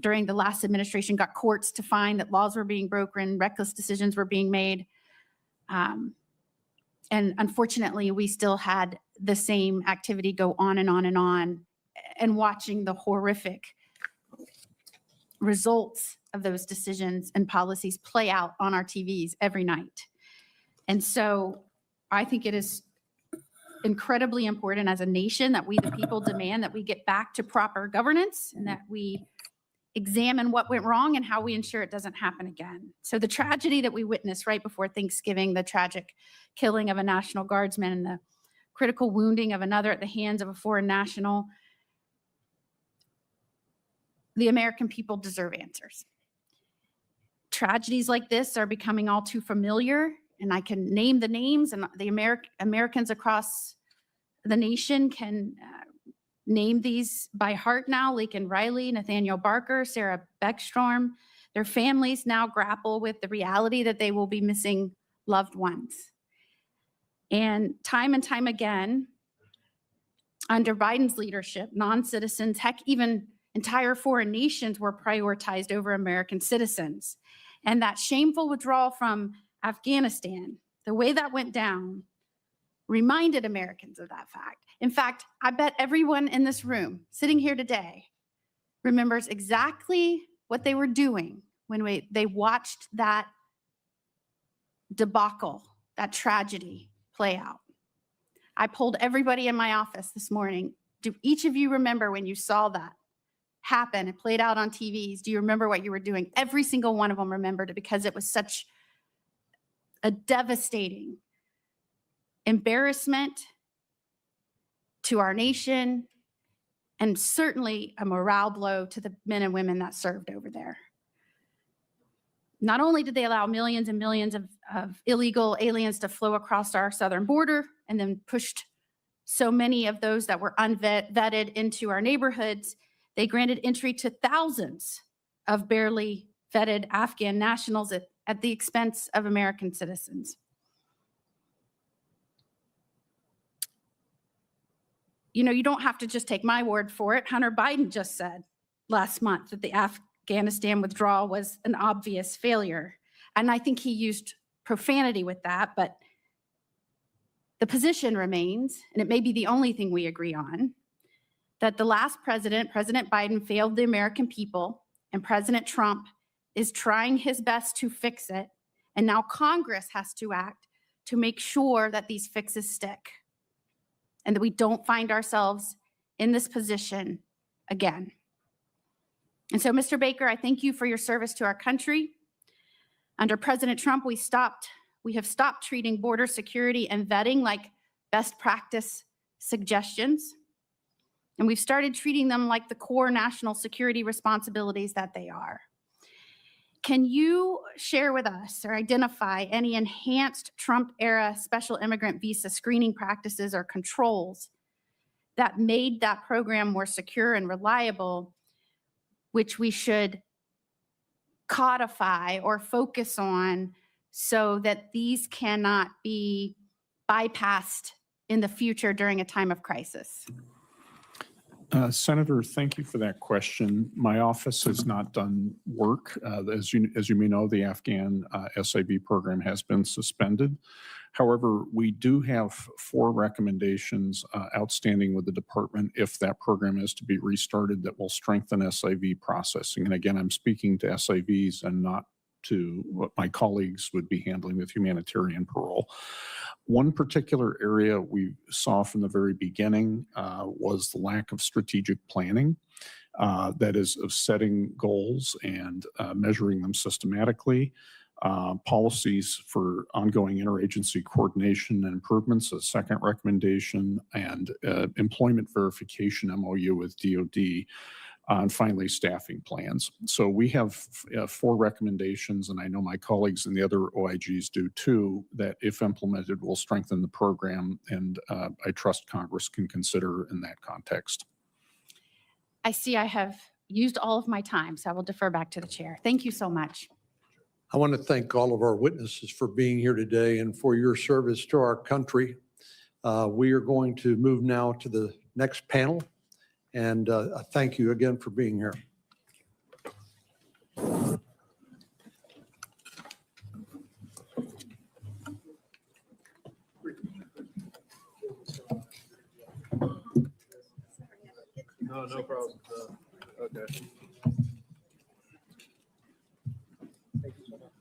S15: during the last administration, got courts to find that laws were being broken, reckless decisions were being made. And unfortunately, we still had the same activity go on and on and on, and watching the horrific results of those decisions and policies play out on our TVs every night. And so I think it is incredibly important as a nation that we, the people, demand that we get back to proper governance and that we examine what went wrong and how we ensure it doesn't happen again. So the tragedy that we witnessed right before Thanksgiving, the tragic killing of a National Guardsman and the critical wounding of another at the hands of a foreign national, the American people deserve answers. Tragedies like this are becoming all too familiar, and I can name the names, and the Americans across the nation can name these by heart now. Laken Riley, Nathaniel Barker, Sarah Beckstrom. Their families now grapple with the reality that they will be missing loved ones. And time again, under Biden's leadership, non-citizens, heck, even entire foreign nations were prioritized over American citizens. And that shameful withdrawal from Afghanistan, the way that went down, reminded Americans of that fact. In fact, I bet everyone in this room sitting here today remembers exactly what they were doing when they watched that debacle, that tragedy play out. I polled everybody in my office this morning. Do each of you remember when you saw that happen and played out on TVs? Do you remember what you were doing? Every single one of them remembered it because it was such a devastating embarrassment to our nation, and certainly a morale blow to the men and women that served over there. Not only did they allow millions and millions of illegal aliens to flow across our southern border and then pushed so many of those that were unvetted into our neighborhoods, they granted entry to thousands of barely vetted Afghan nationals at the expense of American citizens. You know, you don't have to just take my word for it. Hunter Biden just said last month that the Afghanistan withdrawal was an obvious failure. And I think he used profanity with that, but the position remains, and it may be the only thing we agree on, that the last president, President Biden, failed the American people, and President Trump is trying his best to fix it. And now Congress has to act to make sure that these fixes stick. and that we don't find ourselves in this position again. And so, Mr. Baker, I thank you for your service to our country. Under President Trump, we have stopped treating border security and vetting like best practice suggestions. And we've started treating them like the core national security responsibilities that they are. Can you share with us or identify any enhanced Trump-era special immigrant visa screening practices or controls that made that program more secure and reliable, which we should codify or focus on so that these cannot be bypassed in the future during a time of crisis?
S11: Senator, thank you for that question. My office has not done work. As you may know, the Afghan SIV program has been suspended. However, we do have 4 recommendations outstanding with the department if that program is to be restarted that will strengthen SIV processing. And again, I'm speaking to SIVs and not to what my colleagues would be handling with humanitarian parole. One particular area we saw from the very beginning was the lack of strategic planning, that is, of setting goals and measuring them systematically. Policies for ongoing interagency coordination and improvements, a second recommendation, and employment verification MOU with DOD. And finally, staffing plans. So we have 4 recommendations, and I know my colleagues in the other OIGs do too, that if implemented will strengthen the program, and I trust Congress can consider in that context.
S15: I see I have used all of my time, so I will defer back to the chair. Thank you so much.
S6: I want to thank all of our witnesses for being here today and for your service to our country. We are going to move now to the next panel. And thank you again for being here.
S21: No problem. Okay. Thank you so much.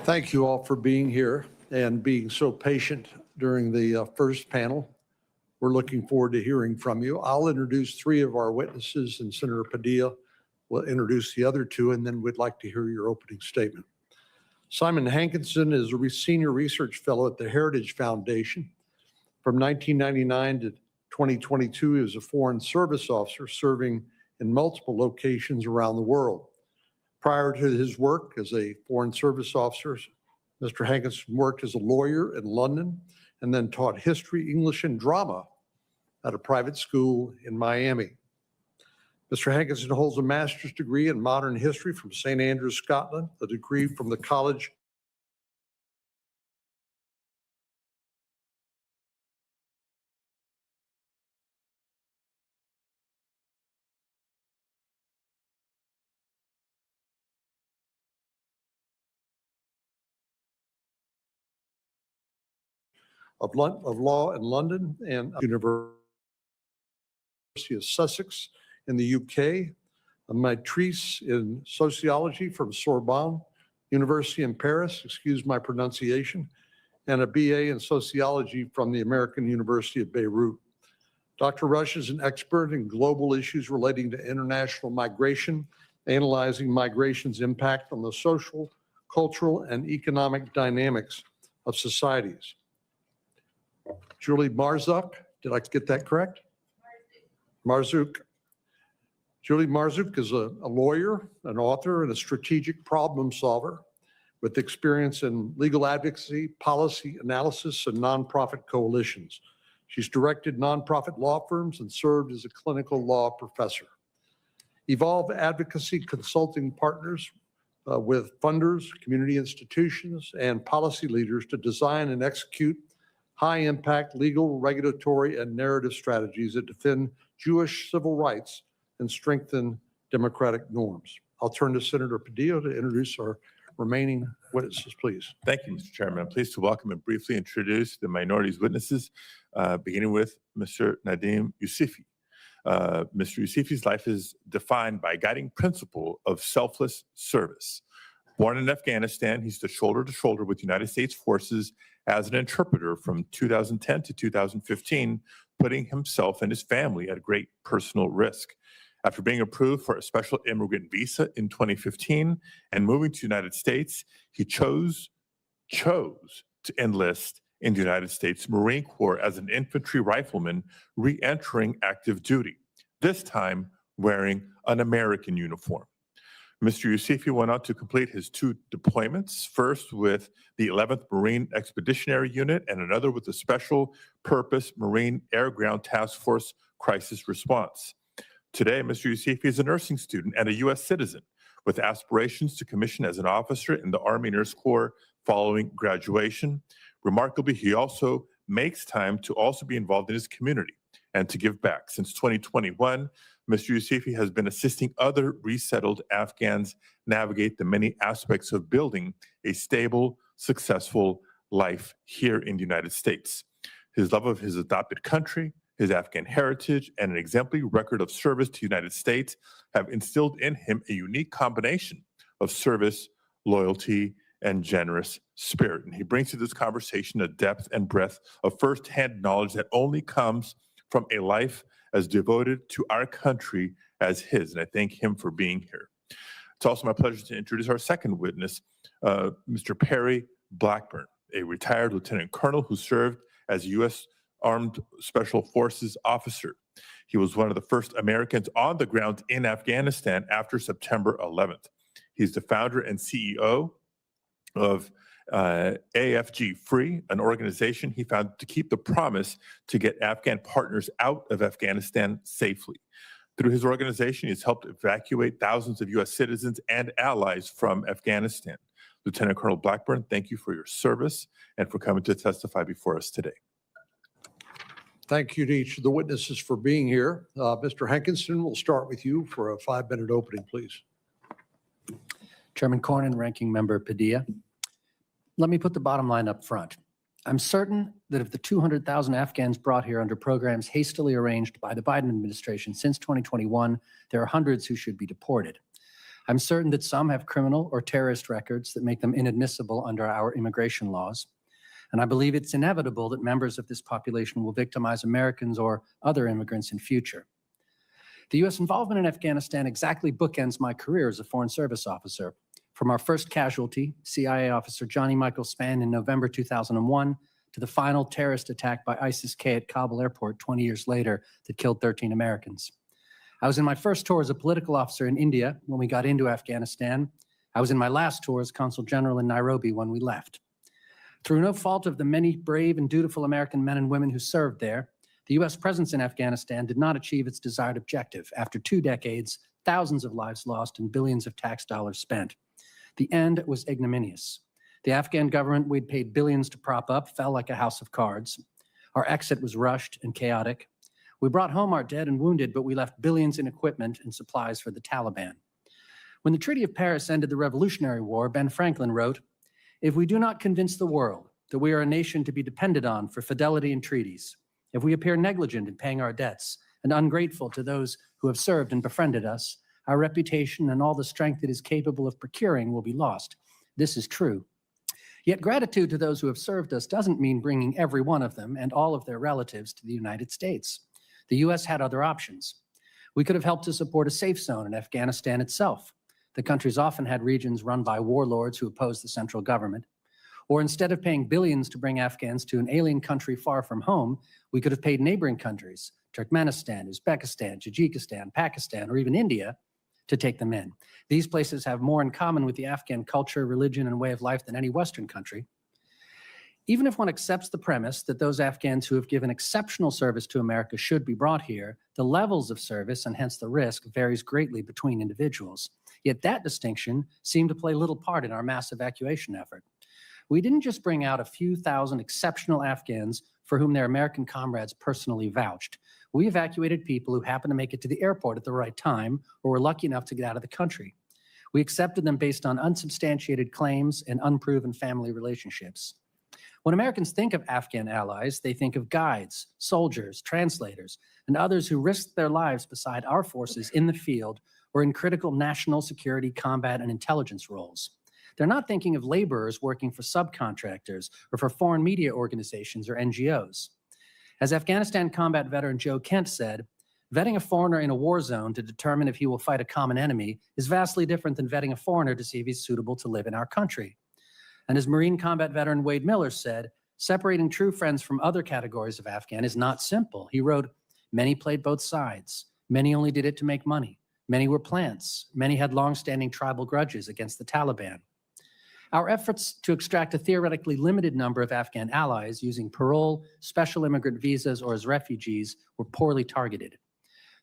S6: Thank you all for being here and being so patient during the first panel. We're looking forward to hearing from you. I'll introduce 3 of our witnesses, and Senator Padilla will introduce the other 2, and then we'd like to hear your opening statement. Simon Hankinson is a senior research fellow at the Heritage Foundation. From 1999 to 2022, he was a foreign service officer serving in multiple locations around the world. Prior to his work as a foreign service officer, Mr. Hankinson worked as a lawyer in London and then taught history, English, and drama at a private school in Miami. Mr. Hankinson holds a master's degree in modern history from St. Andrews, Scotland, a degree from the College of Law in London and University of Sussex in the UK, a maîtrise in sociology from Sorbonne University in Paris, excuse my pronunciation, and a BA in sociology from the American University of Beirut. Dr. Rush is an expert in global issues relating to international migration, analyzing migration's impact on the social, cultural, and economic dynamics of societies. Julie Marzuk, did I get that correct? Marzuk. Julie Marzuk is a lawyer, an author, and a strategic problem solver with experience in legal advocacy, policy analysis, and nonprofit coalitions. She's directed nonprofit law firms and served as a clinical law professor. Evolve Advocacy Consulting partners with funders, community institutions, and policy leaders to design and execute high-impact legal, regulatory, and narrative strategies that defend Jewish civil rights and strengthen democratic norms. I'll turn to Senator Padilla to introduce our remaining witnesses, please.
S4: Thank you, Mr. Chairman. I'm pleased to welcome and briefly introduce the minority's witnesses, beginning with Mr. Nadim Yousefi. Mr. Yousefi's life is defined by a guiding principle of selfless service. Born in Afghanistan, he stood shoulder to shoulder with United States forces as an interpreter from 2010 to 2015, putting himself and his family at great personal risk. After being approved for a special immigrant visa in 2015 and moving to the United States, he chose to enlist in the United States Marine Corps as an infantry rifleman re-entering active duty, this time wearing an American uniform. Mr. Yousefi went on to complete his 2 deployments, first with the 11th Marine Expeditionary Unit and another with the Special Purpose Marine Air Ground Task Force Crisis Response. Today, Mr. Yousefi is a nursing student and a U.S. citizen with aspirations to commission as an officer in the Army Nurse Corps following graduation. Remarkably, he also makes time to also be involved in his community and to give back. Since 2021, Mr. Yousefi has been assisting other resettled Afghans navigate the many aspects of building a stable, successful life here in the United States. His love of his adopted country, his Afghan heritage, and an exemplary record of service to the United States have instilled in him a unique combination of service, loyalty, and generous spirit. And he brings to this conversation a depth and breadth of firsthand knowledge that only comes from a life as devoted to our country as his. And I thank him for being here. It's also my pleasure to introduce our second witness, Mr. Perry Blackburn, a retired lieutenant colonel who served as U.S. Armed Special Forces officer. He was one of the first Americans on the ground in Afghanistan after September 11th. He's the founder and CEO of AFG Free, an organization he founded to keep the promise to get Afghan partners out of Afghanistan safely. Through his organization, he's helped evacuate thousands of U.S. citizens and allies from Afghanistan. Lieutenant Colonel Blackburn, thank you for your service and for coming to testify before us today.
S6: Thank you to each of the witnesses for being here. Mr. Hankinson, we'll start with you for a 5-minute opening, please.
S13: Chairman Cornyn, Ranking Member Padilla. Let me put the bottom line up front. I'm certain that of the 200,000 Afghans brought here under programs hastily arranged by the Biden administration since 2021, there are hundreds who should be deported. I'm certain that some have criminal or terrorist records that make them inadmissible under our immigration laws. And I believe it's inevitable that members of this population will victimize Americans or other immigrants in future. The U.S. involvement in Afghanistan exactly bookends my career as a Foreign Service officer. From our first casualty, CIA officer Johnny Michael Spann in November 2001, to the final terrorist attack by ISIS-K at Kabul airport 20 years later that killed 13 Americans. I was in my first tour as a political officer in India when we got into Afghanistan. I was in my last tour as Consul General in Nairobi when we left. Through no fault of the many brave and dutiful American men and women who served there, the U.S. presence in Afghanistan did not achieve its desired objective. After 2 decades, thousands of lives lost and billions of tax dollars spent. The end was ignominious. The Afghan government we'd paid billions to prop up fell like a house of cards. Our exit was rushed and chaotic. We brought home our dead and wounded, but we left billions in equipment and supplies for the Taliban. When the Treaty of Paris ended the Revolutionary War, Ben Franklin wrote, "If we do not convince the world that we are a nation to be depended on for fidelity in treaties, if we appear negligent in paying our debts and ungrateful to those who have served and befriended us, our reputation and all the strength it is capable of procuring will be lost." This is true. Yet gratitude to those who have served us doesn't mean bringing every one of them and all of their relatives to the United States. The U.S. had other options. We could have helped to support a safe zone in Afghanistan itself. The country's often had regions run by warlords who oppose the central government. Or instead of paying billions to bring Afghans to an alien country far from home, we could have paid neighboring countries, Turkmenistan, Uzbekistan, Tajikistan, Pakistan, or even India, to take them in. These places have more in common with the Afghan culture, religion, and way of life than any Western country. Even if one accepts the premise that those Afghans who have given exceptional service to America should be brought here, the levels of service and hence the risk varies greatly between individuals. Yet that distinction seemed to play little part in our mass evacuation effort. We didn't just bring out a few thousand exceptional Afghans for whom their American comrades personally vouched. We evacuated people who happened to make it to the airport at the right time or were lucky enough to get out of the country. We accepted them based on unsubstantiated claims and unproven family relationships. When Americans think of Afghan allies, they think of guides, soldiers, translators, and others who risked their lives beside our forces in the field or in critical national security, combat, and intelligence roles. They're not thinking of laborers working for subcontractors or for foreign media organizations or NGOs. As Afghanistan combat veteran Joe Kent said, vetting a foreigner in a war zone to determine if he will fight a common enemy is vastly different than vetting a foreigner to see if he's suitable to live in our country. And as Marine combat veteran Wade Miller said, separating true friends from other categories of Afghan is not simple. He wrote, "Many played both sides. Many only did it to make money. Many were plants. Many had long-standing tribal grudges against the Taliban." Our efforts to extract a theoretically limited number of Afghan allies using parole, special immigrant visas, or as refugees were poorly targeted.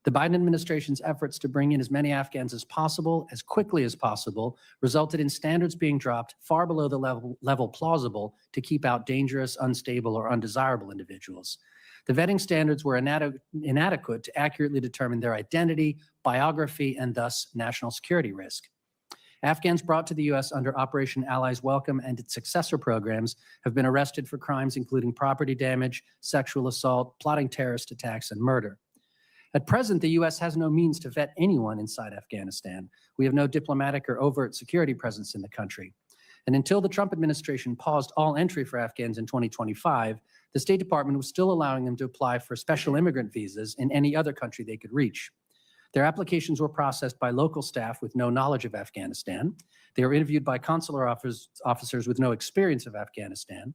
S13: The Biden administration's efforts to bring in as many Afghans as possible, as quickly as possible, resulted in standards being dropped far below the level plausible to keep out dangerous, unstable, or undesirable individuals. The vetting standards were inadequate to accurately determine their identity, biography, and thus national security risk. Afghans brought to the U.S. under Operation Allies Welcome and its successor programs have been arrested for crimes including property damage, sexual assault, plotting terrorist attacks, and murder. At present, the U.S. has no means to vet anyone inside Afghanistan. We have no diplomatic or overt security presence in the country. And until the Trump administration paused all entry for Afghans in 2025, the State Department was still allowing them to apply for special immigrant visas in any other country they could reach. Their applications were processed by local staff with no knowledge of Afghanistan. They were interviewed by consular officers with no experience of Afghanistan.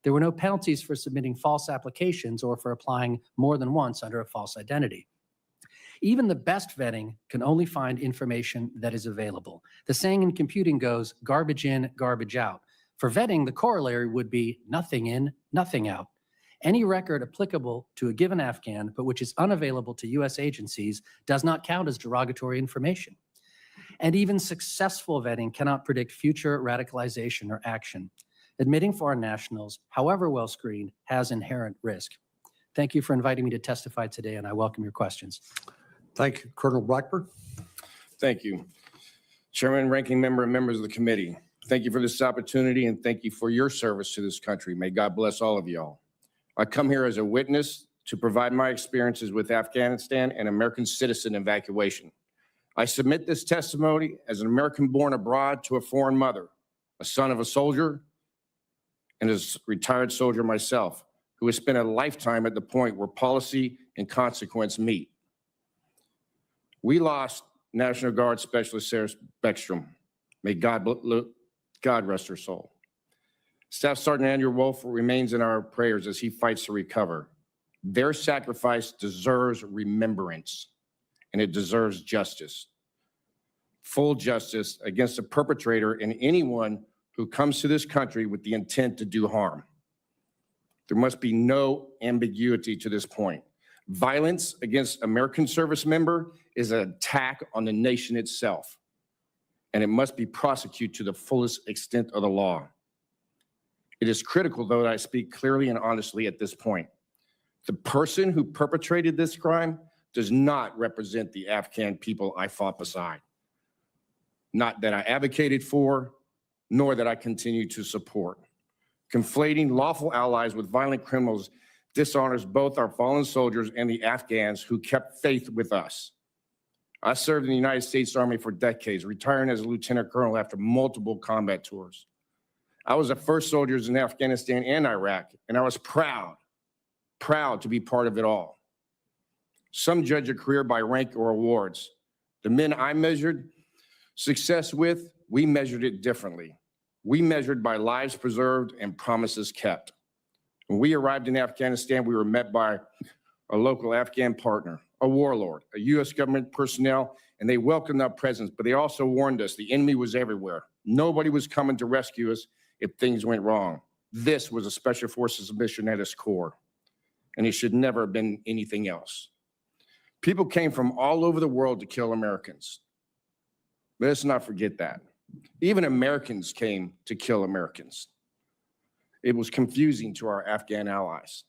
S13: There were no penalties for submitting false applications or for applying more than once under a false identity. Even the best vetting can only find information that is available. The saying in computing goes, garbage in, garbage out. For vetting, the corollary would be nothing in, nothing out. Any record applicable to a given Afghan, but which is unavailable to U.S. agencies, does not count as derogatory information. And even successful vetting cannot predict future radicalization or action. Admitting foreign nationals, however well screened, has inherent risk. Thank you for inviting me to testify today, and I welcome your questions.
S6: Thank you. Colonel Blackburn.
S14: Thank you. Chairman, ranking member, and members of the committee, thank you for this opportunity and thank you for your service to this country. May God bless all of y'all. I come here as a witness to provide my experiences with Afghanistan and American citizen evacuation. I submit this testimony as an American born abroad to a foreign mother, a son of a soldier, and as a retired soldier myself, who has spent a lifetime at the point where policy and consequence meet. We lost National Guard Specialist Sarah Beckstrom. May God rest her soul. Staff Sergeant Andrew Wolf remains in our prayers as he fights to recover. Their sacrifice deserves remembrance, and it deserves justice. Full justice against the perpetrator and anyone who comes to this country with the intent to do harm. There must be no ambiguity to this point. Violence against American service member is an attack on the nation itself, and it must be prosecuted to the fullest extent of the law. It is critical, though, that I speak clearly and honestly at this point. The person who perpetrated this crime does not represent the Afghan people I fought beside, not that I advocated for, nor that I continue to support. Conflating lawful allies with violent criminals dishonors both our fallen soldiers and the Afghans who kept faith with us. I served in the United States Army for decades, retiring as a lieutenant colonel after multiple combat tours. I was the first soldiers in Afghanistan and Iraq, and I was proud to be part of it all. Some judge a career by rank or awards. The men I measured success with, we measured it differently. We measured by lives preserved and promises kept. When we arrived in Afghanistan, we were met by a local Afghan partner, a warlord, a U.S. government personnel, and they welcomed our presence, but they also warned us the enemy was everywhere. Nobody was coming to rescue us if things went wrong. This was a Special Forces mission at its core, and it should never have been anything else. People came from all over the world to kill Americans. Let's not forget that. Even Americans came to kill Americans. It was confusing to our Afghan allies.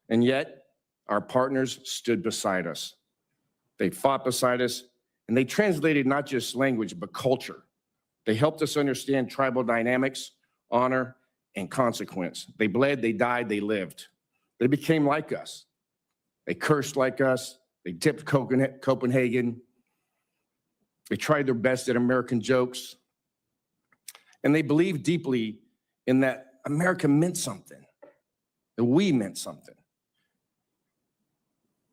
S14: And yet, our partners stood beside us. They fought beside us, and they translated not just language, but culture. They helped us understand tribal dynamics, honor, and consequence. They bled, they died, they lived. They became like us. They cursed like us. They tipped Copenhagen. They tried their best at American jokes. And they believed deeply in that America meant something, that we meant something.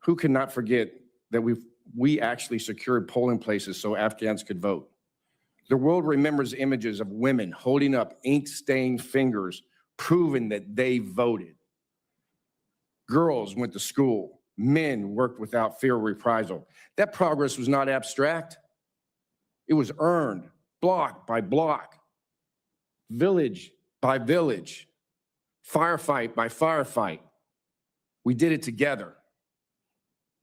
S14: Who could not forget that we actually secured polling places so Afghans could vote? The world remembers images of women holding up ink-stained fingers, proving that they voted. Girls went to school. Men worked without fear of reprisal. That progress was not abstract. It was earned block by block, village by village, firefight by firefight. We did it together.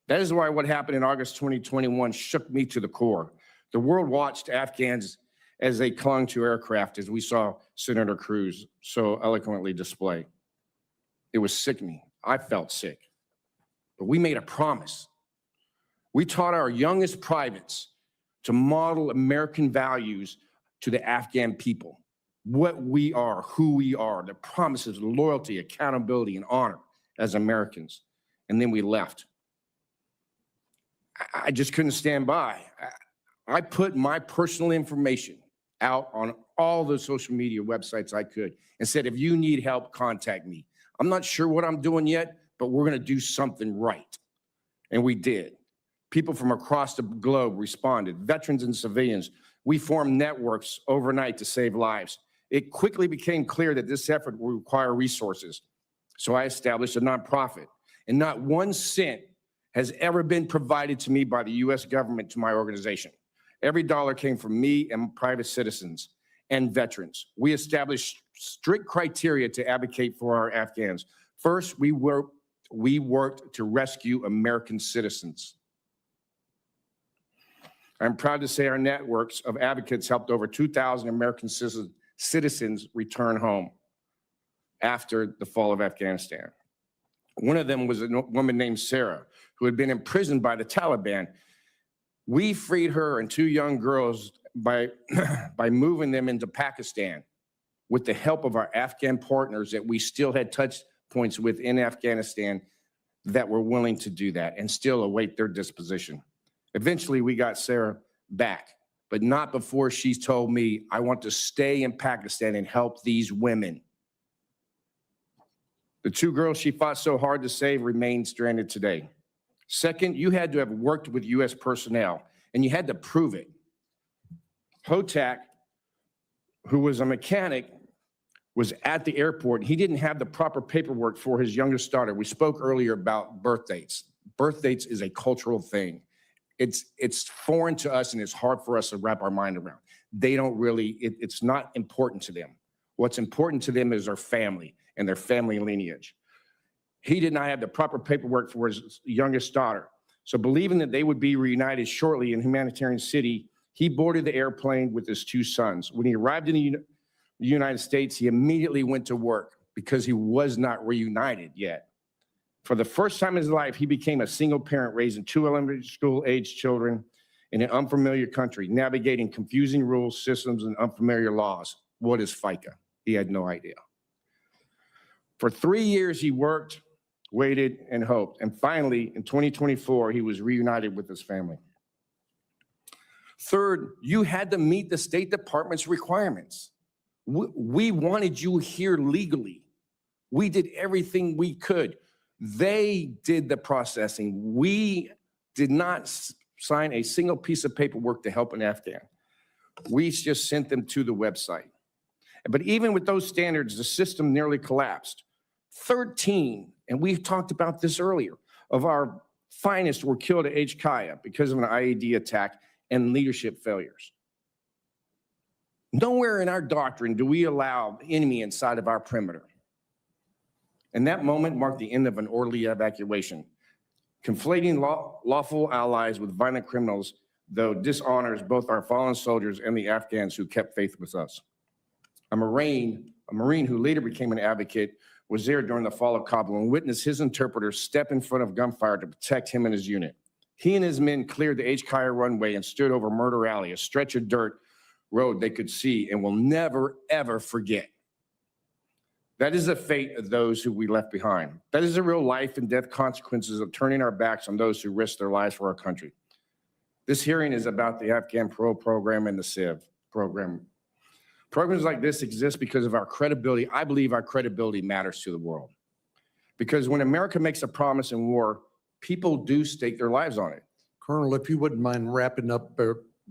S14: That is why what happened in August 2021 shook me to the core. The world watched Afghans as they clung to aircraft, as we saw Senator Cruz so eloquently display. It was sickening. I felt sick. But we made a promise. We taught our youngest privates to model American values to the Afghan people. What we are, who we are, the promises of loyalty, accountability, and honor as Americans. And then we left. I just couldn't stand by. I put my personal information out on all the social media websites I could and said, if you need help, contact me. I'm not sure what I'm doing yet, but we're going to do something right. And we did. People from across the globe responded, veterans and civilians. We formed networks overnight to save lives. It quickly became clear that this effort would require resources. So I established a nonprofit, and not 1 cent has ever been provided to me by the U.S. government to my organization. Every dollar came from me and private citizens and veterans. We established strict criteria to advocate for our Afghans. First, we worked to rescue American citizens. I'm proud to say our networks of advocates helped over 2,000 American citizens return home after the fall of Afghanistan. One of them was a woman named Sarah, who had been imprisoned by the Taliban. We freed her and 2 young girls by moving them into Pakistan with the help of our Afghan partners that we still had touch points with in Afghanistan that were willing to do that and still await their disposition. Eventually, we got Sarah back, but not before she's told me, I want to stay in Pakistan and help these women. The 2 girls she fought so hard to save remain stranded today. Second, you had to have worked with U.S. personnel, and you had to prove it. Hotak, who was a mechanic, was at the airport. He didn't have the proper paperwork for his youngest daughter. We spoke earlier about birth dates. Birth dates is a cultural thing. It's foreign to us, and it's hard for us to wrap our mind around. They don't really, it's not important to them. What's important to them is their family and their family lineage. He did not have the proper paperwork for his youngest daughter. So believing that they would be reunited shortly in Humanitarian City, he boarded the airplane with his 2 sons. When he arrived in the United States, he immediately went to work because he was not reunited yet. For the first time in his life, he became a single parent raising 2 elementary school-aged children in an unfamiliar country, navigating confusing rules, systems, and unfamiliar laws. What is FICA? He had no idea. For 3 years, he worked, waited, and hoped. And finally, in 2024, he was reunited with his family. Third, you had to meet the State Department's requirements. We wanted you here legally. We did everything we could. They did the processing. We did not sign a single piece of paperwork to help an Afghan. We just sent them to the website. But even with those standards, the system nearly collapsed. 13, and we've talked about this earlier, of our finest were killed at HKIA because of an IED attack and leadership failures. Nowhere in our doctrine do we allow the enemy inside of our perimeter. And that moment marked the end of an orderly evacuation. Conflating lawful allies with violent criminals, though, dishonors both our fallen soldiers and the Afghans who kept faith with us. A Marine who later became an advocate, was there during the fall of Kabul and witnessed his interpreter step in front of gunfire to protect him and his unit. He and his men cleared the HKIA runway and stood over Murder Alley, a stretch of dirt road they could see and will never, ever forget. That is the fate of those who we left behind. That is the real life and death consequences of turning our backs on those who risked their lives for our country. This hearing is about the Afghan parole program and the CIV program. Programs like this exist because of our credibility. I believe our credibility matters to the world. Because when America makes a promise in war, people do stake their lives on it.
S6: Colonel, if you wouldn't mind wrapping up,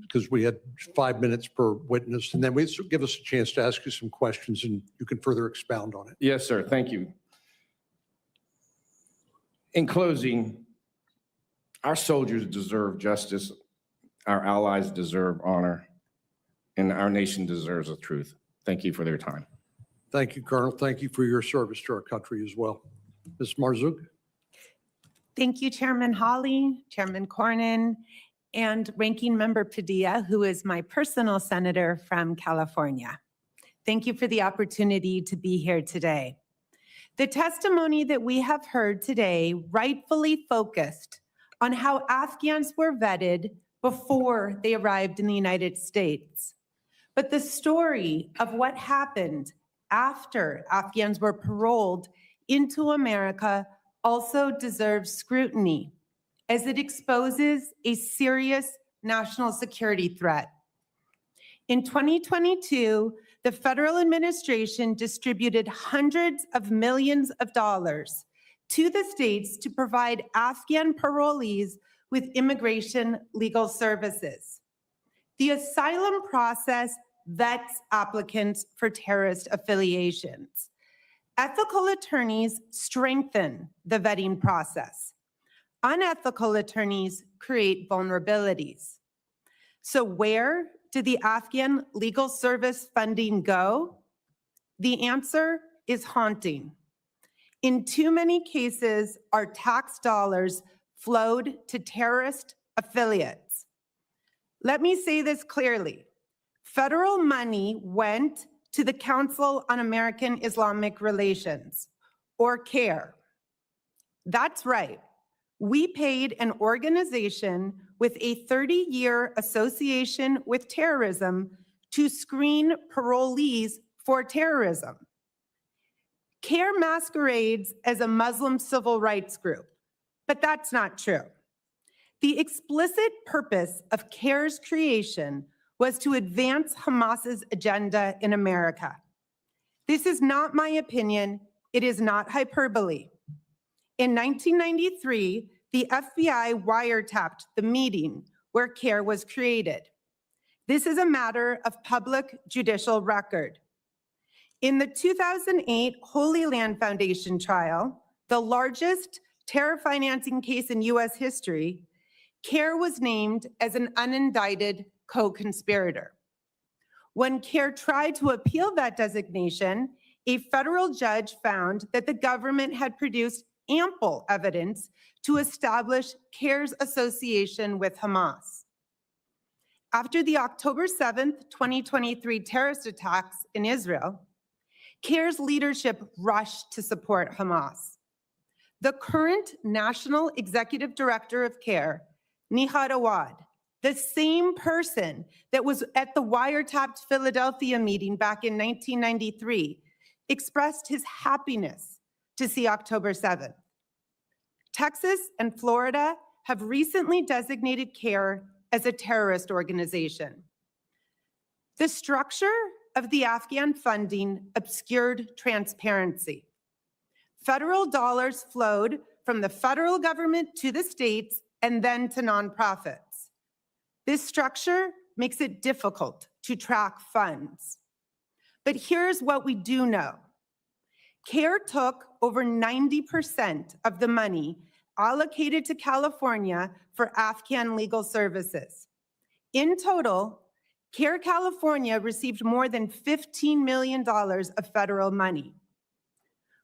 S6: because we had 5 minutes per witness, and then give us a chance to ask you some questions and you can further expound on it.
S14: Yes, sir. Thank you. In closing, our soldiers deserve justice, our allies deserve honor, and our nation deserves the truth. Thank you for their time.
S6: Thank you, Colonel. Thank you for your service to our country as well. Ms. Marzouk?
S9: Thank you, Chairman Hawley, Chairman Cornyn, and Ranking Member Padilla, who is my personal senator from California. Thank you for the opportunity to be here today. The testimony that we have heard today rightfully focused on how Afghans were vetted before they arrived in the United States. But the story of what happened after Afghans were paroled into America also deserves scrutiny, as it exposes a serious national security threat. In 2022, the federal administration distributed hundreds of millions of dollars to the states to provide Afghan parolees with immigration legal services. The asylum process vets applicants for terrorist affiliations. Ethical attorneys strengthen the vetting process. Unethical attorneys create vulnerabilities. So where did the Afghan legal service funding go? The answer is haunting. In too many cases, our tax dollars flowed to terrorist affiliates. Let me say this clearly. Federal money went to the Council on American Islamic Relations, or CARE. That's right. We paid an organization with a 30-year association with terrorism to screen parolees for terrorism. CARE masquerades as a Muslim civil rights group, but that's not true. The explicit purpose of CARE's creation was to advance Hamas's agenda in America. This is not my opinion. It is not hyperbole. In 1993, the FBI wiretapped the meeting where CARE was created. This is a matter of public judicial record. In the 2008 Holy Land Foundation trial, the largest terror financing case in US history, CARE was named as an unindicted co-conspirator. When CARE tried to appeal that designation, a federal judge found that the government had produced ample evidence to establish CARE's association with Hamas. After the October 7th, 2023 terrorist attacks in Israel, CARE's leadership rushed to support Hamas. The current national executive director of CARE, Nihad Awad, the same person that was at the wiretapped Philadelphia meeting back in 1993, expressed his happiness to see October 7th. Texas and Florida have recently designated CARE as a terrorist organization. The structure of the Afghan funding obscured transparency. Federal dollars flowed from the federal government to the states and then to nonprofits. This structure makes it difficult to track funds. But here's what we do know. CARE took over 90% of the money allocated to California for Afghan legal services. In total, CARE California received more than $15 million of federal money.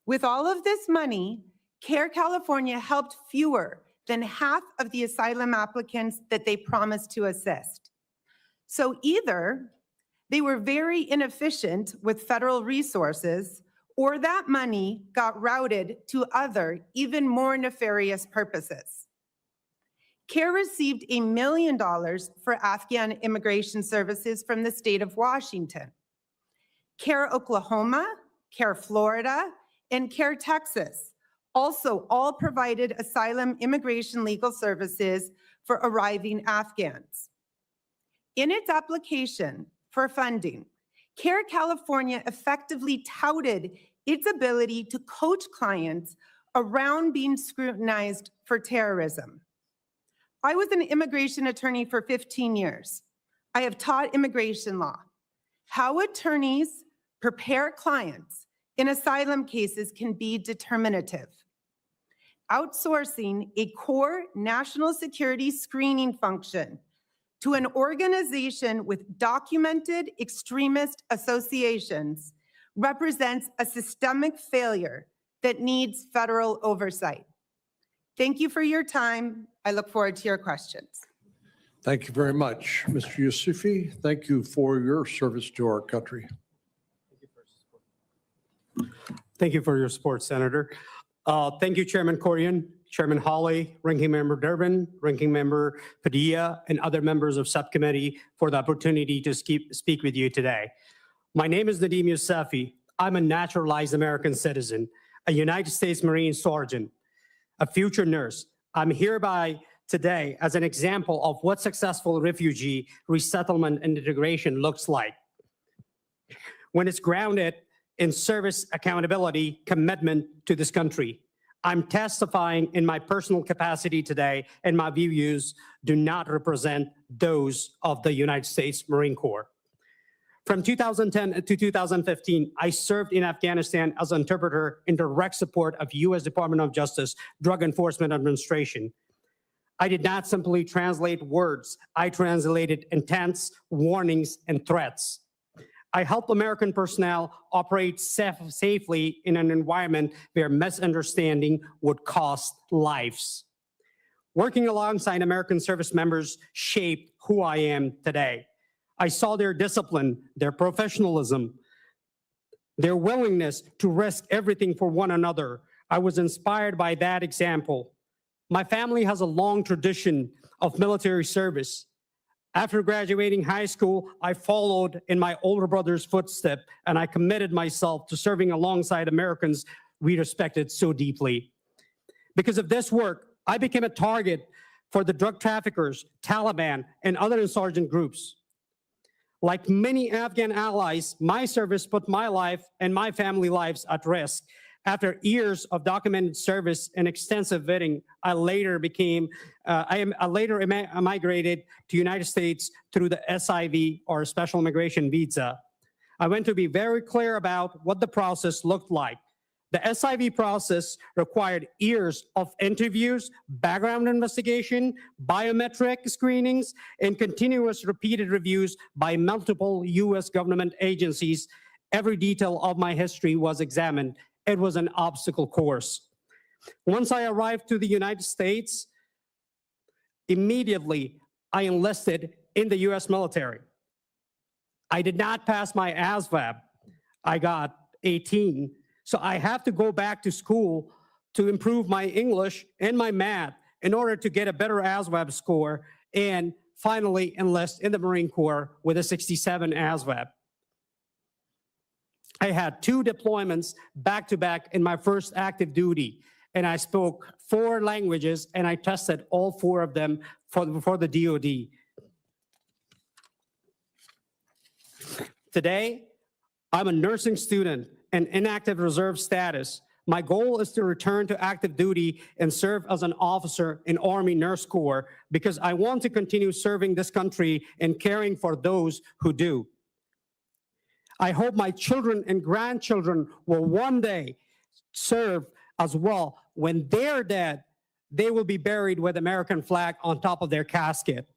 S9: With all of this money, CARE California helped fewer than half of the asylum applicants that they promised to assist. So either they were very inefficient with federal resources, or that money got routed to other, even more nefarious purposes. CARE received $1 million for Afghan immigration services from the state of Washington. CARE Oklahoma, CARE Florida, and CARE Texas also all provided asylum immigration legal services for arriving Afghans. In its application for funding, CARE California effectively touted its ability to coach clients around being scrutinized for terrorism. I was an immigration attorney for 15 years. I have taught immigration law. How attorneys prepare clients in asylum cases can be determinative. Outsourcing a core national security screening function to an organization with documented extremist associations represents a systemic failure that needs federal oversight. Thank you for your time. I look forward to your questions.
S6: Thank you very much. Mr. Yusufi, thank you for your service to our country.
S1: Thank you for your support, Senator. Thank you, Chairman Corian, Chairman Hawley, Ranking Member Durbin, Ranking Member Padilla, and other members of subcommittee for the opportunity to speak with you today. My name is Nadeem Yousafi. I'm a naturalized American citizen, a United States Marine sergeant, a future nurse. I'm hereby today as an example of what successful refugee resettlement and integration looks like when it's grounded in service accountability, commitment to this country. I'm testifying in my personal capacity today, and my views do not represent those of the United States Marine Corps. From 2010 to 2015, I served in Afghanistan as an interpreter in direct support of U.S. Department of Justice Drug Enforcement Administration. I did not simply translate words. I translated intents, warnings, and threats. I help American personnel operate safely in an environment where misunderstanding would cost lives. Working alongside American service members shaped who I am today. I saw their discipline, their professionalism, their willingness to risk everything for one another. I was inspired by that example. My family has a long tradition of military service. After graduating high school, I followed in my older brother's footsteps, and I committed myself to serving alongside Americans we respected so deeply. Because of this work, I became a target for the drug traffickers, Taliban, and other insurgent groups. Like many Afghan allies, my service put my life and my family lives at risk. After years of documented service and extensive vetting, I later migrated to United States through the SIV, or Special Immigration Visa. I want to be very clear about what the process looked like. The SIV process required years of interviews, background investigation, biometric screenings, and continuous repeated reviews by multiple U.S. government agencies. Every detail of my history was examined. It was an obstacle course. Once I arrived to the United States, immediately I enlisted in the U.S. military. I did not pass my ASVAB. I got 18. So I have to go back to school to improve my English and my math in order to get a better ASVAB score and finally enlist in the Marine Corps with a 67 ASVAB. I had 2 deployments back-to-back in my first active duty, and I spoke 4 languages, and I tested all 4 of them for the DoD. Today, I'm a nursing student and inactive reserve status. My goal is to return to active duty and serve as an officer in Army Nurse Corps because I want to continue serving this country and caring for those who do. I hope my children and grandchildren will one day serve as well. When they're dead, they will be buried with American flag on top of their casket.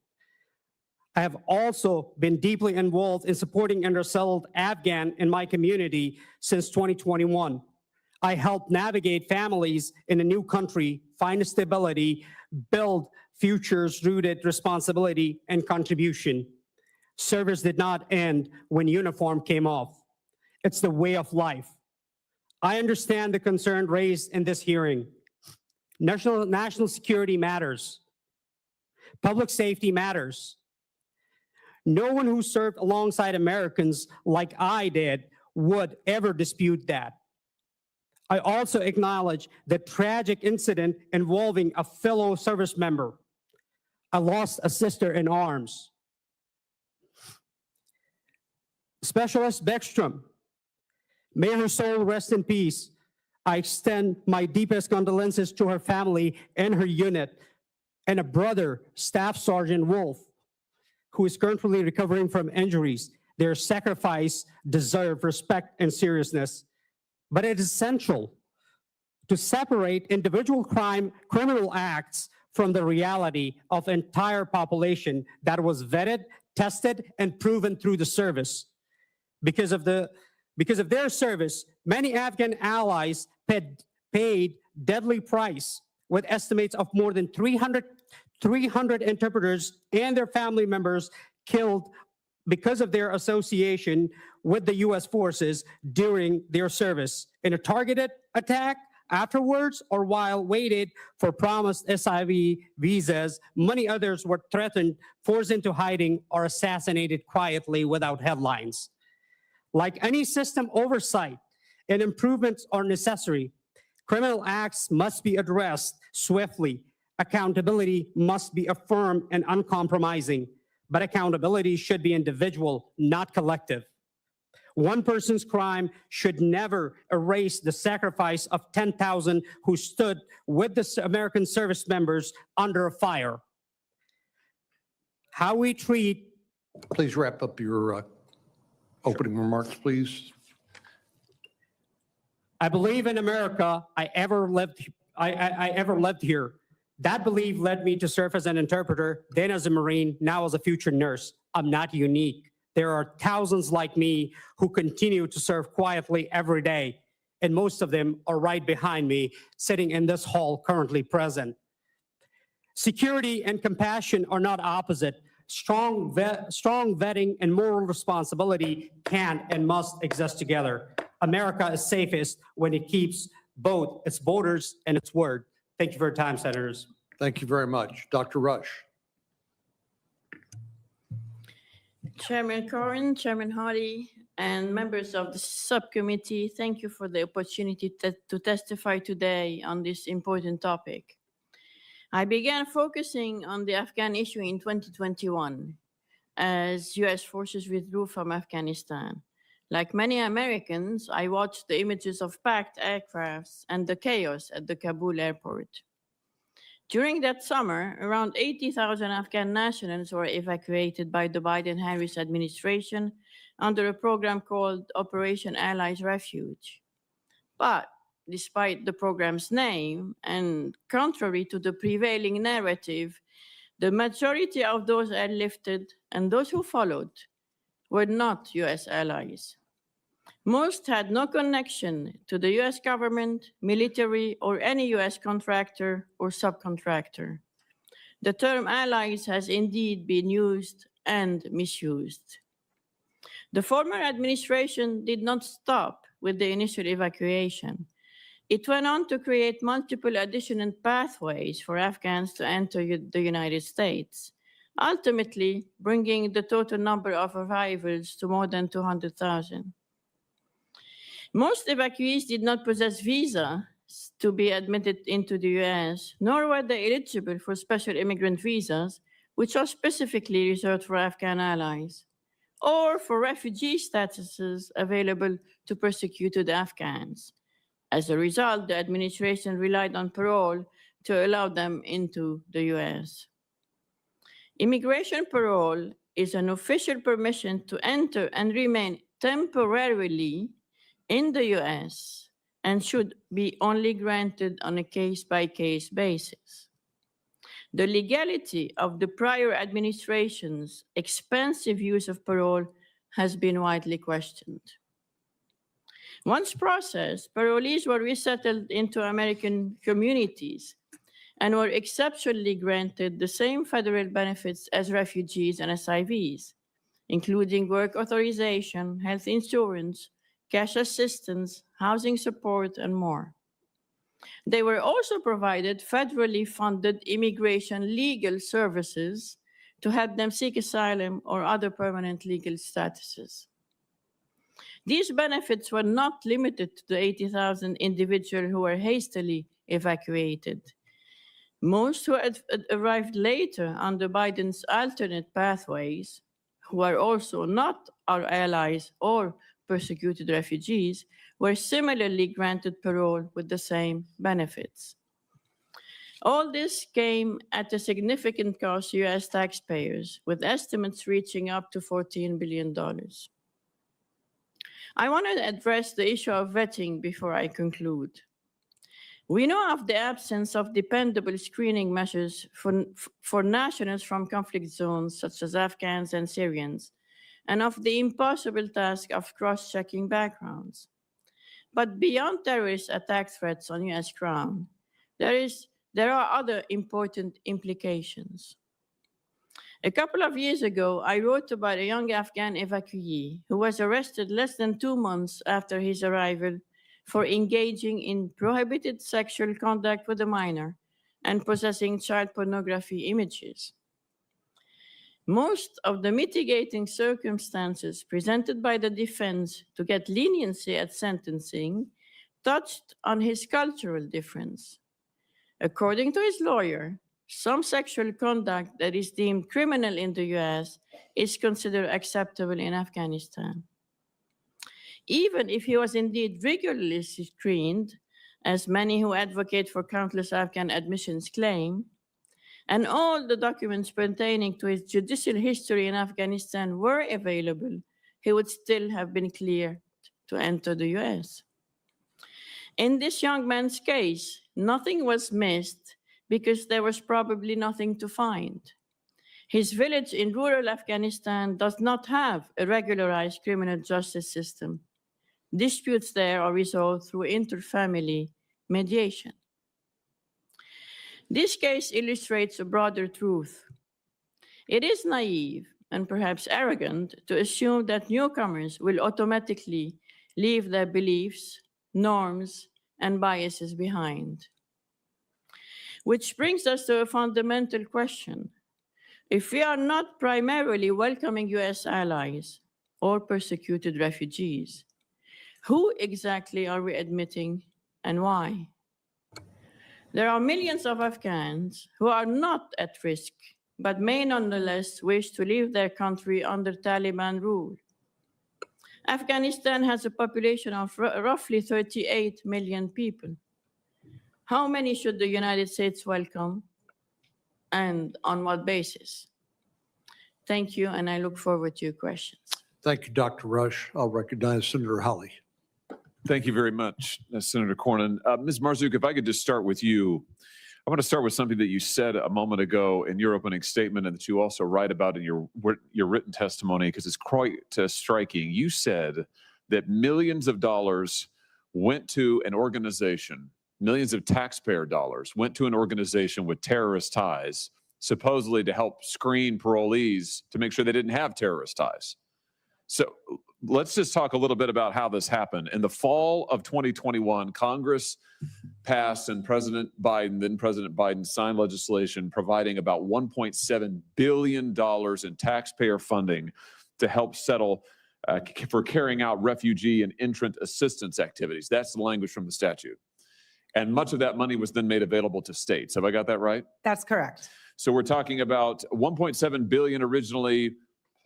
S1: I have also been deeply involved in supporting undersettled Afghan in my community since 2021. I helped navigate families in a new country, find stability, build futures rooted responsibility and contribution. Service did not end when uniform came off. It's the way of life. I understand the concern raised in this hearing. National security matters. Public safety matters. No one who served alongside Americans like I did would ever dispute that. I also acknowledge the tragic incident involving a fellow service member. I lost a sister in arms. Specialist Beckstrom, may her soul rest in peace. I extend my deepest condolences to her family and her unit, and a brother, Staff Sergeant Wolf, who is currently recovering from injuries. Their sacrifice deserves respect and seriousness. But it is essential to separate individual criminal acts from the reality of entire population that was vetted, tested, and proven through the service. Because of their service, many Afghan allies paid deadly price, with estimates of more than 300 interpreters and their family members killed because of their association with the U.S. forces during their service in a targeted attack, afterwards, or while waited for promised SIV visas. Many others were threatened, forced into hiding, or assassinated quietly without headlines. Like any system, oversight and improvements are necessary. Criminal acts must be addressed swiftly. Accountability must be affirmed and uncompromising, but accountability should be individual, not collective. One person's crime should never erase the sacrifice of 10,000 who stood with the American service members under fire. How we treat...
S6: Please wrap up your opening remarks, please.
S1: I believe in America. I ever lived here. That belief led me to serve as an interpreter, then as a Marine, now as a future nurse. I'm not unique. There are thousands like me who continue to serve quietly every day, and most of them are right behind me, sitting in this hall currently present. Security and compassion are not opposite. Strong vetting and moral responsibility can and must exist together. America is safest when it keeps both its borders and its word. Thank you for your time, Senators.
S6: Thank you very much. Dr. Rush.
S12: Chairman Corrin, Chairman Hawley, and members of the subcommittee, thank you for the opportunity to testify today on this important topic. I began focusing on the Afghan issue in 2021 as U.S. forces withdrew from Afghanistan. Like many Americans, I watched the images of packed aircrafts and the chaos at the Kabul airport. During that summer, around 80,000 Afghan nationals were evacuated by the Biden-Harris administration under a program called Operation Allies Refuge. But despite the program's name, and contrary to the prevailing narrative, the majority of those airlifted and those who followed were not U.S. allies. Most had no connection to the U.S. government, military, or any U.S. contractor or subcontractor. The term allies has indeed been used and misused. The former administration did not stop with the initial evacuation. It went on to create multiple additional pathways for Afghans to enter the United States, ultimately bringing the total number of arrivals to more than 200,000. Most evacuees did not possess visas to be admitted into the U.S., nor were they eligible for special immigrant visas, which are specifically reserved for Afghan allies, or for refugee statuses available to persecuted Afghans. As a result, the administration relied on parole to allow them into the U.S. Immigration parole is an official permission to enter and remain temporarily in the U.S. and should be only granted on a case-by-case basis. The legality of the prior administration's expensive use of parole has been widely questioned. Once processed, parolees were resettled into American communities and were exceptionally granted the same federal benefits as refugees and SIVs, including work authorization, health insurance, cash assistance, housing support, and more. They were also provided federally funded immigration legal services to help them seek asylum or other permanent legal statuses. These benefits were not limited to the 80,000 individuals who were hastily evacuated. Most who had arrived later under Biden's alternate pathways, who are also not our allies or persecuted refugees, were similarly granted parole with the same benefits. All this came at a significant cost to U.S. taxpayers, with estimates reaching up to $14 billion. I want to address the issue of vetting before I conclude. We know of the absence of dependable screening measures for nationals from conflict zones, such as Afghans and Syrians, and of the impossible task of cross-checking backgrounds. But beyond terrorist attack threats on U.S. ground, there are other important implications. A couple of years ago, I wrote about a young Afghan evacuee who was arrested less than 2 months after his arrival for engaging in prohibited sexual contact with a minor and possessing child pornography images. Most of the mitigating circumstances presented by the defense to get leniency at sentencing touched on his cultural difference. According to his lawyer, some sexual conduct that is deemed criminal in the US is considered acceptable in Afghanistan. Even if he was indeed rigorously screened, as many who advocate for countless Afghan admissions claim, and all the documents pertaining to his judicial history in Afghanistan were available, he would still have been cleared to enter the US. In this young man's case, nothing was missed because there was probably nothing to find. His village in rural Afghanistan does not have a regularized criminal justice system. Disputes there are resolved through interfamily mediation. This case illustrates a broader truth. It is naive and perhaps arrogant to assume that newcomers will automatically leave their beliefs, norms, and biases behind. Which brings us to a fundamental question. If we are not primarily welcoming US allies or persecuted refugees, who exactly are we admitting and why? There are millions of Afghans who are not at risk, but may nonetheless wish to leave their country under Taliban rule. Afghanistan has a population of roughly 38 million people. How many should the United States welcome, and on what basis? Thank you, and I look forward to your questions.
S6: Thank you, Dr. Rush. I'll recognize Senator Hawley.
S7: Thank you very much, Senator Cornyn. Ms. Marzouk, if I could just start with you. I want to start with something that you said a moment ago in your opening statement and that you also write about in your written testimony, because it's quite striking. You said that millions of dollars went to an organization, millions of taxpayer dollars went to an organization with terrorist ties, supposedly to help screen parolees to make sure they didn't have terrorist ties. So let's just talk a little bit about how this happened. In the fall of 2021, Congress passed and President Biden signed legislation providing about $1.7 billion in taxpayer funding to help settle for carrying out refugee and entrant assistance activities. That's the language from the statute. And much of that money was then made available to states. Have I got that right?
S9: That's correct.
S7: So we're talking about $1.7 billion originally,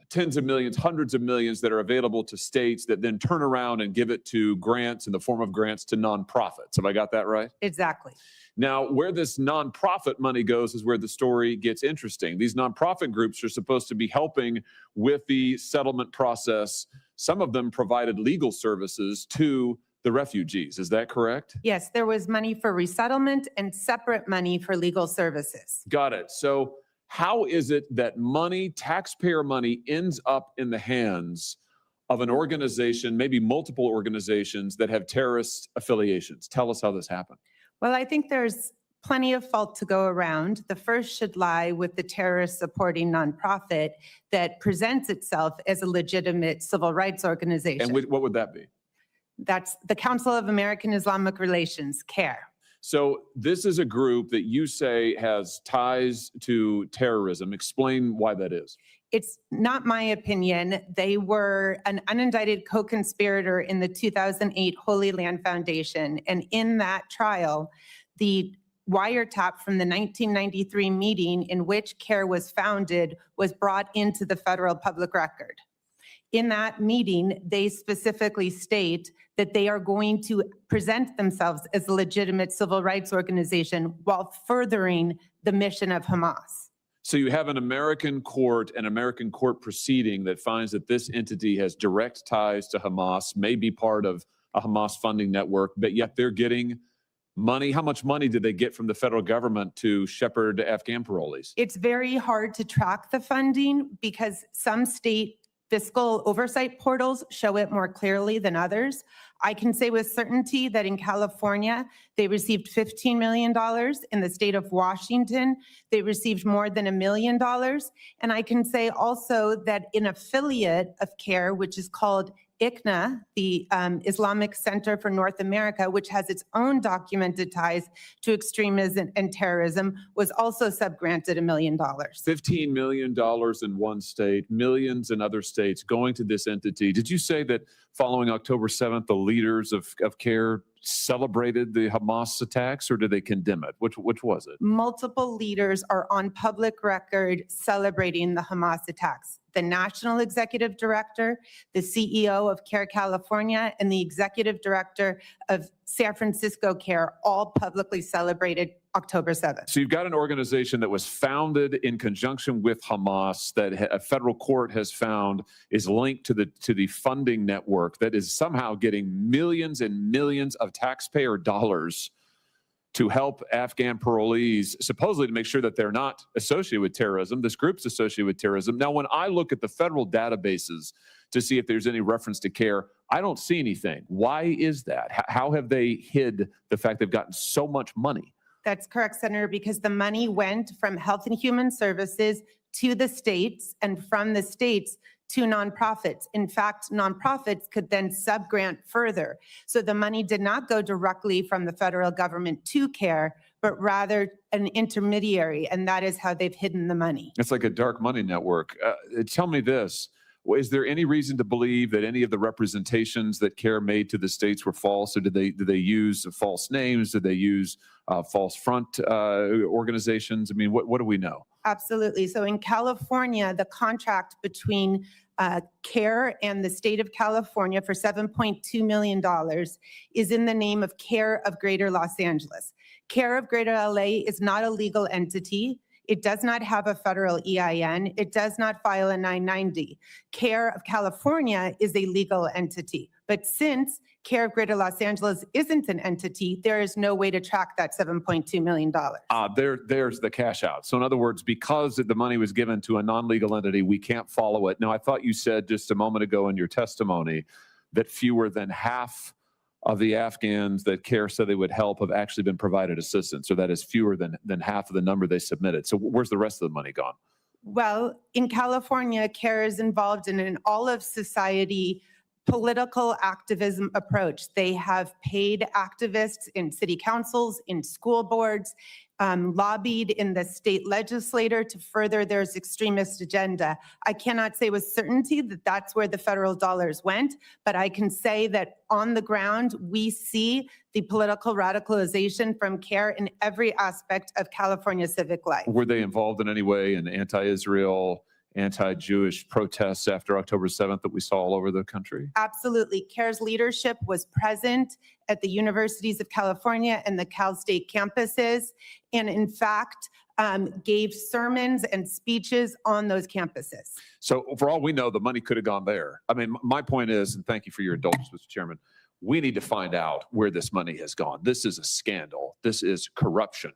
S7: tens of millions, hundreds of millions that are available to states that then turn around and give it to grants in the form of grants to nonprofits. Have I got that right?
S9: Exactly.
S7: Now, where this nonprofit money goes is where the story gets interesting. These nonprofit groups are supposed to be helping with the settlement process. Some of them provided legal services to the refugees. Is that correct?
S9: Yes, there was money for resettlement and separate money for legal services.
S7: Got it. So how is it that money, taxpayer money, ends up in the hands of an organization, maybe multiple organizations that have terrorist affiliations? Tell us how this happened.
S9: Well, I think there's plenty of fault to go around. The first should lie with the terrorist supporting nonprofit that presents itself as a legitimate civil rights organization.
S7: And what would that be?
S9: That's the Council of American Islamic Relations, CARE.
S7: So this is a group that you say has ties to terrorism. Explain why that is.
S9: It's not my opinion. They were an unindicted co-conspirator in the 2008 Holy Land Foundation. And in that trial, the wiretap from the 1993 meeting in which CARE was founded was brought into the federal public record. In that meeting, they specifically state that they are going to present themselves as a legitimate civil rights organization while furthering the mission of Hamas.
S7: So you have an American court proceeding that finds that this entity has direct ties to Hamas, may be part of a Hamas funding network, but yet they're getting money. How much money did they get from the federal government to shepherd Afghan parolees?
S9: It's very hard to track the funding because some state fiscal oversight portals show it more clearly than others. I can say with certainty that in California, they received $15 million. In the state of Washington, they received more than $1 million. And I can say also that an affiliate of CARE, which is called ICNA, the Islamic Center for North America, which has its own documented ties to extremism and terrorism, was also subgranted $1 million.
S7: $15 million in one state, millions in other states going to this entity. Did you say that following October 7th, the leaders of CARE celebrated the Hamas attacks, or did they condemn it? Which was it?
S9: Multiple leaders are on public record celebrating the Hamas attacks. The National Executive Director, the CEO of CARE California, and the Executive Director of San Francisco CARE all publicly celebrated October 7th.
S7: So you've got an organization that was founded in conjunction with Hamas that a federal court has found is linked to the funding network that is somehow getting millions and millions of taxpayer dollars to help Afghan parolees, supposedly to make sure that they're not associated with terrorism. This group's associated with terrorism. Now, when I look at the federal databases to see if there's any reference to CARE, I don't see anything. Why is that? How have they hid the fact they've gotten so much money?
S9: That's correct, Senator, because the money went from Health and Human Services to the states and from the states to nonprofits. In fact, nonprofits could then subgrant further. So the money did not go directly from the federal government to CARE, but rather an intermediary, and that is how they've hidden the money.
S7: It's like a dark money network. Tell me this. Is there any reason to believe that any of the representations that CARE made to the states were false, or did they use false names? Did they use false front organizations? I mean, what do we know?
S9: Absolutely. So in California, the contract between CARE and the state of California for $7.2 million is in the name of CARE of Greater Los Angeles. CARE of Greater LA is not a legal entity. It does not have a federal EIN. It does not file a 990. CARE of California is a legal entity. But since CARE of Greater Los Angeles isn't an entity, there is no way to track that $7.2 million.
S7: There's the cash out. So in other words, because the money was given to a non-legal entity, we can't follow it. Now, I thought you said just a moment ago in your testimony that fewer than half of the Afghans that CARE said they would help have actually been provided assistance, so that is fewer than half of the number they submitted. So where's the rest of the money gone?
S9: Well, in California, CARE is involved in an all-of-society political activism approach. They have paid activists in city councils, in school boards, lobbied in the state legislature to further their extremist agenda. I cannot say with certainty that that's where the federal dollars went, but I can say that on the ground, we see the political radicalization from CARE in every aspect of California civic life.
S7: Were they involved in any way in anti-Israel, anti-Jewish protests after October 7th that we saw all over the country?
S9: Absolutely. CARE's leadership was present at the universities of California and the Cal State campuses, and in fact, gave sermons and speeches on those campuses.
S7: So for all we know, the money could have gone there. I mean, my point is, and thank you for your indulgence, Mr. Chairman, we need to find out where this money has gone. This is a scandal. This is corruption.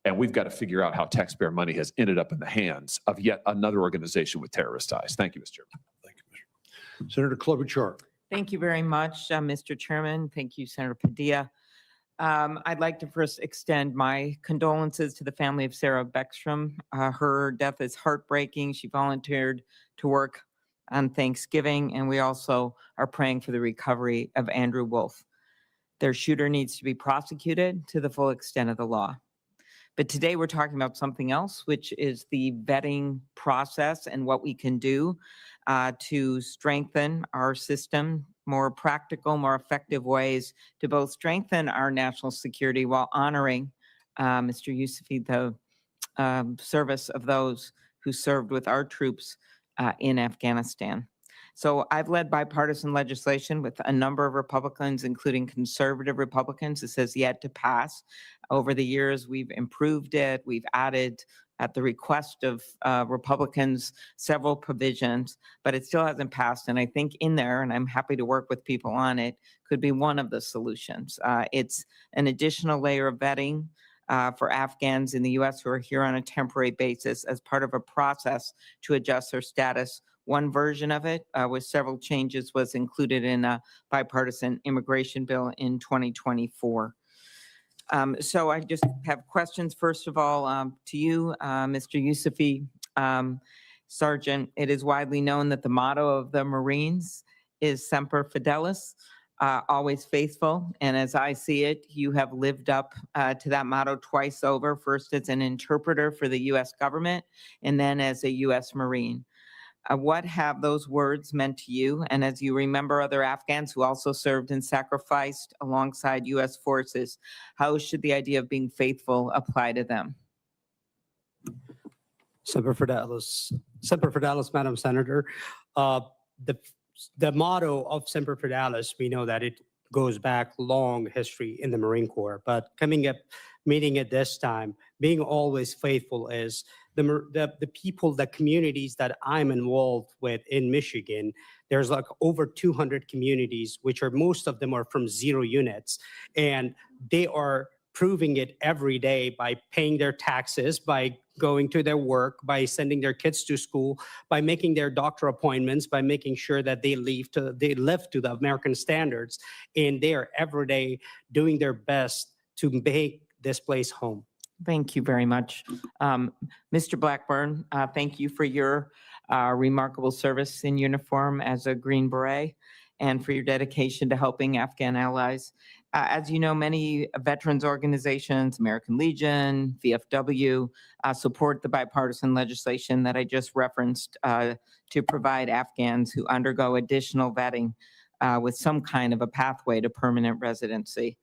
S7: And we've got to figure out how taxpayer money has ended up in the hands of yet another organization with terrorist ties. Thank you, Mr. Chairman.
S3: Thank you, Mr. Senator Klobuchar.
S16: Thank you very much, Mr. Chairman. Thank you, Senator Padilla. I'd like to first extend my condolences to the family of Sarah Beckstrom. Her death is heartbreaking. She volunteered to work on Thanksgiving, and we also are praying for the recovery of Andrew Wolf. Their shooter needs to be prosecuted to the full extent of the law. But today we're talking about something else, which is the vetting process and what we can do to strengthen our system, more practical, more effective ways to both strengthen our national security while honoring, Mr. Yusufi, the service of those who served with our troops in Afghanistan. So I've led bipartisan legislation with a number of Republicans, including conservative Republicans. This has yet to pass. Over the years, we've improved it. We've added, at the request of Republicans, several provisions, but it still hasn't passed. And I think in there, and I'm happy to work with people on it, could be one of the solutions. It's an additional layer of vetting for Afghans in the U.S. who are here on a temporary basis as part of a process to adjust their status. One version of it with several changes was included in a bipartisan immigration bill in 2024. So I just have questions, first of all, to you, Mr. Yusufi. Sergeant, it is widely known that the motto of the Marines is Semper Fidelis, always faithful. And as I see it, you have lived up to that motto twice over, first as an interpreter for the U.S. government, and then as a U.S. Marine. What have those words meant to you? And as you remember other Afghans who also served and sacrificed alongside U.S. forces, how should the idea of being faithful apply to them?
S1: Semper Fidelis, Madam Senator. The motto of Semper Fidelis, we know that it goes back long history in the Marine Corps, but meeting at this time, being always faithful is the people, the communities that I'm involved with in Michigan. There's like over 200 communities, which are most of them are from 0 units, and they are proving it every day by paying their taxes, by going to their work, by sending their kids to school, by making their doctor appointments, by making sure that they live to the American standards, and they are every day doing their best to make this place home.
S16: Thank you very much. Mr. Blackburn, thank you for your remarkable service in uniform as a Green Beret and for your dedication to helping Afghan allies. As you know, many veterans organizations, American Legion, VFW, support the bipartisan legislation that I just referenced to provide Afghans who undergo additional vetting with some kind of a pathway to permanent residency.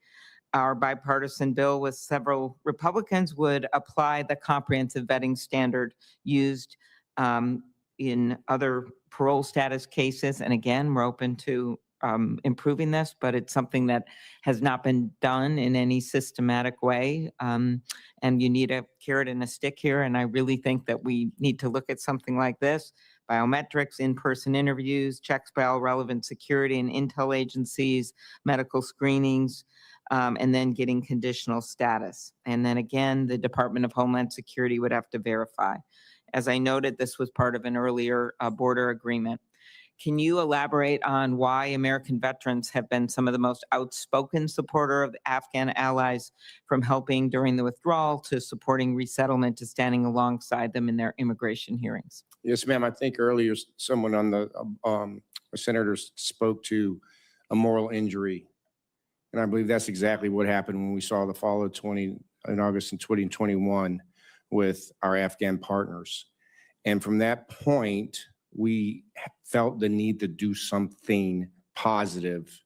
S16: Our bipartisan bill with several Republicans would apply the comprehensive vetting standard used in other parole status cases. And again, we're open to improving this, but it's something that has not been done in any systematic way. And you need a carrot and a stick here. And I really think that we need to look at something like this: biometrics, in-person interviews, checks by all relevant security and intel agencies, medical screenings, and then getting conditional status. And then again, the Department of Homeland Security would have to verify. As I noted, this was part of an earlier border agreement. Can you elaborate on why American veterans have been some of the most outspoken supporter of Afghan allies, from helping during the withdrawal to supporting resettlement to standing alongside them in their immigration hearings?
S14: Yes, ma'am. I think earlier someone on the senators spoke to a moral injury. And I believe that's exactly what happened when we saw the fall of in August in 2021 with our Afghan partners. And from that point, we felt the need to do something positive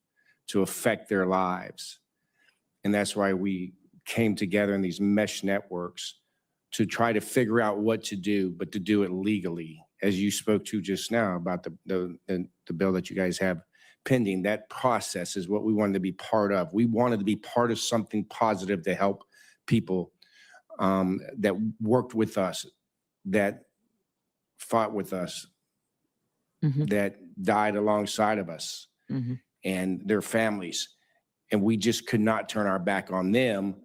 S14: to affect their lives. And that's why we came together in these mesh networks to try to figure out what to do, but to do it legally as you spoke to just now about the bill that you guys have pending, that process is what we wanted to be part of. We wanted to be part of something positive to help people that worked with us, that fought with us, that died alongside of us and their families. And we just could not turn our back on them,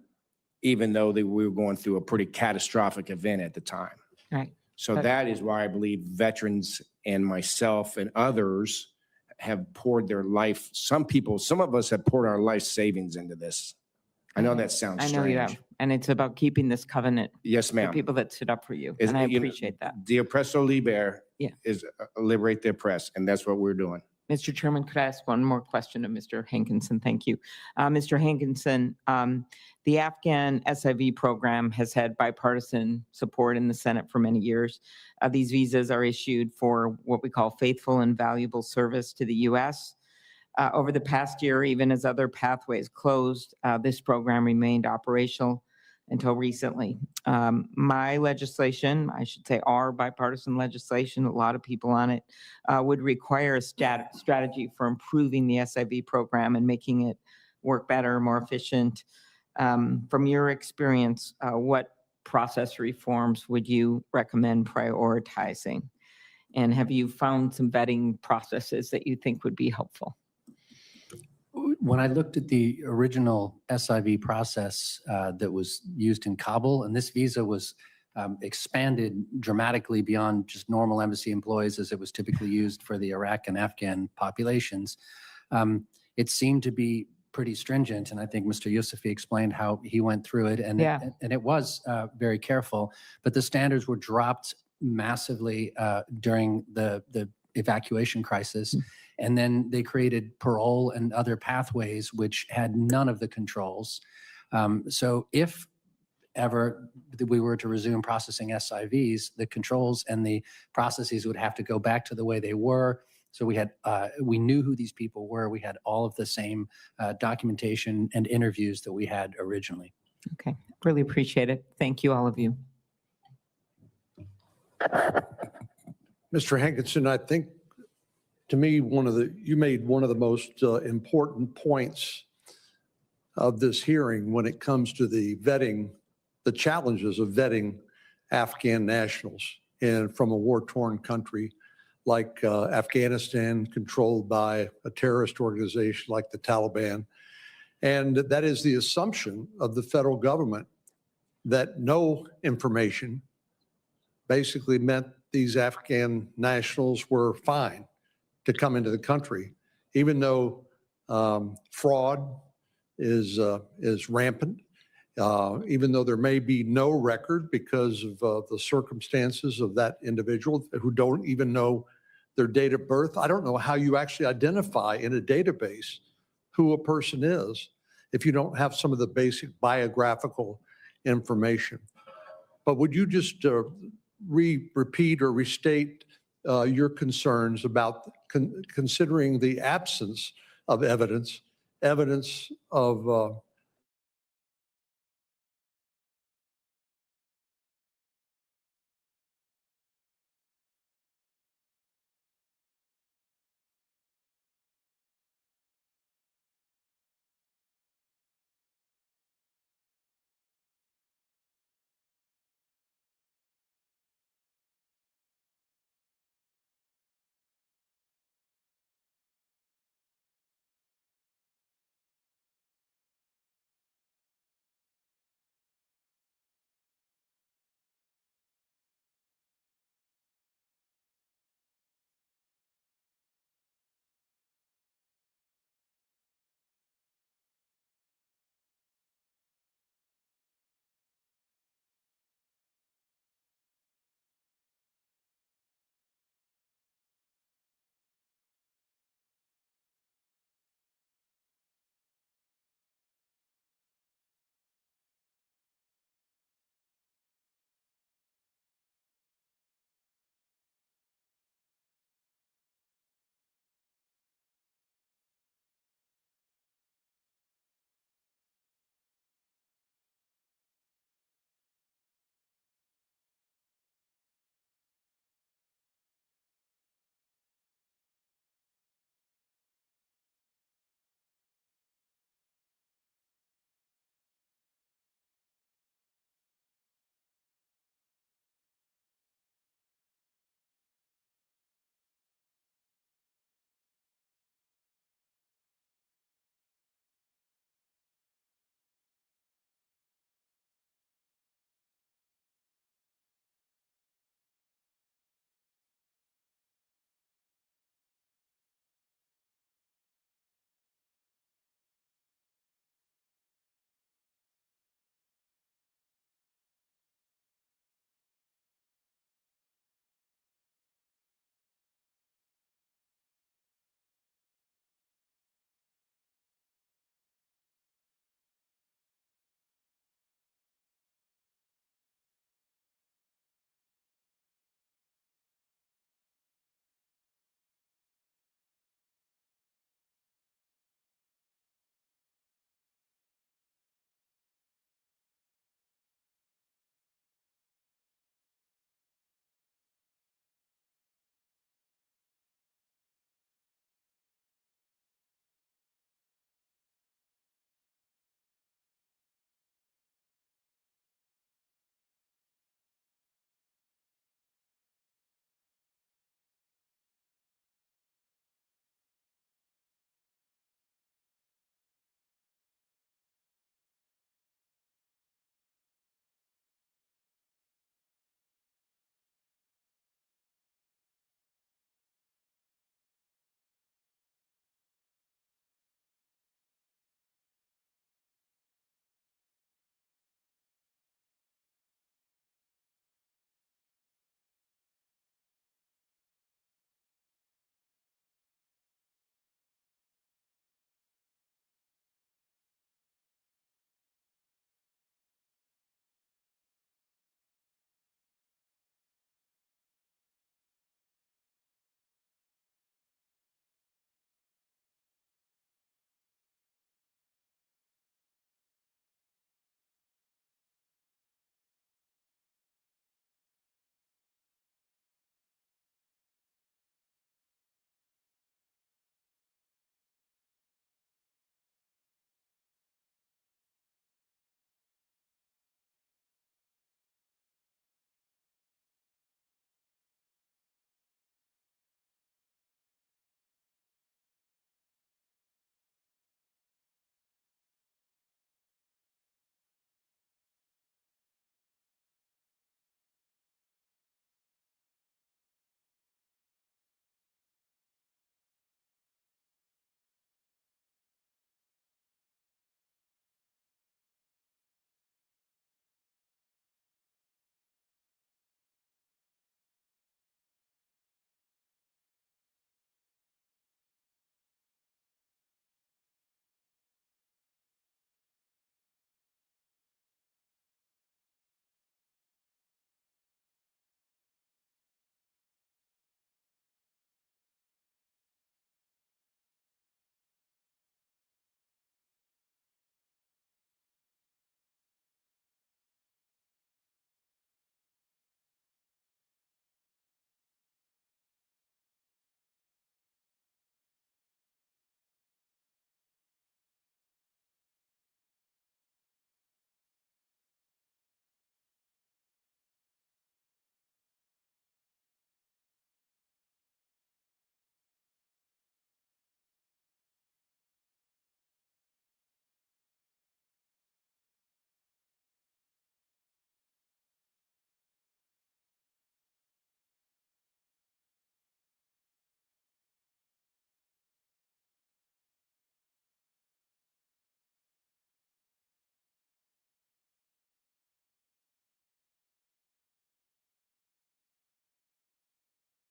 S14: even though we were going through a pretty catastrophic event at the time.
S16: Right.
S14: So that is why I believe veterans and myself and others have poured their life. Some of us have poured our life savings into this. I know that sounds
S16: I
S14: strange.
S16: know you have. And it's about keeping this covenant.
S14: Yes,
S16: The
S14: ma'am.
S16: people that stood up for you.
S14: Is-
S16: And I
S14: you know,
S16: appreciate that.
S14: The oppresso liber
S16: Yeah.
S14: is liberate the oppressed, and that's what we're doing.
S16: Mr. Chairman, could I ask one more question of Mr. Hankinson? Thank you. Mr. Hankinson, the Afghan SIV program has had bipartisan support in the Senate for many years. These visas are issued for what we call faithful and valuable service to the U.S. Over the past year, even as other pathways closed, this program remained operational until recently. My legislation, I should say our bipartisan legislation, a lot of people on it, would require a strategy for improving the SIV program and making it work better, more efficient. From your experience, what process reforms would you recommend prioritizing? And have you found some vetting processes that you think would be helpful?
S13: When I looked at the original SIV process that was used in Kabul, and this visa was expanded dramatically beyond just normal embassy employees as it was typically used for the Iraq and Afghan populations, it seemed to be pretty stringent. And I think Mr. Yusufi explained how he went through it, and it was very careful. But the standards were dropped massively during the evacuation crisis. And then they created parole and other pathways which had none of the controls. So if ever we were to resume processing SIVs, the controls and the processes would have to go back to the way they were. So we knew who these people were. We had all of the same documentation and interviews that we had originally.
S16: Okay, really appreciate it. Thank you, all of you.
S6: Mr. Hankinson, I think to me, you made one of the most important points of this hearing when it comes to the challenges of vetting Afghan nationals and from a war-torn country like Afghanistan, controlled by a terrorist organization like the Taliban. And that is the assumption of the federal government that no information basically meant these Afghan nationals were fine to come into the country, even though fraud is rampant, even though there may be no record because of the circumstances of that individual who don't even know their date of birth. I don't know how you actually identify in a database who a person is if you don't have some of the basic biographical information. But would you just repeat or restate your concerns about considering the absence of evidence of